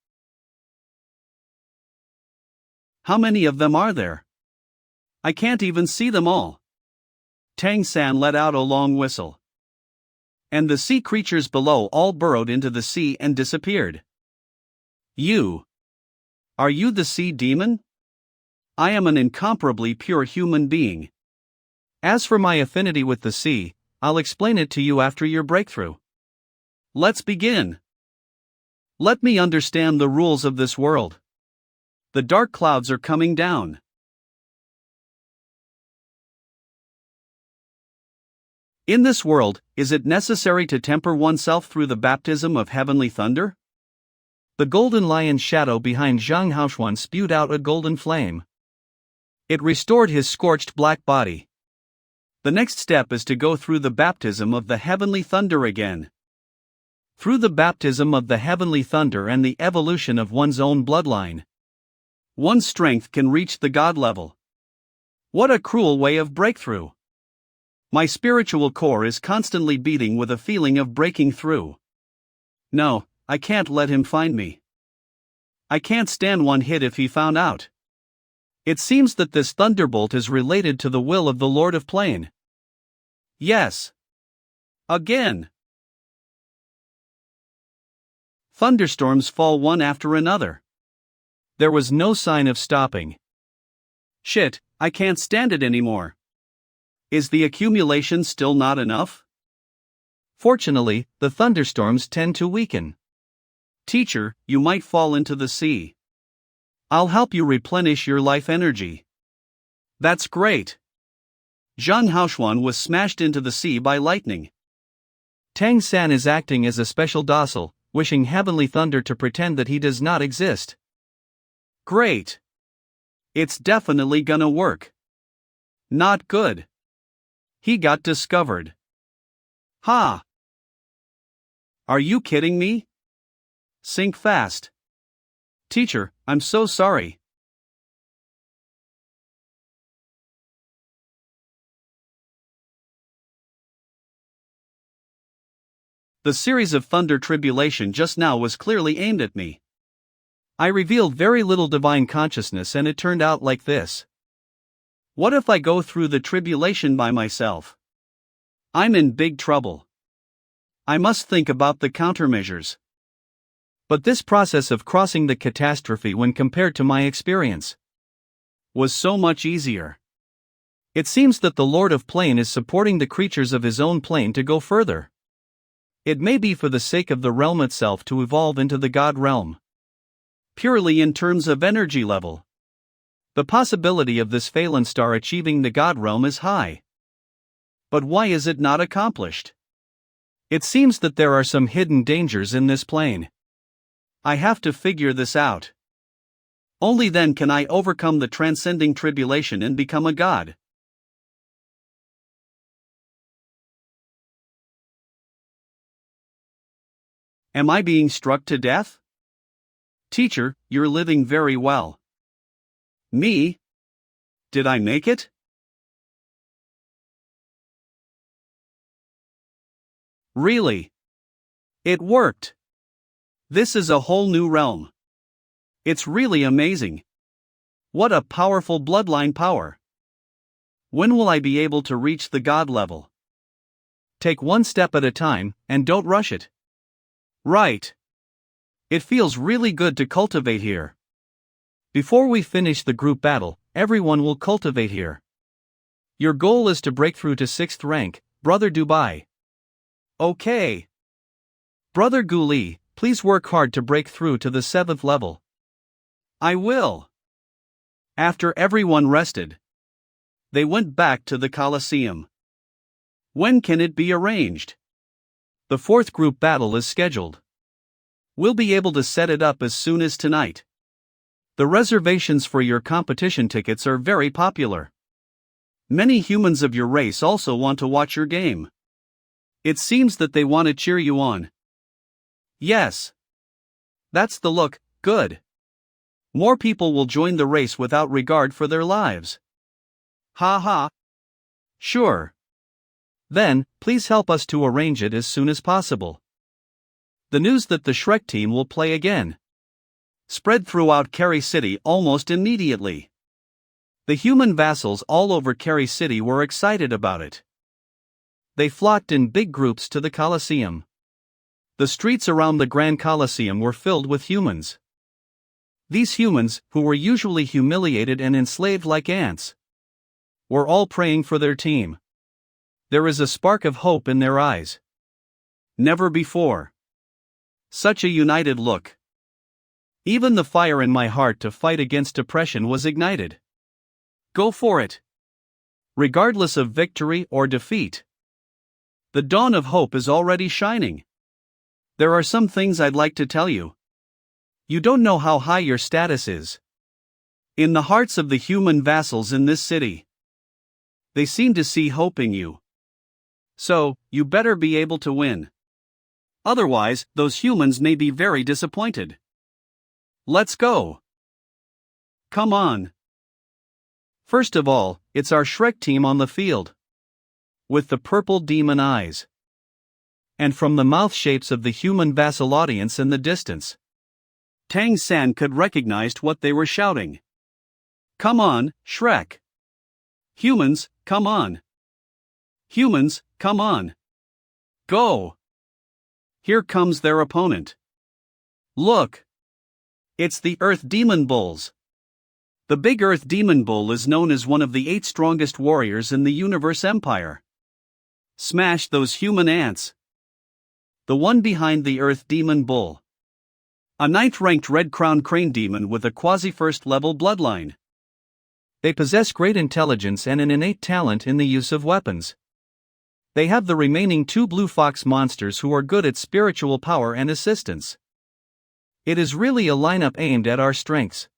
Speaker 1: How many of them are there? I can't even see them all. Tang-san let out a long whistle. And the sea creatures below all burrowed into the sea and disappeared. You. Are you the sea demon? I am an incomparably pure human being. As for my affinity with the sea, I'll explain it to you after your breakthrough. Let's begin. Let me understand the rules of this world. The dark clouds are coming down. In this world, is it necessary to temper oneself through the baptism of heavenly thunder? The golden lion's shadow behind Zhang Haoshuan spewed out a golden flame. It restored his scorched black body. The next step is to go through the baptism of the heavenly thunder again. Through the baptism of the heavenly thunder and the evolution of one's own bloodline, one's strength can reach the God level. What a cruel way of breakthrough! My spiritual core is constantly beating with a feeling of breaking through. No, I can't let him find me. I can't stand one hit if he found out. It seems that this thunderbolt is related to the will of the Lord of Plain. Yes. Again. Thunderstorms fall one after another. There was no sign of stopping. Shit, I can't stand it anymore. Is the accumulation still not enough? Fortunately, the thunderstorms tend to weaken. Teacher, you might fall into the sea. I'll help you replenish your life energy. That's great. Zhang Haoshuan was smashed into the sea by lightning. Tang-san is acting as a special docile, wishing heavenly thunder to pretend that he does not exist. Great. It's definitely gonna work. Not good. He got discovered. Ha! Are you kidding me? Sink fast. Teacher, I'm so sorry. The series of thunder tribulation just now was clearly aimed at me. I revealed very little divine consciousness and it turned out like this. What if I go through the tribulation by myself? I'm in big trouble. I must think about the countermeasures. But this process of crossing the catastrophe when compared to my experience was so much easier. It seems that the Lord of Plain is supporting the creatures of his own plane to go further. It may be for the sake of the realm itself to evolve into the God realm. Purely in terms of energy level, the possibility of this Phelan star achieving the God realm is high. But why is it not accomplished? It seems that there are some hidden dangers in this plane. I have to figure this out. Only then can I overcome the transcending tribulation and become a god. Am I being struck to death? Teacher, you're living very well. Me? Did I make it? Really? It worked. This is a whole new realm. It's really amazing. What a powerful bloodline power. When will I be able to reach the God level? Take one step at a time, and don't rush it. Right. It feels really good to cultivate here. Before we finish the group battle, everyone will cultivate here. Your goal is to break through to 6th rank, Brother Dubai. Okay. Brother Guli, please work hard to break through to the 7th level. I will. After everyone rested, they went back to the Colosseum. When can it be arranged? The 4th group battle is scheduled. We'll be able to set it up as soon as tonight. The reservations for your competition tickets are very popular. Many humans of your race also want to watch your game. It seems that they want to cheer you on. Yes. That's the look, good. More people will join the race without regard for their lives. Ha ha. Sure. Then, please help us to arrange it as soon as possible. The news that the Shrek team will play again spread throughout Kerry City almost immediately. The human vassals all over Kerry City were excited about it. They flocked in big groups to the Colosseum. The streets around the Grand Colosseum were filled with humans. These humans, who were usually humiliated and enslaved like ants, were all praying for their team. There is a spark of hope in their eyes. Never before. Such a united look. Even the fire in my heart to fight against oppression was ignited. Go for it. Regardless of victory or defeat. The dawn of hope is already shining. There are some things I'd like to tell you. You don't know how high your status is in the hearts of the human vassals in this city. They seem to see hope in you. So, you better be able to win. Otherwise, those humans may be very disappointed. Let's go. Come on. First of all, it's our Shrek team on the field. With the purple demon eyes. And from the mouth shapes of the human vassal audience in the distance, Tang San could recognize what they were shouting. Come on, Shrek. Humans, come on. Humans, come on. Go. Here comes their opponent. Look. It's the Earth Demon Bulls. The big Earth Demon Bull is known as one of the 8 strongest warriors in the Universe Empire. Smash those human ants. The one behind the Earth Demon Bull. A 9th-ranked Red Crown Crane Demon with a quasi-first level bloodline. They possess great intelligence and an innate talent in the use of weapons. They have the remaining 2 Blue Fox monsters who are good at spiritual power and assistance. It is really a lineup aimed at our strengths.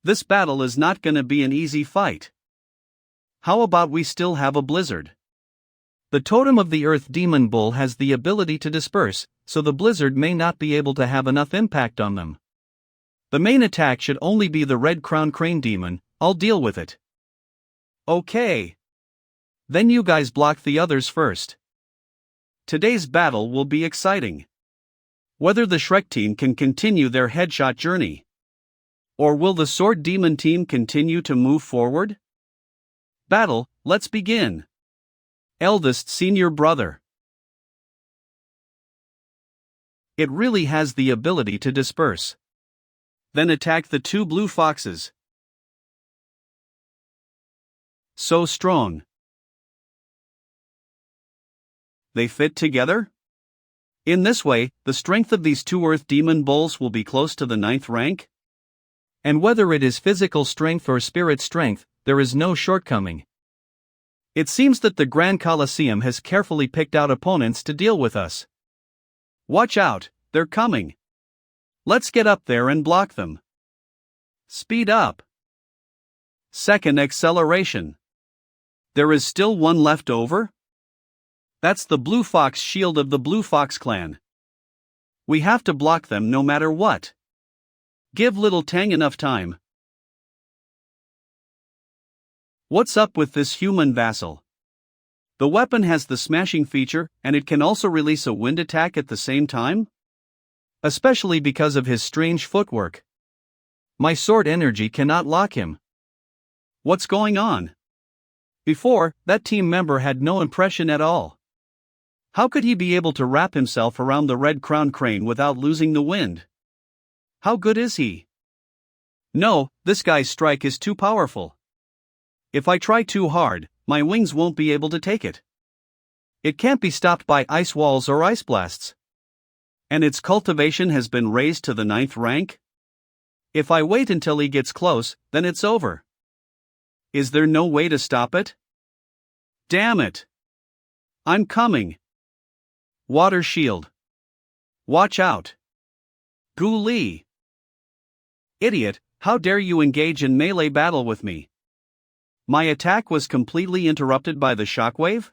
Speaker 1: This battle is not gonna be an easy fight. How about we still have a blizzard? The totem of the Earth Demon Bull has the ability to disperse, so the blizzard may not be able to have enough impact on them. The main attack should only be the Red Crown Crane Demon. I'll deal with it. Okay. Then you guys block the others first. Today's battle will be exciting. Whether the Shrek team can continue their headshot journey. Or will the Sword Demon team continue to move forward? Battle, let's begin. Eldest senior brother. It really has the ability to disperse. Then attack the 2 blue foxes. So strong. They fit together? In this way, the strength of these 2 Earth Demon Bulls will be close to the 9th rank. And whether it is physical strength or spirit strength, there is no shortcoming. It seems that the Grand Colosseum has carefully picked out opponents to deal with us. Watch out, they're coming. Let's get up there and block them. Speed up. Second acceleration. There is still one left over? That's the Blue Fox shield of the Blue Fox clan. We have to block them no matter what. Give little Tang enough time. What's up with this human vassal? The weapon has the smashing feature, and it can also release a wind attack at the same time? Especially because of his strange footwork. My sword energy cannot lock him. What's going on? Before, that team member had no impression at all. How could he be able to wrap himself around the Red Crown Crane without losing the wind? How good is he? No, this guy's strike is too powerful. If I try too hard, my wings won't be able to take it. It can't be stopped by ice walls or ice blasts. And its cultivation has been raised to the 9th rank? If I wait until he gets close, then it's over. Is there no way to stop it? Damn it! I'm coming. Water shield. Watch out. Gu Li. Idiot, how dare you engage in melee battle with me? My attack was completely interrupted by the shockwave?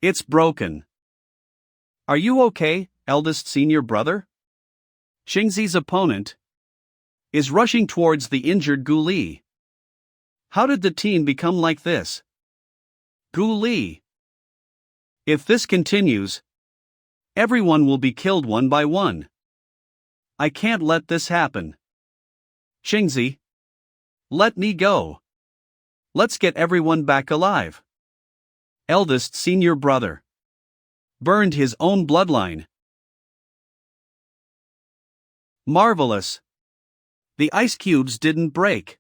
Speaker 1: It's broken. Are you okay, eldest senior brother? Xingzi's opponent is rushing towards the injured Gu Li. How did the teen become like this? Gu Li. If this continues, everyone will be killed one by one. I can't let this happen. Xingzi, let me go. Let's get everyone back alive. Eldest senior brother burned his own bloodline. Marvelous. The ice cubes didn't break.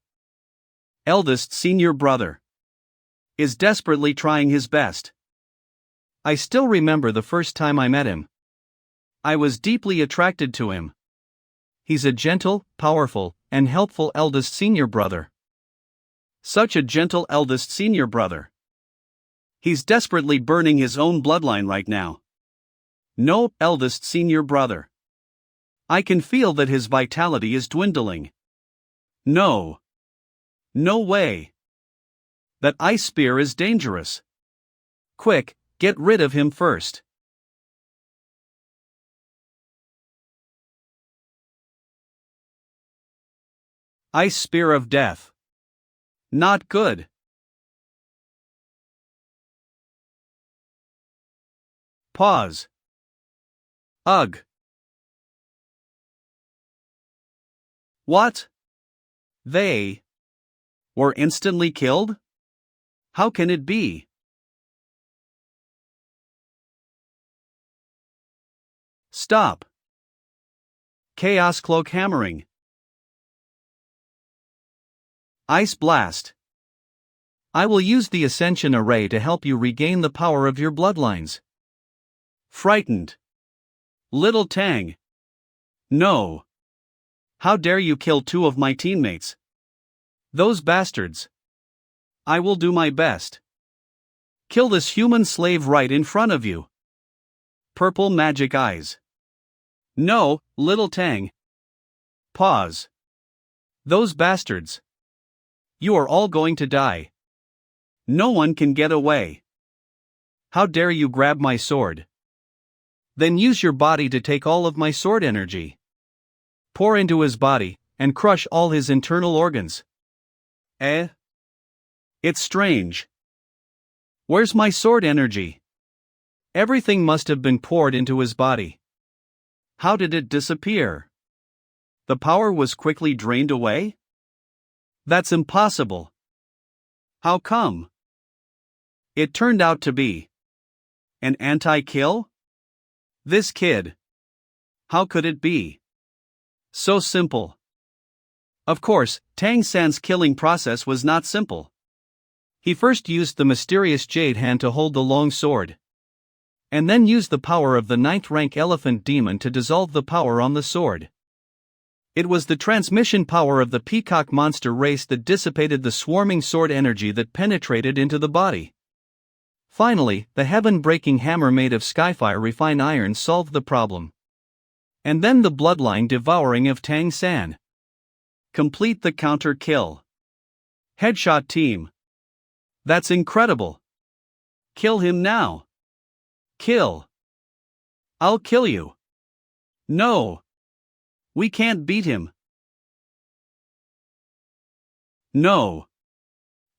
Speaker 1: Eldest senior brother is desperately trying his best. I still remember the first time I met him. I was deeply attracted to him. He's a gentle, powerful, and helpful eldest senior brother. Such a gentle eldest senior brother. He's desperately burning his own bloodline right now. No, eldest senior brother. I can feel that his vitality is dwindling. No. No way. That ice spear is dangerous. Quick, get rid of him first. Ice spear of death. Not good. Pause. Ugh. What? They were instantly killed? How can it be? Stop. Chaos cloak hammering. Ice blast. I will use the ascension array to help you regain the power of your bloodlines. Frightened. Little Tang. No. How dare you kill two of my teammates? Those bastards. I will do my best. Kill this human slave right in front of you. Purple magic eyes. No, Little Tang. Pause. Those bastards. You are all going to die. No one can get away. How dare you grab my sword? Then use your body to take all of my sword energy. Pour into his body, and crush all his internal organs. It's strange. Where's my sword energy? Everything must have been poured into his body. How did it disappear? The power was quickly drained away? That's impossible. How come? It turned out to be an anti-kill? This kid. How could it be? So simple. Of course, Tang San's killing process was not simple. He first used the mysterious jade hand to hold the long sword, and then used the power of the 9th rank elephant demon to dissolve the power on the sword. It was the transmission power of the peacock monster race that dissipated the swarming sword energy that penetrated into the body. Finally, the heaven-breaking hammer made of skyfire refined iron solved the problem. And then the bloodline devouring of Tang San. Complete the counter kill. Headshot team. That's incredible. Kill him now. Kill. I'll kill you. No. We can't beat him. No.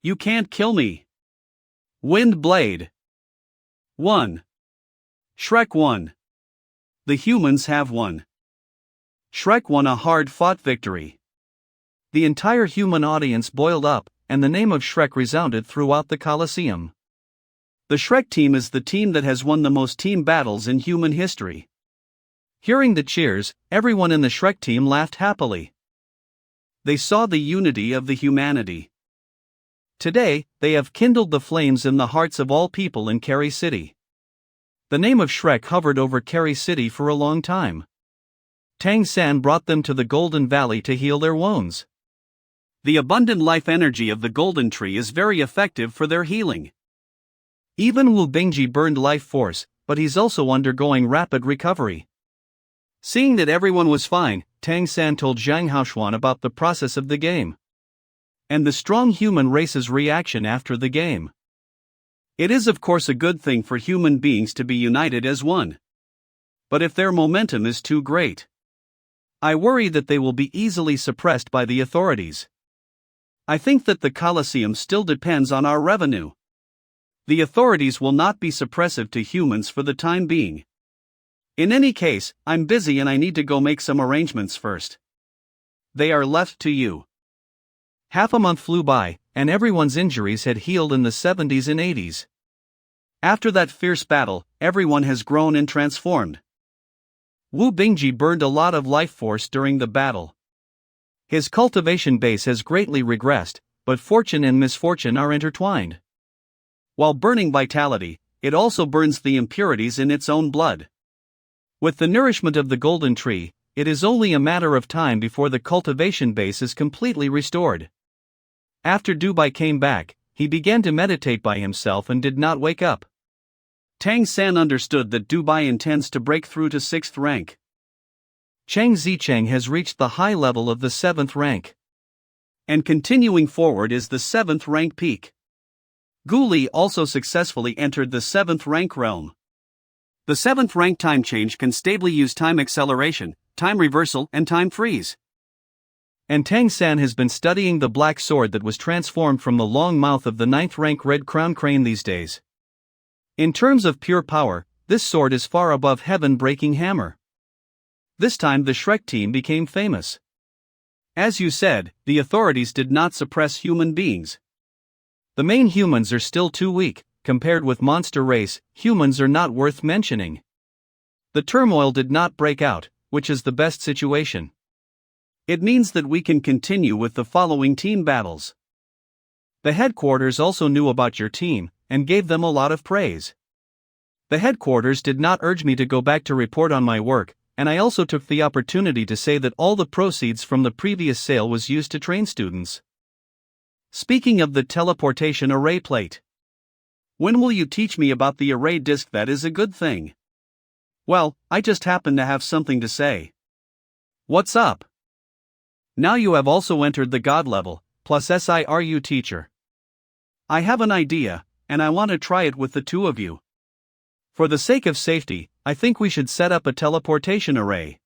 Speaker 1: You can't kill me. Wind Blade. 1. Shrek won. The humans have won. Shrek won a hard-fought victory. The entire human audience boiled up, and the name of Shrek resounded throughout the Colosseum. The Shrek team is the team that has won the most team battles in human history. Hearing the cheers, everyone in the Shrek team laughed happily. They saw the unity of the humanity. Today, they have kindled the flames in the hearts of all people in Kerry City. The name of Shrek hovered over Kerry City for a long time. Tang San brought them to the Golden Valley to heal their wounds. The abundant life energy of the Golden Tree is very effective for their healing. Even Wu Bingji burned life force, but he's also undergoing rapid recovery. Seeing that everyone was fine, Tang San told Zhang Haoshuan about the process of the game and the strong human race's reaction after the game. It is of course a good thing for human beings to be united as one. But if their momentum is too great, I worry that they will be easily suppressed by the authorities. I think that the Colosseum still depends on our revenue. The authorities will not be suppressive to humans for the time being. In any case, I'm busy and I need to go make some arrangements first. They are left to you. Half a month flew by, and everyone's injuries had healed in the 70s and 80s. After that fierce battle, everyone has grown and transformed. Wu Bingji burned a lot of life force during the battle. His cultivation base has greatly regressed, but fortune and misfortune are intertwined. While burning vitality, it also burns the impurities in its own blood. With the nourishment of the golden tree, it is only a matter of time before the cultivation base is completely restored. After Dubai came back, he began to meditate by himself and did not wake up. Tang San understood that Dubai intends to break through to 6th rank. Chang Zicheng has reached the high level of the 7th rank. And continuing forward is the 7th rank peak. Gu Li also successfully entered the 7th rank realm. The 7th rank time change can stably use time acceleration, time reversal, and time freeze. And Tang San has been studying the black sword that was transformed from the long mouth of the 9th rank red crown crane these days. In terms of pure power, this sword is far above heaven-breaking hammer. This time the Shrek team became famous. As you said, the authorities did not suppress human beings. The main humans are still too weak. Compared with monster race, humans are not worth mentioning. The turmoil did not break out, which is the best situation. It means that we can continue with the following team battles. The headquarters also knew about your team, and gave them a lot of praise. The headquarters did not urge me to go back to report on my work, and I also took the opportunity to say that all the proceeds from the previous sale was used to train students. Speaking of the teleportation array plate. When will you teach me about the array disk? That is a good thing. Well, I just happen to have something to say. What's up? Now you have also entered the God level, plus SIRU teacher. I have an idea, and I want to try it with the two of you. For the sake of safety, I think we should set up a teleportation array.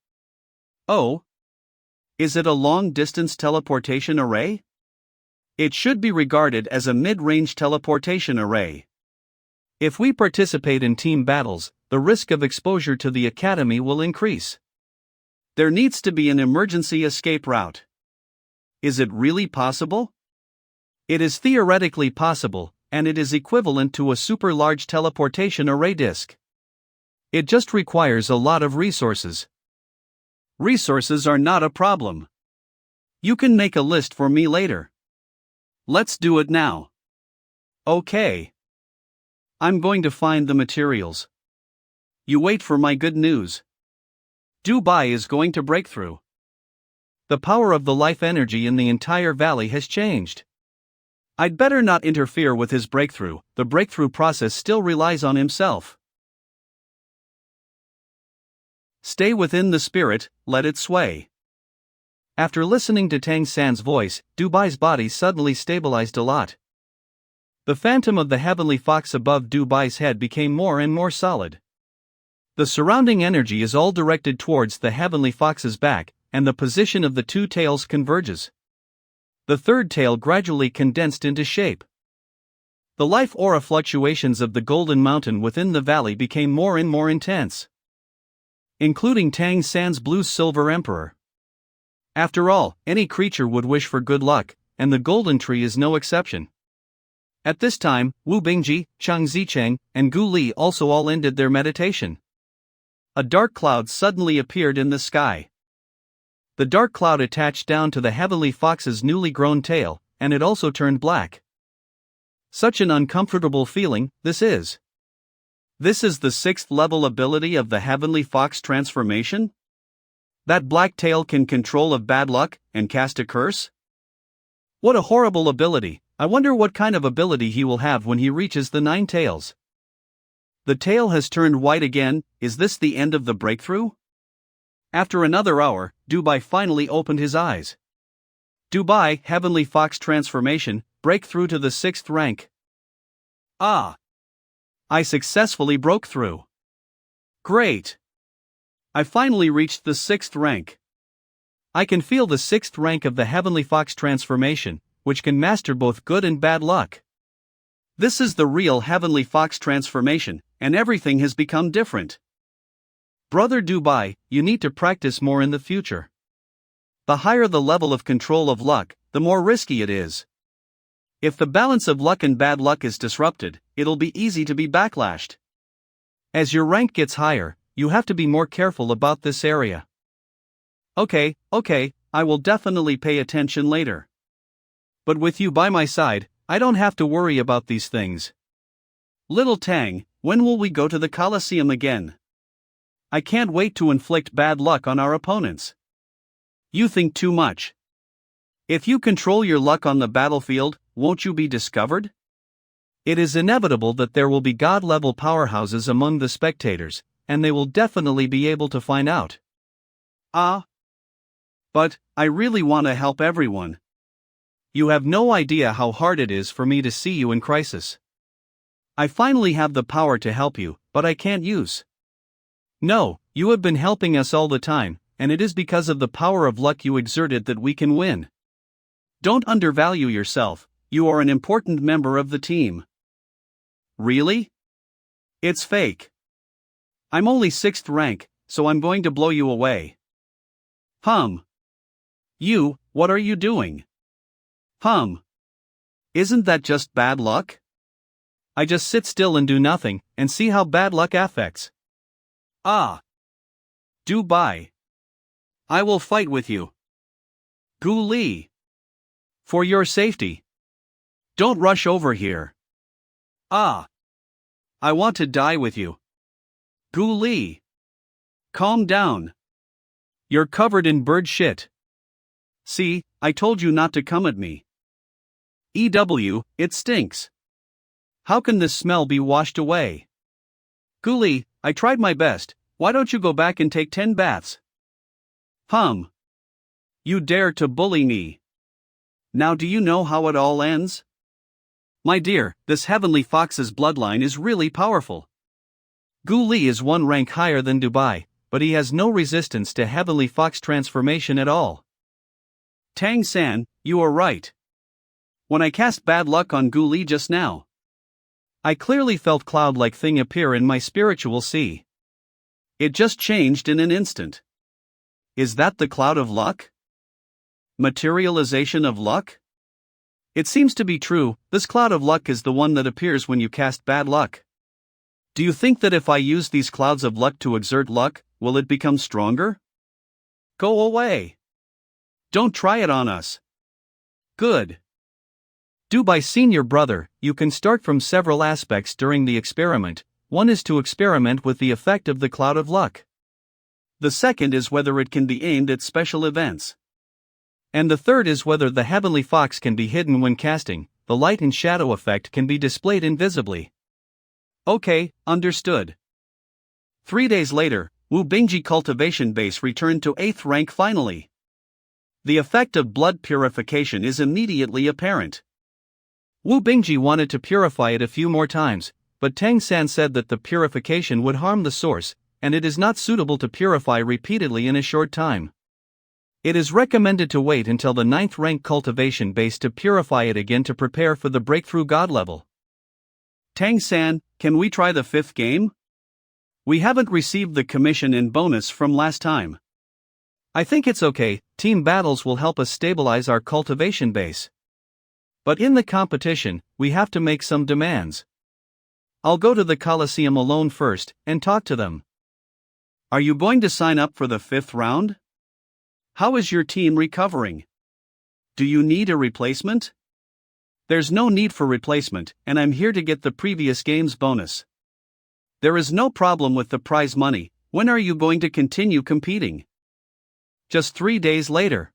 Speaker 1: Oh? Is it a long-distance teleportation array? It should be regarded as a mid-range teleportation array. If we participate in team battles, the risk of exposure to the academy will increase. There needs to be an emergency escape route. Is it really possible? It is theoretically possible, and it is equivalent to a super large teleportation array disk. It just requires a lot of resources. Resources are not a problem. You can make a list for me later. Let's do it now. Okay. I'm going to find the materials. You wait for my good news. Dubai is going to break through. The power of the life energy in the entire valley has changed. I'd better not interfere with his breakthrough. The breakthrough process still relies on himself. Stay within the spirit, let it sway. After listening to Tang San's voice, Dubai's body suddenly stabilized a lot. The phantom of the heavenly fox above Dubai's head became more and more solid. The surrounding energy is all directed towards the heavenly fox's back, and the position of the two tails converges. The third tail gradually condensed into shape. The life aura fluctuations of the golden mountain within the valley became more and more intense, including Tang San's blue-silver emperor. After all, any creature would wish for good luck, and the golden tree is no exception. At this time, Wu Bingji, Chang Zicheng, and Gu Li also all ended their meditation. A dark cloud suddenly appeared in the sky. The dark cloud attached down to the heavenly fox's newly grown tail, and it also turned black. Such an uncomfortable feeling, this is. This is the 6th level ability of the heavenly fox transformation? That black tail can control of bad luck, and cast a curse? What a horrible ability. I wonder what kind of ability he will have when he reaches the 9 tails. The tail has turned white again. Is this the end of the breakthrough? After another hour, Dubai finally opened his eyes. Dubai, Heavenly Fox Transformation, breakthrough to the 6th rank. Ah! I successfully broke through. Great! I finally reached the 6th rank. I can feel the 6th rank of the Heavenly Fox transformation, which can master both good and bad luck. This is the real Heavenly Fox transformation, and everything has become different. Brother Dubai, you need to practice more in the future. The higher the level of control of luck, the more risky it is. If the balance of luck and bad luck is disrupted, it'll be easy to be backlashed. As your rank gets higher, you have to be more careful about this area. Okay, I will definitely pay attention later. But with you by my side, I don't have to worry about these things. Little Tang, when will we go to the Colosseum again? I can't wait to inflict bad luck on our opponents. You think too much. If you control your luck on the battlefield, won't you be discovered? It is inevitable that there will be god-level powerhouses among the spectators, and they will definitely be able to find out. But I really want to help everyone. You have no idea how hard it is for me to see you in crisis. I finally have the power to help you, but I can't use. No, you have been helping us all the time, and it is because of the power of luck you exerted that we can win. Don't undervalue yourself, you are an important member of the team. Really? It's fake. I'm only 6th rank, so I'm going to blow you away. You, what are you doing? Isn't that just bad luck? I just sit still and do nothing, and see how bad luck affects. Dubai. I will fight with you. Gu Li. For your safety. Don't rush over here. I want to die with you. Gu Li. Calm down. You're covered in bird shit. See, I told you not to come at me. It stinks. How can this smell be washed away? Gu Li, I tried my best, why don't you go back and take 10 baths? You dare to bully me. Now do you know how it all ends? My dear, this Heavenly Fox's bloodline is really powerful. Gu Li is 1 rank higher than Dubai, but he has no resistance to Heavenly Fox transformation at all. Tang San, you are right. When I cast bad luck on Gu Li just now, I clearly felt cloud-like thing appear in my spiritual sea. It just changed in an instant. Is that the cloud of luck? Materialization of luck? It seems to be true, this cloud of luck is the one that appears when you cast bad luck. Do you think that if I use these clouds of luck to exert luck, will it become stronger? Go away. Don't try it on us. Good. Dubai senior brother, you can start from several aspects during the experiment. One is to experiment with the effect of the cloud of luck. The second is whether it can be aimed at special events. And the third is whether the Heavenly Fox can be hidden when casting. The light and shadow effect can be displayed invisibly. Okay, understood. 3 days later, Wu Bingji cultivation base returned to 8th rank finally. The effect of blood purification is immediately apparent. Wu Bingji wanted to purify it a few more times, but Tang San said that the purification would harm the source, and it is not suitable to purify repeatedly in a short time. It is recommended to wait until the 9th rank cultivation base to purify it again to prepare for the breakthrough god level. Tang San, can we try the 5th game? We haven't received the commission and bonus from last time. I think it's okay, team battles will help us stabilize our cultivation base. But in the competition, we have to make some demands. I'll go to the Colosseum alone first, and talk to them. Are you going to sign up for the 5th round? How is your team recovering? Do you need a replacement? There's no need for replacement, and I'm here to get the previous game's bonus. There is no problem with the prize money. When are you going to continue competing? Just 3 days later.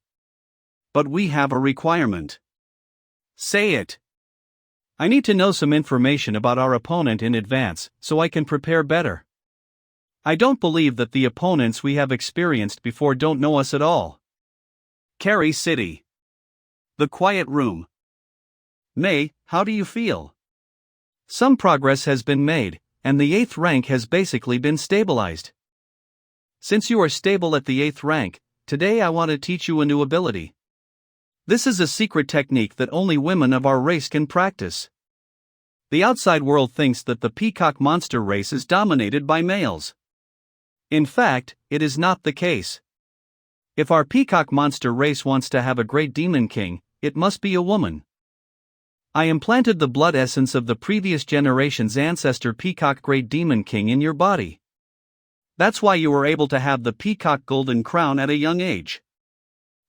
Speaker 1: But we have a requirement. Say it. I need to know some information about our opponent in advance, so I can prepare better. I don't believe that the opponents we have experienced before don't know us at all. Carry City. The quiet room. May, how do you feel? Some progress has been made, and the 8th rank has basically been stabilized. Since you are stable at the 8th rank, today I want to teach you a new ability. This is a secret technique that only women of our race can practice. The outside world thinks that the peacock monster race is dominated by males. In fact, it is not the case. If our peacock monster race wants to have a great demon king, it must be a woman. I implanted the blood essence of the previous generation's ancestor peacock great demon king in your body. That's why you were able to have the peacock golden crown at a young age.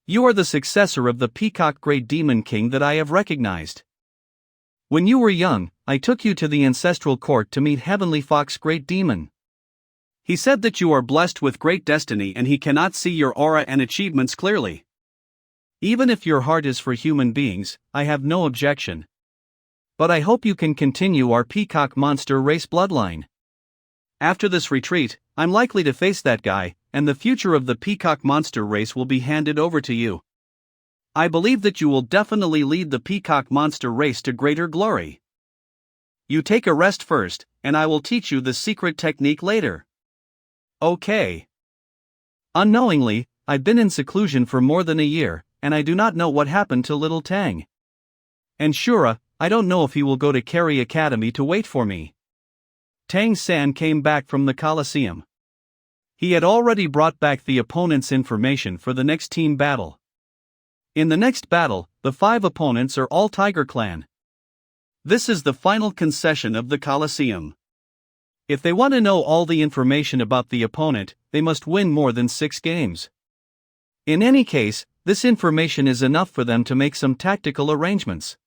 Speaker 1: You are the successor of the peacock great demon king that I have recognized. When you were young, I took you to the ancestral court to meet Heavenly Fox Great Demon. He said that you are blessed with great destiny and he cannot see your aura and achievements clearly. Even if your heart is for human beings, I have no objection. But I hope you can continue our peacock monster race bloodline. After this retreat, I'm likely to face that guy, and the future of the peacock monster race will be handed over to you. I believe that you will definitely lead the peacock monster race to greater glory. You take a rest first, and I will teach you the secret technique later. Okay. Unknowingly, I've been in seclusion for more than a year, and I do not know what happened to little Tang. And Shura, I don't know if he will go to Carry Academy to wait for me. Tang-san came back from the Colosseum. He had already brought back the opponent's information for the next team battle. In the next battle, the 5 opponents are all Tiger Clan. This is the final concession of the Colosseum. If they want to know all the information about the opponent, they must win more than 6 games. In any case, this information is enough for them to make some tactical arrangements.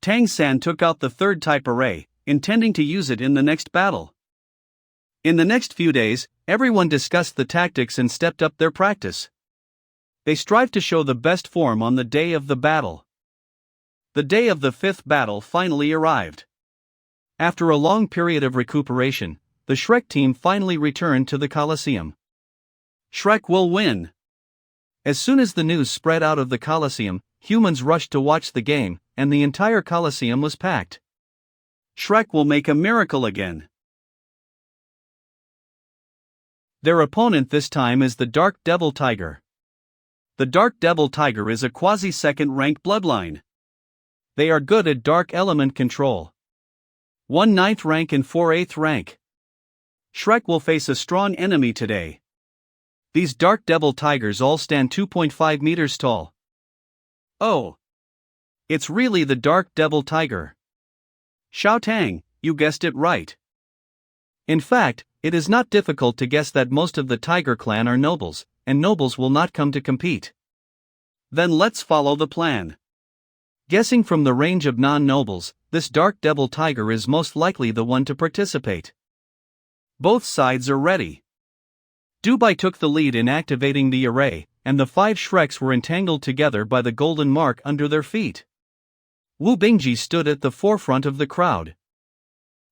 Speaker 1: Tang-san took out the 3rd type array, intending to use it in the next battle. In the next few days, everyone discussed the tactics and stepped up their practice. They strived to show the best form on the day of the battle. The day of the 5th battle finally arrived. After a long period of recuperation, the Shrek team finally returned to the Colosseum. Shrek will win! As soon as the news spread out of the Colosseum, humans rushed to watch the game, and the entire Colosseum was packed. Shrek will make a miracle again. Their opponent this time is the Dark Devil Tiger. The Dark Devil Tiger is a quasi-second rank bloodline. They are good at dark element control. 1 9th rank and 4 8th rank. Shrek will face a strong enemy today. These Dark Devil Tigers all stand 2.5 meters tall. Oh! It's really the Dark Devil Tiger. Xiao Tang, you guessed it right. In fact, it is not difficult to guess that most of the Tiger Clan are nobles, and nobles will not come to compete. Then let's follow the plan. Guessing from the range of non-nobles, this Dark Devil Tiger is most likely the one to participate. Both sides are ready. Dubai took the lead in activating the array, and the 5 Shreks were entangled together by the golden mark under their feet. Wu Bingji stood at the forefront of the crowd.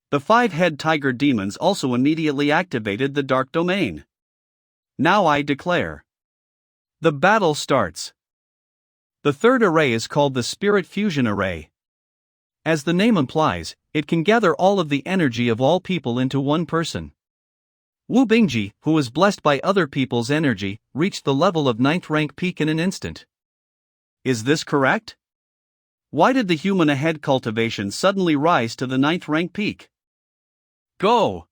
Speaker 1: The 5 head tiger demons also immediately activated the dark domain. Now I declare. The battle starts. The 3rd array is called the Spirit Fusion Array. As the name implies, it can gather all of the energy of all people into one person. Wu Bingji, who was blessed by other people's energy, reached the level of 9th rank peak in an instant. Is this correct? Why did the human ahead cultivation suddenly rise to the 9th rank peak? Go!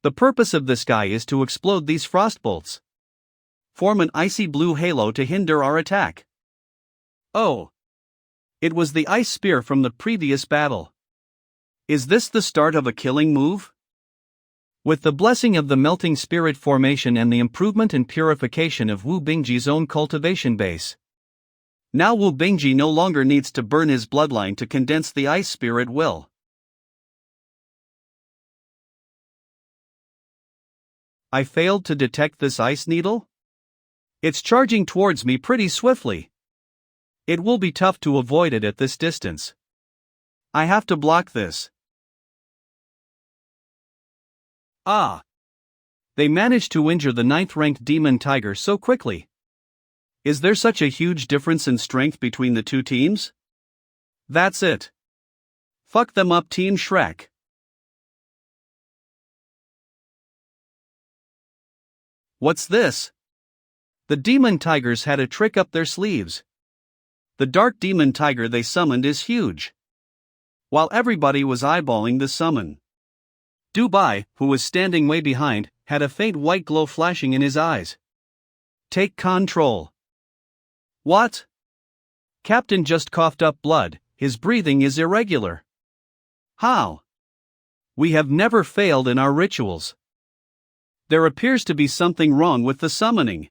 Speaker 1: The purpose of this guy is to explode these frost bolts. Form an icy blue halo to hinder our attack. Oh! It was the ice spear from the previous battle. Is this the start of a killing move? With the blessing of the melting spirit formation and the improvement and purification of Wu Bingji's own cultivation base. Now Wu Bingji no longer needs to burn his bloodline to condense the ice spear at will. I failed to detect this ice needle? It's charging towards me pretty swiftly. It will be tough to avoid it at this distance. I have to block this. Ah! They managed to injure the 9th ranked demon tiger so quickly. Is there such a huge difference in strength between the two teams? That's it. Fuck them up, Team Shrek. What's this? The demon tigers had a trick up their sleeves. The dark demon tiger they summoned is huge. While everybody was eyeballing the summon, Dubai, who was standing way behind, had a faint white glow flashing in his eyes. Take control. What? Captain just coughed up blood, his breathing is irregular. How? We have never failed in our rituals. There appears to be something wrong with the summoning.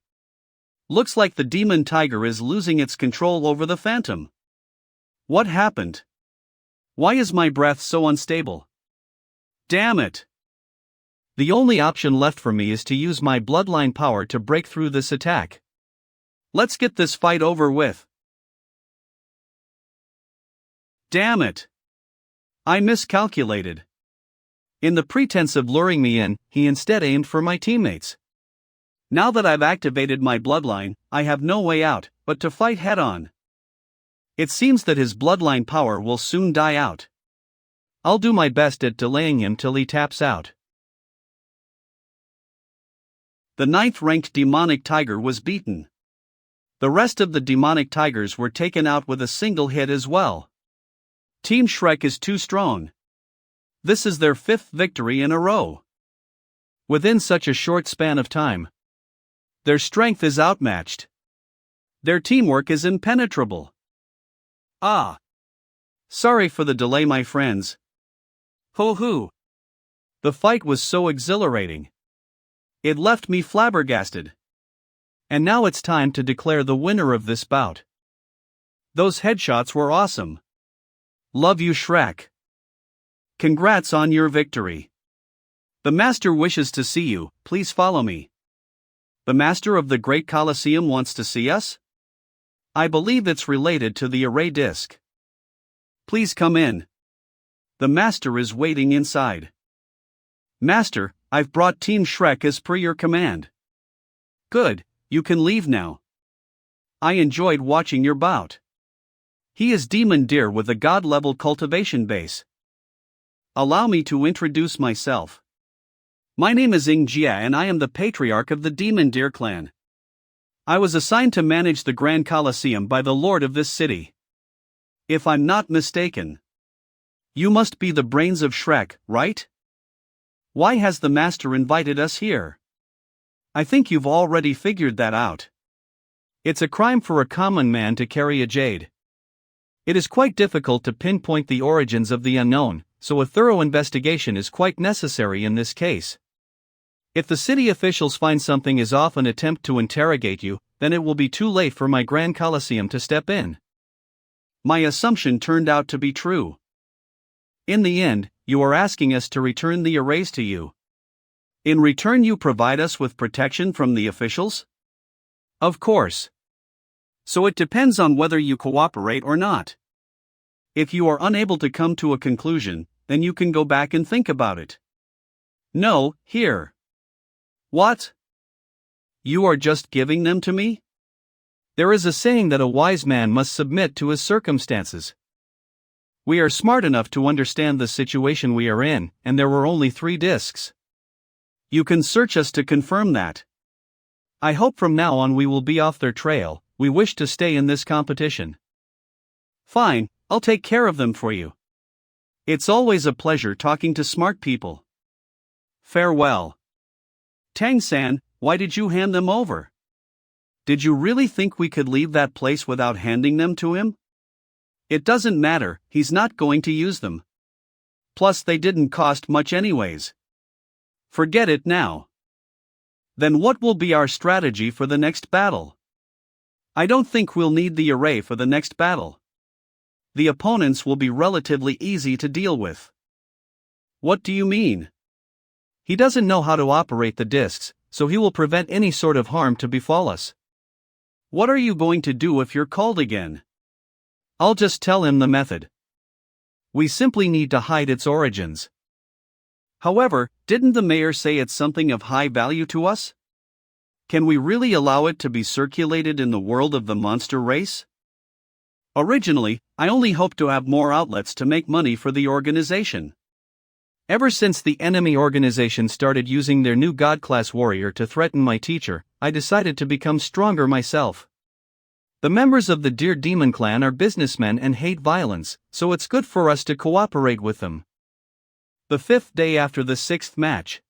Speaker 1: Looks like the demon tiger is losing its control over the phantom. What happened? Why is my breath so unstable? Damn it! The only option left for me is to use my bloodline power to break through this attack. Let's get this fight over with. Damn it! I miscalculated. In the pretense of luring me in, he instead aimed for my teammates. Now that I've activated my bloodline, I have no way out but to fight head-on. It seems that his bloodline power will soon die out. I'll do my best at delaying him till he taps out. The 9th-ranked demonic tiger was beaten. The rest of the demonic tigers were taken out with a single hit as well. Team Shrek is too strong. This is their 5th victory in a row. Within such a short span of time, their strength is outmatched. Their teamwork is impenetrable. Ah! Sorry for the delay, my friends. Ho-hoo! The fight was so exhilarating. It left me flabbergasted. And now it's time to declare the winner of this bout. Those headshots were awesome. Love you, Shrek. Congrats on your victory. The Master wishes to see you, please follow me. The Master of the Great Colosseum wants to see us? I believe it's related to the array disc. Please come in. The Master is waiting inside. Master, I've brought Team Shrek as per your command. Good, you can leave now. I enjoyed watching your bout. He is Demon Deer with a god-level cultivation base. Allow me to introduce myself. My name is Ing Jia and I am the patriarch of the Demon Deer clan. I was assigned to manage the Grand Colosseum by the lord of this city. If I'm not mistaken, you must be the brains of Shrek, right? Why has the Master invited us here? I think you've already figured that out. It's a crime for a common man to carry a jade. It is quite difficult to pinpoint the origins of the unknown, so a thorough investigation is quite necessary in this case. If the city officials find something is off and attempt to interrogate you, then it will be too late for my Grand Colosseum to step in. My assumption turned out to be true. In the end, you are asking us to return the arrays to you. In return you provide us with protection from the officials? Of course. So it depends on whether you cooperate or not. If you are unable to come to a conclusion, then you can go back and think about it. No, here. What? You are just giving them to me? There is a saying that a wise man must submit to his circumstances. We are smart enough to understand the situation we are in, and there were only 3 discs. You can search us to confirm that. I hope from now on we will be off their trail. We wish to stay in this competition. Fine, I'll take care of them for you. It's always a pleasure talking to smart people. Farewell. Tang-san, why did you hand them over? Did you really think we could leave that place without handing them to him? It doesn't matter, he's not going to use them. Plus they didn't cost much anyways. Forget it now. Then what will be our strategy for the next battle? I don't think we'll need the array for the next battle. The opponents will be relatively easy to deal with. What do you mean? He doesn't know how to operate the discs, so he will prevent any sort of harm to befall us. What are you going to do if you're called again? I'll just tell him the method. We simply need to hide its origins. However, didn't the mayor say it's something of high value to us? Can we really allow it to be circulated in the world of the monster race? Originally, I only hoped to have more outlets to make money for the organization. Ever since the enemy organization started using their new God-class warrior to threaten my teacher, I decided to become stronger myself. The members of the Dear Demon clan are businessmen and hate violence, so it's good for us to cooperate with them. The 5th day after the 6th match.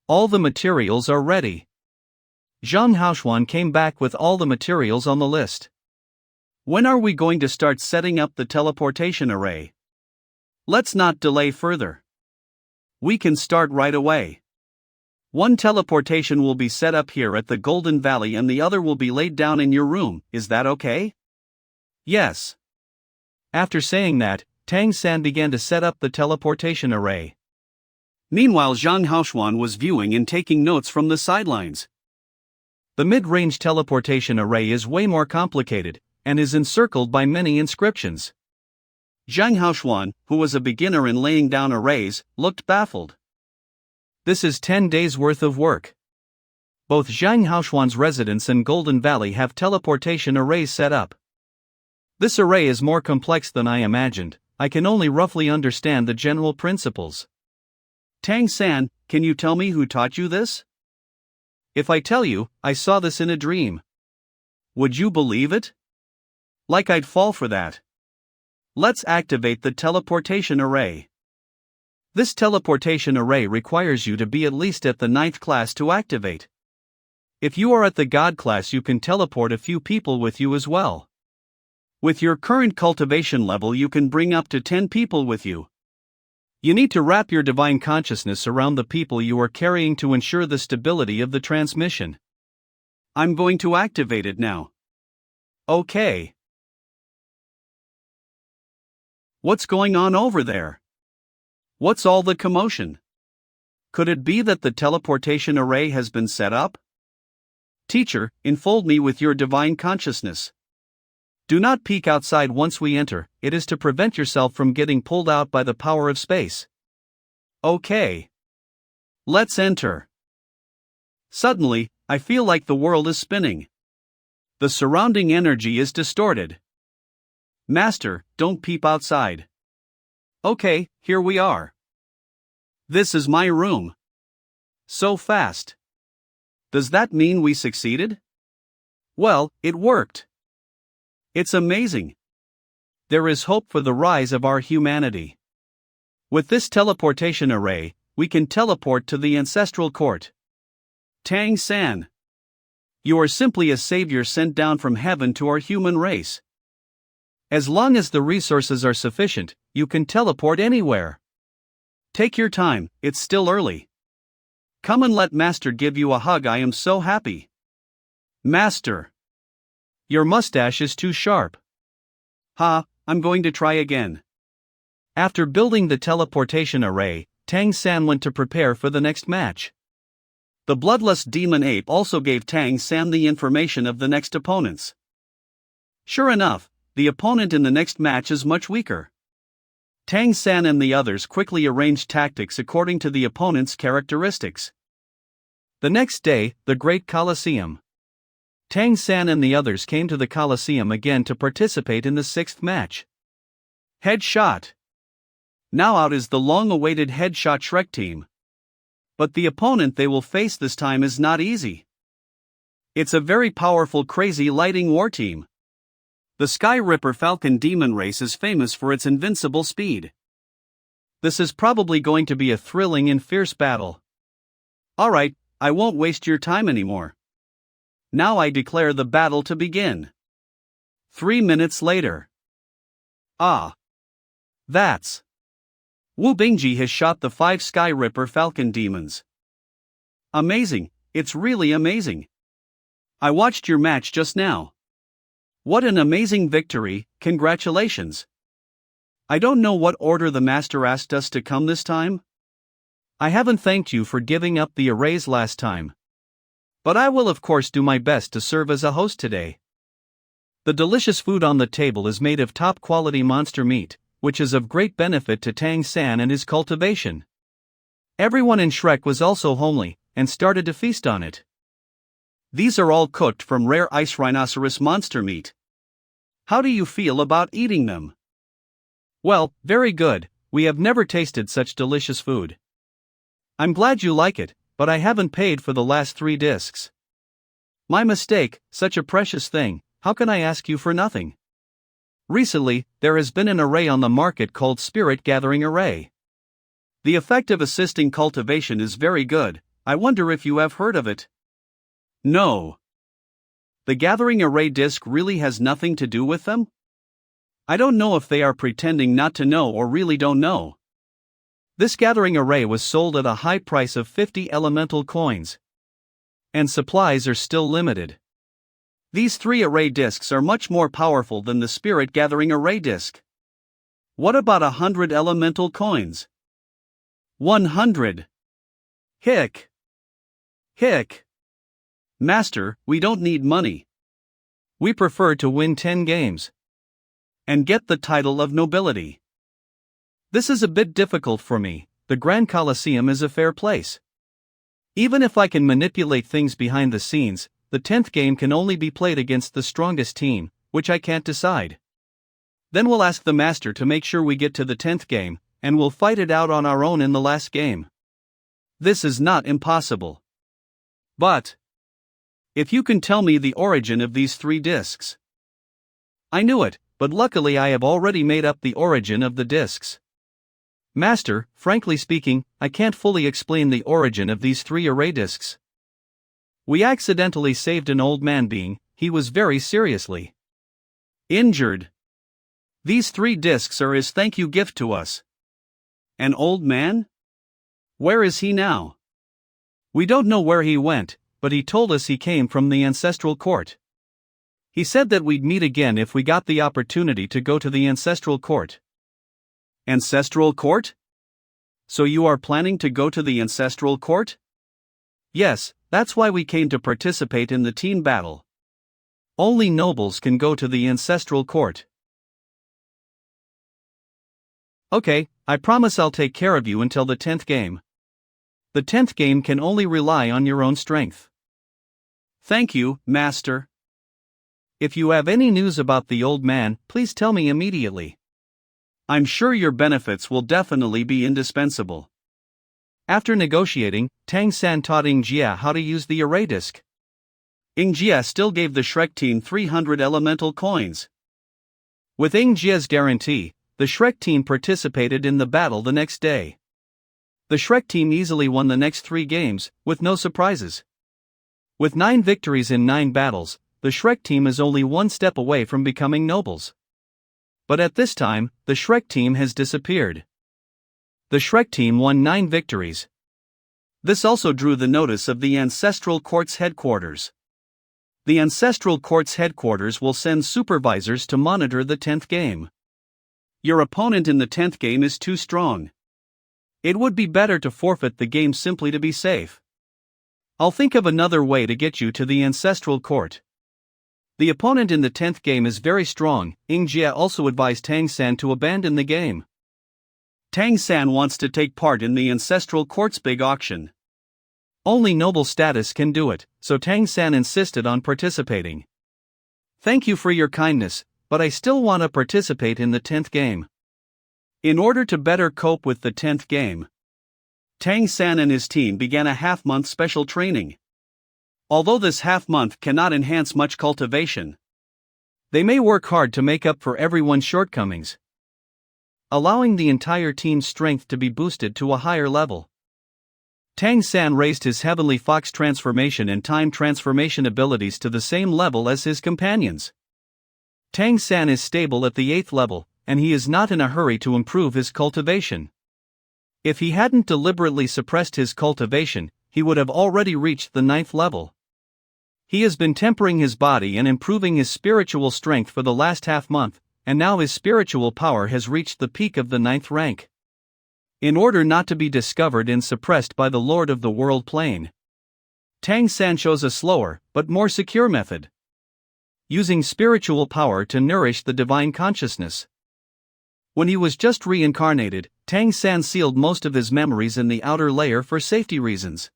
Speaker 1: All the materials are ready. Zhang Haoxuan came back with all the materials on the list. When are we going to start setting up the teleportation array? Let's not delay further. We can start right away. One teleportation will be set up here at the Golden Valley and the other will be laid down in your room, is that okay? Yes. After saying that, Tang San began to set up the teleportation array. Meanwhile, Zhang Haoxuan was viewing and taking notes from the sidelines. The mid-range teleportation array is way more complicated, and is encircled by many inscriptions. Zhang Haoxuan, who was a beginner in laying down arrays, looked baffled. This is 10 days worth of work. Both Zhang Haoxuan's residence and Golden Valley have teleportation arrays set up. This array is more complex than I imagined. I can only roughly understand the general principles. Tang San, can you tell me who taught you this? If I tell you, I saw this in a dream. Would you believe it? Like I'd fall for that. Let's activate the teleportation array. This teleportation array requires you to be at least at the 9th class to activate. If you are at the God class, you can teleport a few people with you as well. With your current cultivation level, you can bring up to 10 people with you. You need to wrap your divine consciousness around the people you are carrying to ensure the stability of the transmission. I'm going to activate it now. Okay. What's going on over there? What's all the commotion? Could it be that the teleportation array has been set up? Teacher, enfold me with your divine consciousness. Do not peek outside once we enter, it is to prevent yourself from getting pulled out by the power of space. Okay. Let's enter. Suddenly, I feel like the world is spinning. The surrounding energy is distorted. Master, don't peep outside. Okay, here we are. This is my room. So fast. Does that mean we succeeded? Well, it worked. It's amazing. There is hope for the rise of our humanity. With this teleportation array, we can teleport to the ancestral court. Tang San. You are simply a savior sent down from heaven to our human race. As long as the resources are sufficient, you can teleport anywhere. Take your time, it's still early. Come and let Master give you a hug. I am so happy. Master. Your mustache is too sharp. Ha, I'm going to try again. After building the teleportation array, Tang San went to prepare for the next match. The bloodlust demon ape also gave Tang San the information of the next opponents. Sure enough, the opponent in the next match is much weaker. Tang San and the others quickly arranged tactics according to the opponent's characteristics. The next day, the Great Colosseum. Tang San and the others came to the Colosseum again to participate in the 6th match. Headshot. Now out is the long-awaited Headshot Shrek team. But the opponent they will face this time is not easy. It's a very powerful Crazy Lighting War team. The Sky Ripper Falcon Demon race is famous for its invincible speed. This is probably going to be a thrilling and fierce battle. Alright, I won't waste your time anymore. Now I declare the battle to begin. 3 minutes later. Ah. That's. Wu Bingji has shot the 5 Sky Ripper Falcon Demons. Amazing, it's really amazing. I watched your match just now. What an amazing victory, congratulations. I don't know what order the master asked us to come this time. I haven't thanked you for giving up the arrays last time. But I will of course do my best to serve as a host today. The delicious food on the table is made of top quality monster meat, which is of great benefit to Tang San and his cultivation. Everyone in Shrek was also homely, and started to feast on it. These are all cooked from rare ice rhinoceros monster meat. How do you feel about eating them? Well, very good, we have never tasted such delicious food. I'm glad you like it, but I haven't paid for the last 3 discs. My mistake, such a precious thing, how can I ask you for nothing? Recently, there has been an array on the market called Spirit Gathering Array. The effect of assisting cultivation is very good. I wonder if you have heard of it. No. The Gathering Array disc really has nothing to do with them? I don't know if they are pretending not to know or really don't know. This Gathering Array was sold at a high price of 50 elemental coins. And supplies are still limited. These 3 array discs are much more powerful than the Spirit Gathering Array disc. What about 100 elemental coins? 100. Hick. Hick. Master, we don't need money. We prefer to win 10 games. And get the title of nobility. This is a bit difficult for me. The Grand Colosseum is a fair place. Even if I can manipulate things behind the scenes, the 10th game can only be played against the strongest team, which I can't decide. Then we'll ask the master to make sure we get to the 10th game, and we'll fight it out on our own in the last game. This is not impossible. But if you can tell me the origin of these 3 discs. I knew it, but luckily I have already made up the origin of the discs. Master, frankly speaking, I can't fully explain the origin of these 3 array discs. We accidentally saved an old man being, he was very seriously injured. These 3 discs are his thank you gift to us. An old man? Where is he now? We don't know where he went, but he told us he came from the ancestral court. He said that we'd meet again if we got the opportunity to go to the ancestral court. Ancestral court? So you are planning to go to the ancestral court? Yes, that's why we came to participate in the team battle. Only nobles can go to the ancestral court. Okay, I promise I'll take care of you until the 10th game. The 10th game can only rely on your own strength. Thank you, Master. If you have any news about the old man, please tell me immediately. I'm sure your benefits will definitely be indispensable. After negotiating, Tang San taught Ing Jia how to use the array disc. Ing Jia still gave the Shrek team 300 elemental coins. With Ing Jia's guarantee, the Shrek team participated in the battle the next day. The Shrek team easily won the next 3 games, with no surprises. With 9 victories in 9 battles, the Shrek team is only 1 step away from becoming nobles. But at this time, the Shrek team has disappeared. The Shrek team won 9 victories. This also drew the notice of the Ancestral Court's headquarters. The Ancestral Court's headquarters will send supervisors to monitor the 10th game. Your opponent in the 10th game is too strong. It would be better to forfeit the game simply to be safe. I'll think of another way to get you to the Ancestral Court. The opponent in the 10th game is very strong. Ing Jia also advised Tang San to abandon the game. Tang San wants to take part in the Ancestral Court's big auction. Only noble status can do it, so Tang San insisted on participating. Thank you for your kindness, but I still want to participate in the 10th game. In order to better cope with the 10th game, Tang San and his team began a half-month special training. Although this half-month cannot enhance much cultivation, they may work hard to make up for everyone's shortcomings, allowing the entire team's strength to be boosted to a higher level. Tang San raised his Heavenly Fox transformation and time transformation abilities to the same level as his companions. Tang San is stable at the 8th level, and he is not in a hurry to improve his cultivation. If he hadn't deliberately suppressed his cultivation, he would have already reached the 9th level. He has been tempering his body and improving his spiritual strength for the last half-month, and now his spiritual power has reached the peak of the 9th rank. In order not to be discovered and suppressed by the Lord of the World Plane, Tang San chose a slower, but more secure method, using spiritual power to nourish the divine consciousness. When he was just reincarnated, Tang San sealed most of his memories in the outer layer for safety reasons.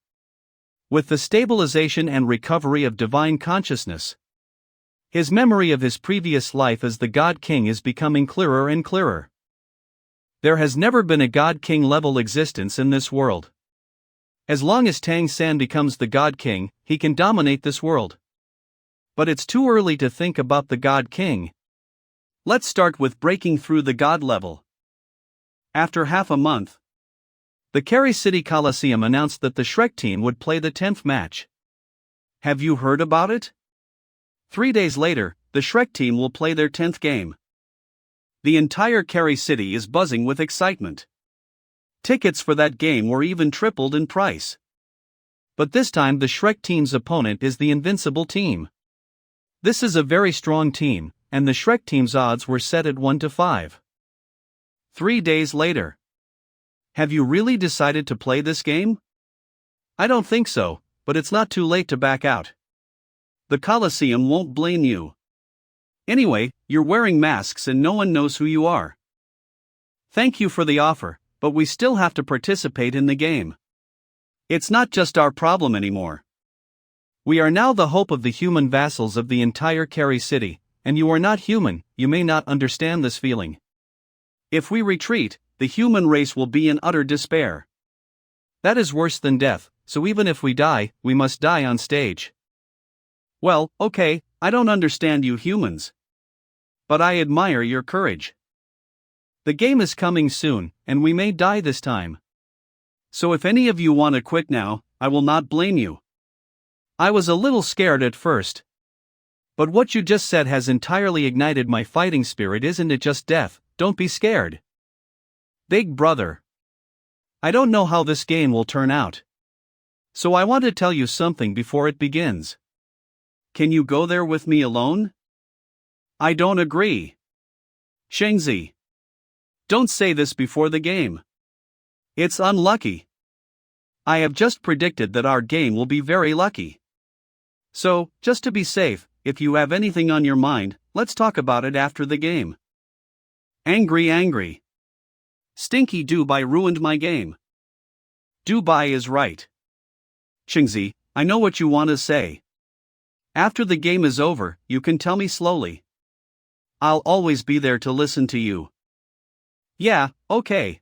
Speaker 1: With the stabilization and recovery of divine consciousness, his memory of his previous life as the God King is becoming clearer and clearer. There has never been a God King level existence in this world. As long as Tang San becomes the God King, he can dominate this world. But it's too early to think about the God King. Let's start with breaking through the God level. After half a month, the Cary City Coliseum announced that the Shrek team would play the 10th match. Have you heard about it? 3 days later, the Shrek team will play their 10th game. The entire Cary City is buzzing with excitement. Tickets for that game were even tripled in price. But this time the Shrek team's opponent is the Invincible team. This is a very strong team, and the Shrek team's odds were set at 1-5. 3 days later. Have you really decided to play this game? I don't think so, but it's not too late to back out. The Coliseum won't blame you. Anyway, you're wearing masks and no one knows who you are. Thank you for the offer, but we still have to participate in the game. It's not just our problem anymore. We are now the hope of the human vassals of the entire Cary City, and you are not human, you may not understand this feeling. If we retreat, the human race will be in utter despair. That is worse than death, so even if we die, we must die on stage. Well, okay, I don't understand you humans. But I admire your courage. The game is coming soon, and we may die this time. So if any of you want to quit now, I will not blame you. I was a little scared at first. But what you just said has entirely ignited my fighting spirit. Isn't it just death? Don't be scared. Big brother. I don't know how this game will turn out. So I want to tell you something before it begins. Can you go there with me alone? I don't agree. Shengzi. Don't say this before the game. It's unlucky. I have just predicted that our game will be very lucky. So, just to be safe, if you have anything on your mind, let's talk about it after the game. Angry. Stinky Dubai ruined my game. Dubai is right. Shengzi, I know what you want to say. After the game is over, you can tell me slowly. I'll always be there to listen to you. Yeah, okay.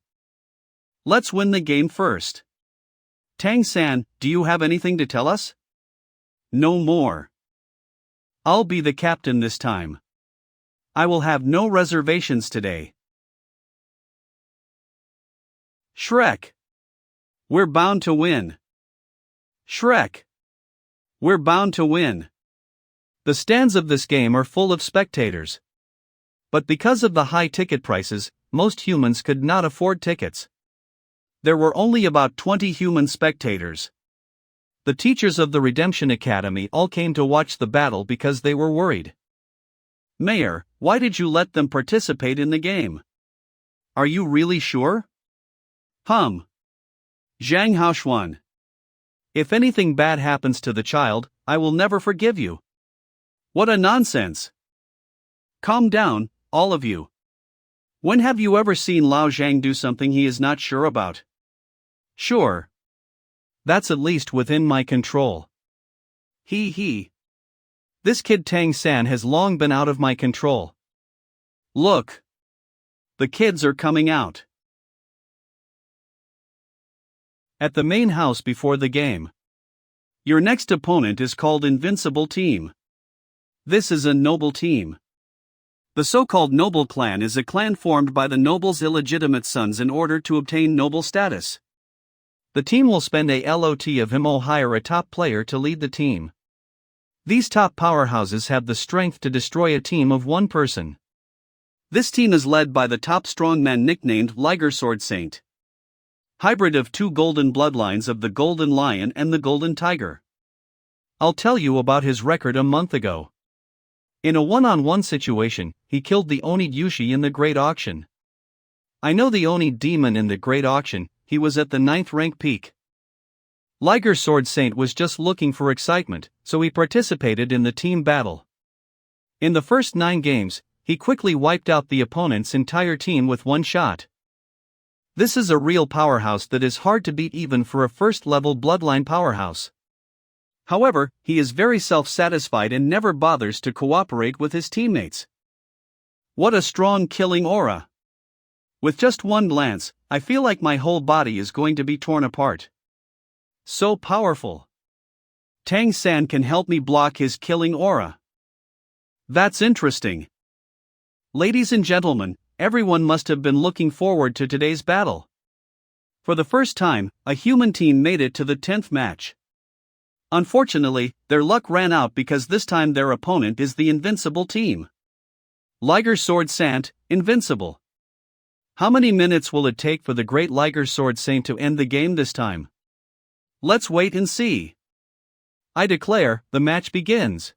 Speaker 1: Let's win the game first. Tang San, do you have anything to tell us? No more. I'll be the captain this time. I will have no reservations today. Shrek. We're bound to win. Shrek. We're bound to win. The stands of this game are full of spectators. But because of the high ticket prices, most humans could not afford tickets. There were only about 20 human spectators. The teachers of the Redemption Academy all came to watch the battle because they were worried. Mayor, why did you let them participate in the game? Are you really sure? Zhang Haoxuan. If anything bad happens to the child, I will never forgive you. What a nonsense. Calm down, all of you. When have you ever seen Lao Zhang do something he is not sure about? Sure. That's at least within my control. He. This kid Tang San has long been out of my control. Look. The kids are coming out. At the main house before the game. Your next opponent is called Invincible Team. This is a noble team. The so-called noble clan is a clan formed by the noble's illegitimate sons in order to obtain noble status. The team will spend a lot of him or hire a top player to lead the team. These top powerhouses have the strength to destroy a team of one person. This team is led by the top strongman nicknamed Liger Sword Saint. Hybrid of two golden bloodlines of the Golden Lion and the Golden Tiger. I'll tell you about his record a month ago. In a one-on-one situation, he killed the Oni Yushi in the Great Auction. I know the Oni demon in the Great Auction, he was at the 9th rank peak. Liger Sword Saint was just looking for excitement, so he participated in the team battle. In the first 9 games, he quickly wiped out the opponent's entire team with one shot. This is a real powerhouse that is hard to beat even for a first-level bloodline powerhouse. However, he is very self-satisfied and never bothers to cooperate with his teammates. What a strong killing aura! With just one glance, I feel like my whole body is going to be torn apart. So powerful. Tang San can help me block his killing aura. That's interesting. Ladies and gentlemen, everyone must have been looking forward to today's battle. For the first time, a human team made it to the 10th match. Unfortunately, their luck ran out because this time their opponent is the invincible team. Liger Sword Sant, invincible. How many minutes will it take for the great Liger Sword Saint to end the game this time? Let's wait and see. I declare, the match begins.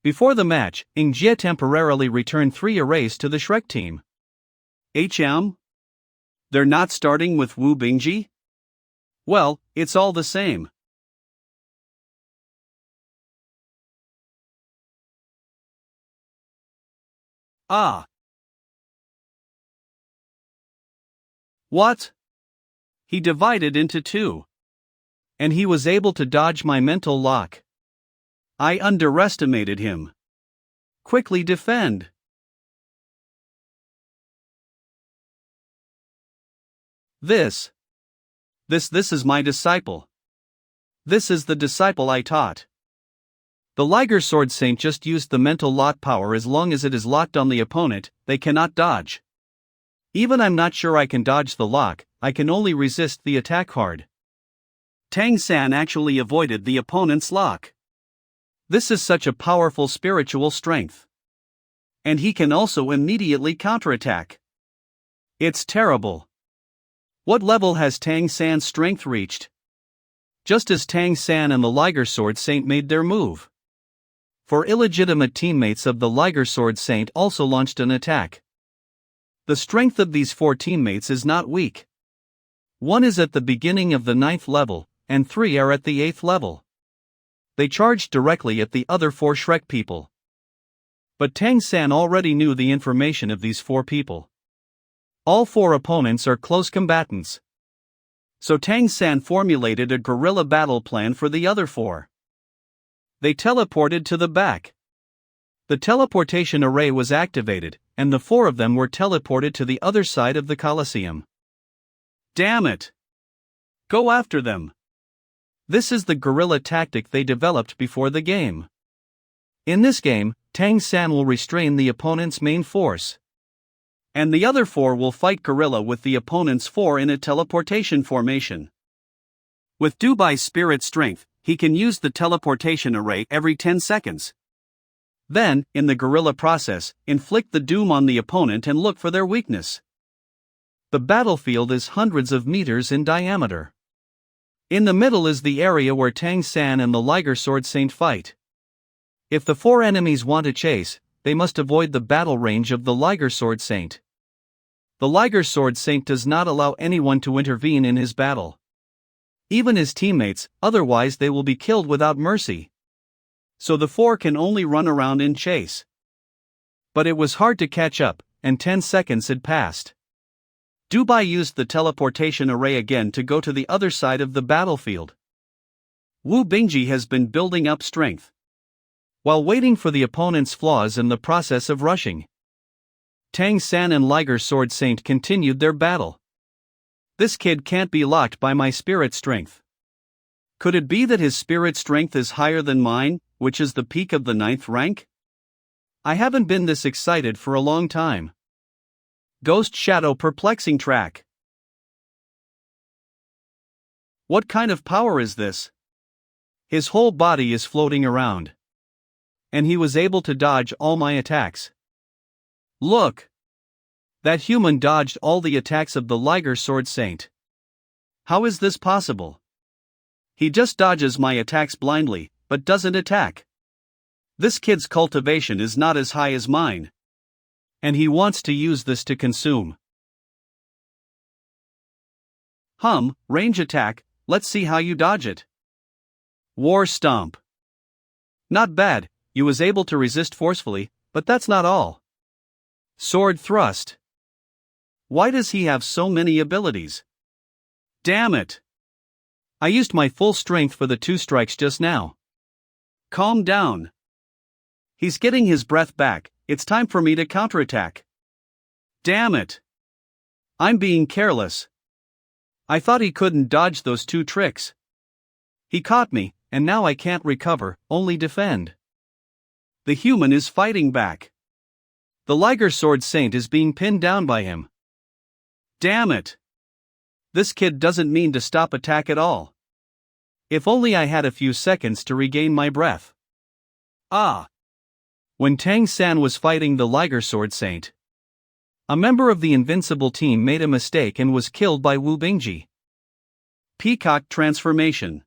Speaker 1: Before the match, Ing Jie temporarily returned 3 arrays to the Shrek team. They're not starting with Wu Bingji? Well, it's all the same. Ah. What? He divided into 2. And he was able to dodge my mental lock. I underestimated him. Quickly defend. This is my disciple. This is the disciple I taught. The Liger Sword Saint just used the mental lock power. As long as it is locked on the opponent, they cannot dodge. Even I'm not sure I can dodge the lock, I can only resist the attack hard. Tang San actually avoided the opponent's lock. This is such a powerful spiritual strength. And he can also immediately counterattack. It's terrible. What level has Tang San's strength reached? Just as Tang San and the Liger Sword Saint made their move. 4 illegitimate teammates of the Liger Sword Saint also launched an attack. The strength of these 4 teammates is not weak. 1 is at the beginning of the 9th level, and 3 are at the 8th level. They charged directly at the other 4 Shrek people. But Tang San already knew the information of these 4 people. All 4 opponents are close combatants. So Tang San formulated a guerrilla battle plan for the other 4. They teleported to the back. The teleportation array was activated, and the 4 of them were teleported to the other side of the Colosseum. Damn it! Go after them! This is the guerrilla tactic they developed before the game. In this game, Tang San will restrain the opponent's main force. And the other 4 will fight guerrilla with the opponent's 4 in a teleportation formation. With Dubai's spirit strength, he can use the teleportation array every 10 seconds. Then, in the guerrilla process, inflict the doom on the opponent and look for their weakness. The battlefield is hundreds of meters in diameter. In the middle is the area where Tang San and the Liger Sword Saint fight. If the 4 enemies want to chase, they must avoid the battle range of the Liger Sword Saint. The Liger Sword Saint does not allow anyone to intervene in his battle. Even his teammates, otherwise they will be killed without mercy. So the 4 can only run around in chase. But it was hard to catch up, and 10 seconds had passed. Dubai used the teleportation array again to go to the other side of the battlefield. Wu Bingji has been building up strength. While waiting for the opponent's flaws in the process of rushing, Tang San and Liger Sword Saint continued their battle. This kid can't be locked by my spirit strength. Could it be that his spirit strength is higher than mine, which is the peak of the 9th rank? I haven't been this excited for a long time. Ghost Shadow Perplexing Track. What kind of power is this? His whole body is floating around. And he was able to dodge all my attacks. Look! That human dodged all the attacks of the Liger Sword Saint. How is this possible? He just dodges my attacks blindly, but doesn't attack. This kid's cultivation is not as high as mine. And he wants to use this to consume. Range attack, let's see how you dodge it. War Stomp. Not bad, you was able to resist forcefully, but that's not all. Sword Thrust. Why does he have so many abilities? Damn it! I used my full strength for the 2 strikes just now. Calm down. He's getting his breath back, it's time for me to counterattack. Damn it! I'm being careless. I thought he couldn't dodge those two tricks. He caught me, and now I can't recover, only defend. The human is fighting back. The Liger Sword Saint is being pinned down by him. Damn it! This kid doesn't mean to stop attack at all. If only I had a few seconds to regain my breath. Ah! When Tang San was fighting the Liger Sword Saint, a member of the Invincible team made a mistake and was killed by Wu Bingji. Peacock transformation.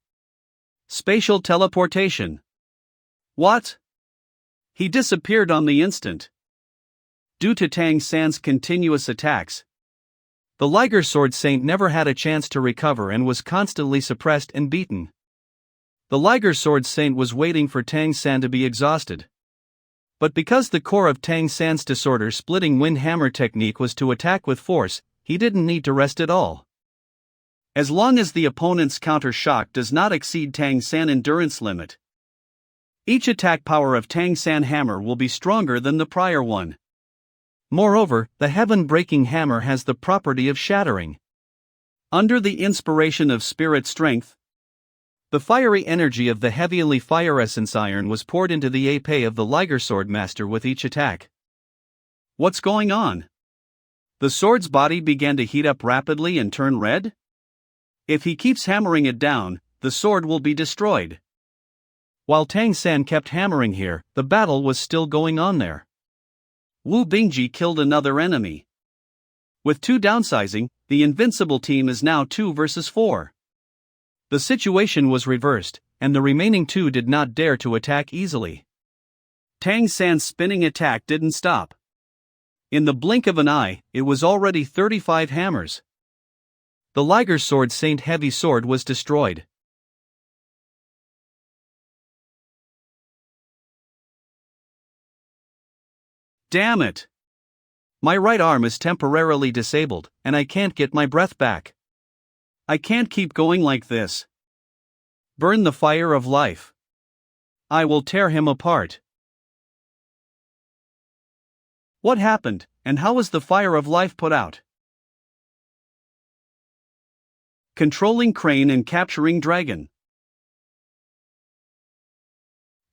Speaker 1: Spatial teleportation. What? He disappeared on the instant. Due to Tang San's continuous attacks, the Liger Sword Saint never had a chance to recover and was constantly suppressed and beaten. The Liger Sword Saint was waiting for Tang San to be exhausted. But because the core of Tang San's disorder-splitting wind hammer technique was to attack with force, he didn't need to rest at all. As long as the opponent's counter shock does not exceed Tang San's endurance limit, each attack power of Tang San hammer will be stronger than the prior one. Moreover, the heaven-breaking hammer has the property of shattering. Under the inspiration of spirit strength, the fiery energy of the heavily fire essence iron was poured into the épée of the Liger Sword Master with each attack. What's going on? The sword's body began to heat up rapidly and turn red? If he keeps hammering it down, the sword will be destroyed. While Tang San kept hammering here, the battle was still going on there. Wu Bingji killed another enemy. With 2 downsizing, the Invincible team is now 2 versus 4. The situation was reversed, and the remaining 2 did not dare to attack easily. Tang San's spinning attack didn't stop. In the blink of an eye, it was already 35 hammers. The Liger Sword Saint heavy sword was destroyed. Damn it! My right arm is temporarily disabled, and I can't get my breath back. I can't keep going like this. Burn the fire of life. I will tear him apart. What happened, and how was the fire of life put out? Controlling crane and capturing dragon.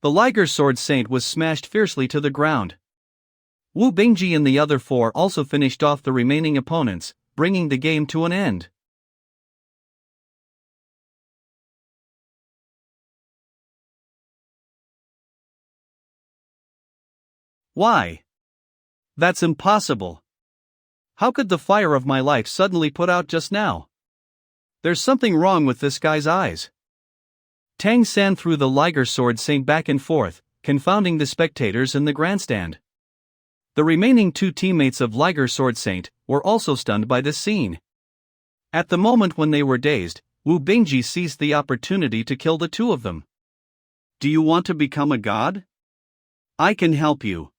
Speaker 1: The Liger Sword Saint was smashed fiercely to the ground. Wu Bingji and the other 4 also finished off the remaining opponents, bringing the game to an end. Why? That's impossible. How could the fire of my life suddenly put out just now? There's something wrong with this guy's eyes. Tang San threw the Liger Sword Saint back and forth, confounding the spectators in the grandstand. The remaining 2 teammates of Liger Sword Saint were also stunned by this scene. At the moment when they were dazed, Wu Bingji seized the opportunity to kill the 2 of them. Do you want to become a god? I can help you.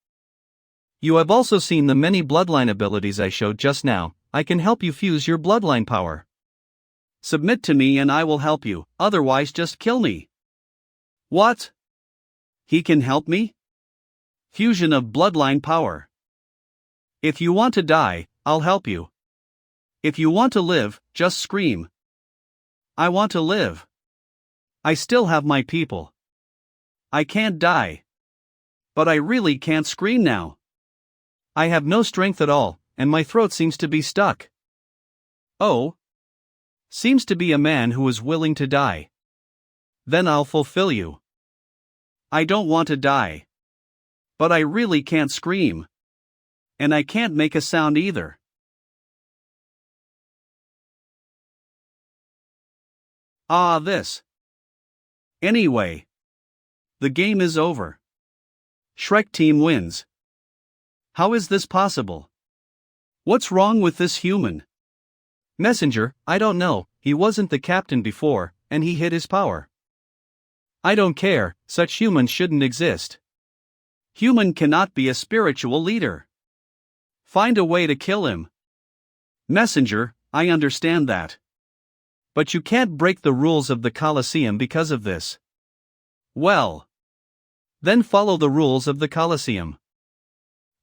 Speaker 1: You have also seen the many bloodline abilities I showed just now. I can help you fuse your bloodline power. Submit to me and I will help you, otherwise just kill me. What? He can help me? Fusion of bloodline power. If you want to die, I'll help you. If you want to live, just scream. I want to live. I still have my people. I can't die. But I really can't scream now. I have no strength at all, and my throat seems to be stuck. Oh. Seems to be a man who is willing to die. Then I'll fulfill you. I don't want to die. But I really can't scream. And I can't make a sound either. This. Anyway. The game is over. Shrek team wins. How is this possible? What's wrong with this human? Messenger, I don't know, he wasn't the captain before, and he hid his power. I don't care, such humans shouldn't exist. Human cannot be a spiritual leader. Find a way to kill him. Messenger, I understand that. But you can't break the rules of the Colosseum because of this. Well. Then follow the rules of the Colosseum.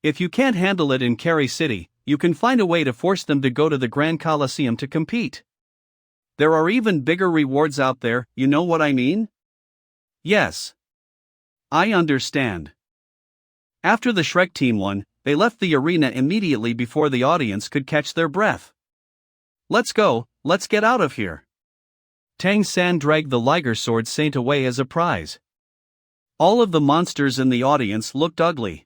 Speaker 1: If you can't handle it in Carry City, you can find a way to force them to go to the Grand Colosseum to compete. There are even bigger rewards out there, you know what I mean? Yes. I understand. After the Shrek team won, they left the arena immediately before the audience could catch their breath. Let's go, let's get out of here. Tang San dragged the Liger Sword Saint away as a prize. All of the monsters in the audience looked ugly.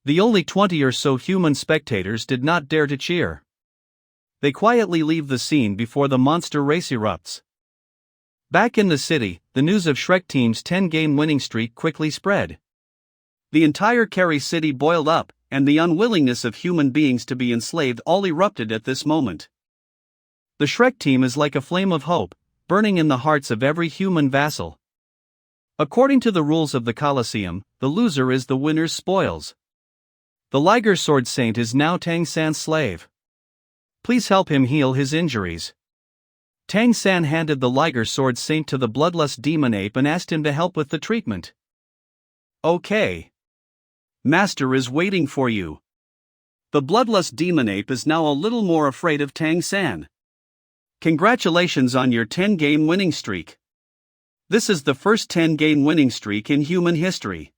Speaker 1: The only 20 or so human spectators did not dare to cheer. They quietly leave the scene before the monster race erupts. Back in the city, the news of Shrek Team's 10-game winning streak quickly spread. The entire Kerry city boiled up, and the unwillingness of human beings to be enslaved all erupted at this moment. The Shrek Team is like a flame of hope, burning in the hearts of every human vassal. According to the rules of the Colosseum, the loser is the winner's spoils. The Liger Sword Saint is now Tang San's slave. Please help him heal his injuries. Tang San handed the Liger Sword Saint to the bloodlust demon ape and asked him to help with the treatment. Okay. Master is waiting for you. The bloodlust demon ape is now a little more afraid of Tang San. Congratulations on your 10-game winning streak. This is the first 10-game winning streak in human history.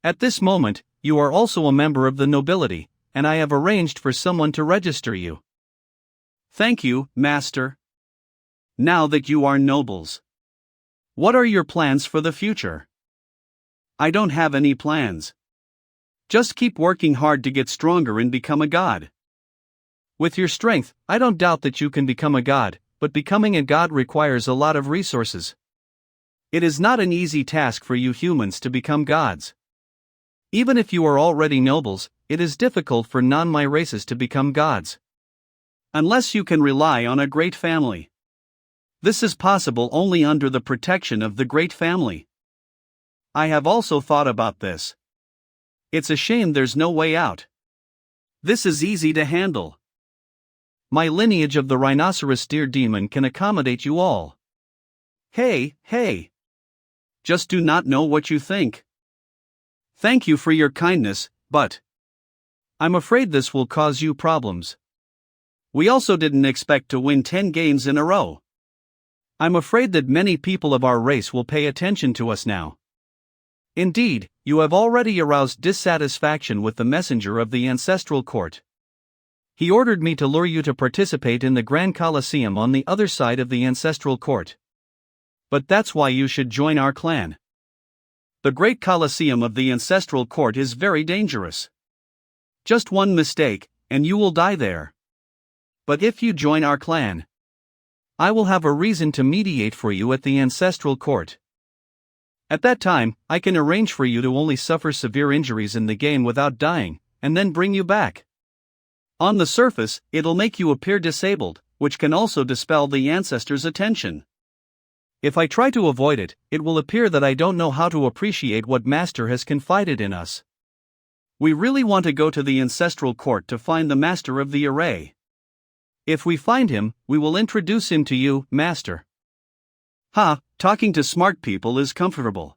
Speaker 1: At this moment, you are also a member of the nobility, and I have arranged for someone to register you. Thank you, Master. Now that you are nobles, what are your plans for the future? I don't have any plans. Just keep working hard to get stronger and become a god. With your strength, I don't doubt that you can become a god, but becoming a god requires a lot of resources. It is not an easy task for you humans to become gods. Even if you are already nobles, it is difficult for non-my races to become gods. Unless you can rely on a great family. This is possible only under the protection of the great family. I have also thought about this. It's a shame there's no way out. This is easy to handle. My lineage of the rhinoceros deer demon can accommodate you all. Hey. Just do not know what you think. Thank you for your kindness, but I'm afraid this will cause you problems. We also didn't expect to win 10 games in a row. I'm afraid that many people of our race will pay attention to us now. Indeed, you have already aroused dissatisfaction with the messenger of the ancestral court. He ordered me to lure you to participate in the Grand Colosseum on the other side of the ancestral court. But that's why you should join our clan. The Great Colosseum of the ancestral court is very dangerous. Just one mistake, and you will die there. But if you join our clan, I will have a reason to mediate for you at the ancestral court. At that time, I can arrange for you to only suffer severe injuries in the game without dying, and then bring you back. On the surface, it'll make you appear disabled, which can also dispel the ancestors' attention. If I try to avoid it, it will appear that I don't know how to appreciate what Master has confided in us. We really want to go to the ancestral court to find the Master of the array. If we find him, we will introduce him to you, Master. Talking to smart people is comfortable.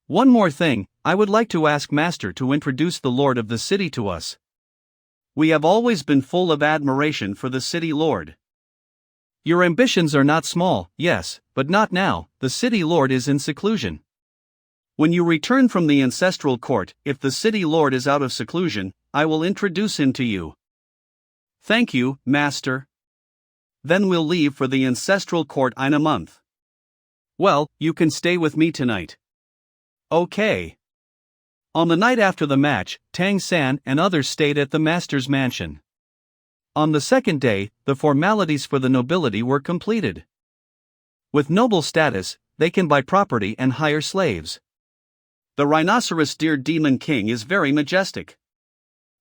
Speaker 1: One more thing, I would like to ask Master to introduce the Lord of the city to us. We have always been full of admiration for the city lord. Your ambitions are not small, yes, but not now. The city lord is in seclusion. When you return from the ancestral court, if the city lord is out of seclusion, I will introduce him to you. Thank you, Master. Then we'll leave for the ancestral court in a month. Well, you can stay with me tonight. Okay. On the night after the match, Tang San and others stayed at the master's mansion. On the second day, the formalities for the nobility were completed. With noble status, they can buy property and hire slaves. The rhinoceros deer demon king is very majestic.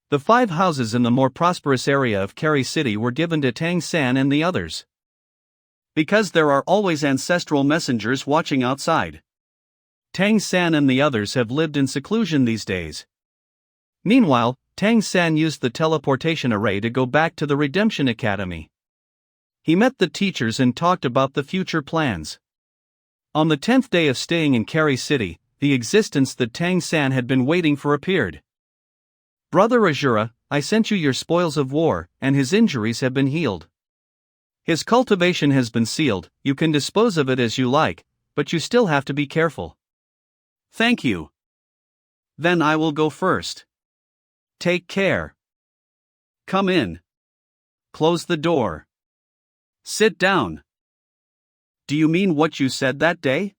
Speaker 1: The 5 houses in the more prosperous area of Kerry City were given to Tang San and the others. Because there are always ancestral messengers watching outside. Tang San and the others have lived in seclusion these days. Meanwhile, Tang San used the teleportation array to go back to the Redemption Academy. He met the teachers and talked about the future plans. On the 10th day of staying in Kerry City, the existence that Tang San had been waiting for appeared. Brother Azura, I sent you your spoils of war, and his injuries have been healed. His cultivation has been sealed, you can dispose of it as you like, but you still have to be careful. Thank you. Then I will go first. Take care. Come in. Close the door. Sit down. Do you mean what you said that day?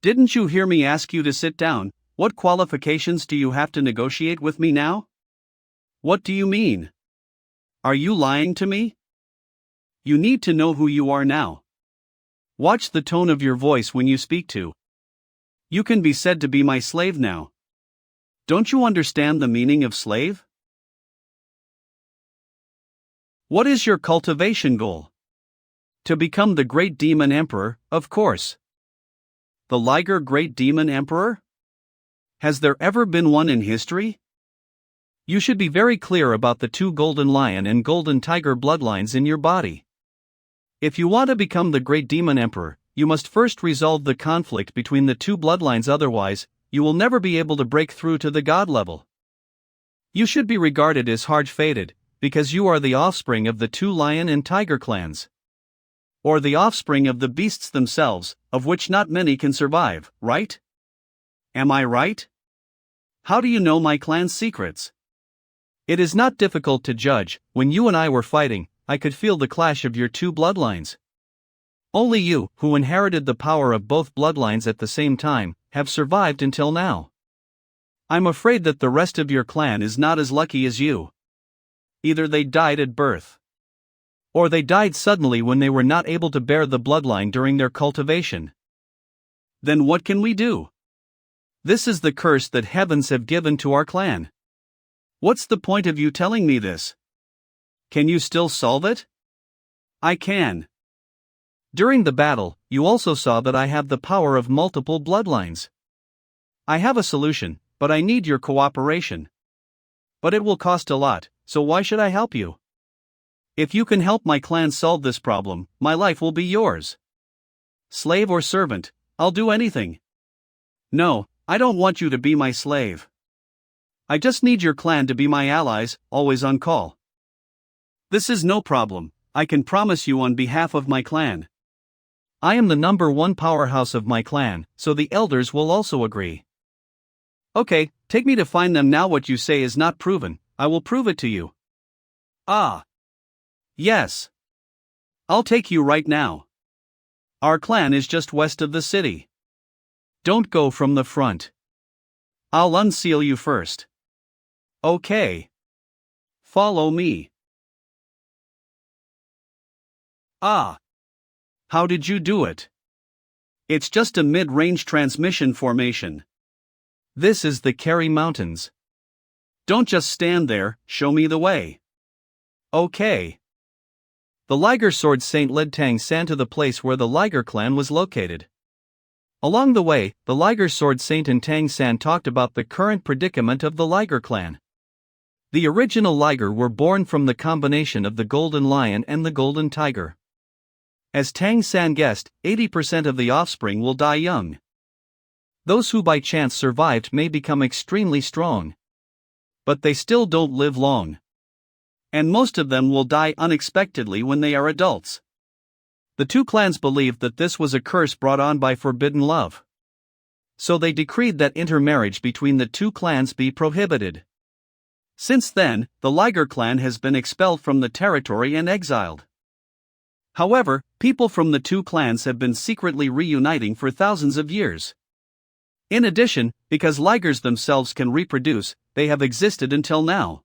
Speaker 1: Didn't you hear me ask you to sit down? What qualifications do you have to negotiate with me now? What do you mean? Are you lying to me? You need to know who you are now. Watch the tone of your voice when you speak to. You can be said to be my slave now. Don't you understand the meaning of slave? What is your cultivation goal? To become the Great Demon Emperor, of course. The Liger Great Demon Emperor? Has there ever been one in history? You should be very clear about the 2 Golden Lion and Golden Tiger bloodlines in your body. If you want to become the Great Demon Emperor, you must first resolve the conflict between the 2 bloodlines, otherwise, you will never be able to break through to the god level. You should be regarded as hard-fated, because you are the offspring of the 2 Lion and Tiger clans. Or the offspring of the beasts themselves, of which not many can survive, right? Am I right? How do you know my clan's secrets? It is not difficult to judge. When you and I were fighting, I could feel the clash of your 2 bloodlines. Only you, who inherited the power of both bloodlines at the same time, have survived until now. I'm afraid that the rest of your clan is not as lucky as you. Either they died at birth, or they died suddenly when they were not able to bear the bloodline during their cultivation. Then what can we do? This is the curse that heavens have given to our clan. What's the point of you telling me this? Can you still solve it? I can. During the battle, you also saw that I have the power of multiple bloodlines. I have a solution, but I need your cooperation. But it will cost a lot, so why should I help you? If you can help my clan solve this problem, my life will be yours. Slave or servant, I'll do anything. No, I don't want you to be my slave. I just need your clan to be my allies, always on call. This is no problem, I can promise you on behalf of my clan. I am the #1 powerhouse of my clan, so the elders will also agree. Okay, take me to find them now. What you say is not proven, I will prove it to you. Ah. Yes. I'll take you right now. Our clan is just west of the city. Don't go from the front. I'll unseal you first. Okay. Follow me. Ah. How did you do it? It's just a mid-range transmission formation. This is the Kerry Mountains. Don't just stand there, show me the way. Okay. The Liger Sword Saint led Tang San to the place where the Liger clan was located. Along the way, the Liger Sword Saint and Tang San talked about the current predicament of the Liger clan. The original Liger were born from the combination of the Golden Lion and the Golden Tiger. As Tang San guessed, 80% of the offspring will die young. Those who by chance survived may become extremely strong. But they still don't live long. And most of them will die unexpectedly when they are adults. The 2 clans believed that this was a curse brought on by forbidden love. So they decreed that intermarriage between the 2 clans be prohibited. Since then, the Liger clan has been expelled from the territory and exiled. However, people from the 2 clans have been secretly reuniting for thousands of years. In addition, because Ligers themselves can reproduce, they have existed until now.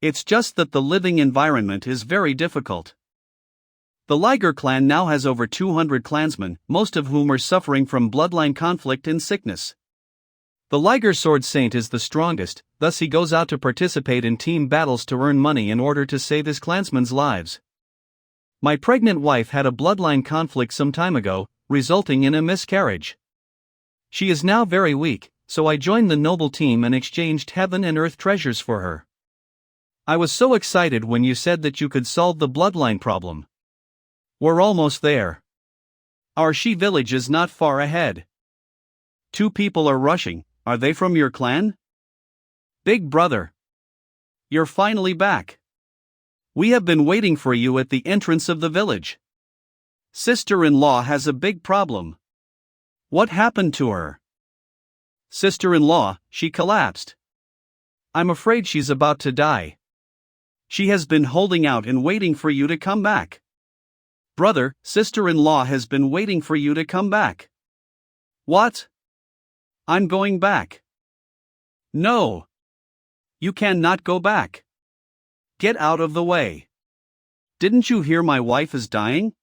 Speaker 1: It's just that the living environment is very difficult. The Liger clan now has over 200 clansmen, most of whom are suffering from bloodline conflict and sickness. The Liger Sword Saint is the strongest, thus he goes out to participate in team battles to earn money in order to save his clansmen's lives. My pregnant wife had a bloodline conflict some time ago, resulting in a miscarriage. She is now very weak, so I joined the noble team and exchanged heaven and earth treasures for her. I was so excited when you said that you could solve the bloodline problem. We're almost there. Our Shi village is not far ahead. 2 people are rushing, are they from your clan? Big brother. You're finally back. We have been waiting for you at the entrance of the village. Sister-in-law has a big problem. What happened to her? Sister-in-law, she collapsed. I'm afraid she's about to die. She has been holding out and waiting for you to come back. Brother, sister-in-law has been waiting for you to come back. What? I'm going back. No. You cannot go back. Get out of the way. Didn't you hear my wife is dying?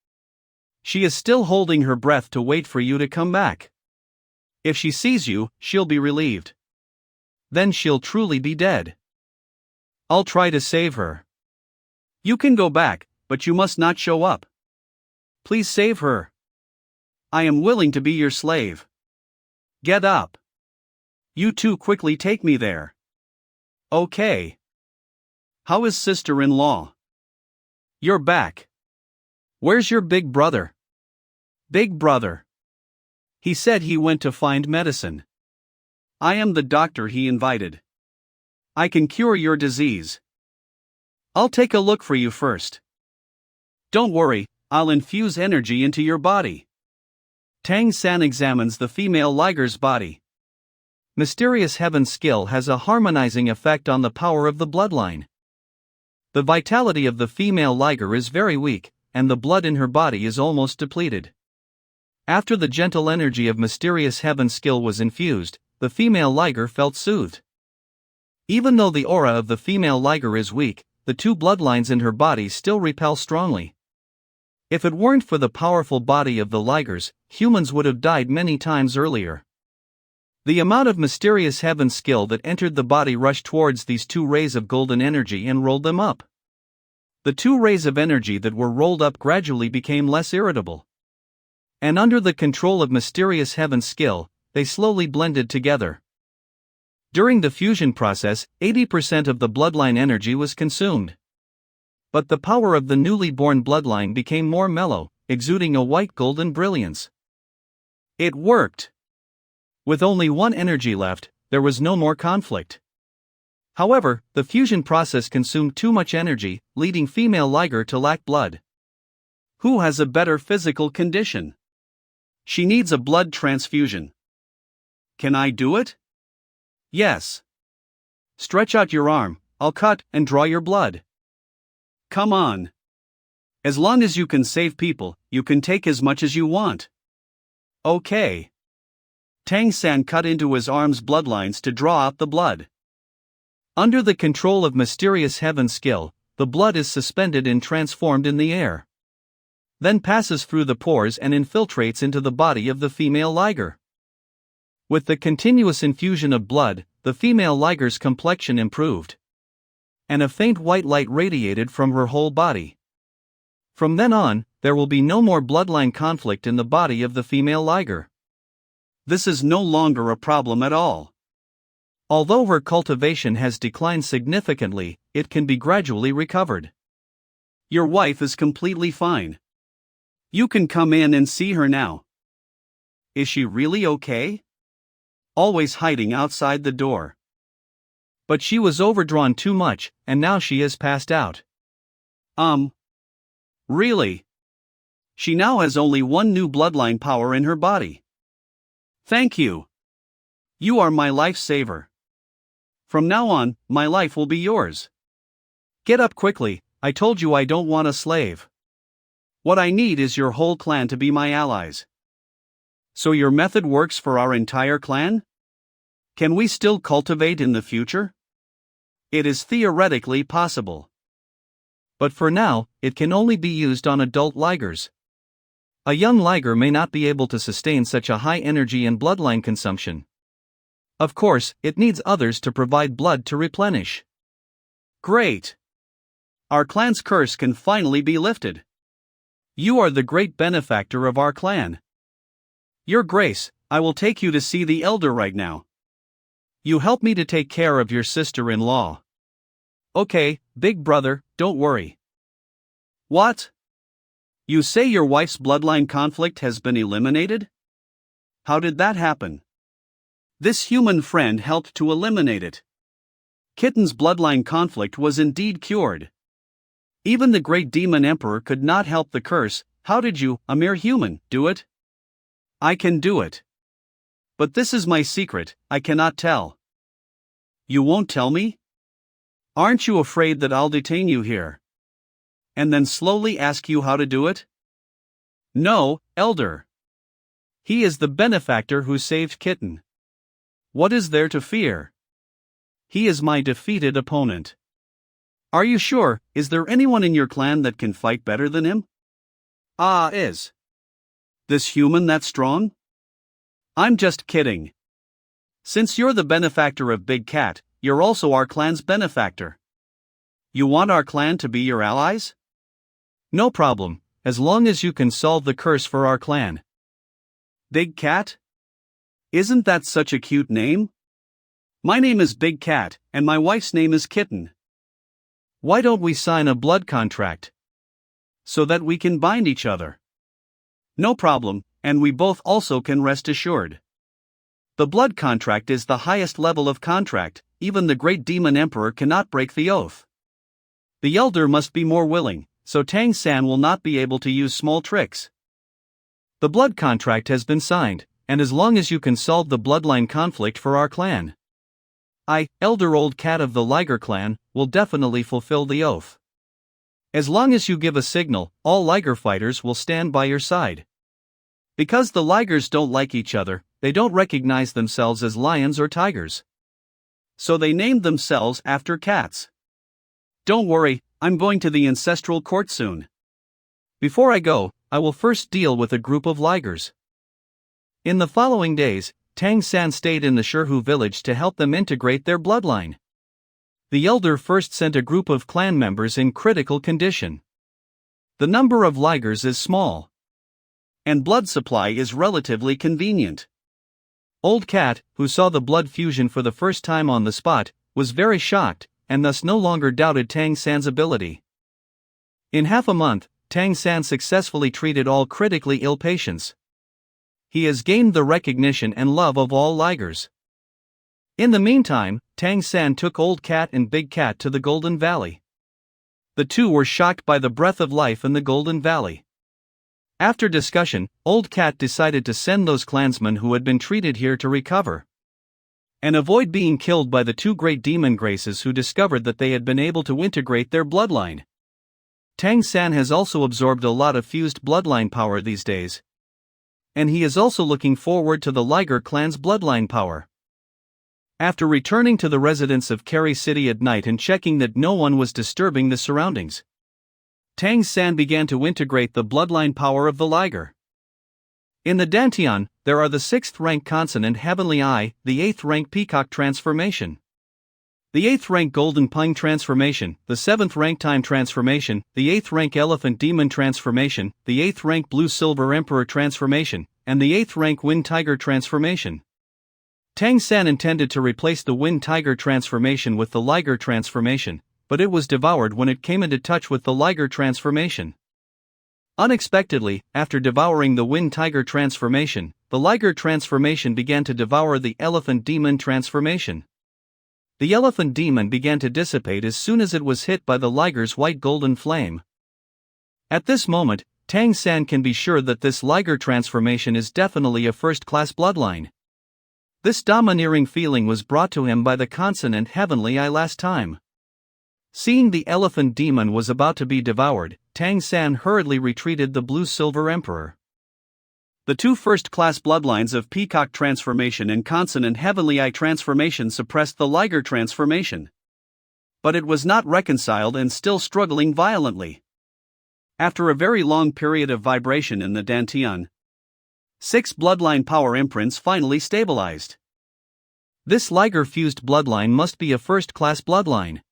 Speaker 1: She is still holding her breath to wait for you to come back. If she sees you, she'll be relieved. Then she'll truly be dead. I'll try to save her. You can go back, but you must not show up. Please save her. I am willing to be your slave. Get up. You two quickly take me there. Okay. How is sister-in-law? You're back. Where's your big brother? Big brother. He said he went to find medicine. I am the doctor he invited. I can cure your disease. I'll take a look for you first. Don't worry, I'll infuse energy into your body. Tang San examines the female liger's body. Mysterious Heaven's skill has a harmonizing effect on the power of the bloodline. The vitality of the female liger is very weak, and the blood in her body is almost depleted. After the gentle energy of Mysterious Heaven's skill was infused, the female liger felt soothed. Even though the aura of the female liger is weak, the two bloodlines in her body still repel strongly. If it weren't for the powerful body of the ligers, humans would have died many times earlier. The amount of Mysterious Heaven's skill that entered the body rushed towards these two rays of golden energy and rolled them up. The two rays of energy that were rolled up gradually became less irritable. And under the control of Mysterious Heaven's skill, they slowly blended together. During the fusion process, 80% of the bloodline energy was consumed. But the power of the newly born bloodline became more mellow, exuding a white golden brilliance. It worked! With only one energy left, there was no more conflict. However, the fusion process consumed too much energy, leading female liger to lack blood. Who has a better physical condition? She needs a blood transfusion. Can I do it? Yes. Stretch out your arm, I'll cut and draw your blood. Come on. As long as you can save people, you can take as much as you want. Okay. Tang San cut into his arm's bloodlines to draw out the blood. Under the control of Mysterious Heaven's skill, the blood is suspended and transformed in the air. Then passes through the pores and infiltrates into the body of the female liger. With the continuous infusion of blood, the female liger's complexion improved. And a faint white light radiated from her whole body. From then on, there will be no more bloodline conflict in the body of the female liger. This is no longer a problem at all. Although her cultivation has declined significantly, it can be gradually recovered. Your wife is completely fine. You can come in and see her now. Is she really okay? Always hiding outside the door. But she was overdrawn too much, and now she has passed out. Really? She now has only one new bloodline power in her body. Thank you. You are my lifesaver. From now on, my life will be yours. Get up quickly, I told you I don't want a slave. What I need is your whole clan to be my allies. So your method works for our entire clan? Can we still cultivate in the future? It is theoretically possible. But for now, it can only be used on adult ligers. A young liger may not be able to sustain such a high energy and bloodline consumption. Of course, it needs others to provide blood to replenish. Great! Our clan's curse can finally be lifted. You are the great benefactor of our clan. Your Grace, I will take you to see the elder right now. You help me to take care of your sister-in-law. Okay, big brother, don't worry. What? You say your wife's bloodline conflict has been eliminated? How did that happen? This human friend helped to eliminate it. Kitten's bloodline conflict was indeed cured. Even the great demon emperor could not help the curse. How did you, a mere human, do it? I can do it. But this is my secret, I cannot tell. You won't tell me? Aren't you afraid that I'll detain you here? And then slowly ask you how to do it? No, Elder. He is the benefactor who saved Kitten. What is there to fear? He is my defeated opponent. Are you sure? Is there anyone in your clan that can fight better than him? Is this human that strong? I'm just kidding. Since you're the benefactor of Big Cat, you're also our clan's benefactor. You want our clan to be your allies? No problem, as long as you can solve the curse for our clan. Big Cat? Isn't that such a cute name? My name is Big Cat, and my wife's name is Kitten. Why don't we sign a blood contract? So that we can bind each other. No problem, and we both also can rest assured. The blood contract is the highest level of contract, even the great demon emperor cannot break the oath. The elder must be more willing, so Tang San will not be able to use small tricks. The blood contract has been signed, and as long as you can solve the bloodline conflict for our clan, I, Elder Old Cat of the Liger clan, will definitely fulfill the oath. As long as you give a signal, all Liger fighters will stand by your side. Because the Ligers don't like each other, they don't recognize themselves as lions or tigers. So they named themselves after cats. Don't worry, I'm going to the ancestral court soon. Before I go, I will first deal with a group of Ligers. In the following days, Tang San stayed in the Shirhu village to help them integrate their bloodline. The elder first sent a group of clan members in critical condition. The number of Ligers is small, and blood supply is relatively convenient. Old Cat, who saw the blood fusion for the first time on the spot, was very shocked, and thus no longer doubted Tang San's ability. In half a month, Tang San successfully treated all critically ill patients. He has gained the recognition and love of all Ligers. In the meantime, Tang San took Old Cat and Big Cat to the Golden Valley. The two were shocked by the breath of life in the Golden Valley. After discussion, Old Cat decided to send those clansmen who had been treated here to recover and avoid being killed by the two great demon graces who discovered that they had been able to integrate their bloodline. Tang San has also absorbed a lot of fused bloodline power these days, and he is also looking forward to the Liger clan's bloodline power. After returning to the residence of Kerry City at night and checking that no one was disturbing the surroundings, Tang San began to integrate the bloodline power of the Liger. In the Dantian, there are the 6th rank consonant Heavenly Eye, the 8th rank Peacock transformation, the 8th rank Golden Pung transformation, the 7th rank Time transformation, the 8th rank Elephant Demon transformation, the 8th rank Blue Silver Emperor transformation, and the 8th rank Wind Tiger transformation. Tang San intended to replace the Wind Tiger transformation with the Liger transformation, but it was devoured when it came into touch with the Liger transformation. Unexpectedly, after devouring the Wind Tiger transformation, the Liger transformation began to devour the Elephant Demon transformation. The Elephant Demon began to dissipate as soon as it was hit by the Liger's white golden flame. At this moment, Tang San can be sure that this Liger transformation is definitely a first-class bloodline. This domineering feeling was brought to him by the consonant Heavenly Eye last time. Seeing the Elephant Demon was about to be devoured, Tang San hurriedly retreated the Blue Silver Emperor. The two first-class bloodlines of Peacock transformation and consonant Heavenly Eye transformation suppressed the Liger transformation. But it was not reconciled and still struggling violently. After a very long period of vibration in the Dantian, 6 bloodline power imprints finally stabilized. This Liger-fused bloodline must be a first-class bloodline.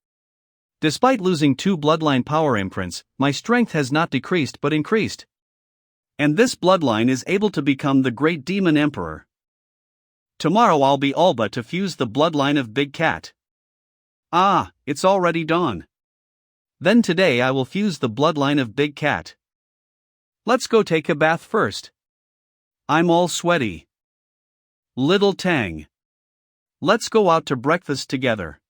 Speaker 1: Despite losing 2 bloodline power imprints, my strength has not decreased but increased. And this bloodline is able to become the Great Demon Emperor. Tomorrow I'll be all but to fuse the bloodline of Big Cat. It's already dawn. Then today I will fuse the bloodline of Big Cat. Let's go take a bath first. I'm all sweaty. Little Tang. Let's go out to breakfast together.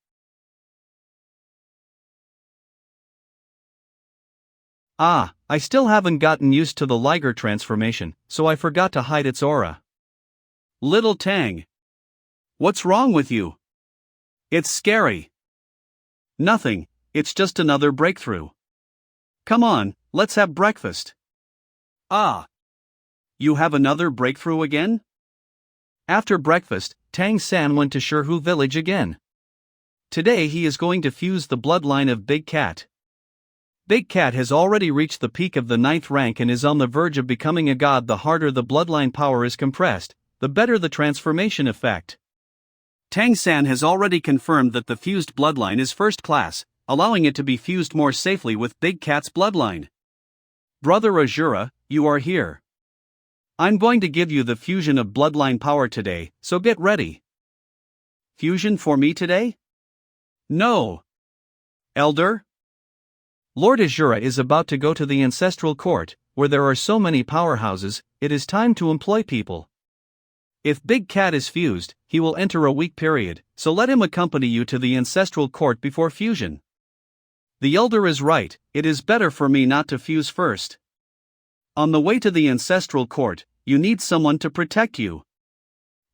Speaker 1: I still haven't gotten used to the Liger transformation, so I forgot to hide its aura. Little Tang. What's wrong with you? It's scary. Nothing, it's just another breakthrough. Come on, let's have breakfast. You have another breakthrough again? After breakfast, Tang San went to Shirhu village again. Today he is going to fuse the bloodline of Big Cat. Big Cat has already reached the peak of the 9th rank and is on the verge of becoming a god. The harder the bloodline power is compressed, the better the transformation effect. Tang San has already confirmed that the fused bloodline is first class, allowing it to be fused more safely with Big Cat's bloodline. Brother Azura, you are here. I'm going to give you the fusion of bloodline power today, so get ready. Fusion for me today? No. Elder? Lord Azura is about to go to the ancestral court, where there are so many powerhouses. It is time to employ people. If Big Cat is fused, he will enter a week period, so let him accompany you to the ancestral court before fusion. The elder is right, it is better for me not to fuse first. On the way to the ancestral court, you need someone to protect you.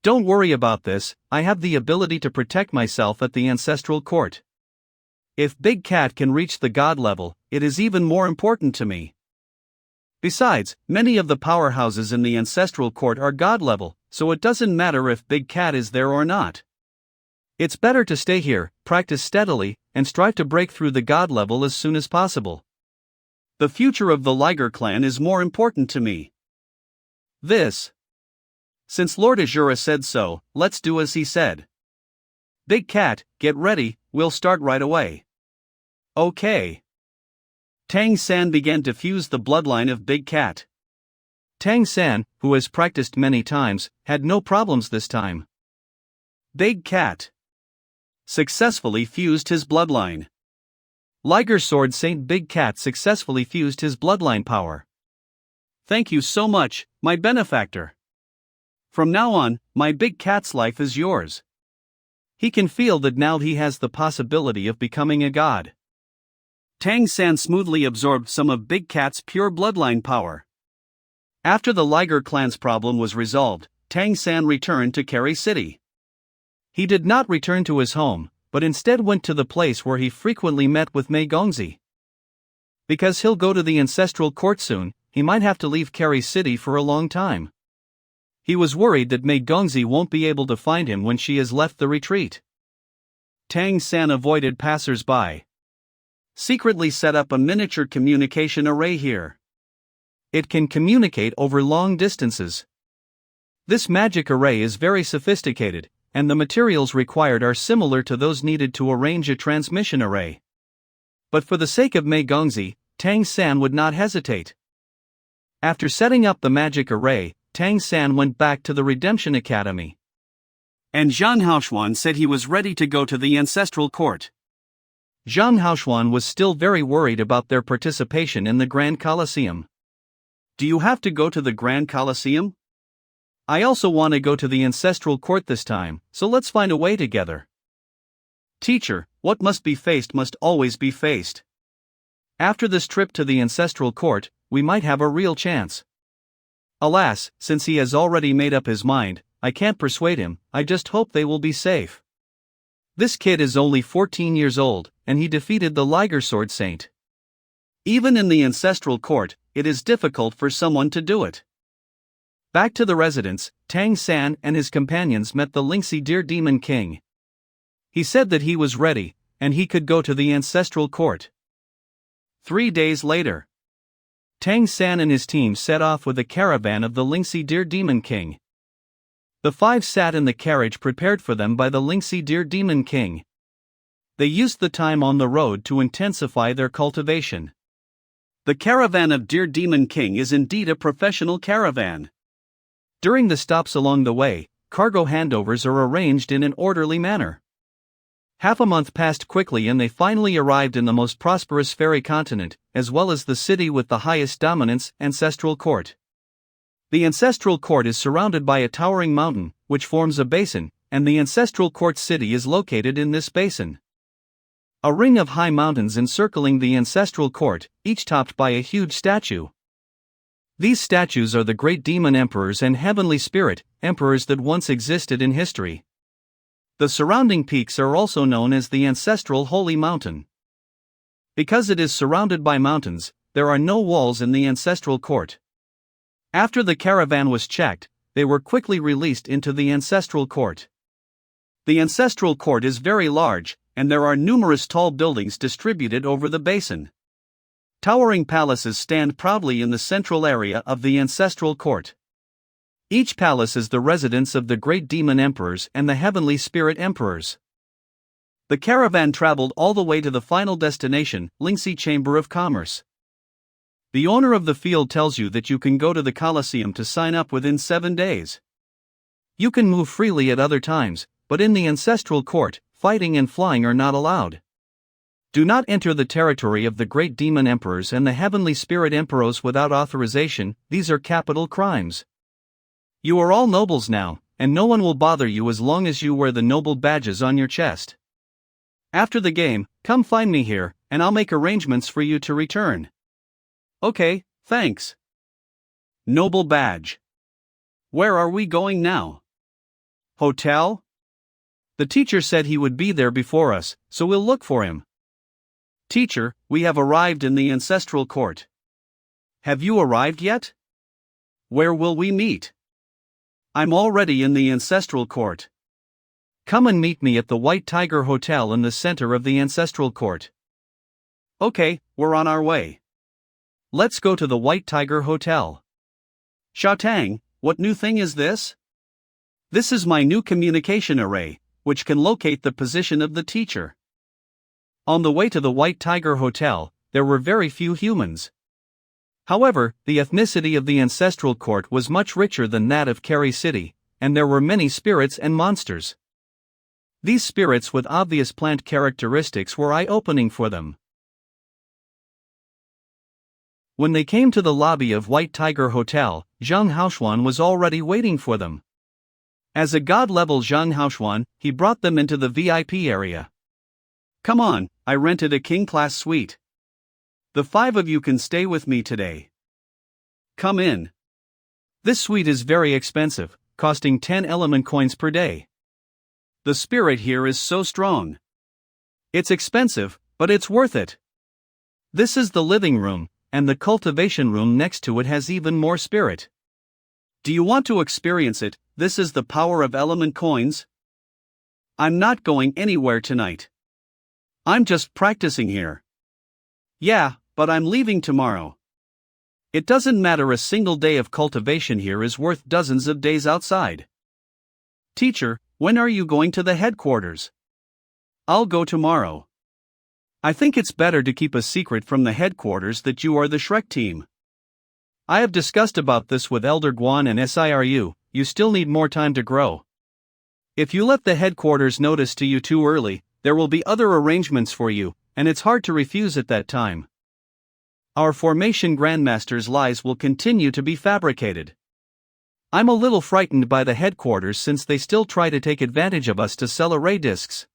Speaker 1: Don't worry about this, I have the ability to protect myself at the ancestral court. If Big Cat can reach the god level, it is even more important to me. Besides, many of the powerhouses in the ancestral court are god level, so it doesn't matter if Big Cat is there or not. It's better to stay here, practice steadily, and strive to break through the god level as soon as possible. The future of the Liger clan is more important to me. Since Lord Azura said so, let's do as he said. Big Cat, get ready, we'll start right away. Okay. Tang San began to fuse the bloodline of Big Cat. Tang San, who has practiced many times, had no problems this time. Big Cat successfully fused his bloodline. Liger Sword Saint Big Cat successfully fused his bloodline power. Thank you so much, my benefactor. From now on, my Big Cat's life is yours. He can feel that now he has the possibility of becoming a god. Tang San smoothly absorbed some of Big Cat's pure bloodline power. After the Liger clan's problem was resolved, Tang San returned to Keri City. He did not return to his home, but instead went to the place where he frequently met with Mei Gongzi. Because he'll go to the ancestral court soon, he might have to leave Keri City for a long time. He was worried that Mei Gongzi won't be able to find him when she has left the retreat. Tang San avoided passers-by. Secretly set up a miniature communication array here. It can communicate over long distances. This magic array is very sophisticated, and the materials required are similar to those needed to arrange a transmission array. But for the sake of Mei Gongzi, Tang San would not hesitate. After setting up the magic array, Tang San went back to the Redemption Academy. And Zhang Haoshuan said he was ready to go to the ancestral court. Zhang Haoshuan was still very worried about their participation in the Grand Colosseum. Do you have to go to the Grand Colosseum? I also want to go to the ancestral court this time, so let's find a way together. Teacher, what must be faced must always be faced. After this trip to the ancestral court, we might have a real chance. Alas, since he has already made up his mind, I can't persuade him. I just hope they will be safe. This kid is only 14 years old, and he defeated the Liger Sword Saint. Even in the ancestral court, it is difficult for someone to do it. Back to the residence, Tang San and his companions met the Lingxi Deer Demon King. He said that he was ready, and he could go to the ancestral court. 3 days later, Tang San and his team set off with a caravan of the Lingxi Deer Demon King. The 5 sat in the carriage prepared for them by the Lingxi Deer Demon King. They used the time on the road to intensify their cultivation. The caravan of Deer Demon King is indeed a professional caravan. During the stops along the way, cargo handovers are arranged in an orderly manner. Half a month passed quickly and they finally arrived in the most prosperous fairy continent, as well as the city with the highest dominance, Ancestral Court. The Ancestral Court is surrounded by a towering mountain, which forms a basin, and the Ancestral Court city is located in this basin. A ring of high mountains encircling the ancestral court, each topped by a huge statue. These statues are the great demon emperors and heavenly spirit emperors that once existed in history. The surrounding peaks are also known as the ancestral holy mountain. Because it is surrounded by mountains, there are no walls in the ancestral court. After the caravan was checked, they were quickly released into the ancestral court. The ancestral court is very large, and there are numerous tall buildings distributed over the basin. Towering palaces stand proudly in the central area of the ancestral court. Each palace is the residence of the great demon emperors and the heavenly spirit emperors. The caravan traveled all the way to the final destination, Lingxi Chamber of Commerce. The owner of the field tells you that you can go to the Colosseum to sign up within 7 days. You can move freely at other times, but in the ancestral court, fighting and flying are not allowed. Do not enter the territory of the great demon emperors and the heavenly spirit emperors without authorization, these are capital crimes. You are all nobles now, and no one will bother you as long as you wear the noble badges on your chest. After the game, come find me here, and I'll make arrangements for you to return. Okay, thanks. Noble badge. Where are we going now? Hotel? The teacher said he would be there before us, so we'll look for him. Teacher, we have arrived in the ancestral court. Have you arrived yet? Where will we meet? I'm already in the ancestral court. Come and meet me at the White Tiger Hotel in the center of the ancestral court. Okay, we're on our way. Let's go to the White Tiger Hotel. Xiaotang, what new thing is this? This is my new communication array, which can locate the position of the teacher. On the way to the White Tiger Hotel, there were very few humans. However, the ethnicity of the ancestral court was much richer than that of Carrie City, and there were many spirits and monsters. These spirits with obvious plant characteristics were eye-opening for them. When they came to the lobby of White Tiger Hotel, Zhang Haoshuan was already waiting for them. As a god-level Zhang Haoshuan, he brought them into the VIP area. Come on, I rented a king-class suite. The 5 of you can stay with me today. Come in. This suite is very expensive, costing 10 element coins per day. The spirit here is so strong. It's expensive, but it's worth it. This is the living room, and the cultivation room next to it has even more spirit. Do you want to experience it? This is the power of element coins. I'm not going anywhere tonight. I'm just practicing here. Yeah, but I'm leaving tomorrow. It doesn't matter, a single day of cultivation here is worth dozens of days outside. Teacher, when are you going to the headquarters? I'll go tomorrow. I think it's better to keep a secret from the headquarters that you are the Shrek team. I have discussed about this with Elder Guan and Siru, you still need more time to grow. If you let the headquarters notice to you too early, there will be other arrangements for you, and it's hard to refuse at that time. Our formation grandmaster's lies will continue to be fabricated. I'm a little frightened by the headquarters since they still try to take advantage of us to sell array discs.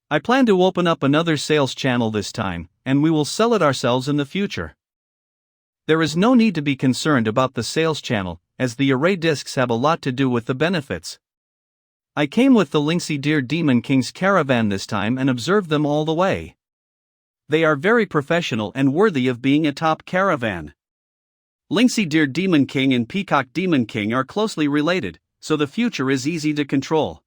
Speaker 1: I plan to open up another sales channel this time, and we will sell it ourselves in the future. There is no need to be concerned about the sales channel, as the array discs have a lot to do with the benefits. I came with the Lingxi Deer Demon King's caravan this time and observed them all the way. They are very professional and worthy of being a top caravan. Lingxi Deer Demon King and Peacock Demon King are closely related, so the future is easy to control.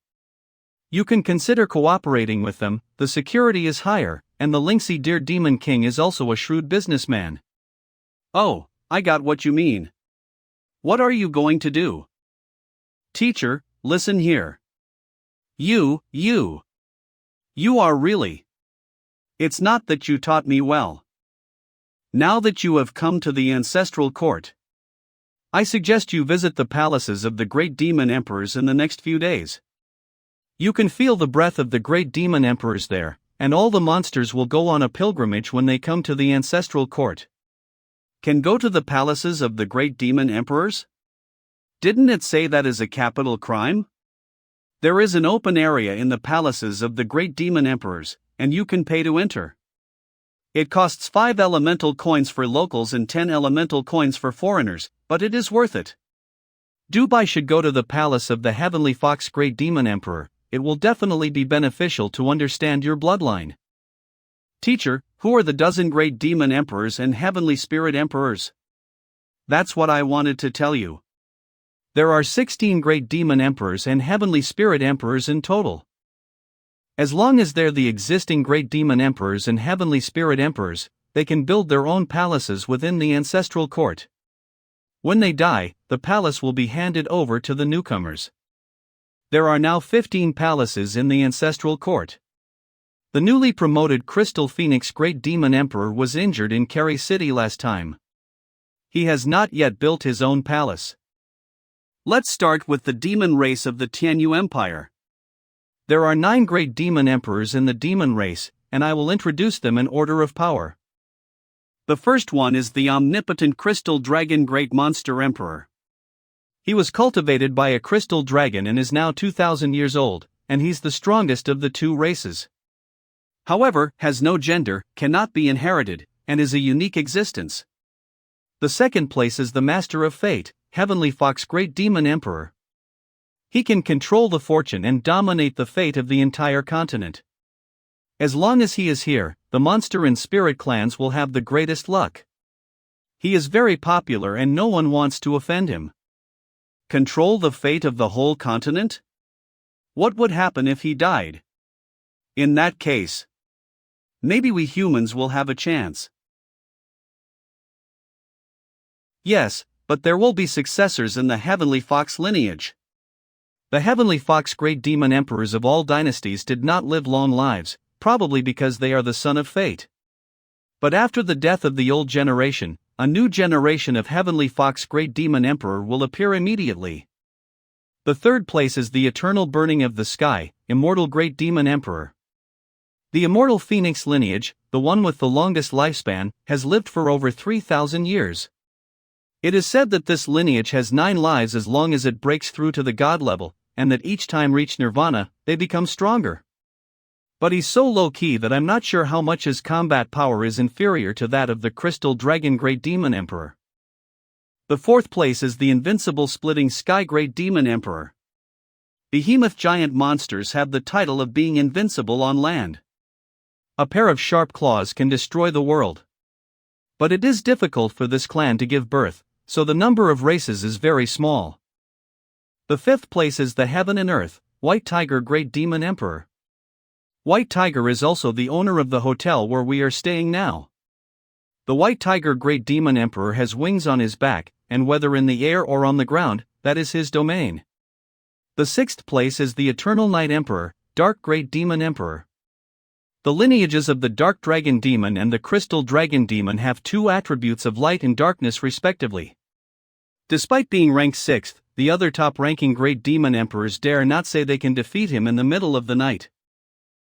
Speaker 1: You can consider cooperating with them, the security is higher, and the Lingxi Deer Demon King is also a shrewd businessman. Oh, I got what you mean. What are you going to do? Teacher, listen here. You are really. It's not that you taught me well. Now that you have come to the ancestral court, I suggest you visit the palaces of the great demon emperors in the next few days. You can feel the breath of the great demon emperors there, and all the monsters will go on a pilgrimage when they come to the ancestral court. Can go to the palaces of the great demon emperors? Didn't it say that is a capital crime? There is an open area in the palaces of the great demon emperors, and you can pay to enter. It costs 5 elemental coins for locals and 10 elemental coins for foreigners, but it is worth it. Dubai should go to the palace of the Heavenly Fox Great Demon Emperor. It will definitely be beneficial to understand your bloodline. Teacher, who are the dozen Great Demon Emperors and Heavenly Spirit Emperors? That's what I wanted to tell you. There are 16 Great Demon Emperors and Heavenly Spirit Emperors in total. As long as they're the existing Great Demon Emperors and Heavenly Spirit Emperors, they can build their own palaces within the ancestral court. When they die, the palace will be handed over to the newcomers. There are now 15 palaces in the ancestral court. The newly promoted Crystal Phoenix Great Demon Emperor was injured in Kerry City last time. He has not yet built his own palace. Let's start with the demon race of the Tianyu Empire. There are 9 Great Demon Emperors in the demon race, and I will introduce them in order of power. The first one is the omnipotent Crystal Dragon Great Monster Emperor. He was cultivated by a crystal dragon and is now 2,000 years old, and he's the strongest of the 2 races. However, has no gender, cannot be inherited, and is a unique existence. The second place is the Master of Fate, Heavenly Fox Great Demon Emperor. He can control the fortune and dominate the fate of the entire continent. As long as he is here, the monster and spirit clans will have the greatest luck. He is very popular and no one wants to offend him. Control the fate of the whole continent? What would happen if he died? In that case, maybe we humans will have a chance. Yes, but there will be successors in the Heavenly Fox lineage. The Heavenly Fox Great Demon Emperors of all dynasties did not live long lives, probably because they are the son of fate. But after the death of the old generation, a new generation of Heavenly Fox Great Demon Emperor will appear immediately. The third place is the Eternal Burning of the Sky, Immortal Great Demon Emperor. The Immortal Phoenix lineage, the one with the longest lifespan, has lived for over 3,000 years. It is said that this lineage has 9 lives as long as it breaks through to the god level, and that each time reach nirvana, they become stronger. But he's so low-key that I'm not sure how much his combat power is inferior to that of the Crystal Dragon Great Demon Emperor. The fourth place is the Invincible Splitting Sky Great Demon Emperor. Behemoth giant monsters have the title of being invincible on land. A pair of sharp claws can destroy the world. But it is difficult for this clan to give birth, so the number of races is very small. The fifth place is the Heaven and Earth, White Tiger Great Demon Emperor. White Tiger is also the owner of the hotel where we are staying now. The White Tiger Great Demon Emperor has wings on his back, and whether in the air or on the ground, that is his domain. The sixth place is the Eternal Night Emperor, Dark Great Demon Emperor. The lineages of the Dark Dragon Demon and the Crystal Dragon Demon have 2 attributes of light and darkness respectively. Despite being ranked 6th, the other top-ranking Great Demon Emperors dare not say they can defeat him in the middle of the night.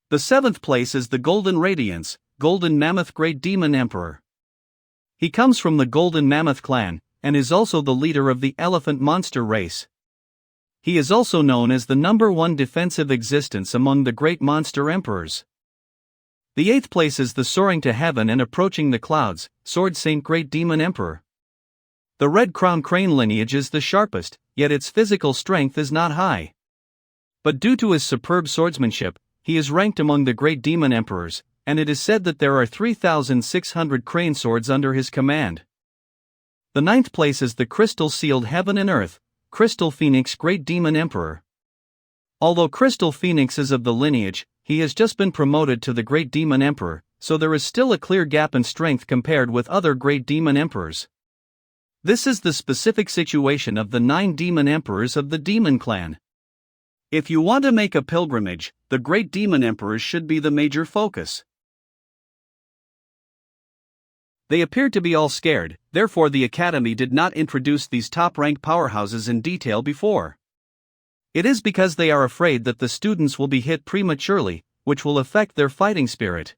Speaker 1: The 7th place is the Golden Radiance, Golden Mammoth Great Demon Emperor. He comes from the Golden Mammoth clan, and is also the leader of the Elephant Monster race. He is also known as the #1 defensive existence among the Great Monster Emperors. The 8th place is the Soaring to Heaven and Approaching the Clouds, Sword Saint Great Demon Emperor. The Red Crown Crane lineage is the sharpest, yet its physical strength is not high. But due to his superb swordsmanship, he is ranked among the Great Demon Emperors, and it is said that there are 3,600 crane swords under his command. The 9th place is the Crystal Sealed Heaven and Earth, Crystal Phoenix Great Demon Emperor. Although Crystal Phoenix is of the lineage, he has just been promoted to the Great Demon Emperor, so there is still a clear gap in strength compared with other Great Demon Emperors. This is the specific situation of the 9 Demon Emperors of the Demon Clan. If you want to make a pilgrimage, the Great Demon Emperors should be the major focus. They appeared to be all scared, therefore the Academy did not introduce these top-ranked powerhouses in detail before. It is because they are afraid that the students will be hit prematurely, which will affect their fighting spirit.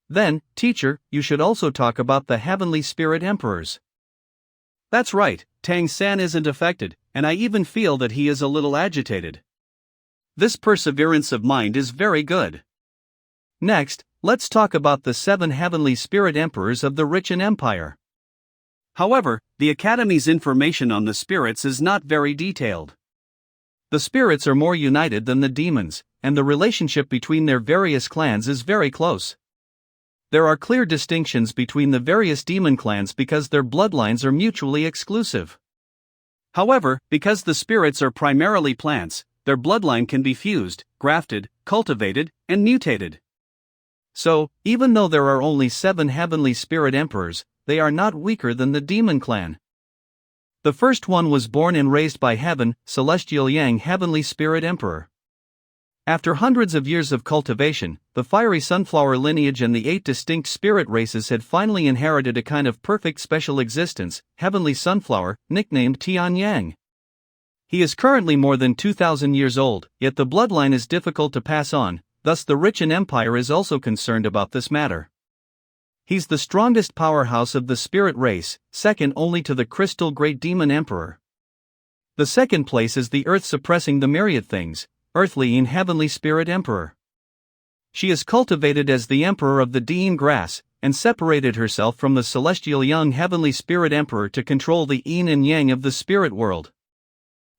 Speaker 1: Then, teacher, you should also talk about the Heavenly Spirit Emperors. That's right, Tang San isn't affected, and I even feel that he is a little agitated. This perseverance of mind is very good. Next, let's talk about the 7 heavenly spirit emperors of the Richen Empire. However, the Academy's information on the spirits is not very detailed. The spirits are more united than the demons, and the relationship between their various clans is very close. There are clear distinctions between the various demon clans because their bloodlines are mutually exclusive. However, because the spirits are primarily plants, their bloodline can be fused, grafted, cultivated, and mutated. So, even though there are only 7 heavenly spirit emperors, they are not weaker than the demon clan. The first one was born and raised by Heaven, Celestial Yang Heavenly Spirit Emperor. After hundreds of years of cultivation, the fiery sunflower lineage and the 8 distinct spirit races had finally inherited a kind of perfect special existence, Heavenly Sunflower, nicknamed Tian Yang. He is currently more than 2,000 years old, yet the bloodline is difficult to pass on, thus the Richen Empire is also concerned about this matter. He's the strongest powerhouse of the spirit race, second only to the Crystal Great Demon Emperor. The second place is the earth suppressing the myriad things, Earthly and Heavenly Spirit Emperor. She is cultivated as the Emperor of the Dean Grass, and separated herself from the Celestial Young Heavenly Spirit Emperor to control the Yin and Yang of the spirit world.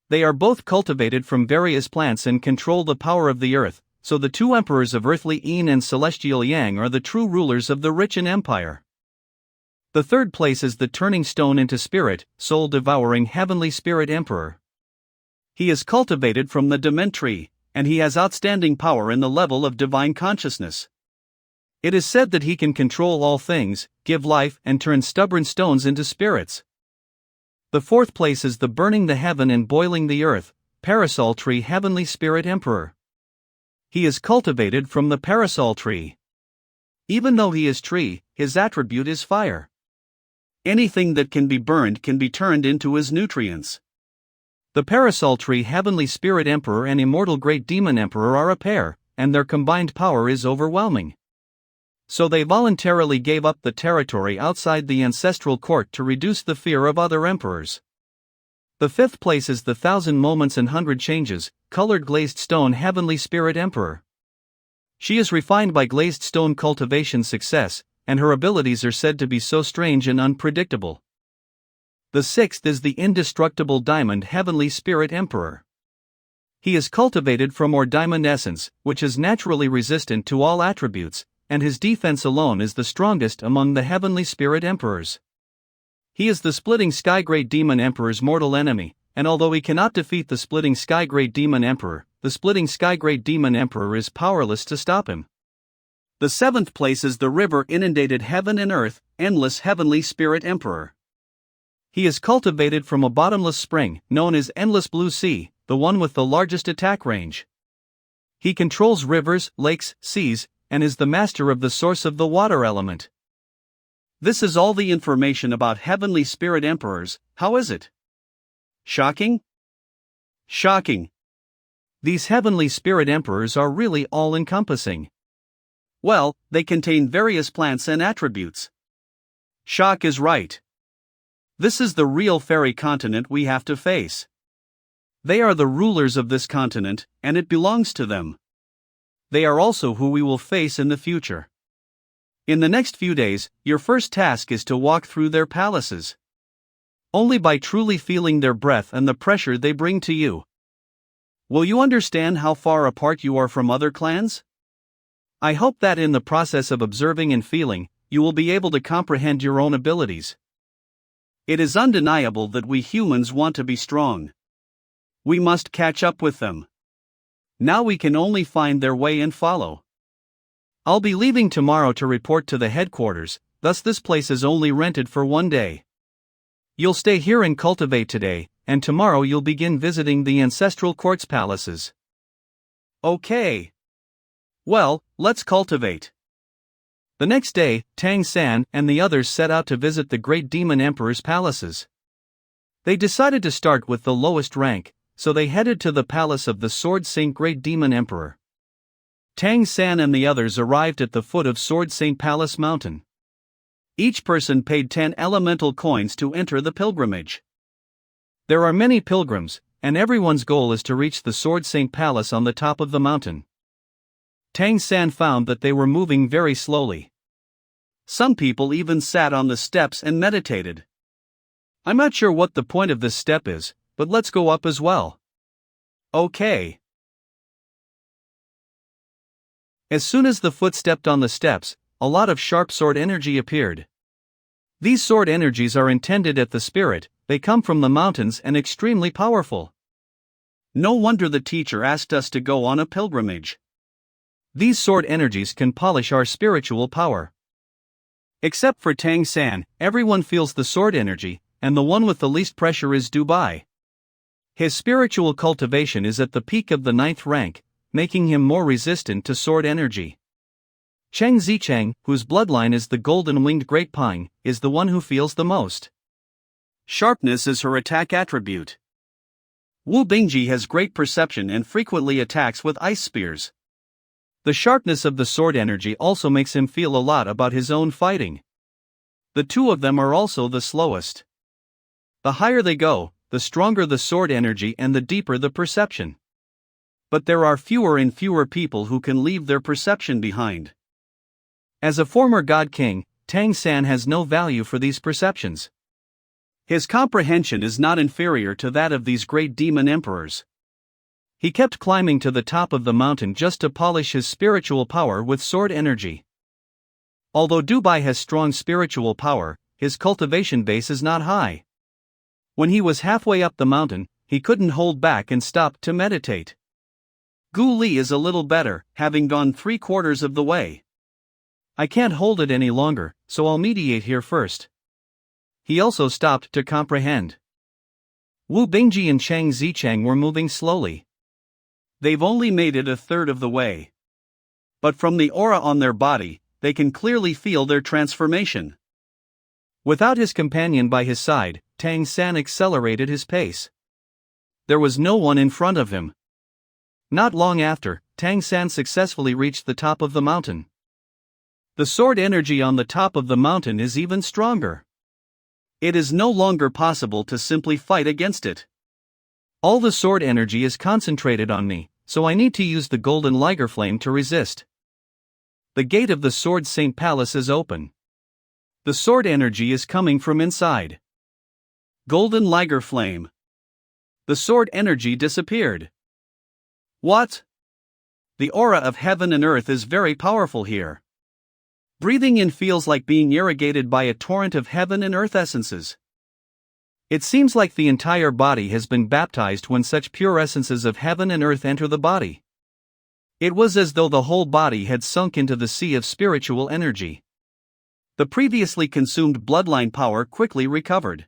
Speaker 1: They are both cultivated from various plants and control the power of the earth, so the 2 emperors of Earthly Yin and Celestial Yang are the true rulers of the Richen Empire. The third place is the turning stone into spirit, soul-devouring Heavenly Spirit Emperor. He is cultivated from the Dement tree, and he has outstanding power in the level of divine consciousness. It is said that he can control all things, give life, and turn stubborn stones into spirits. The fourth place is the burning the heaven and boiling the earth, Parasol Tree Heavenly Spirit Emperor. He is cultivated from the parasol tree. Even though he is tree, his attribute is fire. Anything that can be burned can be turned into his nutrients. The parasol tree Heavenly Spirit Emperor and Immortal Great Demon Emperor are a pair, and their combined power is overwhelming. So they voluntarily gave up the territory outside the ancestral court to reduce the fear of other emperors. The fifth place is the 1,000 Moments and 100 Changes, Colored Glazed Stone Heavenly Spirit Emperor. She is refined by glazed stone cultivation success, and her abilities are said to be so strange and unpredictable. The sixth is the Indestructible Diamond Heavenly Spirit Emperor. He is cultivated from ore diamond essence, which is naturally resistant to all attributes, and his defense alone is the strongest among the Heavenly Spirit Emperors. He is the Splitting Sky Great Demon Emperor's mortal enemy, and although he cannot defeat the Splitting Sky Great Demon Emperor, the Splitting Sky Great Demon Emperor is powerless to stop him. The seventh place is the river inundated heaven and earth, Endless Heavenly Spirit Emperor. He is cultivated from a bottomless spring, known as Endless Blue Sea, the one with the largest attack range. He controls rivers, lakes, seas, and is the master of the source of the water element. This is all the information about Heavenly Spirit Emperors. How is it? Shocking? Shocking. These Heavenly Spirit Emperors are really all-encompassing. Well, they contain various plants and attributes. Shock is right. This is the real fairy continent we have to face. They are the rulers of this continent, and it belongs to them. They are also who we will face in the future. In the next few days, your first task is to walk through their palaces. Only by truly feeling their breath and the pressure they bring to you will you understand how far apart you are from other clans. I hope that in the process of observing and feeling, you will be able to comprehend your own abilities. It is undeniable that we humans want to be strong. We must catch up with them. Now we can only find their way and follow. I'll be leaving tomorrow to report to the headquarters, thus this place is only rented for 1 day. You'll stay here and cultivate today, and tomorrow you'll begin visiting the ancestral quartz palaces. Okay. Well, let's cultivate. The next day, Tang San and the others set out to visit the Great Demon Emperor's palaces. They decided to start with the lowest rank, so they headed to the palace of the Sword Saint Great Demon Emperor. Tang San and the others arrived at the foot of Sword Saint Palace Mountain. Each person paid 10 elemental coins to enter the pilgrimage. There are many pilgrims, and everyone's goal is to reach the Sword Saint Palace on the top of the mountain. Tang San found that they were moving very slowly. Some people even sat on the steps and meditated. I'm not sure what the point of this step is, but let's go up as well. Okay. As soon as the foot stepped on the steps, a lot of sharp sword energy appeared. These sword energies are intended at the spirit, they come from the mountains and extremely powerful. No wonder the teacher asked us to go on a pilgrimage. These sword energies can polish our spiritual power. Except for Tang San, everyone feels the sword energy, and the one with the least pressure is Dubai. His spiritual cultivation is at the peak of the 9th rank, making him more resistant to sword energy. Cheng Zicheng, whose bloodline is the golden-winged great pine, is the one who feels the most. Sharpness is her attack attribute. Wu Bingji has great perception and frequently attacks with ice spears. The sharpness of the sword energy also makes him feel a lot about his own fighting. The two of them are also the slowest. The higher they go, the stronger the sword energy and the deeper the perception. But there are fewer and fewer people who can leave their perception behind. As a former God King, Tang San has no value for these perceptions. His comprehension is not inferior to that of these great demon emperors. He kept climbing to the top of the mountain just to polish his spiritual power with sword energy. Although Dubai has strong spiritual power, his cultivation base is not high. When he was halfway up the mountain, he couldn't hold back and stopped to meditate. Gu Li is a little better, having gone 3/4 of the way. I can't hold it any longer, so I'll meditate here first. He also stopped to comprehend. Wu Bingji and Cheng Zicheng were moving slowly. They've only made it 1/3 of the way. But from the aura on their body, they can clearly feel their transformation. Without his companion by his side, Tang San accelerated his pace. There was no one in front of him. Not long after, Tang San successfully reached the top of the mountain. The sword energy on the top of the mountain is even stronger. It is no longer possible to simply fight against it. All the sword energy is concentrated on me, so I need to use the golden liger flame to resist. The gate of the Sword Saint Palace is open. The sword energy is coming from inside. Golden liger flame. The sword energy disappeared. What? The aura of heaven and earth is very powerful here. Breathing in feels like being irrigated by a torrent of heaven and earth essences. It seems like the entire body has been baptized when such pure essences of heaven and earth enter the body. It was as though the whole body had sunk into the sea of spiritual energy. The previously consumed bloodline power quickly recovered.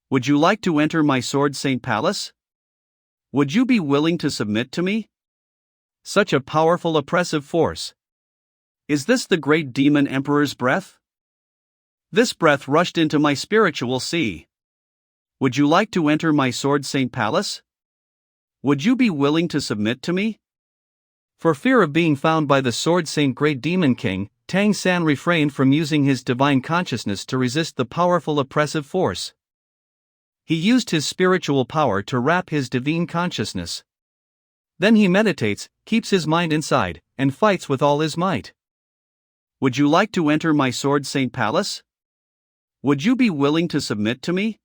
Speaker 1: Would you like to enter my Sword Saint Palace? Would you be willing to submit to me? Such a powerful oppressive force. Is this the great demon emperor's breath? This breath rushed into my spiritual sea. Would you like to enter my Sword Saint Palace? Would you be willing to submit to me? For fear of being found by the Sword Saint Great Demon King, Tang San refrained from using his divine consciousness to resist the powerful oppressive force. He used his spiritual power to wrap his divine consciousness. Then he meditates, keeps his mind inside, and fights with all his might. Would you like to enter my Sword Saint Palace? Would you be willing to submit to me?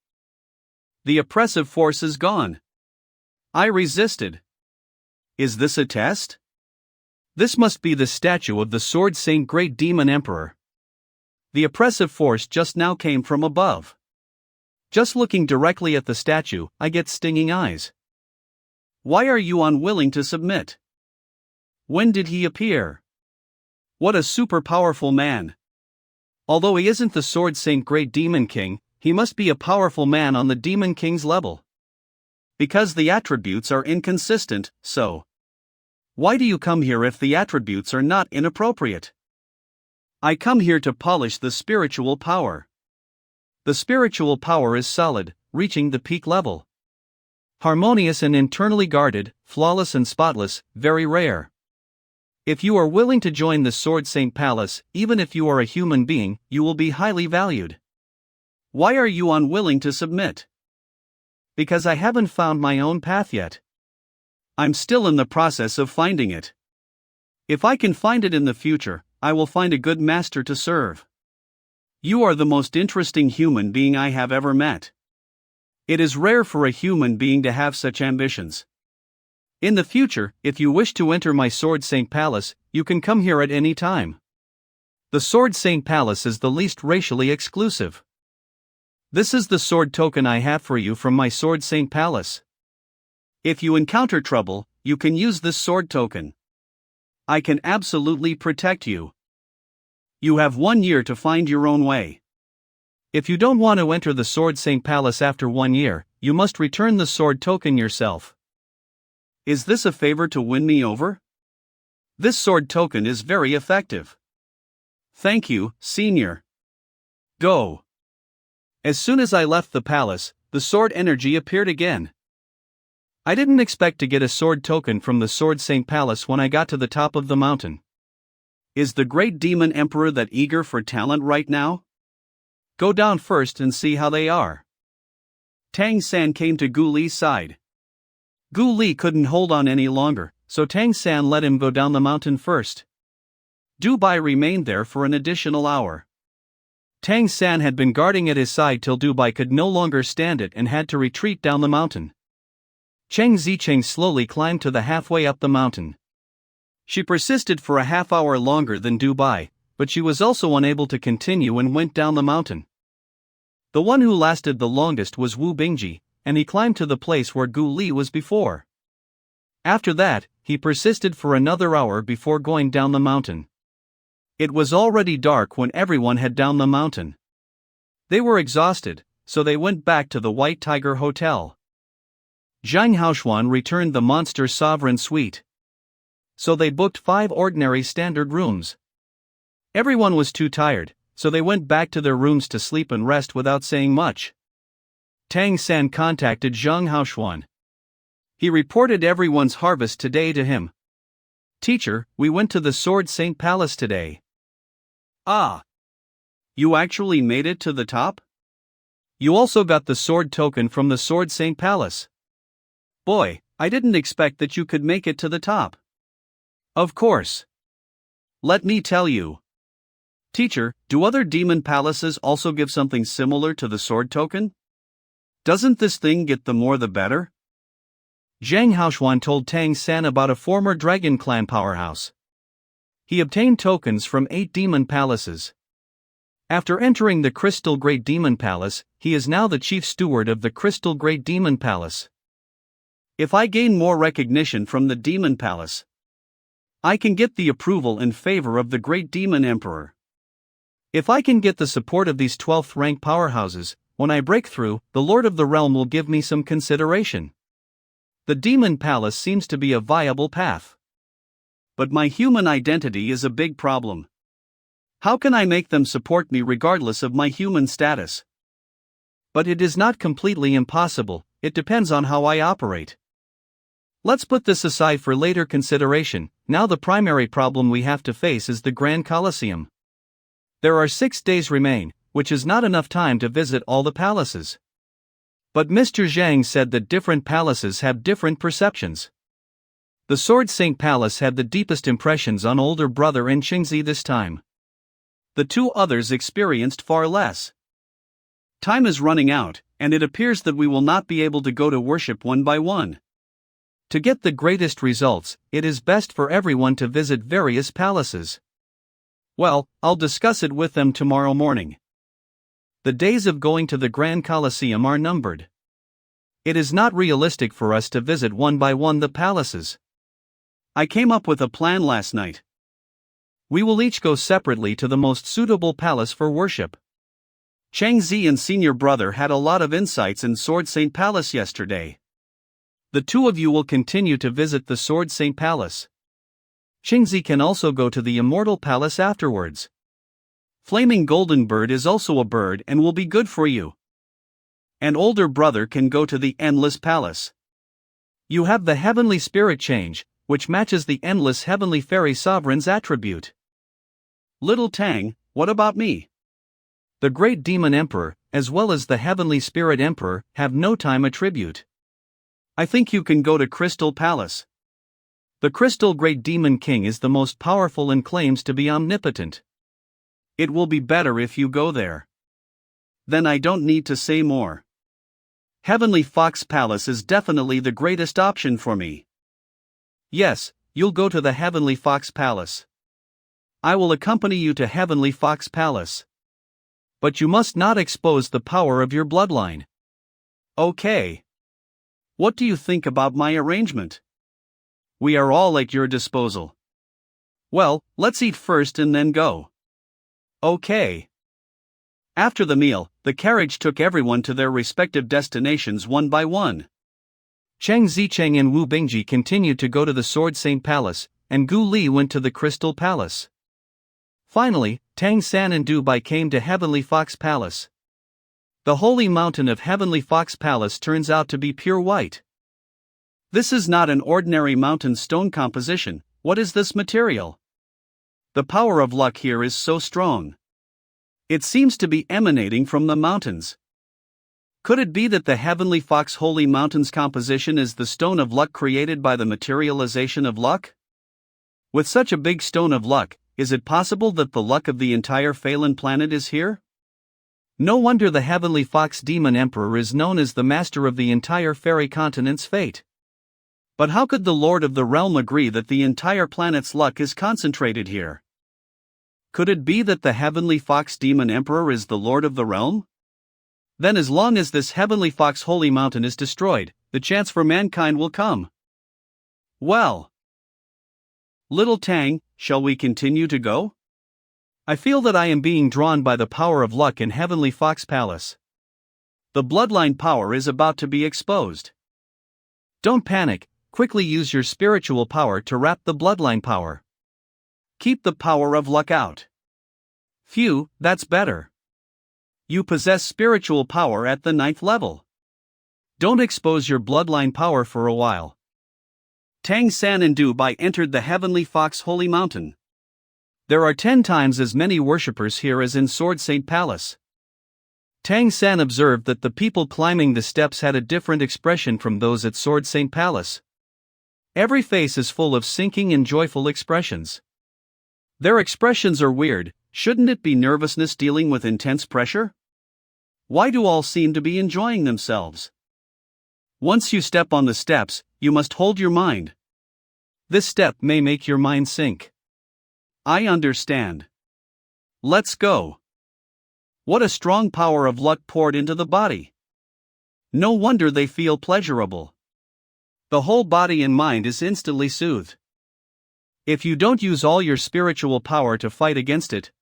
Speaker 1: The oppressive force is gone. I resisted. Is this a test? This must be the statue of the Sword Saint Great Demon Emperor. The oppressive force just now came from above. Just looking directly at the statue, I get stinging eyes. Why are you unwilling to submit? When did he appear? What a super powerful man. Although he isn't the Sword Saint Great Demon King, he must be a powerful man on the Demon King's level. Because the attributes are inconsistent, so. Why do you come here if the attributes are not inappropriate? I come here to polish the spiritual power. The spiritual power is solid, reaching the peak level. Harmonious and internally guarded, flawless and spotless, very rare. If you are willing to join the Sword Saint Palace, even if you are a human being, you will be highly valued. Why are you unwilling to submit? Because I haven't found my own path yet. I'm still in the process of finding it. If I can find it in the future, I will find a good master to serve. You are the most interesting human being I have ever met. It is rare for a human being to have such ambitions. In the future, if you wish to enter my Sword Saint Palace, you can come here at any time. The Sword Saint Palace is the least racially exclusive. This is the sword token I have for you from my Sword Saint Palace. If you encounter trouble, you can use this sword token. I can absolutely protect you. You have 1 year to find your own way. If you don't want to enter the Sword Saint Palace after 1 year, you must return the sword token yourself. Is this a favor to win me over? This sword token is very effective. Thank you, Senior. Go. As soon as I left the palace, the sword energy appeared again. I didn't expect to get a sword token from the Sword Saint Palace when I got to the top of the mountain. Is the great demon emperor that eager for talent right now? Go down first and see how they are. Tang San came to Gu Li's side. Gu Li couldn't hold on any longer, so Tang San let him go down the mountain first. Du Bai remained there for an additional hour. Tang San had been guarding at his side till Du Bai could no longer stand it and had to retreat down the mountain. Cheng Zicheng slowly climbed to the halfway up the mountain. She persisted for a half hour longer than Du Bai, but she was also unable to continue and went down the mountain. The one who lasted the longest was Wu Bingji, and he climbed to the place where Gu Li was before. After that, he persisted for another hour before going down the mountain. It was already dark when everyone had down the mountain. They were exhausted, so they went back to the White Tiger Hotel. Zhang Haoshuan returned the Monster Sovereign Suite. So they booked 5 ordinary standard rooms. Everyone was too tired, so they went back to their rooms to sleep and rest without saying much. Tang San contacted Zhang Haoshuan. He reported everyone's harvest today to him. Teacher, we went to the Sword Saint Palace today. Ah! You actually made it to the top? You also got the sword token from the Sword Saint Palace. Boy, I didn't expect that you could make it to the top. Of course. Let me tell you. Teacher, do other demon palaces also give something similar to the sword token? Doesn't this thing get the more the better? Zhang Haoshuan told Tang San about a former Dragon Clan powerhouse. He obtained tokens from 8 demon palaces. After entering the Crystal Great Demon Palace, he is now the chief steward of the Crystal Great Demon Palace. If I gain more recognition from the Demon Palace, I can get the approval in favor of the Great Demon Emperor. If I can get the support of these 12th rank powerhouses, when I break through, the Lord of the Realm will give me some consideration. The Demon Palace seems to be a viable path. But my human identity is a big problem. How can I make them support me regardless of my human status? But it is not completely impossible, it depends on how I operate. Let's put this aside for later consideration. Now the primary problem we have to face is the Grand Colosseum. There are 6 days remain, which is not enough time to visit all the palaces. But Mr. Zhang said that different palaces have different perceptions. The Sword Saint Palace had the deepest impressions on older brother and Qingzi this time. The 2 others experienced far less. Time is running out, and it appears that we will not be able to go to worship one by one. To get the greatest results, it is best for everyone to visit various palaces. Well, I'll discuss it with them tomorrow morning. The days of going to the Grand Colosseum are numbered. It is not realistic for us to visit one by one the palaces. I came up with a plan last night. We will each go separately to the most suitable palace for worship. Cheng Zi and senior brother had a lot of insights in Sword Saint Palace yesterday. The 2 of you will continue to visit the Sword Saint Palace. Qingzi can also go to the Immortal Palace afterwards. Flaming Golden Bird is also a bird and will be good for you. An older brother can go to the Endless Palace. You have the Heavenly Spirit Change, which matches the Endless Heavenly Fairy Sovereign's attribute. Little Tang, what about me? The Great Demon Emperor, as well as the Heavenly Spirit Emperor, have no time attribute. I think you can go to Crystal Palace. The Crystal Great Demon King is the most powerful and claims to be omnipotent. It will be better if you go there. Then I don't need to say more. Heavenly Fox Palace is definitely the greatest option for me. Yes, you'll go to the Heavenly Fox Palace. I will accompany you to Heavenly Fox Palace. But you must not expose the power of your bloodline. Okay. What do you think about my arrangement? We are all at your disposal. Well, let's eat first and then go. Okay. After the meal, the carriage took everyone to their respective destinations one by one. Cheng Zicheng and Wu Bingji continued to go to the Sword Saint Palace, and Gu Li went to the Crystal Palace. Finally, Tang San and Du Bai came to Heavenly Fox Palace. The holy mountain of Heavenly Fox Palace turns out to be pure white. This is not an ordinary mountain stone composition. What is this material? The power of luck here is so strong. It seems to be emanating from the mountains. Could it be that the Heavenly Fox Holy Mountain's composition is the stone of luck created by the materialization of luck? With such a big stone of luck, is it possible that the luck of the entire Phelan planet is here? No wonder the Heavenly Fox Demon Emperor is known as the master of the entire fairy continent's fate. But how could the Lord of the Realm agree that the entire planet's luck is concentrated here? Could it be that the Heavenly Fox Demon Emperor is the Lord of the Realm? Then as long as this Heavenly Fox Holy Mountain is destroyed, the chance for mankind will come. Well. Little Tang, shall we continue to go? I feel that I am being drawn by the power of luck in Heavenly Fox Palace. The bloodline power is about to be exposed. Don't panic, quickly use your spiritual power to wrap the bloodline power. Keep the power of luck out. Phew, that's better. You possess spiritual power at the 9th level. Don't expose your bloodline power for a while. Tang San and Du Bai entered the Heavenly Fox Holy Mountain. There are 10 times as many worshippers here as in Sword Saint Palace. Tang San observed that the people climbing the steps had a different expression from those at Sword Saint Palace. Every face is full of sinking and joyful expressions. Their expressions are weird. Shouldn't it be nervousness dealing with intense pressure? Why do all seem to be enjoying themselves? Once you step on the steps, you must hold your mind. This step may make your mind sink. I understand. Let's go. What a strong power of luck poured into the body. No wonder they feel pleasurable. The whole body and mind is instantly soothed. If you don't use all your spiritual power to fight against it,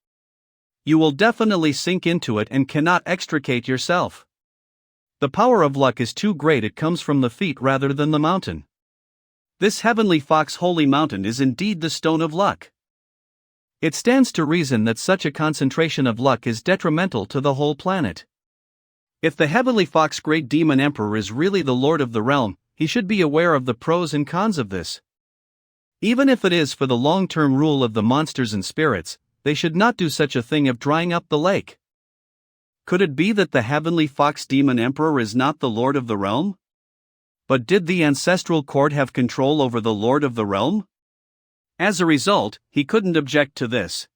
Speaker 1: you will definitely sink into it and cannot extricate yourself. The power of luck is too great, it comes from the feet rather than the mountain. This Heavenly Fox Holy Mountain is indeed the stone of luck. It stands to reason that such a concentration of luck is detrimental to the whole planet. If the Heavenly Fox Great Demon Emperor is really the Lord of the Realm, he should be aware of the pros and cons of this. Even if it is for the long-term rule of the monsters and spirits, they should not do such a thing of drying up the lake. Could it be that the Heavenly Fox Demon Emperor is not the Lord of the Realm? But did the Ancestral Court have control over the Lord of the Realm? As a result, he couldn't object to this.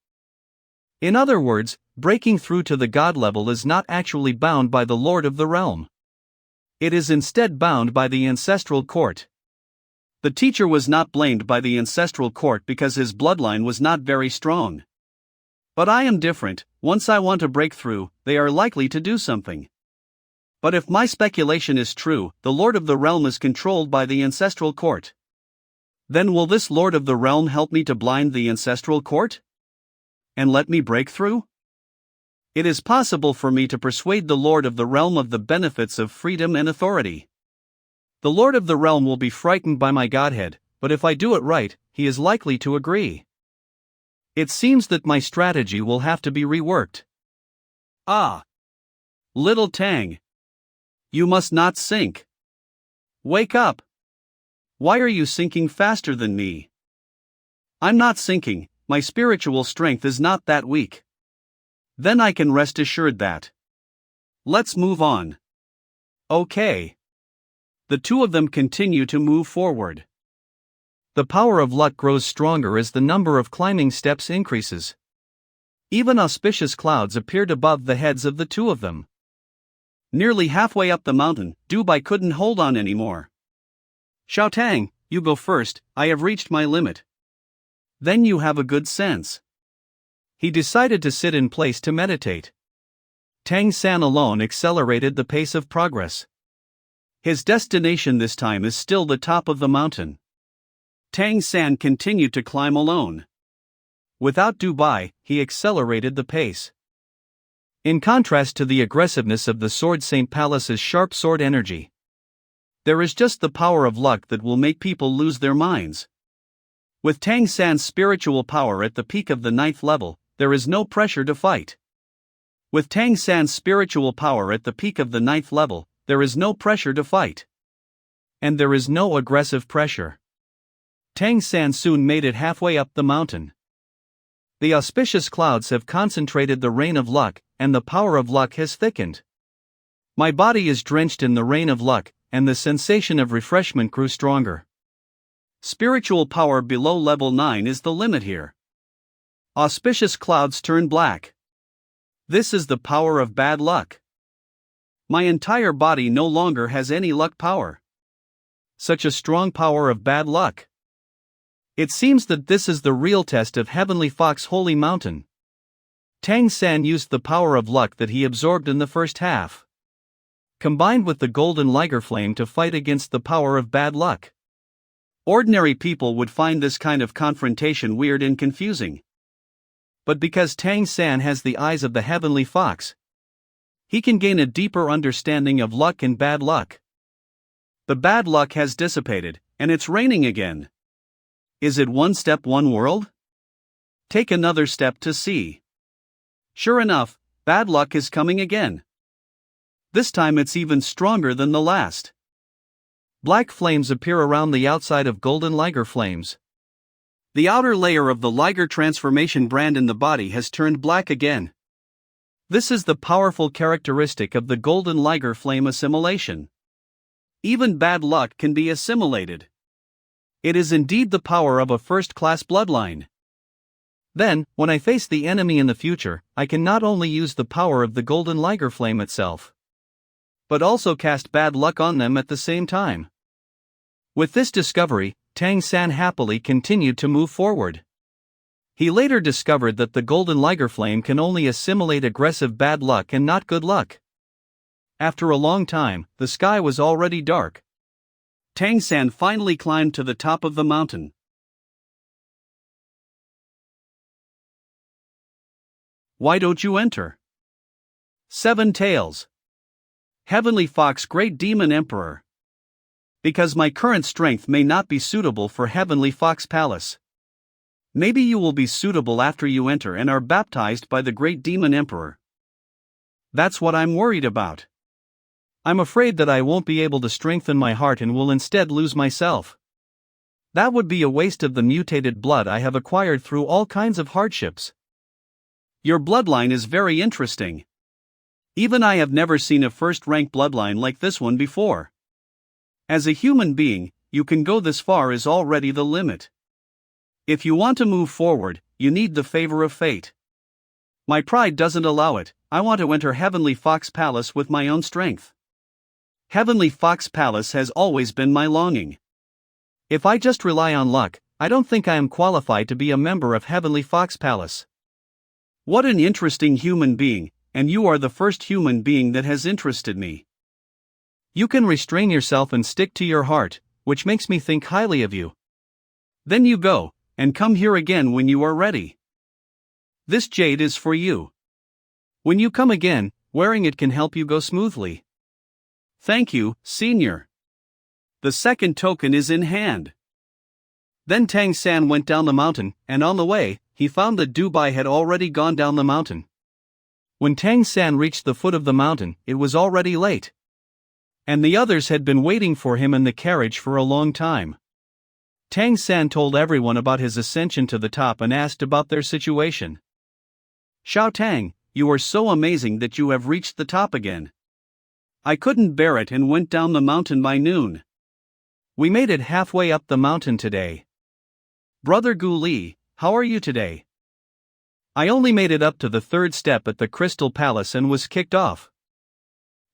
Speaker 1: In other words, breaking through to the God level is not actually bound by the Lord of the Realm. It is instead bound by the Ancestral Court. The teacher was not blamed by the Ancestral Court because his bloodline was not very strong. But I am different. Once I want to break through, they are likely to do something. But if my speculation is true, the Lord of the Realm is controlled by the Ancestral Court. Then will this Lord of the Realm help me to blind the Ancestral Court? And let me break through? It is possible for me to persuade the Lord of the Realm of the benefits of freedom and authority. The Lord of the Realm will be frightened by my godhead, but if I do it right, he is likely to agree. It seems that my strategy will have to be reworked. Ah! Little Tang! You must not sink. Wake up! Why are you sinking faster than me? I'm not sinking, my spiritual strength is not that weak. Then I can rest assured that. Let's move on. Okay. The two of them continue to move forward. The power of luck grows stronger as the number of climbing steps increases. Even auspicious clouds appeared above the heads of the two of them. Nearly halfway up the mountain, Dubai couldn't hold on anymore. Xiao Tang, you go first, I have reached my limit. Then you have a good sense. He decided to sit in place to meditate. Tang San alone accelerated the pace of progress. His destination this time is still the top of the mountain. Tang San continued to climb alone. Without Dubai, he accelerated the pace. In contrast to the aggressiveness of the Sword Saint Palace's sharp sword energy, there is just the power of luck that will make people lose their minds. With Tang San's spiritual power at the peak of the 9th level, there is no pressure to fight. With Tang San's spiritual power at the peak of the 9th level, there is no pressure to fight. And there is no aggressive pressure. Tang San soon made it halfway up the mountain. The auspicious clouds have concentrated the rain of luck, and the power of luck has thickened. My body is drenched in the rain of luck, and the sensation of refreshment grew stronger. Spiritual power below level 9 is the limit here. Auspicious clouds turn black. This is the power of bad luck. My entire body no longer has any luck power. Such a strong power of bad luck. It seems that this is the real test of Heavenly Fox Holy Mountain. Tang San used the power of luck that he absorbed in the first half, combined with the golden liger flame to fight against the power of bad luck. Ordinary people would find this kind of confrontation weird and confusing. But because Tang San has the eyes of the Heavenly Fox, he can gain a deeper understanding of luck and bad luck. The bad luck has dissipated, and it's raining again. Is it one step, one world? Take another step to see. Sure enough, bad luck is coming again. This time it's even stronger than the last. Black flames appear around the outside of golden liger flames. The outer layer of the liger transformation brand in the body has turned black again. This is the powerful characteristic of the golden liger flame assimilation. Even bad luck can be assimilated. It is indeed the power of a first-class bloodline. Then, when I face the enemy in the future, I can not only use the power of the golden liger flame itself, but also cast bad luck on them at the same time. With this discovery, Tang San happily continued to move forward. He later discovered that the golden liger flame can only assimilate aggressive bad luck and not good luck. After a long time, the sky was already dark. Tang San finally climbed to the top of the mountain. Why don't you enter? 7 Tails. Heavenly Fox, Great Demon Emperor. Because my current strength may not be suitable for Heavenly Fox Palace. Maybe you will be suitable after you enter and are baptized by the Great Demon Emperor. That's what I'm worried about. I'm afraid that I won't be able to strengthen my heart and will instead lose myself. That would be a waste of the mutated blood I have acquired through all kinds of hardships. Your bloodline is very interesting. Even I have never seen a first-rank bloodline like this one before. As a human being, you can go this far is already the limit. If you want to move forward, you need the favor of fate. My pride doesn't allow it. I want to enter Heavenly Fox Palace with my own strength. Heavenly Fox Palace has always been my longing. If I just rely on luck, I don't think I am qualified to be a member of Heavenly Fox Palace. What an interesting human being, and you are the first human being that has interested me. You can restrain yourself and stick to your heart, which makes me think highly of you. Then you go, and come here again when you are ready. This jade is for you. When you come again, wearing it can help you go smoothly. Thank you, Senior. The second token is in hand. Then Tang San went down the mountain, and on the way, he found that Dubai had already gone down the mountain. When Tang San reached the foot of the mountain, it was already late. And the others had been waiting for him in the carriage for a long time. Tang San told everyone about his ascension to the top and asked about their situation. Xiao Tang, you are so amazing that you have reached the top again. I couldn't bear it and went down the mountain by noon. We made it halfway up the mountain today. Brother Gu Li, how are you today? I only made it up to the third step at the Crystal Palace and was kicked off.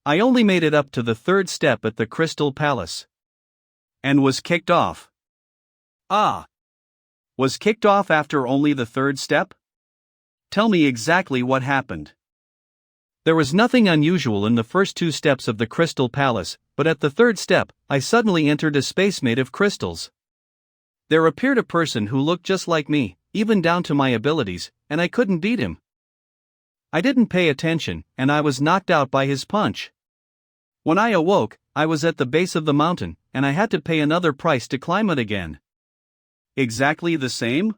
Speaker 1: I only made it up to the third step at the Crystal Palace. And was kicked off. Ah. Was kicked off after only the third step? Tell me exactly what happened. There was nothing unusual in the first two steps of the Crystal Palace, but at the third step, I suddenly entered a space made of crystals. There appeared a person who looked just like me, even down to my abilities, and I couldn't beat him. I didn't pay attention, and I was knocked out by his punch. When I awoke, I was at the base of the mountain, and I had to pay another price to climb it again. Exactly the same?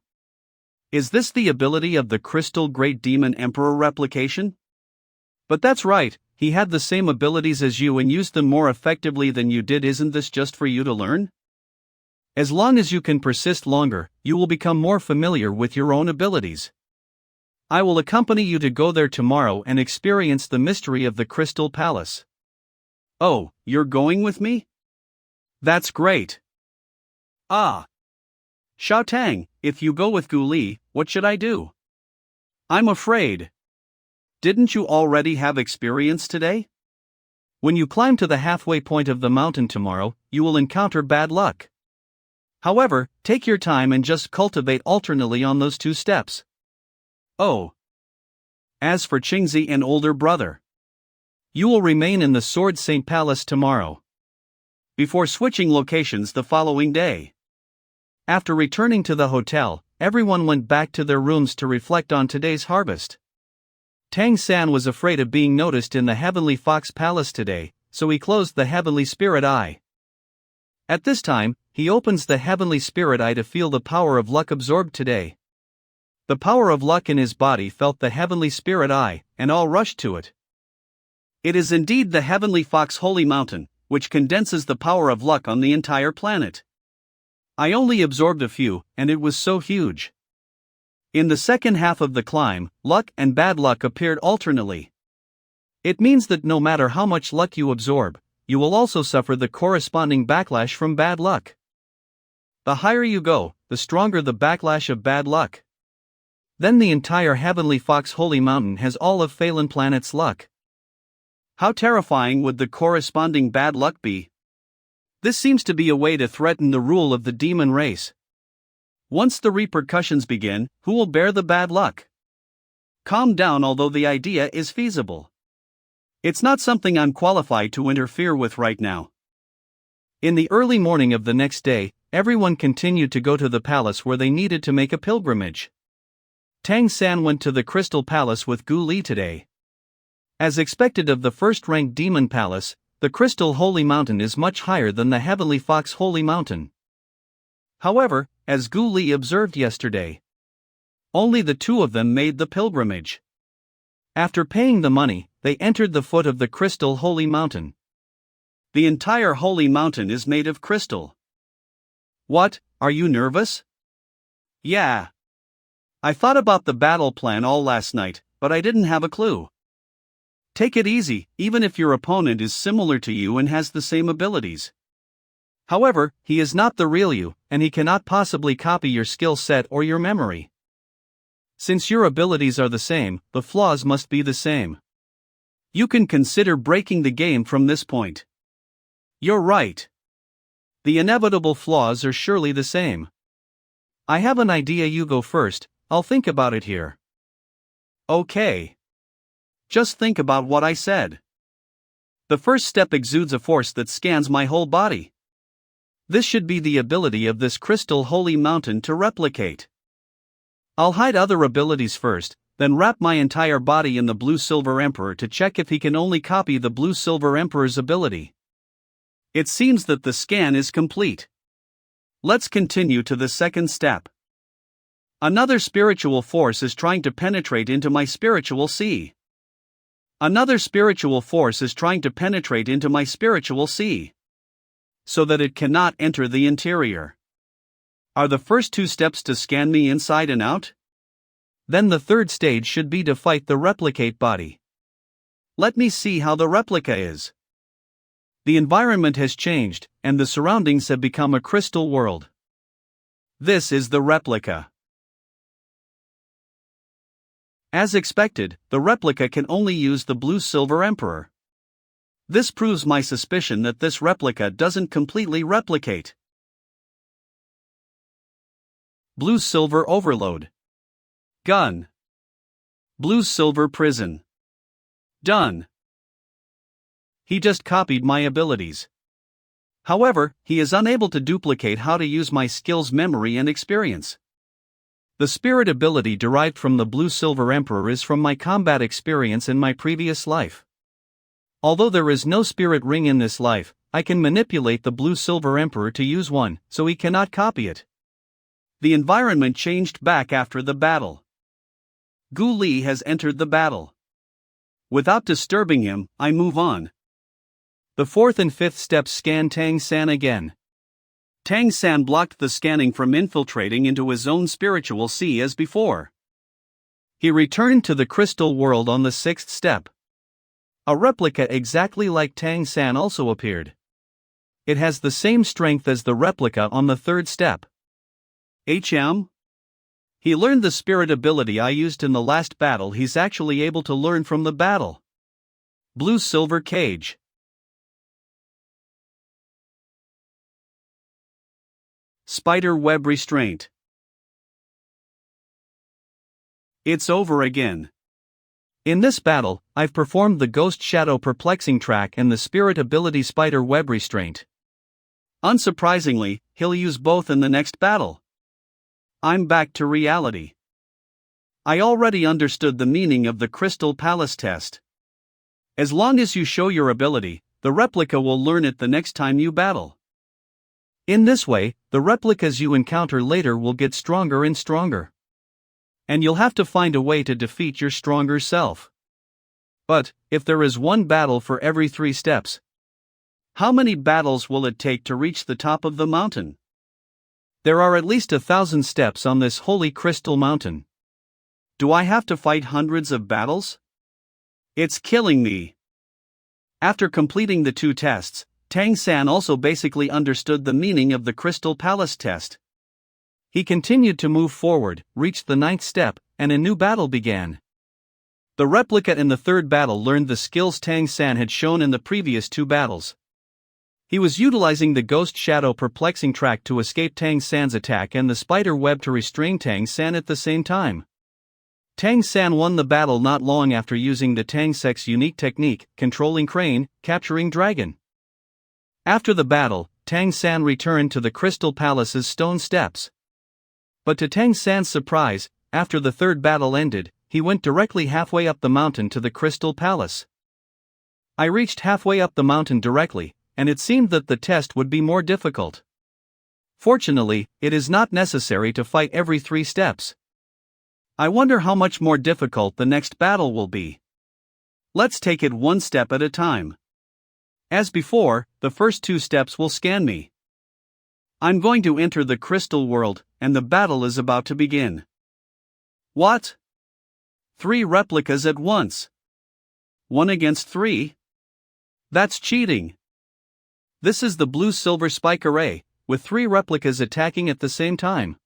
Speaker 1: Is this the ability of the Crystal Great Demon Emperor replication? But that's right, he had the same abilities as you and used them more effectively than you did. Isn't this just for you to learn? As long as you can persist longer, you will become more familiar with your own abilities. I will accompany you to go there tomorrow and experience the mystery of the Crystal Palace. Oh, you're going with me? That's great. Ah. Xiao Tang, if you go with Gu Li, what should I do? I'm afraid. Didn't you already have experience today? When you climb to the halfway point of the mountain tomorrow, you will encounter bad luck. However, take your time and just cultivate alternately on those two steps. Oh. As for Qingzi and older brother, you will remain in the Sword Saint Palace tomorrow, before switching locations the following day. After returning to the hotel, everyone went back to their rooms to reflect on today's harvest. Tang San was afraid of being noticed in the Heavenly Fox Palace today, so he closed the Heavenly Spirit Eye. At this time, he opens the Heavenly Spirit Eye to feel the power of luck absorbed today. The power of luck in his body felt the Heavenly Spirit Eye, and all rushed to it. It is indeed the Heavenly Fox Holy Mountain, which condenses the power of luck on the entire planet. I only absorbed a few, and it was so huge. In the second half of the climb, luck and bad luck appeared alternately. It means that no matter how much luck you absorb, you will also suffer the corresponding backlash from bad luck. The higher you go, the stronger the backlash of bad luck. Then the entire Heavenly Fox Holy Mountain has all of Phelan Planet's luck. How terrifying would the corresponding bad luck be? This seems to be a way to threaten the rule of the demon race. Once the repercussions begin, who will bear the bad luck? Calm down, although the idea is feasible. It's not something I'm qualified to interfere with right now. In the early morning of the next day, everyone continued to go to the palace where they needed to make a pilgrimage. Tang San went to the Crystal Palace with Gu Li today. As expected of the first-ranked Demon Palace, the Crystal Holy Mountain is much higher than the Heavenly Fox Holy Mountain. However, as Gu Li observed yesterday, only the two of them made the pilgrimage. After paying the money, they entered the foot of the Crystal Holy Mountain. The entire Holy Mountain is made of crystal. What, are you nervous? Yeah. I thought about the battle plan all last night, but I didn't have a clue. Take it easy, even if your opponent is similar to you and has the same abilities. However, he is not the real you, and he cannot possibly copy your skill set or your memory. Since your abilities are the same, the flaws must be the same. You can consider breaking the game from this point. You're right. The inevitable flaws are surely the same. I have an idea. You go first, I'll think about it here. Okay. Just think about what I said. The first step exudes a force that scans my whole body. This should be the ability of this Crystal Holy Mountain to replicate. I'll hide other abilities first, then wrap my entire body in the Blue Silver Emperor to check if he can only copy the Blue Silver Emperor's ability. It seems that the scan is complete. Let's continue to the second step. Another spiritual force is trying to penetrate into my spiritual sea. Another spiritual force is trying to penetrate into my spiritual sea, so that it cannot enter the interior. Are the first two steps to scan me inside and out? Then the third stage should be to fight the replicate body. Let me see how the replica is. The environment has changed, and the surroundings have become a crystal world. This is the replica. As expected, the replica can only use the blue-silver emperor. This proves my suspicion that this replica doesn't completely replicate. Blue-silver overload. Gun. Blue-silver prison. Done. He just copied my abilities. However, he is unable to duplicate how to use my skills, memory, and experience. The spirit ability derived from the blue-silver emperor is from my combat experience in my previous life. Although there is no spirit ring in this life, I can manipulate the blue-silver emperor to use one, so he cannot copy it. The environment changed back after the battle. Gu Li has entered the battle. Without disturbing him, I move on. The fourth and fifth steps scan Tang San again. Tang San blocked the scanning from infiltrating into his own spiritual sea as before. He returned to the crystal world on the sixth step. A replica exactly like Tang San also appeared. It has the same strength as the replica on the third step. HM? He learned the spirit ability I used in the last battle. He's actually able to learn from the battle. Blue-silver cage. Spider web restraint. It's over again. In this battle, I've performed the Ghost Shadow Perplexing Track and the Spirit Ability Spider Web Restraint. Unsurprisingly, he'll use both in the next battle. I'm back to reality. I already understood the meaning of the Crystal Palace test. As long as you show your ability, the replica will learn it the next time you battle. In this way, the replicas you encounter later will get stronger and stronger. And you'll have to find a way to defeat your stronger self. But, if there is one battle for every 3 steps, how many battles will it take to reach the top of the mountain? There are at least 1,000 steps on this holy crystal mountain. Do I have to fight hundreds of battles? It's killing me. After completing the 2 tests, Tang San also basically understood the meaning of the Crystal Palace test. He continued to move forward, reached the 9th step, and a new battle began. The replica in the 3rd battle learned the skills Tang San had shown in the previous 2 battles. He was utilizing the Ghost Shadow Perplexing Track to escape Tang San's attack and the Spider Web to restrain Tang San at the same time. Tang San won the battle not long after using the Tang Sek's unique technique, controlling crane, capturing dragon. After the battle, Tang San returned to the Crystal Palace's stone steps. But to Tang San's surprise, after the 3rd battle ended, he went directly halfway up the mountain to the Crystal Palace. I reached halfway up the mountain directly, and it seemed that the test would be more difficult. Fortunately, it is not necessary to fight every 3 steps. I wonder how much more difficult the next battle will be. Let's take it one step at a time. As before, the first 2 steps will scan me. I'm going to enter the crystal world, and the battle is about to begin. What? 3 replicas at once? 1 against 3? That's cheating. This is the blue-silver spike array, with 3 replicas attacking at the same time.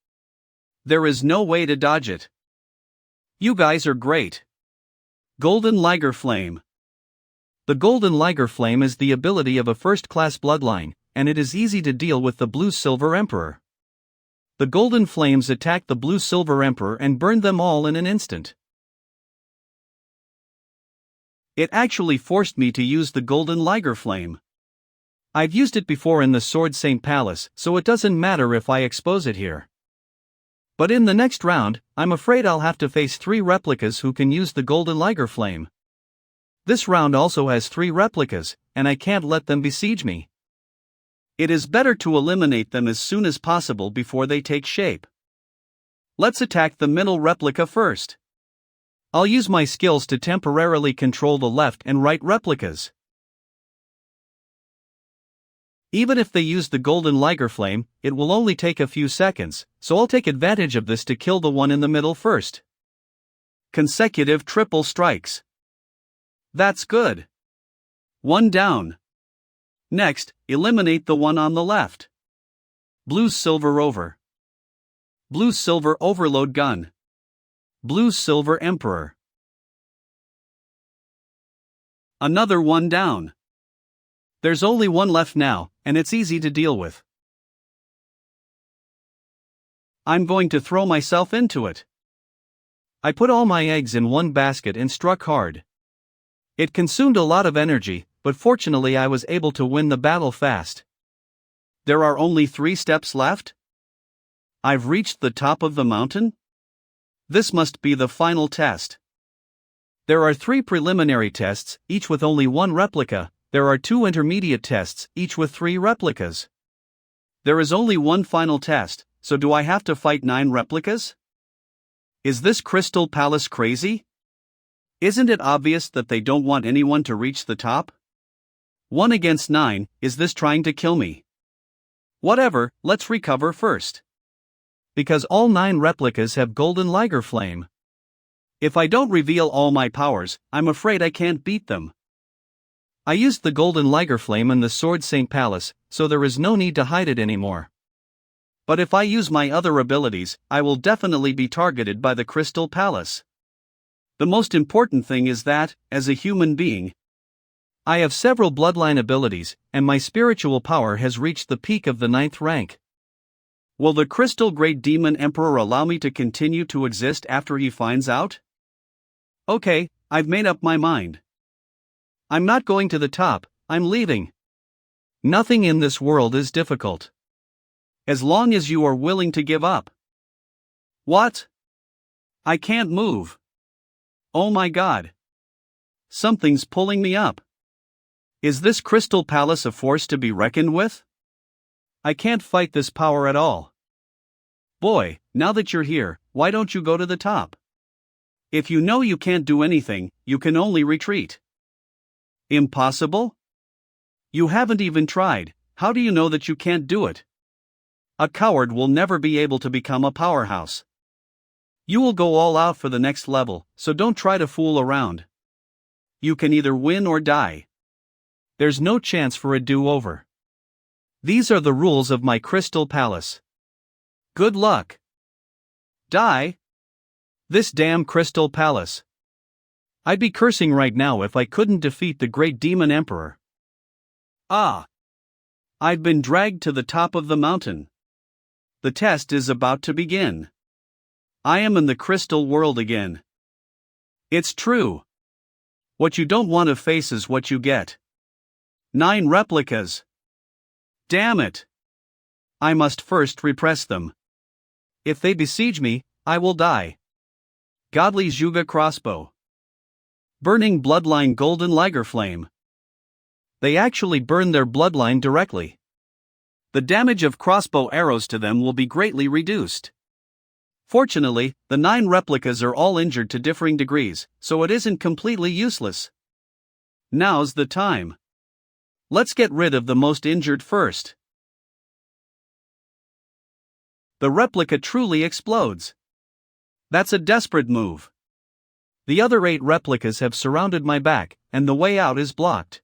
Speaker 1: There is no way to dodge it. You guys are great. Golden Liger Flame. The Golden Liger Flame is the ability of a first-class bloodline, and it is easy to deal with the Blue-Silver Emperor. The Golden Flames attack the Blue-Silver Emperor and burn them all in an instant. It actually forced me to use the Golden Liger Flame. I've used it before in the Sword Saint Palace, so it doesn't matter if I expose it here. But in the next round, I'm afraid I'll have to face 3 replicas who can use the Golden Liger Flame. This round also has 3 replicas, and I can't let them besiege me. It is better to eliminate them as soon as possible before they take shape. Let's attack the middle replica first. I'll use my skills to temporarily control the left and right replicas. Even if they use the Golden Liger Flame, it will only take a few seconds, so I'll take advantage of this to kill the one in the middle first. Consecutive triple strikes. That's good. 1 down. Next, eliminate the one on the left. Blue-silver over. Blue Silver Overload Gun. Blue Silver Emperor. Another one down. There's only one left now, and it's easy to deal with. I'm going to throw myself into it. I put all my eggs in one basket and struck hard. It consumed a lot of energy, but fortunately I was able to win the battle fast. There are only 3 steps left? I've reached the top of the mountain? This must be the final test. There are 3 preliminary tests, each with only 1 replica. There are 2 intermediate tests, each with 3 replicas. There is only one final test, so do I have to fight 9 replicas? Is this Crystal Palace crazy? Isn't it obvious that they don't want anyone to reach the top? 1 against 9, is this trying to kill me? Whatever, let's recover first. Because all 9 replicas have golden liger flame. If I don't reveal all my powers, I'm afraid I can't beat them. I used the golden liger flame in the Sword Saint Palace, so there is no need to hide it anymore. But if I use my other abilities, I will definitely be targeted by the Crystal Palace. The most important thing is that, as a human being, I have several bloodline abilities, and my spiritual power has reached the peak of the 9th rank. Will the Crystal Great Demon Emperor allow me to continue to exist after he finds out? Okay, I've made up my mind. I'm not going to the top, I'm leaving. Nothing in this world is difficult. As long as you are willing to give up. What? I can't move. Oh my God. Something's pulling me up. Is this Crystal Palace a force to be reckoned with? I can't fight this power at all. Boy, now that you're here, why don't you go to the top? If you know you can't do anything, you can only retreat. Impossible? You haven't even tried, how do you know that you can't do it? A coward will never be able to become a powerhouse. You will go all out for the next level, so don't try to fool around. You can either win or die. There's no chance for a do-over. These are the rules of my Crystal Palace. Good luck. Die? This damn Crystal Palace. I'd be cursing right now if I couldn't defeat the Great Demon Emperor. Ah! I've been dragged to the top of the mountain. The test is about to begin. I am in the crystal world again. It's true. What you don't want to face is what you get. 9 replicas. Damn it. I must first repress them. If they besiege me, I will die. Godly Zhuge crossbow. Burning bloodline golden liger flame. They actually burn their bloodline directly. The damage of crossbow arrows to them will be greatly reduced. Fortunately, the 9 replicas are all injured to differing degrees, so it isn't completely useless. Now's the time. Let's get rid of the most injured first. The replica truly explodes. That's a desperate move. The other 8 replicas have surrounded my back, and the way out is blocked.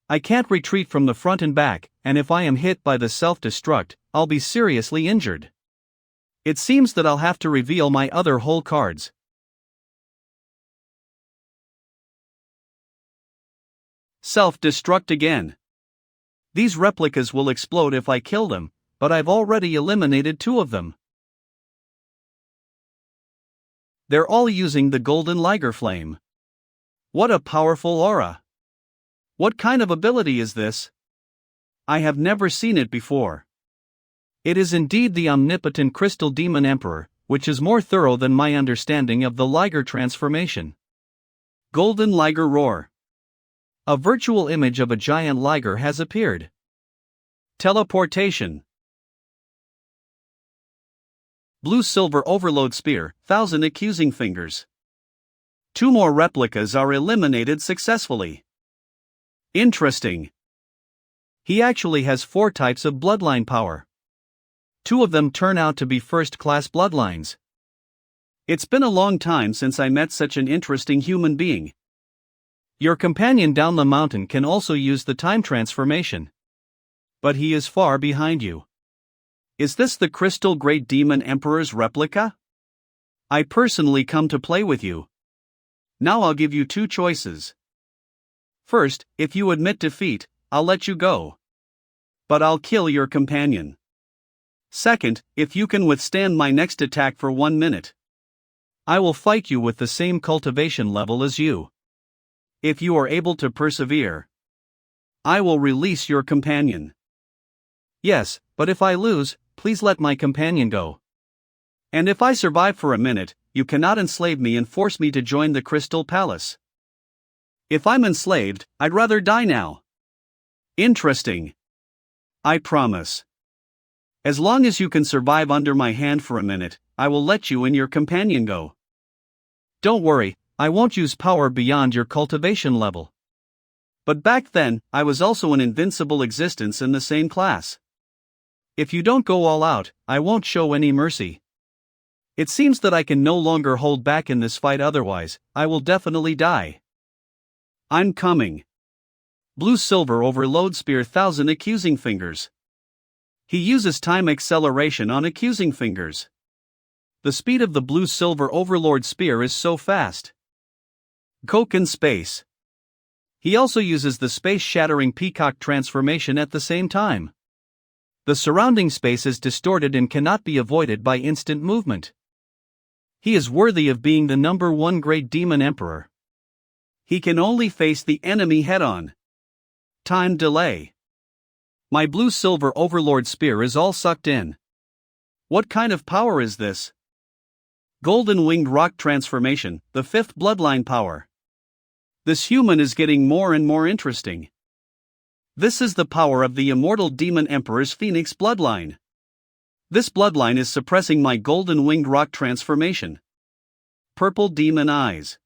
Speaker 1: I can't retreat from the front and back, and if I am hit by the self-destruct, I'll be seriously injured. It seems that I'll have to reveal my other whole cards. Self-destruct again. These replicas will explode if I kill them, but I've already eliminated 2 of them. They're all using the golden liger flame. What a powerful aura. What kind of ability is this? I have never seen it before. It is indeed the omnipotent Crystal Demon Emperor, which is more thorough than my understanding of the liger transformation. Golden Liger Roar. A virtual image of a giant liger has appeared. Teleportation. Blue Silver Overload Spear, 1000 Accusing Fingers. 2 more replicas are eliminated successfully. Interesting. He actually has 4 types of bloodline power. 2 of them turn out to be first-class bloodlines. It's been a long time since I met such an interesting human being. Your companion down the mountain can also use the time transformation. But he is far behind you. Is this the Crystal Great Demon Emperor's replica? I personally come to play with you. Now I'll give you two choices. First, if you admit defeat, I'll let you go. But I'll kill your companion. Second, if you can withstand my next attack for 1 minute, I will fight you with the same cultivation level as you. If you are able to persevere, I will release your companion. Yes, but if I lose, please let my companion go. And if I survive for a minute, you cannot enslave me and force me to join the Crystal Palace. If I'm enslaved, I'd rather die now. Interesting. I promise. As long as you can survive under my hand for a minute, I will let you and your companion go. Don't worry, I won't use power beyond your cultivation level. But back then, I was also an invincible existence in the same class. If you don't go all out, I won't show any mercy. It seems that I can no longer hold back in this fight, otherwise, I will definitely die. I'm coming. Blue Silver Overload Spear 1000 Accusing Fingers. He uses time acceleration on accusing fingers. The speed of the Blue Silver Overlord Spear is so fast. Coke in space. He also uses the space-shattering peacock transformation at the same time. The surrounding space is distorted and cannot be avoided by instant movement. He is worthy of being the #1 Great Demon Emperor. He can only face the enemy head-on. Time delay. My Blue Silver Overlord Spear is all sucked in. What kind of power is this? Golden Winged Rock Transformation, the 5th Bloodline power. This human is getting more and more interesting. This is the power of the Immortal Demon Emperor's Phoenix bloodline. This bloodline is suppressing my Golden Winged Rock Transformation. Purple Demon Eyes.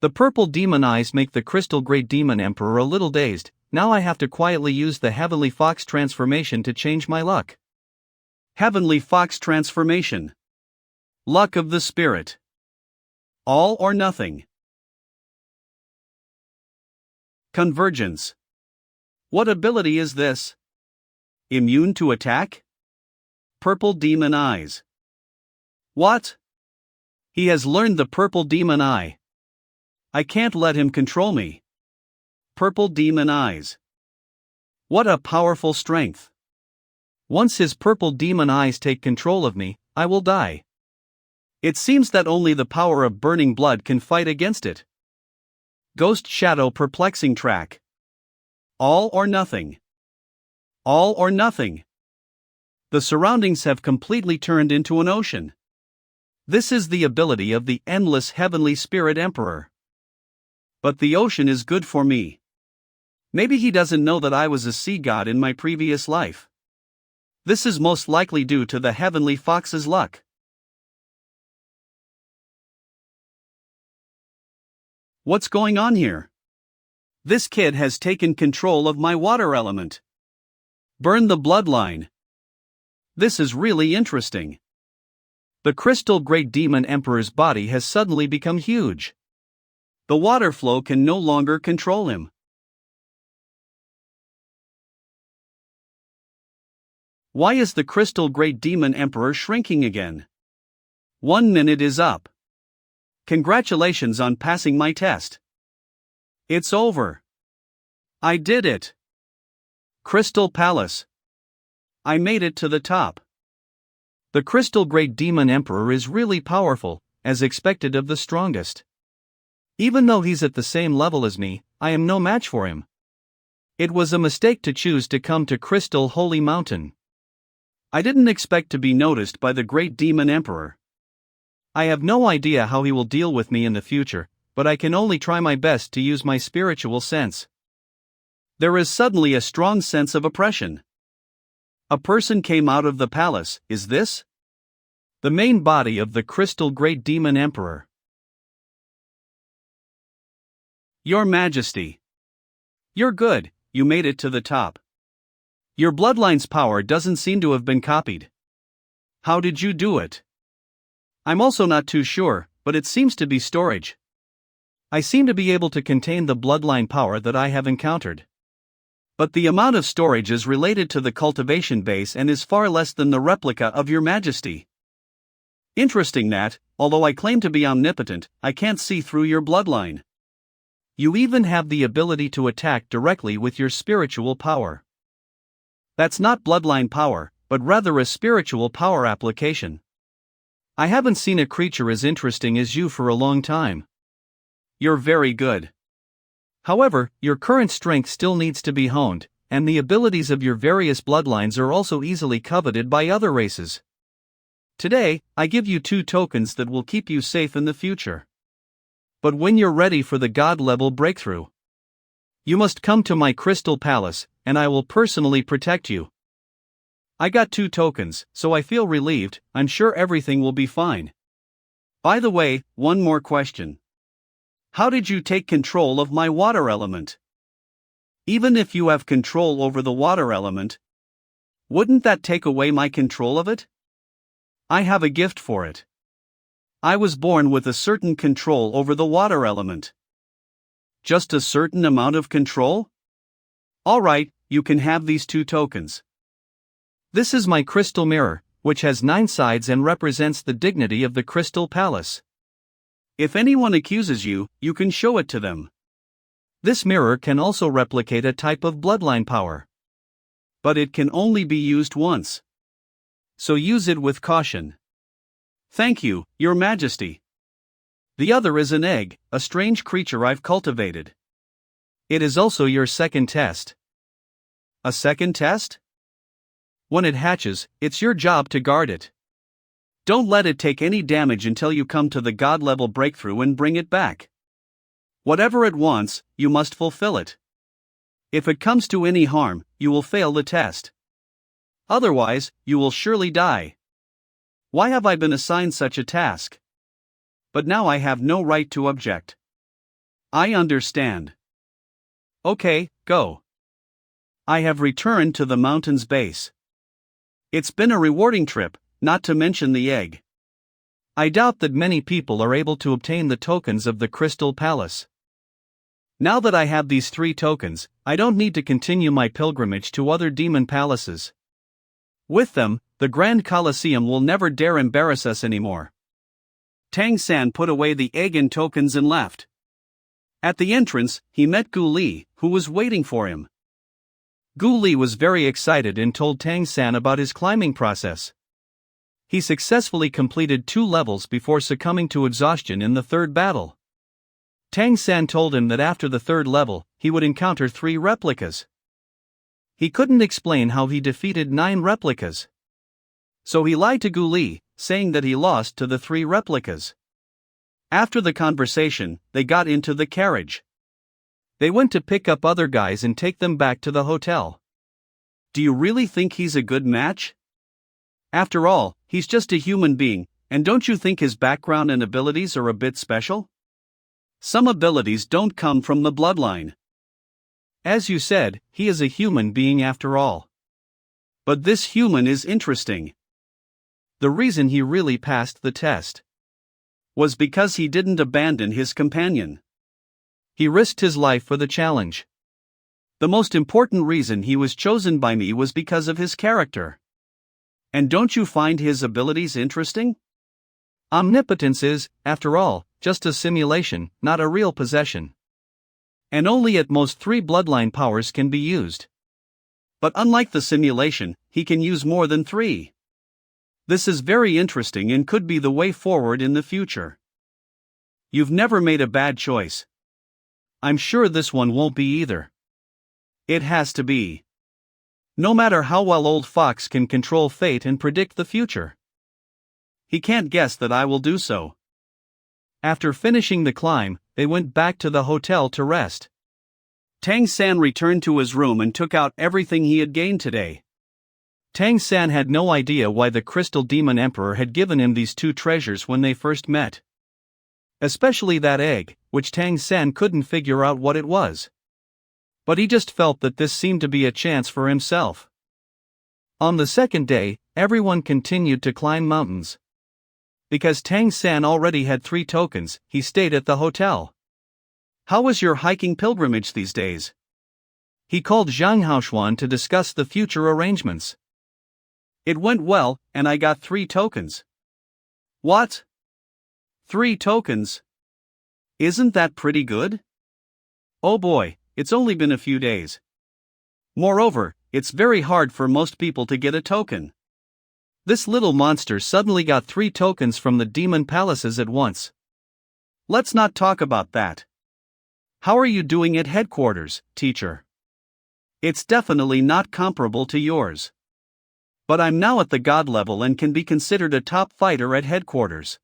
Speaker 1: The purple demon eyes make the Crystal Great Demon Emperor a little dazed. Now I have to quietly use the Heavenly Fox transformation to change my luck. Heavenly Fox transformation. Luck of the Spirit. All or nothing. Convergence. What ability is this? Immune to attack? Purple Demon Eyes. What? He has learned the Purple Demon Eye. I can't let him control me. Purple Demon Eyes. What a powerful strength. Once his Purple Demon Eyes take control of me, I will die. It seems that only the power of burning blood can fight against it. Ghost Shadow Perplexing Track. All or nothing. All or nothing. The surroundings have completely turned into an ocean. This is the ability of the endless Heavenly Spirit Emperor. But the ocean is good for me. Maybe he doesn't know that I was a sea god in my previous life. This is most likely due to the Heavenly Fox's luck. What's going on here? This kid has taken control of my water element. Burn the bloodline. This is really interesting. The Crystal Great Demon Emperor's body has suddenly become huge. The water flow can no longer control him. Why is the Crystal Great Demon Emperor shrinking again? 1 minute is up. Congratulations on passing my test. It's over. I did it. Crystal Palace. I made it to the top. The Crystal Great Demon Emperor is really powerful, as expected of the strongest. Even though he's at the same level as me, I am no match for him. It was a mistake to choose to come to Crystal Holy Mountain. I didn't expect to be noticed by the Great Demon Emperor. I have no idea how he will deal with me in the future, but I can only try my best to use my spiritual sense. There is suddenly a strong sense of oppression. A person came out of the palace. Is this the main body of the Crystal Great Demon Emperor? Your Majesty. You're good, you made it to the top. Your bloodline's power doesn't seem to have been copied. How did you do it? I'm also not too sure, but it seems to be storage. I seem to be able to contain the bloodline power that I have encountered. But the amount of storage is related to the cultivation base and is far less than the replica of your majesty. Interesting that, although I claim to be omnipotent, I can't see through your bloodline. You even have the ability to attack directly with your spiritual power. That's not bloodline power, but rather a spiritual power application. I haven't seen a creature as interesting as you for a long time. You're very good. However, your current strength still needs to be honed, and the abilities of your various bloodlines are also easily coveted by other races. Today, I give you 2 tokens that will keep you safe in the future. But when you're ready for the God-level breakthrough, you must come to my Crystal Palace, and I will personally protect you. I got 2 tokens, so I feel relieved. I'm sure everything will be fine. By the way, one more question. How did you take control of my water element? Even if you have control over the water element, wouldn't that take away my control of it? I have a gift for it. I was born with a certain control over the water element. Just a certain amount of control? Alright, you can have these 2 tokens. This is my crystal mirror, which has 9 sides and represents the dignity of the Crystal Palace. If anyone accuses you, you can show it to them. This mirror can also replicate a type of bloodline power. But it can only be used once. So use it with caution. Thank you, Your Majesty. The other is an egg, a strange creature I've cultivated. It is also your second test. A second test? When it hatches, it's your job to guard it. Don't let it take any damage until you come to the God-level breakthrough and bring it back. Whatever it wants, you must fulfill it. If it comes to any harm, you will fail the test. Otherwise, you will surely die. Why have I been assigned such a task? But now I have no right to object. I understand. Okay, go. I have returned to the mountain's base. It's been a rewarding trip, not to mention the egg. I doubt that many people are able to obtain the tokens of the Crystal Palace. Now that I have these 3 tokens, I don't need to continue my pilgrimage to other demon palaces. With them, the Grand Colosseum will never dare embarrass us anymore. Tang San put away the egg and tokens and left. At the entrance, he met Gu Li, who was waiting for him. Gu Li was very excited and told Tang San about his climbing process. He successfully completed 2 levels before succumbing to exhaustion in the 3rd battle. Tang San told him that after the 3rd level, he would encounter 3 replicas. He couldn't explain how he defeated 9 replicas. So he lied to Gu Li, saying that he lost to the 3 replicas. After the conversation, they got into the carriage. They went to pick up other guys and take them back to the hotel. Do you really think he's a good match? After all, he's just a human being, and don't you think his background and abilities are a bit special? Some abilities don't come from the bloodline. As you said, he is a human being after all. But this human is interesting. The reason he really passed the test was because he didn't abandon his companion. He risked his life for the challenge. The most important reason he was chosen by me was because of his character. And don't you find his abilities interesting? Omnipotence is, after all, just a simulation, not a real possession. And only at most 3 bloodline powers can be used. But unlike the simulation, he can use more than 3. This is very interesting and could be the way forward in the future. You've never made a bad choice. I'm sure this one won't be either. It has to be. No matter how well Old Fox can control fate and predict the future, he can't guess that I will do so. After finishing the climb, they went back to the hotel to rest. Tang San returned to his room and took out everything he had gained today. Tang San had no idea why the Crystal Demon Emperor had given him these 2 treasures when they first met. Especially that egg, which Tang San couldn't figure out what it was. But he just felt that this seemed to be a chance for himself. On the 2nd day, everyone continued to climb mountains. Because Tang San already had 3 tokens, he stayed at the hotel. How was your hiking pilgrimage these days? He called Zhang Haoshuan to discuss the future arrangements. It went well, and I got 3 tokens. What? 3 tokens? Isn't that pretty good? Oh boy, it's only been a few days. Moreover, it's very hard for most people to get a token. This little monster suddenly got 3 tokens from the demon palaces at once. Let's not talk about that. How are you doing at headquarters, teacher? It's definitely not comparable to yours. But I'm now at the god level and can be considered a top fighter at headquarters.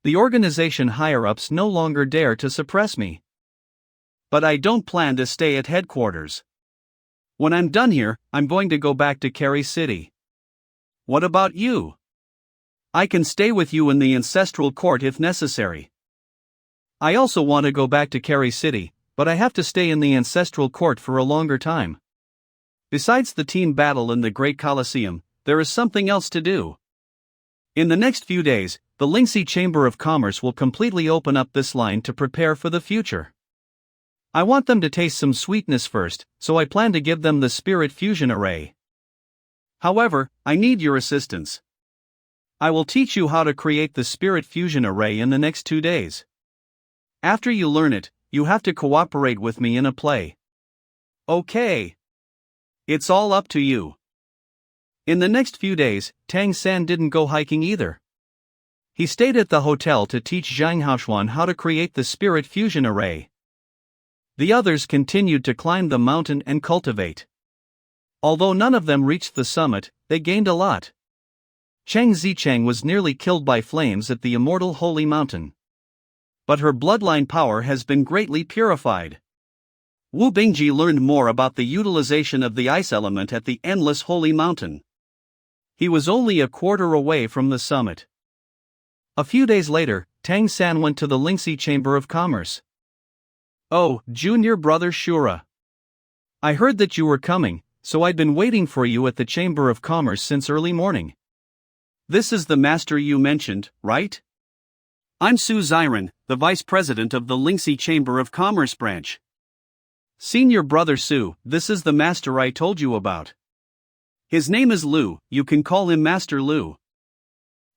Speaker 1: The organization higher-ups no longer dare to suppress me. But I don't plan to stay at headquarters. When I'm done here, I'm going to go back to Carrie City. What about you? I can stay with you in the ancestral court if necessary. I also want to go back to Carrie City, but I have to stay in the ancestral court for a longer time. Besides the team battle in the Great Colosseum, there is something else to do. In the next few days, the Lingxi Chamber of Commerce will completely open up this line to prepare for the future. I want them to taste some sweetness first, so I plan to give them the Spirit Fusion Array. However, I need your assistance. I will teach you how to create the Spirit Fusion Array in the next 2 days. After you learn it, you have to cooperate with me in a play. Okay. It's all up to you. In the next few days, Tang San didn't go hiking either. He stayed at the hotel to teach Zhang Haoshuan how to create the Spirit Fusion Array. The others continued to climb the mountain and cultivate. Although none of them reached the summit, they gained a lot. Cheng Zicheng was nearly killed by flames at the immortal Holy Mountain. But her bloodline power has been greatly purified. Wu Bingji learned more about the utilization of the ice element at the endless Holy Mountain. He was only a quarter away from the summit. A few days later, Tang San went to the Lingxi Chamber of Commerce. Oh, junior brother Shura. I heard that you were coming, so I'd been waiting for you at the Chamber of Commerce since early morning. This is the master you mentioned, right? I'm Su Ziren, the vice president of the Lingxi Chamber of Commerce branch. Senior brother Su, this is the master I told you about. His name is Lu, you can call him Master Lu.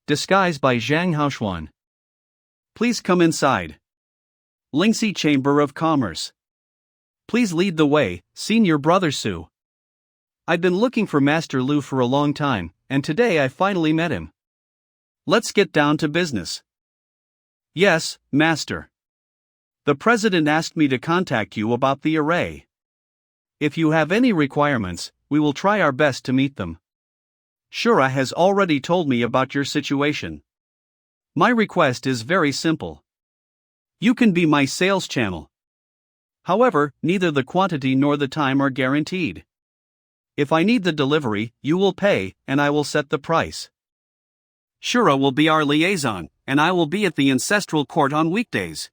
Speaker 1: Disguised by Zhang Haoshuan. Please come inside. Lingxi Chamber of Commerce. Please lead the way, senior brother Su. I've been looking for Master Lu for a long time, and today I finally met him. Let's get down to business. Yes, Master. The President asked me to contact you about the array. If you have any requirements, we will try our best to meet them. Shura has already told me about your situation. My request is very simple. You can be my sales channel. However, neither the quantity nor the time are guaranteed. If I need the delivery, you will pay, and I will set the price. Shura will be our liaison, and I will be at the ancestral court on weekdays.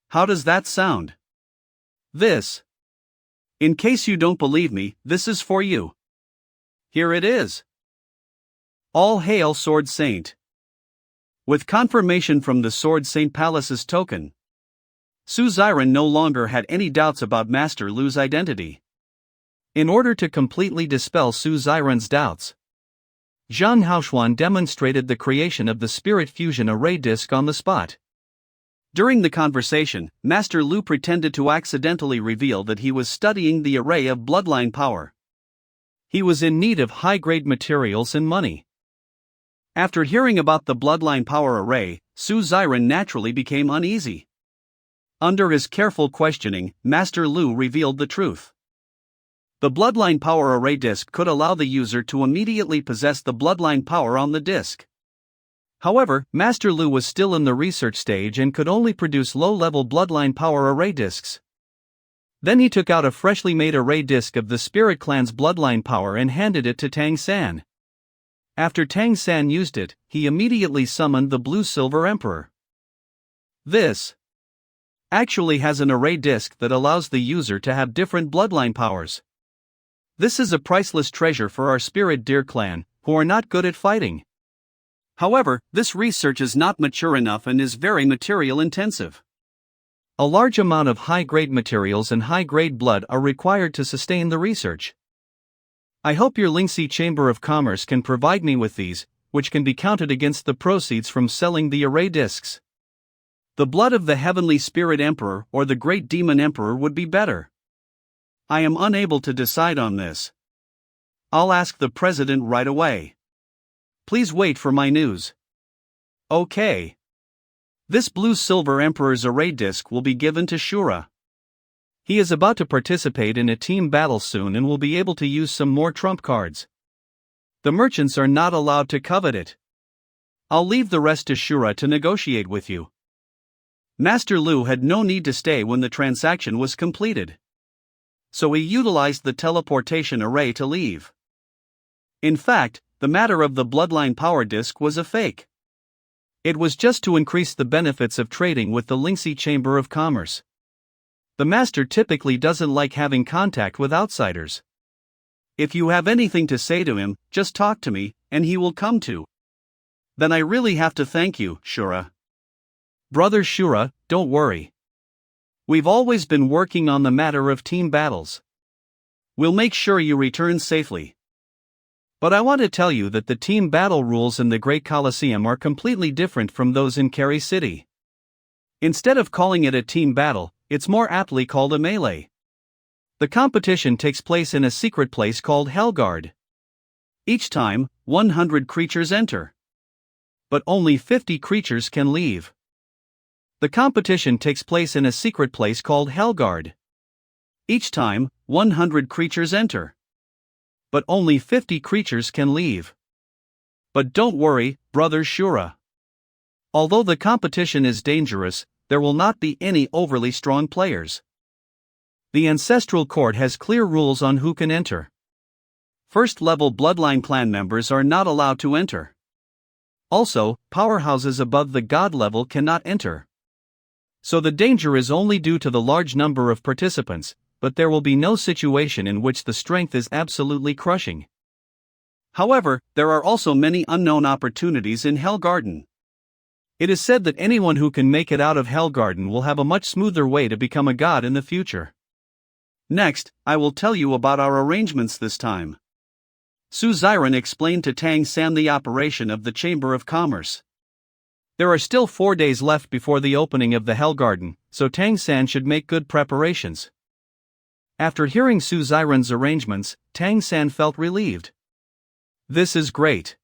Speaker 1: How does that sound? This. In case you don't believe me, this is for you. Here it is. All hail Sword Saint. With confirmation from the Sword Saint Palace's token, Su Ziren no longer had any doubts about Master Lu's identity. In order to completely dispel Su Ziren's doubts, Zhang Haoshuan demonstrated the creation of the Spirit Fusion Array Disc on the spot. During the conversation, Master Lu pretended to accidentally reveal that he was studying the array of bloodline power. He was in need of high-grade materials and money. After hearing about the bloodline power array, Su Ziren naturally became uneasy. Under his careful questioning, Master Lu revealed the truth. The bloodline power array disc could allow the user to immediately possess the bloodline power on the disc. However, Master Lu was still in the research stage and could only produce low-level bloodline power array discs. Then he took out a freshly made array disc of the Spirit Clan's bloodline power and handed it to Tang San. After Tang San used it, he immediately summoned the Blue-Silver Emperor. This actually has an array disc that allows the user to have different bloodline powers. This is a priceless treasure for our Spirit Deer clan, who are not good at fighting. However, this research is not mature enough and is very material intensive. A large amount of high-grade materials and high-grade blood are required to sustain the research. I hope your Lingxi Chamber of Commerce can provide me with these, which can be counted against the proceeds from selling the array discs. The blood of the Heavenly Spirit Emperor or the Great Demon Emperor would be better. I am unable to decide on this. I'll ask the President right away. Please wait for my news. Okay. This blue-silver Emperor's array disc will be given to Shura. He is about to participate in a team battle soon and will be able to use some more trump cards. The merchants are not allowed to covet it. I'll leave the rest to Shura to negotiate with you. Master Lu had no need to stay when the transaction was completed. So he utilized the teleportation array to leave. In fact, the matter of the bloodline power disc was a fake. It was just to increase the benefits of trading with the Lingxi Chamber of Commerce. The master typically doesn't like having contact with outsiders. If you have anything to say to him, just talk to me, and he will come to. Then I really have to thank you, Shura. Brother Shura, don't worry. We've always been working on the matter of team battles. We'll make sure you return safely. But I want to tell you that the team battle rules in the Great Colosseum are completely different from those in Carry City. Instead of calling it a team battle, it's more aptly called a melee. The competition takes place in a secret place called Hellguard. Each time, 100 creatures enter. But only 50 creatures can leave. The competition takes place in a secret place called Hellguard. Each time, 100 creatures enter. But only 50 creatures can leave. But don't worry, Brother Shura. Although the competition is dangerous, there will not be any overly strong players. The Ancestral Court has clear rules on who can enter. First-level bloodline clan members are not allowed to enter. Also, powerhouses above the god level cannot enter. So the danger is only due to the large number of participants, but there will be no situation in which the strength is absolutely crushing. However, there are also many unknown opportunities in Hellgarden. It is said that anyone who can make it out of Hellgarden will have a much smoother way to become a god in the future. Next, I will tell you about our arrangements this time. Su Xiren explained to Tang San the operation of the Chamber of Commerce. There are still 4 days left before the opening of the Hellgarden, so Tang San should make good preparations. After hearing Su Xiren's arrangements, Tang San felt relieved. This is great.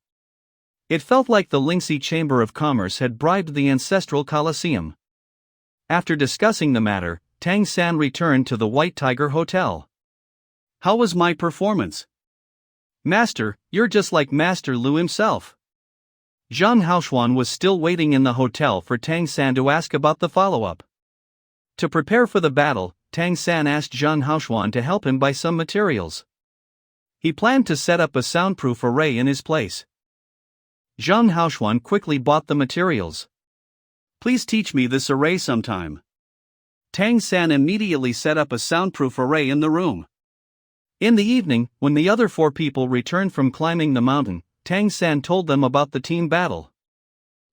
Speaker 1: It felt like the Lingxi Chamber of Commerce had bribed the Ancestral Colosseum. After discussing the matter, Tang San returned to the White Tiger Hotel. How was my performance? Master, you're just like Master Lu himself. Zhang Haoxuan was still waiting in the hotel for Tang San to ask about the follow-up. To prepare for the battle, Tang San asked Zhang Haoxuan to help him buy some materials. He planned to set up a soundproof array in his place. Zhang Haoxuan quickly bought the materials. Please teach me this array sometime. Tang San immediately set up a soundproof array in the room. In the evening, when the other 4 people returned from climbing the mountain, Tang San told them about the team battle.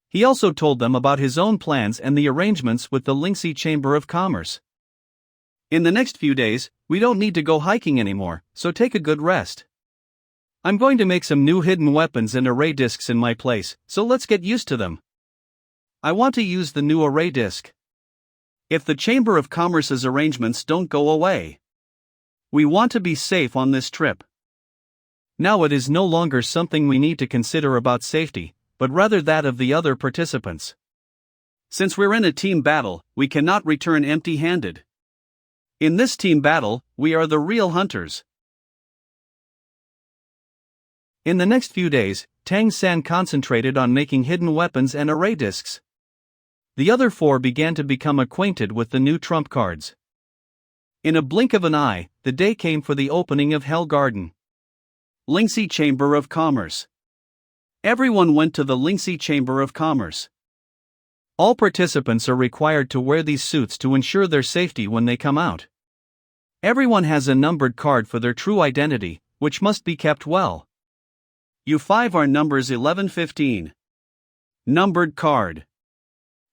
Speaker 1: He also told them about his own plans and the arrangements with the Lingxi Chamber of Commerce. In the next few days, we don't need to go hiking anymore, so take a good rest. I'm going to make some new hidden weapons and array discs in my place, so let's get used to them. I want to use the new array disc. If the Chamber of Commerce's arrangements don't go away, we want to be safe on this trip. Now it is no longer something we need to consider about safety, but rather that of the other participants. Since we're in a team battle, we cannot return empty-handed. In this team battle, we are the real hunters. In the next few days, Tang San concentrated on making hidden weapons and array discs. The other 4 began to become acquainted with the new trump cards. In a blink of an eye, the day came for the opening of Hellgarden. Lingxi Chamber of Commerce. Everyone went to the Lingxi Chamber of Commerce. All participants are required to wear these suits to ensure their safety when they come out. Everyone has a numbered card for their true identity, which must be kept well. You 5 are numbers 11-15. Numbered card.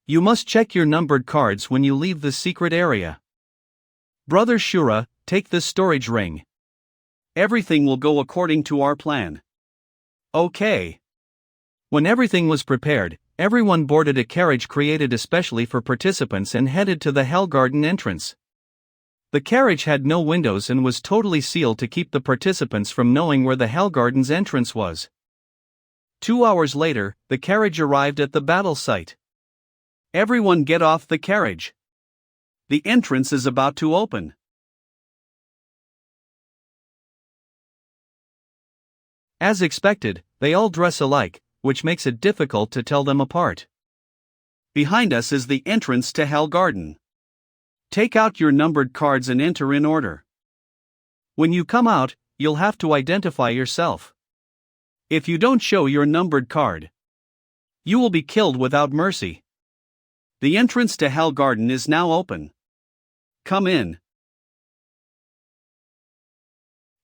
Speaker 1: You must check your numbered cards when you leave the secret area. Brother Shura, take this storage ring. Everything will go according to our plan. Okay. When everything was prepared, everyone boarded a carriage created especially for participants and headed to the Hell Garden entrance. The carriage had no windows and was totally sealed to keep the participants from knowing where the Hell Garden's entrance was. 2 hours later, the carriage arrived at the battle site. Everyone get off the carriage. The entrance is about to open. As expected, they all dress alike, which makes it difficult to tell them apart. Behind us is the entrance to Hell Garden. Take out your numbered cards and enter in order. When you come out, you'll have to identify yourself. If you don't show your numbered card, you will be killed without mercy. The entrance to Hell Garden is now open. Come in.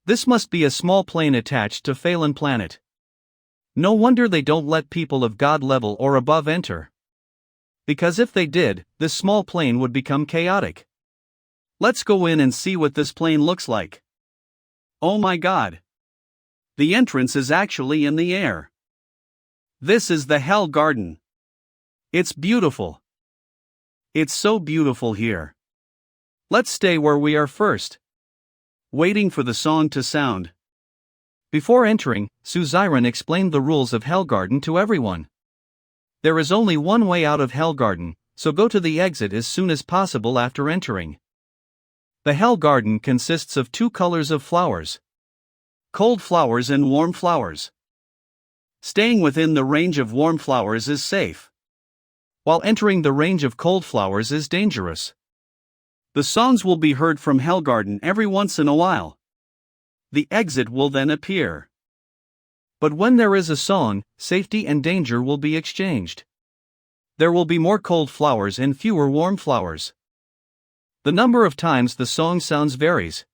Speaker 1: This must be a small plane attached to Phelan planet. No wonder they don't let people of God level or above enter. Because if they did, this small plane would become chaotic. Let's go in and see what this plane looks like. Oh my God! The entrance is actually in the air. This is the Hell Garden. It's beautiful. It's so beautiful here. Let's stay where we are first. Waiting for the song to sound. Before entering, Suzerain explained the rules of Hell Garden to everyone. There is only one way out of Hell Garden, so go to the exit as soon as possible after entering. The Hell Garden consists of 2 colors of flowers: cold flowers and warm flowers. Staying within the range of warm flowers is safe, while entering the range of cold flowers is dangerous. The songs will be heard from Hell Garden every once in a while. The exit will then appear. But when there is a song, safety and danger will be exchanged. There will be more cold flowers and fewer warm flowers. The number of times the song sounds varies.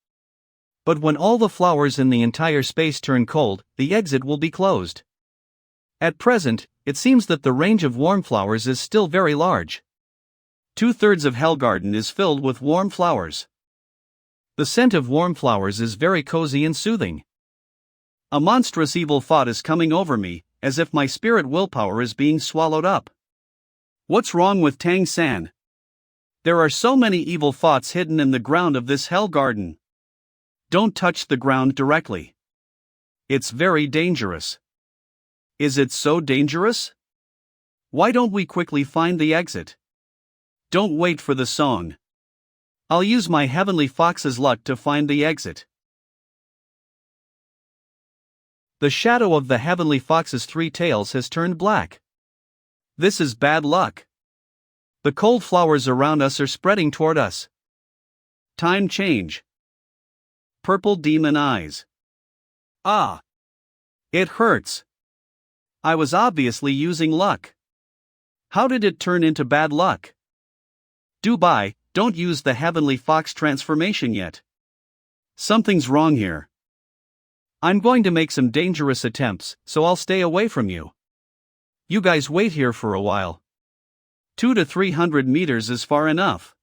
Speaker 1: But when all the flowers in the entire space turn cold, the exit will be closed. At present, it seems that the range of warm flowers is still very large. 2/3 of Hell Garden is filled with warm flowers. The scent of warm flowers is very cozy and soothing. A monstrous evil thought is coming over me, as if my spirit willpower is being swallowed up. What's wrong with Tang San? There are so many evil thoughts hidden in the ground of this Hell Garden. Don't touch the ground directly. It's very dangerous. Is it so dangerous? Why don't we quickly find the exit? Don't wait for the song. I'll use my Heavenly Fox's luck to find the exit. The shadow of the Heavenly Fox's 3 tails has turned black. This is bad luck. The cold flowers around us are spreading toward us. Time change. Purple demon eyes. Ah! It hurts. I was obviously using luck. How did it turn into bad luck? Dubai, don't use the Heavenly Fox transformation yet. Something's wrong here. I'm going to make some dangerous attempts, so I'll stay away from you. You guys wait here for a while. 200 to 300 meters is far enough.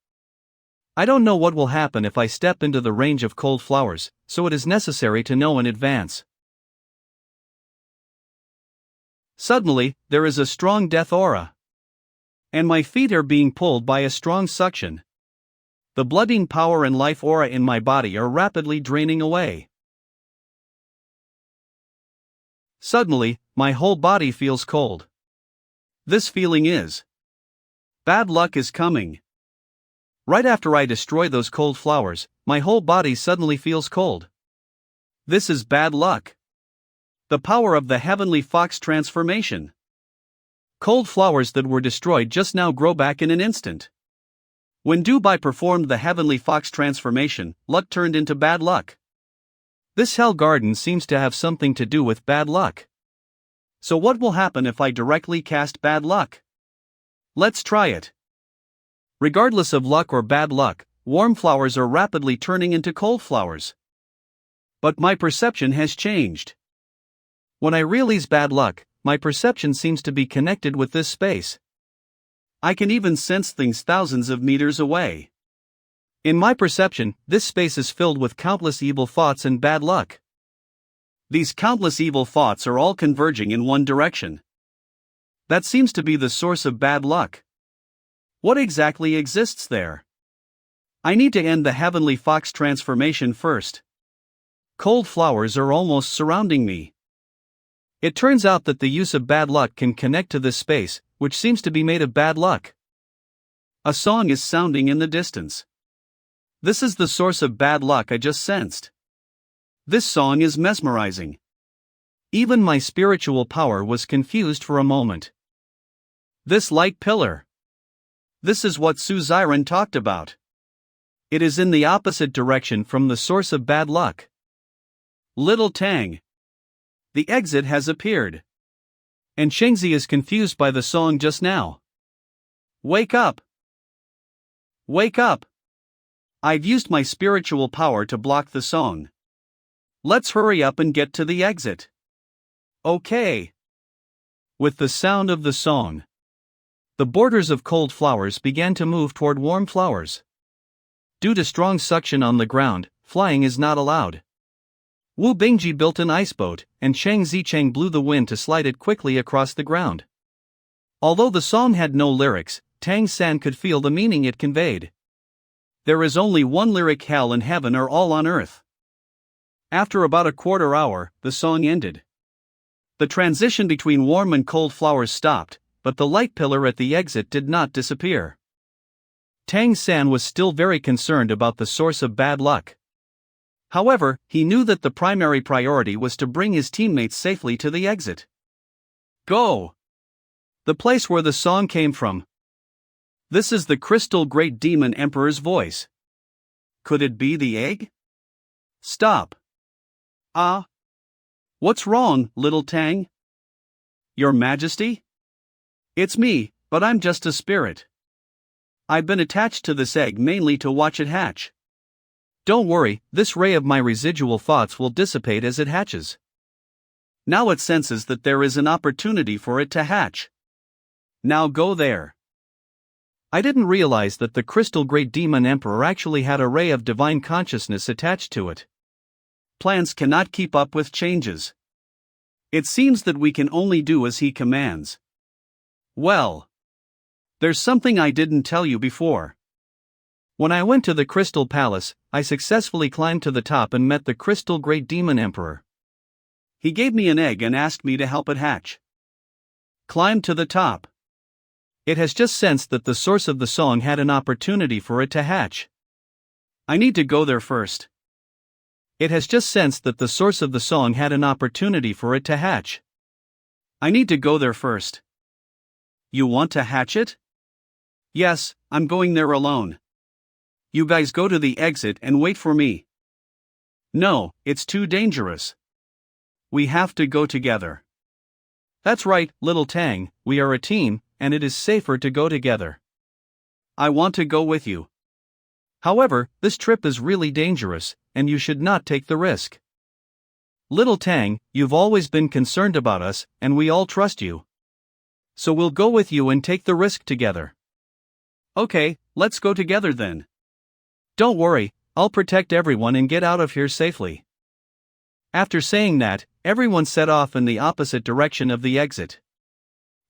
Speaker 1: I don't know what will happen if I step into the range of cold flowers, so it is necessary to know in advance. Suddenly, there is a strong death aura. And my feet are being pulled by a strong suction. The blooding power and life aura in my body are rapidly draining away. Suddenly, my whole body feels cold. This feeling is bad luck is coming. Right after I destroy those cold flowers, my whole body suddenly feels cold. This is bad luck. The power of the Heavenly Fox transformation. Cold flowers that were destroyed just now grow back in an instant. When Dubai performed the Heavenly Fox transformation, luck turned into bad luck. This Hell Garden seems to have something to do with bad luck. So what will happen if I directly cast bad luck? Let's try it. Regardless of luck or bad luck, warm flowers are rapidly turning into cold flowers. But my perception has changed. When I release bad luck, my perception seems to be connected with this space. I can even sense things thousands of meters away. In my perception, this space is filled with countless evil thoughts and bad luck. These countless evil thoughts are all converging in one direction. That seems to be the source of bad luck. What exactly exists there? I need to end the heavenly fox transformation first. Cold flowers are almost surrounding me. It turns out that the use of bad luck can connect to this space, which seems to be made of bad luck. A song is sounding in the distance. This is the source of bad luck I just sensed. This song is mesmerizing. Even my spiritual power was confused for a moment. This light pillar. This is what Suzerain talked about. It is in the opposite direction from the source of bad luck. Little Tang. The exit has appeared. And Shengzi is confused by the song just now. Wake up! Wake up! I've used my spiritual power to block the song. Let's hurry up and get to the exit. Okay. With the sound of the song, the borders of cold flowers began to move toward warm flowers. Due to strong suction on the ground, flying is not allowed. Wu Bingji built an ice boat, and Shang Zicheng blew the wind to slide it quickly across the ground. Although the song had no lyrics, Tang San could feel the meaning it conveyed. There is only one lyric: hell and heaven are all on earth. After about a quarter hour, the song ended. The transition between warm and cold flowers stopped, but the light pillar at the exit did not disappear. Tang San was still very concerned about the source of bad luck. However, he knew that the primary priority was to bring his teammates safely to the exit. Go! The place where the song came from. This is the Crystal Great Demon Emperor's voice. Could it be the egg? Stop. Ah. What's wrong, little Tang? Your Majesty? It's me, but I'm just a spirit. I've been attached to this egg mainly to watch it hatch. Don't worry, this ray of my residual thoughts will dissipate as it hatches. Now it senses that there is an opportunity for it to hatch. Now go there. I didn't realize that the Crystal Great Demon Emperor actually had a ray of divine consciousness attached to it. Plants cannot keep up with changes. It seems that we can only do as he commands. Well, there's something I didn't tell you before. When I went to the Crystal Palace, I successfully climbed to the top and met the Crystal Great Demon Emperor. He gave me an egg and asked me to help it hatch. Climb to the top. It has just sensed that the source of the song had an opportunity for it to hatch. I need to go there first. It has just sensed that the source of the song had an opportunity for it to hatch. I need to go there first. You want to hatch it? Yes, I'm going there alone. You guys go to the exit and wait for me. No, it's too dangerous. We have to go together. That's right, little Tang, we are a team, and it is safer to go together. I want to go with you. However, this trip is really dangerous, and you should not take the risk. Little Tang, you've always been concerned about us, and we all trust you. So we'll go with you and take the risk together. Okay, let's go together then. Don't worry, I'll protect everyone and get out of here safely. After saying that, everyone set off in the opposite direction of the exit.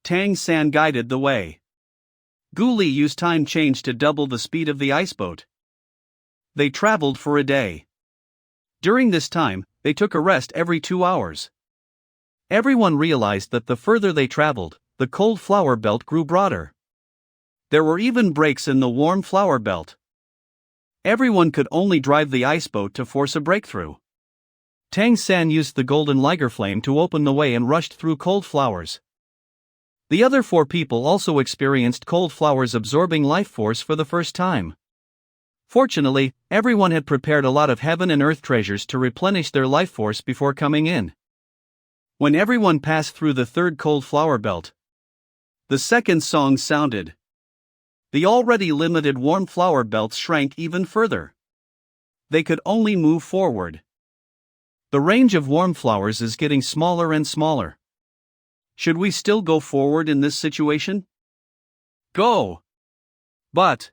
Speaker 1: Tang San guided the way. Gu Li used time change to double the speed of the ice boat. They traveled for a day. During this time, they took a rest every 2 hours. Everyone realized that the further they traveled, the cold flower belt grew broader. There were even breaks in the warm flower belt. Everyone could only drive the ice boat to force a breakthrough. Tang San used the golden liger flame to open the way and rushed through cold flowers. The other 4 people also experienced cold flowers absorbing life force for the first time. Fortunately, everyone had prepared a lot of heaven and earth treasures to replenish their life force before coming in. When everyone passed through the 3rd cold flower belt, the 2nd song sounded. The already limited warm flower belts shrank even further. They could only move forward. The range of warm flowers is getting smaller and smaller. Should we still go forward in this situation? Go! But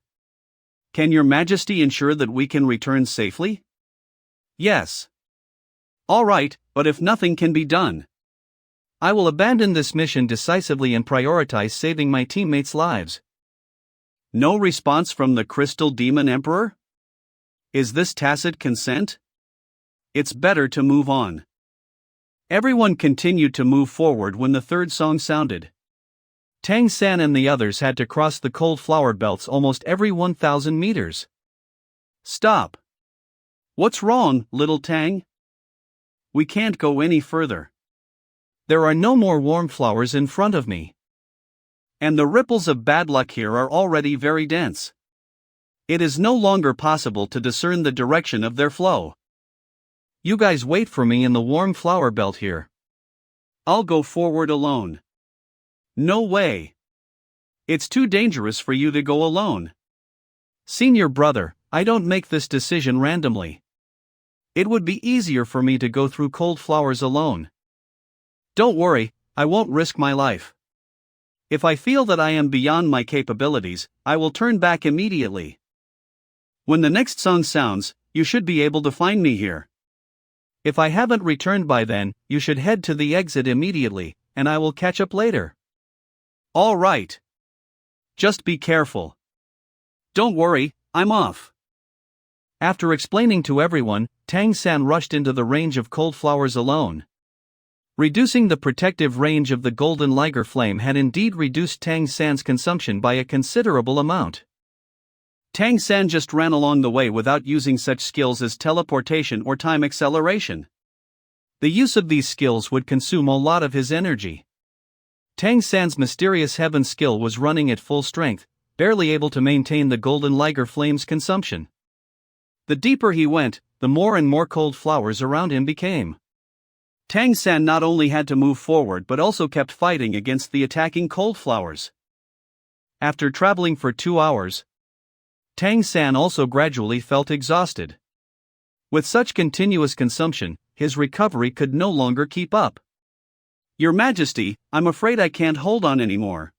Speaker 1: can your majesty ensure that we can return safely? Yes. All right, but if nothing can be done, I will abandon this mission decisively and prioritize saving my teammates' lives. No response from the Crystal Demon Emperor? Is this tacit consent? It's better to move on. Everyone continued to move forward when the third song sounded. Tang San and the others had to cross the cold flower belts almost every 1,000 meters. Stop! What's wrong, little Tang? We can't go any further. There are no more warm flowers in front of me. And the ripples of bad luck here are already very dense. It is no longer possible to discern the direction of their flow. You guys wait for me in the warm flower belt here. I'll go forward alone. No way. It's too dangerous for you to go alone. Senior brother, I don't make this decision randomly. It would be easier for me to go through cold flowers alone. Don't worry, I won't risk my life. If I feel that I am beyond my capabilities, I will turn back immediately. When the next song sounds, you should be able to find me here. If I haven't returned by then, you should head to the exit immediately, and I will catch up later. All right. Just be careful. Don't worry, I'm off. After explaining to everyone, Tang San rushed into the range of cold flowers alone. Reducing the protective range of the golden liger flame had indeed reduced Tang San's consumption by a considerable amount. Tang San just ran along the way without using such skills as teleportation or time acceleration. The use of these skills would consume a lot of his energy. Tang San's mysterious heaven skill was running at full strength, barely able to maintain the golden liger flame's consumption. The deeper he went, the more and more cold flowers around him became. Tang San not only had to move forward but also kept fighting against the attacking cold flowers. After traveling for 2 hours, Tang San also gradually felt exhausted. With such continuous consumption, his recovery could no longer keep up. Your Majesty, I'm afraid I can't hold on anymore.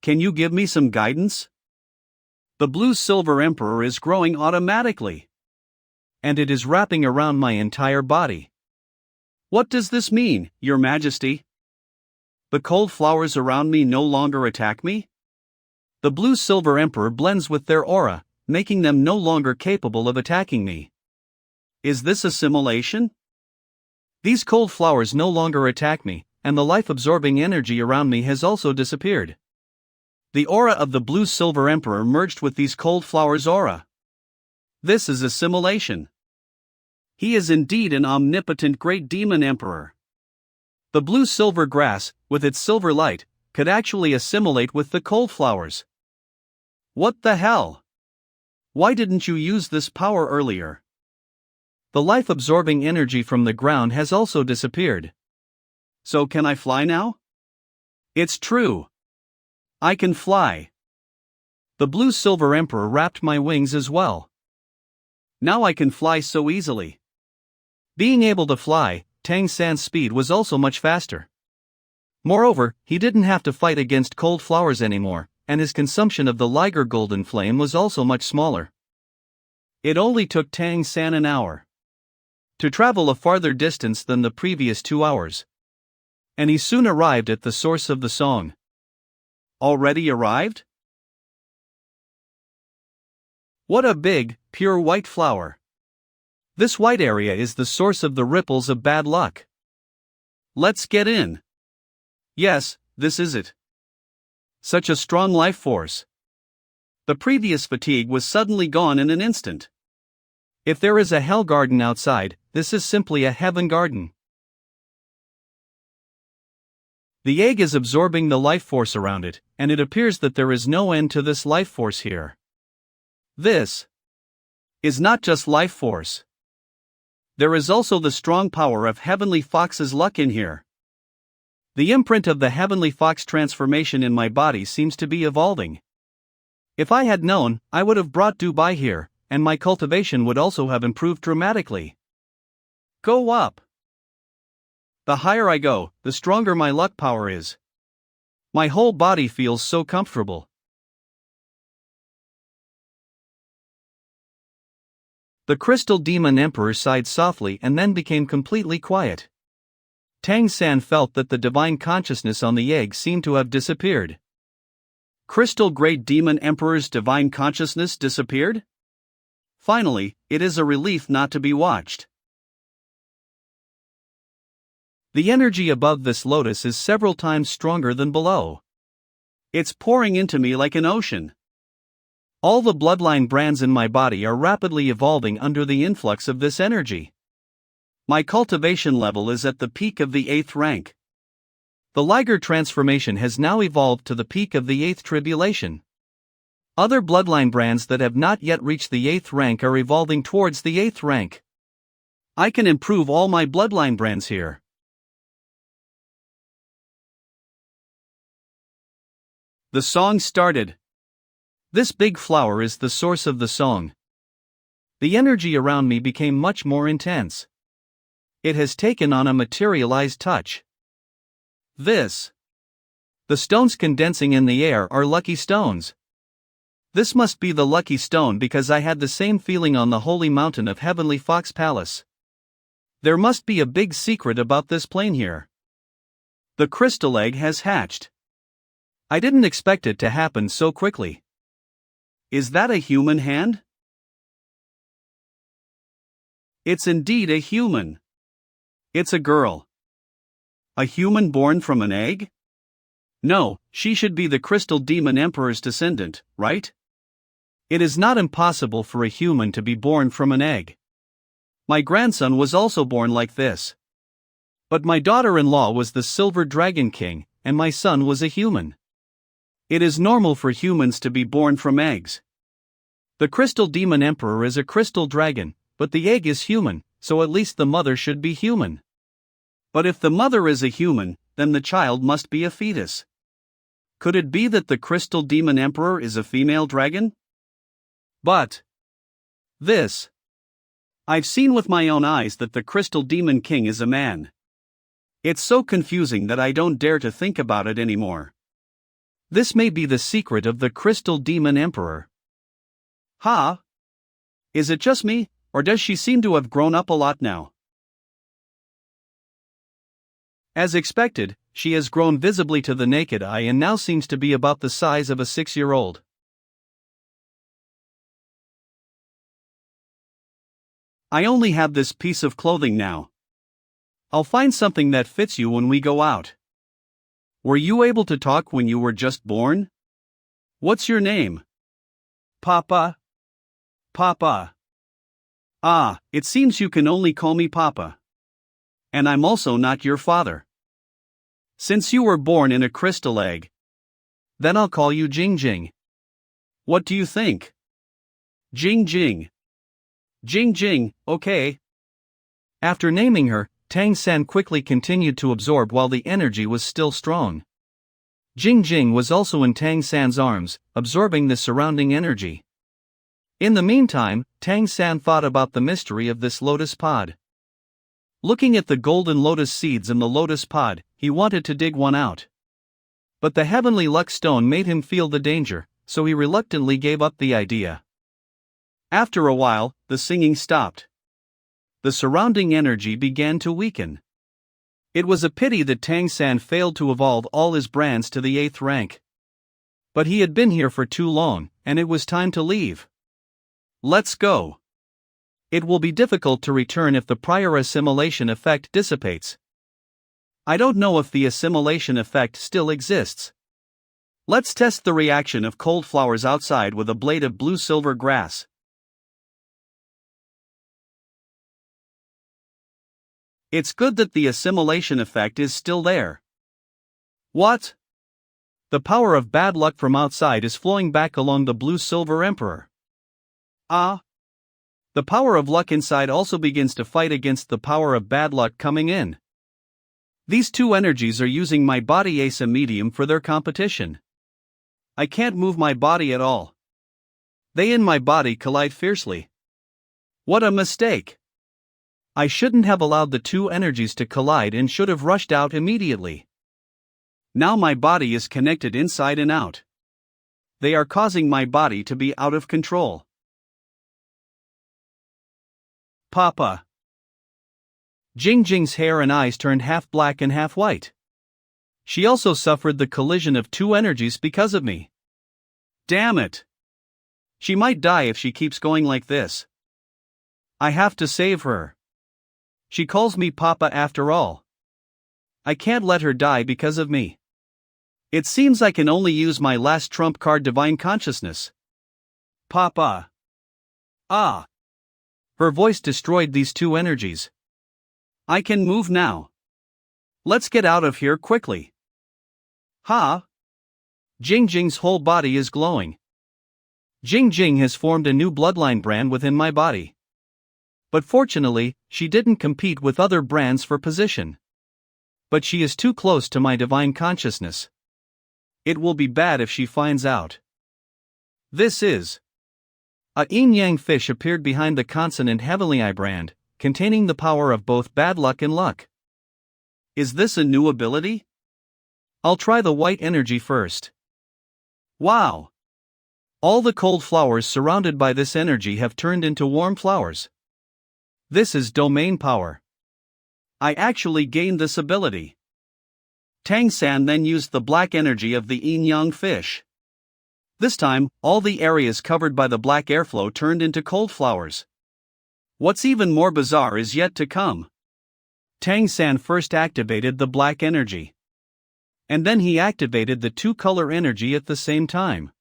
Speaker 1: Can you give me some guidance? The blue-silver emperor is growing automatically. And it is wrapping around my entire body. What does this mean, Your Majesty? The cold flowers around me no longer attack me? The blue-silver emperor blends with their aura, making them no longer capable of attacking me. Is this assimilation? These cold flowers no longer attack me, and the life-absorbing energy around me has also disappeared. The aura of the blue-silver emperor merged with these cold flowers' aura. This is assimilation. He is indeed an omnipotent great demon emperor. The blue-silver grass, with its silver light, could actually assimilate with the cold flowers. What the hell? Why didn't you use this power earlier? The life-absorbing energy from the ground has also disappeared. So can I fly now? It's true. I can fly. The blue-silver emperor wrapped my wings as well. Now I can fly so easily. Being able to fly, Tang San's speed was also much faster. Moreover, he didn't have to fight against cold flowers anymore, and his consumption of the liger golden flame was also much smaller. It only took Tang San an hour to travel a farther distance than the previous 2 hours. And he soon arrived at the source of the song. Already arrived? What a big, pure white flower. This white area is the source of the ripples of bad luck. Let's get in. Yes, this is it. Such a strong life force. The previous fatigue was suddenly gone in an instant. If there is a hell garden outside, this is simply a heaven garden. The egg is absorbing the life force around it, and it appears that there is no end to this life force here. This is not just life force. There is also the strong power of Heavenly Fox's luck in here. The imprint of the Heavenly Fox transformation in my body seems to be evolving. If I had known, I would have brought Dubai here, and my cultivation would also have improved dramatically. Go up. The higher I go, the stronger my luck power is. My whole body feels so comfortable. The crystal demon emperor sighed softly and then became completely quiet. Tang San felt that the divine consciousness on the egg seemed to have disappeared. Crystal Great Demon Emperor's divine consciousness disappeared? Finally, it is a relief not to be watched. The energy above this lotus is several times stronger than below. It's pouring into me like an ocean. All the bloodline brands in my body are rapidly evolving under the influx of this energy. My cultivation level is at the peak of the 8th rank. The Liger transformation has now evolved to the peak of the 8th tribulation. Other bloodline brands that have not yet reached the 8th rank are evolving towards the 8th rank. I can improve all my bloodline brands here. The song started. This big flower is the source of the song. The energy around me became much more intense. It has taken on a materialized touch. The stones condensing in the air are lucky stones. This must be the lucky stone because I had the same feeling on the holy mountain of Heavenly Fox Palace. There must be a big secret about this plane here. The crystal egg has hatched. I didn't expect it to happen so quickly. Is that a human hand? It's indeed a human. It's a girl. A human born from an egg? No, she should be the Crystal Demon Emperor's descendant, right? It is not impossible for a human to be born from an egg. My grandson was also born like this. But my daughter-in-law was the Silver Dragon King, and my son was a human. It is normal for humans to be born from eggs. The Crystal Demon Emperor is a crystal dragon, but the egg is human, so at least the mother should be human. But if the mother is a human, then the child must be a fetus. Could it be that the Crystal Demon Emperor is a female dragon? But I've seen with my own eyes that the Crystal Demon King is a man. It's so confusing that I don't dare to think about it anymore. This may be the secret of the Crystal Demon Emperor. Is it just me, or does she seem to have grown up a lot now? As expected, she has grown visibly to the naked eye and now seems to be about the size of a 6-year-old. I only have this piece of clothing now. I'll find something that fits you when we go out. Were you able to talk when you were just born? What's your name? Papa. Papa. Ah, it seems you can only call me Papa. And I'm also not your father. Since you were born in a crystal egg, then I'll call you Jing Jing. What do you think? Jing Jing. Jing Jing, okay. After naming her, Tang San quickly continued to absorb while the energy was still strong. Jing Jing was also in Tang San's arms, absorbing the surrounding energy. In the meantime, Tang San thought about the mystery of this lotus pod. Looking at the golden lotus seeds in the lotus pod, he wanted to dig one out. But the heavenly luck stone made him feel the danger, so he reluctantly gave up the idea. After a while, the singing stopped. The surrounding energy began to weaken. It was a pity that Tang San failed to evolve all his brands to the 8th rank. But he had been here for too long, and it was time to leave. Let's go. It will be difficult to return if the prior assimilation effect dissipates. I don't know if the assimilation effect still exists. Let's test the reaction of cold flowers outside with a blade of blue-silver grass. It's good that the assimilation effect is still there. What? The power of bad luck from outside is flowing back along the blue-silver emperor. The power of luck inside also begins to fight against the power of bad luck coming in. These two energies are using my body as a medium for their competition. I can't move my body at all. They in my body collide fiercely. What a mistake! I shouldn't have allowed the two energies to collide and should have rushed out immediately. Now my body is connected inside and out. They are causing my body to be out of control. Papa. Jing Jing's hair and eyes turned half black and half white. She also suffered the collision of two energies because of me. Damn it! She might die if she keeps going like this. I have to save her. She calls me Papa after all. I can't let her die because of me. It seems I can only use my last trump card, Divine Consciousness. Papa. Ah. Her voice destroyed these two energies. I can move now. Let's get out of here quickly. Ha! Jing Jing's whole body is glowing. Jing Jing has formed a new bloodline brand within my body. But fortunately, she didn't compete with other brands for position. But she is too close to my divine consciousness. It will be bad if she finds out. This is. A yin-yang fish appeared behind the consonant Heavenly Eye brand, containing the power of both bad luck and luck. Is this a new ability? I'll try the white energy first. Wow! All the cold flowers surrounded by this energy have turned into warm flowers. This is domain power. I actually gained this ability. Tang San then used the black energy of the yin-yang fish. This time, all the areas covered by the black airflow turned into cold flowers. What's even more bizarre is yet to come. Tang San first activated the black energy. And then he activated the two-color energy at the same time.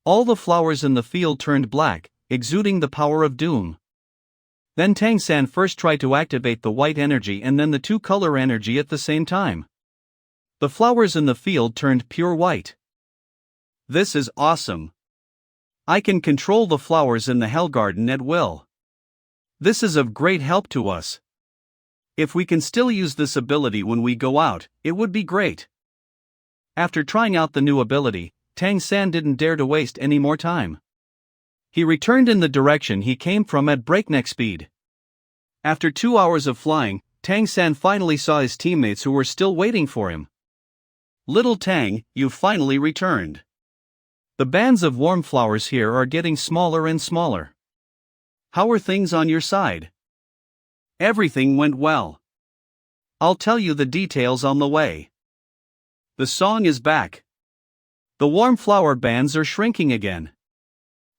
Speaker 1: All the flowers in the field turned black, exuding the power of doom. Then Tang San first tried to activate the white energy and then the two-color energy at the same time. The flowers in the field turned pure white. This is awesome. I can control the flowers in the Hell Garden at will. This is of great help to us. If we can still use this ability when we go out, it would be great. After trying out the new ability, Tang San didn't dare to waste any more time. He returned in the direction he came from at breakneck speed. After 2 hours of flying, Tang San finally saw his teammates who were still waiting for him. Little Tang, you finally returned. The bands of warm flowers here are getting smaller and smaller. How are things on your side? Everything went well. I'll tell you the details on the way. The song is back. The warm flower bands are shrinking again.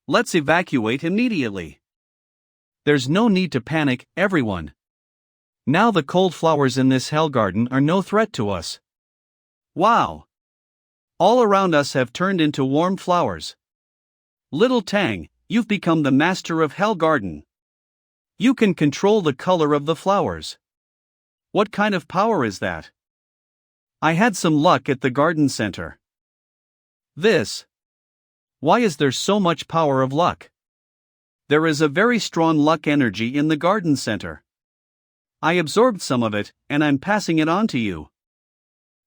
Speaker 1: Let's evacuate immediately. There's no need to panic, everyone. Now the cold flowers in this hell garden are no threat to us. Wow! All around us have turned into warm flowers. Little Tang, you've become the master of Hell Garden. You can control the color of the flowers. What kind of power is that? I had some luck at the garden center. This. Why is there so much power of luck? There is a very strong luck energy in the garden center. I absorbed some of it, and I'm passing it on to you.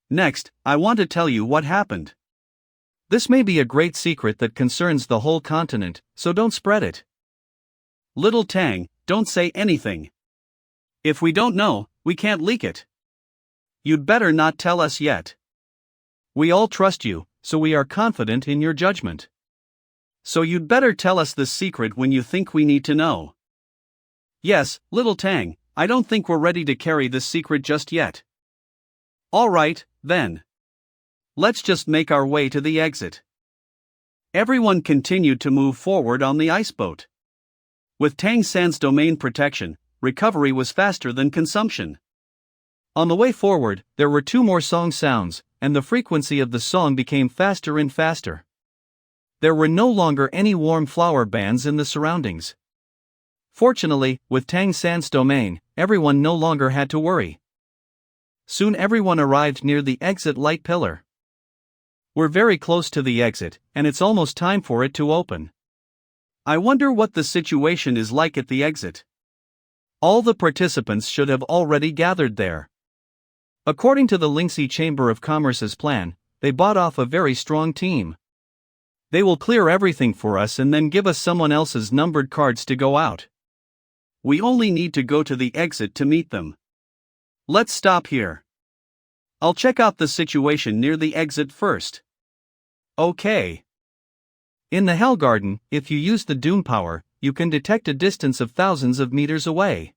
Speaker 1: Next, I want to tell you what happened. This may be a great secret that concerns the whole continent, so don't spread it. Little Tang, don't say anything. If we don't know, we can't leak it. You'd better not tell us yet. We all trust you, so we are confident in your judgment. So you'd better tell us this secret when you think we need to know. Yes, Little Tang, I don't think we're ready to carry this secret just yet. Alright, then. Let's just make our way to the exit. Everyone continued to move forward on the ice boat. With Tang San's domain protection, recovery was faster than consumption. On the way forward, there were 2 more song sounds, and the frequency of the song became faster and faster. There were no longer any warm flower bands in the surroundings. Fortunately, with Tang San's domain, everyone no longer had to worry. Soon everyone arrived near the exit light pillar. We're very close to the exit, and it's almost time for it to open. I wonder what the situation is like at the exit. All the participants should have already gathered there. According to the Lingxi Chamber of Commerce's plan, they bought off a very strong team. They will clear everything for us and then give us someone else's numbered cards to go out. We only need to go to the exit to meet them. Let's stop here. I'll check out the situation near the exit first. Okay. In the Hell Garden, if you use the Doom power, you can detect a distance of thousands of meters away.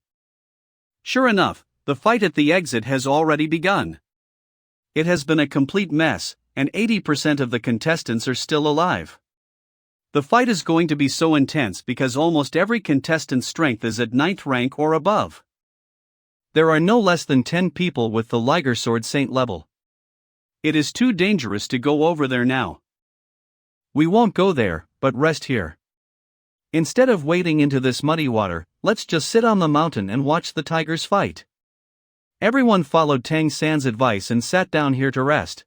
Speaker 1: Sure enough, the fight at the exit has already begun. It has been a complete mess, and 80% of the contestants are still alive. The fight is going to be so intense because almost every contestant's strength is at 9th rank or above. There are no less than 10 people with the Liger Sword Saint level. It is too dangerous to go over there now. We won't go there, but rest here. Instead of wading into this muddy water, let's just sit on the mountain and watch the tigers fight. Everyone followed Tang San's advice and sat down here to rest.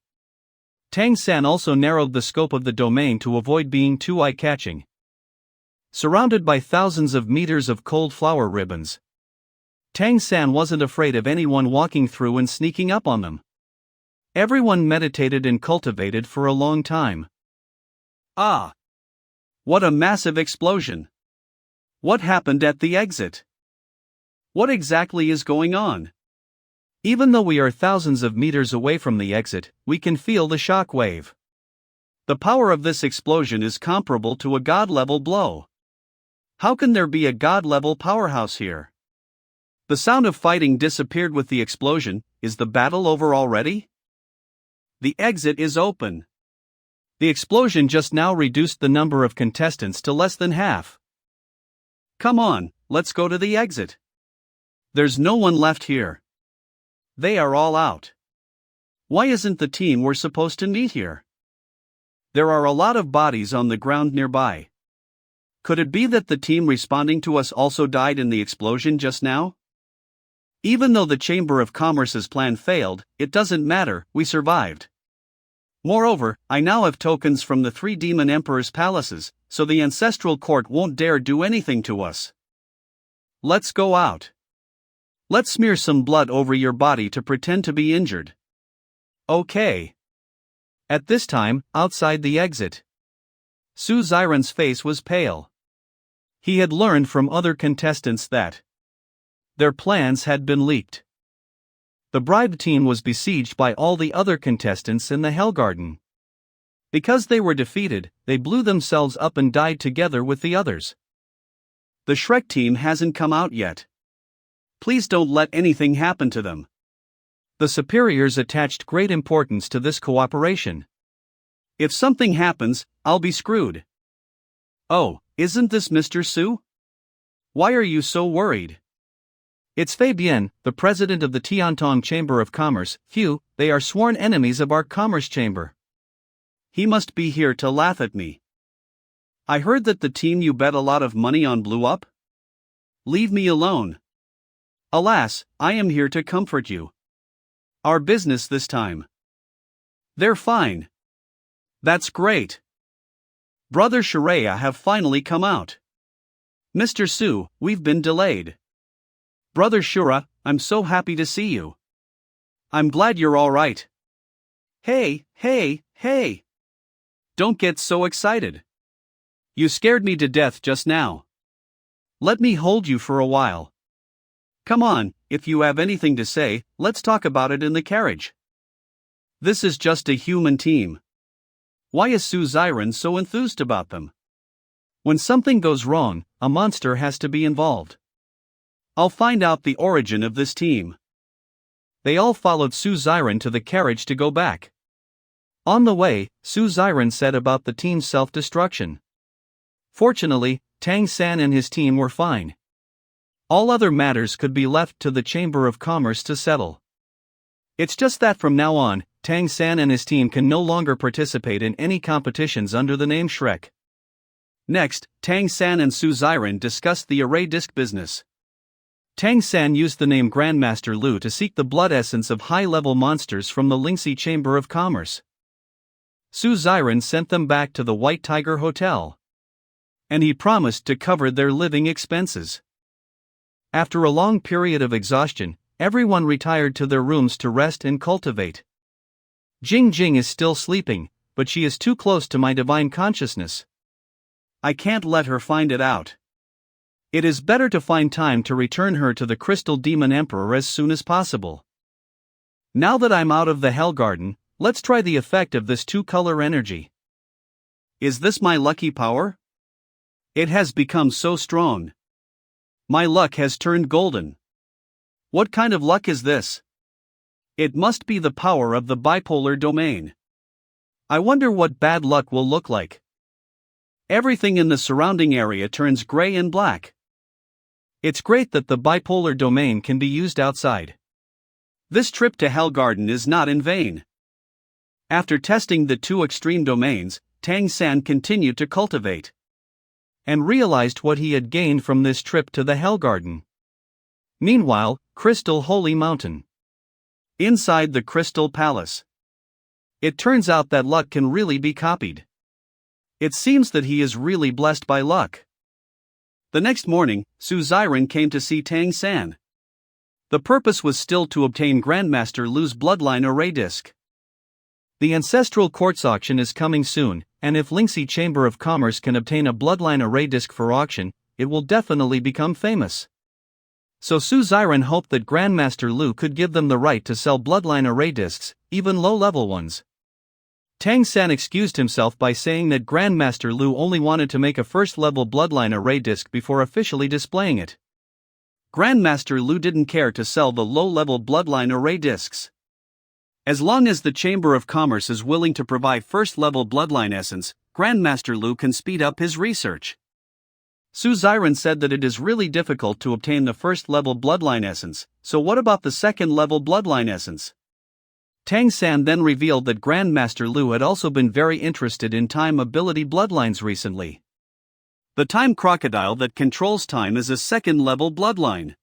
Speaker 1: Tang San also narrowed the scope of the domain to avoid being too eye-catching. Surrounded by thousands of meters of cold flower ribbons, Tang San wasn't afraid of anyone walking through and sneaking up on them. Everyone meditated and cultivated for a long time. Ah! What a massive explosion! What happened at the exit? What exactly is going on? Even though we are thousands of meters away from the exit, we can feel the shock wave. The power of this explosion is comparable to a god-level blow. How can there be a god-level powerhouse here? The sound of fighting disappeared with the explosion. Is the battle over already? The exit is open. The explosion just now reduced the number of contestants to less than half. Come on, let's go to the exit. There's no one left here. They are all out. Why isn't the team we're supposed to meet here? There are a lot of bodies on the ground nearby. Could it be that the team responding to us also died in the explosion just now? Even though the Chamber of Commerce's plan failed, it doesn't matter, we survived. Moreover, I now have tokens from the 3 demon emperors' palaces, so the ancestral court won't dare do anything to us. Let's go out. Let's smear some blood over your body to pretend to be injured. Okay. At this time, outside the exit, Su Xiren's face was pale. He had learned from other contestants that their plans had been leaked. The bribed team was besieged by all the other contestants in the Hell Garden. Because they were defeated, they blew themselves up and died together with the others. The Shrek team hasn't come out yet. Please don't let anything happen to them. The superiors attached great importance to this cooperation. If something happens, I'll be screwed. Oh, isn't this Mr. Su? Why are you so worried? It's Fabienne, the president of the Tiantong Chamber of Commerce. Phew, they are sworn enemies of our commerce chamber. He must be here to laugh at me. I heard that the team you bet a lot of money on blew up. Leave me alone. Alas, I am here to comfort you. Our business this time. They're fine. That's great. Brother Shiraya have finally come out. Mr. Su, we've been delayed. Brother Shura, I'm so happy to see you. I'm glad you're all right. Hey. Don't get so excited. You scared me to death just now. Let me hold you for a while. Come on, if you have anything to say, let's talk about it in the carriage. This is just a human team. Why is Su Xiren so enthused about them? When something goes wrong, a monster has to be involved. I'll find out the origin of this team. They all followed Su Xiren to the carriage to go back. On the way, Su Xiren said about the team's self-destruction. Fortunately, Tang San and his team were fine. All other matters could be left to the Chamber of Commerce to settle. It's just that from now on, Tang San and his team can no longer participate in any competitions under the name Shrek. Next, Tang San and Su Xiren discussed the array disc business. Tang San used the name Grandmaster Lu to seek the blood essence of high-level monsters from the Lingxi Chamber of Commerce. Su Xiren sent them back to the White Tiger Hotel. And he promised to cover their living expenses. After a long period of exhaustion, everyone retired to their rooms to rest and cultivate. Jing Jing is still sleeping, but she is too close to my divine consciousness. I can't let her find it out. It is better to find time to return her to the Crystal Demon Emperor as soon as possible. Now that I'm out of the Hell Garden, let's try the effect of this two-color energy. Is this my lucky power? It has become so strong. My luck has turned golden. What kind of luck is this? It must be the power of the bipolar domain. I wonder what bad luck will look like. Everything in the surrounding area turns gray and black. It's great that the bipolar domain can be used outside. This trip to Hell Garden is not in vain. After testing the two extreme domains, Tang San continued to cultivate and realized what he had gained from this trip to the Hell Garden. Meanwhile, Crystal Holy Mountain. Inside the Crystal Palace. It turns out that luck can really be copied. It seems that he is really blessed by luck. The next morning, Su Ziren came to see Tang San. The purpose was still to obtain Grandmaster Lu's bloodline array disc. The Ancestral Quartz auction is coming soon, and if Lingxi Chamber of Commerce can obtain a bloodline array disc for auction, it will definitely become famous. So Su Ziren hoped that Grandmaster Lu could give them the right to sell bloodline array discs, even low-level ones. Tang San excused himself by saying that Grandmaster Lu only wanted to make a first-level bloodline array disc before officially displaying it. Grandmaster Lu didn't care to sell the low-level bloodline array discs. As long as the Chamber of Commerce is willing to provide first-level bloodline essence, Grandmaster Lu can speed up his research. Su Ziren said that it is really difficult to obtain the first-level bloodline essence, so what about the second-level bloodline essence? Tang San then revealed that Grandmaster Lu had also been very interested in time ability bloodlines recently. The time crocodile that controls time is a second-level bloodline.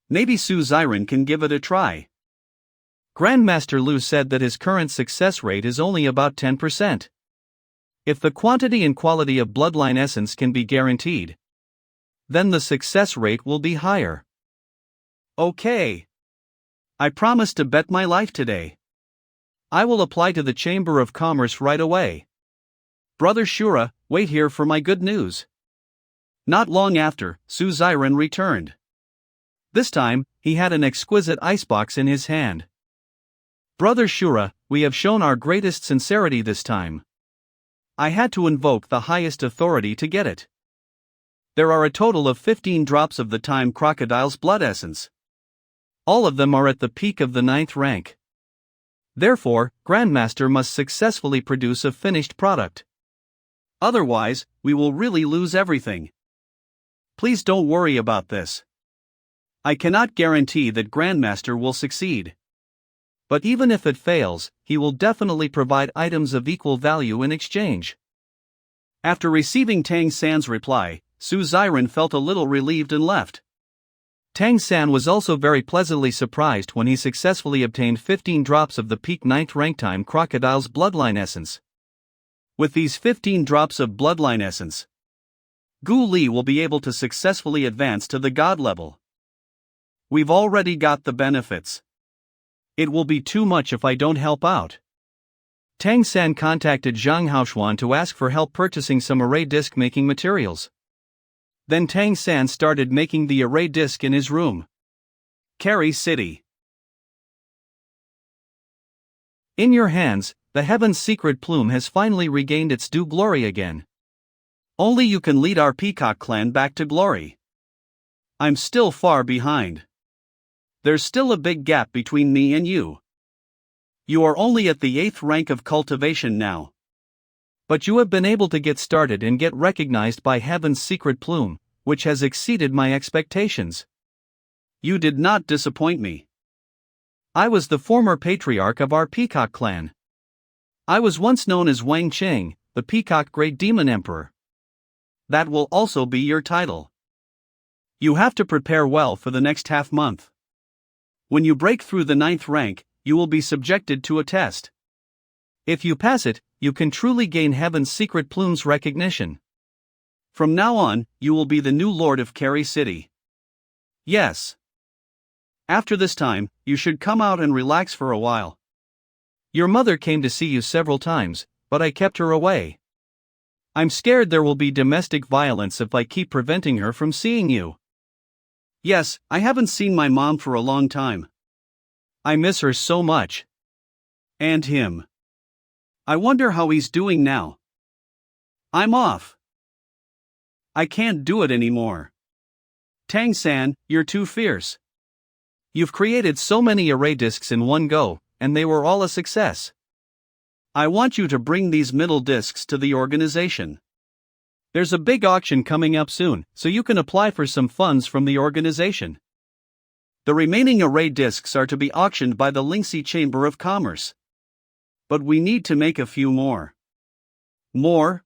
Speaker 1: Maybe Su Ziren can give it a try. Grandmaster Lu said that his current success rate is only about 10%. If the quantity and quality of bloodline essence can be guaranteed, then the success rate will be higher. Okay. I promise to bet my life today. I will apply to the Chamber of Commerce right away. Brother Shura, wait here for my good news. Not long after, Su Ziren returned. This time, he had an exquisite icebox in his hand. Brother Shura, we have shown our greatest sincerity this time. I had to invoke the highest authority to get it. There are a total of 15 drops of the time crocodile's blood essence. All of them are at the peak of the 9th rank. Therefore, Grandmaster must successfully produce a finished product. Otherwise, we will really lose everything. Please don't worry about this. I cannot guarantee that Grandmaster will succeed. But even if it fails, he will definitely provide items of equal value in exchange. After receiving Tang San's reply, Su Ziren felt a little relieved and left. Tang San was also very pleasantly surprised when he successfully obtained 15 drops of the peak 9th rank time crocodile's bloodline essence. With these 15 drops of bloodline essence, Gu Li will be able to successfully advance to the god level. We've already got the benefits. It will be too much if I don't help out. Tang San contacted Zhang Haoshuan to ask for help purchasing some array disc making materials. Then Tang San started making the array disc in his room. Carry City. In your hands, the Heaven's secret plume has finally regained its due glory again. Only you can lead our Peacock clan back to glory. I'm still far behind. There's still a big gap between me and you. You are only at the 8th rank of cultivation now. But you have been able to get started and get recognized by Heaven's secret plume, which has exceeded my expectations. You did not disappoint me. I was the former patriarch of our Peacock clan. I was once known as Wang Cheng, the Peacock Great Demon Emperor. That will also be your title. You have to prepare well for the next half-month. When you break through the 9th rank, you will be subjected to a test. If you pass it, you can truly gain Heaven's secret plume's recognition. From now on, you will be the new Lord of Carry City. Yes. After this time, you should come out and relax for a while. Your mother came to see you several times, but I kept her away. I'm scared there will be domestic violence if I keep preventing her from seeing you. Yes, I haven't seen my mom for a long time. I miss her so much. And him. I wonder how he's doing now. I'm off. I can't do it anymore. Tang-san, you're too fierce. You've created so many array discs in one go, and they were all a success. I want you to bring these middle discs to the organization. There's a big auction coming up soon, so you can apply for some funds from the organization. The remaining array discs are to be auctioned by the Lingxi Chamber of Commerce. But we need to make a few more. More?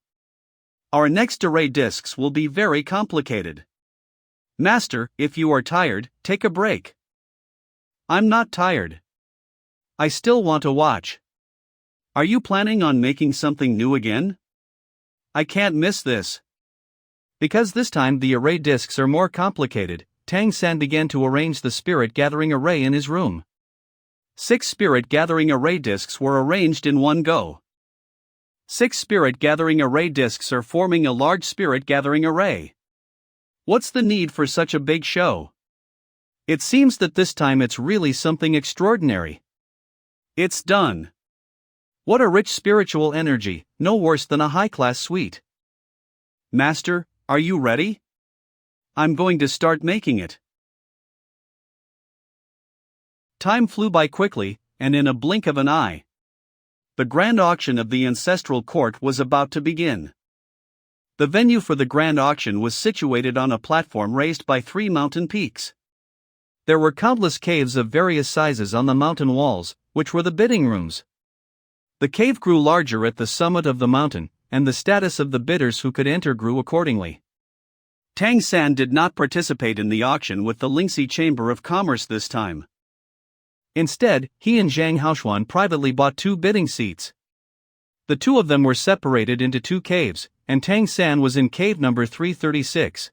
Speaker 1: Our next array discs will be very complicated. Master, if you are tired, take a break. I'm not tired. I still want to watch. Are you planning on making something new again? I can't miss this. Because this time the array discs are more complicated, Tang-san began to arrange the spirit gathering array in his room. 6 spirit gathering array discs were arranged in one go. 6 spirit gathering array discs are forming a large spirit gathering array. What's the need for such a big show? It seems that this time it's really something extraordinary. It's done. What a rich spiritual energy, no worse than a high-class suite. Master, are you ready? I'm going to start making it. Time flew by quickly, and in a blink of an eye. The grand auction of the ancestral court was about to begin. The venue for the grand auction was situated on a platform raised by 3 mountain peaks. There were countless caves of various sizes on the mountain walls, which were the bidding rooms. The cave grew larger at the summit of the mountain, and the status of the bidders who could enter grew accordingly. Tang-san did not participate in the auction with the Lingxi Chamber of Commerce this time. Instead, he and Zhang Haoxuan privately bought 2 bidding seats. The 2 of them were separated into 2 caves, and Tang-san was in cave number 336.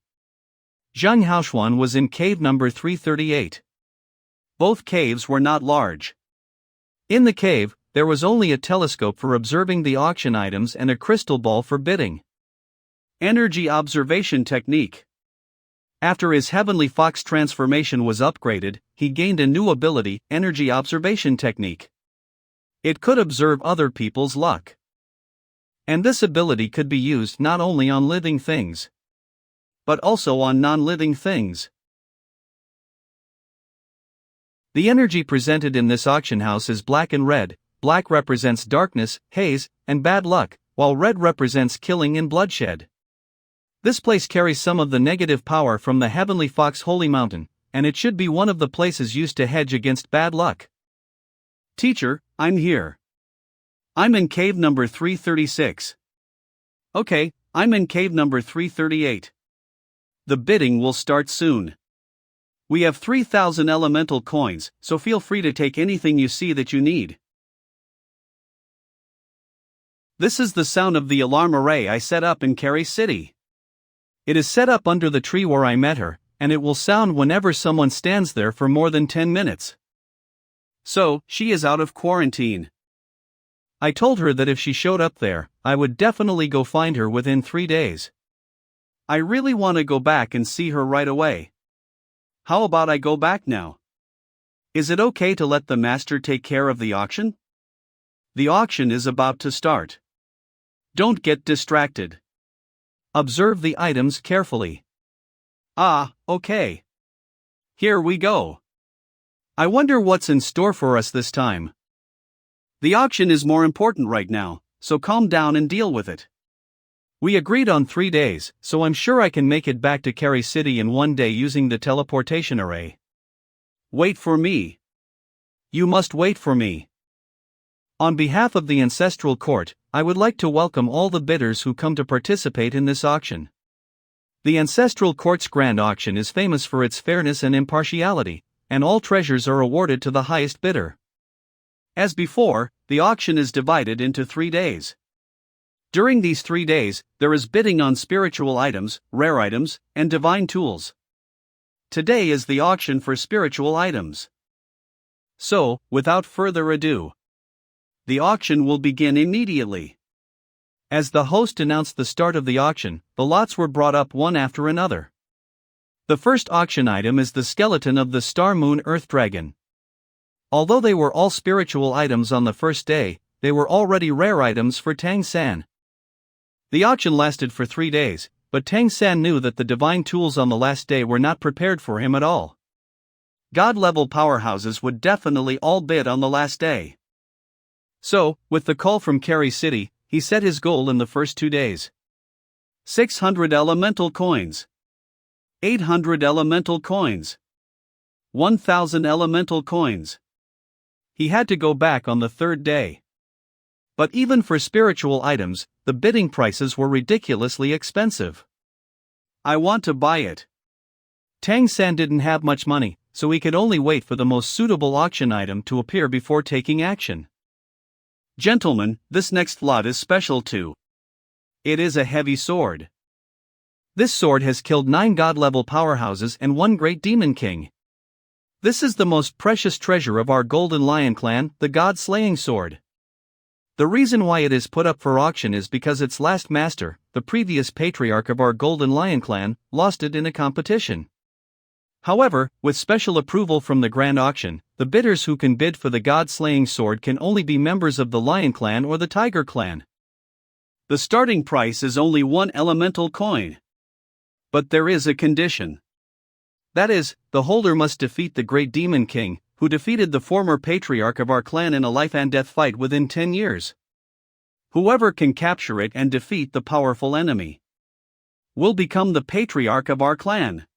Speaker 1: Zhang Haoxuan was in cave number 338. Both caves were not large. In the cave, there was only a telescope for observing the auction items and a crystal ball for bidding. Energy observation technique. After his heavenly fox transformation was upgraded, he gained a new ability, energy observation technique. It could observe other people's luck. And this ability could be used not only on living things, but also on non-living things. The energy presented in this auction house is black and red. Black represents darkness, haze, and bad luck, while red represents killing and bloodshed. This place carries some of the negative power from the Heavenly Fox Holy Mountain, and it should be one of the places used to hedge against bad luck. Teacher, I'm here. I'm in cave number 336. Okay, I'm in cave number 338. The bidding will start soon. We have 3,000 elemental coins, so feel free to take anything you see that you need. This is the sound of the alarm array I set up in Carrie City. It is set up under the tree where I met her, and it will sound whenever someone stands there for more than 10 minutes. So, she is out of quarantine. I told her that if she showed up there, I would definitely go find her within 3 days. I really want to go back and see her right away. How about I go back now? Is it okay to let the master take care of the auction? The auction is about to start. Don't get distracted. Observe the items carefully. Ah, okay. Here we go. I wonder what's in store for us this time. The auction is more important right now, so calm down and deal with it. We agreed on 3 days, so I'm sure I can make it back to Carrie City in 1 day using the teleportation array. Wait for me. You must wait for me. On behalf of the Ancestral Court, I would like to welcome all the bidders who come to participate in this auction. The Ancestral Court's Grand Auction is famous for its fairness and impartiality, and all treasures are awarded to the highest bidder. As before, the auction is divided into 3 days. During these 3 days, there is bidding on spiritual items, rare items, and divine tools. Today is the auction for spiritual items. So, without further ado, the auction will begin immediately. As the host announced the start of the auction, the lots were brought up one after another. The first auction item is the skeleton of the Star Moon Earth Dragon. Although they were all spiritual items on the first day, they were already rare items for Tang-san. The auction lasted for 3 days, but Tang San knew that the divine tools on the last day were not prepared for him at all. God-level powerhouses would definitely all bid on the last day. So, with the call from Carry City, he set his goal in the first 2 days. 600 elemental coins. 800 elemental coins. 1,000 elemental coins. He had to go back on the third day. But even for spiritual items, the bidding prices were ridiculously expensive. I want to buy it. Tang San didn't have much money, so he could only wait for the most suitable auction item to appear before taking action. Gentlemen, this next lot is special too. It is a heavy sword. This sword has killed 9 god-level powerhouses and 1 great demon king. This is the most precious treasure of our Golden Lion clan, the God-slaying sword. The reason why it is put up for auction is because its last master, the previous patriarch of our Golden Lion clan, lost it in a competition. However, with special approval from the Grand Auction, the bidders who can bid for the God-slaying sword can only be members of the Lion clan or the Tiger clan. The starting price is only 1 elemental coin. But there is a condition. That is, the holder must defeat the Great Demon King, who defeated the former patriarch of our clan in a life-and-death fight within 10 years. Whoever can capture it and defeat the powerful enemy will become the patriarch of our clan.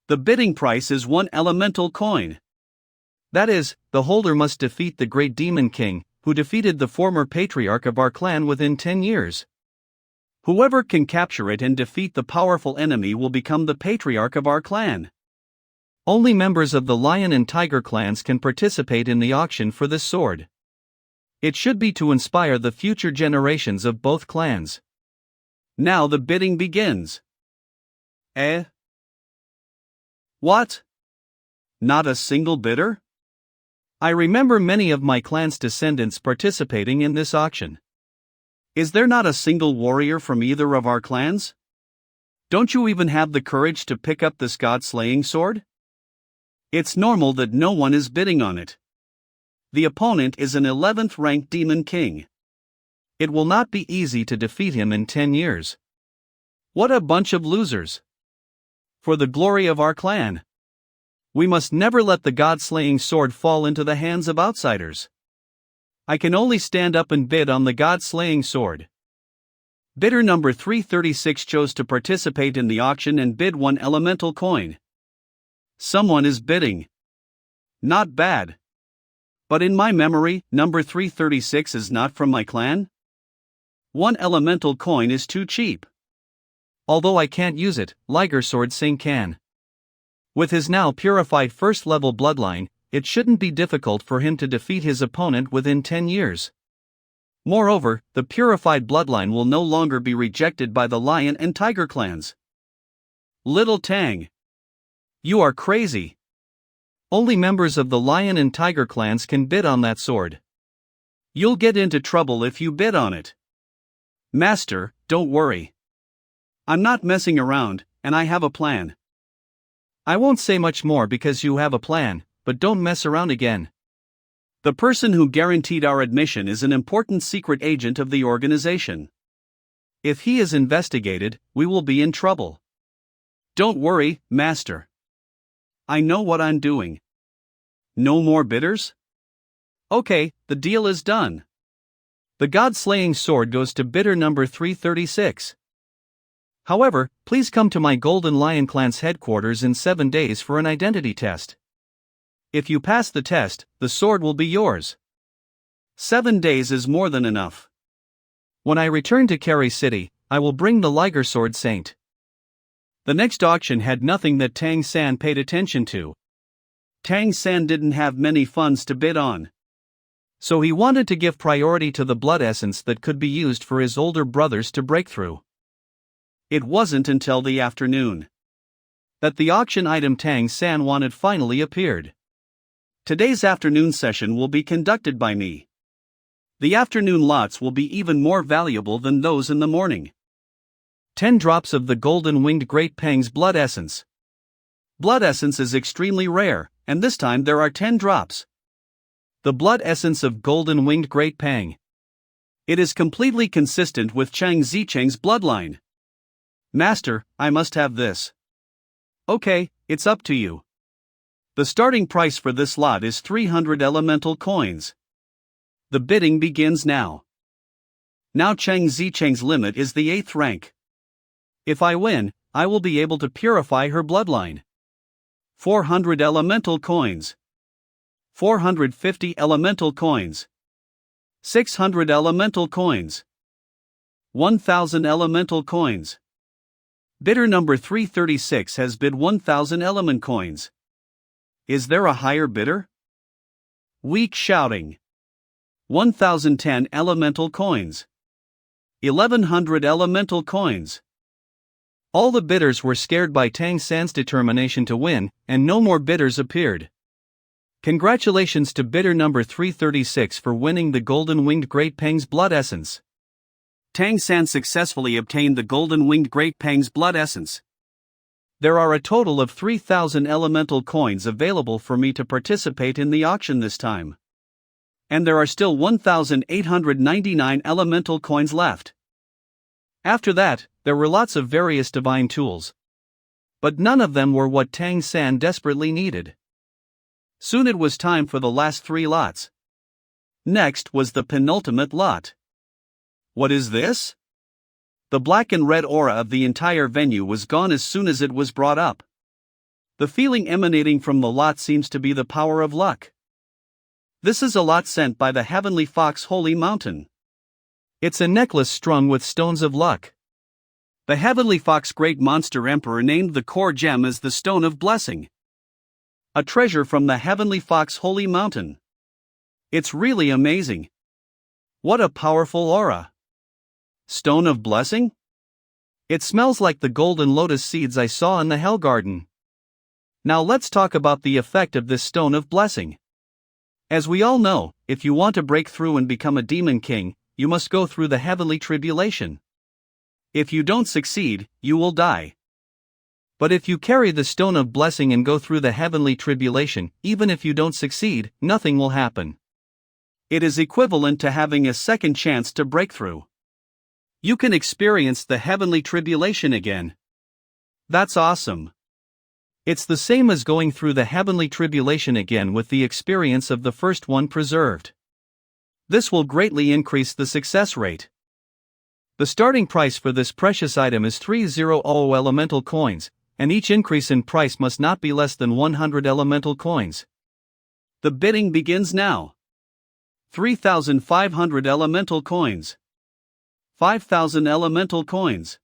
Speaker 1: The bidding price is 1 elemental coin. That is, the holder must defeat the Great Demon King, who defeated the former patriarch of our clan within 10 years. Whoever can capture it and defeat the powerful enemy will become the patriarch of our clan. Only members of the Lion and Tiger clans can participate in the auction for this sword. It should be to inspire the future generations of both clans. Now the bidding begins. What? Not a single bidder? I remember many of my clan's descendants participating in this auction. Is there not a single warrior from either of our clans? Don't you even have the courage to pick up this god-slaying sword? It's normal that no one is bidding on it. The opponent is an 11th ranked demon king. It will not be easy to defeat him in 10 years. What a bunch of losers. For the glory of our clan, we must never let the god-slaying sword fall into the hands of outsiders. I can only stand up and bid on the god-slaying sword. Bidder number 336 chose to participate in the auction and bid 1 elemental coin. Someone is bidding. Not bad. But in my memory, number 336 is not from my clan? 1 elemental coin is too cheap. Although I can't use it, Liger Sword Sing can. With his now purified first-level bloodline, it shouldn't be difficult for him to defeat his opponent within 10 years. Moreover, the purified bloodline will no longer be rejected by the Lion and Tiger clans. Little Tang, you are crazy. Only members of the Lion and Tiger clans can bid on that sword. You'll get into trouble if you bid on it. Master, don't worry. I'm not messing around, and I have a plan. I won't say much more because you have a plan, but don't mess around again. The person who guaranteed our admission is an important secret agent of the organization. If he is investigated, we will be in trouble. Don't worry, Master. I know what I'm doing. No more bidders? Okay, the deal is done. The god-slaying sword goes to bidder number 336. However, please come to my Golden Lion clan's headquarters in 7 days for an identity test. If you pass the test, the sword will be yours. 7 days is more than enough. When I return to Carry City, I will bring the Liger Sword Saint. The next auction had nothing that Tang San paid attention to. Tang San didn't have many funds to bid on. So he wanted to give priority to the blood essence that could be used for his older brothers to break through. It wasn't until the afternoon that the auction item Tang San wanted finally appeared. Today's afternoon session will be conducted by me. The afternoon lots will be even more valuable than those in the morning. 10 drops of the Golden Winged Great Pang's blood essence. Blood essence is extremely rare, and this time there are 10 drops. The blood essence of Golden Winged Great Pang. It is completely consistent with Chang Zicheng's bloodline. Master, I must have this. Okay, it's up to you. The starting price for this lot is 300 elemental coins. The bidding begins now. Now Cheng Zicheng's limit is the 8th rank. If I win, I will be able to purify her bloodline. 400 elemental coins. 450 elemental coins. 600 elemental coins. 1000 elemental coins. Bidder number 336 has bid 1000 element coins. Is there a higher bidder? Weak shouting. 1010 elemental coins. 1100 elemental coins. All the bidders were scared by Tang San's determination to win, and no more bidders appeared. Congratulations to bidder number 336 for winning the Golden Winged Great Peng's Blood Essence. Tang San successfully obtained the Golden Winged Great Peng's Blood Essence. There are a total of 3,000 elemental coins available for me to participate in the auction this time. And there are still 1,899 elemental coins left. After that, there were lots of various divine tools. But none of them were what Tang San desperately needed. Soon it was time for the last 3 lots. Next was the penultimate lot. What is this? The black and red aura of the entire venue was gone as soon as it was brought up. The feeling emanating from the lot seems to be the power of luck. This is a lot sent by the Heavenly Fox Holy Mountain. It's a necklace strung with stones of luck. The Heavenly Fox Great Monster Emperor named the core gem as the Stone of Blessing. A treasure from the Heavenly Fox Holy Mountain. It's really amazing. What a powerful aura. Stone of Blessing? It smells like the golden lotus seeds I saw in the Hell Garden. Now let's talk about the effect of this Stone of Blessing. As we all know, if you want to break through and become a demon king, you must go through the heavenly tribulation. If you don't succeed, you will die. But if you carry the Stone of Blessing and go through the heavenly tribulation, even if you don't succeed, nothing will happen. It is equivalent to having a second chance to break through. You can experience the heavenly tribulation again. That's awesome. It's the same as going through the heavenly tribulation again with the experience of the first one preserved. This will greatly increase the success rate. The starting price for this precious item is 300 elemental coins, and each increase in price must not be less than 100 elemental coins. The bidding begins now. 3,500 elemental coins. 5,000 elemental coins.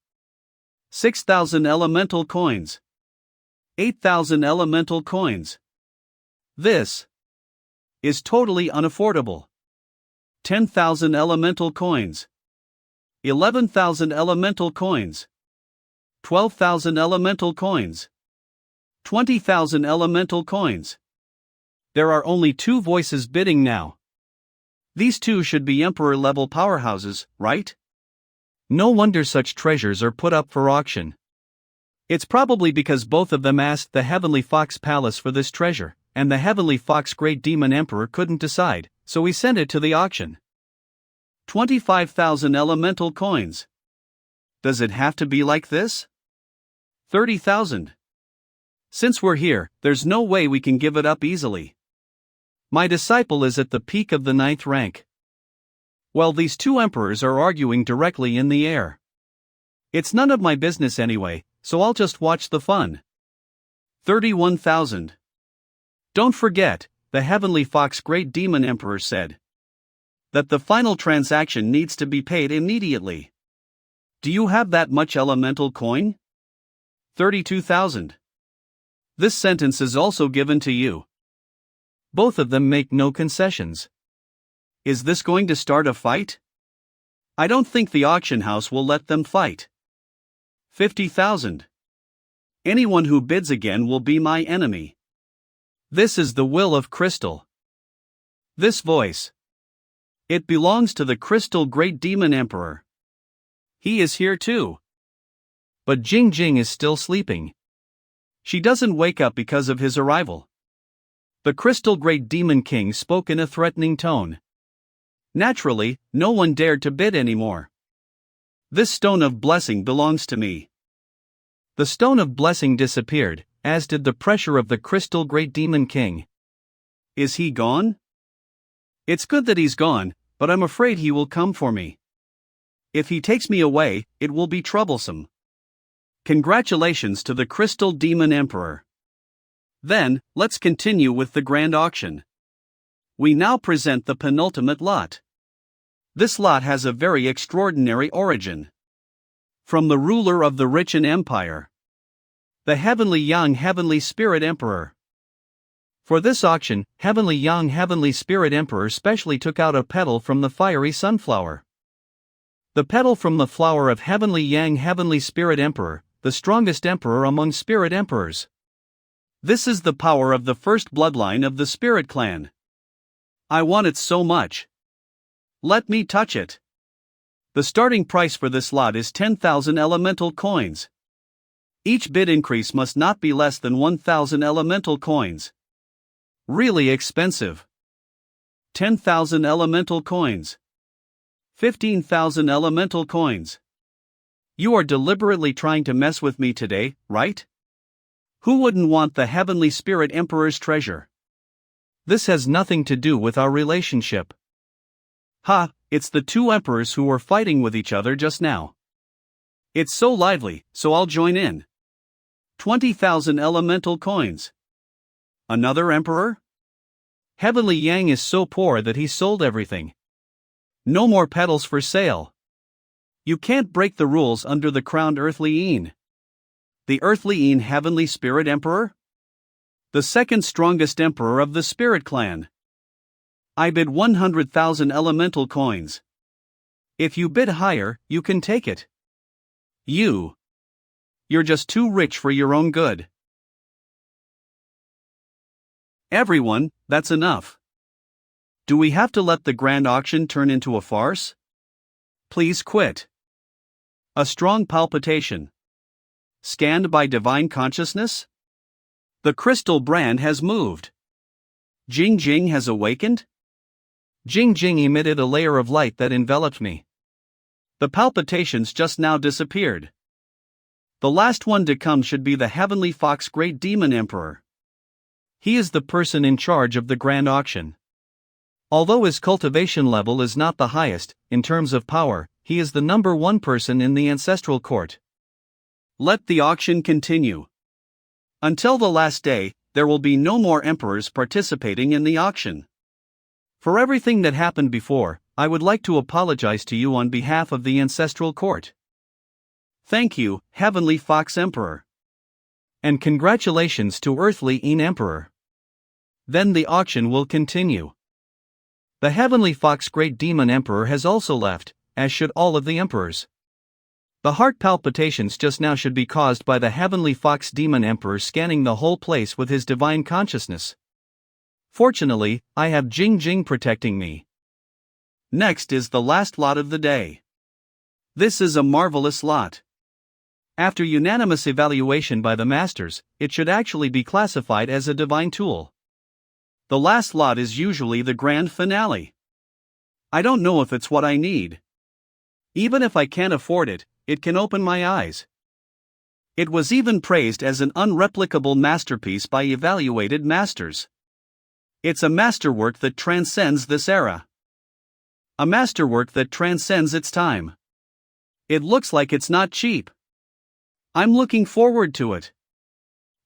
Speaker 1: 6,000 elemental coins. 8,000 elemental coins. This is totally unaffordable. 10,000 elemental coins. 11,000 elemental coins. 12,000 elemental coins. 20,000 elemental coins. There are only 2 voices bidding now. These 2 should be emperor-level powerhouses, right? No wonder such treasures are put up for auction. It's probably because both of them asked the Heavenly Fox Palace for this treasure, and the Heavenly Fox Great Demon Emperor couldn't decide, so he sent it to the auction. 25,000 elemental coins. Does it have to be like this? 30,000. Since we're here, there's no way we can give it up easily. My disciple is at the peak of the 9th rank. Well, these 2 emperors are arguing directly in the air. It's none of my business anyway, so I'll just watch the fun. 31,000. Don't forget, the Heavenly Fox Great Demon Emperor said that the final transaction needs to be paid immediately. Do you have that much elemental coin? 32,000. This sentence is also given to you. Both of them make no concessions. Is this going to start a fight? I don't think the auction house will let them fight. 50,000. Anyone who bids again will be my enemy. This is the will of Crystal. This voice. It belongs to the Crystal Great Demon Emperor. He is here too. But Jing Jing is still sleeping. She doesn't wake up because of his arrival. The Crystal Great Demon King spoke in a threatening tone. Naturally, no one dared to bid anymore. This Stone of Blessing belongs to me. The stone of blessing disappeared, as did the pressure of the crystal great demon king. Is he gone? It's good that he's gone, but I'm afraid he will come for me. If he takes me away, it will be troublesome. Congratulations to the Crystal Demon Emperor. Then, let's continue with the grand auction. We now present the penultimate lot. This lot has a very extraordinary origin. From the ruler of the Richen Empire, the Heavenly Young Heavenly Spirit Emperor. For this auction, Heavenly Young Heavenly Spirit Emperor specially took out a petal from the fiery sunflower. The petal from the flower of Heavenly Yang Heavenly Spirit Emperor, the strongest emperor among spirit emperors. This is the power of the first bloodline of the spirit clan. I want it so much. Let me touch it. The starting price for this lot is 10,000 elemental coins. Each bid increase must not be less than 1,000 elemental coins. Really expensive. 10,000 elemental coins. 15,000 elemental coins. You are deliberately trying to mess with me today, right? Who wouldn't want the Heavenly Spirit Emperor's treasure? This has nothing to do with our relationship. Ha, it's the two emperors who were fighting with each other just now. It's so lively, so I'll join in. 20,000 elemental coins. Another emperor? Heavenly Yang is so poor that he sold everything. No more petals for sale. You can't break the rules under the crowned Earthly Een. The Earthly Een Heavenly Spirit Emperor? The second strongest emperor of the Spirit Clan. I bid 100,000 elemental coins. If you bid higher, you can take it. You're just too rich for your own good. Everyone, that's enough. Do we have to let the grand auction turn into a farce? Please quit. A strong palpitation. Scanned by divine consciousness? The crystal brand has moved. Jing Jing has awakened? Jing Jing emitted a layer of light that enveloped me. The palpitations just now disappeared. The last one to come should be the Heavenly Fox Great Demon Emperor. He is the person in charge of the grand auction. Although his cultivation level is not the highest, in terms of power, he is the number one person in the ancestral court. Let the auction continue. Until the last day, there will be no more emperors participating in the auction. For everything that happened before, I would like to apologize to you on behalf of the ancestral court. Thank you, Heavenly Fox Emperor. And congratulations to Earthly Een Emperor. Then the auction will continue. The Heavenly Fox Great Demon Emperor has also left, as should all of the emperors. The heart palpitations just now should be caused by the Heavenly Fox Demon Emperor scanning the whole place with his divine consciousness. Fortunately, I have Jing Jing protecting me. Next is the last lot of the day. This is a marvelous lot. After unanimous evaluation by the masters, it should actually be classified as a divine tool. The last lot is usually the grand finale. I don't know if it's what I need. Even if I can't afford it, it can open my eyes. It was even praised as an unreplicable masterpiece by evaluated masters. It's a masterwork that transcends this era. A masterwork that transcends its time. It looks like it's not cheap. I'm looking forward to it.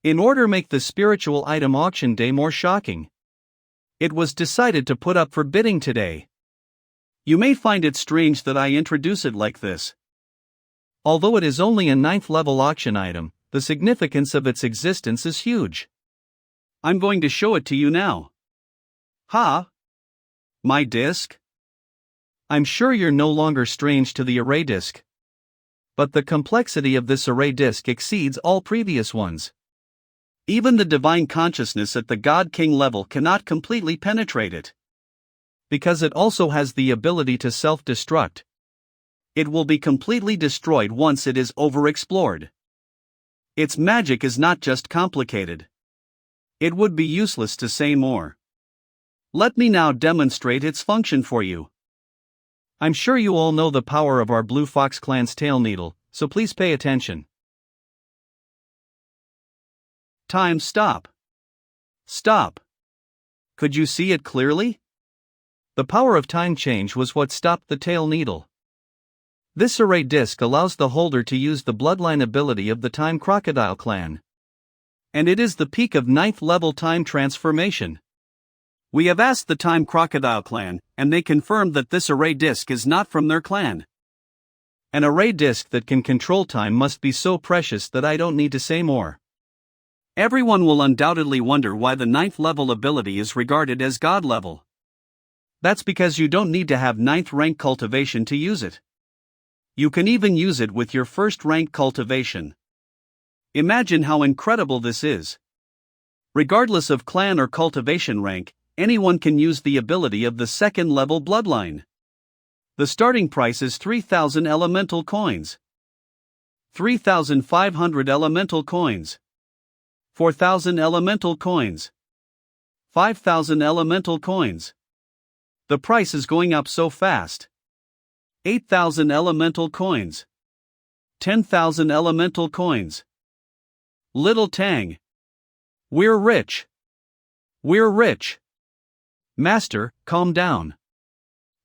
Speaker 1: In order to make the spiritual item auction day more shocking, it was decided to put up for bidding today. You may find it strange that I introduce it like this. Although it is only a 9th level auction item, the significance of its existence is huge. I'm going to show it to you now. Ha! My disc? I'm sure you're no longer strange to the array disc. But the complexity of this array disc exceeds all previous ones. Even the divine consciousness at the God King level cannot completely penetrate it. Because it also has the ability to self-destruct. It will be completely destroyed once it is overexplored. Its magic is not just complicated. It would be useless to say more. Let me now demonstrate its function for you. I'm sure you all know the power of our Blue Fox Clan's tail needle, so please pay attention. Time stop. Stop. Could you see it clearly? The power of time change was what stopped the tail needle. This array disc allows the holder to use the bloodline ability of the Time Crocodile clan. And it is the peak of 9th level time transformation. We have asked the Time Crocodile clan, and they confirmed that this array disc is not from their clan. An array disc that can control time must be so precious that I don't need to say more. Everyone will undoubtedly wonder why the 9th level ability is regarded as God level. That's because you don't need to have 9th rank cultivation to use it. You can even use it with your first rank cultivation. Imagine how incredible this is. Regardless of clan or cultivation rank, anyone can use the ability of the 2nd level bloodline. The starting price is 3,000 elemental coins. 3,500 elemental coins. 4,000 elemental coins. 5,000 elemental coins. The price is going up so fast. 8,000 elemental coins. 10,000 elemental coins. Little Tang. We're rich. We're rich. Master, calm down.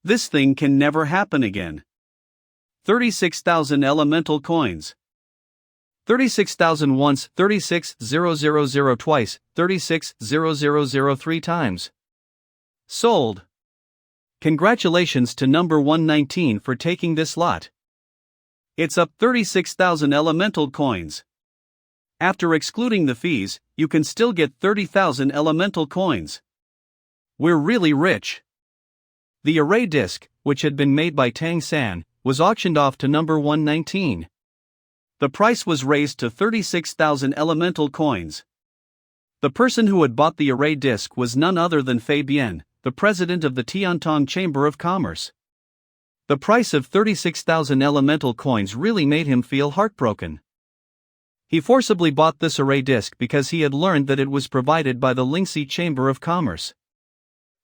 Speaker 1: This thing can never happen again. 36,000 elemental coins. 36,000 once, 36,000 twice, 36,000 three times. Sold. Congratulations to number 119 for taking this lot. It's up 36,000 elemental coins. After excluding the fees, you can still get 30,000 elemental coins. We're really rich. The array disc, which had been made by Tang San, was auctioned off to number 119. The price was raised to 36,000 elemental coins. The person who had bought the array disc was none other than Fei Bian, the president of the Tiantong Chamber of Commerce. The price of 36,000 elemental coins really made him feel heartbroken. He forcibly bought this array disc because he had learned that it was provided by the Lingxi Chamber of Commerce.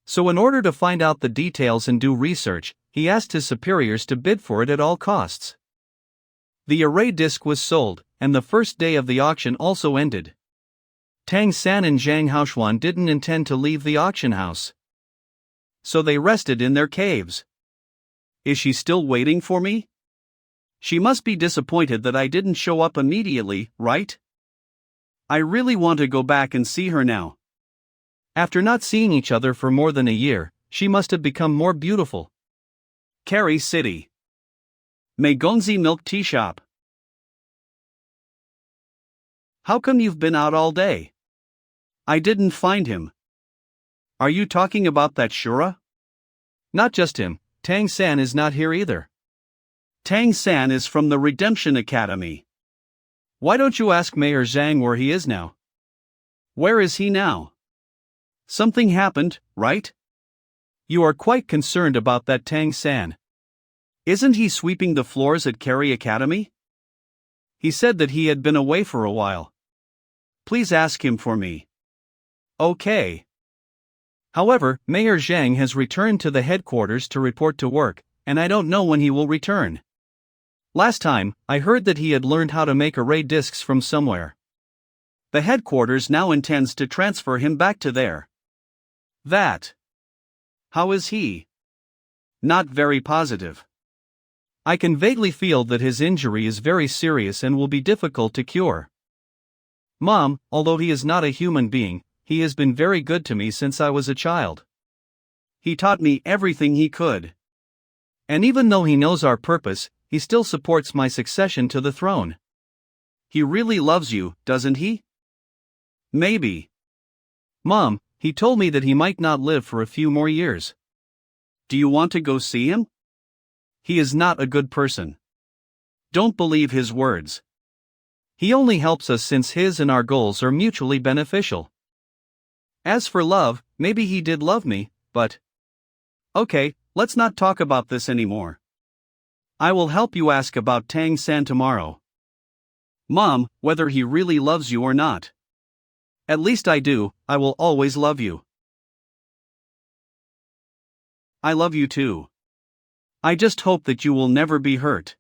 Speaker 1: So in order to find out the details and do research, he asked his superiors to bid for it at all costs. The array disc was sold, and the first day of the auction also ended. Tang San and Zhang Haoshuan didn't intend to leave the auction house. So they rested in their caves. Is she still waiting for me? She must be disappointed that I didn't show up immediately, right? I really want to go back and see her now. After not seeing each other for more than a year, she must have become more beautiful. Carrie City. Meigongzi Milk Tea Shop. How come you've been out all day? I didn't find him. Are you talking about that Shura? Not just him, Tang San is not here either. Tang San is from the Redemption Academy. Why don't you ask Mayor Zhang where he is now? Where is he now? Something happened, right? You are quite concerned about that Tang San. Isn't he sweeping the floors at Carrie Academy? He said that he had been away for a while. Please ask him for me. Okay. However, Mayor Zhang has returned to the headquarters to report to work, and I don't know when he will return. Last time, I heard that he had learned how to make array discs from somewhere. The headquarters now intends to transfer him back to there. That. How is he? Not very positive. I can vaguely feel that his injury is very serious and will be difficult to cure. Mom, although he is not a human being, he has been very good to me since I was a child. He taught me everything he could. And even though he knows our purpose, he still supports my succession to the throne. He really loves you, doesn't he? Maybe. Mom, he told me that he might not live for a few more years. Do you want to go see him? He is not a good person. Don't believe his words. He only helps us since his and our goals are mutually beneficial. As for love, maybe he did love me, but... Okay, let's not talk about this anymore. I will help you ask about Tang San tomorrow. Mom, whether he really loves you or not. At least I do, I will always love you. I love you too. I just hope that you will never be hurt.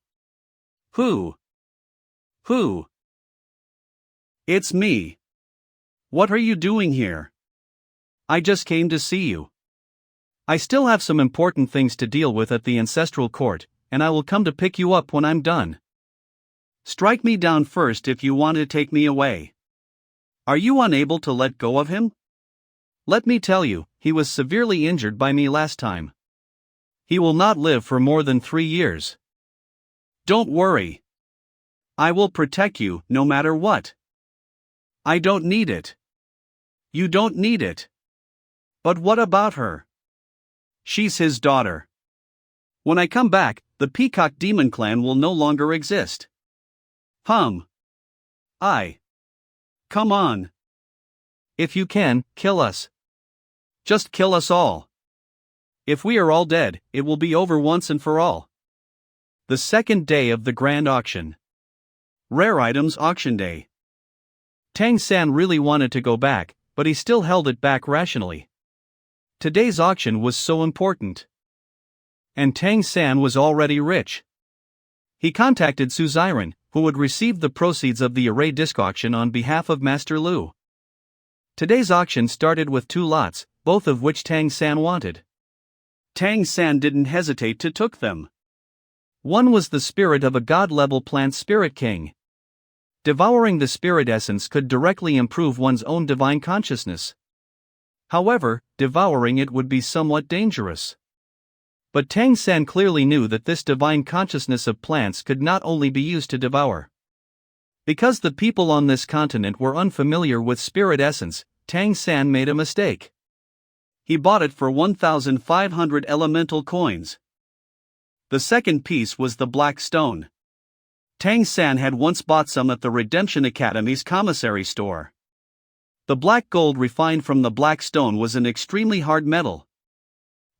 Speaker 1: Who? Who? It's me. What are you doing here? I just came to see you. I still have some important things to deal with at the ancestral court, and I will come to pick you up when I'm done. Strike me down first if you want to take me away. Are you unable to let go of him? Let me tell you, he was severely injured by me last time. He will not live for more than 3 years. Don't worry. I will protect you, no matter what. I don't need it. You don't need it. But what about her? She's his daughter. When I come back, the Peacock Demon Clan will no longer exist. Come on. If you can, kill us. Just kill us all. If we are all dead, it will be over once and for all. The second day of the Grand Auction. Rare Items Auction Day. Tang San really wanted to go back, but he still held it back rationally. Today's auction was so important. And Tang San was already rich. He contacted Su Ziren, who would receive the proceeds of the array disc auction on behalf of Master Lu. Today's auction started with 2 lots, both of which Tang San wanted. Tang San didn't hesitate to took them. One was the spirit of a god-level plant spirit king. Devouring the spirit essence could directly improve one's own divine consciousness. However, devouring it would be somewhat dangerous. But Tang San clearly knew that this divine consciousness of plants could not only be used to devour. Because the people on this continent were unfamiliar with spirit essence, Tang San made a mistake. He bought it for 1,500 elemental coins. The second piece was the black stone. Tang San had once bought some at the Redemption Academy's commissary store. The black gold refined from the black stone was an extremely hard metal.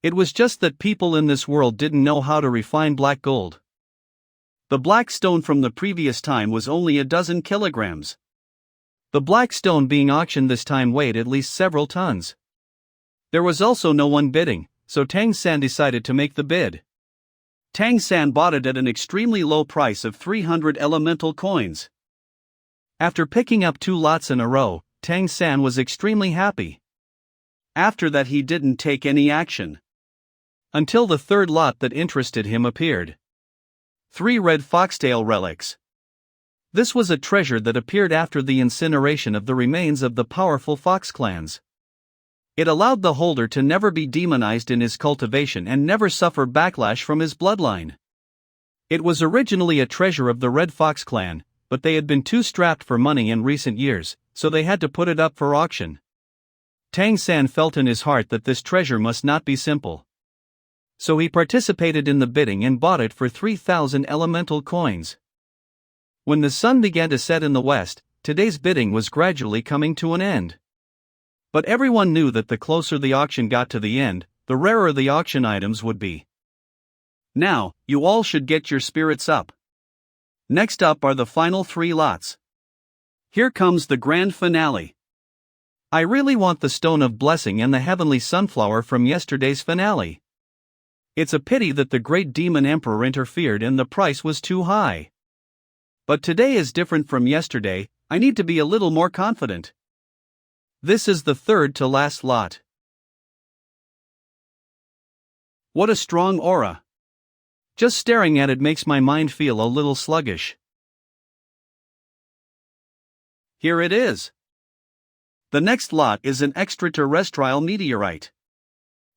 Speaker 1: It was just that people in this world didn't know how to refine black gold. The black stone from the previous time was only 12 kilograms. The black stone being auctioned this time weighed at least several tons. There was also no one bidding, so Tang San decided to make the bid. Tang San bought it at an extremely low price of 300 elemental coins. After picking up 2 lots in a row, Tang San was extremely happy. After that he didn't take any action. Until the third lot that interested him appeared. 3 red foxtail relics. This was a treasure that appeared after the incineration of the remains of the powerful fox clans. It allowed the holder to never be demonized in his cultivation and never suffer backlash from his bloodline. It was originally a treasure of the Red Fox clan, but they had been too strapped for money in recent years, so they had to put it up for auction. Tang San felt in his heart that this treasure must not be simple. So he participated in the bidding and bought it for 3,000 elemental coins. When the sun began to set in the west, today's bidding was gradually coming to an end. But everyone knew that the closer the auction got to the end, the rarer the auction items would be. Now, you all should get your spirits up. Next up are the final 3 lots. Here comes the grand finale. I really want the Stone of Blessing and the Heavenly Sunflower from yesterday's finale. It's a pity that the Great Demon Emperor interfered and the price was too high. But today is different from yesterday, I need to be a little more confident. This is the third to last lot. What a strong aura. Just staring at it makes my mind feel a little sluggish. Here it is. The next lot is an extraterrestrial meteorite.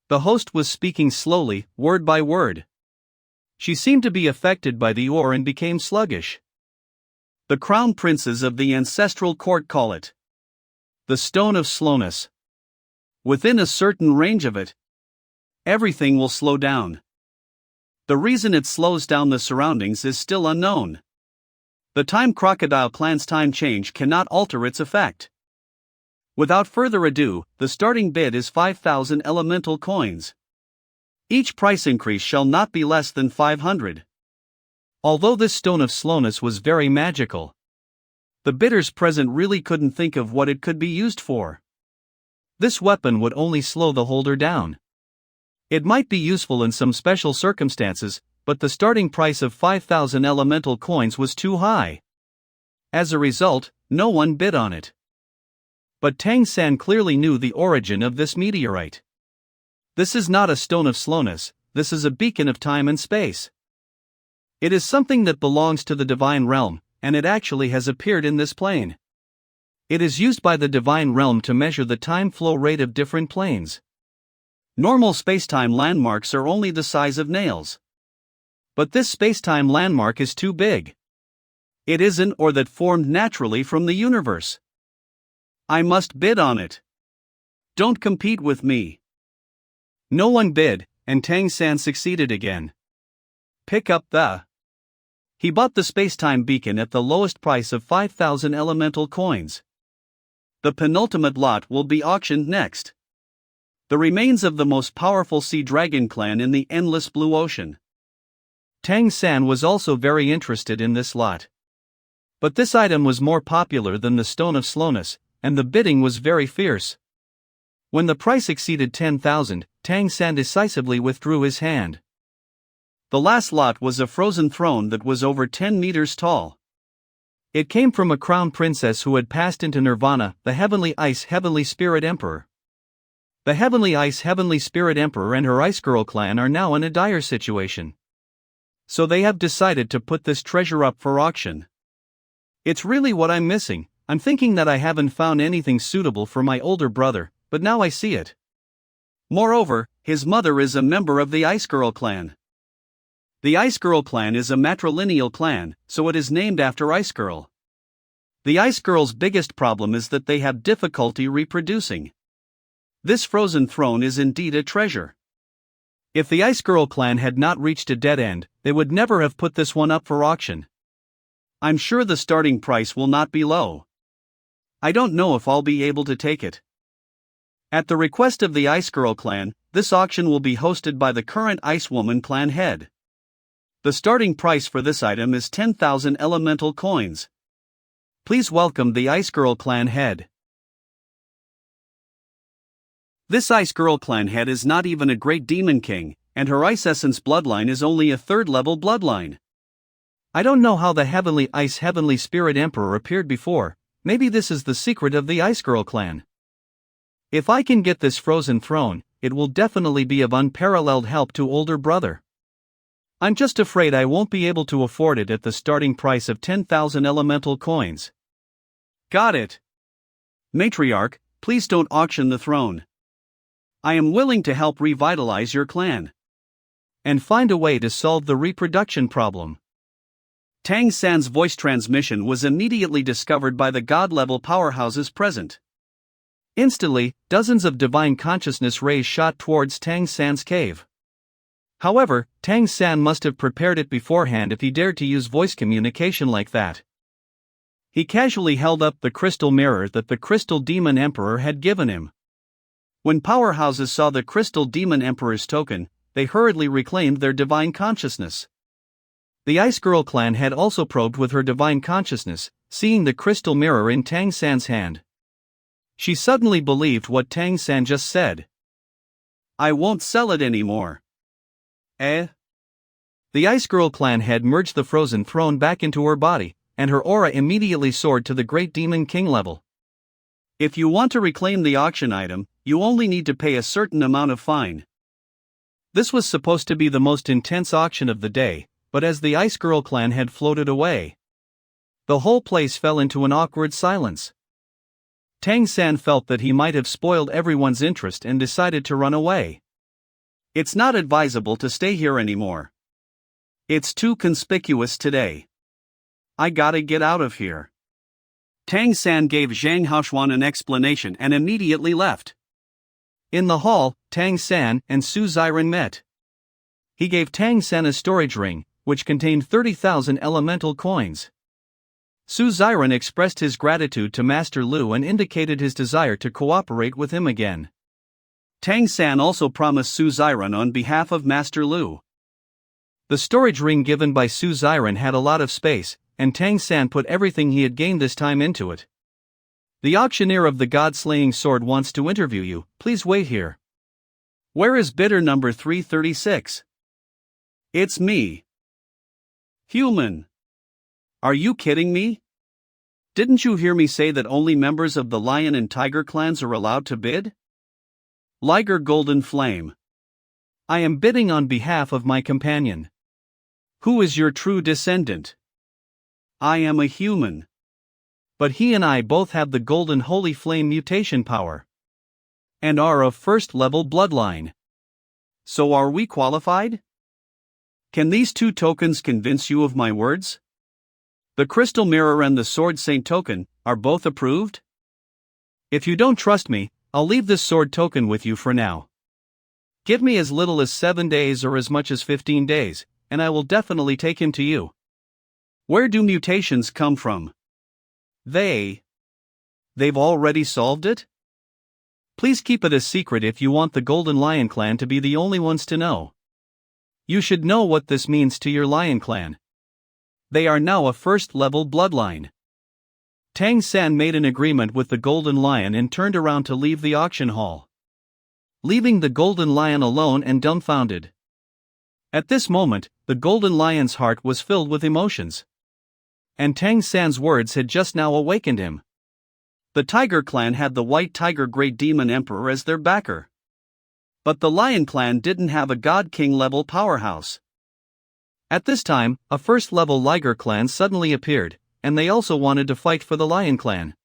Speaker 1: The host was speaking slowly, word by word. She seemed to be affected by the ore and became sluggish. The crown princes of the ancestral court call it the Stone of Slowness. Within a certain range of it, everything will slow down. The reason it slows down the surroundings is still unknown. The Time Crocodile clan's time change cannot alter its effect. Without further ado, the starting bid is 5,000 elemental coins. Each price increase shall not be less than 500. Although this Stone of Slowness was very magical, the bidders present really couldn't think of what it could be used for. This weapon would only slow the holder down. It might be useful in some special circumstances, but the starting price of 5,000 elemental coins was too high. As a result, no one bid on it. But Tang San clearly knew the origin of this meteorite. This is not a stone of slowness, this is a beacon of time and space. It is something that belongs to the divine realm, and it actually has appeared in this plane. It is used by the divine realm to measure the time flow rate of different planes. Normal spacetime landmarks are only the size of nails. But this spacetime landmark is too big. It isn't, or that formed naturally from the universe. I must bid on it. Don't compete with me. No one bid, and Tang San succeeded again. Pick up the. He bought the spacetime beacon at the lowest price of 5,000 elemental coins. The penultimate lot will be auctioned next. The remains of the most powerful sea dragon clan in the endless blue ocean. Tang San was also very interested in this lot. But this item was more popular than the Stone of Slowness, and the bidding was very fierce. When the price exceeded 10,000, Tang San decisively withdrew his hand. The last lot was a frozen throne that was over 10 meters tall. It came from a crown princess who had passed into nirvana, the Heavenly Ice Heavenly Spirit Emperor. The Heavenly Ice Heavenly Spirit Emperor and her Ice Girl clan are now in a dire situation. So they have decided to put this treasure up for auction. It's really what I'm missing. I'm thinking that I haven't found anything suitable for my older brother, but now I see it. Moreover, his mother is a member of the Ice Girl clan. The Ice Girl clan is a matrilineal clan, so it is named after Ice Girl. The Ice Girl's biggest problem is that they have difficulty reproducing. This frozen throne is indeed a treasure. If the Ice Girl clan had not reached a dead end, they would never have put this one up for auction. I'm sure the starting price will not be low. I don't know if I'll be able to take it. At the request of the Ice Girl clan, this auction will be hosted by the current Ice Woman clan head. The starting price for this item is 10,000 elemental coins. Please welcome the Ice Girl clan head. This Ice Girl clan head is not even a great demon king, and her Ice Essence bloodline is only a third-level bloodline. I don't know how the Heavenly Ice Heavenly Spirit Emperor appeared before. Maybe this is the secret of the Ice Girl clan. If I can get this frozen throne, it will definitely be of unparalleled help to older brother. I'm just afraid I won't be able to afford it at the starting price of 10,000 elemental coins. Got it. Matriarch, please don't auction the throne. I am willing to help revitalize your clan. And find a way to solve the reproduction problem. Tang San's voice transmission was immediately discovered by the god-level powerhouses present. Instantly, dozens of divine consciousness rays shot towards Tang San's cave. However, Tang San must have prepared it beforehand if he dared to use voice communication like that. He casually held up the crystal mirror that the Crystal Demon Emperor had given him. When powerhouses saw the Crystal Demon Emperor's token, they hurriedly reclaimed their divine consciousness. The Ice Girl clan had also probed with her divine consciousness, seeing the crystal mirror in Tang San's hand. She suddenly believed what Tang San just said. I won't sell it anymore. Eh? The Ice Girl clan had merged the frozen throne back into her body, and her aura immediately soared to the Great Demon King level. If you want to reclaim the auction item, you only need to pay a certain amount of fine. This was supposed to be the most intense auction of the day, but as the Ice Girl clan had floated away, the whole place fell into an awkward silence. Tang San felt that he might have spoiled everyone's interest and decided to run away. It's not advisable to stay here anymore. It's too conspicuous today. I gotta get out of here. Tang San gave Zhang Haoxuan an explanation and immediately left. In the hall, Tang San and Su Ziren met. He gave Tang San a storage ring, which contained 30,000 elemental coins. Su Ziren expressed his gratitude to Master Lu and indicated his desire to cooperate with him again. Tang San also promised Su Ziren on behalf of Master Lu. The storage ring given by Su Ziren had a lot of space, and Tang San put everything he had gained this time into it. The auctioneer of the God-slaying sword wants to interview you, please wait here. Where is bidder number 336? It's me. Human. Are you kidding me? Didn't you hear me say that only members of the lion and tiger clans are allowed to bid? Liger Golden Flame. I am bidding on behalf of my companion. Who is your true descendant? I am a human. But he and I both have the Golden Holy Flame mutation power. And are of first-level bloodline. So are we qualified? Can these two tokens convince you of my words? The Crystal Mirror and the Sword Saint token are both approved? If you don't trust me, I'll leave this sword token with you for now. Give me as little as 7 days or as much as 15 days, and I will definitely take him to you. Where do mutations come from? They've already solved it? Please keep it a secret if you want the Golden Lion Clan to be the only ones to know. You should know what this means to your Lion Clan. They are now a first-level bloodline. Tang San made an agreement with the Golden Lion and turned around to leave the auction hall, leaving the Golden Lion alone and dumbfounded. At this moment, the Golden Lion's heart was filled with emotions. And Tang San's words had just now awakened him. The Tiger Clan had the White Tiger Great Demon Emperor as their backer. But the Lion Clan didn't have a God King level powerhouse. At this time, a first-level Liger Clan suddenly appeared, and they also wanted to fight for the Lion Clan.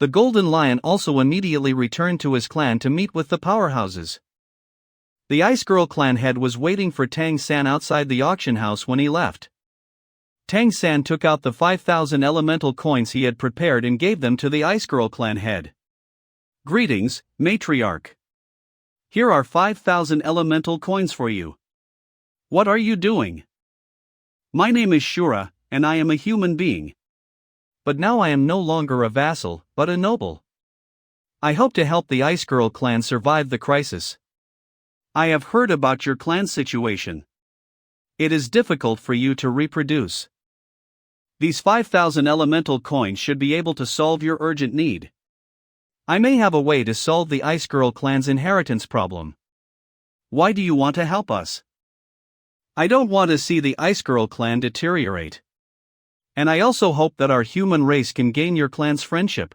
Speaker 1: The Golden Lion also immediately returned to his clan to meet with the powerhouses. The Ice Girl clan head was waiting for Tang San outside the auction house when he left. Tang San took out the 5,000 elemental coins he had prepared and gave them to the Ice Girl clan head. Greetings, matriarch. Here are 5,000 elemental coins for you. What are you doing? My name is Shura, and I am a human being. But now I am no longer a vassal, but a noble. I hope to help the Ice Girl clan survive the crisis. I have heard about your clan situation. It is difficult for you to reproduce. These 5,000 elemental coins should be able to solve your urgent need. I may have a way to solve the Ice Girl clan's inheritance problem. Why do you want to help us? I don't want to see the Ice Girl clan deteriorate. And I also hope that our human race can gain your clan's friendship.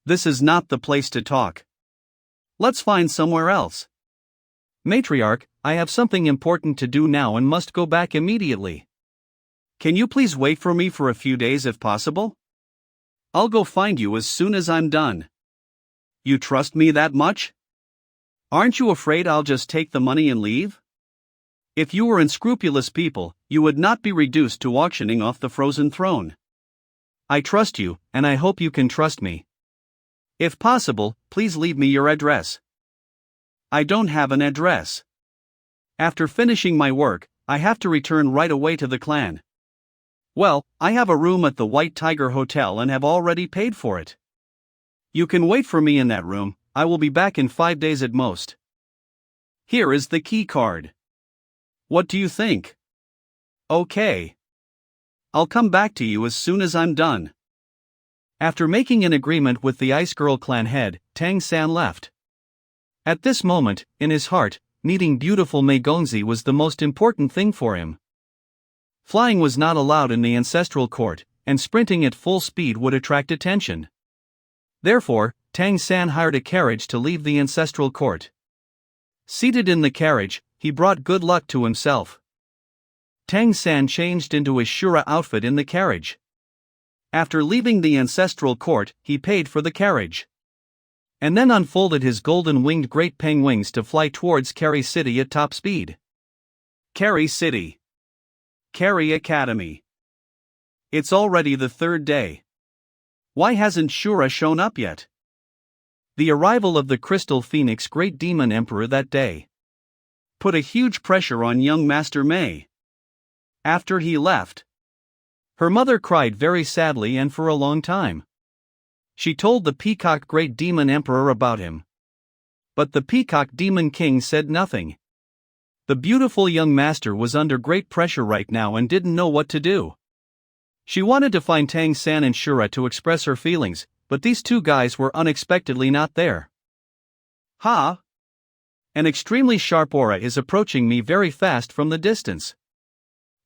Speaker 1: This is not the place to talk. Let's find somewhere else. Matriarch, I have something important to do now and must go back immediately. Can you please wait for me for a few days if possible? I'll go find you as soon as I'm done. You trust me that much? Aren't you afraid I'll just take the money and leave? If you were unscrupulous people, you would not be reduced to auctioning off the frozen throne. I trust you, and I hope you can trust me. If possible, please leave me your address. I don't have an address. After finishing my work, I have to return right away to the clan. Well, I have a room at the White Tiger Hotel and have already paid for it. You can wait for me in that room, I will be back in 5 days at most. Here is the key card. What do you think? Okay. I'll come back to you as soon as I'm done. After making an agreement with the Ice Girl clan head, Tang San left. At this moment, in his heart, meeting beautiful Mei Gongzi was the most important thing for him. Flying was not allowed in the ancestral court, and sprinting at full speed would attract attention. Therefore, Tang San hired a carriage to leave the ancestral court. Seated in the carriage, he brought good luck to himself. Tang San changed into his Shura outfit in the carriage. After leaving the ancestral court, he paid for the carriage. And then unfolded his golden-winged great peng wings to fly towards Carrie City at top speed. Carrie City. Carrie Academy. It's already the 3rd day. Why hasn't Shura shown up yet? The arrival of the Crystal Phoenix Great Demon Emperor that day put a huge pressure on young Master Mei. After he left, her mother cried very sadly and for a long time. She told the Peacock Great Demon Emperor about him. But the Peacock Demon King said nothing. The beautiful young master was under great pressure right now and didn't know what to do. She wanted to find Tang San and Shura to express her feelings, but these two guys were unexpectedly not there. Ha! An extremely sharp aura is approaching me very fast from the distance.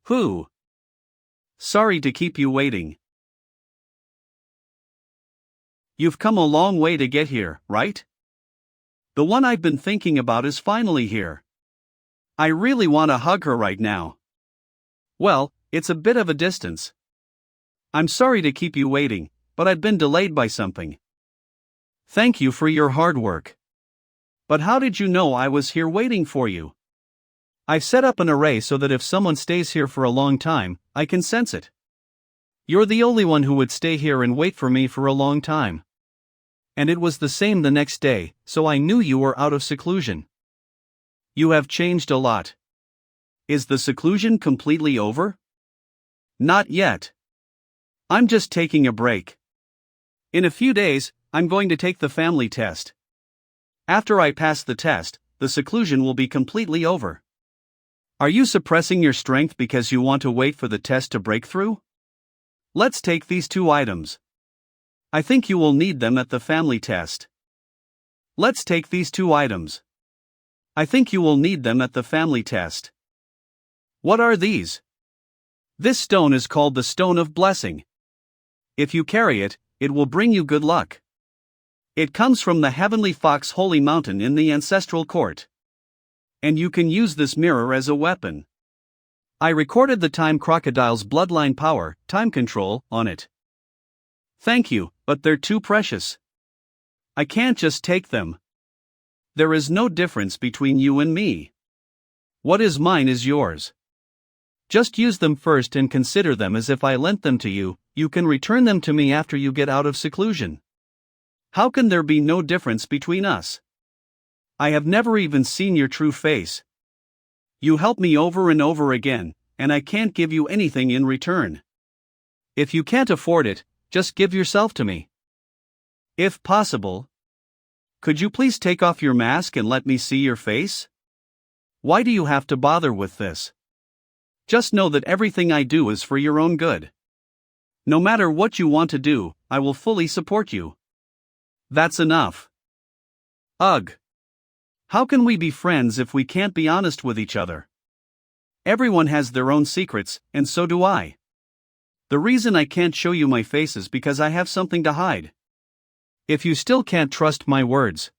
Speaker 1: Who? Sorry to keep you waiting. You've come a long way to get here, right? The one I've been thinking about is finally here. I really want to hug her right now. Well, it's a bit of a distance. I'm sorry to keep you waiting, but I've been delayed by something. Thank you for your hard work. But how did you know I was here waiting for you? I've set up an array so that if someone stays here for a long time, I can sense it. You're the only one who would stay here and wait for me for a long time. And it was the same the next day, so I knew you were out of seclusion. You have changed a lot. Is the seclusion completely over? Not yet. I'm just taking a break. In a few days, I'm going to take the family test. After I pass the test, the seclusion will be completely over. Are you suppressing your strength because you want to wait for the test to break through? Let's take these 2 items. I think you will need them at the family test. Let's take these 2 items. I think you will need them at the family test. What are these? This stone is called the Stone of Blessing. If you carry it, it will bring you good luck. It comes from the Heavenly Fox Holy Mountain in the Ancestral Court. And you can use this mirror as a weapon. I recorded the Time Crocodile's bloodline power, time control, on it. Thank you, but they're too precious. I can't just take them. There is no difference between you and me. What is mine is yours. Just use them first and consider them as if I lent them to you. You can return them to me after you get out of seclusion. How can there be no difference between us? I have never even seen your true face. You help me over and over again, and I can't give you anything in return. If you can't afford it, just give yourself to me. If possible. Could you please take off your mask and let me see your face? Why do you have to bother with this? Just know that everything I do is for your own good. No matter what you want to do, I will fully support you. That's enough. Ugh. How can we be friends if we can't be honest with each other? Everyone has their own secrets, and so do I. The reason I can't show you my face is because I have something to hide. If you still can't trust my words.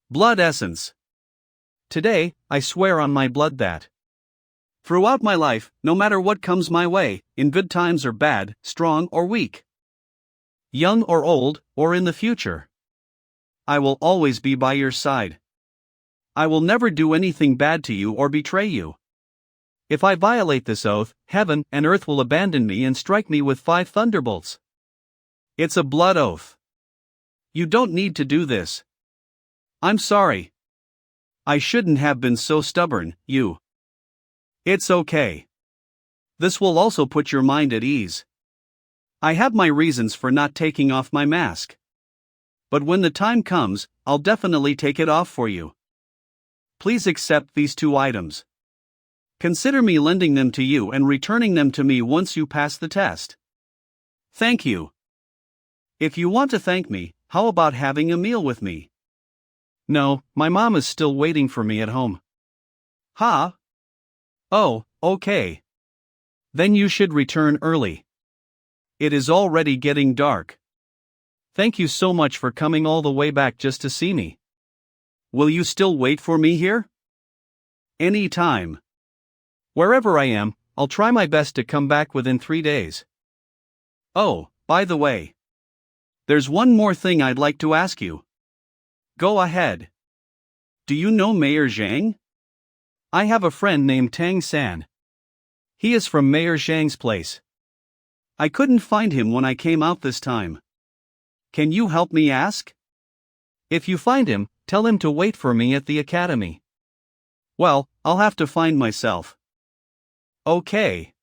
Speaker 1: Blood essence. Today, I swear on my blood that throughout my life, no matter what comes my way, in good times or bad, strong or weak, young or old, or in the future, I will always be by your side. I will never do anything bad to you or betray you. If I violate this oath, heaven and earth will abandon me and strike me with 5 thunderbolts. It's a blood oath. You don't need to do this. I'm sorry. I shouldn't have been so stubborn, you. It's okay. This will also put your mind at ease. I have my reasons for not taking off my mask. But when the time comes, I'll definitely take it off for you. Please accept these 2 items. Consider me lending them to you and returning them to me once you pass the test. Thank you. If you want to thank me, how about having a meal with me? No, my mom is still waiting for me at home. Huh? Oh, okay. Then you should return early. It is already getting dark. Thank you so much for coming all the way back just to see me. Will you still wait for me here? Any time. Wherever I am, I'll try my best to come back within 3 days. Oh, by the way. There's one more thing I'd like to ask you. Go ahead. Do you know Mayor Zhang? I have a friend named Tang San. He is from Mayor Zhang's place. I couldn't find him when I came out this time. Can you help me ask? If you find him, tell him to wait for me at the academy. Well, I'll have to find myself. Okay.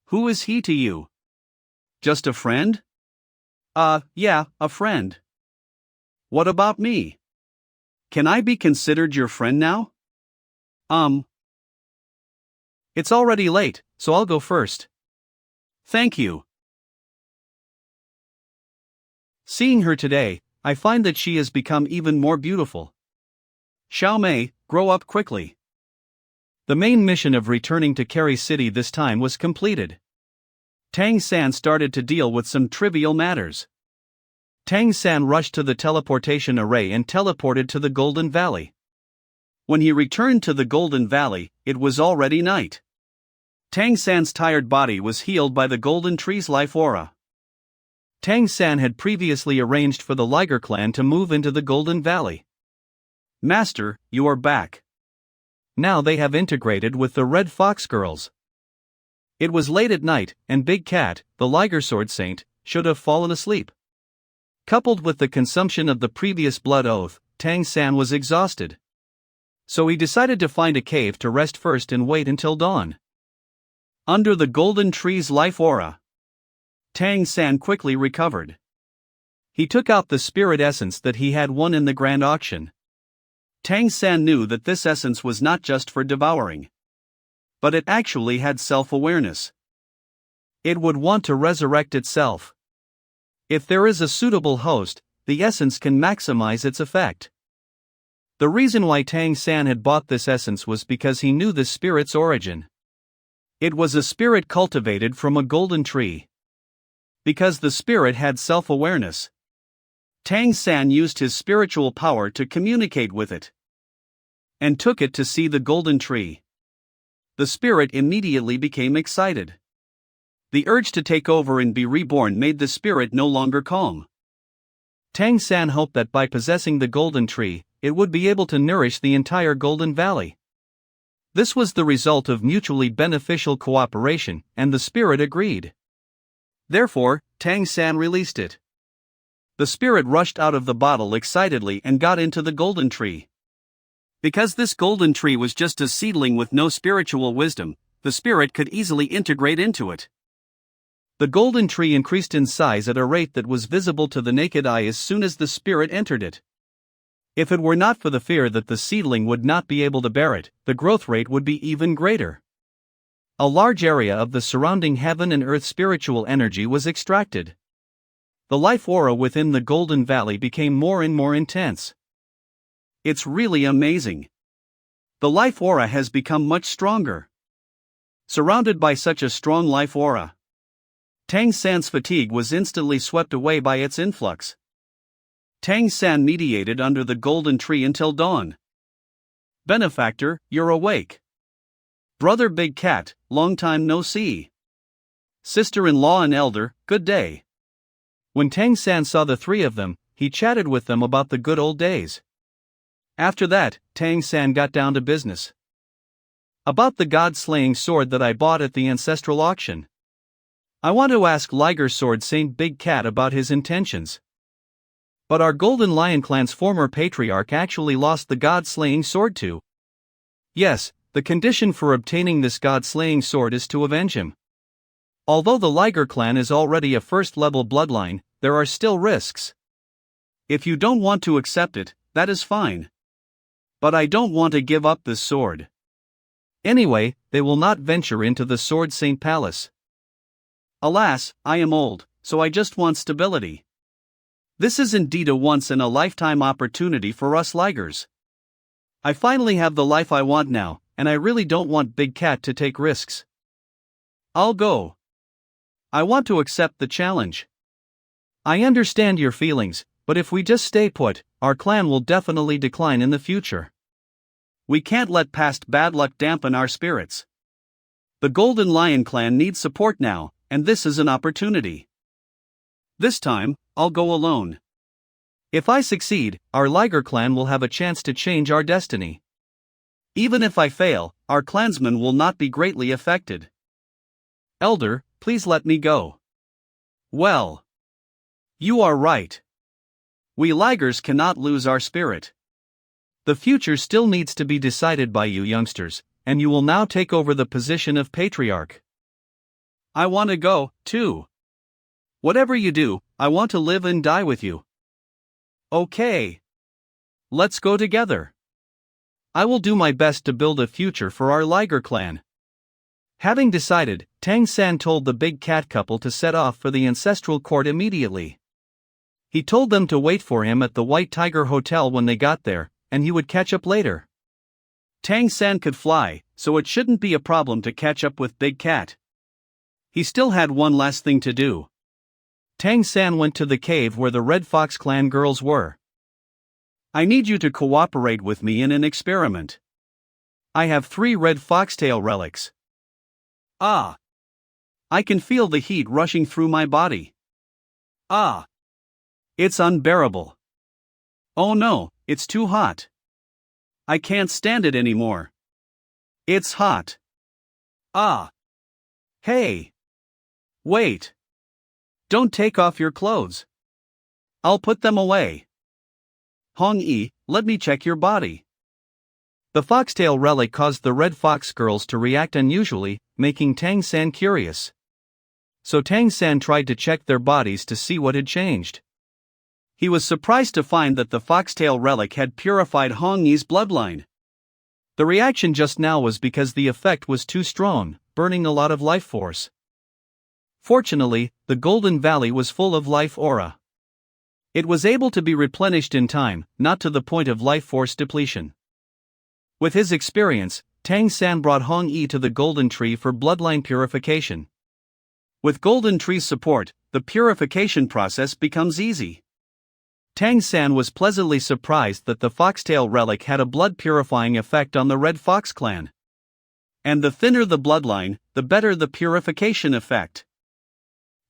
Speaker 1: Who is he to you? Just a friend? Yeah, a friend. What about me? Can I be considered your friend now? It's already late, so I'll go first. Thank you. Seeing her today, I find that she has become even more beautiful. Xiao Mei, grow up quickly. The main mission of returning to Carrie City this time was completed. Tang San started to deal with some trivial matters. Tang San rushed to the teleportation array and teleported to the Golden Valley. When he returned to the Golden Valley, it was already night. Tang San's tired body was healed by the Golden Tree's life aura. Tang San had previously arranged for the Liger clan to move into the Golden Valley. Master, you are back. Now they have integrated with the Red Fox girls. It was late at night, and Big Cat, the Liger Sword Saint, should have fallen asleep. Coupled with the consumption of the previous blood oath, Tang San was exhausted. So he decided to find a cave to rest first and wait until dawn. Under the Golden Tree's life aura, Tang San quickly recovered. He took out the spirit essence that he had won in the grand auction. Tang San knew that this essence was not just for devouring, but it actually had self-awareness. It would want to resurrect itself. If there is a suitable host, the essence can maximize its effect. The reason why Tang San had bought this essence was because he knew the spirit's origin. It was a spirit cultivated from a golden tree. Because the spirit had self-awareness, Tang San used his spiritual power to communicate with it, and took it to see the golden tree. The spirit immediately became excited. The urge to take over and be reborn made the spirit no longer calm. Tang San hoped that by possessing the golden tree, it would be able to nourish the entire Golden Valley. This was the result of mutually beneficial cooperation, and the spirit agreed. Therefore, Tang San released it. The spirit rushed out of the bottle excitedly and got into the golden tree. Because this golden tree was just a seedling with no spiritual wisdom, the spirit could easily integrate into it. The golden tree increased in size at a rate that was visible to the naked eye as soon as the spirit entered it. If it were not for the fear that the seedling would not be able to bear it, the growth rate would be even greater. A large area of the surrounding heaven and earth spiritual energy was extracted. The life aura within the Golden Valley became more and more intense. It's really amazing. The life aura has become much stronger. Surrounded by such a strong life aura, Tang San's fatigue was instantly swept away by its influx. Tang San mediated under the golden tree until dawn. Benefactor, you're awake. Brother Big Cat, long time no see. Sister-in-law and elder, good day. When Tang San saw the three of them, he chatted with them about the good old days. After that, Tang San got down to business. About the god-slaying sword that I bought at the ancestral auction. I want to ask Liger Sword Saint Big Cat about his intentions. But our Golden Lion clan's former patriarch actually lost the god-slaying sword too. Yes, the condition for obtaining this god-slaying sword is to avenge him. Although the Liger clan is already a first-level bloodline, there are still risks. If you don't want to accept it, that is fine. But I don't want to give up this sword. Anyway, they will not venture into the Sword Saint Palace. Alas, I am old, so I just want stability. This is indeed a once-in-a-lifetime opportunity for us Ligers. I finally have the life I want now, and I really don't want Big Cat to take risks. I'll go. I want to accept the challenge. I understand your feelings, but if we just stay put, our clan will definitely decline in the future. We can't let past bad luck dampen our spirits. The Golden Lion clan needs support now, and this is an opportunity. This time, I'll go alone. If I succeed, our Liger clan will have a chance to change our destiny. Even if I fail, our clansmen will not be greatly affected. Elder, please let me go. Well, you are right. We Ligers cannot lose our spirit. The future still needs to be decided by you youngsters, and you will now take over the position of patriarch. I want to go, too. Whatever you do, I want to live and die with you. Okay. Let's go together. I will do my best to build a future for our Liger clan. Having decided, Tang San told the Big Cat couple to set off for the ancestral court immediately. He told them to wait for him at the White Tiger Hotel when they got there, and he would catch up later. Tang San could fly, so it shouldn't be a problem to catch up with Big Cat. He still had one last thing to do. Tang San went to the cave where the Red Fox Clan girls were. I need you to cooperate with me in an experiment. I have 3 red foxtail relics. Ah! I can feel the heat rushing through my body. Ah! It's unbearable. Oh no, it's too hot. I can't stand it anymore. It's hot. Ah! Hey! Wait! Don't take off your clothes. I'll put them away. Hong Yi, let me check your body. The foxtail relic caused the Red Fox girls to react unusually, making Tang San curious. So Tang San tried to check their bodies to see what had changed. He was surprised to find that the foxtail relic had purified Hong Yi's bloodline. The reaction just now was because the effect was too strong, burning a lot of life force. Fortunately, the Golden Valley was full of life aura. It was able to be replenished in time, not to the point of life force depletion. With his experience, Tang San brought Hong Yi to the Golden Tree for bloodline purification. With Golden Tree's support, the purification process becomes easy. Tang San was pleasantly surprised that the foxtail relic had a blood-purifying effect on the Red Fox clan. And the thinner the bloodline, the better the purification effect.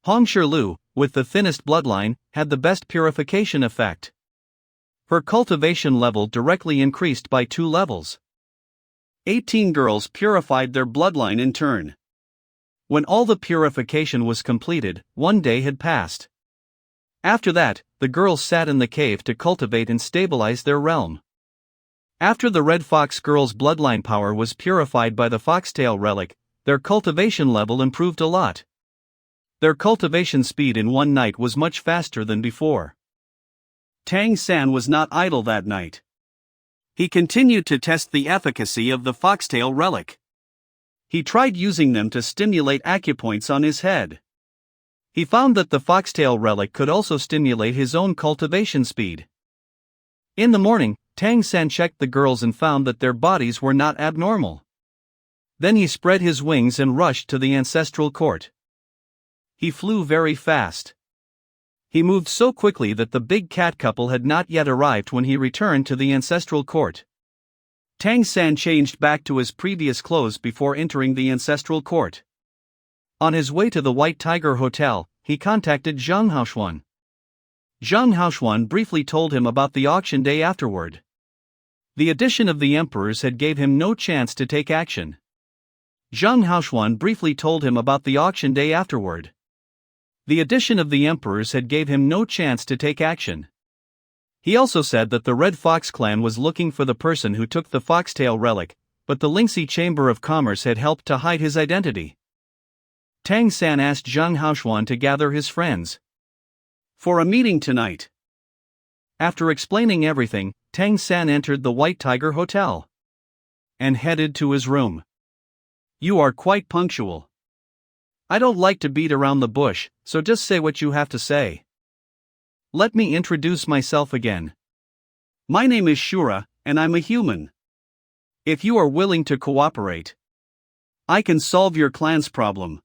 Speaker 1: Hong Shirlu, with the thinnest bloodline, had the best purification effect. Her cultivation level directly increased by 2 levels. 18 girls purified their bloodline in turn. When all the purification was completed, 1 day had passed. After that, the girls sat in the cave to cultivate and stabilize their realm. After the Red Fox girls' bloodline power was purified by the foxtail relic, their cultivation level improved a lot. Their cultivation speed in 1 night was much faster than before. Tang San was not idle that night. He continued to test the efficacy of the foxtail relic. He tried using them to stimulate acupoints on his head. He found that the foxtail relic could also stimulate his own cultivation speed. In the morning, Tang San checked the girls and found that their bodies were not abnormal. Then he spread his wings and rushed to the ancestral court. He flew very fast. He moved so quickly that the big cat couple had not yet arrived when he returned to the ancestral court. Tang San changed back to his previous clothes before entering the ancestral court. On his way to the White Tiger Hotel, he contacted Zhang Haoshuan. Zhang Haoshuan briefly told him about the auction day afterward. The addition of the emperors had gave him no chance to take action. Zhang Haoshuan briefly told him about the auction day afterward. The addition of the emperors had gave him no chance to take action. He also said that the Red Fox clan was looking for the person who took the foxtail relic, but the Lingxi Chamber of Commerce had helped to hide his identity. Tang San asked Zhang Haoshuan to gather his friends for a meeting tonight. After explaining everything, Tang San entered the White Tiger Hotel and headed to his room. You are quite punctual. I don't like to beat around the bush, so just say what you have to say. Let me introduce myself again. My name is Shura, and I'm a human. If you are willing to cooperate, I can solve your clan's problem.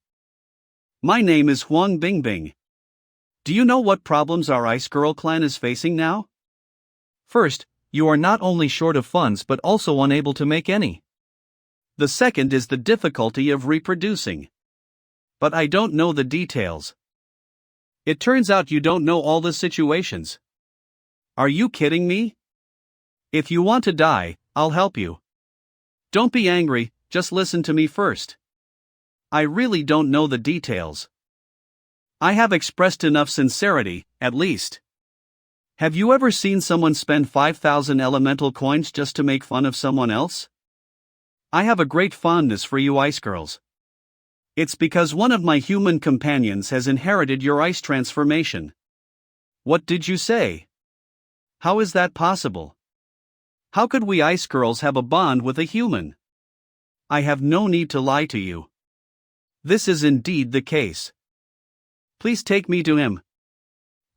Speaker 1: My name is Huang Bingbing. Do you know what problems our Ice Girl clan is facing now? First, you are not only short of funds but also unable to make any. The second is the difficulty of reproducing. But I don't know the details. It turns out you don't know all the situations. Are you kidding me? If you want to die, I'll help you. Don't be angry, just listen to me first. I really don't know the details. I have expressed enough sincerity, at least. Have you ever seen someone spend 5,000 elemental coins just to make fun of someone else? I have a great fondness for you ice girls. It's because one of my human companions has inherited your ice transformation. What did you say? How is that possible? How could we ice girls have a bond with a human? I have no need to lie to you. This is indeed the case. Please take me to him.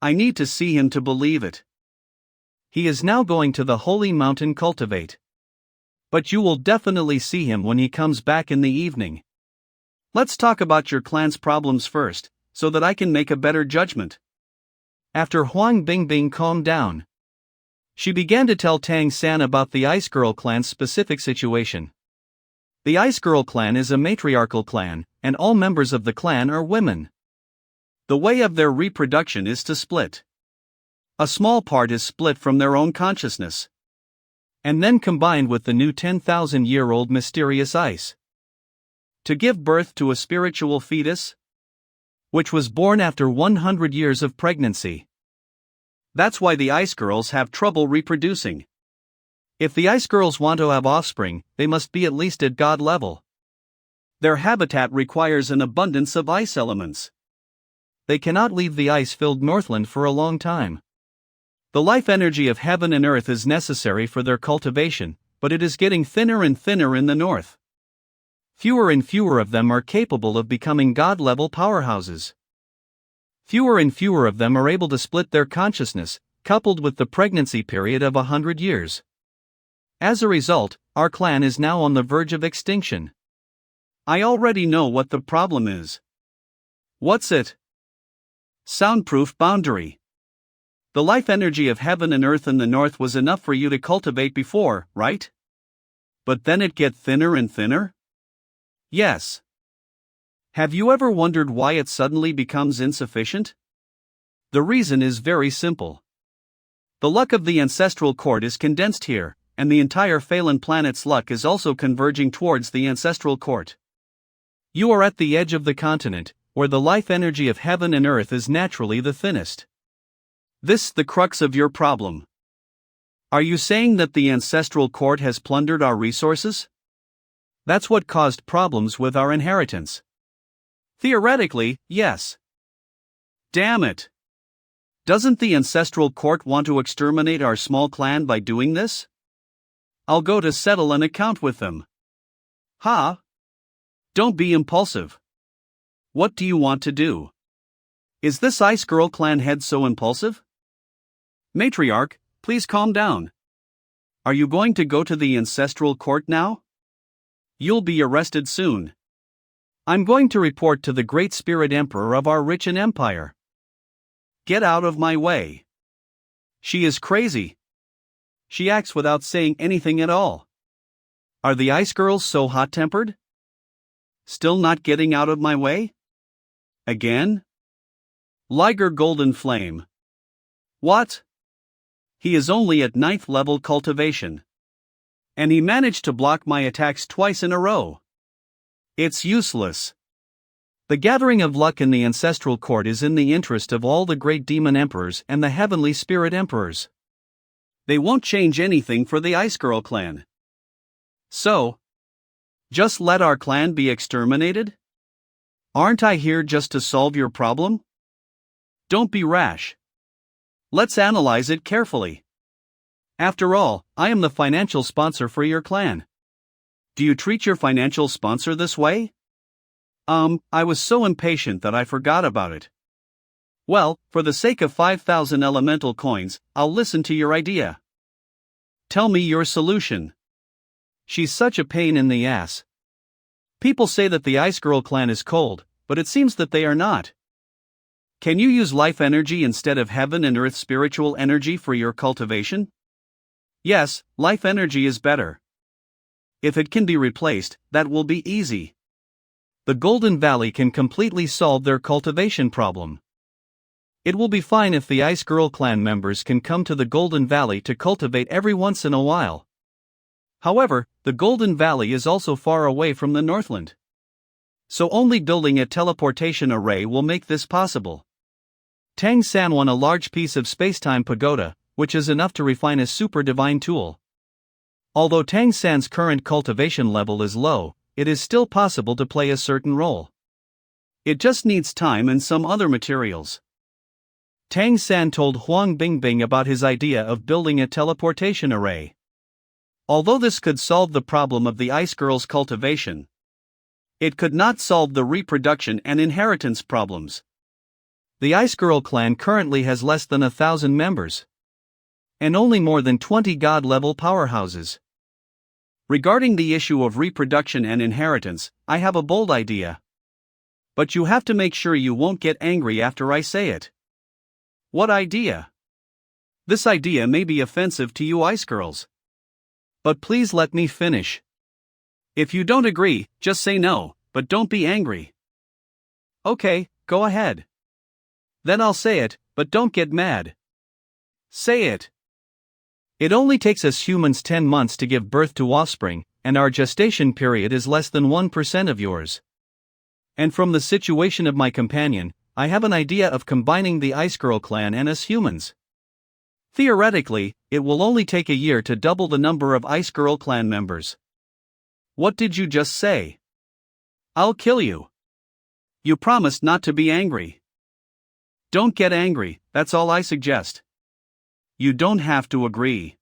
Speaker 1: I need to see him to believe it. He is now going to the Holy Mountain cultivate. But you will definitely see him when he comes back in the evening. Let's talk about your clan's problems first, so that I can make a better judgment. After Huang Bingbing calmed down, she began to tell Tang San about the Ice Girl clan's specific situation. The Ice Girl clan is a matriarchal clan, and all members of the clan are women. The way of their reproduction is to split. A small part is split from their own consciousness, and then combined with the new 10,000-year-old mysterious ice, to give birth to a spiritual fetus, which was born after 100 years of pregnancy. That's why the Ice Girls have trouble reproducing. If the Ice Girls want to have offspring, they must be at least at God level. Their habitat requires an abundance of ice elements. They cannot leave the ice-filled Northland for a long time. The life energy of heaven and earth is necessary for their cultivation, but it is getting thinner and thinner in the north. Fewer and fewer of them are capable of becoming God-level powerhouses. Fewer and fewer of them are able to split their consciousness, coupled with the pregnancy period of 100 years. As a result, our clan is now on the verge of extinction. I already know what the problem is. What's it? Soundproof boundary. The life energy of heaven and earth in the north was enough for you to cultivate before, right? But then it get thinner and thinner? Yes. Have you ever wondered why it suddenly becomes insufficient? The reason is very simple. The luck of the ancestral court is condensed here, and the entire Phelan planet's luck is also converging towards the ancestral court. You are at the edge of the continent, where the life energy of heaven and earth is naturally the thinnest. This is the crux of your problem. Are you saying that the ancestral court has plundered our resources? That's what caused problems with our inheritance. Theoretically, yes. Damn it. Doesn't the ancestral court want to exterminate our small clan by doing this? I'll go to settle an account with them. Ha! Don't be impulsive. What do you want to do? Is this Ice Girl clan head so impulsive? Matriarch, please calm down. Are you going to go to the ancestral court now? You'll be arrested soon. I'm going to report to the Great Spirit Emperor of our rich empire. Get out of my way. She is crazy. She acts without saying anything at all. Are the Ice Girls so hot-tempered? Still not getting out of my way? Again? Liger Golden Flame. What? He is only at 9th level cultivation. And he managed to block my attacks twice in a row. It's useless. The gathering of luck in the ancestral court is in the interest of all the great demon emperors and the heavenly spirit emperors. They won't change anything for the Ice Girl clan. So, just let our clan be exterminated? Aren't I here just to solve your problem? Don't be rash. Let's analyze it carefully. After all, I am the financial sponsor for your clan. Do you treat your financial sponsor this way? I was so impatient that I forgot about it. Well, for the sake of 5,000 elemental coins, I'll listen to your idea. Tell me your solution. She's such a pain in the ass. People say that the Ice Girl clan is cold, but it seems that they are not. Can you use life energy instead of heaven and earth spiritual energy for your cultivation? Yes, life energy is better. If it can be replaced, that will be easy. The Golden Valley can completely solve their cultivation problem. It will be fine if the Ice Girl clan members can come to the Golden Valley to cultivate every once in a while. However, the Golden Valley is also far away from the Northland. So only building a teleportation array will make this possible. Tang San won a large piece of spacetime pagoda, which is enough to refine a super divine tool. Although Tang San's current cultivation level is low, it is still possible to play a certain role. It just needs time and some other materials. Tang San told Huang Bingbing about his idea of building a teleportation array. Although this could solve the problem of the Ice Girl's cultivation, it could not solve the reproduction and inheritance problems. The Ice Girl clan currently has less than 1,000 members, and only more than 20 God-level powerhouses. Regarding the issue of reproduction and inheritance, I have a bold idea. But you have to make sure you won't get angry after I say it. What idea? This idea may be offensive to you ice girls. But please let me finish. If you don't agree, just say no, but don't be angry. Okay, go ahead. Then I'll say it, but don't get mad. Say it. It only takes us humans 10 months to give birth to offspring, and our gestation period is less than 1% of yours. And from the situation of my companion, I have an idea of combining the Ice Girl clan and us humans. Theoretically, it will only take a year to double the number of Ice Girl clan members. What did you just say? I'll kill you. You promised not to be angry. Don't get angry, that's all I suggest. You don't have to agree.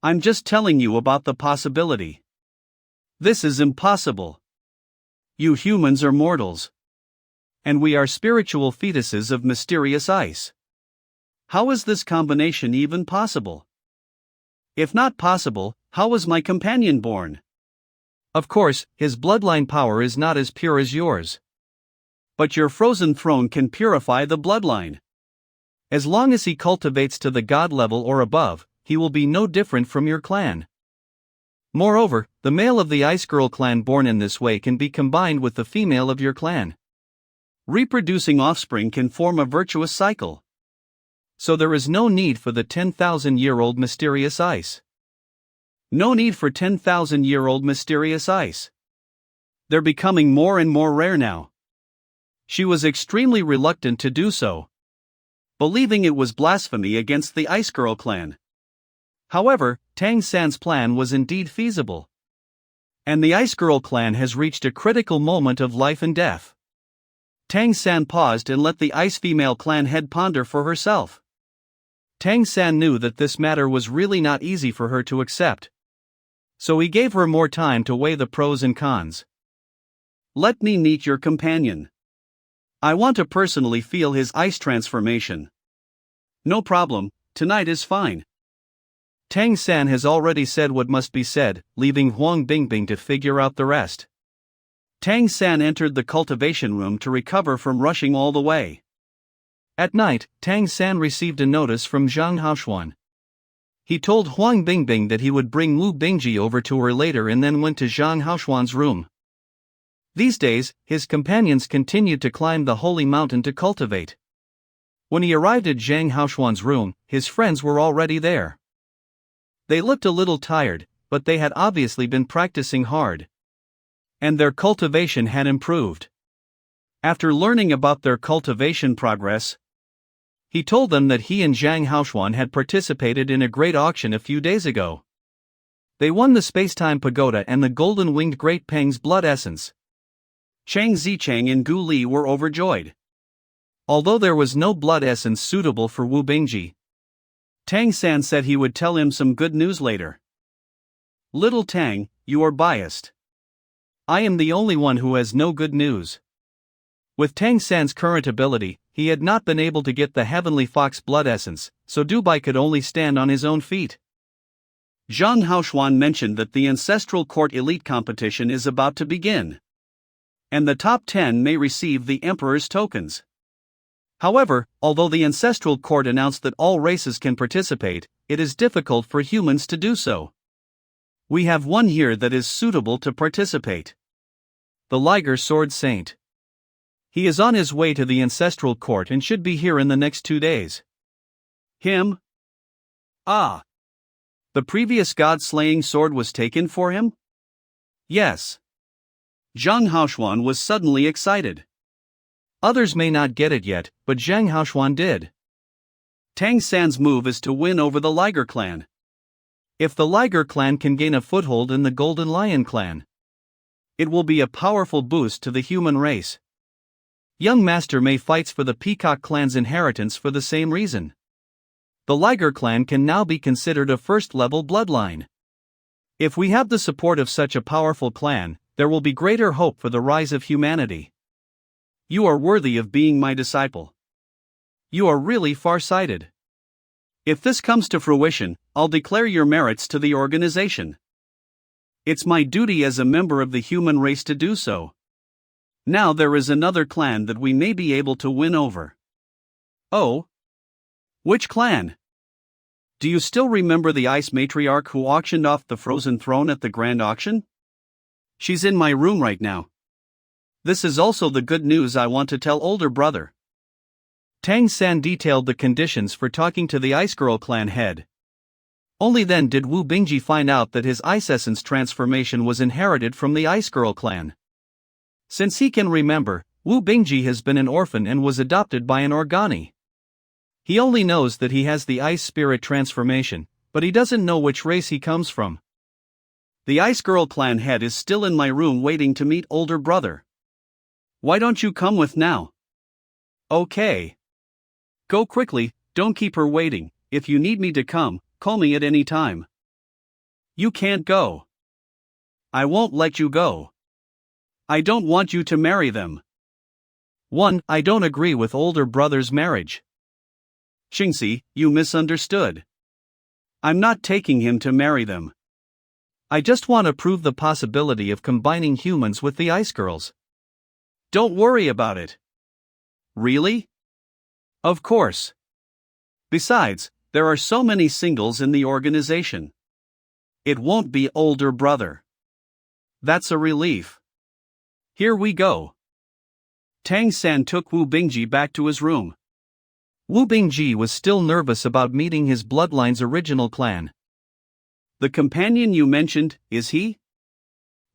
Speaker 1: I'm just telling you about the possibility. This is impossible. You humans are mortals. And we are spiritual fetuses of mysterious ice. How is this combination even possible? If not possible, how was my companion born? Of course, his bloodline power is not as pure as yours. But your frozen throne can purify the bloodline. As long as he cultivates to the god level or above, he will be no different from your clan. Moreover, the male of the Ice Girl clan born in this way can be combined with the female of your clan. Reproducing offspring can form a virtuous cycle. So there is no need for the 10,000-year-old mysterious ice. No need for 10,000-year-old mysterious ice. They're becoming more and more rare now. She was extremely reluctant to do so, believing it was blasphemy against the Ice Girl clan. However, Tang San's plan was indeed feasible. And the Ice Girl clan has reached a critical moment of life and death. Tang San paused and let the Ice Female clan head ponder for herself. Tang San knew that this matter was really not easy for her to accept. So he gave her more time to weigh the pros and cons. Let me meet your companion. I want to personally feel his ice transformation. No problem, tonight is fine. Tang San has already said what must be said, leaving Huang Bingbing to figure out the rest. Tang San entered the cultivation room to recover from rushing all the way. At night, Tang San received a notice from Zhang Haoshuan. He told Huang Bingbing that he would bring Wu Bingji over to her later and then went to Zhang Haoshuan's room. These days, his companions continued to climb the holy mountain to cultivate. When he arrived at Zhang Haoshuan's room, his friends were already there. They looked a little tired, but they had obviously been practicing hard. And their cultivation had improved. After learning about their cultivation progress, he told them that he and Zhang Haoshuan had participated in a great auction a few days ago. They won the Spacetime Pagoda and the Golden-Winged Great Peng's Blood Essence. Chang Zichang and Gu Li were overjoyed. Although there was no blood essence suitable for Wu Bingji, Tang San said he would tell him some good news later. Little Tang, you are biased. I am the only one who has no good news. With Tang San's current ability, he had not been able to get the Heavenly Fox blood essence, so Dubai could only stand on his own feet. Zhang Haoshuan mentioned that the Ancestral Court Elite competition is about to begin. And the top 10 may receive the Emperor's tokens. However, although the Ancestral Court announced that all races can participate, it is difficult for humans to do so. We have one here that is suitable to participate. The Liger Sword Saint. He is on his way to the Ancestral Court and should be here in the next 2 days. Him? Ah. The previous god-slaying sword was taken for him? Yes. Zhang Haoshuan was suddenly excited. Others may not get it yet, but Zhang Haoshuan did. Tang San's move is to win over the Liger clan. If the Liger clan can gain a foothold in the Golden Lion clan, it will be a powerful boost to the human race. Young Master Mei fights for the Peacock clan's inheritance for the same reason. The Liger clan can now be considered a first-level bloodline. If we have the support of such a powerful clan, there will be greater hope for the rise of humanity. You are worthy of being my disciple. You are really far-sighted. If this comes to fruition, I'll declare your merits to the organization. It's my duty as a member of the human race to do so. Now there is another clan that we may be able to win over. Oh? Which clan? Do you still remember the ice matriarch who auctioned off the frozen throne at the grand auction? She's in my room right now. This is also the good news I want to tell older brother. Tang San detailed the conditions for talking to the Ice Girl clan head. Only then did Wu Bingji find out that his ice essence transformation was inherited from the Ice Girl clan. Since he can remember, Wu Bingji has been an orphan and was adopted by an Organi. He only knows that he has the ice spirit transformation, but he doesn't know which race he comes from. The Ice Girl clan head is still in my room waiting to meet older brother. Why don't you come with now? Okay. Go quickly, don't keep her waiting. If you need me to come, call me at any time. You can't go. I won't let you go. I don't want you to marry them. 1. I don't agree with older brother's marriage. Xingxi, you misunderstood. I'm not taking him to marry them. I just want to prove the possibility of combining humans with the ice girls. Don't worry about it. Really? Of course. Besides, there are so many singles in the organization. It won't be older brother. That's a relief. Here we go. Tang San took Wu Bingji back to his room. Wu Bingji was still nervous about meeting his bloodline's original clan. The companion you mentioned, is he?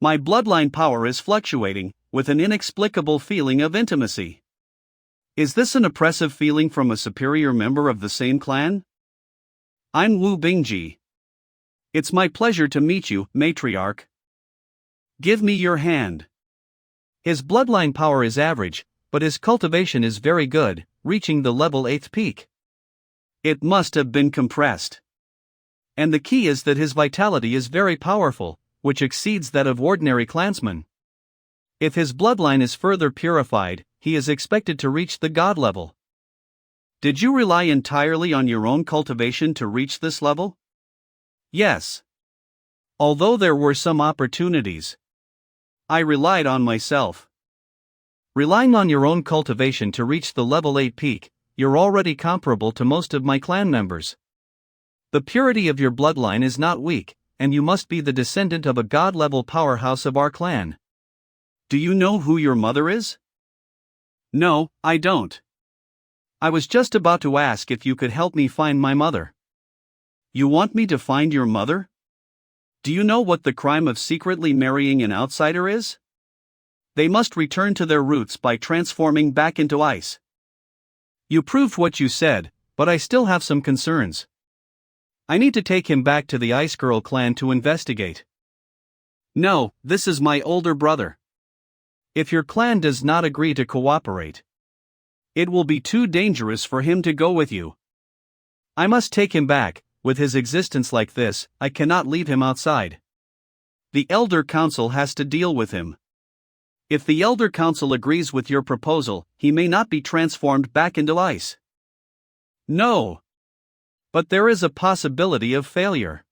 Speaker 1: My bloodline power is fluctuating, with an inexplicable feeling of intimacy. Is this an oppressive feeling from a superior member of the same clan? I'm Wu Bingji. It's my pleasure to meet you, matriarch. Give me your hand. His bloodline power is average, but his cultivation is very good, reaching the level 8th peak. It must have been compressed. And the key is that his vitality is very powerful, which exceeds that of ordinary clansmen. If his bloodline is further purified, he is expected to reach the god level. Did you rely entirely on your own cultivation to reach this level? Yes. Although there were some opportunities, I relied on myself. Relying on your own cultivation to reach the level 8 peak, you're already comparable to most of my clan members. The purity of your bloodline is not weak, and you must be the descendant of a god-level powerhouse of our clan. Do you know who your mother is? No, I don't. I was just about to ask if you could help me find my mother. You want me to find your mother? Do you know what the crime of secretly marrying an outsider is? They must return to their roots by transforming back into ice. You proved what you said, but I still have some concerns. I need to take him back to the Ice Girl clan to investigate. No, this is my older brother. If your clan does not agree to cooperate, it will be too dangerous for him to go with you. I must take him back. With his existence like this, I cannot leave him outside. The Elder Council has to deal with him. If the Elder Council agrees with your proposal, he may not be transformed back into ice. No. But there is a possibility of failure.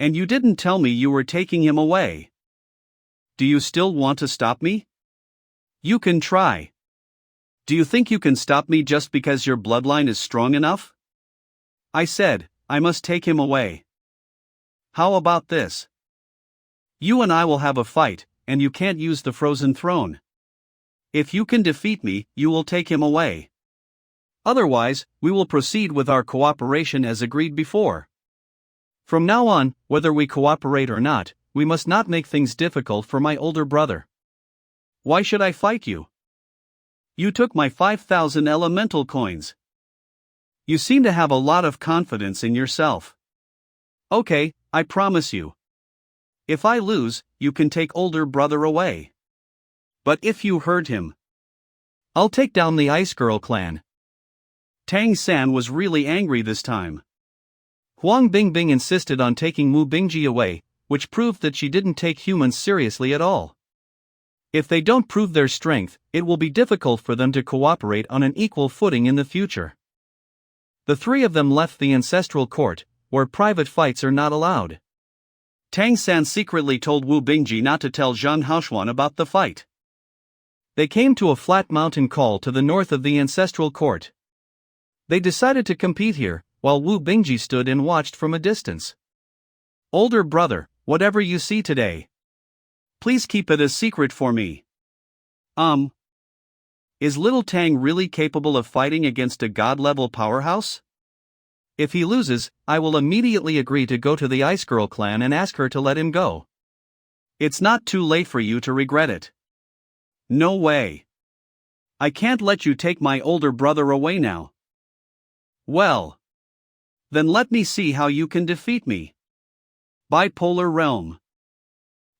Speaker 1: And you didn't tell me you were taking him away. Do you still want to stop me? You can try. Do you think you can stop me just because your bloodline is strong enough? I said, I must take him away. How about this? You and I will have a fight, and you can't use the frozen throne. If you can defeat me, you will take him away. Otherwise, we will proceed with our cooperation as agreed before. From now on, whether we cooperate or not, we must not make things difficult for my older brother. Why should I fight you? You took my 5,000 elemental coins. You seem to have a lot of confidence in yourself. Okay, I promise you. If I lose, you can take older brother away. But if you hurt him, I'll take down the Ice Girl clan. Tang San was really angry this time. Huang Bingbing insisted on taking Wu Bingji away, which proved that she didn't take humans seriously at all. If they don't prove their strength, it will be difficult for them to cooperate on an equal footing in the future. The three of them left the ancestral court, where private fights are not allowed. Tang San secretly told Wu Bingji not to tell Zhang Haoshuan about the fight. They came to a flat mountain col to the north of the ancestral court. They decided to compete here, while Wu Bingji stood and watched from a distance. Older brother, whatever you see today, please keep it a secret for me. Is little Tang really capable of fighting against a god-level powerhouse? If he loses, I will immediately agree to go to the Ice Girl clan and ask her to let him go. It's not too late for you to regret it. No way. I can't let you take my older brother away now. Well, then let me see how you can defeat me. Bipolar Realm.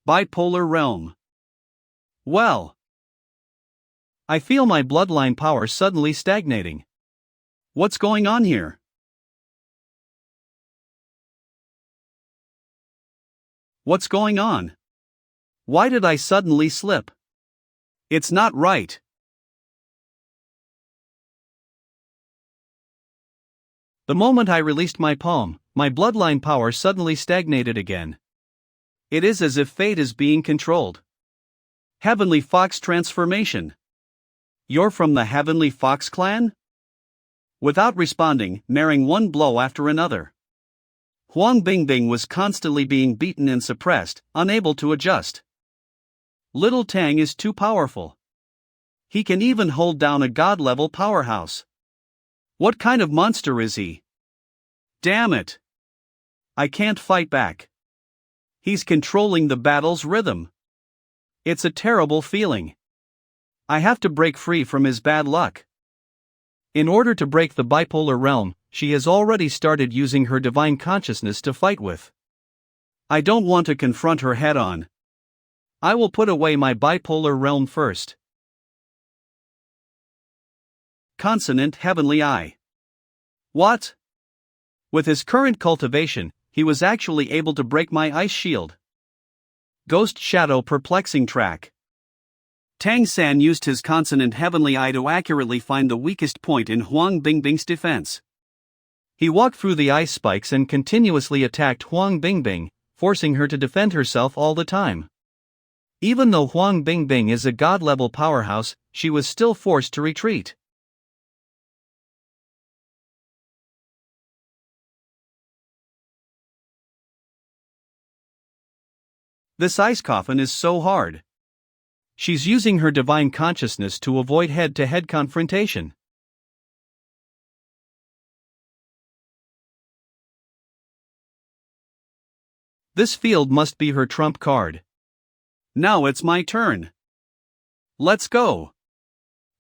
Speaker 1: Bipolar Realm. Well, I feel my bloodline power suddenly stagnating. What's going on here? What's going on? Why did I suddenly slip? It's not right. The moment I released my palm, my bloodline power suddenly stagnated again. It is as if fate is being controlled. Heavenly Fox transformation. You're from the Heavenly Fox clan? Without responding, marrying one blow after another, Huang Bingbing was constantly being beaten and suppressed, unable to adjust. Little Tang is too powerful. He can even hold down a god-level powerhouse. What kind of monster is he? Damn it! I can't fight back. He's controlling the battle's rhythm. It's a terrible feeling. I have to break free from his bad luck. In order to break the bipolar realm, she has already started using her divine consciousness to fight with. I don't want to confront her head-on. I will put away my bipolar realm first. Consonant Heavenly Eye. What? With his current cultivation, he was actually able to break my ice shield. Ghost Shadow Perplexing Track. Tang San used his consonant Heavenly Eye to accurately find the weakest point in Huang Bingbing's defense. He walked through the ice spikes and continuously attacked Huang Bingbing, forcing her to defend herself all the time. Even though Huang Bingbing is a god-level powerhouse, she was still forced to retreat. This ice coffin is so hard. She's using her divine consciousness to avoid head-to-head confrontation. This field must be her trump card. Now it's my turn. Let's go.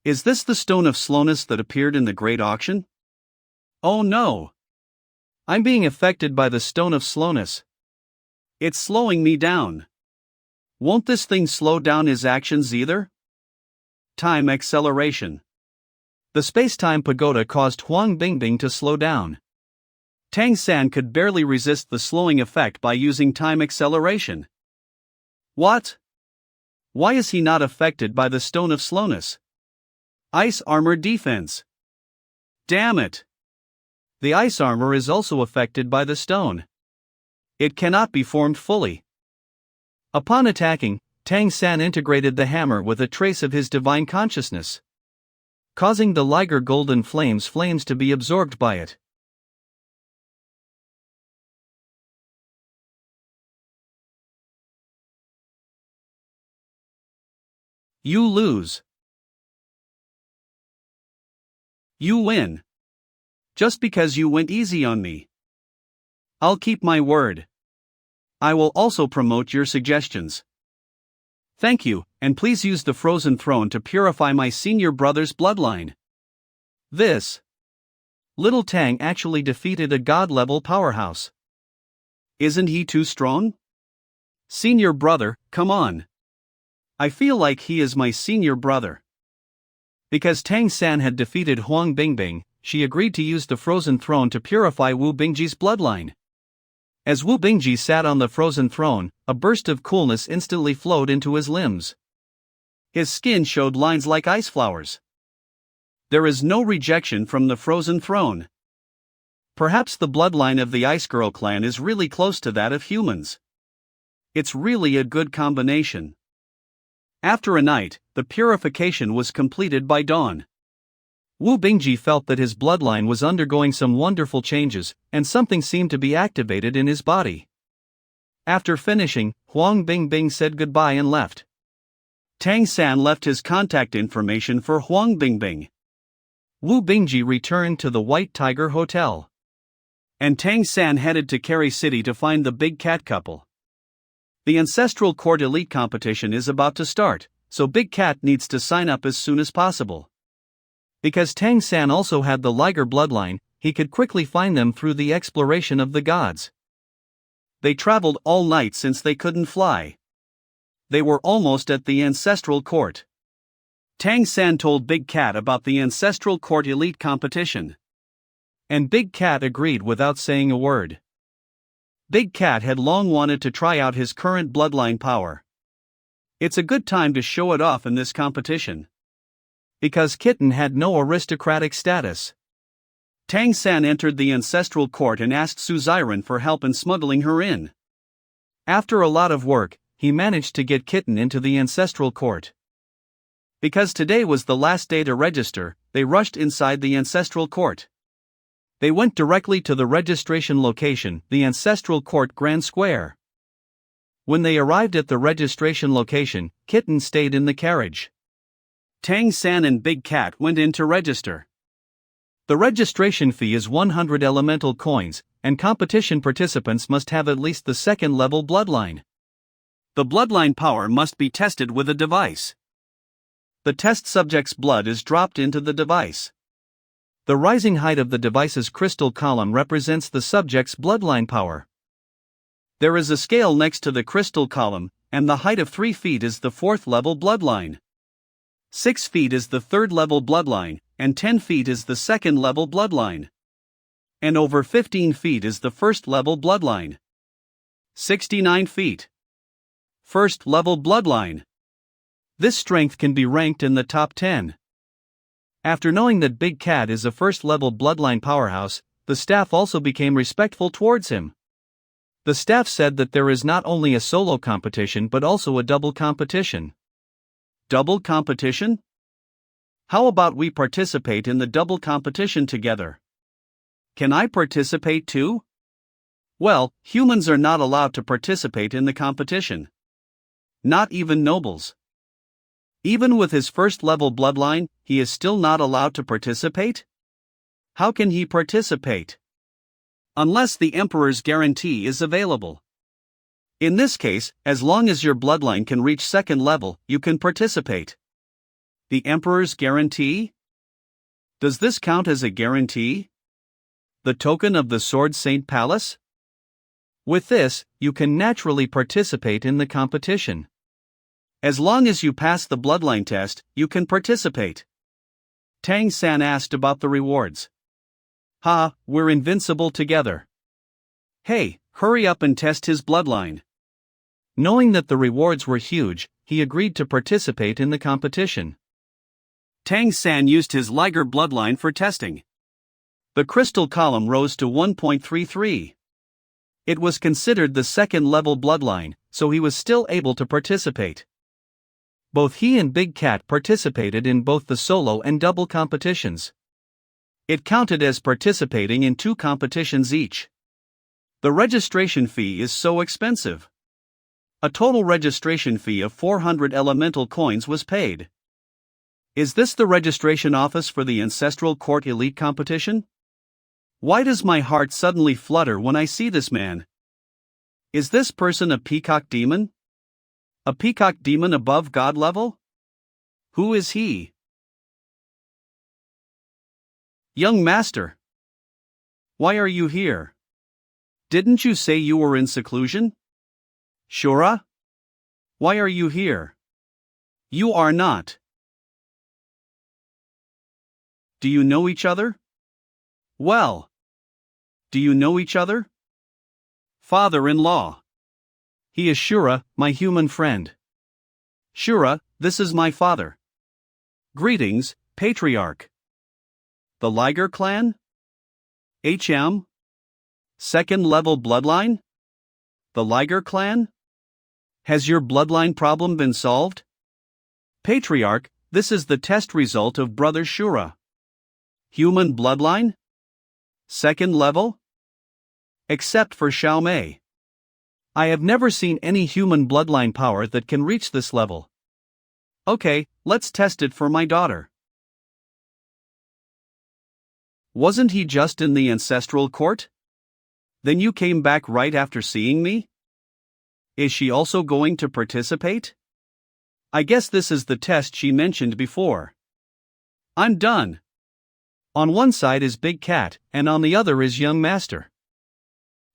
Speaker 1: Is this the stone of slowness that appeared in the Great Auction? Oh no. I'm being affected by the stone of slowness. It's slowing me down. Won't this thing slow down his actions either? Time acceleration. The space-time pagoda caused Huang Bingbing to slow down. Tang San could barely resist the slowing effect by using time acceleration. What? Why is he not affected by the stone of slowness? Ice armor defense. Damn it! The ice armor is also affected by the stone. It cannot be formed fully. Upon attacking, Tang San integrated the hammer with a trace of his divine consciousness, causing the Liger golden flames to be absorbed by it. You lose. You win. Just because you went easy on me. I'll keep my word. I will also promote your suggestions. Thank you, and please use the Frozen Throne to purify my senior brother's bloodline. This. Little Tang actually defeated a god-level powerhouse. Isn't he too strong? Senior brother, come on. I feel like he is my senior brother. Because Tang San had defeated Huang Bingbing, she agreed to use the Frozen Throne to purify Wu Bingji's bloodline. As Wu Bingji sat on the Frozen Throne, a burst of coolness instantly flowed into his limbs. His skin showed lines like ice flowers. There is no rejection from the Frozen Throne. Perhaps the bloodline of the Ice Girl clan is really close to that of humans. It's really a good combination. After a night, the purification was completed by dawn. Wu Bingji felt that his bloodline was undergoing some wonderful changes, and something seemed to be activated in his body. After finishing, Huang Bingbing said goodbye and left. Tang San left his contact information for Huang Bingbing. Wu Bingji returned to the White Tiger Hotel. And Tang San headed to Kari City to find the Big Cat couple. The Ancestral Court Elite competition is about to start, so Big Cat needs to sign up as soon as possible. Because Tang San also had the Liger bloodline, he could quickly find them through the exploration of the gods. They traveled all night since they couldn't fly. They were almost at the Ancestral Court. Tang San told Big Cat about the Ancestral Court Elite competition. And Big Cat agreed without saying a word. Big Cat had long wanted to try out his current bloodline power. It's a good time to show it off in this competition. Because Kitten had no aristocratic status. Tang San entered the Ancestral Court and asked Suzairan for help in smuggling her in. After a lot of work, he managed to get Kitten into the Ancestral Court. Because today was the last day to register, they rushed inside the Ancestral Court. They went directly to the registration location, the Ancestral Court Grand Square. When they arrived at the registration location, Kitten stayed in the carriage. Tang San and Big Cat went in to register. The registration fee is 100 elemental coins, and competition participants must have at least the second-level bloodline. The bloodline power must be tested with a device. The test subject's blood is dropped into the device. The rising height of the device's crystal column represents the subject's bloodline power. There is a scale next to the crystal column, and the height of 3 feet is the 4th-level bloodline. 6 feet is the 3rd-level bloodline, and 10 feet is the 2nd-level bloodline. And over 15 feet is the 1st-level bloodline. 69 feet. 1st-level bloodline. This strength can be ranked in the top 10. After knowing that Big Cat is a 1st-level bloodline powerhouse, the staff also became respectful towards him. The staff said that there is not only a solo competition but also a double competition. Double competition? How about we participate in the double competition together? Can I participate too? Well, humans are not allowed to participate in the competition. Not even nobles. Even with his 1st-level bloodline, he is still not allowed to participate? How can he participate? Unless the Emperor's guarantee is available. In this case, as long as your bloodline can reach 2nd level, you can participate. The Emperor's guarantee? Does this count as a guarantee? The token of the Sword Saint Palace? With this, you can naturally participate in the competition. As long as you pass the bloodline test, you can participate. Tang San asked about the rewards. Ha, we're invincible together. Hey, hurry up and test his bloodline. Knowing that the rewards were huge, he agreed to participate in the competition. Tang San used his Liger bloodline for testing. The crystal column rose to 1.33. It was considered the 2nd-level bloodline, so he was still able to participate. Both he and Big Cat participated in both the solo and double competitions. It counted as participating in 2 competitions each. The registration fee is so expensive. A total registration fee of 400 elemental coins was paid. Is this the registration office for the Ancestral Court Elite competition? Why does my heart suddenly flutter when I see this man? Is this person a peacock demon? A peacock demon above God level? Who is he? Young master. Why are you here? Didn't you say you were in seclusion? Shura? Why are you here? You are not. Do you know each other? Well. Do you know each other? Father-in-law. He is Shura, my human friend. Shura, this is my father. Greetings, Patriarch. The Liger clan? HM? 2nd-level bloodline? The Liger clan? Has your bloodline problem been solved? Patriarch, this is the test result of Brother Shura. Human bloodline? Second level? Except for Xiao Mei. I have never seen any human bloodline power that can reach this level. Okay, let's test it for my daughter. Wasn't he just in the ancestral court? Then you came back right after seeing me? Is she also going to participate? I guess this is the test she mentioned before. I'm done. On one side is Big Cat, and on the other is Young Master.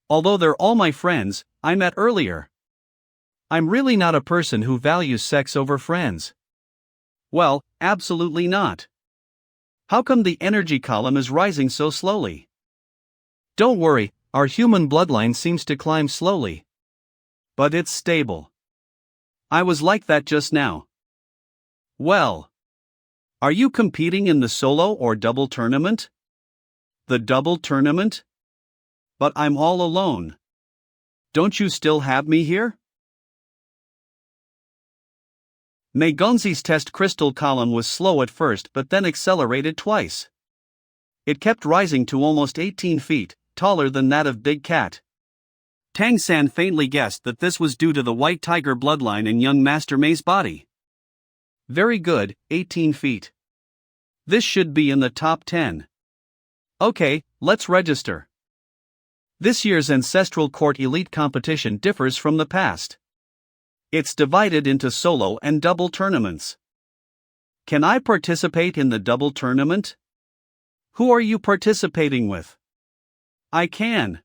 Speaker 1: Although they're all my friends, I met earlier. I'm really not a person who values sex over friends. Well, absolutely not. How come the energy column is rising so slowly? Don't worry, our human bloodline seems to climb slowly. But it's stable. I was like that just now. Well. Are you competing in the solo or double tournament? The double tournament? But I'm all alone. Don't you still have me here? Mei Gonzi's test crystal column was slow at first but then accelerated twice. It kept rising to almost 18 feet, taller than that of Big Cat. Tang San faintly guessed that this was due to the White Tiger bloodline in young Master Mei's body. Very good, 18 feet. This should be in the top 10. Okay, let's register. This year's Ancestral Court Elite competition differs from the past. It's divided into solo and double tournaments. Can I participate in the double tournament? Who are you participating with? I can.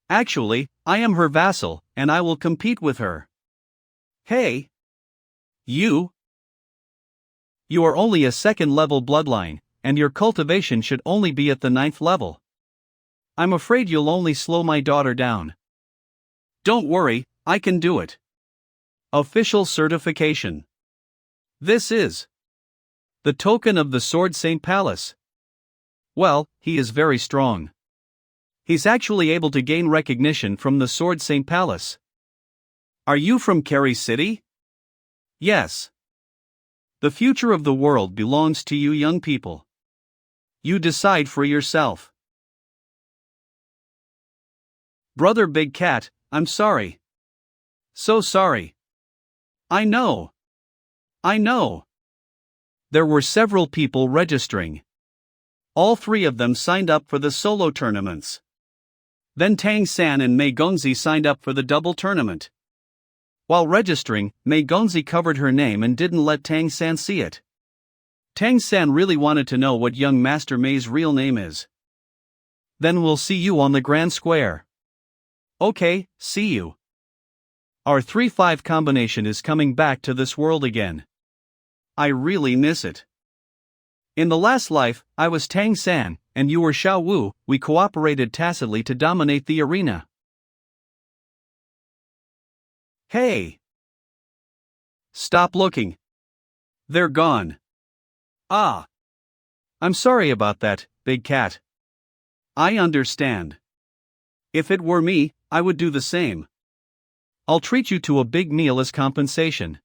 Speaker 1: Actually, I am her vassal, and I will compete with her. Hey! You? You are only a second-level bloodline, and your cultivation should only be at the 9th level. I'm afraid you'll only slow my daughter down. Don't worry, I can do it. Official certification. This is the token of the Sword Saint Palace. Well, he is very strong. He's actually able to gain recognition from the Sword Saint Palace. Are you from Kerry City? Yes. The future of the world belongs to you young people. You decide for yourself. Brother Big Cat, I'm sorry. So sorry. I know. There were several people registering. All 3 of them signed up for the solo tournaments. Then Tang San and Mei Gonzi signed up for the double tournament. While registering, Mei Gonzi covered her name and didn't let Tang San see it. Tang San really wanted to know what young Master Mei's real name is. Then we'll see you on the Grand Square. Okay, see you. Our 3-5 combination is coming back to this world again. I really miss it. In the last life, I was Tang San, and you were Xiao Wu. We cooperated tacitly to dominate the arena. Hey! Stop looking. They're gone. Ah! I'm sorry about that, Big Cat. I understand. If it were me, I would do the same. I'll treat you to a big meal as compensation.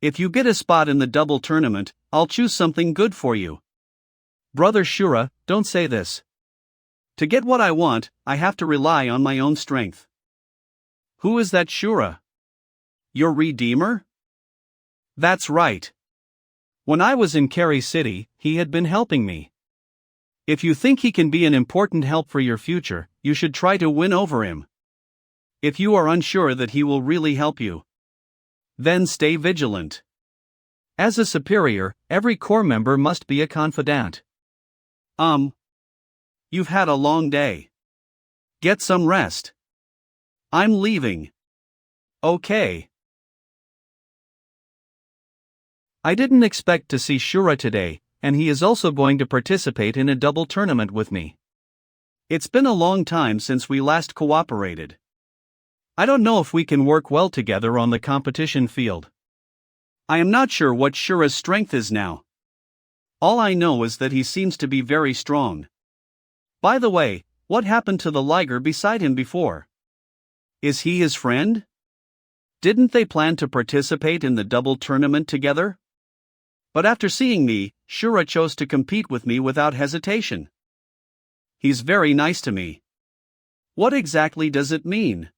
Speaker 1: If you get a spot in the double tournament, I'll choose something good for you. Brother Shura, don't say this. To get what I want, I have to rely on my own strength. Who is that Shura? Your Redeemer? That's right. When I was in Kerry City, he had been helping me. If you think he can be an important help for your future, you should try to win over him. If you are unsure that he will really help you, then stay vigilant. As a superior, every corps member must be a confidant. You've had a long day. Get some rest. I'm leaving. Okay. I didn't expect to see Shura today, and he is also going to participate in a double tournament with me. It's been a long time since we last cooperated. I don't know if we can work well together on the competition field. I am not sure what Shura's strength is now. All I know is that he seems to be very strong. By the way, what happened to the liger beside him before? Is he his friend? Didn't they plan to participate in the double tournament together? But after seeing me, Shura chose to compete with me without hesitation. He's very nice to me. What exactly does it mean?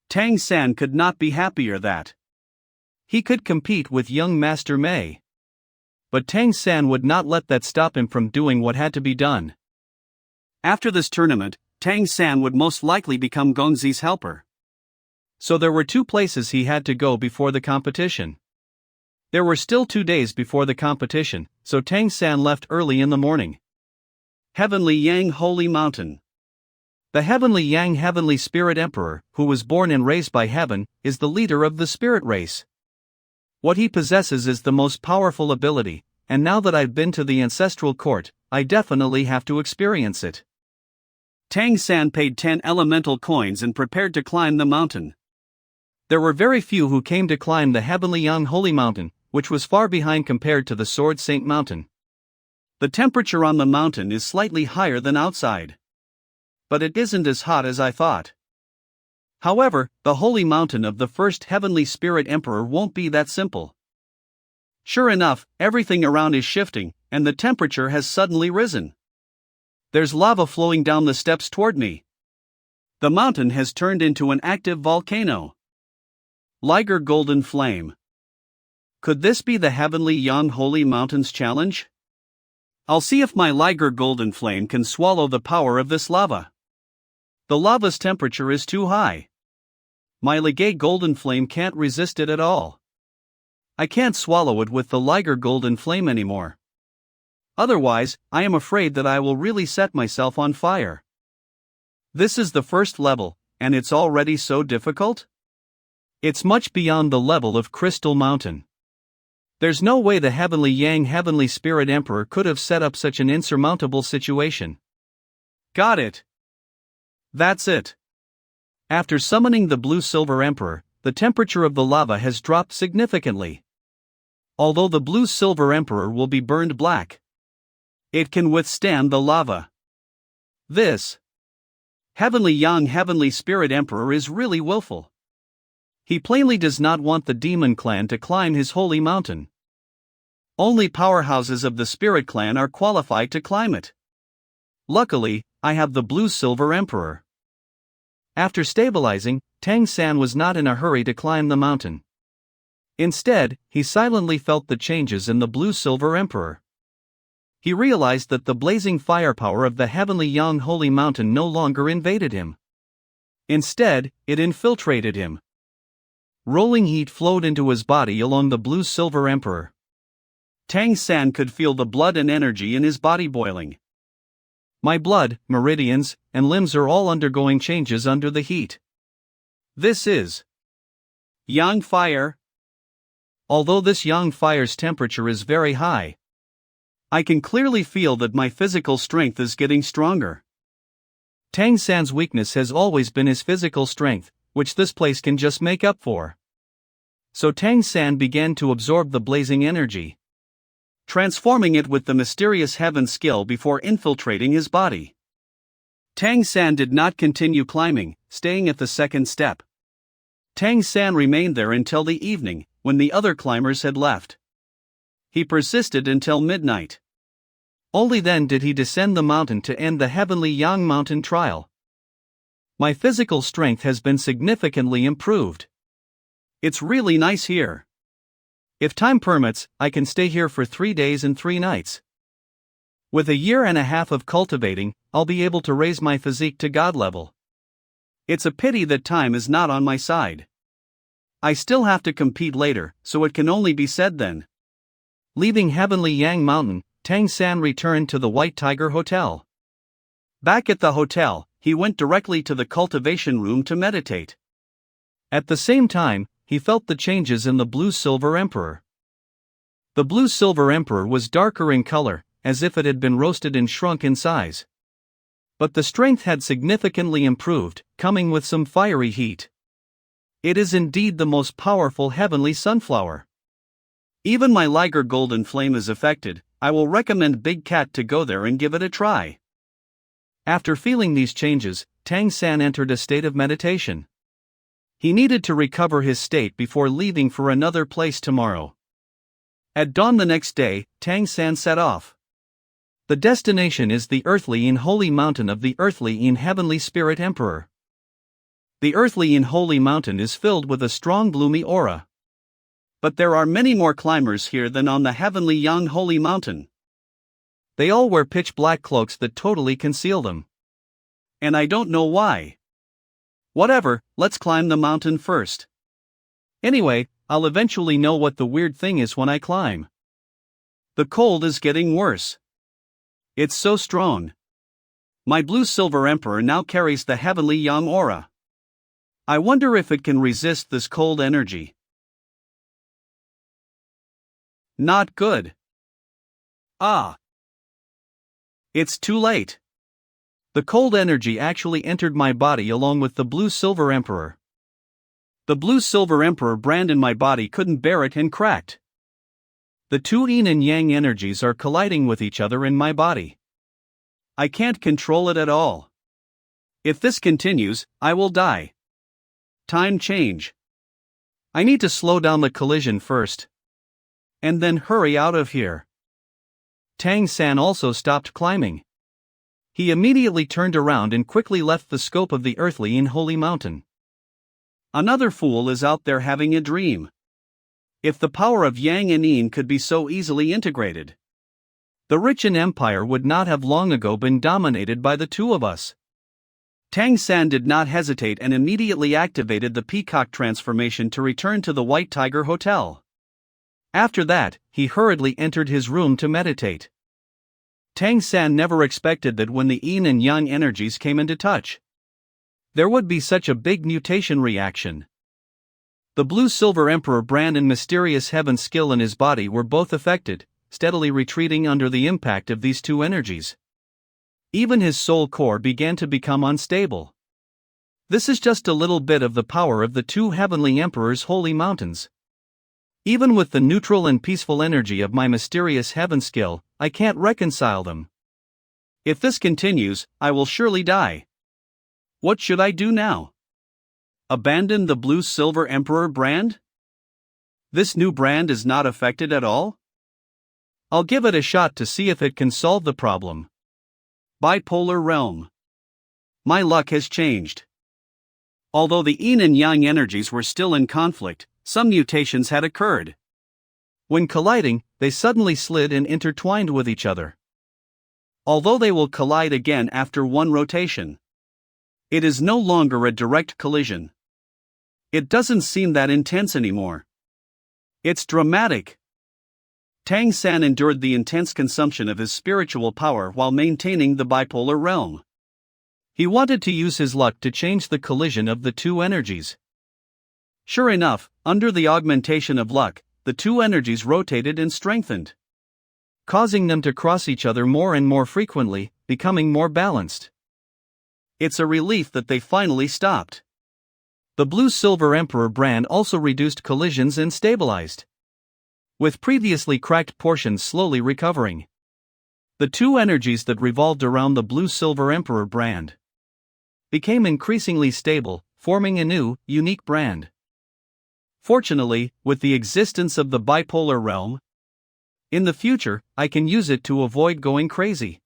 Speaker 1: Tang San could not be happier that he could compete with young Master Mei. But Tang San would not let that stop him from doing what had to be done. After this tournament, Tang San would most likely become Gongzi's helper. So there were 2 places he had to go before the competition. There were still 2 days before the competition, so Tang San left early in the morning. Heavenly Yang Holy Mountain. The Heavenly Yang Heavenly Spirit Emperor, who was born and raised by heaven, is the leader of the spirit race. What he possesses is the most powerful ability, and now that I've been to the ancestral court, I definitely have to experience it. Tang San paid 10 elemental coins and prepared to climb the mountain. There were very few who came to climb the Heavenly Yang Holy Mountain, which was far behind compared to the Sword Saint Mountain. The temperature on the mountain is slightly higher than outside. But it isn't as hot as I thought. However, the holy mountain of the first Heavenly Spirit Emperor won't be that simple. Sure enough, everything around is shifting, and the temperature has suddenly risen. There's lava flowing down the steps toward me. The mountain has turned into an active volcano. Liger Golden Flame. Could this be the Heavenly Yang Holy Mountain's challenge? I'll see if my Liger Golden Flame can swallow the power of this lava. The lava's temperature is too high. My Liger Golden Flame can't resist it at all. I can't swallow it with the Liger Golden Flame anymore. Otherwise, I am afraid that I will really set myself on fire. This is the first level, and it's already so difficult? It's much beyond the level of Crystal Mountain. There's no way the Heavenly Yang Heavenly Spirit Emperor could have set up such an insurmountable situation. Got it. That's it. After summoning the Blue Silver Emperor, the temperature of the lava has dropped significantly. Although the Blue Silver Emperor will be burned black, it can withstand the lava. This Heavenly Yang Heavenly Spirit Emperor is really willful. He plainly does not want the demon clan to climb his holy mountain. Only powerhouses of the spirit clan are qualified to climb it. Luckily, I have the Blue Silver Emperor. After stabilizing, Tang San was not in a hurry to climb the mountain. Instead, he silently felt the changes in the Blue Silver Emperor. He realized that the blazing firepower of the Heavenly Yang Holy Mountain no longer invaded him. Instead, it infiltrated him. Rolling heat flowed into his body along the Blue Silver Emperor. Tang San could feel the blood and energy in his body boiling. My blood, meridians, and limbs are all undergoing changes under the heat. This is Yang Fire. Although this Yang Fire's temperature is very high, I can clearly feel that my physical strength is getting stronger. Tang San's weakness has always been his physical strength, which this place can just make up for. So Tang San began to absorb the blazing energy, transforming it with the mysterious heaven skill before infiltrating his body. Tang San did not continue climbing, staying at the second step. Tang San remained there until the evening, when the other climbers had left. He persisted until midnight. Only then did he descend the mountain to end the Heavenly Yang Mountain trial. My physical strength has been significantly improved. It's really nice here. If time permits, I can stay here for 3 days and 3 nights. With 1.5 years of cultivating, I'll be able to raise my physique to God level. It's a pity that time is not on my side. I still have to compete later, so it can only be said then. Leaving Heavenly Yang Mountain, Tang San returned to the White Tiger Hotel. Back at the hotel, he went directly to the cultivation room to meditate. At the same time, he felt the changes in the Blue Silver Emperor. The Blue Silver Emperor was darker in color, as if it had been roasted and shrunk in size. But the strength had significantly improved, coming with some fiery heat. It is indeed the most powerful heavenly sunflower. Even my Liger Golden Flame is affected. I will recommend Big Cat to go there and give it a try. After feeling these changes, Tang San entered a state of meditation. He needed to recover his state before leaving for another place tomorrow. At dawn the next day, Tang San set off. The destination is the earthly and holy mountain of the earthly and heavenly spirit emperor. The earthly and holy mountain is filled with a strong gloomy aura. But there are many more climbers here than on the heavenly young holy mountain. They all wear pitch black cloaks that totally conceal them. And I don't know why. Whatever, let's climb the mountain first. Anyway, I'll eventually know what the weird thing is when I climb. The cold is getting worse. It's so strong. My blue silver emperor now carries the heavenly yang aura. I wonder if it can resist this cold energy. Not good. Ah. It's too late. The cold energy actually entered my body along with the blue silver emperor. The blue silver emperor brand in my body couldn't bear it and cracked. The two yin and yang energies are colliding with each other in my body. I can't control it at all. If this continues, I will die. Time change. I need to slow down the collision first. And then hurry out of here. Tang San also stopped climbing. He immediately turned around and quickly left the scope of the earthly and holy mountain. Another fool is out there having a dream. If the power of yang and yin could be so easily integrated, the Richen Empire would not have long ago been dominated by the two of us. Tang San did not hesitate and immediately activated the peacock transformation to return to the White Tiger Hotel. After that, he hurriedly entered his room to meditate. Tang San never expected that when the yin and yang energies came into touch, there would be such a big mutation reaction. The blue-silver emperor brand and mysterious heaven skill in his body were both affected, steadily retreating under the impact of these two energies. Even his soul core began to become unstable. This is just a little bit of the power of the two heavenly emperors' holy mountains. Even with the neutral and peaceful energy of my mysterious heaven skill, I can't reconcile them. If this continues, I will surely die. What should I do now? Abandon the blue-silver emperor brand? This new brand is not affected at all? I'll give it a shot to see if it can solve the problem. Bipolar realm. My luck has changed. Although the yin and yang energies were still in conflict, some mutations had occurred. When colliding, they suddenly slid and intertwined with each other. Although they will collide again after one rotation, it is no longer a direct collision. It doesn't seem that intense anymore. It's dramatic. Tang San endured the intense consumption of his spiritual power while maintaining the bipolar realm. He wanted to use his luck to change the collision of the two energies. Sure enough, under the augmentation of luck, the two energies rotated and strengthened, causing them to cross each other more and more frequently, becoming more balanced. It's a relief that they finally stopped. The blue-silver emperor brand also reduced collisions and stabilized, with previously cracked portions slowly recovering. The two energies that revolved around the blue-silver emperor brand became increasingly stable, forming a new, unique brand. Fortunately, with the existence of the bipolar realm, in the future, I can use it to avoid going crazy.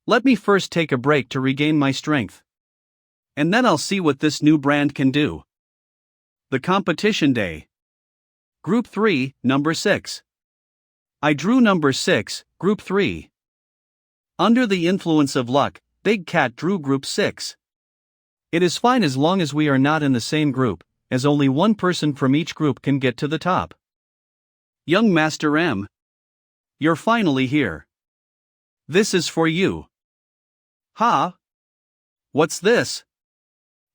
Speaker 1: Let me first take a break to regain my strength. And then I'll see what this new brand can do. The competition day. Group 3, number 6. I drew number 6, Group 3. Under the influence of luck, Big Cat drew Group 6. It is fine as long as we are not in the same group, as only one person from each group can get to the top. Young Master M. You're finally here. This is for you. Ha! What's this?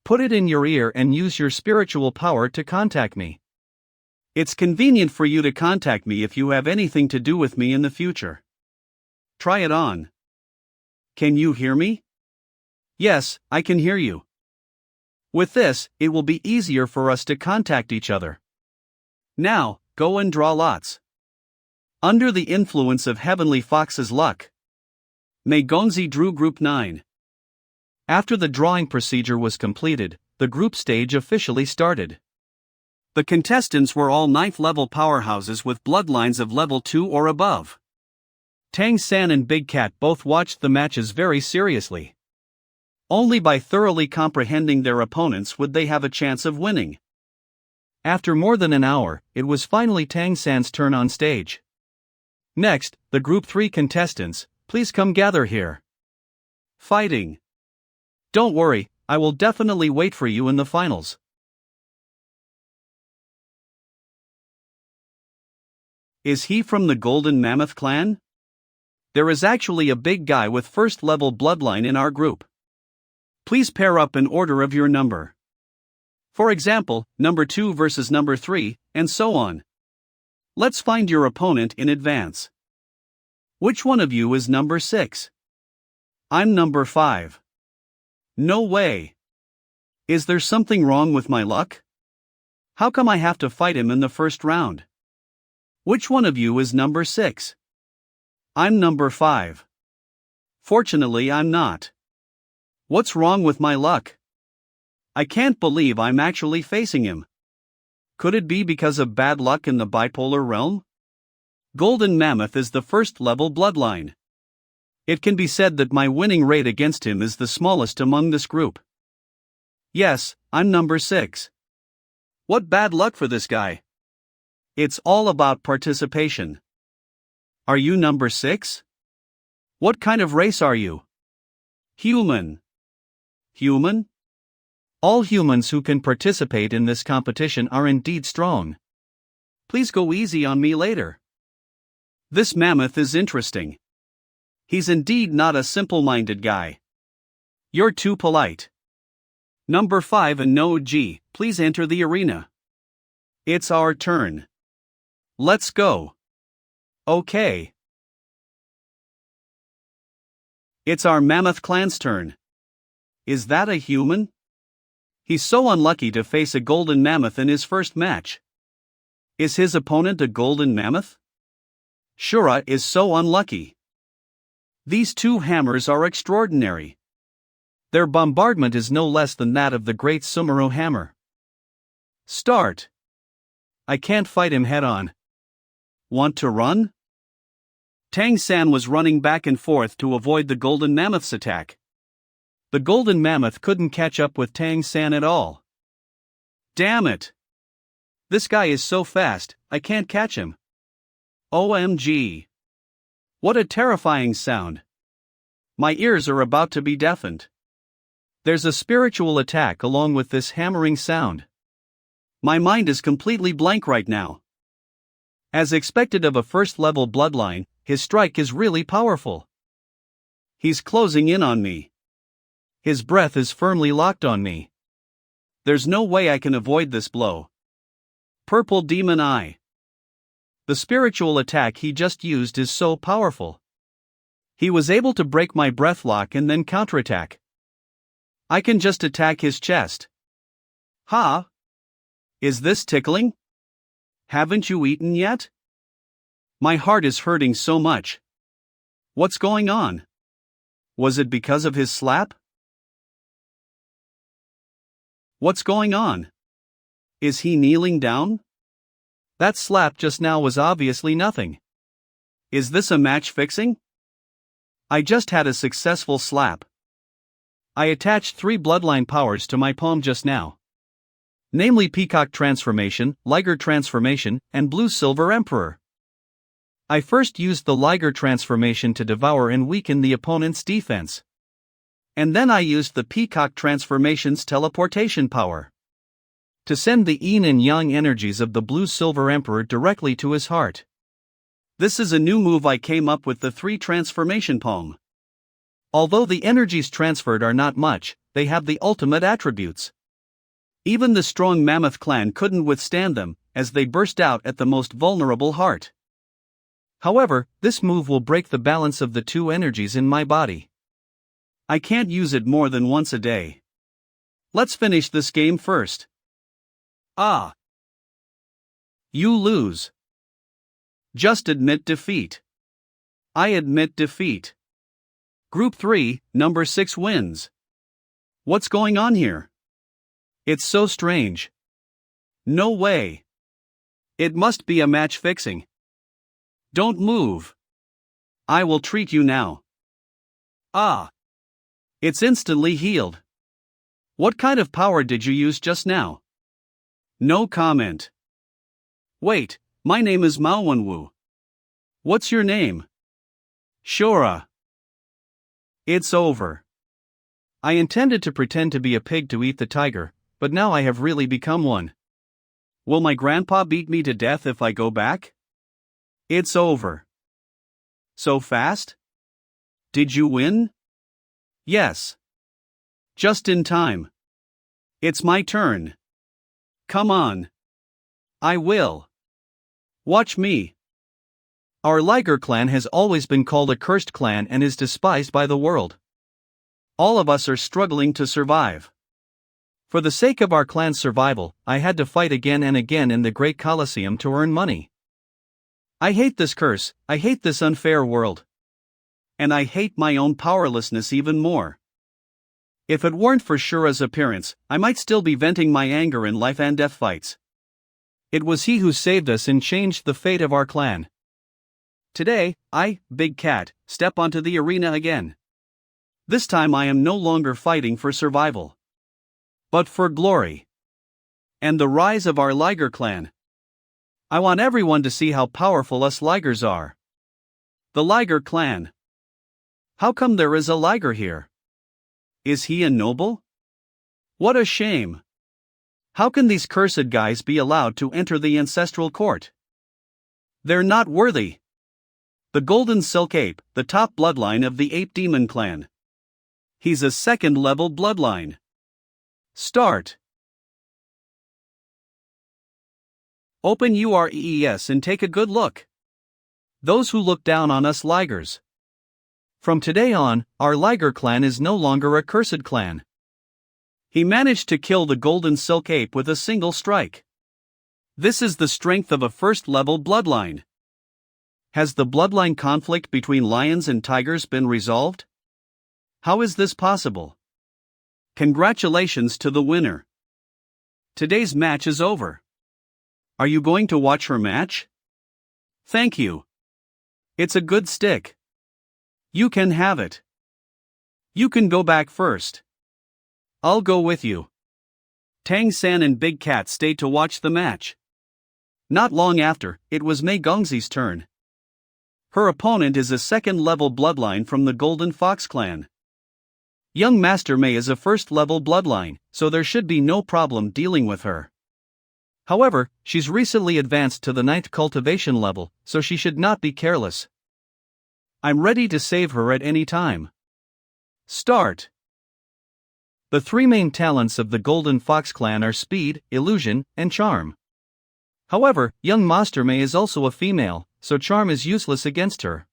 Speaker 1: Put it in your ear and use your spiritual power to contact me. It's convenient for you to contact me if you have anything to do with me in the future. Try it on. Can you hear me? Yes, I can hear you. With this, it will be easier for us to contact each other. Now, go and draw lots. Under the influence of Heavenly Fox's luck, Mei Gonzi drew Group 9. After the drawing procedure was completed, the group stage officially started. The contestants were all 9th level powerhouses with bloodlines of level 2 or above. Tang San and Big Cat both watched the matches very seriously. Only by thoroughly comprehending their opponents would they have a chance of winning. After more than an hour, it was finally Tang San's turn on stage. Next, the Group 3 contestants, please come gather here. Fighting. Don't worry, I will definitely wait for you in the finals. Is he from the Golden Mammoth clan? There is actually a big guy with first level bloodline in our group. Please pair up in order of your number. For example, number 2 versus number 3, and so on. Let's find your opponent in advance. Which one of you is number 6? I'm number 5. No way. Is there something wrong with my luck? How come I have to fight him in the first round? Which one of you is number 6? I'm number 5. Fortunately, I'm not. What's wrong with my luck? I can't believe I'm actually facing him. Could it be because of bad luck in the bipolar realm? Golden Mammoth is the first level bloodline. It can be said that my winning rate against him is the smallest among this group. Yes, I'm number 6. What bad luck for this guy. It's all about participation. Are you number 6? What kind of race are you? Human. Human? All humans who can participate in this competition are indeed strong. Please go easy on me later. This mammoth is interesting. He's indeed not a simple-minded guy. You're too polite. Number 5 and No G, please enter the arena. It's our turn. Let's go. Okay. It's our mammoth clan's turn. Is that a human? He's so unlucky to face a golden mammoth in his first match. Is his opponent a golden mammoth? Shura is so unlucky. These two hammers are extraordinary. Their bombardment is no less than that of the great Sumero hammer. Start. I can't fight him head-on. Want to run? Tang San was running back and forth to avoid the golden mammoth's attack. The golden mammoth couldn't catch up with Tang San at all. Damn it! This guy is so fast, I can't catch him. OMG! What a terrifying sound. My ears are about to be deafened. There's a spiritual attack along with this hammering sound. My mind is completely blank right now. As expected of a first-level bloodline, his strike is really powerful. He's closing in on me. His breath is firmly locked on me. There's no way I can avoid this blow. Purple Demon Eye. The spiritual attack he just used is so powerful. He was able to break my breath lock and then counterattack. I can just attack his chest. Ha! Is this tickling? Haven't you eaten yet? My heart is hurting so much. What's going on? Was it because of his slap? What's going on? Is he kneeling down? That slap just now was obviously nothing. Is this a match fixing? I just had a successful slap. I attached 3 bloodline powers to my palm just now. Namely Peacock Transformation, Liger Transformation, and Blue Silver Emperor. I first used the Liger Transformation to devour and weaken the opponent's defense. And then I used the Peacock Transformation's teleportation power to send the yin and yang energies of the Blue Silver Emperor directly to his heart. This is a new move I came up with, the 3 Transformation Palm. Although the energies transferred are not much, they have the ultimate attributes. Even the strong Mammoth clan couldn't withstand them, as they burst out at the most vulnerable heart. However, this move will break the balance of the 2 energies in my body. I can't use it more than once a day. Let's finish this game first. Ah! You lose. Just admit defeat. I admit defeat. Group 3, number 6 wins. What's going on here? It's so strange. No way. It must be a match fixing. Don't move. I will treat you now. Ah. It's instantly healed. What kind of power did you use just now? No comment. Wait, my name is Manhwa. What's your name? Shura. It's over. I intended to pretend to be a pig to eat the tiger, but now I have really become one. Will my grandpa beat me to death if I go back? It's over. So fast? Did you win? Yes. Just in time. It's my turn. Come on. I will. Watch me. Our Liger clan has always been called a cursed clan and is despised by the world. All of us are struggling to survive. For the sake of our clan's survival, I had to fight again and again in the Great Colosseum to earn money. I hate this curse, I hate this unfair world. And I hate my own powerlessness even more. If it weren't for Shura's appearance, I might still be venting my anger in life and death fights. It was he who saved us and changed the fate of our clan. Today, I, Big Cat, step onto the arena again. This time I am no longer fighting for survival, but for glory. And the rise of our Liger clan. I want everyone to see how powerful us Ligers are. The Liger clan. How come there is a Liger here? Is he a noble? What a shame. How can these cursed guys be allowed to enter the ancestral court? They're not worthy. The Golden Silk Ape, the top bloodline of the Ape Demon clan. He's a second-level bloodline. Start. Open your EES and take a good look. Those who look down on us Ligers. From today on, our Liger clan is no longer a cursed clan. He managed to kill the Golden Silk Ape with a single strike. This is the strength of a first-level bloodline. Has the bloodline conflict between lions and tigers been resolved? How is this possible? Congratulations to the winner. Today's match is over. Are you going to watch her match? Thank you. It's a good stick. You can have it. You can go back first. I'll go with you. Tang San and Big Cat stayed to watch the match. Not long after, it was Mei Gongzi's turn. Her opponent is a second-level bloodline from the Golden Fox clan. Young Master Mei is a first-level bloodline, so there should be no problem dealing with her. However, she's recently advanced to the 9th cultivation level, so she should not be careless. I'm ready to save her at any time. Start. The three main talents of the Golden Fox clan are speed, illusion, and charm. However, young Master Mei is also a female, so charm is useless against her.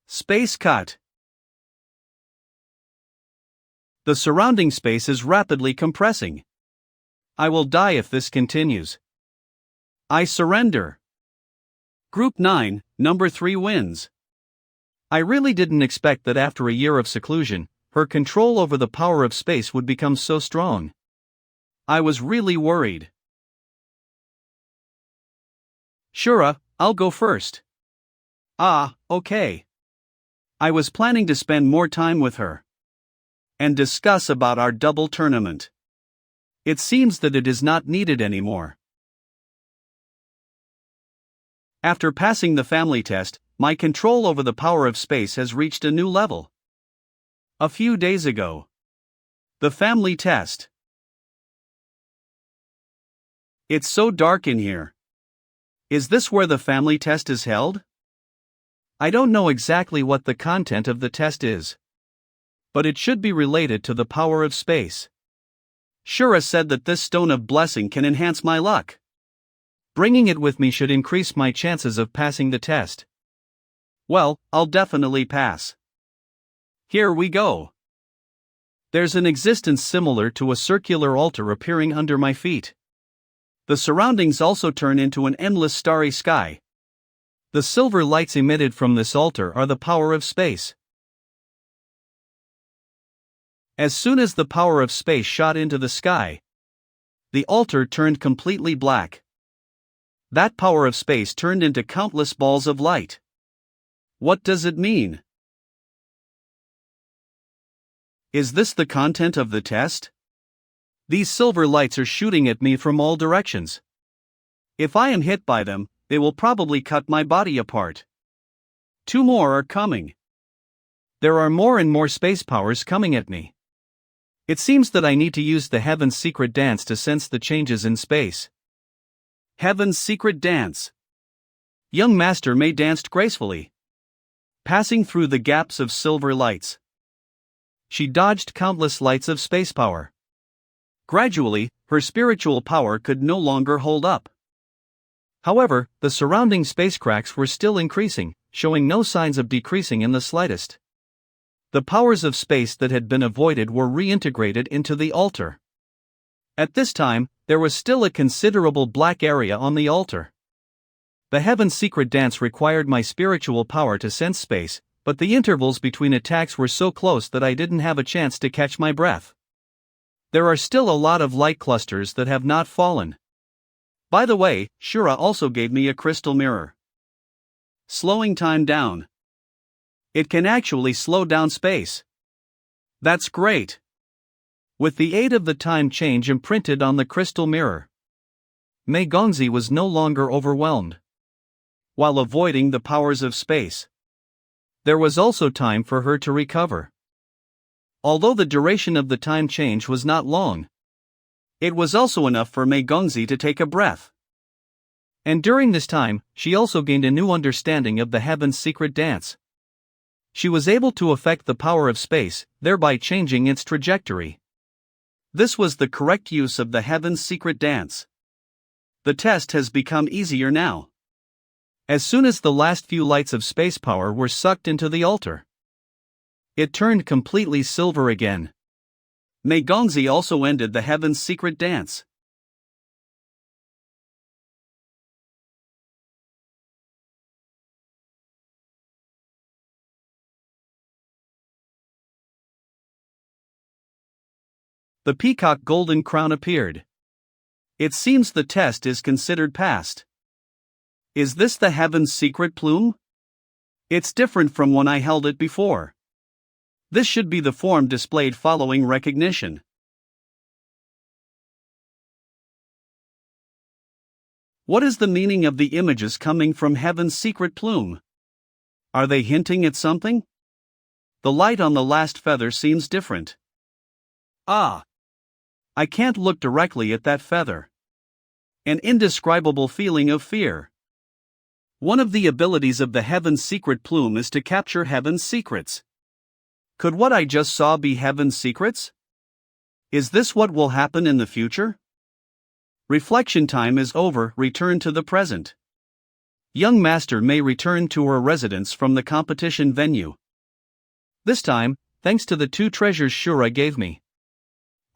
Speaker 1: Space cut. The surrounding space is rapidly compressing. I will die if this continues. I surrender. Group 9, number 3 wins. I really didn't expect that after a year of seclusion, her control over the power of space would become so strong. I was really worried. Shura, I'll go first. Ah, okay. I was planning to spend more time with her and discuss about our double tournament. It seems that it is not needed anymore. After passing the family test, my control over the power of space has reached a new level. A few days ago. The family test. It's so dark in here. Is this where the family test is held? I don't know exactly what the content of the test is, but it should be related to the power of space. Shura said that this stone of blessing can enhance my luck. Bringing it with me should increase my chances of passing the test. Well, I'll definitely pass. Here we go. There's an existence similar to a circular altar appearing under my feet. The surroundings also turn into an endless starry sky. The silver lights emitted from this altar are the power of space. As soon as the power of space shot into the sky, The altar turned completely black. That power of space turned into countless balls of light. What does it mean? Is this the content of the test? These silver lights are shooting at me from all directions. If I am hit by them, they will probably cut my body apart. 2 more are coming. There are more and more space powers coming at me. It seems that I need to use the Heaven's Secret Dance to sense the changes in space. Heaven's Secret Dance. Young Master Mei danced gracefully, passing through the gaps of silver lights. She dodged countless lights of space power. Gradually, her spiritual power could no longer hold up. However, the surrounding space cracks were still increasing, showing no signs of decreasing in the slightest. The powers of space that had been avoided were reintegrated into the altar. At this time, there was still a considerable black area on the altar. The Heaven's Secret Dance required my spiritual power to sense space, but the intervals between attacks were so close that I didn't have a chance to catch my breath. There are still a lot of light clusters that have not fallen. By the way, Shura also gave me a crystal mirror. Slowing time down. It can actually slow down space. That's great. With the aid of the time change imprinted on the crystal mirror, Mei Gongzi was no longer overwhelmed. While avoiding the powers of space, there was also time for her to recover. Although the duration of the time change was not long, it was also enough for Mei Gongzi to take a breath. And during this time, she also gained a new understanding of the Heaven's Secret Dance. She was able to affect the power of space, thereby changing its trajectory. This was the correct use of the Heaven's Secret Dance. The test has become easier now. As soon as the last few lights of space power were sucked into the altar, it turned completely silver again. Mei Gongzi also ended the Heaven's Secret Dance. The peacock golden crown appeared. It seems the test is considered passed. Is this the Heaven's Secret plume? It's different from when I held it before. This should be the form displayed following recognition. What is the meaning of the images coming from Heaven's Secret plume? Are they hinting at something? The light on the last feather seems different. Ah! I can't look directly at that feather. An indescribable feeling of fear. One of the abilities of the Heaven's Secret plume is to capture Heaven's secrets. Could what I just saw be Heaven's secrets? Is this what will happen in the future? Reflection time is over, return to the present. Young Master Mei return to her residence from the competition venue. This time, thanks to the 2 treasures Shura gave me,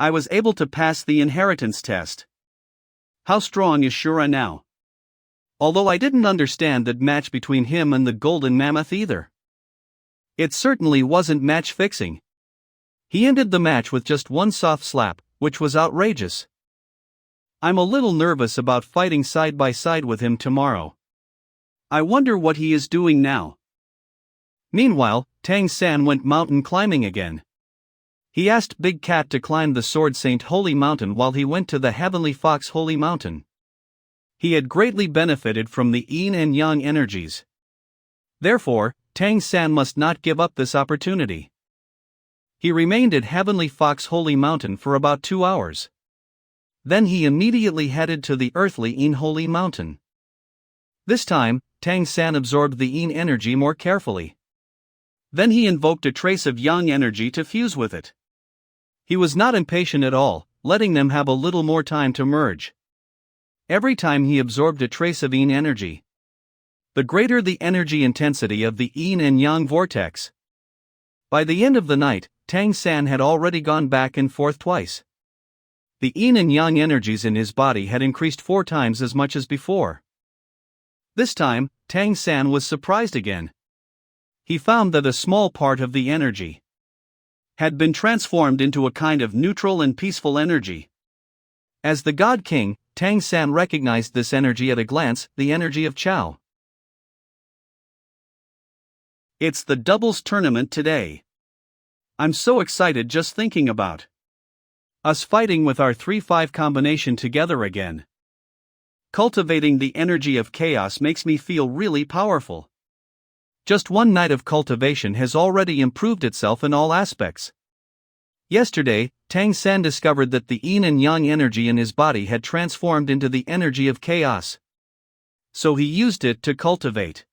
Speaker 1: I was able to pass the inheritance test. How strong is Shura now? Although I didn't understand that match between him and the golden mammoth either. It certainly wasn't match fixing. He ended the match with just one soft slap, which was outrageous. I'm a little nervous about fighting side by side with him tomorrow. I wonder what he is doing now. Meanwhile, Tang San went mountain climbing again. He asked Big Cat to climb the Sword Saint Holy Mountain while he went to the Heavenly Fox Holy Mountain. He had greatly benefited from the yin and yang energies. Therefore, Tang San must not give up this opportunity. He remained at Heavenly Fox Holy Mountain for about 2 hours. Then he immediately headed to the earthly Yin Holy Mountain. This time, Tang San absorbed the yin energy more carefully. Then he invoked a trace of yang energy to fuse with it. He was not impatient at all, letting them have a little more time to merge. Every time he absorbed a trace of yin energy, the greater the energy intensity of the yin and yang vortex. By the end of the night, Tang San had already gone back and forth twice. The yin and yang energies in his body had increased 4 times as much as before. This time, Tang San was surprised again. He found that a small part of the energy had been transformed into a kind of neutral and peaceful energy. As the God King, Tang San recognized this energy at a glance, the energy of Chao. It's the doubles tournament today. I'm so excited just thinking about us fighting with our 3-5 combination together again. Cultivating the energy of chaos makes me feel really powerful. Just one night of cultivation has already improved itself in all aspects. Yesterday, Tang San discovered that the yin and yang energy in his body had transformed into the energy of chaos. So he used it to cultivate.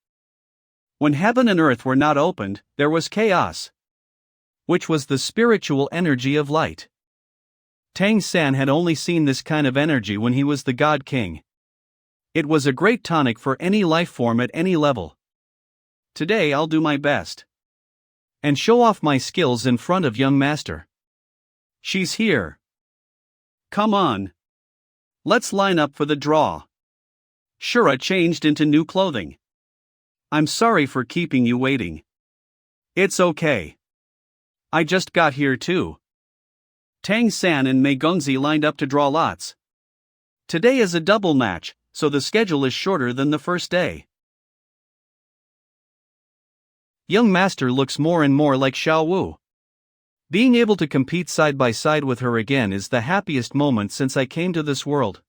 Speaker 1: When heaven and earth were not opened, there was chaos, which was the spiritual energy of light. Tang San had only seen this kind of energy when he was the God King. It was a great tonic for any life form at any level. Today I'll do my best and show off my skills in front of young master. She's here. Come on. Let's line up for the draw. Shura changed into new clothing. I'm sorry for keeping you waiting. It's okay. I just got here too. Tang San and Mei Gongzi lined up to draw lots. Today is a double match, so the schedule is shorter than the first day. Young master looks more and more like Xiao Wu. Being able to compete side by side with her again is the happiest moment since I came to this world.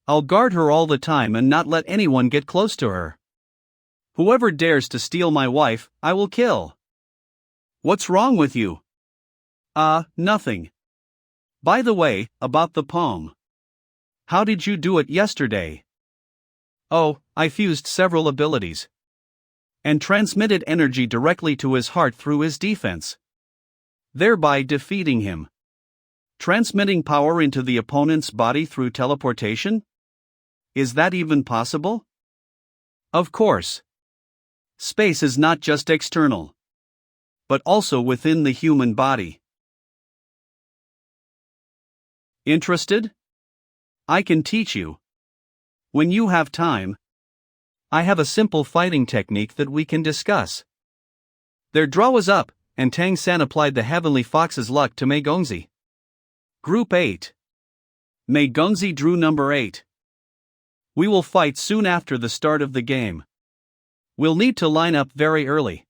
Speaker 1: I'll guard her all the time and not let anyone get close to her. Whoever dares to steal my wife, I will kill. What's wrong with you? Nothing. By the way, about the poem. How did you do it yesterday? Oh, I fused several abilities and transmitted energy directly to his heart through his defense, thereby defeating him. Transmitting power into the opponent's body through teleportation? Is that even possible? Of course. Space is not just external, but also within the human body. Interested? I can teach you. When you have time. I have a simple fighting technique that we can discuss. Their draw was up, and Tang San applied the Heavenly Fox's luck to Mei Gongzi. Group 8. Mei Gongzi drew number 8. We will fight soon after the start of the game. We'll need to line up very early.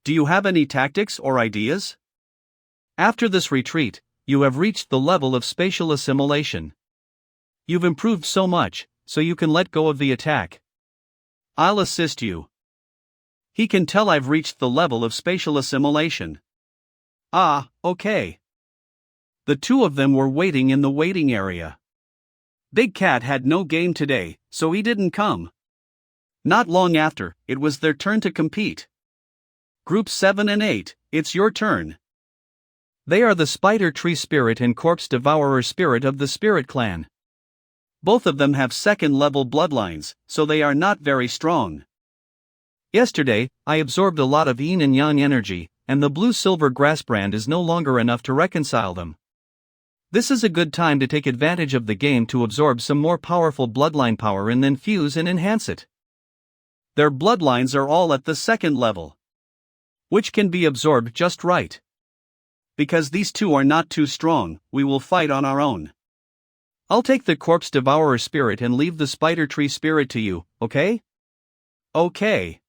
Speaker 1: Do you have any tactics or ideas? After this retreat, you have reached the level of spatial assimilation. You've improved so much, so you can let go of the attack. I'll assist you. He can tell I've reached the level of spatial assimilation. Okay. The two of them were waiting in the waiting area. Big Cat had no game today, so he didn't come. Not long after, it was their turn to compete. Group 7 and 8, it's your turn. They are the Spider Tree Spirit and Corpse Devourer Spirit of the Spirit Clan. Both of them have second-level bloodlines, so they are not very strong. Yesterday, I absorbed a lot of yin and yang energy, and the blue-silver grass brand is no longer enough to reconcile them. This is a good time to take advantage of the game to absorb some more powerful bloodline power and then fuse and enhance it. Their bloodlines are all at the second level, which can be absorbed just right. Because these two are not too strong, we will fight on our own. I'll take the Corpse Devourer Spirit and leave the Spider Tree Spirit to you, okay? Okay.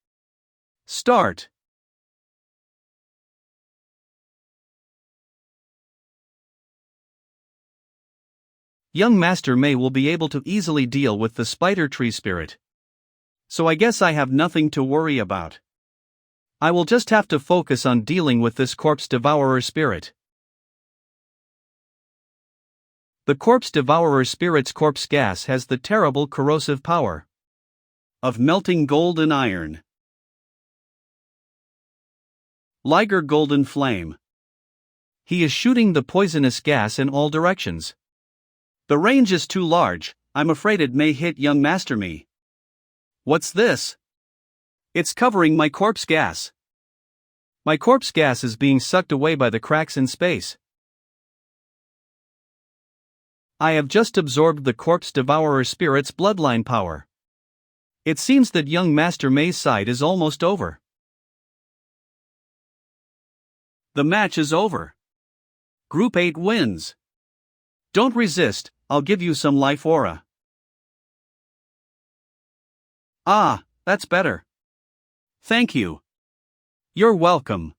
Speaker 1: Start. Young Master Mei will be able to easily deal with the Spider Tree Spirit. So I guess I have nothing to worry about. I will just have to focus on dealing with this Corpse Devourer Spirit. The Corpse Devourer Spirit's corpse gas has the terrible corrosive power of melting gold and iron. Liger Golden Flame. He is shooting the poisonous gas in all directions. The range is too large, I'm afraid it may hit young Master Me. What's this? It's covering my corpse gas. My corpse gas is being sucked away by the cracks in space. I have just absorbed the Corpse Devourer Spirit's bloodline power. It seems that young Master Mei's side is almost over. The match is over. Group 8 wins. Don't resist, I'll give you some life aura. Ah, that's better. Thank you. You're welcome.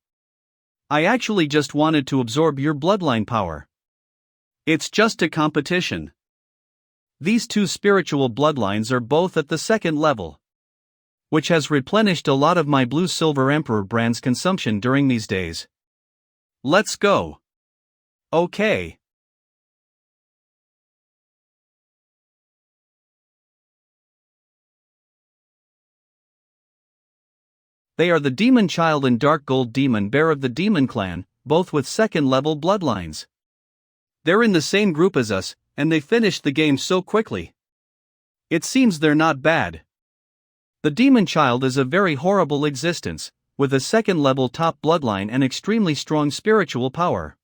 Speaker 1: I actually just wanted to absorb your bloodline power. It's just a competition. These two spiritual bloodlines are both at the second level, which has replenished a lot of my Blue Silver Emperor brand's consumption during these days. Let's go. Okay. They are the Demon Child and Dark Gold Demon Bear of the Demon Clan, both with second-level bloodlines. They're in the same group as us, and they finished the game so quickly. It seems they're not bad. The Demon Child is a very horrible existence, with a second-level top bloodline and extremely strong spiritual power.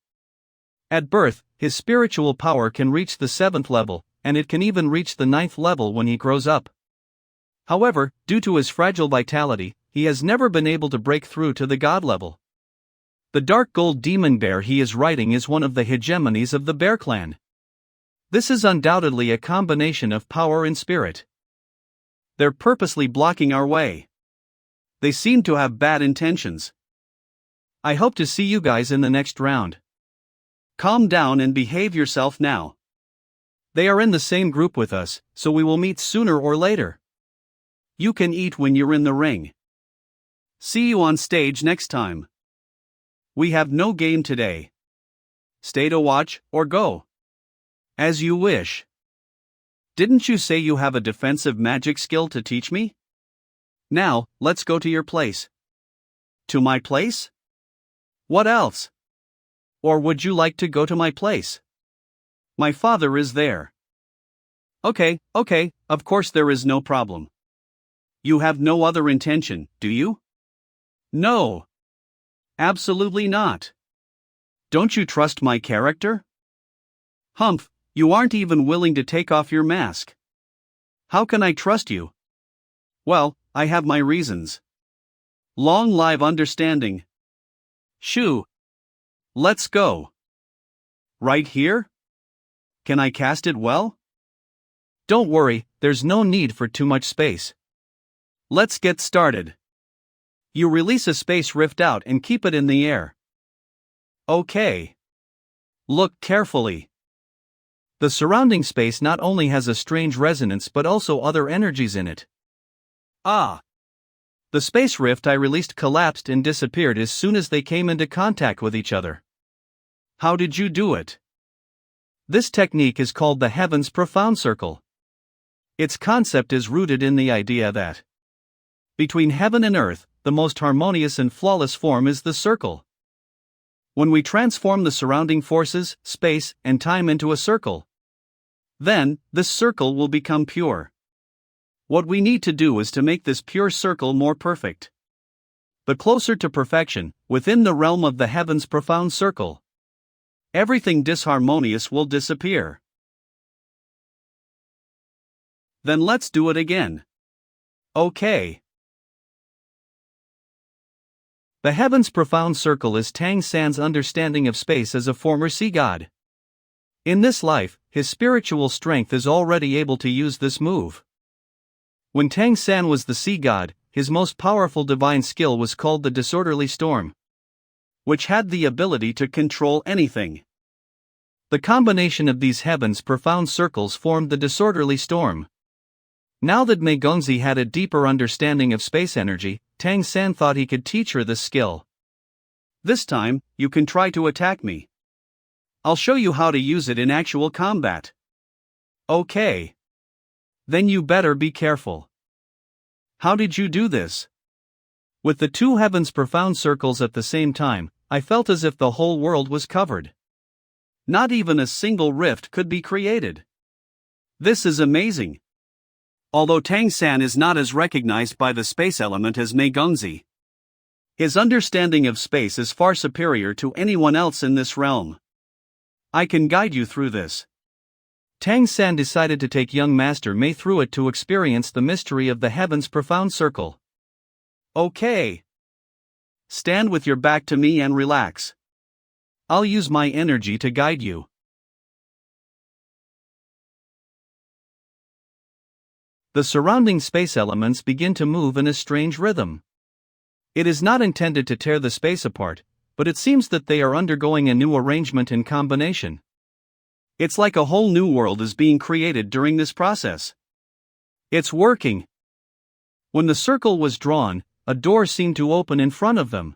Speaker 1: At birth, his spiritual power can reach the 7th level, and it can even reach the 9th level when he grows up. However, due to his fragile vitality, he has never been able to break through to the god level. The Dark Gold Demon Bear he is riding is one of the hegemonies of the Bear Clan. This is undoubtedly a combination of power and spirit. They're purposely blocking our way. They seem to have bad intentions. I hope to see you guys in the next round. Calm down and behave yourself now. They are in the same group with us, so we will meet sooner or later. You can eat when you're in the ring. See you on stage next time. We have no game today. Stay to watch, or go. As you wish. Didn't you say you have a defensive magic skill to teach me? Now, let's go to your place. To my place? What else? Or would you like to go to my place? My father is there. Okay, of course there is no problem. You have no other intention, do you? No. Absolutely not. Don't you trust my character? Humph, you aren't even willing to take off your mask. How can I trust you? Well, I have my reasons. Long live understanding. Shoo. Let's go. Right here? Can I cast it well? Don't worry, there's no need for too much space. Let's get started. You release a space rift out and keep it in the air. Okay. Look carefully. The surrounding space not only has a strange resonance but also other energies in it. Ah! The space rift I released collapsed and disappeared as soon as they came into contact with each other. How did you do it? This technique is called the Heaven's Profound Circle. Its concept is rooted in the idea that between heaven and earth, the most harmonious and flawless form is the circle. When we transform the surrounding forces, space, and time into a circle, then, this circle will become pure. What we need to do is to make this pure circle more perfect. But closer to perfection, within the realm of the Heaven's Profound Circle. Everything disharmonious will disappear. Then let's do it again. Okay. The Heaven's Profound Circle is Tang San's understanding of space as a former sea god. In this life, his spiritual strength is already able to use this move. When Tang San was the sea god, his most powerful divine skill was called the Disorderly Storm, which had the ability to control anything. The combination of these Heaven's Profound Circles formed the Disorderly Storm. Now that Mei Gongzi had a deeper understanding of space energy, Tang San thought he could teach her this skill. This time, you can try to attack me. I'll show you how to use it in actual combat. Okay. Then you better be careful. How did you do this? With the two Heaven's Profound Circles at the same time, I felt as if the whole world was covered. Not even a single rift could be created. This is amazing. Although Tang San is not as recognized by the space element as Mei Gongzi, his understanding of space is far superior to anyone else in this realm. I can guide you through this. Tang San decided to take young Master Mei through it to experience the mystery of the Heaven's Profound Circle. Okay. Stand with your back to me and relax. I'll use my energy to guide you. the surrounding space elements begin to move in a strange rhythm. It is not intended to tear the space apart, but it seems that they are undergoing a new arrangement and combination. It's like a whole new world is being created during this process. It's working. When the circle was drawn, a door seemed to open in front of them,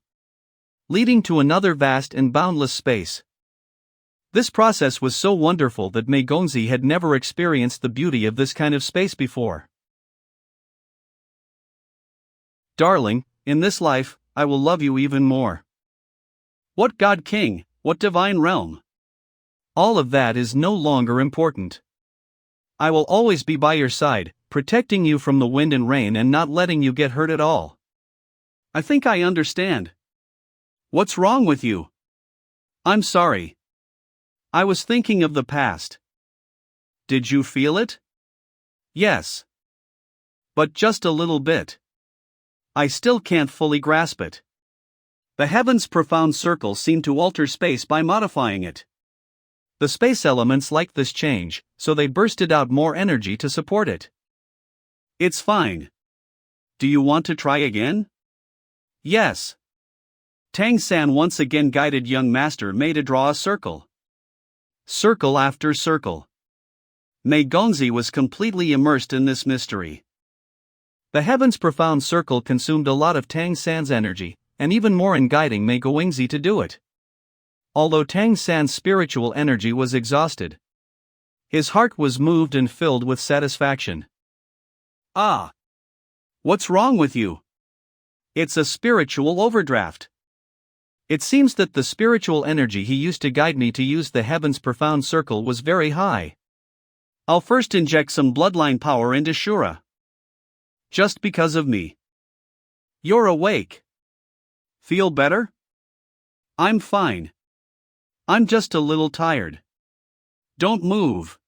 Speaker 1: leading to another vast and boundless space. This process was so wonderful that Mei Gongzi had never experienced the beauty of this kind of space before. Darling, in this life, I will love you even more. What God King, what divine realm? All of that is no longer important. I will always be by your side, protecting you from the wind and rain and not letting you get hurt at all. I think I understand. What's wrong with you? I'm sorry. I was thinking of the past. Did you feel it? Yes. But just a little bit. I still can't fully grasp it. The heaven's profound circle seemed to alter space by modifying it. The space elements liked this change, so they bursted out more energy to support it. It's fine. Do you want to try again? Yes. Tang San once again guided young master Mei to draw a circle. Circle after circle. Mei Gongzi was completely immersed in this mystery. The heaven's profound circle consumed a lot of Tang San's energy, and even more in guiding Mei Gongzi to do it. Although Tang San's spiritual energy was exhausted, his heart was moved and filled with satisfaction. Ah! What's wrong with you? It's a spiritual overdraft. It seems that the spiritual energy he used to guide me to use the heaven's profound circle was very high. I'll first inject some bloodline power into Shura. Just because of me. You're awake. Feel better? I'm fine. I'm just a little tired. Don't move.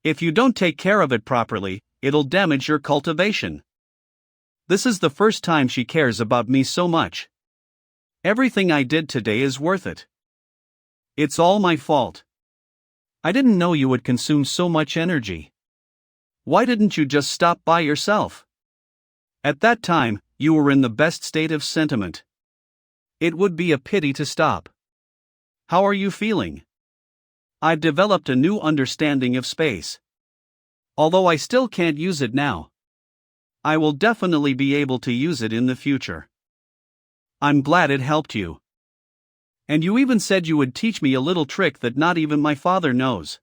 Speaker 1: If you don't take care of it properly, it'll damage your cultivation. This is the first time she cares about me so much. Everything I did today is worth it. It's all my fault. I didn't know you would consume so much energy. Why didn't you just stop by yourself? At that time, you were in the best state of sentiment. It would be a pity to stop. How are you feeling? I've developed a new understanding of space. Although I still can't use it now, I will definitely be able to use it in the future. I'm glad it helped you. And you even said you would teach me a little trick that not even my father knows.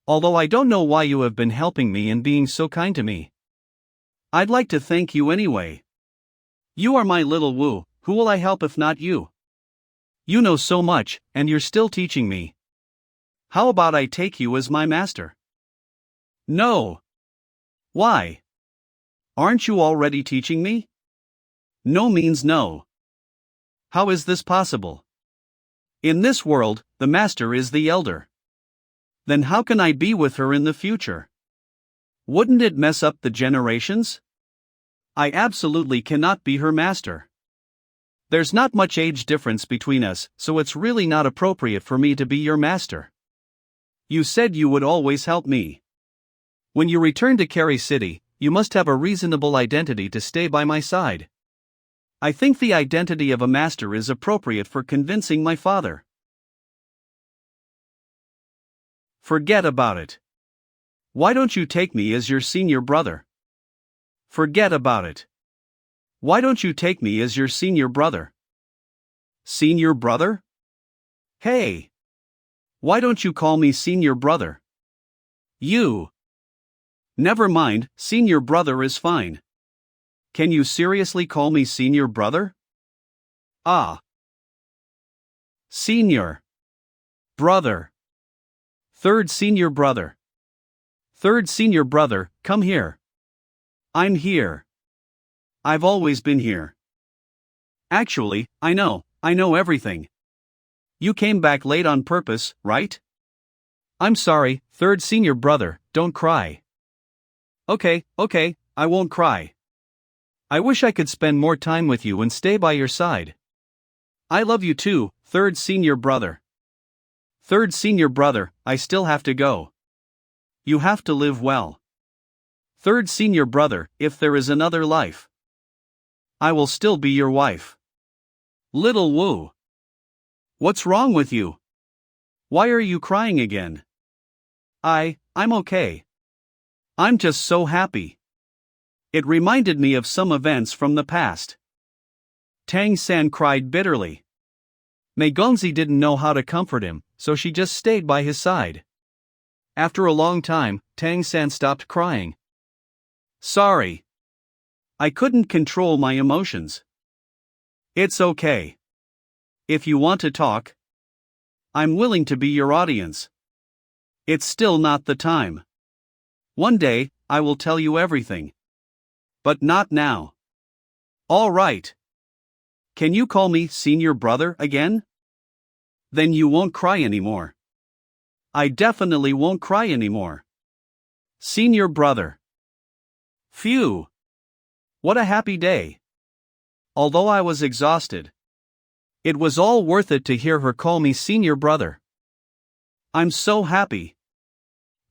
Speaker 1: Although I don't know why you have been helping me and being so kind to me. I'd like to thank you anyway. You are my little Wu, who will I help if not you? You know so much, and you're still teaching me. How about I take you as my master? No. Why? Aren't you already teaching me? No means no. How is this possible? In this world, the master is the elder. Then how can I be with her in the future? Wouldn't it mess up the generations? I absolutely cannot be her master. There's not much age difference between us, so it's really not appropriate for me to be your master. You said you would always help me. When you return to Carry City, you must have a reasonable identity to stay by my side. I think the identity of a master is appropriate for convincing my father. Forget about it. Why don't you take me as your senior brother? Forget about it. Why don't you take me as your senior brother? Senior brother? Hey! Why don't you call me senior brother? You! Never mind, senior brother is fine. Can you seriously call me senior brother? Ah. Senior. Brother. Third senior brother. Third senior brother, come here. I'm here. I've always been here. Actually, I know everything. You came back late on purpose, right? I'm sorry, third senior brother, don't cry. Okay, I won't cry. I wish I could spend more time with you and stay by your side. I love you too, third senior brother. Third senior brother, I still have to go. You have to live well. Third senior brother, if there is another life, I will still be your wife. Little Wu. What's wrong with you? Why are you crying again? I'm okay. I'm just so happy. It reminded me of some events from the past. Tang San cried bitterly. Mei Gongzi didn't know how to comfort him, so she just stayed by his side. After a long time, Tang San stopped crying. Sorry. I couldn't control my emotions. It's okay. If you want to talk, I'm willing to be your audience. It's still not the time. One day, I will tell you everything. But not now. All right. Can you call me senior brother again? Then you won't cry anymore. I definitely won't cry anymore. Senior brother. Phew. What a happy day. Although I was exhausted, it was all worth it to hear her call me senior brother. I'm so happy.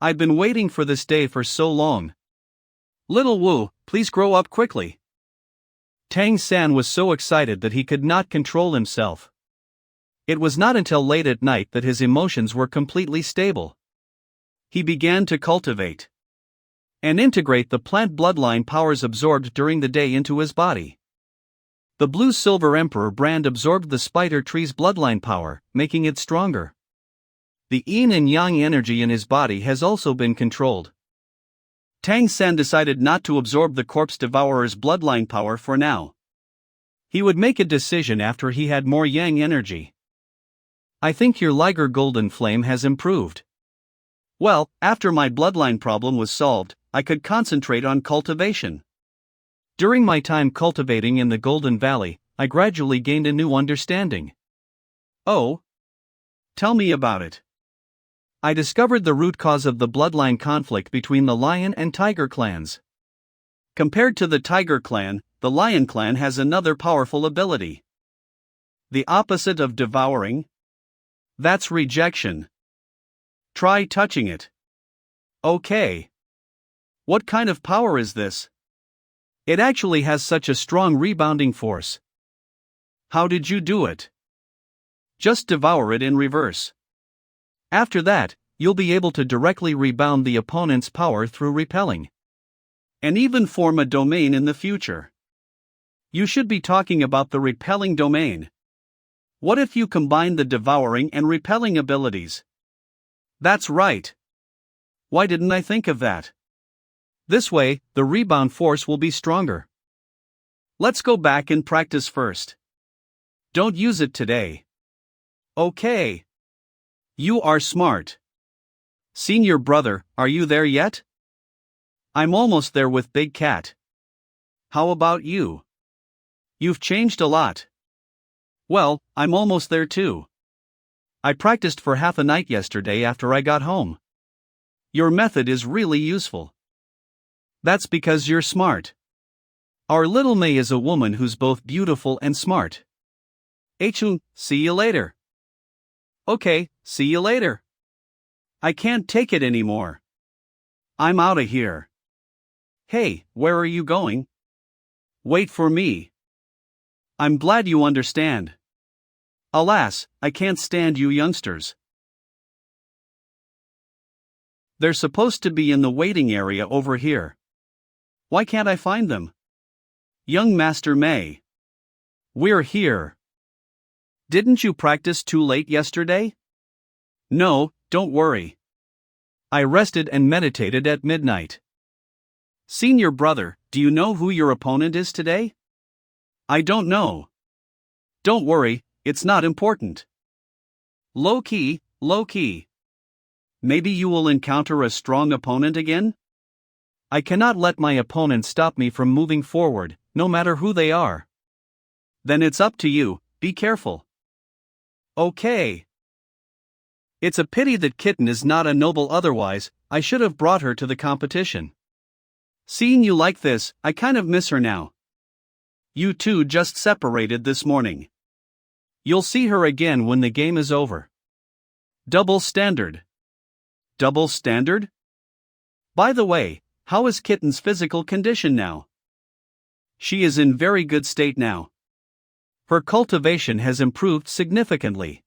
Speaker 1: I've been waiting for this day for so long. Little Wu, please grow up quickly. Tang San was so excited that he could not control himself. It was not until late at night that his emotions were completely stable. He began to cultivate and integrate the plant bloodline powers absorbed during the day into his body. The Blue Silver Emperor brand absorbed the spider tree's bloodline power, making it stronger. The yin and yang energy in his body has also been controlled. Tang San decided not to absorb the corpse devourer's bloodline power for now. He would make a decision after he had more yang energy. I think your Liger Golden Flame has improved. Well, after my bloodline problem was solved, I could concentrate on cultivation. During my time cultivating in the Golden Valley, I gradually gained a new understanding. Oh? Tell me about it. I discovered the root cause of the bloodline conflict between the Lion and Tiger clans. Compared to the Tiger clan, the Lion clan has another powerful ability. The opposite of devouring? That's rejection. Try touching it. Okay. What kind of power is this? It actually has such a strong rebounding force. How did you do it? Just devour it in reverse. After that, you'll be able to directly rebound the opponent's power through repelling. And even form a domain in the future. You should be talking about the repelling domain. What if you combine the devouring and repelling abilities? That's right. Why didn't I think of that? This way, the rebound force will be stronger. Let's go back and practice first. Don't use it today. Okay. You are smart. Senior brother, are you there yet? I'm almost there with Big Cat. How about you? You've changed a lot. Well, I'm almost there too. I practiced for half a night yesterday after I got home. Your method is really useful. That's because you're smart. Our little Mei is a woman who's both beautiful and smart. Achun, see you later. Okay, see you later. I can't take it anymore. I'm outta here. Hey, where are you going? Wait for me. I'm glad you understand. Alas, I can't stand you youngsters. They're supposed to be in the waiting area over here. Why can't I find them? Young Master Mei. We're here. Didn't you practice too late yesterday? No, don't worry. I rested and meditated at midnight. Senior brother, do you know who your opponent is today? I don't know. Don't worry, it's not important. Low key, low key. Maybe you will encounter a strong opponent again? I cannot let my opponent stop me from moving forward, no matter who they are. Then it's up to you, be careful. Okay. It's a pity that Kitten is not a noble, otherwise, I should have brought her to the competition. Seeing you like this, I kind of miss her now. You two just separated this morning. You'll see her again when the game is over. Double standard. Double standard? By the way, How is Kitten's physical condition now? She is in very good state now. Her cultivation has improved significantly.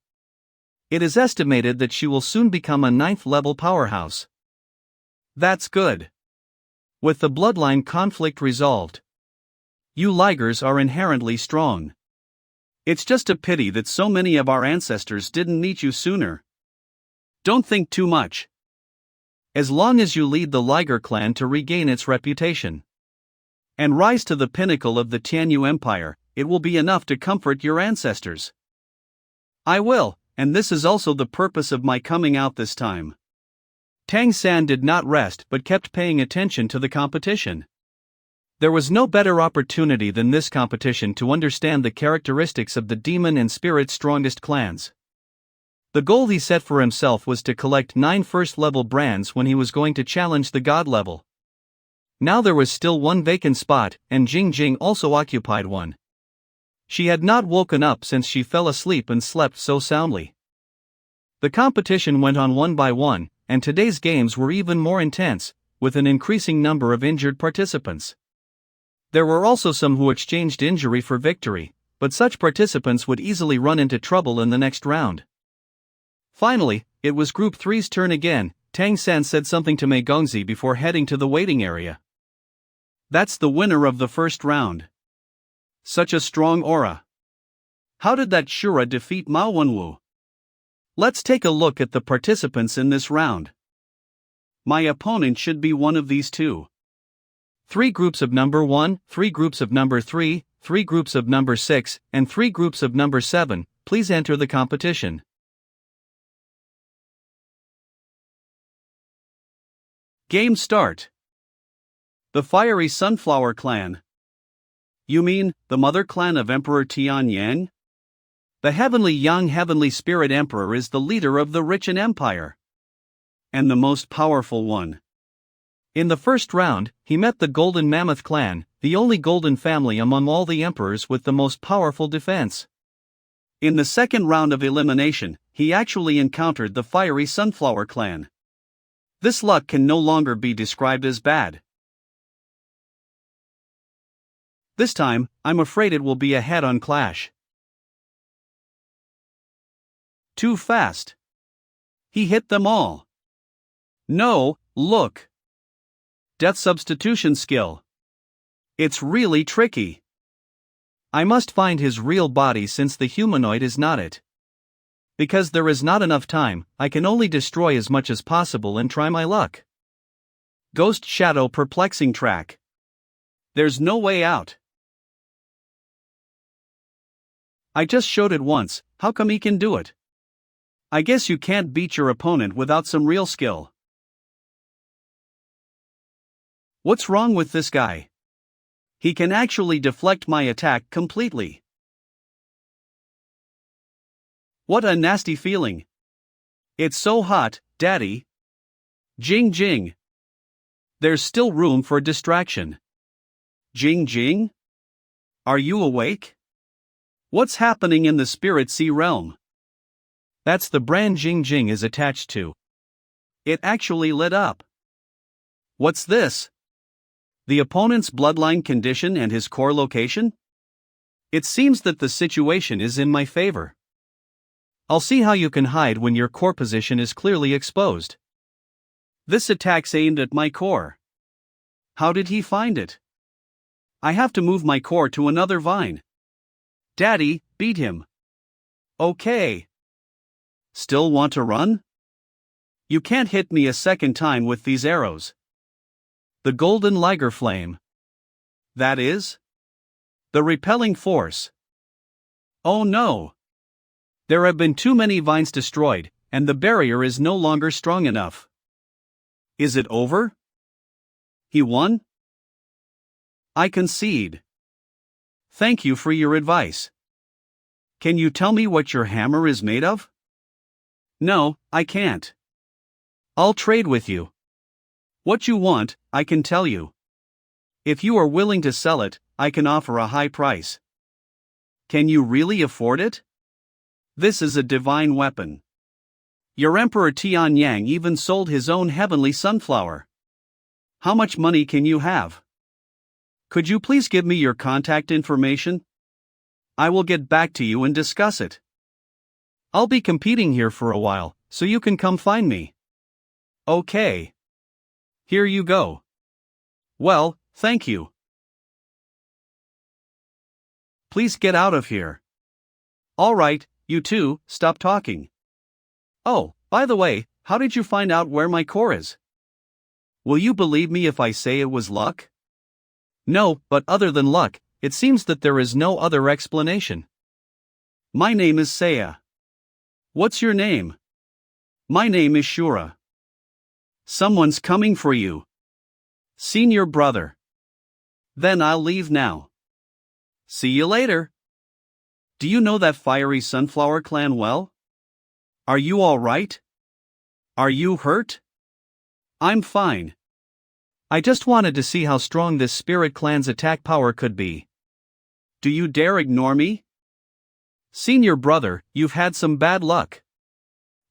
Speaker 1: It is estimated that she will soon become a 9th-level powerhouse. That's good. With the bloodline conflict resolved, you Ligers are inherently strong. It's just a pity that so many of our ancestors didn't meet you sooner. Don't think too much. As long as you lead the Liger clan to regain its reputation and rise to the pinnacle of the Tianyu Empire, it will be enough to comfort your ancestors. I will, and this is also the purpose of my coming out this time. Tang San did not rest but kept paying attention to the competition. There was no better opportunity than this competition to understand the characteristics of the demon and spirit's strongest clans. The goal he set for himself was to collect 9 first-level brands when he was going to challenge the god level. Now there was still one vacant spot, and Jing Jing also occupied one. She had not woken up since she fell asleep and slept so soundly. The competition went on one by one, and today's games were even more intense, with an increasing number of injured participants. There were also some who exchanged injury for victory, but such participants would easily run into trouble in the next round. Finally, it was Group 3's turn again. Tang San said something to Mei Gongzi before heading to the waiting area. That's the winner of the first round. Such a strong aura. How did that Shura defeat Mao Wenwu? Let's take a look at the participants in this round. My opponent should be one of these two. 3 groups of number 1, 3 groups of number 3, 3 groups of number 6, and 3 groups of number 7, please enter the competition. Game start. The Fiery Sunflower Clan. You mean, the mother clan of Emperor Tian Yang? The heavenly young heavenly spirit emperor is the leader of the Richen Empire. And the most powerful one. In the first round, he met the Golden Mammoth clan, the only golden family among all the emperors with the most powerful defense. In the second round of elimination, he actually encountered the Fiery Sunflower clan. This luck can no longer be described as bad. This time, I'm afraid it will be a head-on clash. Too fast. He hit them all. No, look. Death substitution skill. It's really tricky. I must find his real body since the humanoid is not it. Because there is not enough time, I can only destroy as much as possible and try my luck. Ghost Shadow Perplexing Track. There's no way out. I just showed it once, how come he can do it? I guess you can't beat your opponent without some real skill. What's wrong with this guy? He can actually deflect my attack completely. What a nasty feeling. It's so hot, Daddy. Jing Jing. There's still room for distraction. Jing Jing? Are you awake? What's happening in the Spirit Sea realm? That's the brand Jing Jing is attached to. It actually lit up. What's this? The opponent's bloodline condition and his core location? It seems that the situation is in my favor. I'll see how you can hide when your core position is clearly exposed. This attack's aimed at my core. How did he find it? I have to move my core to another vine. Daddy, beat him. Okay. Still want to run? You can't hit me a second time with these arrows. The Golden Liger Flame. That is? The repelling force. Oh no! There have been too many vines destroyed, and the barrier is no longer strong enough. Is it over? He won? I concede. Thank you for your advice. Can you tell me what your hammer is made of? No, I can't. I'll trade with you. What you want, I can tell you. If you are willing to sell it, I can offer a high price. Can you really afford it? This is a divine weapon. Your Emperor Tian Yang even sold his own heavenly sunflower. How much money can you have? Could you please give me your contact information? I will get back to you and discuss it. I'll be competing here for a while, so you can come find me. Okay. Here you go. Well, thank you. Please get out of here. All right, you two, stop talking. Oh, by the way, how did you find out where my core is? Will you believe me if I say it was luck? No, but other than luck, it seems that there is no other explanation. My name is Seiya. What's your name? My name is Shura. Someone's coming for you. Senior brother. Then I'll leave now. See you later. Do you know that fiery sunflower clan well? Are you all right? Are you hurt? I'm fine. I just wanted to see how strong this spirit clan's attack power could be. Do you dare ignore me? Senior brother, you've had some bad luck.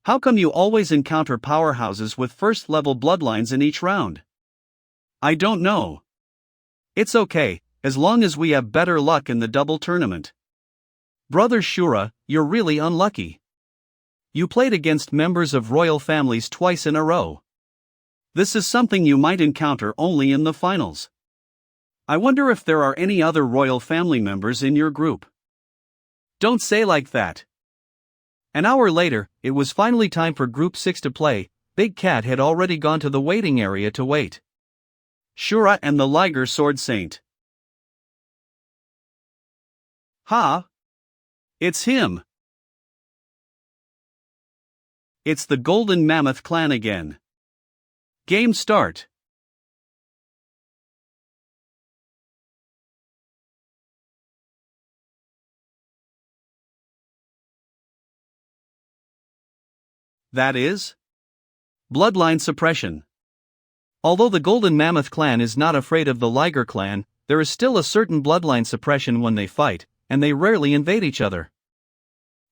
Speaker 1: How come you always encounter powerhouses with first-level bloodlines in each round? I don't know. It's okay, as long as we have better luck in the double tournament. Brother Shura, you're really unlucky. You played against members of royal families twice in a row. This is something you might encounter only in the finals. I wonder if there are any other royal family members in your group. Don't say like that. An hour later, it was finally time for Group 6 to play. Big Cat had already gone to the waiting area to wait. Shura and the Liger Sword Saint. Ha! It's him! It's the Golden Mammoth clan again. Game start. That is? Bloodline suppression. Although the Golden Mammoth clan is not afraid of the Liger clan, there is still a certain bloodline suppression when they fight, and they rarely invade each other.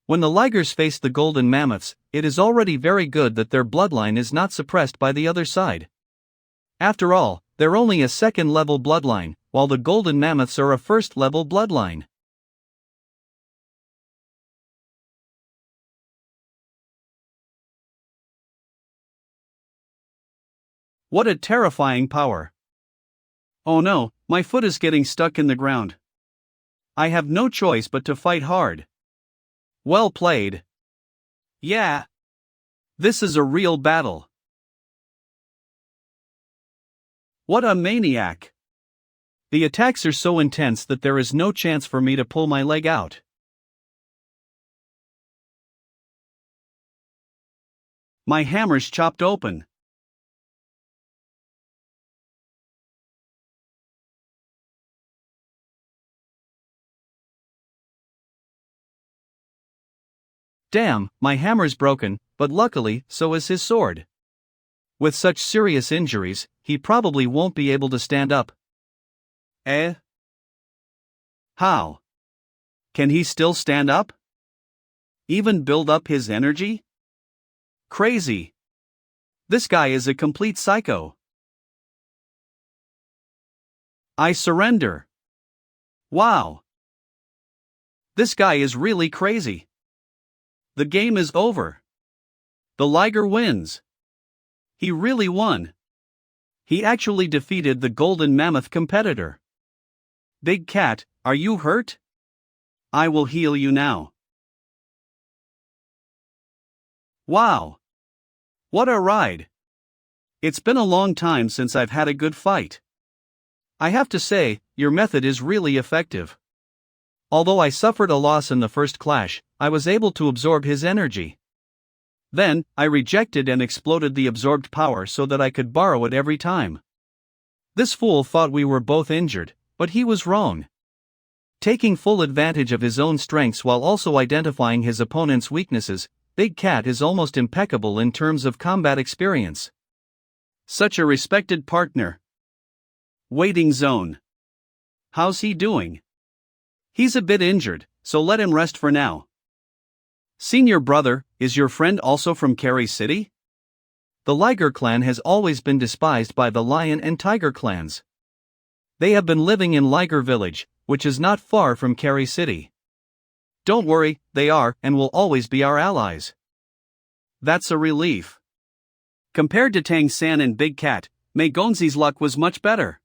Speaker 1: When the Ligers face the Golden Mammoths, it is already very good that their bloodline is not suppressed by the other side. After all, they're only a second-level bloodline, while the Golden Mammoths are a first-level bloodline. What a terrifying power. Oh no, my foot is getting stuck in the ground. I have no choice but to fight hard. Well played. Yeah. This is a real battle. What a maniac. The attacks are so intense that there is no chance for me to pull my leg out. My hammer's chopped open. Damn, my hammer's broken, but luckily, so is his sword. With such serious injuries, he probably won't be able to stand up. Eh? How? Can he still stand up? Even build up his energy? Crazy. This guy is a complete psycho. I surrender. Wow. This guy is really crazy. The game is over. The Liger wins. He really won. He actually defeated the Golden Mammoth competitor. Big Cat, are you hurt? I will heal you now. Wow. What a ride. It's been a long time since I've had a good fight. I have to say, your method is really effective. Although I suffered a loss in the first clash, I was able to absorb his energy. Then, I rejected and exploded the absorbed power so that I could borrow it every time. This fool thought we were both injured, but he was wrong. Taking full advantage of his own strengths while also identifying his opponent's weaknesses, Big Cat is almost impeccable in terms of combat experience. Such a respected partner. Waiting zone. How's he doing? He's a bit injured, so let him rest for now. Senior brother, is your friend also from Carry City? The Liger clan has always been despised by the Lion and Tiger clans. They have been living in Liger village, which is not far from Kari City. Don't worry, they are and will always be our allies. That's a relief. Compared to Tang San and Big Cat, Mei Gonzi's luck was much better.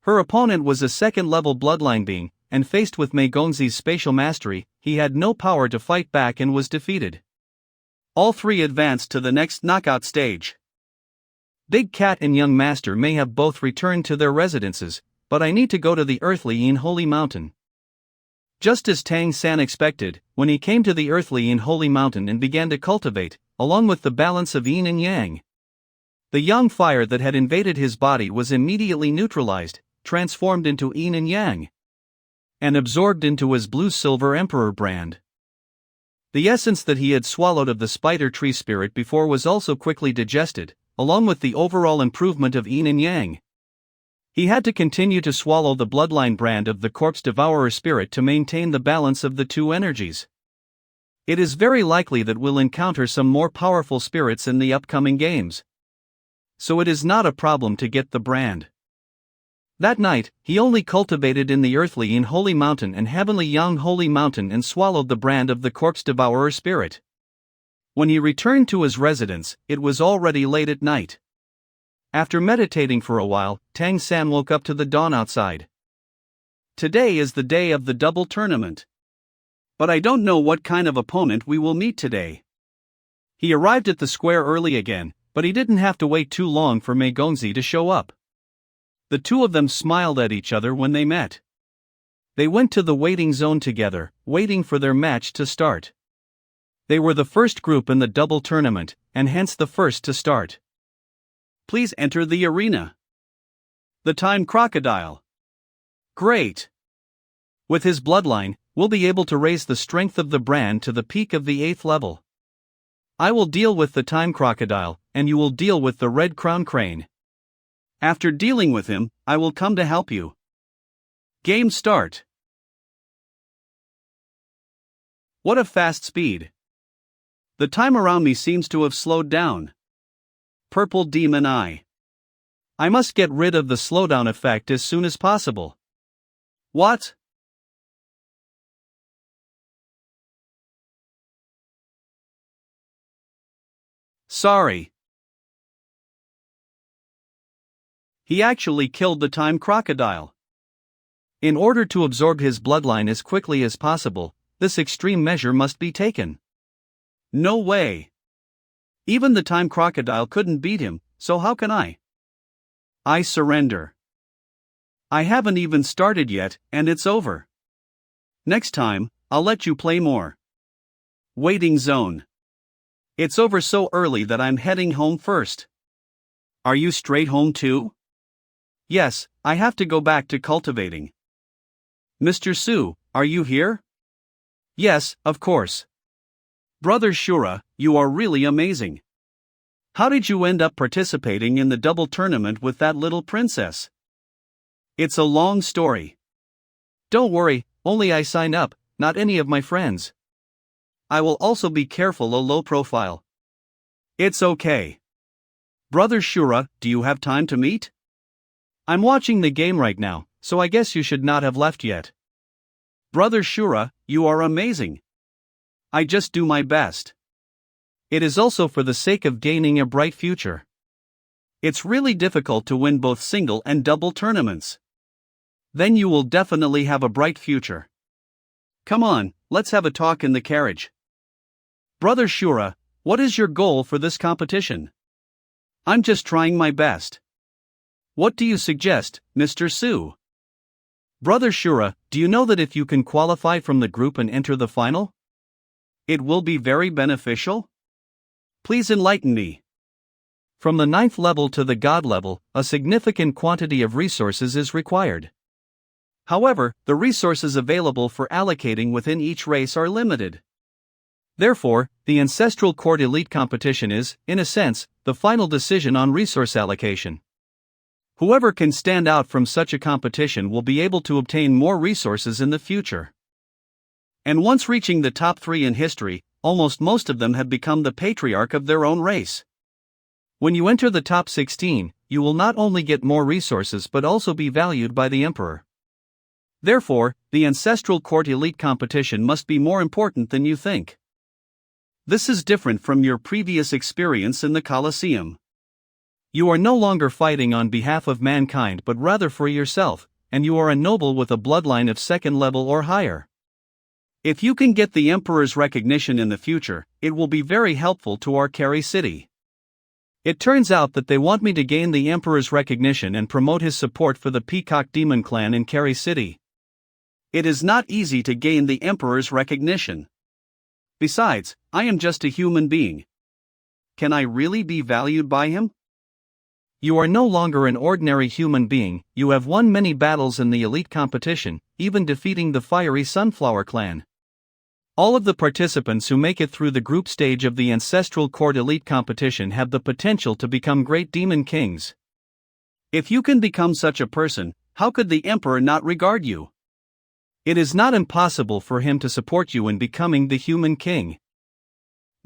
Speaker 1: Her opponent was a second-level bloodline being, and faced with Mei Gonzi's spatial mastery, he had no power to fight back and was defeated. All three advanced to the next knockout stage. Big Cat and Young Master may have both returned to their residences, but I need to go to the Earthly Yin Holy Mountain. Just as Tang San expected, when he came to the Earthly Yin Holy Mountain and began to cultivate, along with the balance of yin and yang, the yang fire that had invaded his body was immediately neutralized, transformed into yin and yang, and absorbed into his blue-silver emperor brand. The essence that he had swallowed of the spider tree spirit before was also quickly digested, along with the overall improvement of yin and yang. He had to continue to swallow the bloodline brand of the corpse devourer spirit to maintain the balance of the two energies. It is very likely that we'll encounter some more powerful spirits in the upcoming games. So it is not a problem to get the brand. That night, he only cultivated in the Earthly Yin Holy Mountain and Heavenly Yang Holy Mountain and swallowed the brand of the corpse devourer spirit. When he returned to his residence, it was already late at night. After meditating for a while, Tang San woke up to the dawn outside. Today is the day of the double tournament. But I don't know what kind of opponent we will meet today. He arrived at the square early again, but he didn't have to wait too long for Mei Gonzi to show up. The two of them smiled at each other when they met. They went to the waiting zone together, waiting for their match to start. They were the first group in the double tournament, and hence the first to start. Please enter the arena. The Time Crocodile. Great. With his bloodline, we'll be able to raise the strength of the brand to the peak of the 8th level. I will deal with the Time Crocodile, and you will deal with the Red Crown Crane. After dealing with him, I will come to help you. Game start. What a fast speed. The time around me seems to have slowed down. Purple Demon Eye. I must get rid of the slowdown effect as soon as possible. What? Sorry. He actually killed the Time Crocodile. In order to absorb his bloodline as quickly as possible, this extreme measure must be taken. No way. Even the Time Crocodile couldn't beat him, so how can I? I surrender. I haven't even started yet, and it's over. Next time, I'll let you play more. Waiting zone. It's over so early that I'm heading home first. Are you straight home too? Yes, I have to go back to cultivating. Mr. Su, are you here? Yes, of course. Brother Shura, you are really amazing. How did you end up participating in the double tournament with that little princess? It's a long story. Don't worry, only I sign up, not any of my friends. I will also be careful a low profile. It's okay. Brother Shura, do you have time to meet? I'm watching the game right now, so I guess you should not have left yet. Brother Shura, you are amazing. I just do my best. It is also for the sake of gaining a bright future. It's really difficult to win both single and double tournaments. Then you will definitely have a bright future. Come on, let's have a talk in the carriage. Brother Shura, what is your goal for this competition? I'm just trying my best. What do you suggest, Mr. Su? Brother Shura, do you know that if you can qualify from the group and enter the final, it will be very beneficial? Please enlighten me. From the 9th level to the God level, a significant quantity of resources is required. However, the resources available for allocating within each race are limited. Therefore, the Ancestral Court Elite competition is, in a sense, the final decision on resource allocation. Whoever can stand out from such a competition will be able to obtain more resources in the future. And once reaching the top 3 in history, almost most of them have become the patriarch of their own race. When you enter the top 16, you will not only get more resources but also be valued by the emperor. Therefore, the ancestral court elite competition must be more important than you think. This is different from your previous experience in the Colosseum. You are no longer fighting on behalf of mankind but rather for yourself, and you are a noble with a bloodline of second level or higher. If you can get the emperor's recognition in the future, it will be very helpful to our Kari city. It turns out that they want me to gain the emperor's recognition and promote his support for the Peacock Demon clan in Kari city. It is not easy to gain the emperor's recognition. Besides, I am just a human being. Can I really be valued by him? You are no longer an ordinary human being, you have won many battles in the elite competition, even defeating the fiery Sunflower clan. All of the participants who make it through the group stage of the Ancestral Court Elite competition have the potential to become great demon kings. If you can become such a person, how could the emperor not regard you? It is not impossible for him to support you in becoming the human king.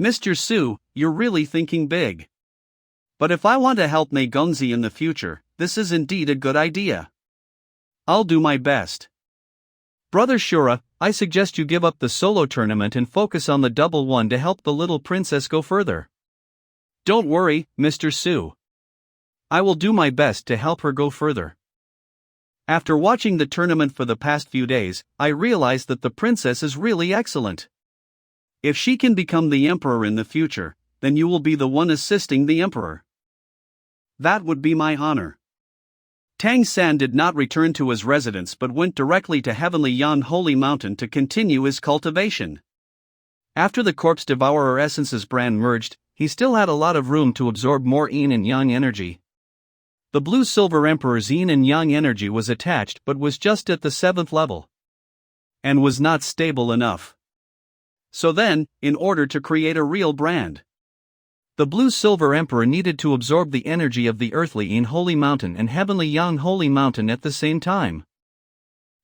Speaker 1: Mr. Su, you're really thinking big. But if I want to help Mei Gongzi in the future, this is indeed a good idea. I'll do my best. Brother Shura, I suggest you give up the solo tournament and focus on the double one to help the little princess go further. Don't worry, Mr. Su. I will do my best to help her go further. After watching the tournament for the past few days, I realized that the princess is really excellent. If she can become the emperor in the future, then you will be the one assisting the emperor. That would be my honor. Tang San did not return to his residence but went directly to Heavenly Yan Holy Mountain to continue his cultivation. After the Corpse Devourer Essence's brand merged, he still had a lot of room to absorb more yin and yang energy. The Blue-Silver Emperor's yin and yang energy was attached but was just at the 7th level. And was not stable enough. So then, in order to create a real brand, the Blue-Silver Emperor needed to absorb the energy of the Earthly Yin Holy Mountain and Heavenly Yang Holy Mountain at the same time.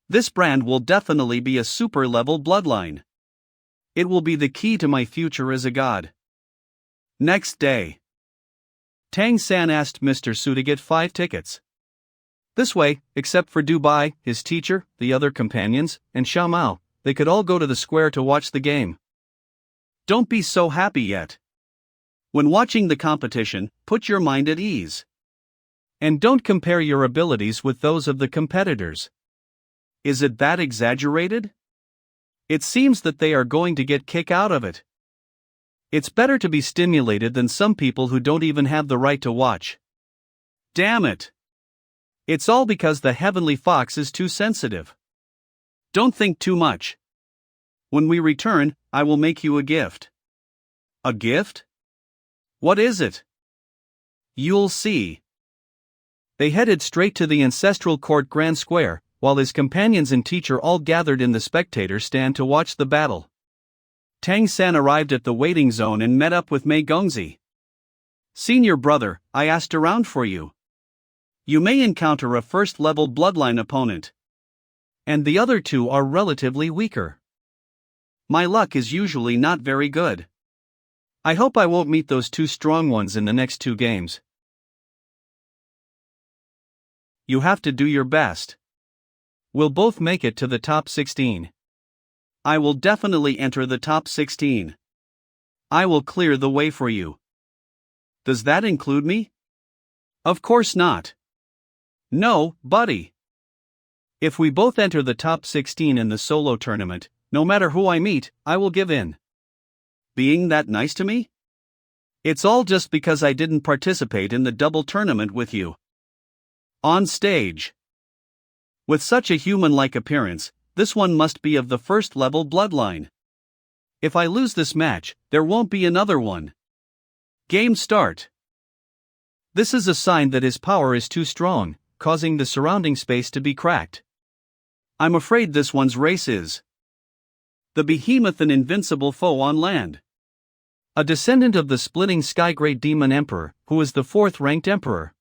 Speaker 1: This brand will definitely be a super-level bloodline. It will be the key to my future as a god. Next day, Tang San asked Mr. Su to get 5 tickets. This way, except for Dubai, his teacher, the other companions, and Xiaomao, they could all go to the square to watch the game. Don't be so happy yet. When watching the competition, put your mind at ease. And don't compare your abilities with those of the competitors. Is it that exaggerated? It seems that they are going to get kick out of it. It's better to be stimulated than some people who don't even have the right to watch. Damn it! It's all because the Heavenly Fox is too sensitive. Don't think too much. When we return, I will make you a gift. A gift? What is it? You'll see. They headed straight to the Ancestral Court Grand Square, while his companions and teacher all gathered in the spectator stand to watch the battle. Tang San arrived at the waiting zone and met up with Mei Gongzi. Senior brother, I asked around for you. You may encounter a first-level bloodline opponent. And the other 2 are relatively weaker. My luck is usually not very good. I hope I won't meet those 2 strong ones in the next 2 games. You have to do your best. We'll both make it to the top 16. I will definitely enter the top 16. I will clear the way for you. Does that include me? Of course not. No, buddy. If we both enter the top 16 in the solo tournament, no matter who I meet, I will give in. Being that nice to me? It's all just because I didn't participate in the double tournament with you. On stage. With such a human-like appearance, this one must be of the first-level bloodline. If I lose this match, there won't be another one. Game start. This is a sign that his power is too strong, causing the surrounding space to be cracked. I'm afraid this one's race is the behemoth, an invincible foe on land. A descendant of the splitting sky great demon emperor, who is the 4th-ranked emperor.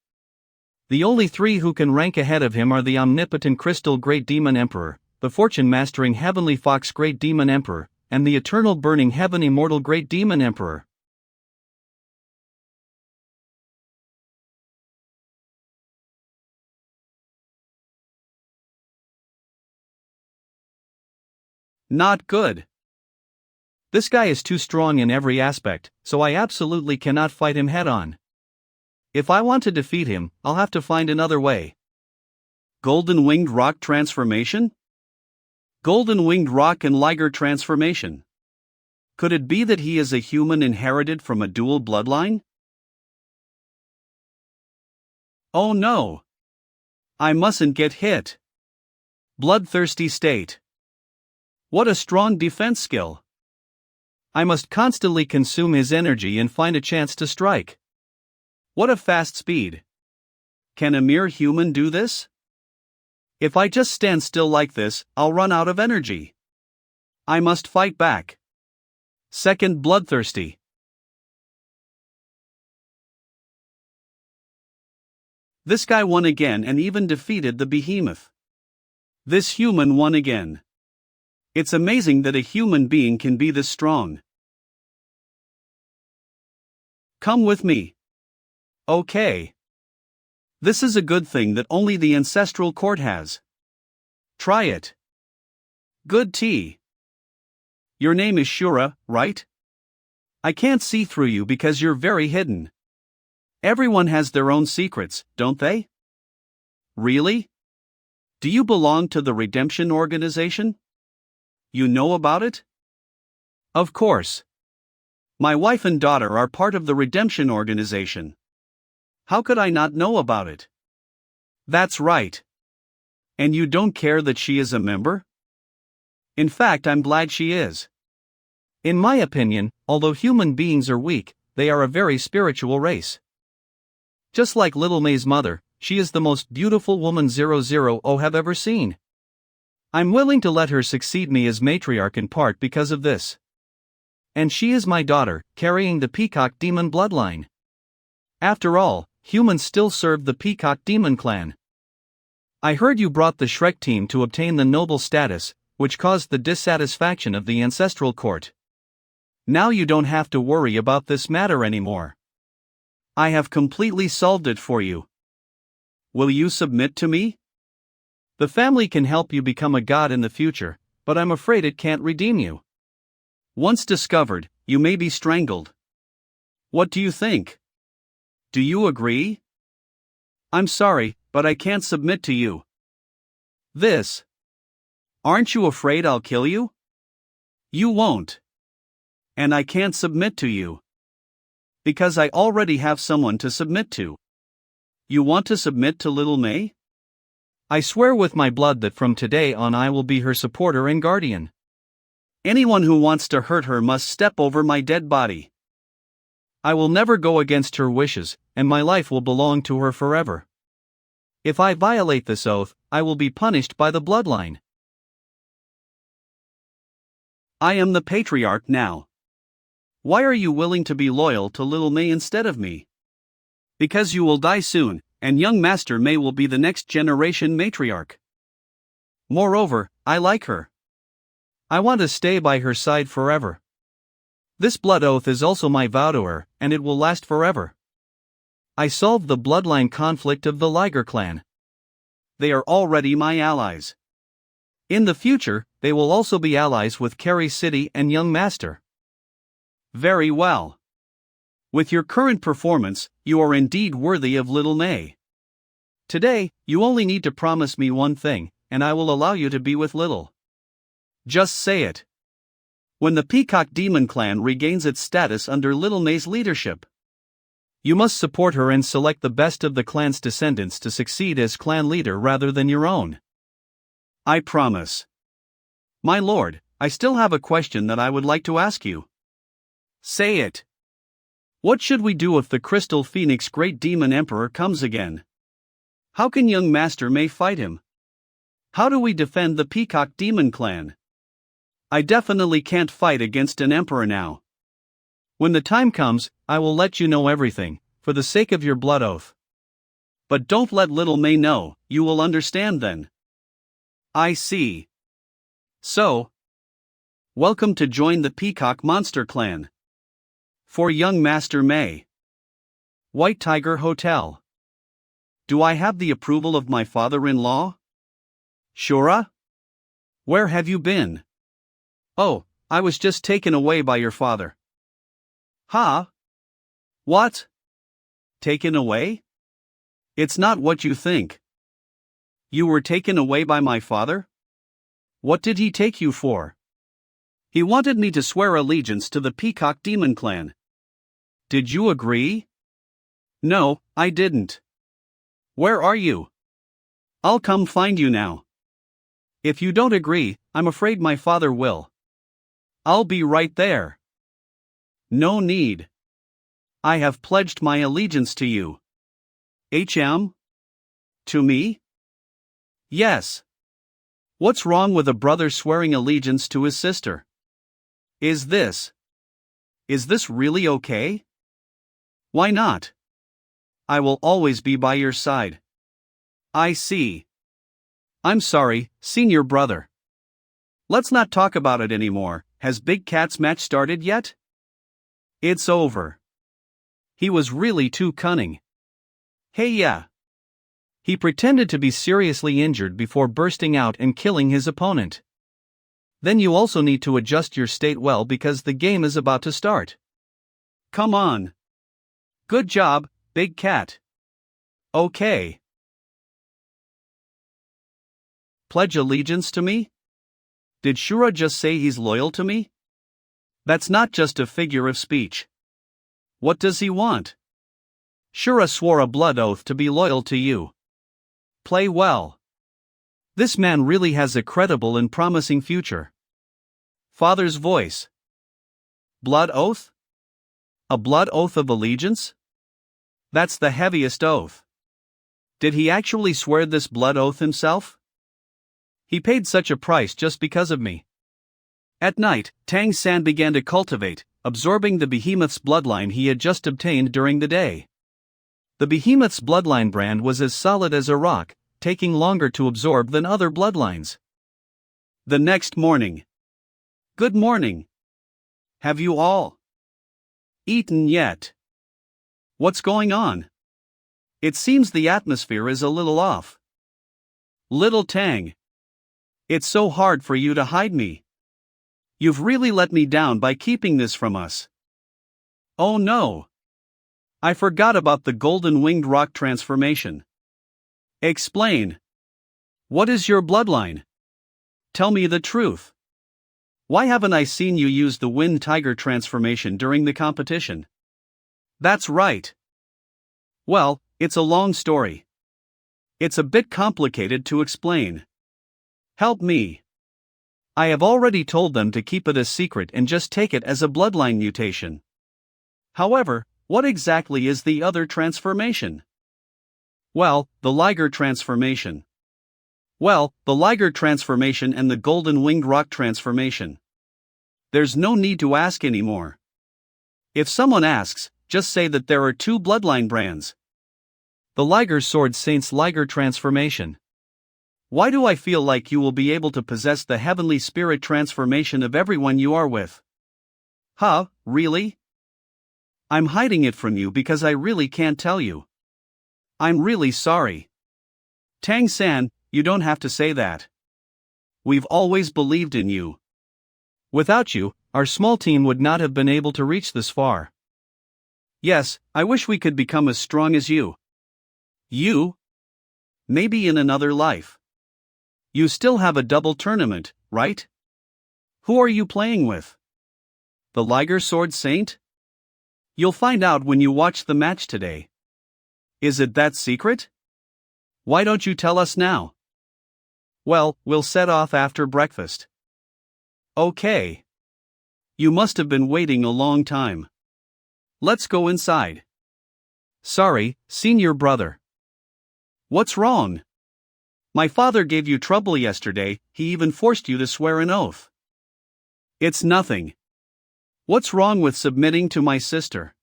Speaker 1: The only 3 who can rank ahead of him are the omnipotent crystal great demon emperor, the fortune-mastering heavenly fox great demon emperor, and the eternal burning heaven immortal great demon emperor. Not good. This guy is too strong in every aspect, so I absolutely cannot fight him head on. If I want to defeat him, I'll have to find another way. Golden winged rock transformation? Golden winged rock and liger transformation. Could it be that he is a human inherited from a dual bloodline? Oh no! I mustn't get hit. Bloodthirsty state. What a strong defense skill. I must constantly consume his energy and find a chance to strike. What a fast speed. Can a mere human do this? If I just stand still like this, I'll run out of energy. I must fight back. Second bloodthirsty. This guy won again and even defeated the behemoth. This human won again. It's amazing that a human being can be this strong. Come with me. Okay. This is a good thing that only the ancestral court has. Try it. Good tea. Your name is Shura, right? I can't see through you because you're very hidden. Everyone has their own secrets, don't they? Really? Do you belong to the Redemption Organization? You know about it? Of course. My wife and daughter are part of the Redemption Organization. How could I not know about it? That's right. And you don't care that she is a member? In fact, I'm glad she is. In my opinion, although human beings are weak, they are a very spiritual race. Just like Little May's mother, she is the most beautiful woman 000 have ever seen. I'm willing to let her succeed me as matriarch in part because of this. And she is my daughter, carrying the peacock demon bloodline. After all, humans still serve the peacock demon clan. I heard you brought the Shrek team to obtain the noble status, which caused the dissatisfaction of the ancestral court. Now you don't have to worry about this matter anymore. I have completely solved it for you. Will you submit to me? The family can help you become a god in the future, but I'm afraid it can't redeem you. Once discovered, you may be strangled. What do you think? Do you agree? I'm sorry, but I can't submit to you. This. Aren't you afraid I'll kill you? You won't. And I can't submit to you. Because I already have someone to submit to. You want to submit to Little May? I swear with my blood that from today on I will be her supporter and guardian. Anyone who wants to hurt her must step over my dead body. I will never go against her wishes, and my life will belong to her forever. If I violate this oath, I will be punished by the bloodline. I am the patriarch now. Why are you willing to be loyal to Little May instead of me? Because you will die soon, and young Master May will be the next generation matriarch. Moreover, I like her. I want to stay by her side forever. This blood oath is also my vow to her, and it will last forever. I solved the bloodline conflict of the Liger clan. They are already my allies. In the future, they will also be allies with Carrie City and young Master. Very well. With your current performance, you are indeed worthy of Little May. Today, you only need to promise me one thing, and I will allow you to be with Little. Just say it. When the Peacock Demon Clan regains its status under Little May's leadership, you must support her and select the best of the clan's descendants to succeed as clan leader rather than your own. I promise. My lord, I still have a question that I would like to ask you. Say it. What should we do if the Crystal Phoenix Great Demon Emperor comes again? How can young Master May fight him? How do we defend the Peacock Demon Clan? I definitely can't fight against an emperor now. When the time comes, I will let you know everything, for the sake of your blood oath. But don't let Little May know, you will understand then. I see. So, welcome to join the Peacock Monster Clan. For young Master May. White Tiger Hotel. Do I have the approval of my father-in-law? Shura? Where have you been? Oh, I was just taken away by your father. Huh? What? Taken away? It's not what you think. You were taken away by my father? What did he take you for? He wanted me to swear allegiance to the Peacock Demon Clan. Did you agree? No, I didn't. Where are you? I'll come find you now. If you don't agree, I'm afraid my father will. I'll be right there. No need. I have pledged my allegiance to you. HM? To me? Yes. What's wrong with a brother swearing allegiance to his sister? Is this really okay? Why not? I will always be by your side. I see. I'm sorry, senior brother. Let's not talk about it anymore. Has Big Cat's match started yet? It's over. He was really too cunning. Hey, yeah. He pretended to be seriously injured before bursting out and killing his opponent. Then you also need to adjust your state well because the game is about to start. Come on. Good job, Big Cat. Okay. Pledge allegiance to me? Did Shura just say he's loyal to me? That's not just a figure of speech. What does he want? Shura swore a blood oath to be loyal to you. Play well. This man really has a credible and promising future. Father's voice. Blood oath? A blood oath of allegiance? That's the heaviest oath. Did he actually swear this blood oath himself? He paid such a price just because of me. At night, Tang San began to cultivate, absorbing the behemoth's bloodline he had just obtained during the day. The behemoth's bloodline brand was as solid as a rock, taking longer to absorb than other bloodlines. The next morning. Good morning. Have you all eaten yet? What's going on? It seems the atmosphere is a little off. Little Tang. It's so hard for you to hide me. You've really let me down by keeping this from us. Oh no. I forgot about the golden winged rock transformation. Explain. What is your bloodline? Tell me the truth. Why haven't I seen you use the wind tiger transformation during the competition? That's right. Well, it's a long story. It's a bit complicated to explain. Help me. I have already told them to keep it a secret and just take it as a bloodline mutation. However, what exactly is the other transformation? Well, the Liger transformation. And the golden winged rock transformation. There's no need to ask anymore. If someone asks, just say that there are two bloodline brands. The Liger Sword Saint's Liger transformation. Why do I feel like you will be able to possess the heavenly spirit transformation of everyone you are with? Huh, really? I'm hiding it from you because I really can't tell you. I'm really sorry. Tang San, you don't have to say that. We've always believed in you. Without you, our small team would not have been able to reach this far. Yes, I wish we could become as strong as you. You? Maybe in another life. You still have a double tournament, right? Who are you playing with? The Liger Sword Saint? You'll find out when you watch the match today. Is it that secret? Why don't you tell us now? Well, we'll set off after breakfast. Okay. You must have been waiting a long time. Let's go inside. Sorry, senior brother. What's wrong? My father gave you trouble yesterday, he even forced you to swear an oath. It's nothing. What's wrong with submitting to my sister?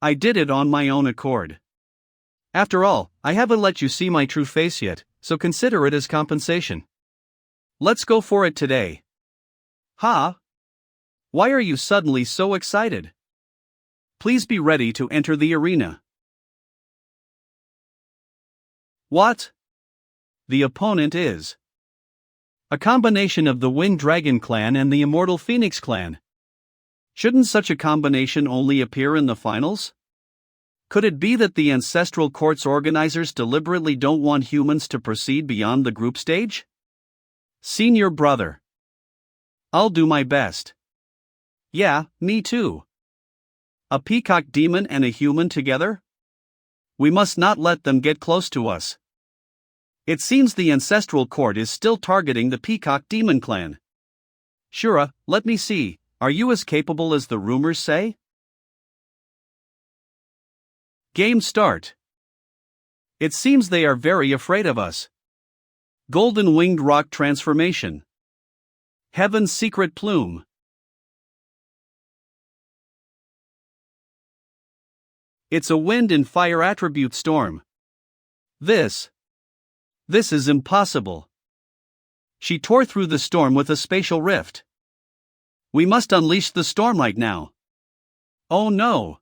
Speaker 1: I did it on my own accord. After all, I haven't let you see my true face yet, so consider it as compensation. Let's go for it today. Huh? Why are you suddenly so excited? Please be ready to enter the arena. What? The opponent is A combination of the Wind Dragon clan and the Immortal Phoenix clan. Shouldn't such a combination only appear in the finals? Could it be that the Ancestral Court's organizers deliberately don't want humans to proceed beyond the group stage? Senior brother. I'll do my best. Yeah, me too. A peacock demon and a human together? We must not let them get close to us. It seems the Ancestral Court is still targeting the Peacock Demon Clan. Shura, let me see, are you as capable as the rumors say? Game start. It seems they are very afraid of us. Golden Winged Rock Transformation. Heaven's Secret Plume. It's a wind and fire attribute storm. This is impossible. She tore through the storm with a spatial rift. We must unleash the storm right now. Oh no.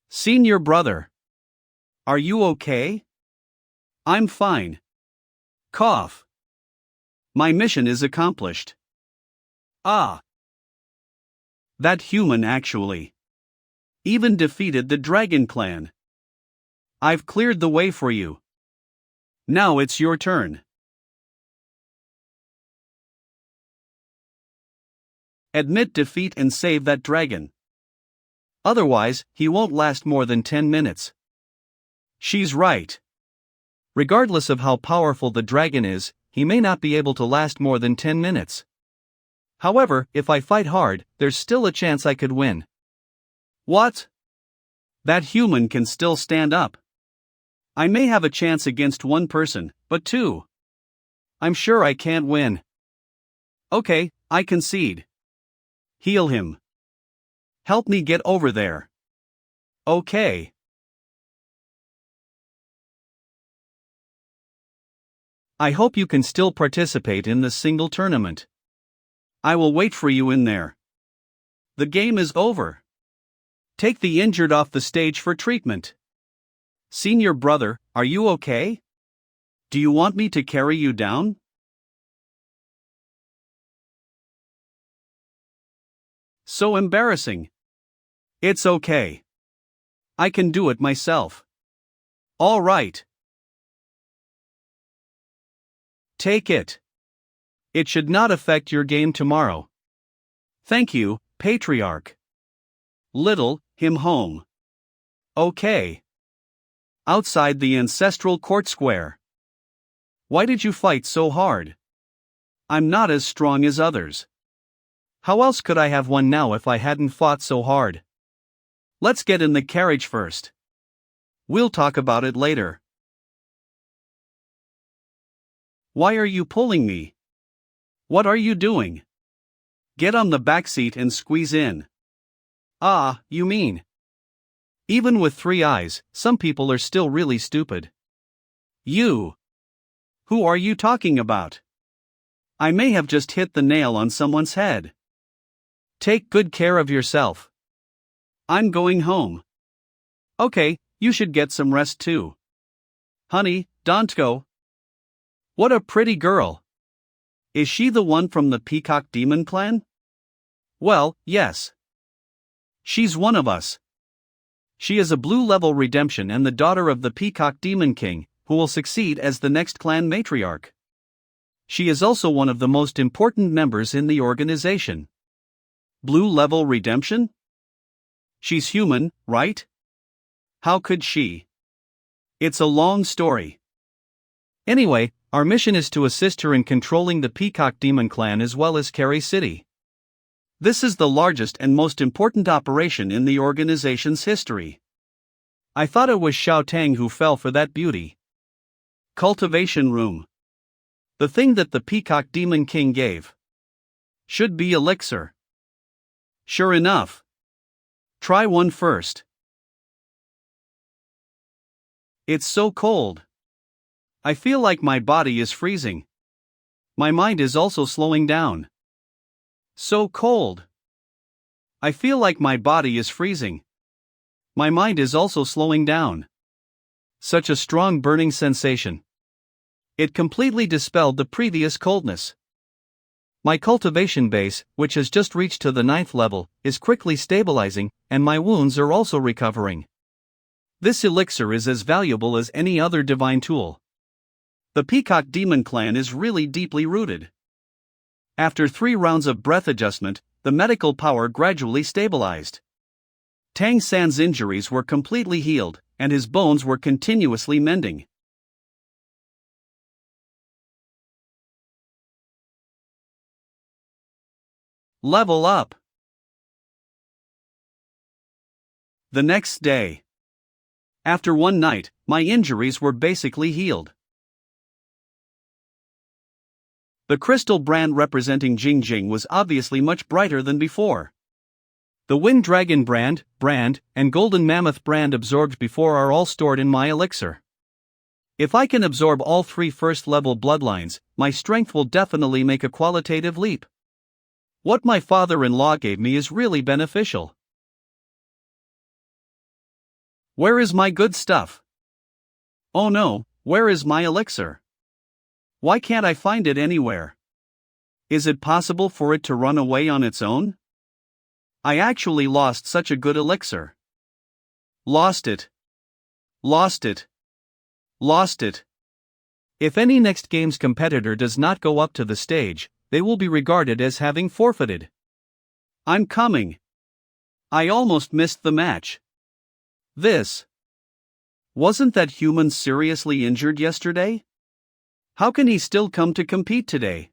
Speaker 1: Senior brother. Are you okay? I'm fine. Cough. My mission is accomplished. Ah. That human actually even defeated the Dragon Clan. I've cleared the way for you. Now it's your turn. Admit defeat and save that dragon. Otherwise, he won't last more than 10 minutes. She's right. Regardless of how powerful the dragon is, he may not be able to last more than 10 minutes. However, if I fight hard, there's still a chance I could win. What? That human can still stand up. I may have a chance against one person, but two. I'm sure I can't win. Okay, I concede. Heal him. Help me get over there. Okay. I hope you can still participate in the single tournament. I will wait for you in there. The game is over. Take the injured off the stage for treatment. Senior brother, are you okay? Do you want me to carry you down? So embarrassing. It's okay. I can do it myself. All right. Take it. It should not affect your game tomorrow. Thank you, Patriarch. Little, him home. Okay. Outside the Ancestral Court Square. Why did you fight so hard? I'm not as strong as others. How else could I have won now if I hadn't fought so hard? Let's get in the carriage first. We'll talk about it later. Why are you pulling me? What are you doing? Get on the back seat and squeeze in. Ah, you mean. Even with 3 eyes, some people are still really stupid. You. Who are you talking about? I may have just hit the nail on someone's head. Take good care of yourself. I'm going home. Okay, you should get some rest too. Honey, don't go. What a pretty girl. Is she the one from the Peacock Demon Clan? Well, yes. She's one of us. She is a blue-level redemption and the daughter of the Peacock Demon King, who will succeed as the next clan matriarch. She is also one of the most important members in the organization. Blue-level redemption? She's human, right? How could she? It's a long story. Anyway, our mission is to assist her in controlling the Peacock Demon Clan as well as Carry City. This is the largest and most important operation in the organization's history. I thought it was Xiao Tang who fell for that beauty. Cultivation room. The thing that the Peacock Demon King gave. Should be elixir. Sure enough. Try one first. It's so cold. I feel like my body is freezing. My mind is also slowing down. So cold. I feel like my body is freezing. My mind is also slowing down. Such a strong burning sensation. It completely dispelled the previous coldness. My cultivation base, which has just reached to the 9th level, is quickly stabilizing, and my wounds are also recovering. This elixir is as valuable as any other divine tool. The Peacock Demon Clan is really deeply rooted. After 3 rounds of breath adjustment, the medical power gradually stabilized. Tang San's injuries were completely healed, and his bones were continuously mending. Level up. The next day. After one night, my injuries were basically healed. The crystal brand representing Jingjing was obviously much brighter than before. The Wind Dragon brand, and Golden Mammoth brand absorbed before are all stored in my elixir. If I can absorb all 3 first-level bloodlines, my strength will definitely make a qualitative leap. What my father-in-law gave me is really beneficial. Where is my good stuff? Oh no, where is my elixir? Why can't I find it anywhere? Is it possible for it to run away on its own? I actually lost such a good elixir. Lost it. Lost it. Lost it. If any next game's competitor does not go up to the stage, they will be regarded as having forfeited. I'm coming. I almost missed the match. Wasn't that human seriously injured yesterday? How can he still come to compete today?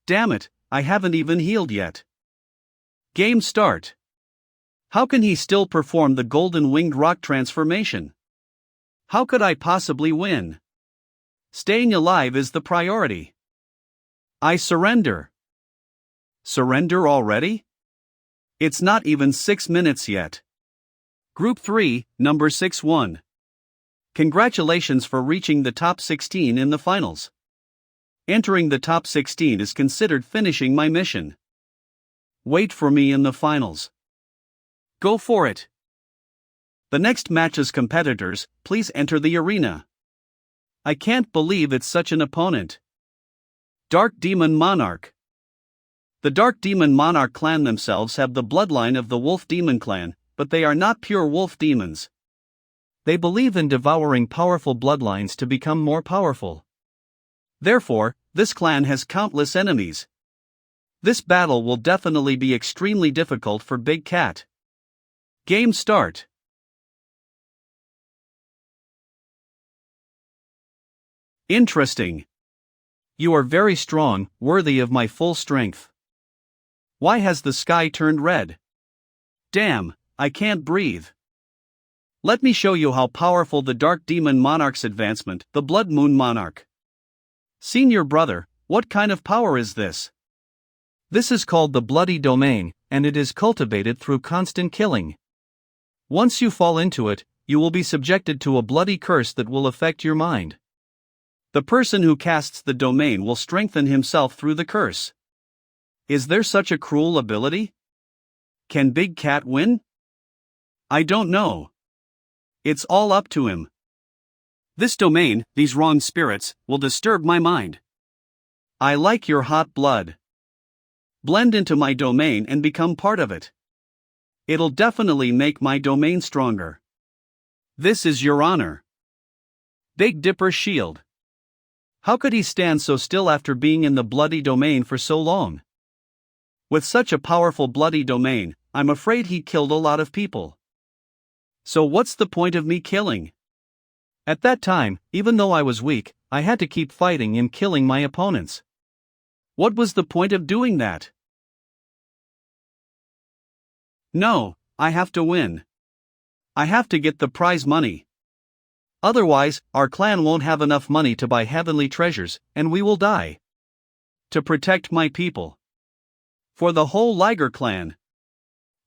Speaker 1: Damn it, I haven't even healed yet. Game start. How can he still perform the golden winged rock transformation? How could I possibly win? Staying alive is the priority. I surrender. Surrender already? It's not even 6 minutes yet. Group 3, number 6-1. Congratulations for reaching the top 16 in the finals. Entering the top 16 is considered finishing my mission. Wait for me in the finals. Go for it. The next match's competitors, please enter the arena. I can't believe it's such an opponent. Dark Demon Monarch. The Dark Demon Monarch clan themselves have the bloodline of the Wolf Demon clan, but they are not pure wolf demons. They believe in devouring powerful bloodlines to become more powerful. Therefore, this clan has countless enemies. This battle will definitely be extremely difficult for Big Cat. Game start. Interesting. You are very strong, worthy of my full strength. Why has the sky turned red? Damn, I can't breathe. Let me show you how powerful the Dark Demon Monarch's advancement, the Blood Moon Monarch. Senior brother, what kind of power is this? This is called the Bloody Domain, and it is cultivated through constant killing. Once you fall into it, you will be subjected to a bloody curse that will affect your mind. The person who casts the domain will strengthen himself through the curse. Is there such a cruel ability? Can Big Cat win? I don't know. It's all up to him. This domain, these wrong spirits, will disturb my mind. I like your hot blood. Blend into my domain and become part of it. It'll definitely make my domain stronger. This is your honor. Big Dipper Shield. How could he stand so still after being in the bloody domain for so long? With such a powerful bloody domain, I'm afraid he killed a lot of people. So what's the point of me killing? At that time, even though I was weak, I had to keep fighting and killing my opponents. What was the point of doing that? No, I have to win. I have to get the prize money. Otherwise, our clan won't have enough money to buy heavenly treasures, and we will die. To protect my people. For the whole Liger clan.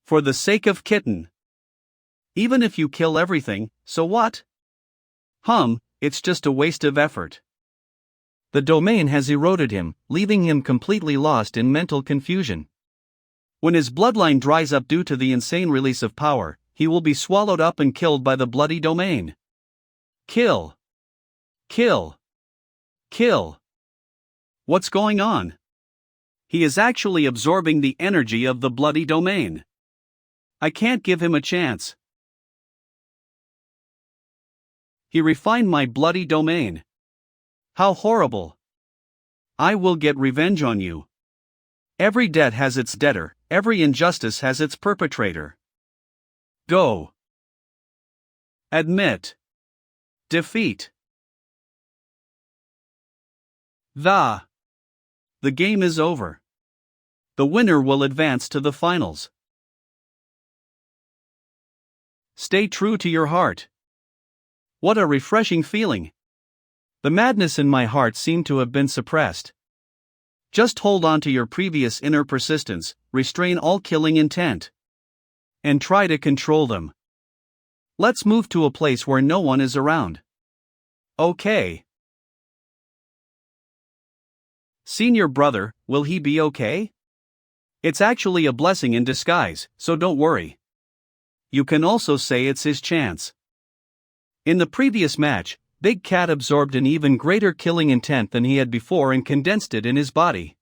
Speaker 1: For the sake of Kitten. Even if you kill everything, so what? It's just a waste of effort. The domain has eroded him, leaving him completely lost in mental confusion. When his bloodline dries up due to the insane release of power, he will be swallowed up and killed by the bloody domain. Kill. Kill. Kill. What's going on? He is actually absorbing the energy of the bloody domain. I can't give him a chance. He refined my bloody domain. How horrible. I will get revenge on you. Every debt has its debtor, every injustice has its perpetrator. Go. Admit. Defeat. The game is over. The winner will advance to the finals. Stay true to your heart. What a refreshing feeling. The madness in my heart seemed to have been suppressed. Just hold on to your previous inner persistence, restrain all killing intent. And try to control them. Let's move to a place where no one is around. Okay. Senior brother, will he be okay? It's actually a blessing in disguise, so don't worry. You can also say it's his chance. In the previous match, Big Cat absorbed an even greater killing intent than he had before and condensed it in his body.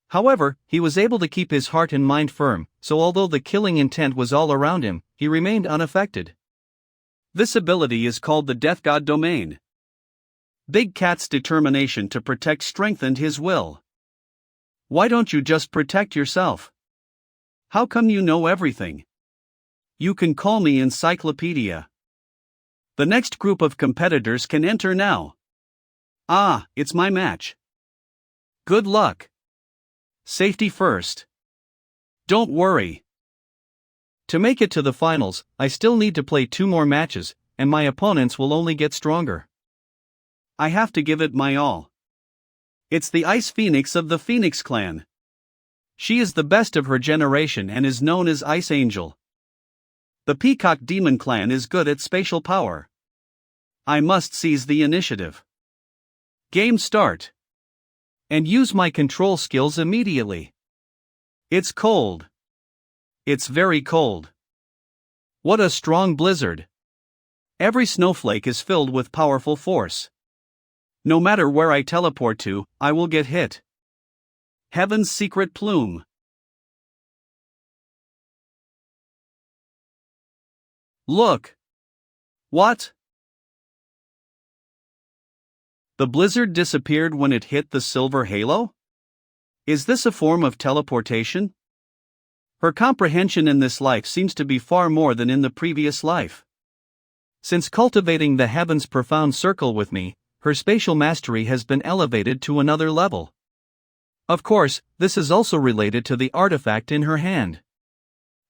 Speaker 1: However, he was able to keep his heart and mind firm, so although the killing intent was all around him, he remained unaffected. This ability is called the Death God Domain. Big Cat's determination to protect strengthened his will. Why don't you just protect yourself? How come you know everything? You can call me Encyclopedia. The next group of competitors can enter now. It's my match. Good luck. Safety first. Don't worry. To make it to the finals, I still need to play 2 more matches, and my opponents will only get stronger. I have to give it my all. It's the Ice Phoenix of the Phoenix Clan. She is the best of her generation and is known as Ice Angel. The Peacock Demon Clan is good at spatial power. I must seize the initiative. Game start. And use my control skills immediately. It's cold. It's very cold. What a strong blizzard. Every snowflake is filled with powerful force. No matter where I teleport to, I will get hit. Heaven's secret plume. Look. What? The blizzard disappeared when it hit the silver halo? Is this a form of teleportation? Her comprehension in this life seems to be far more than in the previous life. Since cultivating the heavens' profound circle with me, her spatial mastery has been elevated to another level. Of course, this is also related to the artifact in her hand.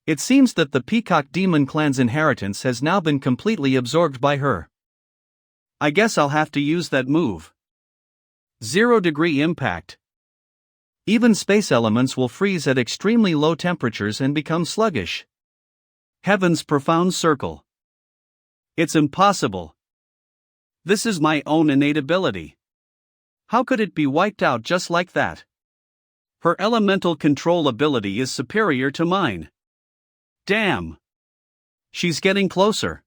Speaker 1: It seems that the Peacock Demon Clan's inheritance has now been completely absorbed by her. I guess I'll have to use that move. 0-degree impact. Even space elements will freeze at extremely low temperatures and become sluggish. Heaven's profound circle. It's impossible. This is my own innate ability. How could it be wiped out just like that? Her elemental control ability is superior to mine. Damn. She's getting closer.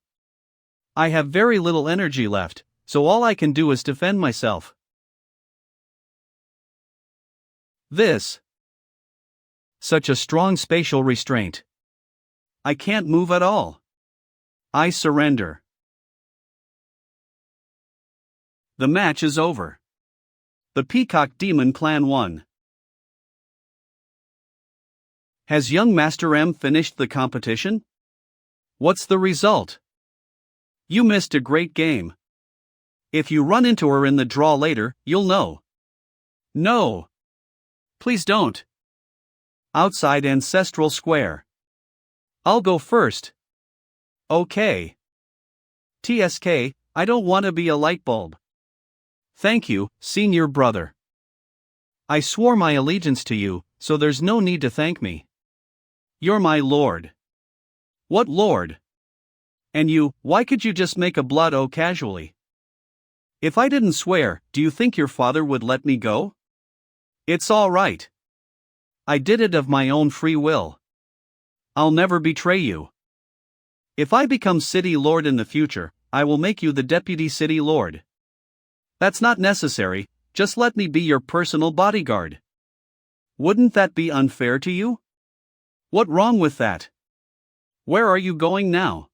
Speaker 1: I have very little energy left, so all I can do is defend myself. Such a strong spatial restraint. I can't move at all. I surrender. The match is over. The Peacock Demon Clan won. Has young Master M finished the competition? What's the result? You missed a great game. If you run into her in the draw later, you'll know. No. Please don't. Outside Ancestral Square. I'll go first. Okay. TSK, I don't want to be a light bulb. Thank you, senior brother. I swore my allegiance to you, so there's no need to thank me. You're my lord. What lord? And you, why could you just make a blood oath casually? If I didn't swear, do you think your father would let me go? It's all right. I did it of my own free will. I'll never betray you. If I become city lord in the future, I will make you the deputy city lord. That's not necessary, just let me be your personal bodyguard. Wouldn't that be unfair to you? What wrong with that? Where are you going now?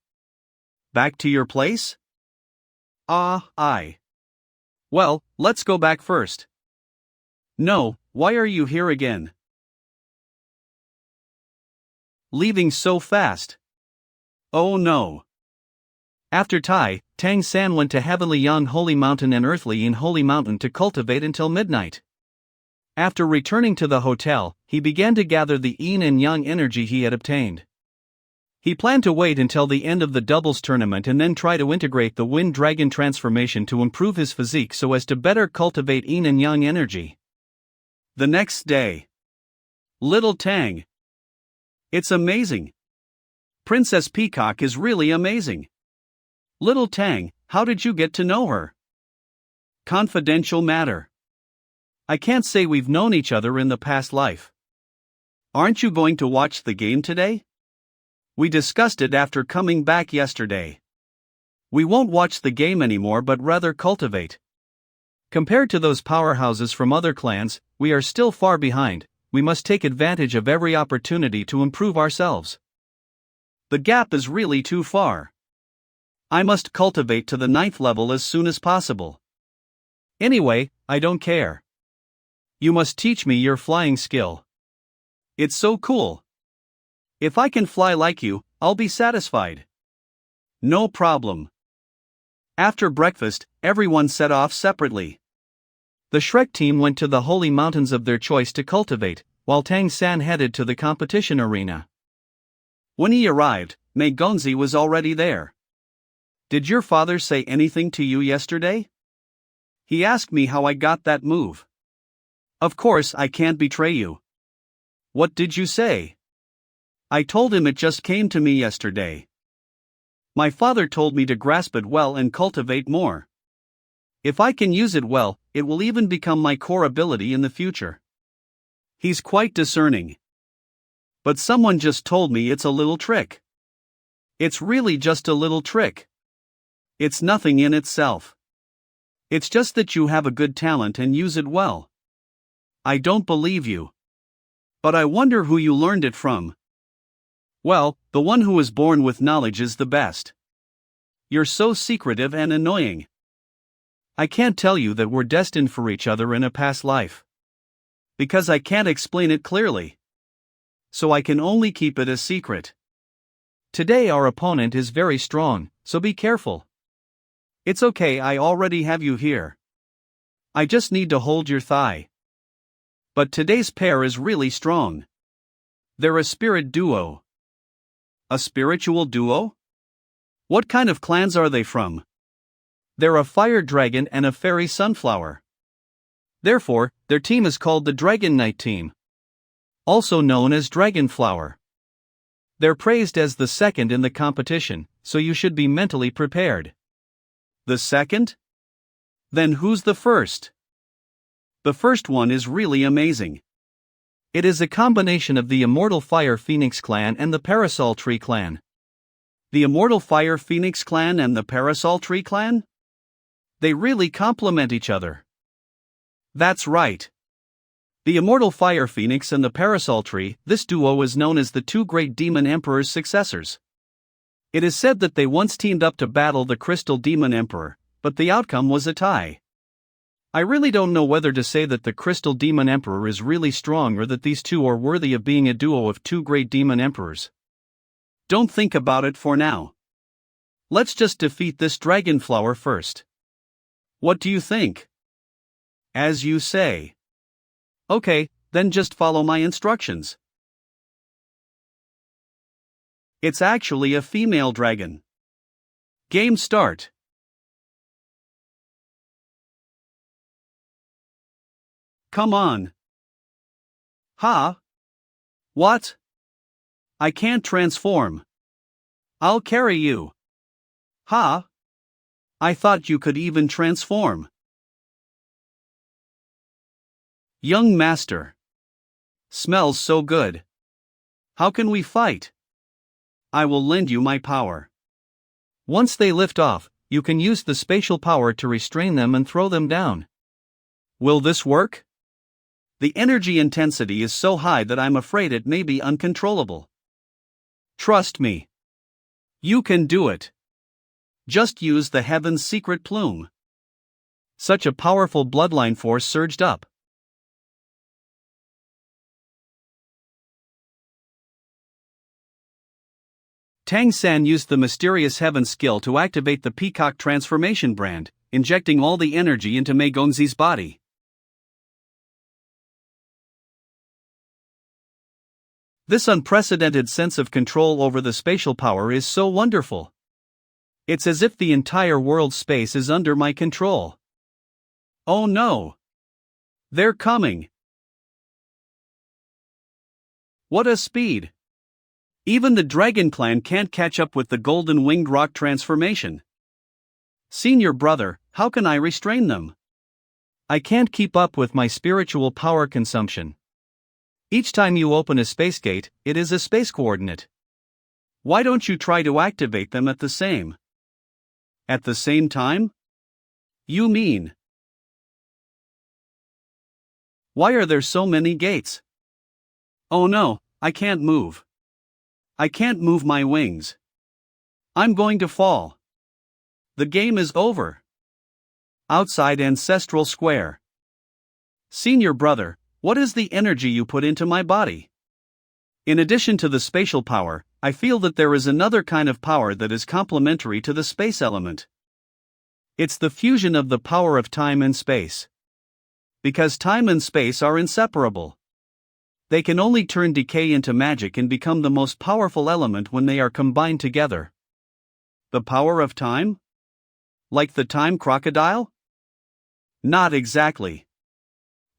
Speaker 1: Back to your place? Well, let's go back first. No, why are you here again? Leaving so fast? Oh no. After Tang San went to Heavenly Yang Holy Mountain and Earthly Yin Holy Mountain to cultivate until midnight. After returning to the hotel, he began to gather the yin and yang energy he had obtained. He planned to wait until the end of the doubles tournament and then try to integrate the Wind Dragon transformation to improve his physique so as to better cultivate yin and yang energy. The next day. Little Tang. It's amazing. Princess Peacock is really amazing. Little Tang, how did you get to know her? Confidential matter. I can't say we've known each other in the past life. Aren't you going to watch the game today? We discussed it after coming back yesterday. We won't watch the game anymore but rather cultivate. Compared to those powerhouses from other clans, we are still far behind. We must take advantage of every opportunity to improve ourselves. The gap is really too far. I must cultivate to the 9th level as soon as possible. Anyway, I don't care. You must teach me your flying skill. It's so cool. If I can fly like you, I'll be satisfied. No problem. After breakfast, everyone set off separately. The Shrek team went to the holy mountains of their choice to cultivate, while Tang San headed to the competition arena. When he arrived, Mei Gonzi was already there. Did your father say anything to you yesterday? He asked me how I got that move. Of course I can't betray you. What did you say? I told him it just came to me yesterday. My father told me to grasp it well and cultivate more. If I can use it well, it will even become my core ability in the future. He's quite discerning. But someone just told me it's a little trick. It's really just a little trick. It's nothing in itself. It's just that you have a good talent and use it well. I don't believe you. But I wonder who you learned it from. Well, the one who is born with knowledge is the best. You're so secretive and annoying. I can't tell you that we're destined for each other in a past life. Because I can't explain it clearly. So I can only keep it a secret. Today our opponent is very strong, so be careful. It's okay, I already have you here. I just need to hold your thigh. But today's pair is really strong. They're a spirit duo. A spiritual duo? What kind of clans are they from? They're a fire dragon and a fairy sunflower. Therefore, their team is called the Dragon Knight team. Also known as Dragonflower. They're praised as the second in the competition, so you should be mentally prepared. The second? Then who's the first? The first one is really amazing. It is a combination of the Immortal Fire Phoenix clan and the Parasol Tree clan. The Immortal Fire Phoenix clan and the Parasol Tree clan? They really complement each other. That's right. The Immortal Fire Phoenix and the Parasol Tree, this duo is known as the two great demon emperors' successors. It is said that they once teamed up to battle the Crystal Demon Emperor, but the outcome was a tie. I really don't know whether to say that the Crystal Demon Emperor is really strong or that these two are worthy of being a duo of two great demon emperors. Don't think about it for now. Let's just defeat this Dragonflower first. What do you think? As you say. Okay, then just follow my instructions. It's actually a female dragon. Game start. Come on. Ha? What? I can't transform. I'll carry you. Ha? I thought you could even transform. Young master. Smells so good. How can we fight? I will lend you my power. Once they lift off, you can use the spatial power to restrain them and throw them down. Will this work? The energy intensity is so high that I'm afraid it may be uncontrollable. Trust me. You can do it. Just use the Heaven's secret plume. Such a powerful bloodline force surged up. Tang San used the mysterious Heaven skill to activate the Peacock transformation brand, injecting all the energy into Mei Gongzi's body. This unprecedented sense of control over the spatial power is so wonderful. It's as if the entire world's space is under my control. Oh no! They're coming! What a speed! Even the Dragon Clan can't catch up with the Golden Winged Rock transformation. Senior brother, how can I restrain them? I can't keep up with my spiritual power consumption. Each time you open a space gate, it is a space coordinate. Why don't you try to activate them at the same time? You mean? Why are there so many gates? Oh no, I can't move. I can't move my wings. I'm going to fall. The game is over. Outside Ancestral Square. Senior brother, what is the energy you put into my body? In addition to the spatial power, I feel that there is another kind of power that is complementary to the space element. It's the fusion of the power of time and space. Because time and space are inseparable. They can only turn decay into magic and become the most powerful element when they are combined together. The power of time? Like the time crocodile? Not exactly.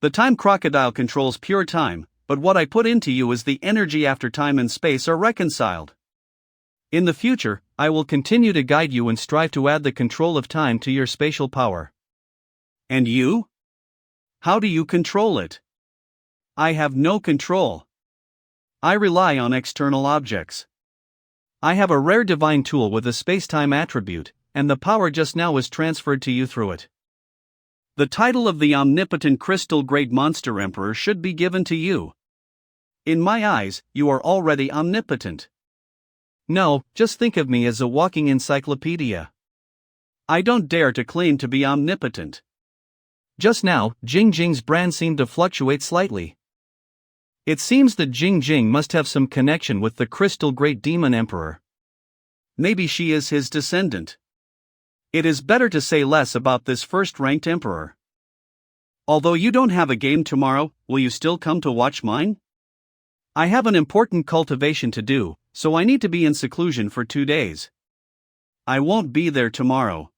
Speaker 1: The time crocodile controls pure time, but what I put into you is the energy after time and space are reconciled. In the future, I will continue to guide you and strive to add the control of time to your spatial power. And you? How do you control it? I have no control. I rely on external objects. I have a rare divine tool with a space-time attribute, and the power just now was transferred to you through it. The title of the omnipotent crystal great monster emperor should be given to you. In my eyes, you are already omnipotent. No, just think of me as a walking encyclopedia. I don't dare to claim to be omnipotent. Just now, Jing Jing's brand seemed to fluctuate slightly. It seems that Jing Jing must have some connection with the crystal great demon emperor. Maybe she is his descendant. It is better to say less about this first-ranked emperor. Although you don't have a game tomorrow, will you still come to watch mine? I have an important cultivation to do, so I need to be in seclusion for 2 days. I won't be there tomorrow.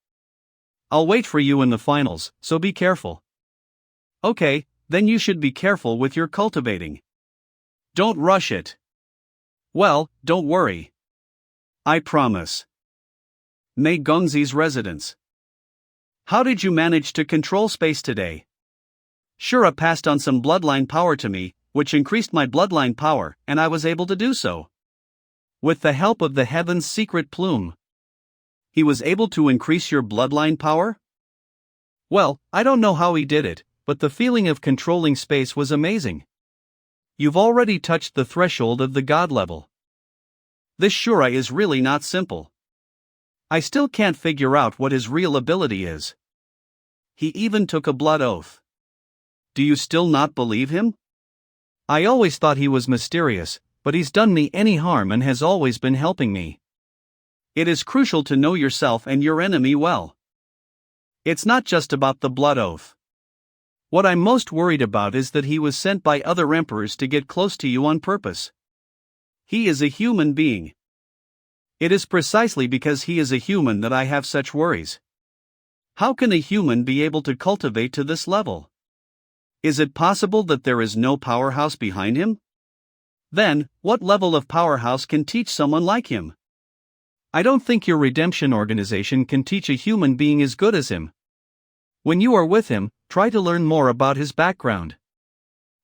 Speaker 1: I'll wait for you in the finals, so be careful. Okay, then you should be careful with your cultivating. Don't rush it. Well, don't worry. I promise. Mei Gongzi's residence. How did you manage to control space today? Shura passed on some bloodline power to me, which increased my bloodline power, and I was able to do so. With the help of the Heaven's secret plume. He was able to increase your bloodline power? Well, I don't know how he did it, but the feeling of controlling space was amazing. You've already touched the threshold of the god level. This Shura is really not simple. I still can't figure out what his real ability is. He even took a blood oath. Do you still not believe him? I always thought he was mysterious, but he's done me any harm and has always been helping me. It is crucial to know yourself and your enemy well. It's not just about the blood oath. What I'm most worried about is that he was sent by other emperors to get close to you on purpose. He is a human being. It is precisely because he is a human that I have such worries. How can a human be able to cultivate to this level? Is it possible that there is no powerhouse behind him? Then, what level of powerhouse can teach someone like him? I don't think your redemption organization can teach a human being as good as him. When you are with him, try to learn more about his background.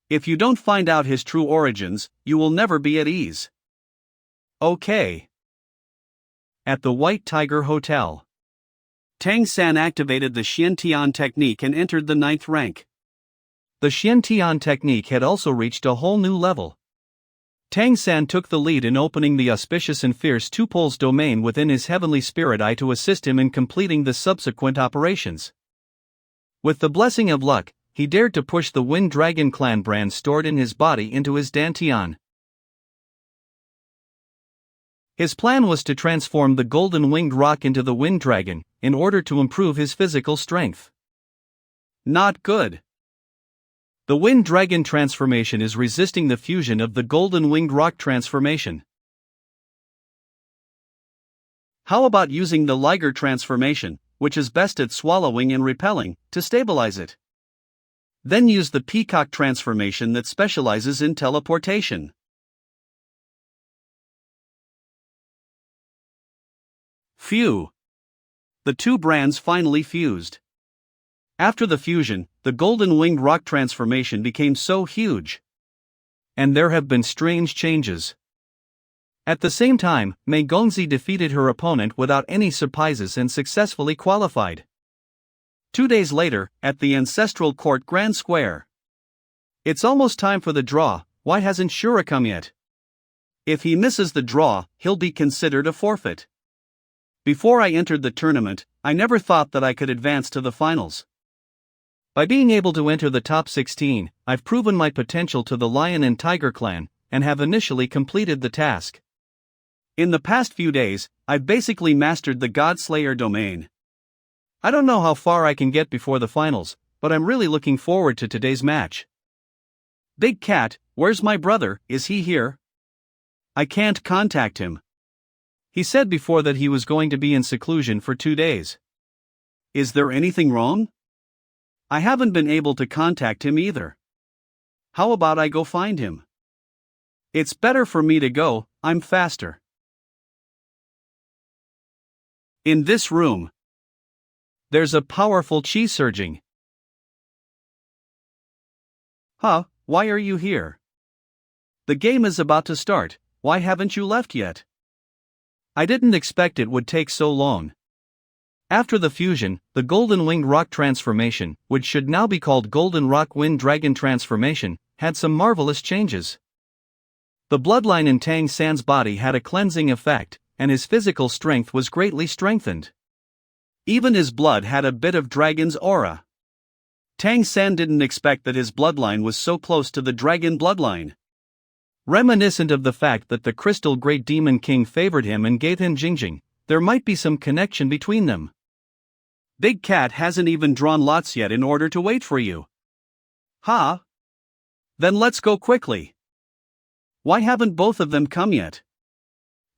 Speaker 1: If you don't find out his true origins, you will never be at ease. Okay. At the White Tiger Hotel. Tang San activated the Xiantian technique and entered the 9th rank. The Xiantian technique had also reached a whole new level. Tang San took the lead in opening the auspicious and fierce Tupol's domain within his heavenly spirit eye to assist him in completing the subsequent operations. With the blessing of luck, he dared to push the Wind Dragon clan brand stored in his body into his Dantian. His plan was to transform the golden winged rock into the Wind Dragon, in order to improve his physical strength. Not good. The Wind Dragon transformation is resisting the fusion of the golden winged rock transformation. How about using the Liger transformation, which is best at swallowing and repelling, to stabilize it? Then use the Peacock transformation that specializes in teleportation. Phew! The two brands finally fused. After the fusion, the golden winged rock transformation became so huge. And there have been strange changes. At the same time, Mei Gongzi defeated her opponent without any surprises and successfully qualified. 2 days later, at the Ancestral Court Grand Square. It's almost time for the draw. Why hasn't Shura come yet? If he misses the draw, he'll be considered a forfeit. Before I entered the tournament, I never thought that I could advance to the finals. By being able to enter the top 16, I've proven my potential to the Lion and Tiger clan, and have initially completed the task. In the past few days, I've basically mastered the Godslayer domain. I don't know how far I can get before the finals, but I'm really looking forward to today's match. Big Cat, where's my brother? Is he here? I can't contact him. He said before that he was going to be in seclusion for 2 days. Is there anything wrong? I haven't been able to contact him either. How about I go find him? It's better for me to go, I'm faster. In this room, there's a powerful chi surging. Huh, why are you here? The game is about to start, why haven't you left yet? I didn't expect it would take so long. After the fusion, the Golden Winged Rock transformation, which should now be called Golden Rock Wind Dragon transformation, had some marvelous changes. The bloodline in Tang San's body had a cleansing effect, and his physical strength was greatly strengthened. Even his blood had a bit of dragon's aura. Tang San didn't expect that his bloodline was so close to the dragon bloodline. Reminiscent of the fact that the Crystal Great Demon King favored him and gave him Jingjing, there might be some connection between them. Big Cat hasn't even drawn lots yet in order to wait for you. Huh? Then let's go quickly. Why haven't both of them come yet?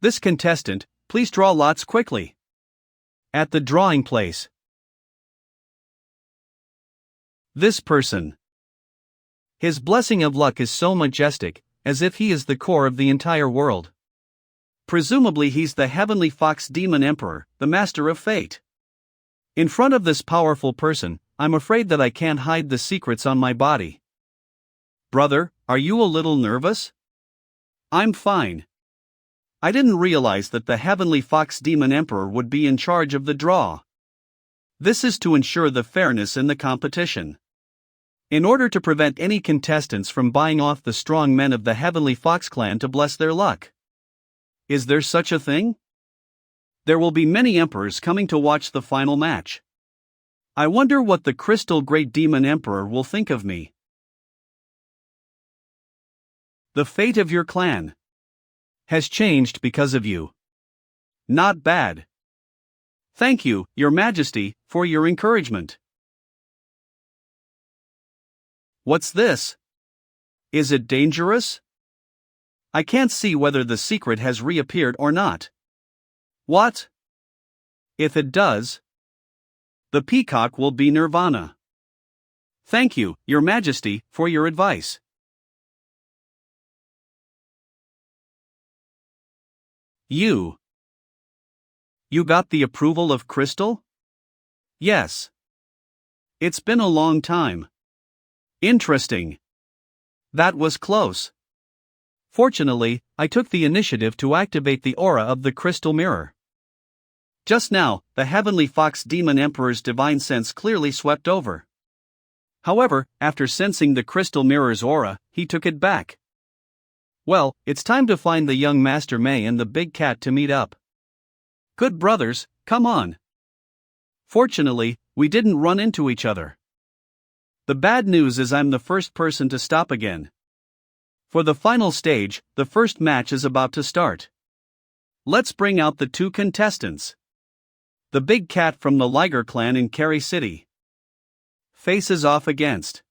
Speaker 1: This contestant, please draw lots quickly. At the drawing place. This person. His blessing of luck is so majestic, as if he is the core of the entire world. Presumably he's the Heavenly Fox Demon Emperor, the master of fate. In front of this powerful person, I'm afraid that I can't hide the secrets on my body. Brother, are you a little nervous? I'm fine. I didn't realize that the Heavenly Fox Demon Emperor would be in charge of the draw. This is to ensure the fairness in the competition. In order to prevent any contestants from buying off the strong men of the Heavenly Fox clan to bless their luck. Is there such a thing? There will be many emperors coming to watch the final match. I wonder what the Crystal Great Demon Emperor will think of me. The fate of your clan has changed because of you. Not bad. Thank you, Your Majesty, for your encouragement. What's this? Is it dangerous? I can't see whether the secret has reappeared or not. What? If it does, the peacock will be Nirvana. Thank you, Your Majesty, for your advice. You got the approval of Crystal? Yes. It's been a long time. Interesting. That was close. Fortunately, I took the initiative to activate the aura of the crystal mirror. Just now, the heavenly fox demon emperor's divine sense clearly swept over. However, after sensing the crystal mirror's aura, he took it back. Well, it's time to find the young Master Mei and the big cat to meet up. Good brothers, come on. Fortunately, we didn't run into each other. The bad news is I'm the first person to stop again. For the final stage, the first match is about to start. Let's bring out the two contestants. The big cat from the Liger clan in Kari City faces off against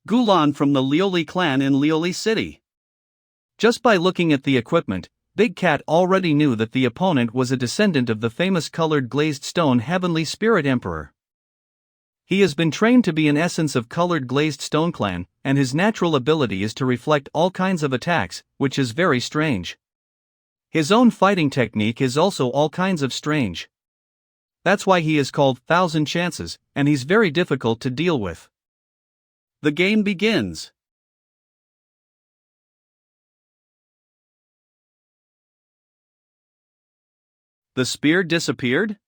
Speaker 1: Gulan from the Lioli clan in Lioli City. Just by looking at the equipment, Big Cat already knew that the opponent was a descendant of the famous colored glazed stone Heavenly Spirit Emperor. He has been trained to be an essence of colored glazed stone clan, and his natural ability is to reflect all kinds of attacks, which is very strange. His own fighting technique is also all kinds of strange. That's why he is called 1,000 Chances, and he's very difficult to deal with. The game begins. The spear disappeared?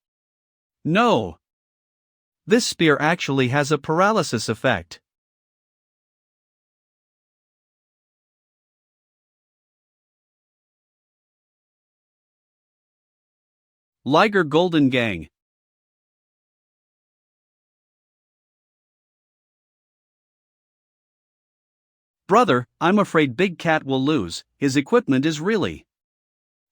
Speaker 1: No. This spear actually has a paralysis effect. Liger Golden Gang. Brother, I'm afraid Big Cat will lose. His equipment is really.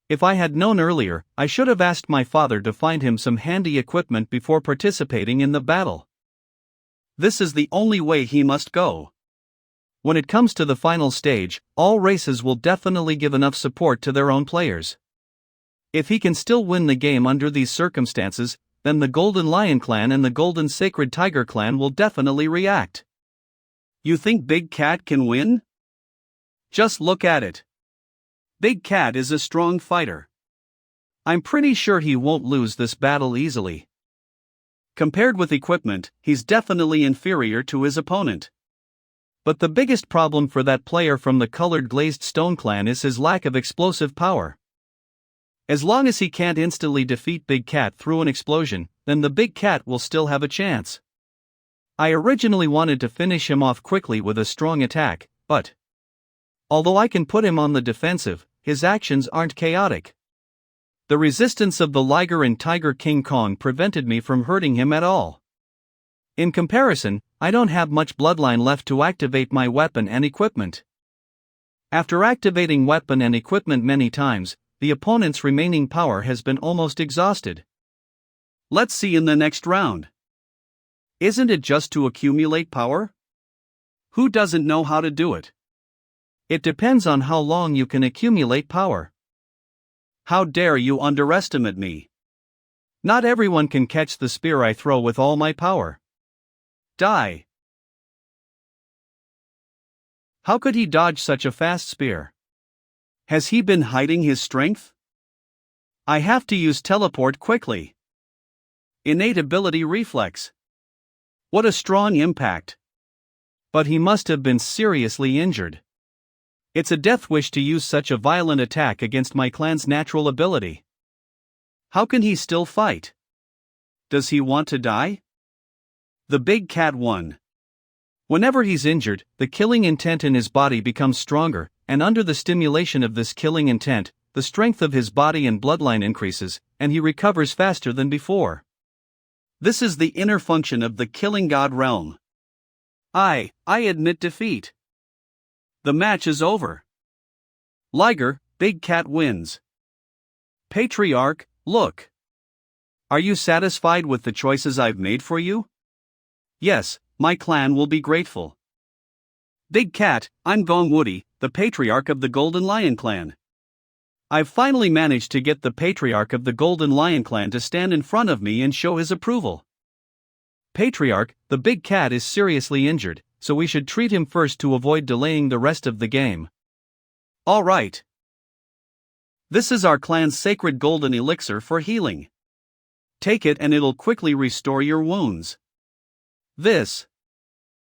Speaker 1: If I had known earlier, I should have asked my father to find him some handy equipment before participating in the battle. This is the only way he must go. When it comes to the final stage, all races will definitely give enough support to their own players. If he can still win the game under these circumstances, then the Golden Lion Clan and the Golden Sacred Tiger Clan will definitely react. You think Big Cat can win? Just look at it. Big Cat is a strong fighter. I'm pretty sure he won't lose this battle easily. Compared with equipment, he's definitely inferior to his opponent. But the biggest problem for that player from the colored glazed stone clan is his lack of explosive power. As long as he can't instantly defeat Big Cat through an explosion, then the Big Cat will still have a chance. I originally wanted to finish him off quickly with a strong attack, but although I can put him on the defensive, his actions aren't chaotic. The resistance of the Liger and Tiger King Kong prevented me from hurting him at all. In comparison, I don't have much bloodline left to activate my weapon and equipment. After activating weapon and equipment many times, the opponent's remaining power has been almost exhausted. Let's see in the next round. Isn't it just to accumulate power? Who doesn't know how to do it? It depends on how long you can accumulate power. How dare you underestimate me? Not everyone can catch the spear I throw with all my power. Die. How could he dodge such a fast spear? Has he been hiding his strength? I have to use teleport quickly. Innate ability reflex. What a strong impact. But he must have been seriously injured. It's a death wish to use such a violent attack against my clan's natural ability. How can he still fight? Does he want to die? The Big Cat won. Whenever he's injured, the killing intent in his body becomes stronger, and under the stimulation of this killing intent, the strength of his body and bloodline increases, and he recovers faster than before. This is the inner function of the killing god realm. I admit defeat. The match is over. Liger, Big Cat wins. Patriarch, look. Are you satisfied with the choices I've made for you? Yes, my clan will be grateful. Big Cat, I'm Gong Woody, the Patriarch of the Golden Lion Clan. I've finally managed to get the Patriarch of the Golden Lion Clan to stand in front of me and show his approval. Patriarch, the Big Cat is seriously injured, so we should treat him first to avoid delaying the rest of the game. All right. This is our clan's sacred golden elixir for healing. Take it and it'll quickly restore your wounds. This